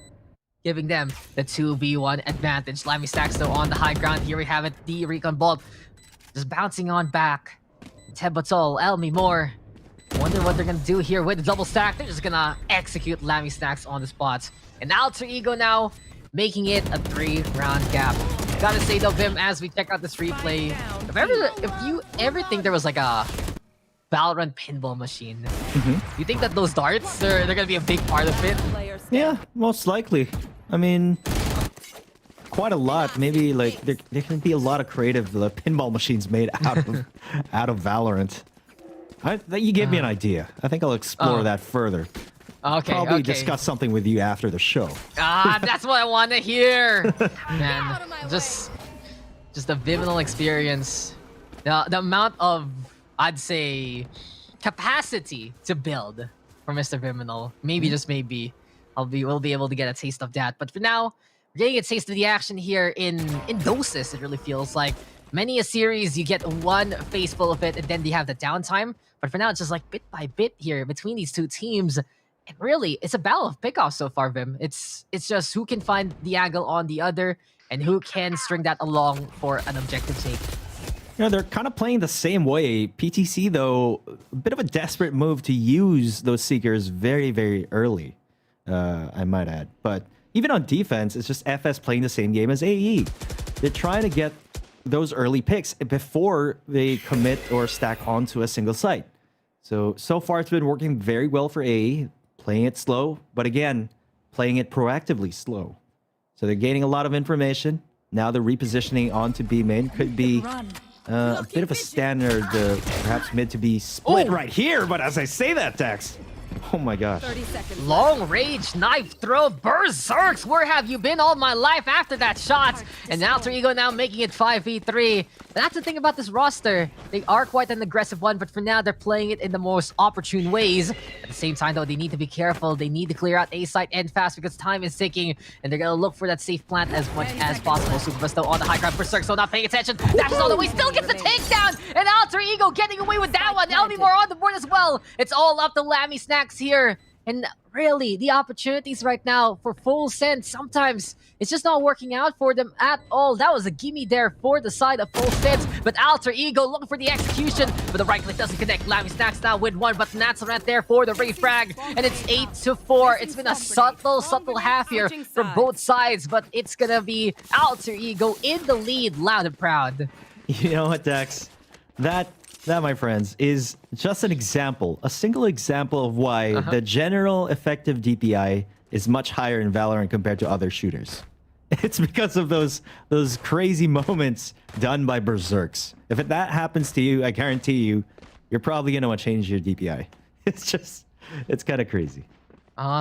giving them the 2v1 advantage. Lammy Stacks though on the high ground. Here we have it, the recon bolt just bouncing on back. Tebatol, Elmi Moore. Wonder what they're gonna do here with the double stack. They're just gonna execute Lammy Stacks on the spot. And Alter Ego now making it a 3-round gap. Gotta say though, Vim, as we check out this replay, if you ever think there was like a Valorant pinball machine, you think that those darts, they're gonna be a big part of it? Yeah, most likely. I mean, quite a lot. Maybe like there can be a lot of creative pinball machines made out of Valorant. You gave me an idea. I think I'll explore that further. Okay, Probably discuss something with you after the show. That's what I want to hear. Man, just the Viminal experience. The amount of, I'd say, capacity to build for Mr. Viminal. Maybe, just maybe, we'll be able to get a taste of that. But for now, we're getting a taste of the action here in doses, it really feels like. Many a series, you get one phase full of it, and then you have the downtime. But for now, it's just like bit by bit here between these two teams. And really, it's a battle of pickoffs so far, Vim. It's just who can find the angle on the other and who can string that along for an objective take. You know, they're kind of playing the same way. PTC, though, a bit of a desperate move to use those Seekers very, very early, I might add. But even on defense, it's just FS playing the same game as AE. They're trying to get those early picks before they commit or stack onto a single site. So far it's been working very well for AE, playing it slow, but again, playing it proactively slow. So they're gaining a lot of information. Now they're repositioning onto B main. Could be a bit of a standard, perhaps mid to be split right here, but as I say that, Dax, oh my gosh. 30 seconds. Long range knife throw, Berserks, where have you been all my life after that shot? And Alter Ego now making it 5v3. That's the thing about this roster. They are quite an aggressive one, but for now they're playing it in the most opportune ways. At the same time though, they need to be careful. They need to clear out A site and fast because time is ticking, and they're gonna look for that safe plant as much as possible. Superbus though on the high ground, Berserk so not paying attention. Dashes all the way, still gets the takedown, and Alter Ego getting away with that one. Elmi Moore on the board as well. It's all up to Lammy Snacks here. And really, the opportunities right now for Full Send, sometimes it's just not working out for them at all. That was a gimme there for the side of Full Send, but Alter Ego looking for the execution, but the right click doesn't connect. Lammy Snacks now with one, but Natsurat there for the refrag, and it's 8-4. It's been a subtle half here from both sides, but it's gonna be Alter Ego in the lead, loud and proud. You know what, Dex? That, my friends, is just an example, a single example of why the general effective DPI is much higher in Valorant compared to other shooters. It's because of those crazy moments done by Berserks. If that happens to you, I guarantee you, you're probably going to want to change your DPI. It's kind of crazy.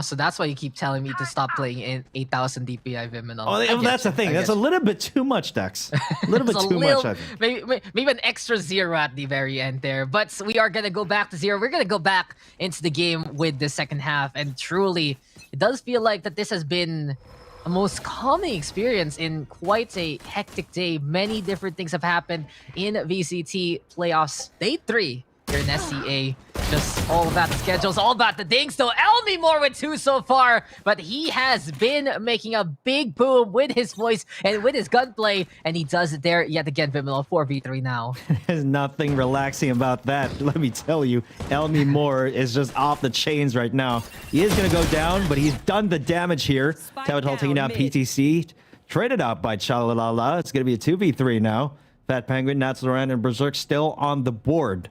So that's why you keep telling me to stop playing in 8,000 DPI Vim and all. Oh, that's the thing. That's a little bit too much, Dex. A little bit too much, I think. Maybe an extra 0 at the very end there. But we are going to go back to 0. We're going to go back into the game with the second half. And truly, it does feel like that this has been a most calming experience in quite a hectic day. Many different things have happened in VCT playoffs. Day 3 here in SCA. Just all about the schedules, all about the dings. So Elmi Moore with 2 so far, but he has been making a big boom with his voice and with his gunplay, and he does it there yet again. Vimelo 4v3 now. There's nothing relaxing about that. Let me tell you, Elmi Moore is just off the chains right now. He is going to go down, but he's done the damage here. Tawatal taking out PTC. Traded out by Chalalala. It's going to be a 2v3 now. Fat Penguin, Natsuran, and Berserk still on the board.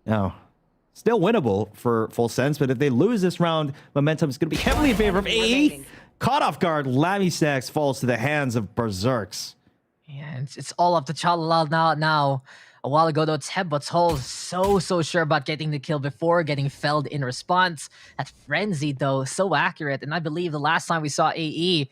Now, still winnable for Full Sense, but if they lose this round, momentum is going to be heavily in favor of AE. Caught off guard, Lammy Stacks falls to the hands of Berserks. Yeah, it's all up to Chalala now. A while ago, though, Tebotol so sure about getting the kill before getting felled in response. That Frenzy, though, so accurate. And I believe the last time we saw AE, I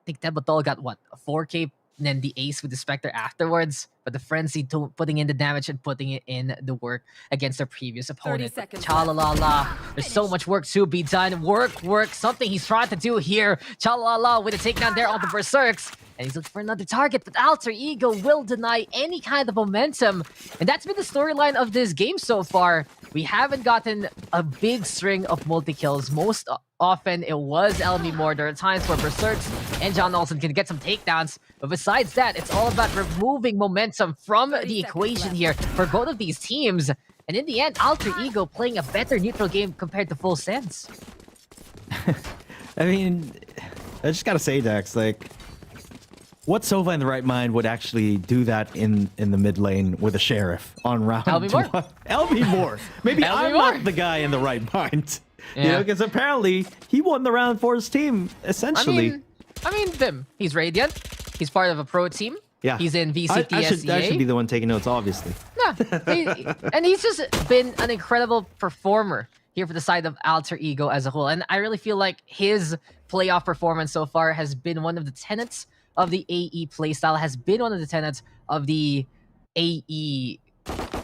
think Tebotol got, what, a 4K, and then the ace with the Spectre afterwards. But the Frenzy putting in the damage and putting it in the work against their previous opponent. Chalalala. There's so much work to be done. Work. Something he's trying to do here. Chalalala with a takedown there on the Berserks. And he's looking for another target, but Alter Ego will deny any kind of momentum. And that's been the storyline of this game so far. We haven't gotten a big string of multi-kills. Most often, it was LB Moore. There are times where Berserks and John Olsen can get some takedowns. But besides that, it's all about removing momentum from the equation here for both of these teams. And in the end, Alter Ego playing a better neutral game compared to Full Sense. I mean, I just gotta say, Dex, like, what Sova in the right mind would actually do that in the mid lane with a Sheriff on round LB Moore? LB Moore. Maybe LB I'm Moore. not the guy in the right mind. Yeah. You know, because apparently he won the round for his team, essentially. I mean, Vim, he's Radiant. He's part of a pro team. Yeah. He's in VCT I should be the one taking notes, obviously. Yeah, and he's just been an incredible performer here for the side of Alter Ego as a whole. And I really feel like his playoff performance so far has been one of the tenets of the AE playstyle, has been one of the tenets of the AE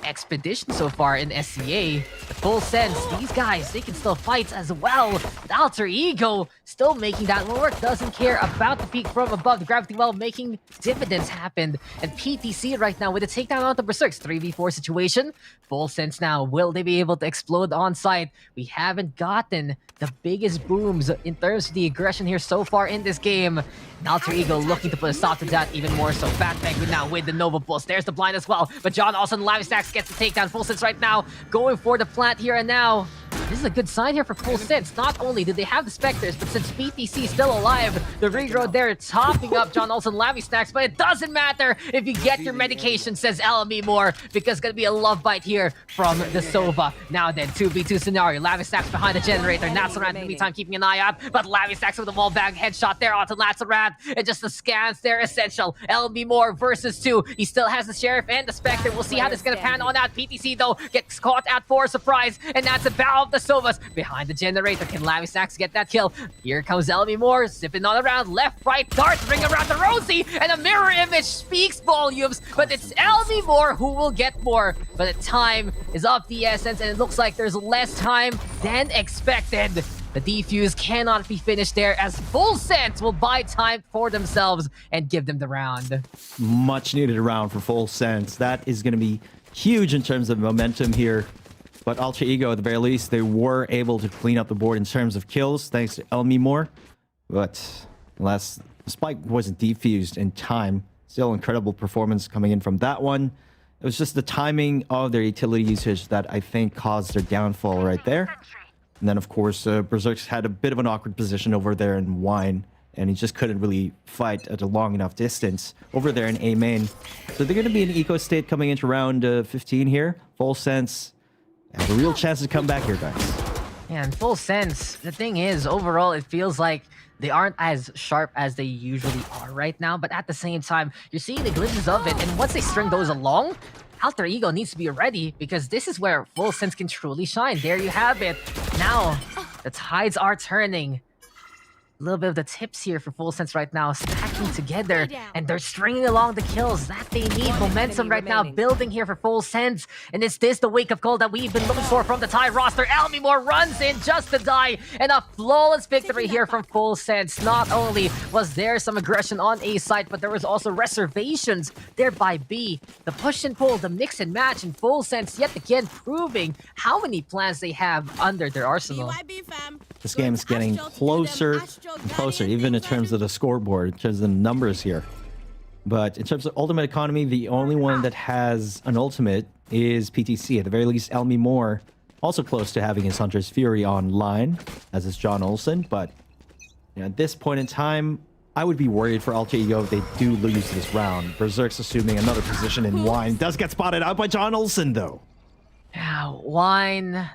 expedition so far in SCA. The Full Sense, these guys, they can still fight as well. But Alter Ego still making that work, doesn't care about the peak from above. The gravity well making dividends happen. And PTC right now with a takedown on the Berserks, 3v4 situation. Full Sense now, will they be able to explode on site? We haven't gotten the biggest booms in terms of the aggression here so far in this game. And Alter Ego looking to put a stop to that even more so. Fat Penguin now with the Nova Pulse. There's the blind as well. But John also Live Stacks gets the takedown. Full Sense right now going for the plant here and now. This is a good sign here for Full Sense. Not only do they have the Spectres, but since BTC is still alive, the regrowth there topping up John Olsen Lavi Stacks. But it doesn't matter if you get your medication, says LME Moore, because it's going to be a love bite here from the Sova. Now then, 2v2 scenario. Lavi Stacks behind the generator. Natsurat in the meantime keeping an eye out, but Lavi Stacks with a wall bag headshot there onto Natsurat. And just the scans there essential. LME Moore versus 2. He still has the Sheriff and the Spectre. We'll see how this is going to pan on out. PTC though gets caught at 4, surprise, and that's a battle of the Sovas behind the generator. Can Lavi Stacks get that kill? Here comes LME Moore, zipping on around, left, right, darts, ring around the Rosie, and a mirror image speaks volumes, but it's LME Moore who will get more. But the time is of the essence, and it looks like there's less time than expected. The defuse cannot be finished there, as Full Sense will buy time for themselves and give them the round. Much needed round for Full Sense. That is going to be huge in terms of momentum here. But Alter Ego, at the very least, they were able to clean up the board in terms of kills, thanks to Elmi Moore. But alas, the spike wasn't defused in time. Still incredible performance coming in from that one. It was just the timing of their utility usage that I think caused their downfall right there. And then, of course, Berserk's had a bit of an awkward position over there in Wine, and he just couldn't really fight at a long enough distance over there in A main. So they're going to be in eco state coming into round 15 here. Full Sense have a real chance to come back here, guys. Yeah, in Full Sense, the thing is, overall, it feels like they aren't as sharp as they usually are right now, but at the same time, you're seeing the glimpses of it, and once they string those along, Alter Ego needs to be ready, because this is where Full Sense can truly shine. There you have it. Now, the tides are turning. A little bit of the tips here for Full Sense right now, stacking together, and they're stringing along the kills that they need. Momentum right now building here for Full Sense, and is this the wake-up call that we've been looking for from the Thai roster? Elmi Moore runs in just to die, and a flawless victory here from Full Sense. Not only was there some aggression on A side, but there was also reservations there by B. The push and pull, the mix and match, and Full Sense yet again proving how many plans they have under their arsenal. This game is getting closer and closer, even in terms of the scoreboard, in terms of the numbers here. But in terms of ultimate economy, the only one that has an ultimate is PTC. At the very least, Elmi Moore, also close to having his Hunter's Fury online, as is John Olsen. But you know, at this point in time, I would be worried for Alter Ego if they do lose this round. Berserk's assuming another position in Wine. Does get spotted out by John Olsen, though. Yeah,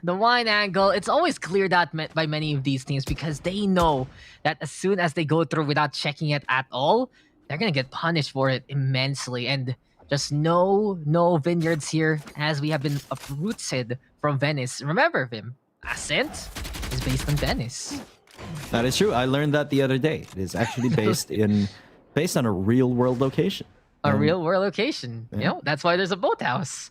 the wine angle, it's always cleared out by many of these teams because they know that as soon as they go through without checking it at all, they're gonna get punished for it immensely. And just no vineyards here as we have been uprooted from Venice. Remember, Vim, Ascent is based on Venice. That is true. I learned that the other day. It is actually based on a real world location. A real world location. Yeah. You know, that's why there's a boathouse.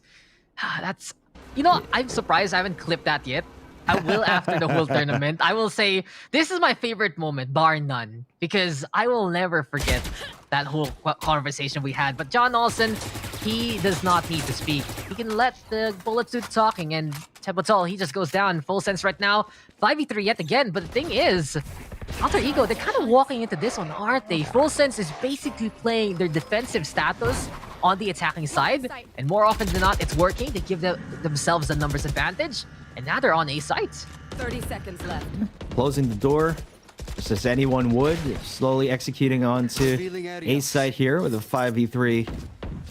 That's, I'm surprised I haven't clipped that yet. I will after the whole tournament. I will say this is my favorite moment, bar none, because I will never forget that whole conversation we had. But John Olsen, he does not need to speak. He can let the bullets do the talking, and Tebotol, he just goes down. Full sense right now. 5v3 yet again, but the thing is, Alter Ego, they're kind of walking into this one, aren't they? Full sense is basically playing their defensive status on the attacking side, and more often than not, it's working. They give themselves a numbers advantage, and now they're on A site. 30 seconds left. Closing the door, just as anyone would, slowly executing onto A site here with a 5v3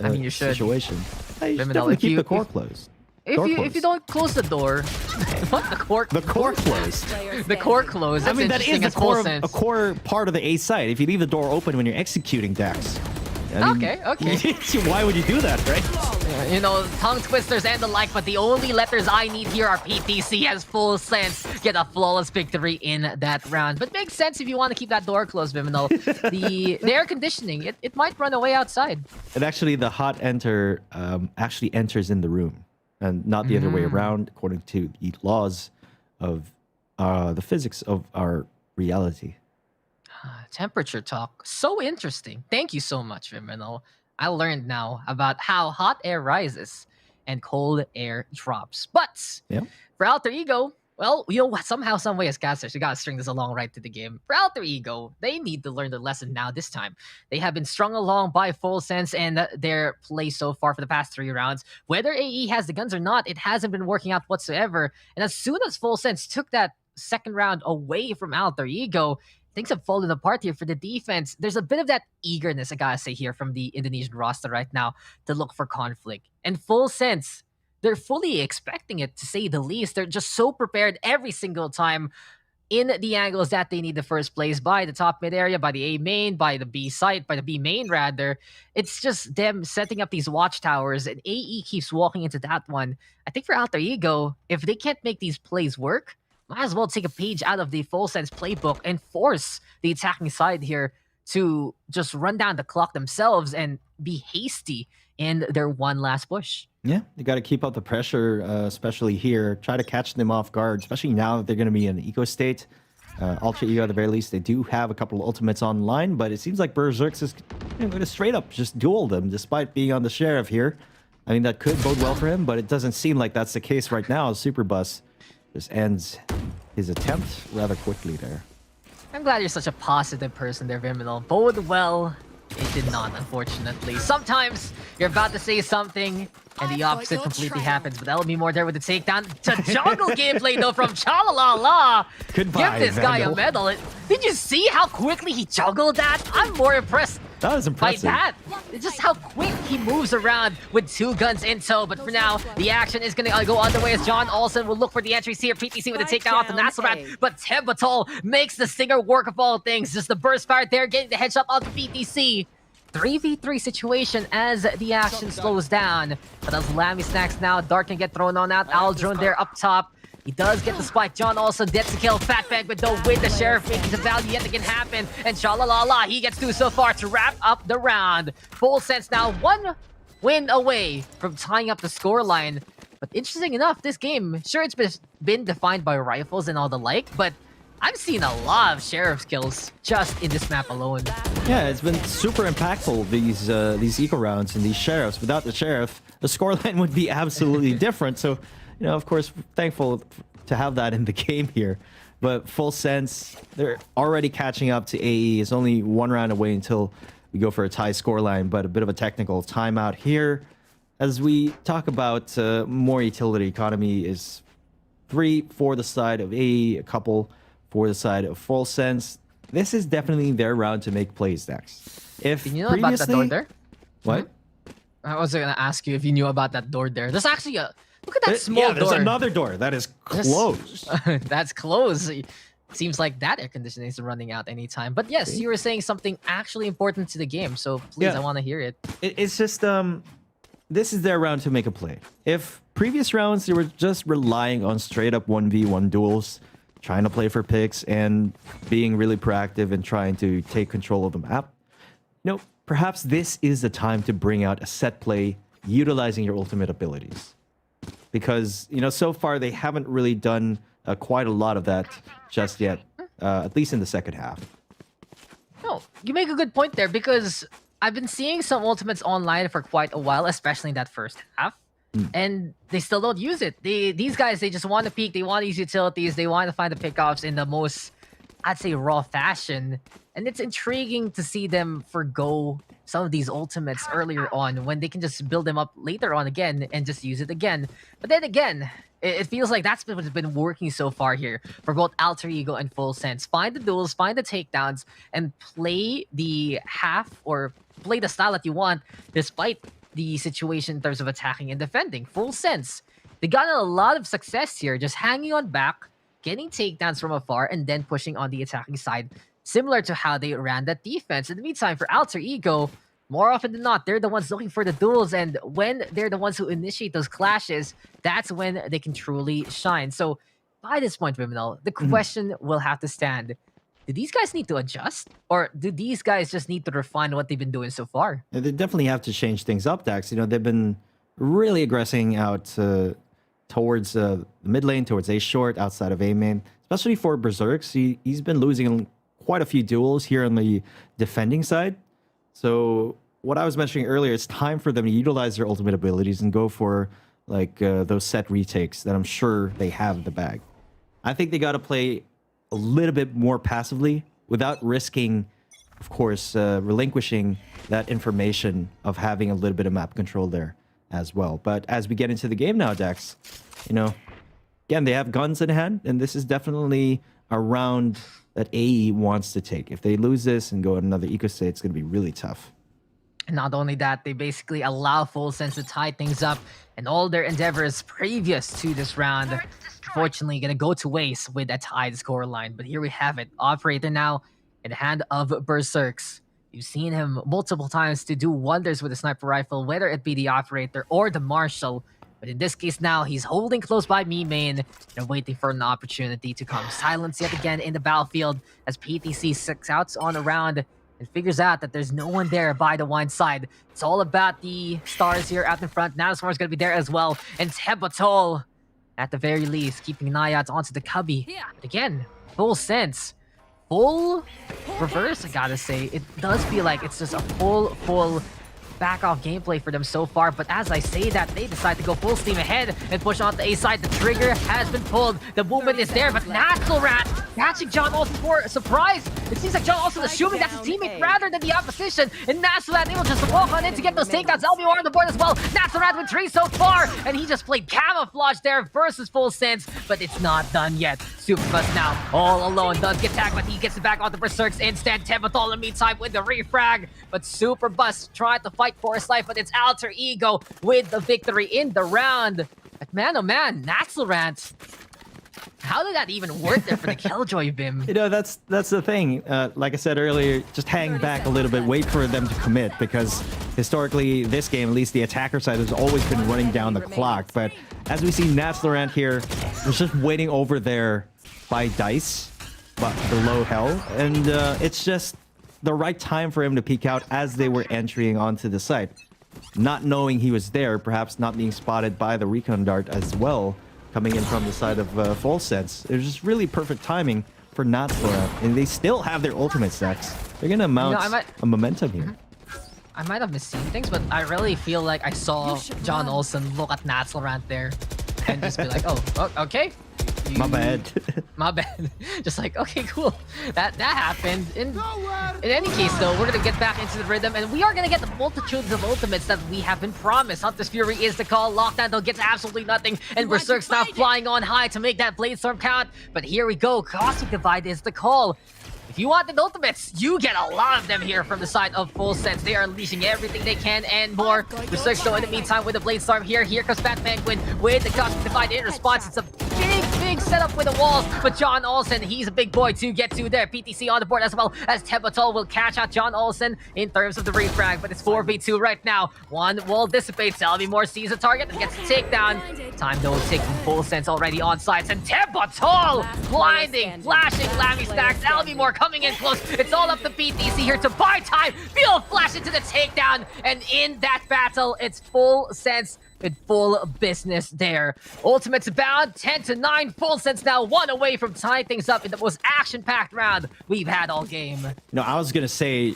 I mean, you should. situation. You should Criminal, definitely if keep you- the core if- closed. If you don't close the door, what the core closed. the core closed. I That's mean, that is interesting the as Full core, sense. a core part of the A site. If you leave the door open when you're executing Dax. I mean, Okay. Why would you do that, right? Tongue twisters and the like, but the only letters I need here are PTC as Full sense get a flawless victory in that round. But makes sense if you want to keep that door closed, Viminal. the air conditioning, it might run away outside. And actually, the hot enter actually enters in the room, and not the other way around, according to the laws of the physics of our reality. Temperature talk. So interesting. Thank you so much, Viminal. I learned now about how hot air rises and cold air drops. But Yeah. for Alter Ego, well, somehow, some way as casters, we gotta string this along right to the game. For Alter Ego, they need to learn the lesson now this time. They have been strung along by Full Sense and their play so far for the past 3 rounds. Whether AE has the guns or not, it hasn't been working out whatsoever. And as soon as Full Sense took that second round away from Alter Ego, things have fallen apart here for the defense. There's a bit of that eagerness, I gotta say, here from the Indonesian roster right now to look for conflict. And Full Sense, they're fully expecting it, to say the least. They're just so prepared every single time in the angles that they need the first place, by the top mid area, by the A main, by the B site, by the B main rather. It's just them setting up these watchtowers, and AE keeps walking into that one. I think for Alter Ego, if they can't make these plays work, might as well take a page out of the Full Sense playbook and force the attacking side here to just run down the clock themselves and be hasty in their one last push. Yeah, you got to keep up the pressure, especially here. Try to catch them off guard, especially now that they're going to be in eco state. Ultra Ego, at the very least, they do have a couple of ultimates online, but it seems like Berserks is going to straight up just duel them, despite being on the Sheriff here. I mean, that could bode well for him, but it doesn't seem like that's the case right now. Superbus just ends his attempt rather quickly there. I'm glad you're such a positive person there, Viminal. Bode well, it did not, unfortunately. Sometimes you're about to say something and the opposite completely happens, but that'll be more there with the takedown. To jungle gameplay though from Chalalala. Goodbye, Give this guy a Vandal. medal. Did you see how quickly he juggled that? I'm more impressed That was by impressive. that. It's just how quick he moves around with 2 guns in tow. But for now, the action is going to go underway as John Olsen will look for the entries here. PTC with a takedown off the Nasselrat, but Tembatol makes the stinger work of all things. Just the burst fire there, getting the headshot onto PTC. 3v3 situation as the action slows down. But as Lammy snacks now, Dart can get thrown on out. Aldrone there up top. He does get the spike. John also gets to kill Fatbag, but no win. The Sheriff making the value yet again happen. And Shalalala, he gets 2 so far to wrap up the round. Full Sense now 1 win away from tying up the scoreline. But interesting enough, this game, sure, it's been defined by rifles and all the like, but I've seen a lot of Sheriff's kills just in this map alone. Yeah, it's been super impactful, these eco rounds and these Sheriffs. Without the Sheriff, the scoreline would be absolutely different. So, of course, thankful to have that in the game here. But Full Sense, they're already catching up to AE. It's only 1 round away until we go for a tie scoreline, but a bit of a technical timeout here. As we talk about more utility economy is 3 for the side of AE, a couple for the side of Full Sense. This is definitely their round to make plays, Dax. If Did you know about that door there? What? I was gonna ask you if you knew about that door there. There's actually Look at that small yeah, there's door. another door that is closed. That's closed. Seems like that air conditioning is running out anytime. But yes, you were saying something actually important to the game, so please, I want to hear it. It's just this is their round to make a play. If previous rounds they were just relying on straight up 1v1 duels, trying to play for picks and being really proactive and trying to take control of the map, perhaps this is the time to bring out a set play utilizing your ultimate abilities. Because, so far they haven't really done quite a lot of that just yet, at least in the second half. No, you make a good point there because I've been seeing some ultimates online for quite a while, especially in that first half, and they still don't use it. These guys, they just want to peek, they want to use utilities, they want to find the pickoffs in the most, I'd say, raw fashion. And it's intriguing to see them forgo some of these ultimates earlier on when they can just build them up later on again and just use it again. But then again, it feels like that's what's been working so far here for both Alter Ego and Full Sense. Find the duels, find the takedowns, and play the half or play the style that you want despite the situation in terms of attacking and defending. Full Sense, they got a lot of success here, just hanging on back, getting takedowns from afar, and then pushing on the attacking side, similar to how they ran that defense. In the meantime, for Alter Ego, more often than not, they're the ones looking for the duels, and when they're the ones who initiate those clashes, that's when they can truly shine. So, by this point, Viminal, the question will have to stand. Do these guys need to adjust? Or do these guys just need to refine what they've been doing so far? They definitely have to change things up, Dax. They've been really aggressing out towards the mid lane, towards A short, outside of A main, especially for Berserks. He's been losing quite a few duels here on the defending side. So what I was mentioning earlier, it's time for them to utilize their ultimate abilities and go for those set retakes that I'm sure they have in the bag. I think they got to play a little bit more passively without risking, of course, relinquishing that information of having a little bit of map control there as well. But as we get into the game now, Dex, again, they have guns in hand, and this is definitely a round that AE wants to take. If they lose this and go in another eco state, it's going to be really tough. And not only that, they basically allow Full Sense to tie things up, and all their endeavors previous to this round, unfortunately, going to go to waste with a tied scoreline. But here we have it. Operator now in the hand of Berserks. You've seen him multiple times to do wonders with a sniper rifle, whether it be the Operator or the Marshal. But in this case now, he's holding close by me main and waiting for an opportunity to come. Silence yet again in the battlefield as PTC scouts on around and figures out that there's no one there by the wine side. It's all about the stars here out in front. Nanoswar's going to be there as well. And Tebatol, at the very least, keeping an eye out onto the Cubby. But again, Full Sense. Full reverse, I gotta say. It does feel like it's just a full back off gameplay for them so far, but as I say that, they decide to go full steam ahead and push on the A side. The trigger has been pulled, the movement is there, but Naxelrat catching John Olsen for a surprise. It seems like John Olsen assuming that's his teammate rather than the opposition, and Naxelrat able just to walk on in to get those takedowns. LBR on the board as well. Naxelrat with 3 so far, and he just played camouflage there versus Full Sense, but it's not done yet. Superbus now all alone, does get tagged, but he gets it back on the Berserks instant. Tebathol in the meantime with the refrag, but Superbus tried to fight for his life, but it's Alter Ego with the victory in the round. But man, oh man, Naxelrant, how did that even work there for the Killjoy, Bim? That's the thing. Like I said earlier, just hang back a little bit, wait for them to commit, because historically, this game, at least the attacker side, has always been running down the clock. But as we see Naxelrant here, was just waiting over there by Dice, but below Hell, and it's just the right time for him to peek out as they were entering onto the site. Not knowing he was there, perhaps not being spotted by the recon dart as well, coming in from the side of Full Sense. It was just really perfect timing for Naxelrant, and they still have their ultimate stacks. They're gonna mount a momentum here. I might have misseen things, but I really feel like I saw John Olsen look at Naxelrant there and just be like, oh, okay. My bad. My bad. Just like, okay, cool. That happened. In any case, though, we're going to get back into the rhythm, and we are going to get the multitudes of ultimates that we have been promised. Hunter's Fury is the call. Lockdown, though, gets absolutely nothing, and Berserk's now flying on high to make that Blade Storm count. But here we go. Cosmic Divide is the call. if you want the ultimates, you get a lot of them here from the side of Full Sense. They are unleashing everything they can and more. Berserk though in the meantime with the Blade Storm here. Here comes Fat Penguin with the Cosmic Divide in response. It's a big setup with the walls, but John Olsen, he's a big boy to get to there. PTC on the board as well as Tebatol will catch out John Olsen in terms of the refrag, but it's 4v2 right now. One wall dissipates. Moore sees a target and gets a takedown. Time though ticking. Full Sense already on sides, and Tebatol blinding, flashing Lammy stacks. Moore coming in close. It's all up to PTC here to buy time. Feel flash into the takedown, and in that battle, it's Full Sense with full business there. Ultimates bound 10-9. Full Sense now 1 away from tying things up in the most action-packed round we've had all game. No, I was gonna say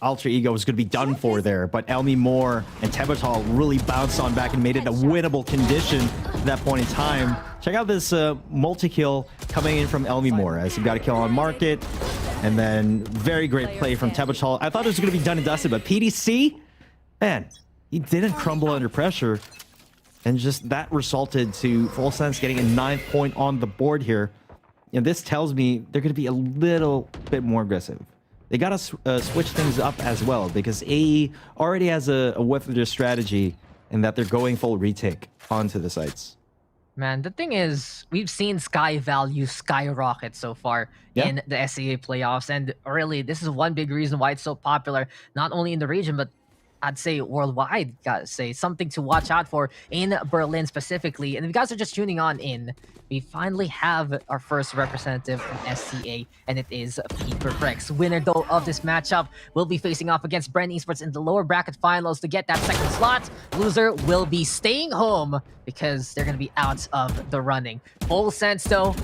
Alter Ego was gonna be done for there, but Moore and Tebatol really bounced on back and made it a winnable condition at that point in time. Check out this multi-kill coming in from Moore as he got a kill on Market, and then very great play from Tebatol. I thought it was gonna be done and dusted, but PDC, man, he didn't crumble under pressure, and just that resulted to Full Sense getting a 9th point on the board here. And this tells me they're going to be a little bit more aggressive. They got to switch things up as well, because AE already has a whiff of their strategy in that they're going full retake onto the sites. Man, the thing is, we've seen Sky value skyrocket so far in the SEA playoffs, and really, this is one big reason why it's so popular, not only in the region, but I'd say worldwide, gotta say. Something to watch out for in Berlin specifically. And if you guys are just tuning on in, we finally have our first representative from SCA, and it is PPGL. Winner, though, of this matchup will be facing off against Bren Esports in the lower bracket finals to get that second slot. Loser will be staying home because they're going to be out of the running. Full Sense, though,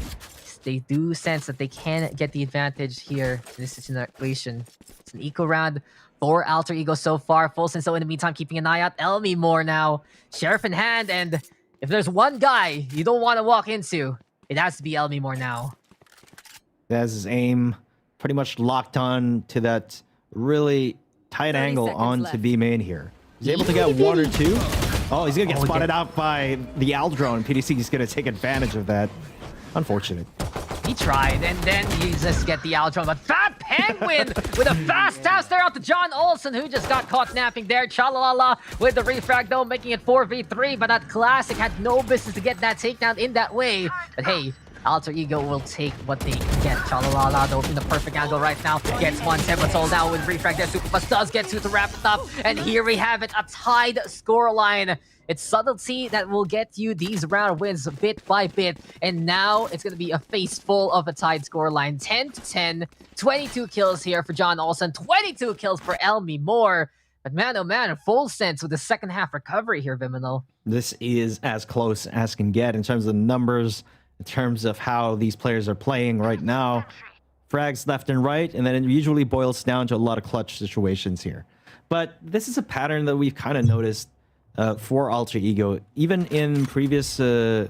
they do sense that they can get the advantage here in this situation. It's an eco round for Alter Ego so far. Full Sense, though, in the meantime, keeping an eye out. Moore now, Sheriff in hand, and if there's one guy you don't want to walk into, it has to be Moore now. That's his aim, pretty much locked on to that really tight angle onto B main here. He's able to get 1 or 2. Oh, he's gonna get spotted out by the Aldrone. PDC is gonna take advantage of that. Unfortunate. He tried, and then he just get the outro. But Fat Penguin with a fast toss there out to John Olsen, who just got caught napping there. Chalalala with the refrag, though, making it 4v3. But that Classic had no business to get that takedown in that way. But hey, Alter Ego will take what they can get. Chalalala, though, in the perfect angle right now. Gets one. Tebatol now with refrag there. Superbus does get 2 to wrap it up. And here we have it, a tied scoreline. It's subtlety that will get you these round wins bit by bit. And now it's going to be a face full of a tied scoreline. 10-10, 22 kills here for John Olsen, 22 kills for Moore. But man, oh man, Full Sense with the second half recovery here, Viminal. This is as close as can get in terms of the numbers, in terms of how these players are playing right now. Frags left and right, and then it usually boils down to a lot of clutch situations here. But this is a pattern that we've kind of noticed for Alter Ego, even in previous days,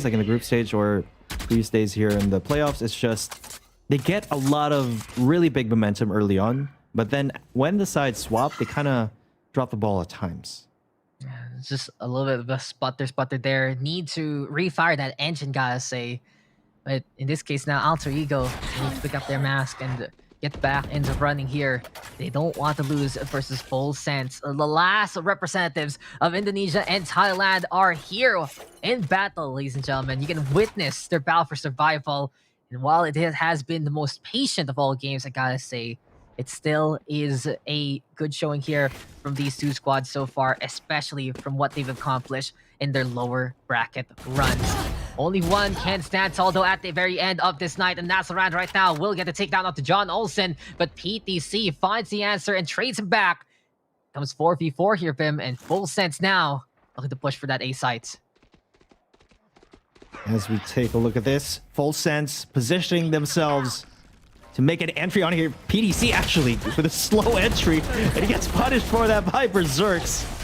like in the group stage or previous days here in the playoffs. It's just they get a lot of really big momentum early on, but then when the sides swap, they kind of drop the ball at times. Yeah, it's just a little bit of a sputter there. Need to refire that engine, gotta say. But in this case now, Alter Ego need to pick up their mask and get back into running here. They don't want to lose versus Full Sense. The last representatives of Indonesia and Thailand are here in battle, ladies and gentlemen. You can witness their battle for survival. And while it has been the most patient of all games, I gotta say, it still is a good showing here from these two squads so far, especially from what they've accomplished in their lower bracket runs. Only one can stand tall, though, at the very end of this night, and Nasaran right now will get the takedown up to John Olsen, but PTC finds the answer and trades him back. Comes 4v4 here, Bim, and Full Sense now looking to push for that A site. As we take a look at this, Full Sense positioning themselves to make an entry on here. PDC actually with a slow entry, and he gets punished for that by Berserks.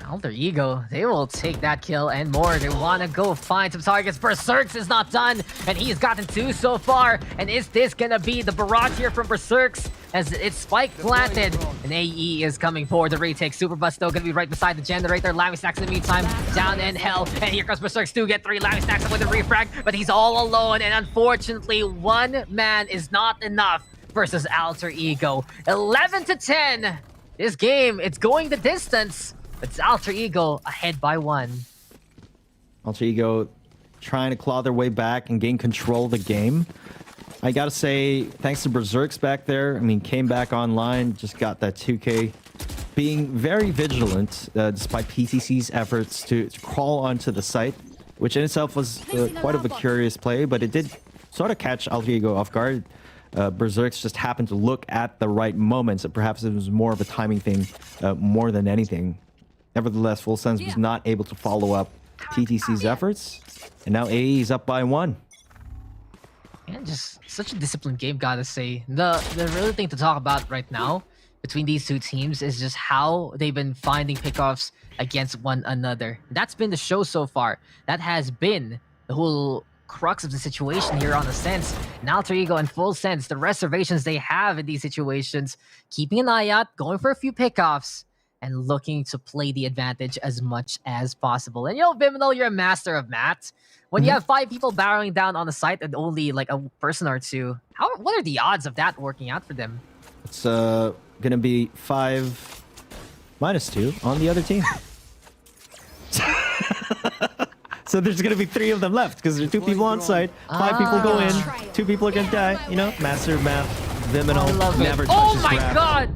Alter Ego, they will take that kill and more. They want to go find some targets. Berserks is not done, and he's gotten 2 so far. And is this going to be the barrage here from Berserks? As it's spike planted, And AE is coming forward to retake. Superbus still gonna be right beside the generator. Lammy Stacks in the meantime down in hell. And here comes Berserks to get 3. Lammy Stacks with a refrag, but he's all alone. And unfortunately, one man is not enough versus Alter Ego. 11-10. This game, it's going the distance. It's Alter Ego ahead by 1. Alter Ego trying to claw their way back and gain control of the game. I gotta say, thanks to Berserks back there, I mean, came back online, just got that 2K. Being very vigilant, despite PTC's efforts to crawl onto the site, which in itself was quite of a curious play, but it did sort of catch Alter Ego off guard. Berserks just happened to look at the right moments, and perhaps it was more of a timing thing more than anything. Nevertheless, Full Sense was not able to follow up TTC's efforts, and now AE is up by 1. And just such a disciplined game, gotta say. The real thing to talk about right now between these two teams is just how they've been finding pickoffs against one another. That's been the show so far. That has been the whole crux of the situation here on Ascent. And Alter Ego in Full Sense, the reservations they have in these situations, keeping an eye out, going for a few pickoffs, and looking to play the advantage as much as possible. And Vimino, you're a master of math. When you have 5 people barreling down on the site and only like a person or 2, what are the odds of that working out for them? It's gonna be 5 minus 2 on the other team. So there's gonna be 3 of them left because there's 2 people on site. 5 people go in, 2 people are gonna die. Master of math. Vimino never touches grab. God!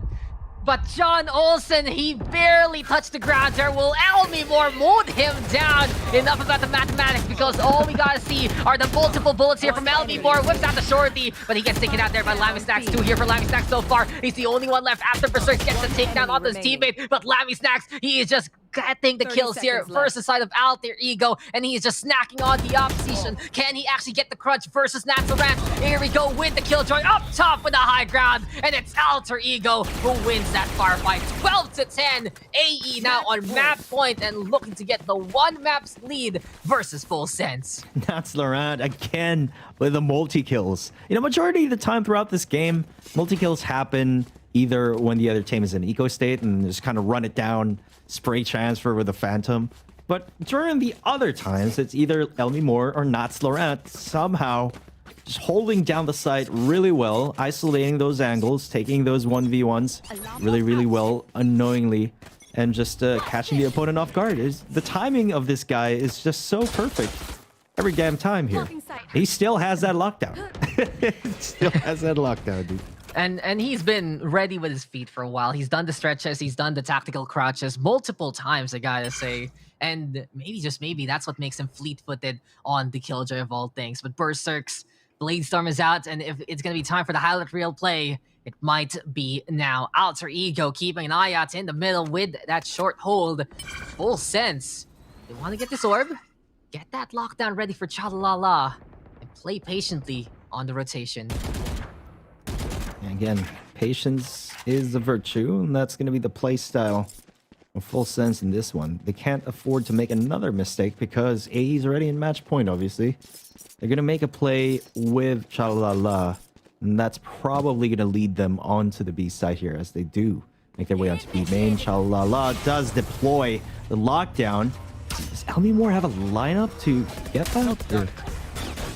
But John Olsen, he barely touched the ground there. Will Elmimore mowed him down? Enough about the mathematics, because all we gotta see are the multiple bullets here from Elmimore. Whips out the shorty, but he gets taken out there by Lammy Stacks. 2 here for Lammy Stacks so far. He's the only one left after Berserk gets the takedown on his teammate. But Lammy Stacks, he is just getting the kills here versus side of Alter Ego, and he is just snacking on the opposition. Can he actually get the crunch versus Natsurant? Here we go with the killjoy up top with the high ground, and it's Alter Ego who wins that firefight. 12-10. AE now on map point and looking to get the 1 map's lead versus Full Sense. That's Laurent again with the multi-kills. Majority of the time throughout this game, multi-kills happen either when the other team is in eco state and just kind of run it down, spray transfer with a Phantom. But during the other times, it's either Elmimore or Nats Laurent somehow just holding down the site really well, isolating those angles, taking those 1v1s really, really well, unknowingly, and just catching the opponent off guard. The timing of this guy is just so perfect. Every damn time here. He still has that lockdown. Still has that lockdown, dude. And he's been ready with his feet for a while. He's done the stretches, he's done the tactical crouches multiple times, I gotta say. And maybe, just maybe, that's what makes him fleet-footed on the Killjoy of all things. But Berserk's Bladestorm is out, and if it's gonna be time for the highlight reel play, it might be now. Alter Ego keeping an eye out in the middle with that short hold. Full Sense. They want to get this orb, get that lockdown ready for Chalalala, and play patiently on the rotation. Again, patience is the virtue, and that's going to be the play style of Full Sense in this one. They can't afford to make another mistake because AE's already in match point, obviously. They're going to make a play with Chalalala, and that's probably going to lead them onto the B side here as they do make their way onto B main. Chalalala does deploy the lockdown. Does Elmimore have a lineup to get that? Or...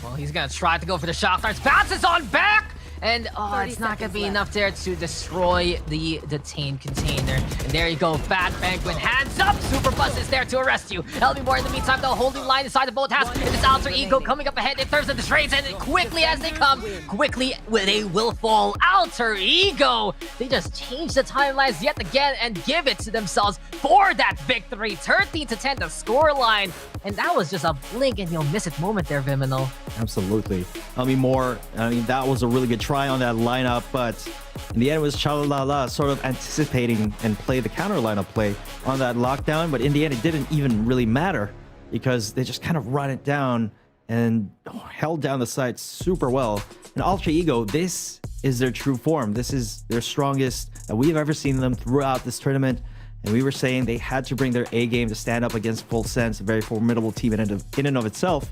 Well, he's going to try to go for the shock darts. Bounces on back! And it's not gonna be enough there to destroy the detained container. And there you go, Fat Penguin, hands up! Superbus is there to arrest you. Elmimore in the meantime, though, holding line inside the boathouse. And this Alter Ego coming up ahead in terms of the trades, and quickly as they come, quickly they will fall. Alter Ego! They just change the timelines yet again and give it to themselves for that victory. 13-10 the scoreline. And that was just a blink and you'll miss it moment there, Vimino. Absolutely. Elmimore, that was a really good try on that lineup, but in the end it was Chalalala sort of anticipating and play the counter lineup play on that lockdown, but in the end it didn't even really matter because they just kind of run it down and held down the site super well. And Alter Ego, this is their true form. This is their strongest that we've ever seen them throughout this tournament. And we were saying they had to bring their A game to stand up against Full Sense, a very formidable team in and of itself.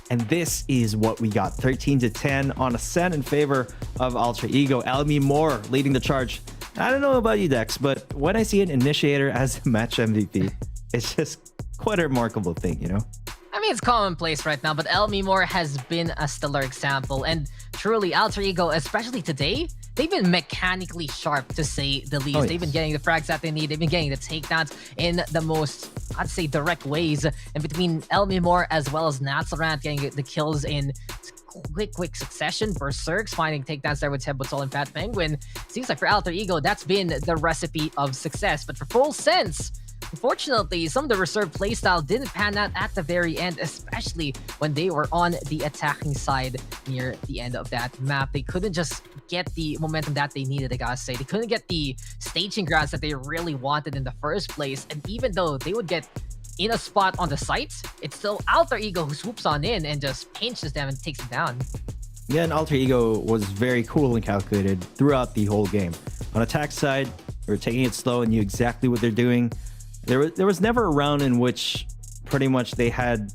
And this is what we got. 13-10 on Ascent in favor of Alter Ego. Elmimore leading the charge I don't know about you, Dex, but when I see an initiator as the match MVP, it's just quite a remarkable thing, you know? I mean, it's commonplace right now, but Elmimore has been a stellar example. And truly, Alter Ego, especially today, they've been mechanically sharp, to say the least. Oh, They've been getting the frags that they need. They've been getting the takedowns in the most, I'd say, direct ways. And between Elmimore as well as Natsurant getting the kills in quick succession, Berserks finding takedowns there with Tebutol and Fat Penguin. Seems like for Alter Ego, that's been the recipe of success. But for Full Sense, unfortunately, some of the reserve playstyle didn't pan out at the very end, especially when they were on the attacking side near the end of that map. They couldn't just get the momentum that they needed, I gotta say. They couldn't get the staging grounds that they really wanted in the first place. And even though they would get in a spot on the site, it's still Alter Ego who swoops on in and just pinches them and takes them down. Yeah, and Alter Ego was very cool and calculated throughout the whole game. On attack side, they were taking it slow and knew exactly what they're doing. There was never a round in which pretty much they had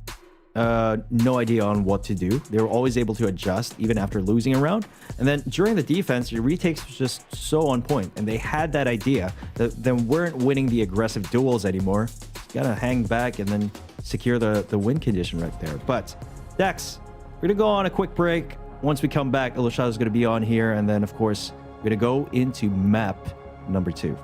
no idea on what to do. They were always able to adjust even after losing a round. And then during the defense, your retakes was just so on point, and they had that idea that they weren't winning the aggressive duels anymore. Gotta hang back and then secure the win condition right there. But Dex, we're gonna go on a quick break. Once we come back, Ilushada is gonna be on here, and then of course we're gonna go into map number 2.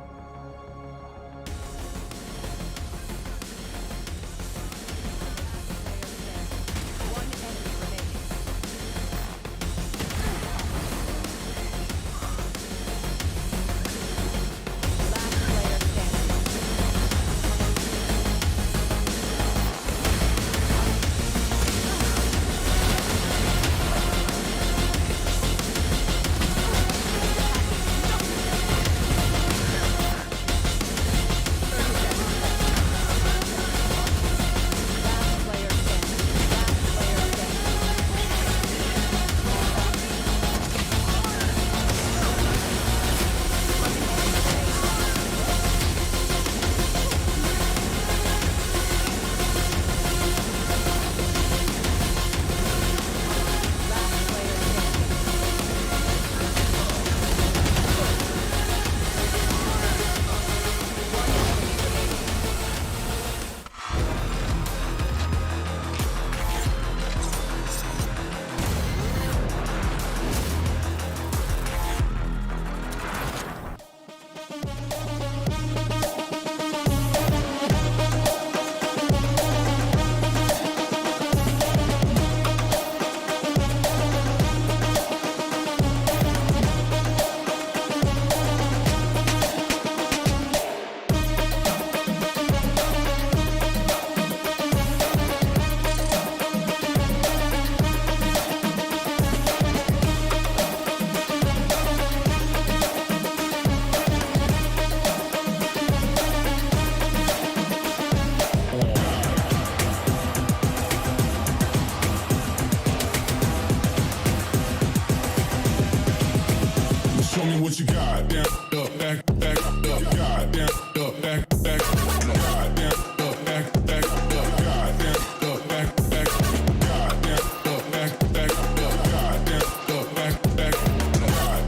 Show me what you got. Down, up, back, up, got. Down, up, back, up, got. Down, up, back, up, got. Down, up, back, got. Down, up, back, up, got. Down, up, back, got.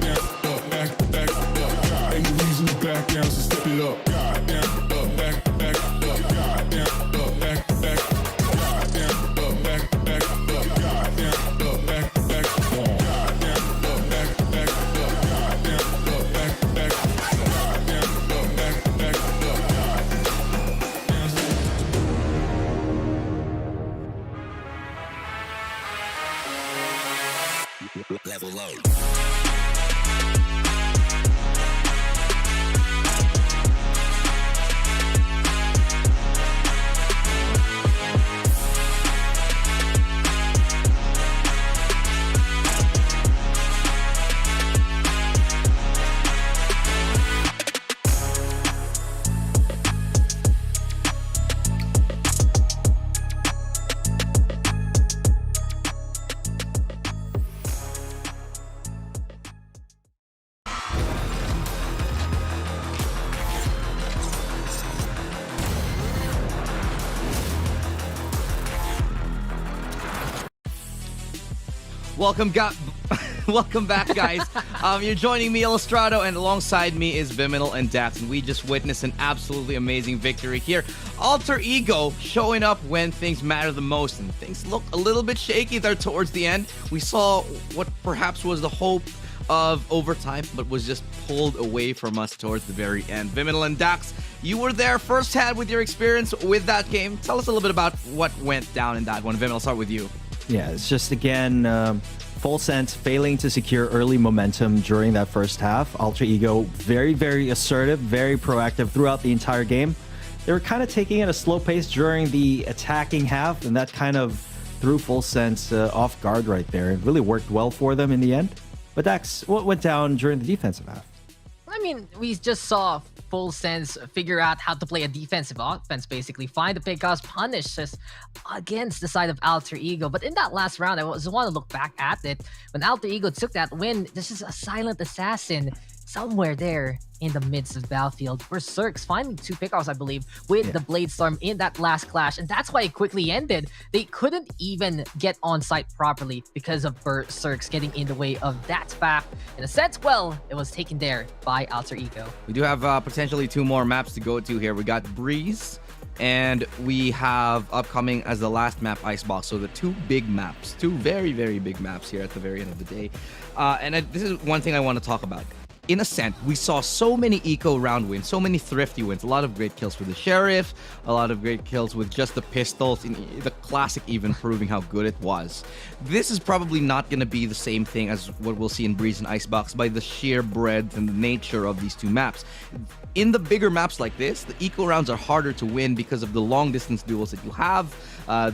Down, up, back, got. Ain't no reason to back down, so step it up. Got. Down, up, back, up, got. Down, up, back, got. Down, up, back, got. Down, up, back, Level low. Welcome, Welcome back, guys. You're joining me, Illustrato, and alongside me is Viminal and Dax, and we just witnessed an absolutely amazing victory here. Alter Ego showing up when things matter the most, and things look a little bit shaky there towards the end. We saw what perhaps was the hope of overtime, but was just pulled away from us towards the very end. Viminal and Dax, you were there firsthand with your experience with that game. Tell us a little bit about what went down in that one. Viminal, I'll start with you. Yeah, it's just, again, Full Sense failing to secure early momentum during that first half. Alter Ego, very, very assertive, very proactive throughout the entire game. They were kind of taking it at a slow pace during the attacking half, and that kind of threw Full Sense off guard right there. It really worked well for them in the end. But Dax, what went down during the defensive half? I mean, we just saw Full Sense figure out how to play a defensive offense, basically. Find the pickoffs, punish us against the side of Alter Ego. But in that last round, I just want to look back at it. When Alter Ego took that win, this is a silent assassin somewhere there in the midst of battlefield. Berserk's finding 2 pickoffs, I believe, with the Blade Storm in that last clash. And that's why it quickly ended. They couldn't even get on site properly because of Berserk's getting in the way of that fact. In a sense, well, it was taken there by Alter Ego. We do have potentially 2 more maps to go to here. We got Breeze, and we have upcoming as the last map, Icebox. So the 2 big maps, 2 very, very big maps here at the very end of the day. This is one thing I want to talk about. In Ascent, we saw so many eco round wins, so many thrifty wins, a lot of great kills for the Sheriff, a lot of great kills with just the pistols, in the Classic even proving how good it was. This is probably not going to be the same thing as what we'll see in Breeze and Icebox by the sheer breadth and the nature of these 2 maps. In the bigger maps like this, the eco rounds are harder to win because of the long distance duels that you have,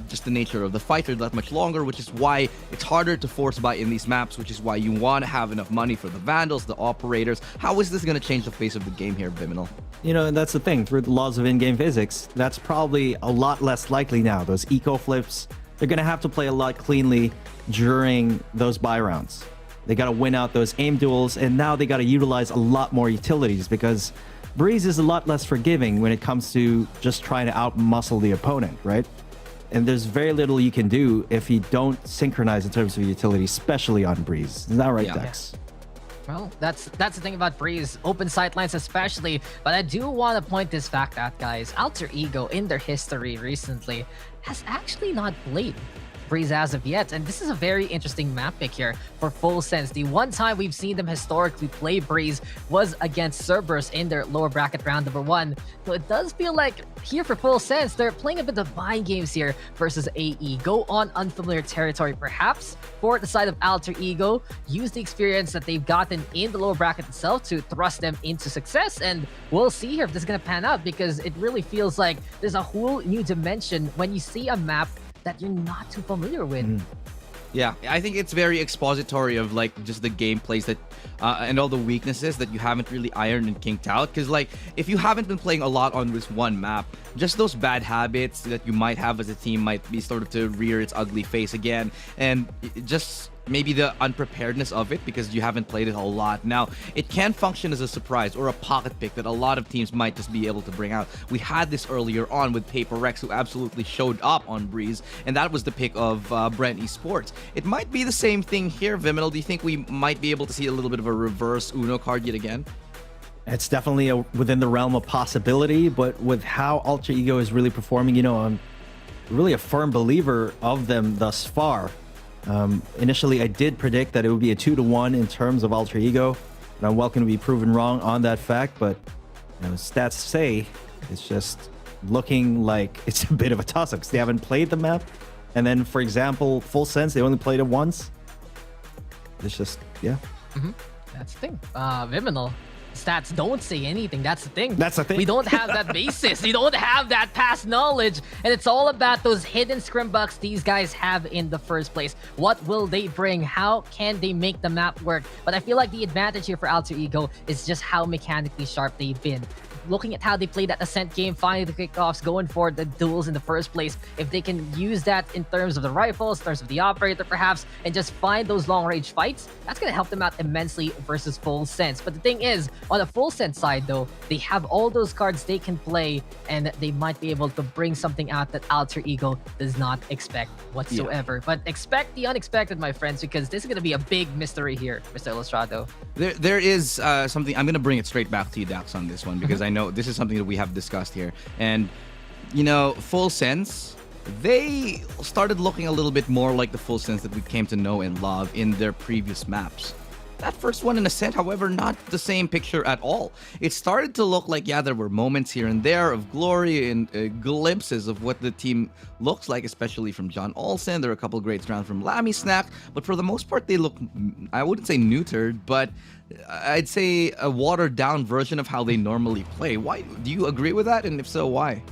just the nature of the fight are that much longer, which is why it's harder to force buy in these maps, which is why you want to have enough money for the Vandals, the Operators. How is this going to change the face of the game here, Viminal? You know, and that's the thing. Through the laws of in-game physics, that's probably a lot less likely now. Those eco flips, they're going to have to play a lot cleanly during those buy rounds. They got to win out those aim duels, and now they got to utilize a lot more utilities because Breeze is a lot less forgiving when it comes to just trying to out-muscle the opponent, right? And there's very little you can do if you don't synchronize in terms of utility, especially on Breeze. Is that right, Dex? Well, that's the thing about Breeze, open sight lines especially, but I do want to point this fact out, guys. Alter Ego, in their history recently, has actually not played Breeze as of yet, and this is a very interesting map pick here for Full Sense. The one time we've seen them historically play Breeze was against Cerberus in their lower bracket round number 1. So it does feel like here for Full Sense, they're playing a bit of mind games here versus AE. Go on unfamiliar territory, perhaps, for the side of Alter Ego. Use the experience that they've gotten in the lower bracket itself to thrust them into success, and we'll see here if this is going to pan out, because it really feels like there's a whole new dimension when you see a map that you're not too familiar with. Yeah, I think it's very expository of like just the gameplays that and all the weaknesses that you haven't really ironed and kinked out. Because like if you haven't been playing a lot on this one map, just those bad habits that you might have as a team might be sort of to rear its ugly face again, and just maybe the unpreparedness of it because you haven't played it a lot. Now, it can function as a surprise or a pocket pick that a lot of teams might just be able to bring out. We had this earlier on with Paper Rex, who absolutely showed up on Breeze, and that was the pick of Bren Esports. It might be the same thing here, Viminal. Do you think we might be able to see a little bit of a reverse Uno card yet again? It's definitely within the realm of possibility, but with how Alter Ego is really performing, you know, I'm really a firm believer of them thus far. Initially, I did predict that it would be a 2-1 in terms of Alter Ego, and I'm welcome to be proven wrong on that fact, but you know, stats say it's just looking like it's a bit of a toss-up because they haven't played the map. And then, for example, Full Sense, they only played it once. It's just, yeah. That's the thing. Viminal, stats don't say anything. That's the thing. That's the thing. We don't have that basis. We don't have that past knowledge. And it's all about those hidden scrim bucks these guys have in the first place. What will they bring? How can they make the map work? But I feel like the advantage here for Alter Ego is just how mechanically sharp they've been. looking at how they played that Ascent game, finding the kickoffs, going for the duels in the first place, if they can use that in terms of the rifles, in terms of the operator perhaps, and just find those long-range fights, that's going to help them out immensely versus Full Sense. But the thing is, on the Full Sense side though, they have all those cards they can play, and they might be able to bring something out that Alter Ego does not expect whatsoever. But expect the unexpected, my friends, because this is going to be a big mystery here, Mr. Ilustrado. There is something, I'm going to bring it straight back to you, Dax, on this one, because I know this is something that we have discussed here. And, you know, Full Sense, they started looking a little bit more like the Full Sense that we came to know and love in their previous maps. That first one in Ascent, however, not the same picture at all. It started to look like, yeah, there were moments here and there of glory and glimpses of what the team looks like, especially from John Olsen. There are a couple of great rounds from Lammy Snack, but for the most part, they look, I wouldn't say neutered, but I'd say a watered-down version of how they normally play. Why? Do you agree with that? And if so, why?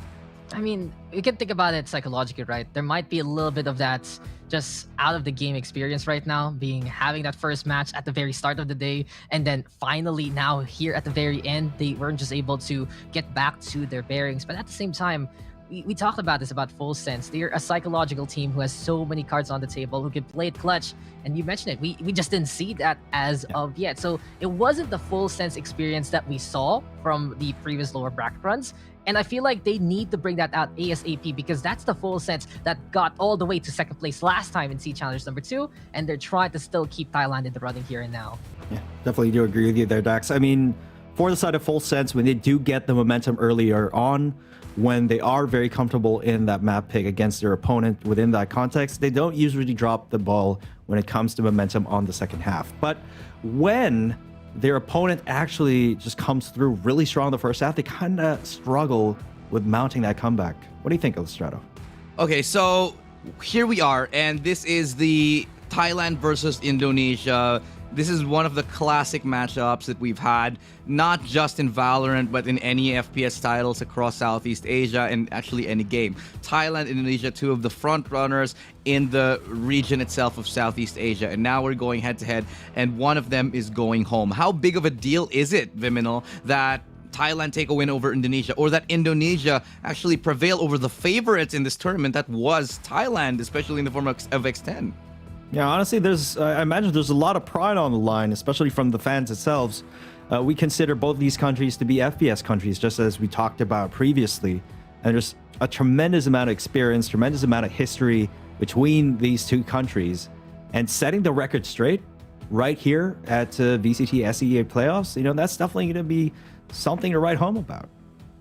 I mean, you can think about it psychologically, right? There might be a little bit of that just out of the game experience right now, having that first match at the very start of the day, and then finally now here at the very end, they weren't just able to get back to their bearings. But at the same time, we talked about this about Full Sense. They're a psychological team who has so many cards on the table, who can play it clutch. And you mentioned it, we just didn't see that as of yet. So it wasn't the Full Sense experience that we saw from the previous lower bracket runs. And I feel like they need to bring that out ASAP, because that's the Full Sense that got all the way to second place last time in Sea Challenge number 2, and they're trying to still keep Thailand in the running here and now. Yeah, definitely do agree with you there, Dax. I mean, for the side of Full Sense, when they do get the momentum earlier on, when they are very comfortable in that map pick against their opponent within that context, they don't usually drop the ball when it comes to momentum on the second half. But when their opponent actually just comes through really strong in the first half, they kind of struggle with mounting that comeback. What do you think, Ilustrado? Okay, so here we are, and this is the Thailand versus Indonesia. This is one of the classic matchups that we've had, not just in Valorant, but in any FPS titles across Southeast Asia and actually any game. Thailand, Indonesia, two of the front runners in the region itself of Southeast Asia. And now we're going head-to-head, and one of them is going home. How big of a deal is it, Viminal, that Thailand take a win over Indonesia, or that Indonesia actually prevail over the favorites in this tournament that was Thailand, especially in the form of X10? Yeah, honestly, I imagine there's a lot of pride on the line, especially from the fans themselves. We consider both these countries to be FPS countries, just as we talked about previously. And there's a tremendous amount of experience, tremendous amount of history between these two countries. And setting the record straight right here at VCT SEA playoffs, that's definitely going to be something to write home about.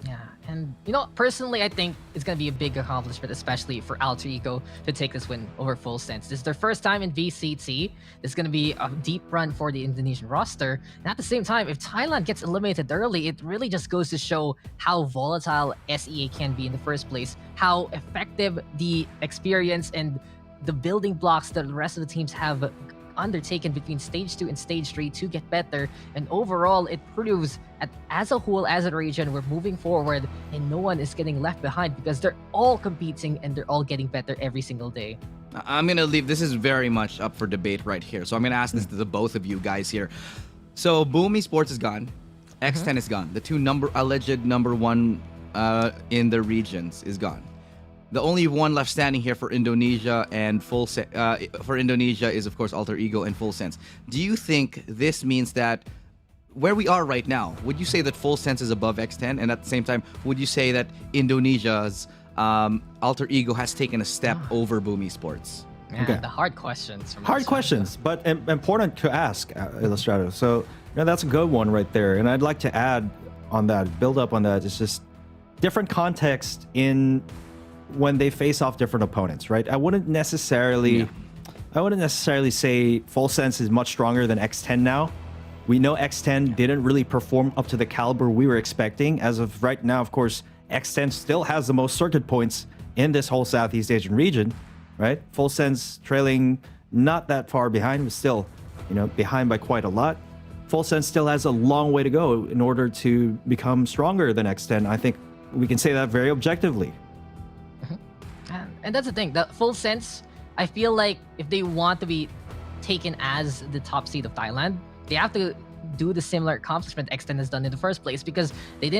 Yeah, and personally, I think it's going to be a big accomplishment, especially for Alter Ego to take this win over Full Sense. This is their first time in VCT. This is going to be a deep run for the Indonesian roster. And at the same time, if Thailand gets eliminated early, it really just goes to show how volatile SEA can be in the first place, how effective the experience and the building blocks that the rest of the teams have undertaken between stage 2 and stage 3 to get better. And overall, it proves that as a whole, as a region, we're moving forward and no one is getting left behind, because they're all competing and they're all getting better every single day. I'm gonna leave, this is very much up for debate right here, so I'm gonna ask this to the both of you guys here. So BAAM Esports is gone, X10 is gone, the two alleged number one in the regions is gone. The only one left standing here for Indonesia and for Indonesia is, of course, Alter Ego and Full Sense. Do you think this means that where we are right now, would you say that Full Sense is above X10? And at the same time, would you say that Indonesia's Alter Ego has taken a step over BAAM Esports? Yeah, okay. The hard questions. Hard questions, but important to ask, Ilustrado. So that's a good one right there. And I'd like to add on that, build up on that. It's just different context in when they face off different opponents, right? I wouldn't necessarily say Full Sense is much stronger than X10 now. We know X10 didn't really perform up to the caliber we were expecting. As of right now, of course, X10 still has the most circuit points in this whole Southeast Asian region, right? Full Sense trailing not that far behind, but still, behind by quite a lot. Full Sense still has a long way to go in order to become stronger than X10. I think we can say that very objectively. And that's the thing, the Full Sense, I feel like if they want to be taken as the top seed of Thailand, they have to do the similar accomplishment Extend has done in the first place, because they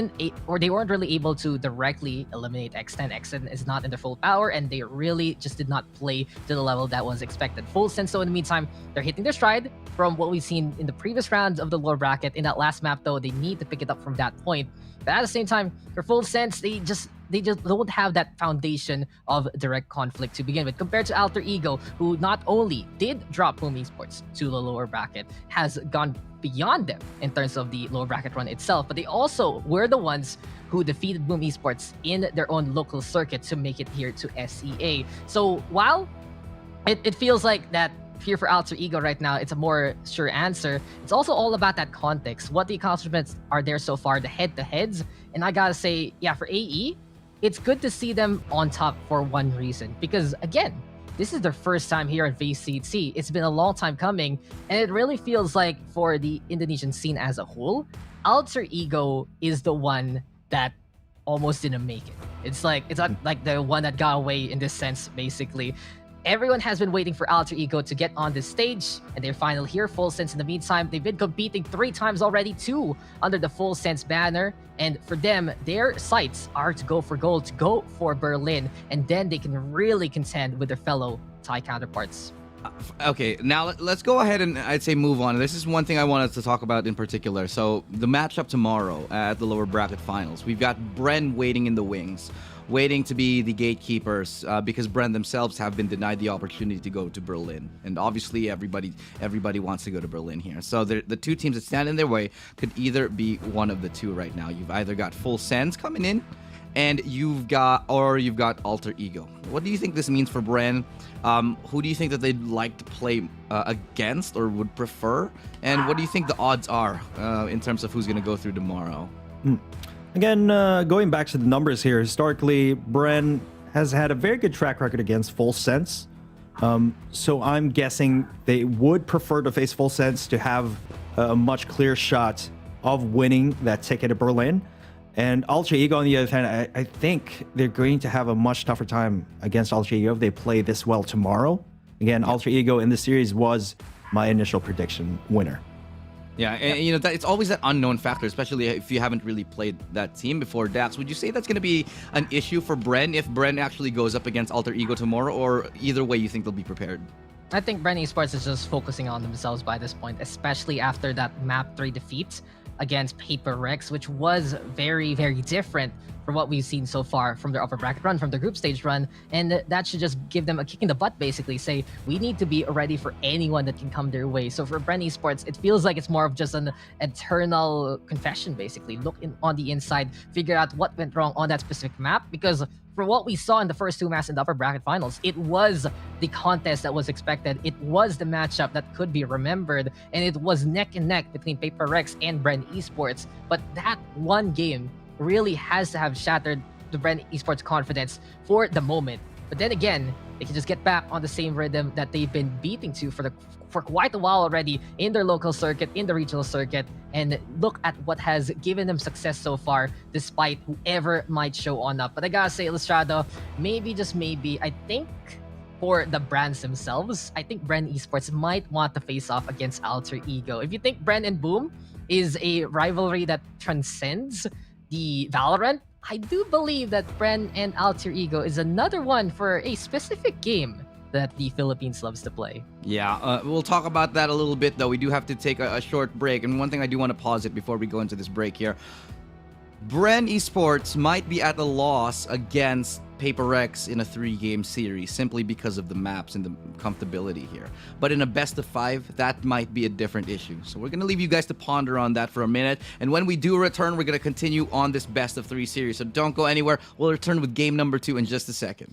weren't really able to directly eliminate Extend. Extend is not in their full power, and they really just did not play to the level that was expected. Full Sense, so in the meantime, they're hitting their stride from what we've seen in the previous rounds of the lower bracket. In that last map, though, they need to pick it up from that point. But at the same time, for Full Sense, they just don't have that foundation of direct conflict to begin with, compared to Alter Ego, who not only did drop BAAM Esports to the lower bracket, has gone beyond them in terms of the lower bracket run itself, but they also were the ones who defeated BAAM Esports in their own local circuit to make it here to SEA. So while it feels like that here for Alter Ego right now, it's a more sure answer, it's also all about that context. What the accomplishments are there so far, the head-to-heads. And I gotta say, yeah, for AE, it's good to see them on top for one reason. Because again, this is their first time here at VCT. It's been a long time coming, and it really feels like for the Indonesian scene as a whole, Alter Ego is the one that almost didn't make it. It's not like the one that got away in this sense, basically. Everyone has been waiting for Alter Ego to get on this stage, and they're finally here. Full Sense, in the meantime, they've been competing 3 times already, 2 under the Full Sense banner. And for them, their sights are to go for gold, to go for Berlin, and then they can really contend with their fellow Thai counterparts. Okay, now let's go ahead and I'd say move on. This is one thing I wanted to talk about in particular. So the matchup tomorrow at the lower bracket finals, we've got Bren waiting in the wings, waiting to be the gatekeepers, because Bren themselves have been denied the opportunity to go to Berlin, and obviously everybody wants to go to Berlin here. So the 2 teams that stand in their way could either be one of the 2 right now. You've either got Full Sense coming in, and you've got Alter Ego. What do you think this means for Bren? Who do you think that they'd like to play against or would prefer? And what do you think the odds are in terms of who's going to go through tomorrow? Again, going back to the numbers here, historically, Bren has had a very good track record against Full Sense. So I'm guessing they would prefer to face Full Sense to have a much clearer shot of winning that ticket to Berlin. And Alter Ego, on the other hand, I think they're going to have a much tougher time against Alter Ego if they play this well tomorrow. Again, Alter Ego in the series was my initial prediction winner. Yeah, and you know, it's always that unknown factor, especially if you haven't really played that team before. Dax, would you say that's going to be an issue for Bren if Bren actually goes up against Alter Ego tomorrow, or either way you think they'll be prepared? I think Bren Esports is just focusing on themselves by this point, especially after that Map 3 defeat against Paper Rex, which was very, very different from what we've seen so far from their upper bracket run, from their group stage run. And that should just give them a kick in the butt, basically. Say, we need to be ready for anyone that can come their way. So for Bren Esports, it feels like it's more of just an eternal confession, basically. Look on the inside, figure out what went wrong on that specific map, because from what we saw in the first 2 maps in the upper bracket finals, it was the contest that was expected. It was the matchup that could be remembered, and it was neck and neck between Paper Rex and Bren Esports. But that one game really has to have shattered the Bren Esports confidence for the moment. But then again, they can just get back on the same rhythm that they've been beating to for quite a while already in their local circuit, in the regional circuit, and look at what has given them success so far, despite whoever might show on up. But I gotta say, Ilustrado, maybe, just maybe, I think for the brands themselves, I think Bren Esports might want to face off against Alter Ego. If you think Bren and BAAM is a rivalry that transcends the Valorant, I do believe that Bren and Alter Ego is another one for a specific game that the Philippines loves to play. Yeah, we'll talk about that a little bit, though. We do have to take a short break. And one thing I do want to pause it before we go into this break here. Bren Esports might be at a loss against Paper Rex in a 3-game series simply because of the maps and the comfortability here. But in a best of 5, that might be a different issue. So we're going to leave you guys to ponder on that for a minute. And when we do return, we're going to continue on this best of 3 series. So don't go anywhere. We'll return with game number 2 in just a second.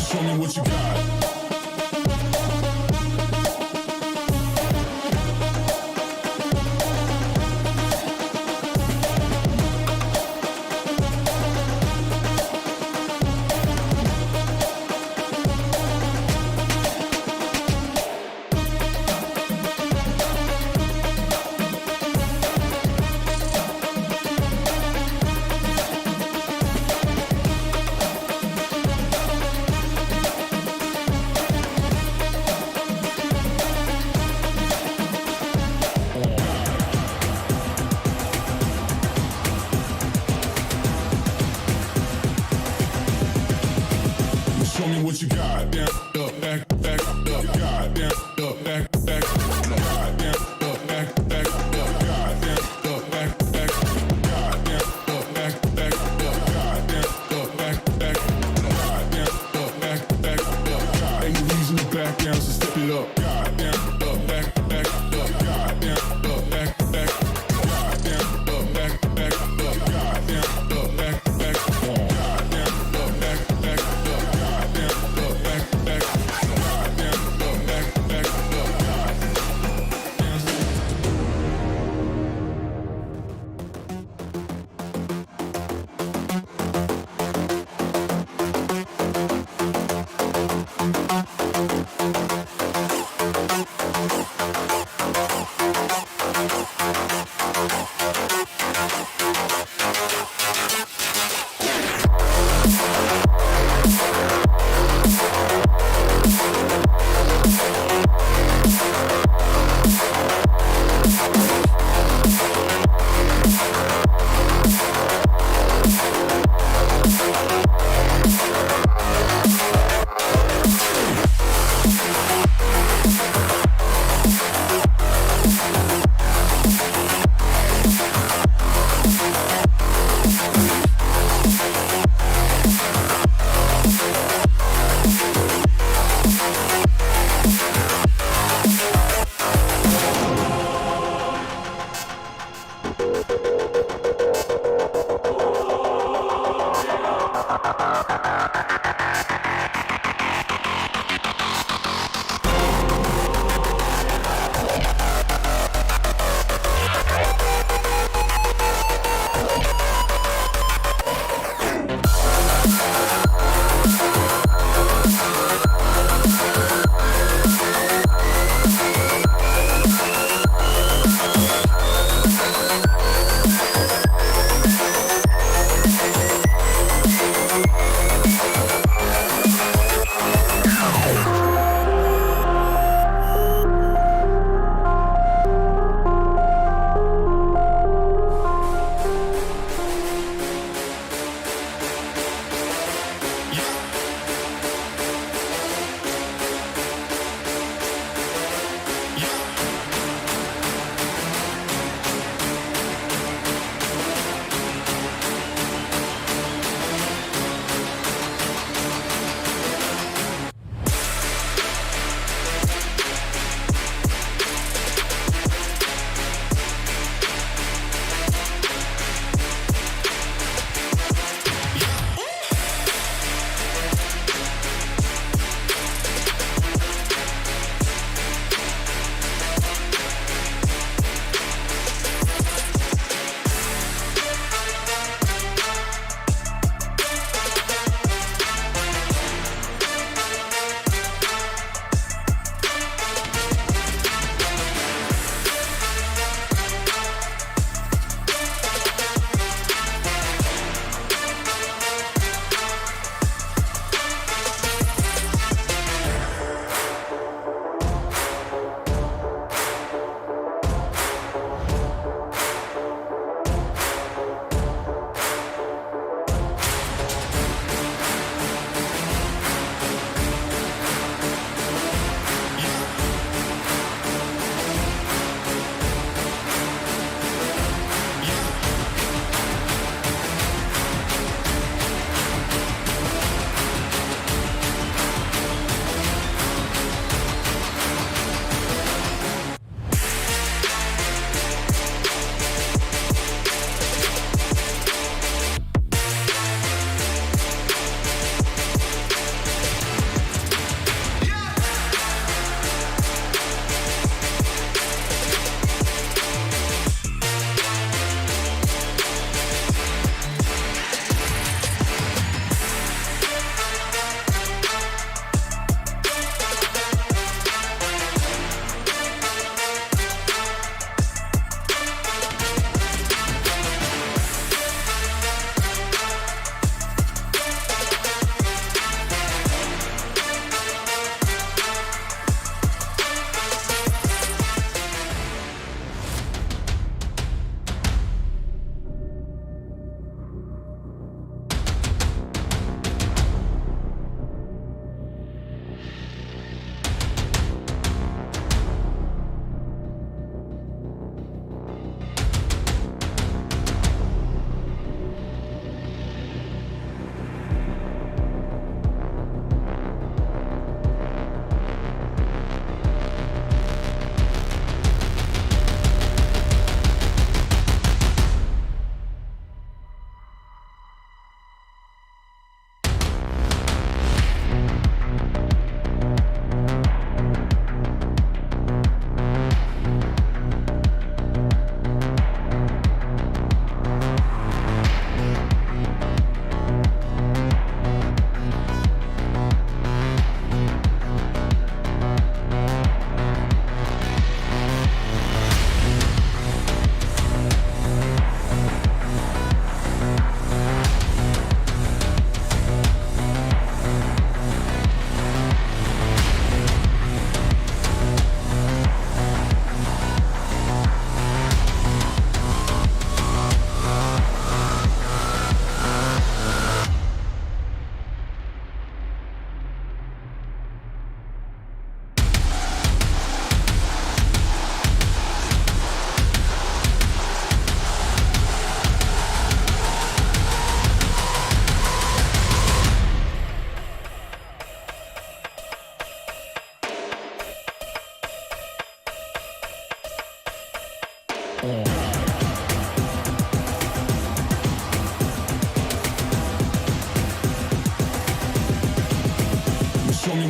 Show me what you got. Show me what you got. Down, up, back, back, up, God, down, up, back, back, God, down, up, back, back, up, God, down, up, back, back, God, down, up, back, back, up, God, down, up, back, back, God, down, up, back, back, up, God. Ain't no reason to back down, so step it up. God, down, up, back, back, up, God, down, up, back, back, God, down, up, back, back, up, God, down, up, back, back, God, down, up, back, back, up, God, down, up, back, back.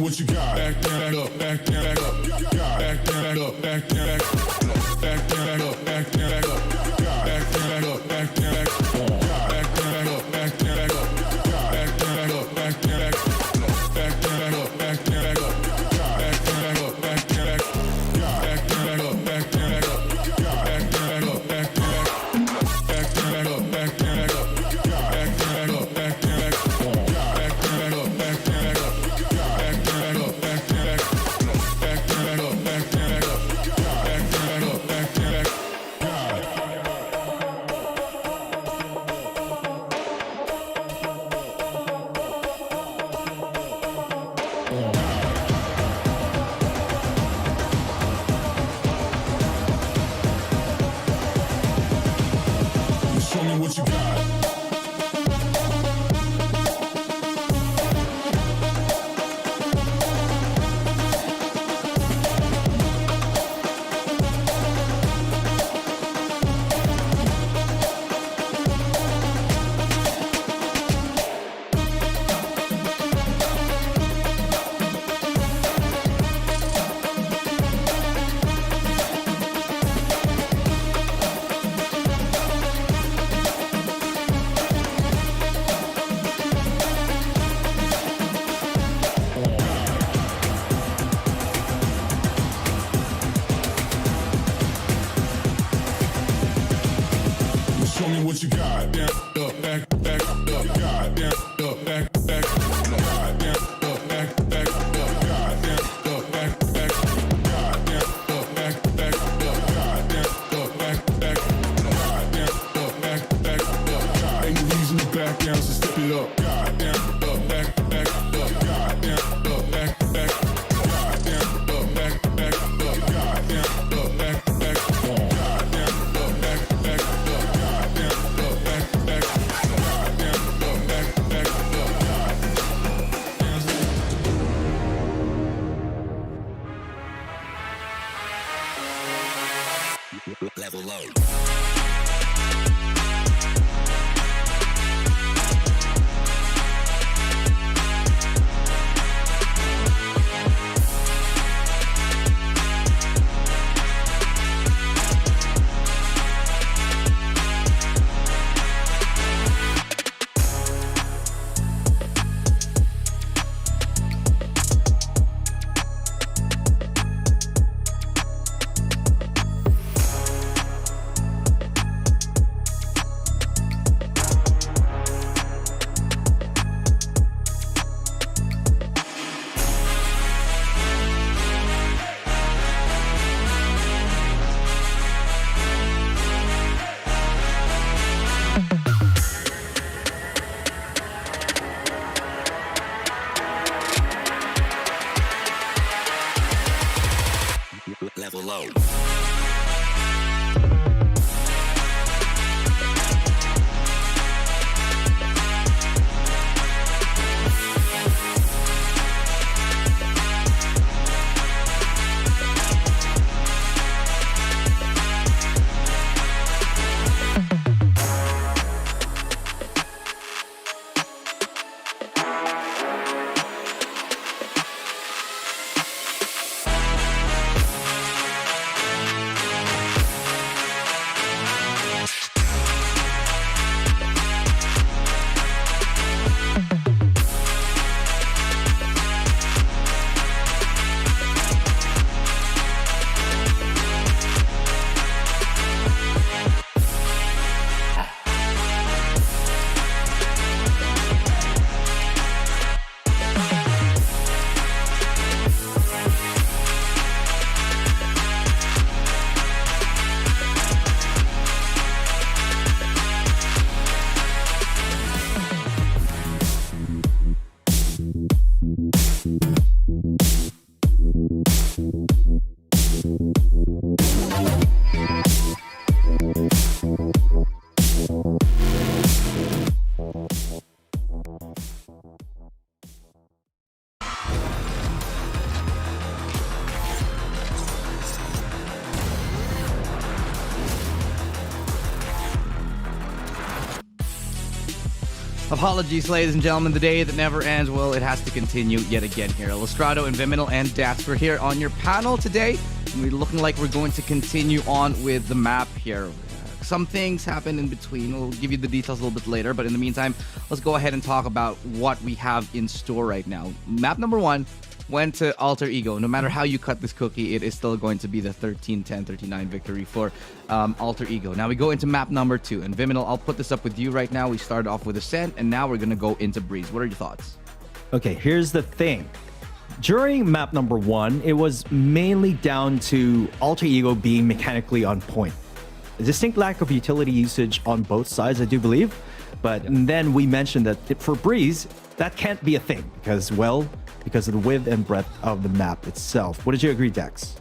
what you got. Back down, up, back down, back up. Back down, up, back down, back up. Back down, up, back down, back up. Back down, up, back down, back up. Back down, up, back down, back up. Back down, up, back down, back up. Back down, up, back down, back up. Back down, up, back down, back up. Back down, up, back down, back up. Back down, up, back down, back up. Back down, up, back down, back up. Back down, up, back down, back up. Back down, up, back down, back up. Back down, up, back down, back up. Back down, up, back down, back up. Back down, up, back down, back up. Show me what you got. Show me what you got. Down, up, back, back, up, God, down, up, back, back, God, down, up, back, back, up, God, down, up, back, back, God, down, up, back, back, up, God, down, up, back, back, God, down, up, back, back, up, God. Ain't no reason to back down, so step it up. God, down, up, back, back, up, God, down, up, back, back, God, down, up, back, back, up, God, down, up, back, back, God, down, up, back, back, up, God, down, up, back, back, God, down, up, back, back, up, God. Level low. Level low. Apologies, ladies and gentlemen. The day that never ends. Well, it has to continue yet again here. Lestrado and Viminal and Dax, we're here on your panel today. And we're looking like we're going to continue on with the map here. Some things happen in between. We'll give you the details a little bit later. But in the meantime, let's go ahead and talk about what we have in store right now. Map number 1 went to Alter Ego. No matter how you cut this cookie, it is still going to be the 13-10-39 victory for Alter Ego. Now we go into map number 2. And Viminal, I'll put this up with you right now. We started off with Ascent, and now we're going to go into Breeze. What are your thoughts? Okay, here's the thing. During map number 1, it was mainly down to Alter Ego being mechanically on point. A distinct lack of utility usage on both sides, I do believe. But then we mentioned that for Breeze, that can't be a thing because of the width and breadth of the map itself. What did you agree, Dex?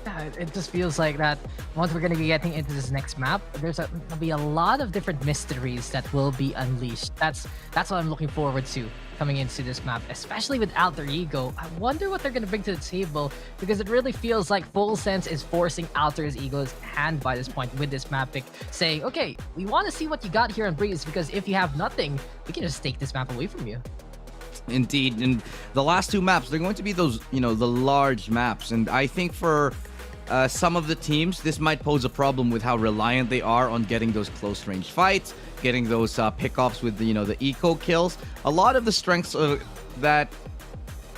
Yeah, it just feels like that once we're going to be getting into this next map, there'll be a lot of different mysteries that will be unleashed. That's what I'm looking forward to coming into this map, especially with Alter Ego. I wonder what they're going to bring to the table because it really feels like Full Sense is forcing Alter Ego's hand by this point with this map pick, saying, okay, we want to see what you got here on Breeze because if you have nothing, we can just take this map away from you. Indeed, and the last 2 maps, they're going to be those, the large maps. And I think for some of the teams, this might pose a problem with how reliant they are on getting those close-range fights, getting those pickoffs with the eco kills. A lot of the strengths that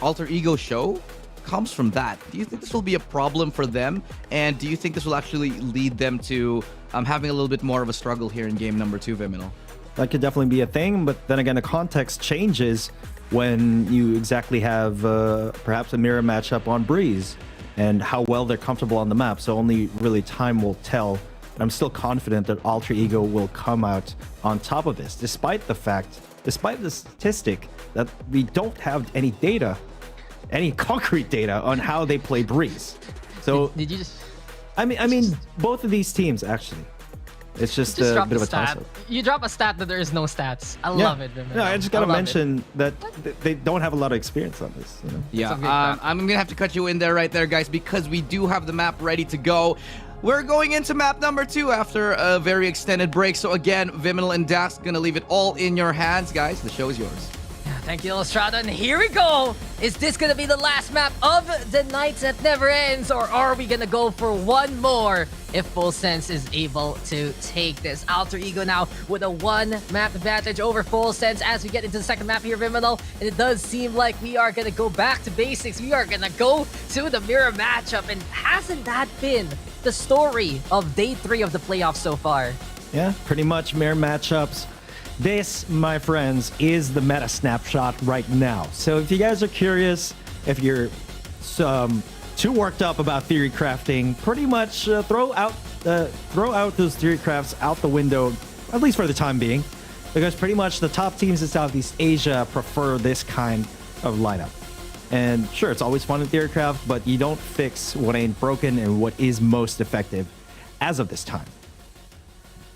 Alter Ego show comes from that. Do you think this will be a problem for them? And do you think this will actually lead them to having a little bit more of a struggle here in game number 2, Viminal? That could definitely be a thing, but then again, the context changes when you exactly have perhaps a mirror matchup on Breeze and how well they're comfortable on the map. So only really time will tell. I'm still confident that Alter Ego will come out on top of this, despite the statistic that we don't have any data, any concrete data on how they play Breeze. So did you just? I mean, both of these teams actually. It's just a bit of a toss-up. You drop a stat that there is no stats. I love it. No, I just gotta mention that they don't have a lot of experience on this. Yeah, I'm gonna have to cut you in there right there, guys, because we do have the map ready to go. We're going into map number 2 after a very extended break. So again, Viminal and Dax gonna leave it all in your hands, guys. The show is yours. Thank you, Lestrado, and here we go! Is this gonna be the last map of the night that never ends, or are we gonna go for one more if Full Sense is able to take this? Alter Ego now with a 1-map advantage over Full Sense as we get into the second map here, Viminal, and it does seem like we are gonna go back to basics. We are gonna go to the mirror matchup, and hasn't that been the story of day 3 of the playoffs so far? Yeah, pretty much mirror matchups. This, my friends, is the meta snapshot right now. So if you guys are curious, if you're too worked up about theory crafting, pretty much throw out those theory crafts out the window, at least for the time being, because pretty much the top teams in Southeast Asia prefer this kind of lineup. And sure, it's always fun in theory craft, but you don't fix what ain't broken and what is most effective as of this time.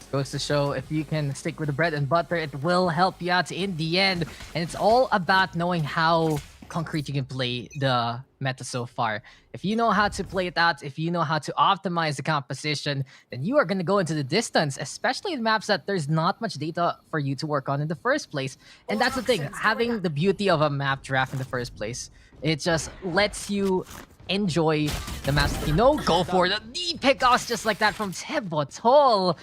Goes to show if you can stick with the bread and butter, it will help you out in the end. And it's all about knowing how concrete you can play the meta so far. If you know how to play it out, if you know how to optimize the composition, then you are going to go into the distance, especially in maps that there's not much data for you to work on in the first place. And that's the thing, having the beauty of a map draft in the first place. It just lets you enjoy the maps that you know, go for the pickoffs just like that from Tebotol.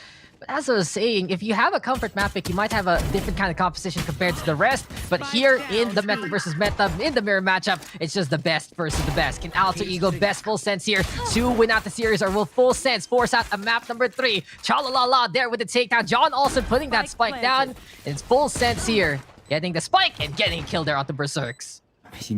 As I was saying, if you have a comfort map pick, you might have a different kind of composition compared to the rest. But here in the meta versus meta, in the mirror matchup, it's just the best versus the best. Can Alter Ego best Full Sense here to win out the series, or will Full Sense force out a map number 3? Chalalala there with the takedown. John also putting that spike down. And it's Full Sense here, getting the spike and getting killed there out the Berserks.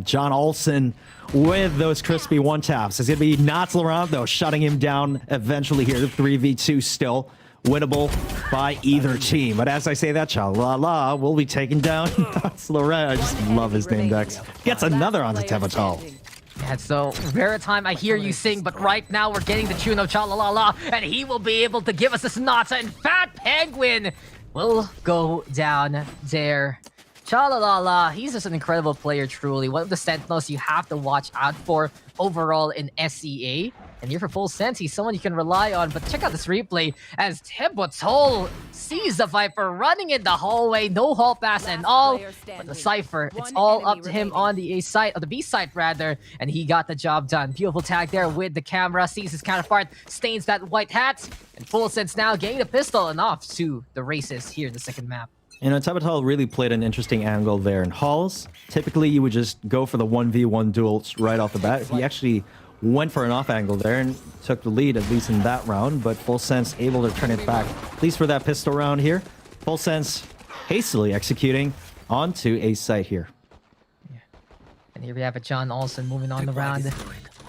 John Olsen with those crispy one-taps. It's going to be Nats Laurent, though, shutting him down eventually here. The 3v2 still winnable by either team. But as I say that, Chalala will be taking down Nats Laurent. I just love his name, Dex. Gets another onto Tevatol. Yeah, so Veritime, I hear you sing, but right now we're getting the tune of Chalalala, and he will be able to give us a Sonata, and Fat Penguin will go down there. Chalalala, he's just an incredible player, truly. One of the Sentinels you have to watch out for overall in SEA. And here for Full Sense, he's someone you can rely on. But check out this replay as Tibotol sees the Viper running in the hallway. No hall pass and all. But the Cypher, it's all up to him on the A side, or the B side rather. And he got the job done. Beautiful tag there with the camera. Sees his counterpart, stains that white hat. And Full Sense now getting the pistol and off to the races here in the second map. You know, Tabatal really played an interesting angle there. In halls, typically you would just go for the 1v1 duels right off the bat. He actually went for an off angle there and took the lead, at least in that round, but Full Sense able to turn it back, at least for that pistol round here. Full Sense hastily executing onto a site here. Yeah. And here we have a John Olsen moving on the round.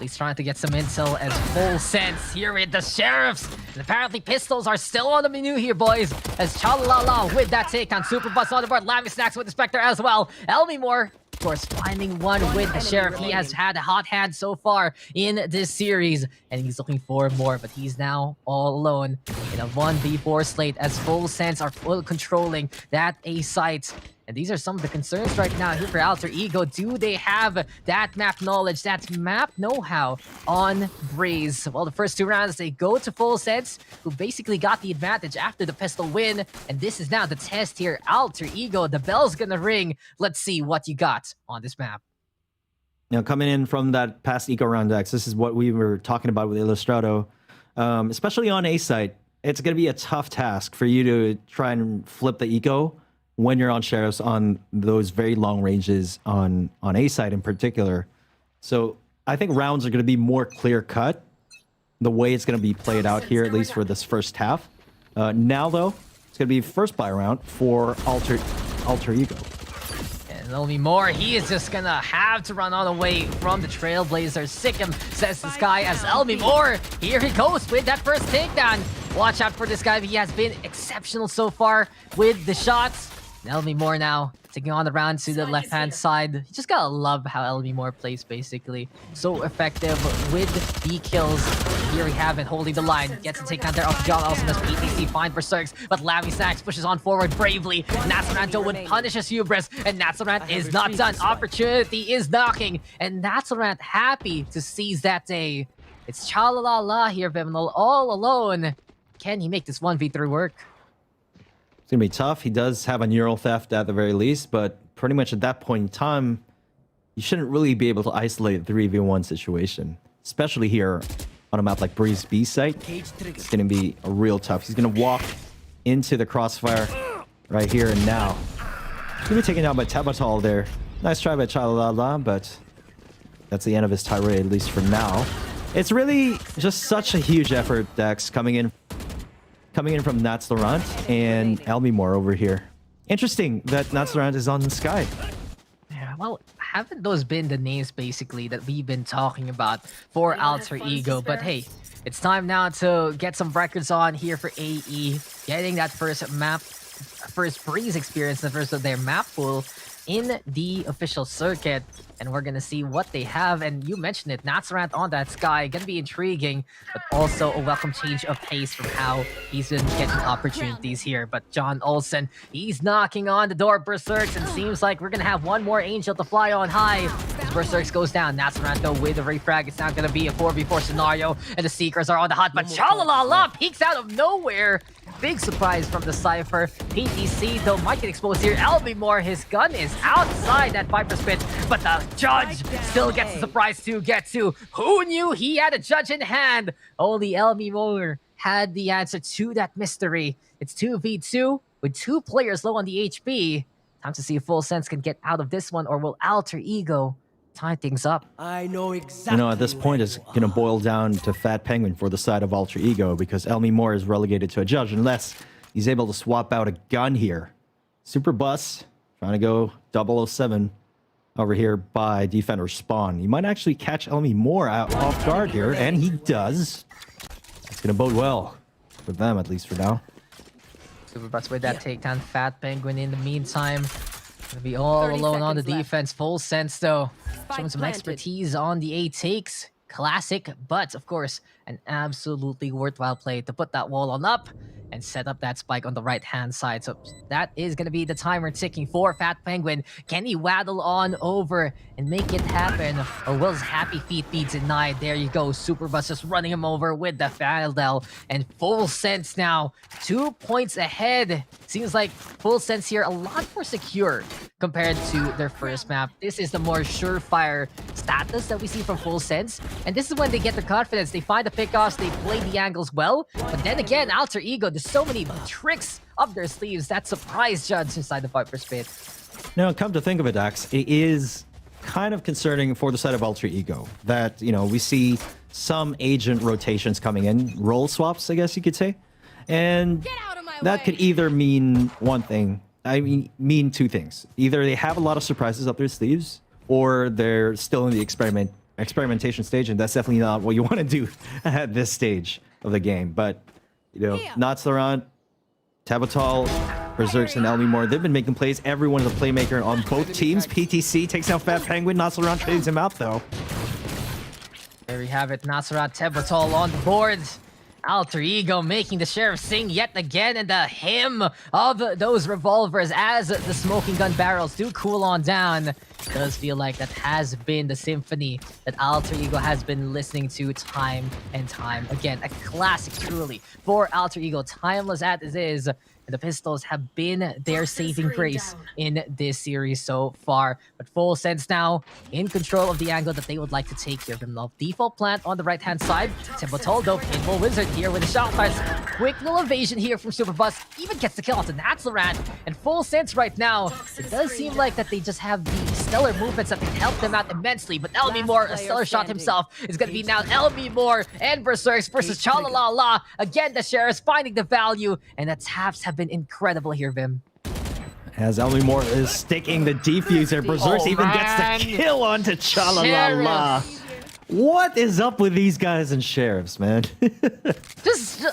He's trying to get some intel as Full Sense here with the Sheriffs. And apparently pistols are still on the menu here, boys. As Chalalala with that takedown. Super Bus on the board. Lavy Snacks with the Spectre as well. Elmi Moore, of course, finding one with the Sheriff. He has had a hot hand so far in this series. And he's looking for more, but he's now all alone in a 1v4 slate as Full Sense are full controlling that A site. And these are some of the concerns right now here for Alter Ego. Do they have that map knowledge, that map know-how on Breeze? Well, the first two rounds, they go to Full Sense, who basically got the advantage after the pistol win. And this is now the test here. Alter Ego, the bell's gonna ring. Let's see what you got on this map. Now, coming in from that past Eco round X, this is what we were talking about with Illustrato. Especially on A site, it's going to be a tough task for you to try and flip the Eco when you're on Sheriffs on those very long ranges on A side in particular. So I think rounds are going to be more clear cut the way it's going to be played out here, at least for this first half. Now though, it's going to be first buy round for Alter Ego. And Elmi Moore, he is just gonna have to run on away from the Trailblazers. Sick him, says this guy as Elmi Moore. Here he goes with that first takedown. Watch out for this guy. He has been exceptional so far with the shots. Elmi Moore now taking on the round to the left-hand side. You just gotta love how Elmi Moore plays, basically. So effective with the kills. Here we have it, holding the line. Gets a takedown there off John Olsen as PTC find Berserks, but Lavy Snacks pushes on forward bravely. Natsurant would punishes Hubris, and Natsurant is not done. Opportunity is knocking, and Natsurant happy to seize that day. It's Chalalala here, Viminal, all alone. Can he make this 1v3 work? It's going to be tough. He does have a neural theft at the very least, but pretty much at that point in time, you shouldn't really be able to isolate the 3v1 situation, especially here on a map like Breeze B site. It's going to be a real tough. He's going to walk into the crossfire right here and now. He's going to be taken out by Tabatal there. Nice try by Chalalala, but that's the end of his tirade, at least for now. It's really just such a huge effort, Dex, coming in from Natsurant and Elmi Moore over here. Interesting that Natsurant is on the sky. Yeah, well, haven't those been the names basically that we've been talking about for Alter Ego? But hey, it's time now to get some records on here for AE. Getting that first Breeze experience, the first of their map pool in the official circuit. And we're gonna see what they have. And you mentioned it, Natsurant on that sky, gonna be intriguing, but also a welcome change of pace from how he's been getting opportunities here. But John Olsen, he's knocking on the door of Berserks, and seems like we're gonna have one more Angel to fly on high. As Berserks goes down, Natsurant though with the refrag, it's now gonna be a 4v4 scenario, and the Seekers are on the hot, but Chalalala peeks out of nowhere. Big surprise from the Cypher. PTC though might get exposed here. Elmi Moore, his gun is outside that Viper's pit, but the Judge still gets the surprise to get to. Who knew he had a Judge in hand? Only Elmi Moore had the answer to that mystery. It's 2v2 with two players low on the HP. Time to see if Full Sense can get out of this one, or will Alter Ego tie things up? I know exactly. You know, at this point, it's going to boil down to Fat Penguin for the side of Alter Ego, because Elmi Moore is relegated to a Judge unless he's able to swap out a gun here. Super Bus trying to go 007 over here by Defender Spawn. You might actually catch Elmi Moore out off guard here, and he does. It's going to bode well for them, at least for now. Super Bus with that takedown. Fat Penguin in the meantime gonna be all alone on the defense. Full Sense though, showing some expertise on the A takes. classic, but of course, an absolutely worthwhile play to put that wall on up and set up that spike on the right-hand side. So that is going to be the timer ticking for Fat Penguin. Can he waddle on over and make it happen? Or will his happy feet be denied? There you go. Superbus just running him over with the Fanadel. And Full Sense now 2 points ahead. Seems like Full Sense here a lot more secure compared to their first map. This is the more surefire status that we see from Full Sense. And this is when they get the confidence. They find the pickoffs, they play the angles well. But then again, Alter Ego, there's so many tricks up their sleeves that surprise Judge inside the Viper's pit. Now, come to think of it, Dax, it is kind of concerning for the side of Alter Ego that, you know, we see some agent rotations coming in, role swaps, I guess you could say. And that could either mean one thing, mean two things. Either they have a lot of surprises up their sleeves, or they're still in the experimentation stage, and that's definitely not what you want to do at this stage of the game. But, you know, Natsuran, Tabatal, Berserks, and Elmimore, they've been making plays. Everyone is a playmaker on both teams. PTC takes out Fat Penguin. Natsuran trades him out, though. There we have it. Nasrat Tebatol on the board. Alter Ego making the Sheriff sing yet again, and the hymn of those revolvers as the smoking gun barrels do cool on down. Does feel like that has been the symphony that Alter Ego has been listening to time and time again. A classic truly for Alter Ego, timeless as it is. And the pistols have been their saving grace in this series so far. But Full Sense now in control of the angle that they would like to take here. Love default plant on the right-hand side. Tempotoldo, Pinball Wizard here with a shot fires. Quick little evasion here from Superbus. Even gets the kill onto Natsuran. And Full Sense right now, it does seem like that they just have the stellar movements that can help them out immensely. But Elmimore, a stellar shot himself, is going to be now Elmimore and Berserks versus Chalalala. Again, the Sheriff's finding the value, and the taps have been incredible here, Vim. As Elmimore is sticking the defuser, Berserks even gets the kill onto Chalalala. What is up with these guys and Sheriffs, man? just,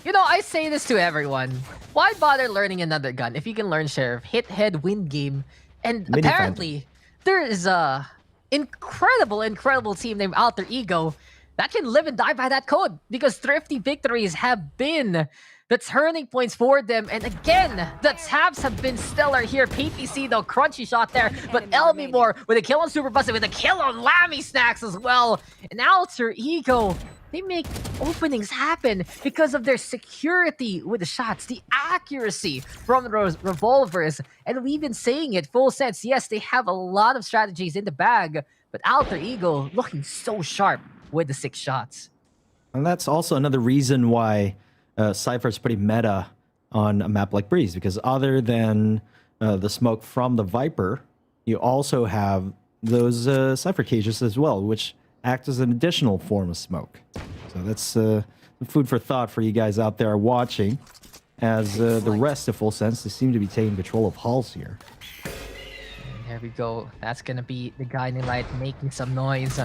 you know, I say this to everyone. Why bother learning another gun if you can learn Sheriff? Hit, head, win game. And apparently, there is a incredible team named Alter Ego that can live and die by that code, because thrifty victories have been the turning points for them. And again, the taps have been stellar here. PPC though, crunchy shot there, but Elmimore with a kill on Superbus, with a kill on Lammy Snacks as well. And Alter Ego, they make openings happen because of their security with the shots, the accuracy from those revolvers. And we've been saying it, Full Sense, yes, they have a lot of strategies in the bag, but Alter Ego looking so sharp with the 6 shots. And that's also another reason why Cypher's pretty meta on a map like Breeze, because other than the smoke from the Viper, you also have those Cypher cages as well, which act as an additional form of smoke. So that's food for thought for you guys out there watching, as the rest of Full Sense, they seem to be taking control of halls here. And there we go. That's going to be the Guiding Light making some noise.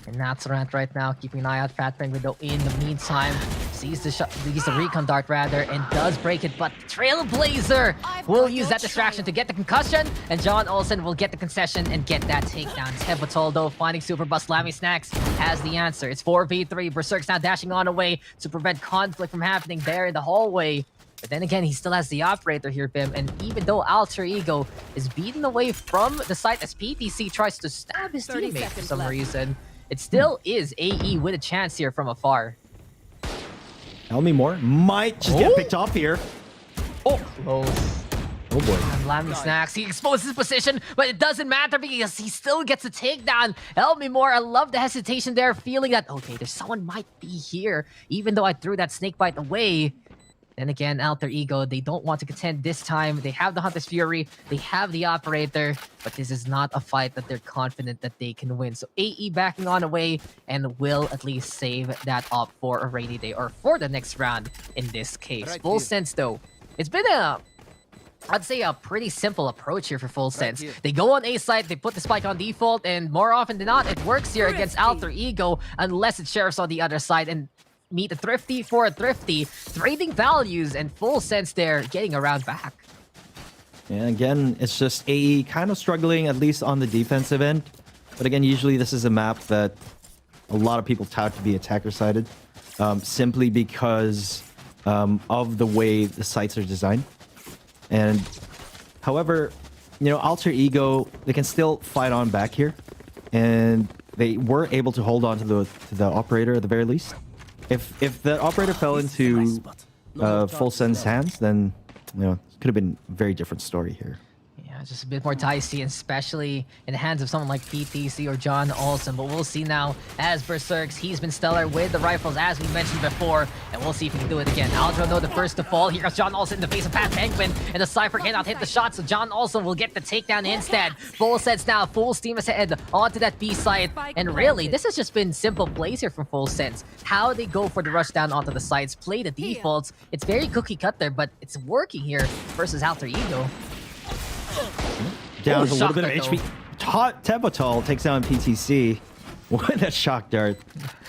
And Natsurant right now keeping an eye out. Fat Penguin though in the meantime sees the recon dart rather, and does break it, but Trailblazer will use that distraction to get the concussion, and John Olsen will get the concession and get that takedown. Tevatol though finding Superbus. Lammy Snacks has the answer. It's 4v3. Berserk's now dashing on away to prevent conflict from happening there in the hallway. But then again, he still has the operator here, Bim, and even though Alter Ego is beaten away from the site as PPC tries to stab his teammate for some reason, it still is AE with a chance here from afar. Elmimore might just get picked off here. Oh, close. Oh boy. And Lammy Snacks, he exposes his position, but it doesn't matter because he still gets a takedown. Elmimore, I love the hesitation there, feeling that, okay, there's someone might be here, even though I threw that snake bite away. Then again, Alter Ego, they don't want to contend this time. They have the Hunter's Fury, they have the Operator, but this is not a fight that they're confident that they can win. So AE backing on away and will at least save that up for a rainy day, or for the next round in this case. Full Sense though, it's been I'd say a pretty simple approach here for Full Sense. They go on A site, they put the spike on default, and more often than not, it works here against Alter Ego, unless it's Sheriff's on the other side, and meet a Thrifty for a Thrifty, trading values, and Full Sense there, getting around back. And again, it's just AE kind of struggling, at least on the defensive end. But again, usually this is a map that a lot of people tout to be attacker-sided, simply because of the way the sites are designed. And however, you know, Alter Ego, they can still fight on back here, and they were able to hold on to the operator at the very least. If the operator fell into Full Send's hands, then you know, it could have been a very different story here. Yeah, just a bit more dicey, and especially in the hands of someone like PTC or John Olsen. But we'll see now as Berserks. He's been stellar with the rifles, as we mentioned before, and we'll see if he can do it again. Aldro, though, the first to fall. Here comes John Olsen in the face of Pat Penguin, and the Cypher cannot hit the shot, so John Olsen will get the takedown instead. Full sets now, full steam ahead onto that B site, and really, this has just been simple plays here from Full Sets. How they go for the rush down onto the sites, play the defaults. It's very cookie cut there, but it's working here versus Alter Ego. Down Ooh, to a little bit of shock HP. Tebotal takes down PTC with a shock dart.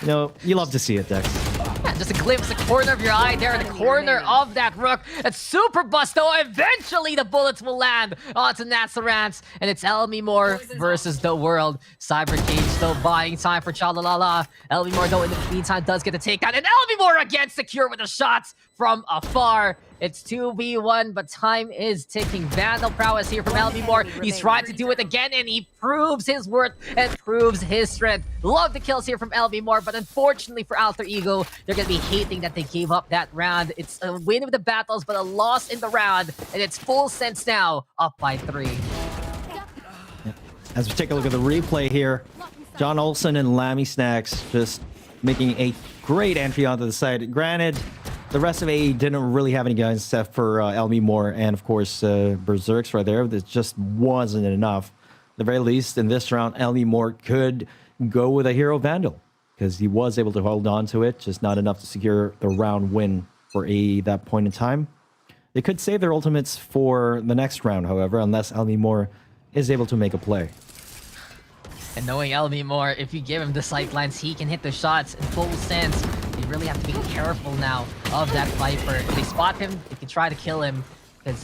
You know, you love to see it, Dex. Yeah, just a glimpse, the corner of your eye there in the corner of that Rook. It's super bust though. Eventually the bullets will land onto Nazarance, and it's Elmi Moore versus the world. Cyber Cage though buying time for Chalalala. Elmi Moore though in the meantime does get the takedown, and Elmi Moore again secure with the shots from afar. It's 2v1, but time is ticking. Vandal prowess here from Elmi Moore. He's trying to do it again, and he proves his worth and proves his strength. Love the kills here from Elmi Moore, but unfortunately for Alter Ego, they're going to be hating that they gave up that round. It's a win of the battles, but a loss in the round, and it's Full Sense now, up by 3. As we take a look at the replay here, John Olsen and Lammy Snacks just making a great entry onto the site. Granted, the rest of AE didn't really have any guys except for Elmi Moore and, of course, Berserks right there. This just wasn't enough. At the very least, in this round, Elmi Moore could go with a Hero Vandal because he was able to hold on to it, just not enough to secure the round win for AE at that point in time. They could save their ultimates for the next round, however, unless Elmi Moore is able to make a play. And knowing Elmi Moore, if you give him the sightlines, he can hit the shots in Full Sense. You really have to be careful now of that Viper. If they spot him, they can try to kill him.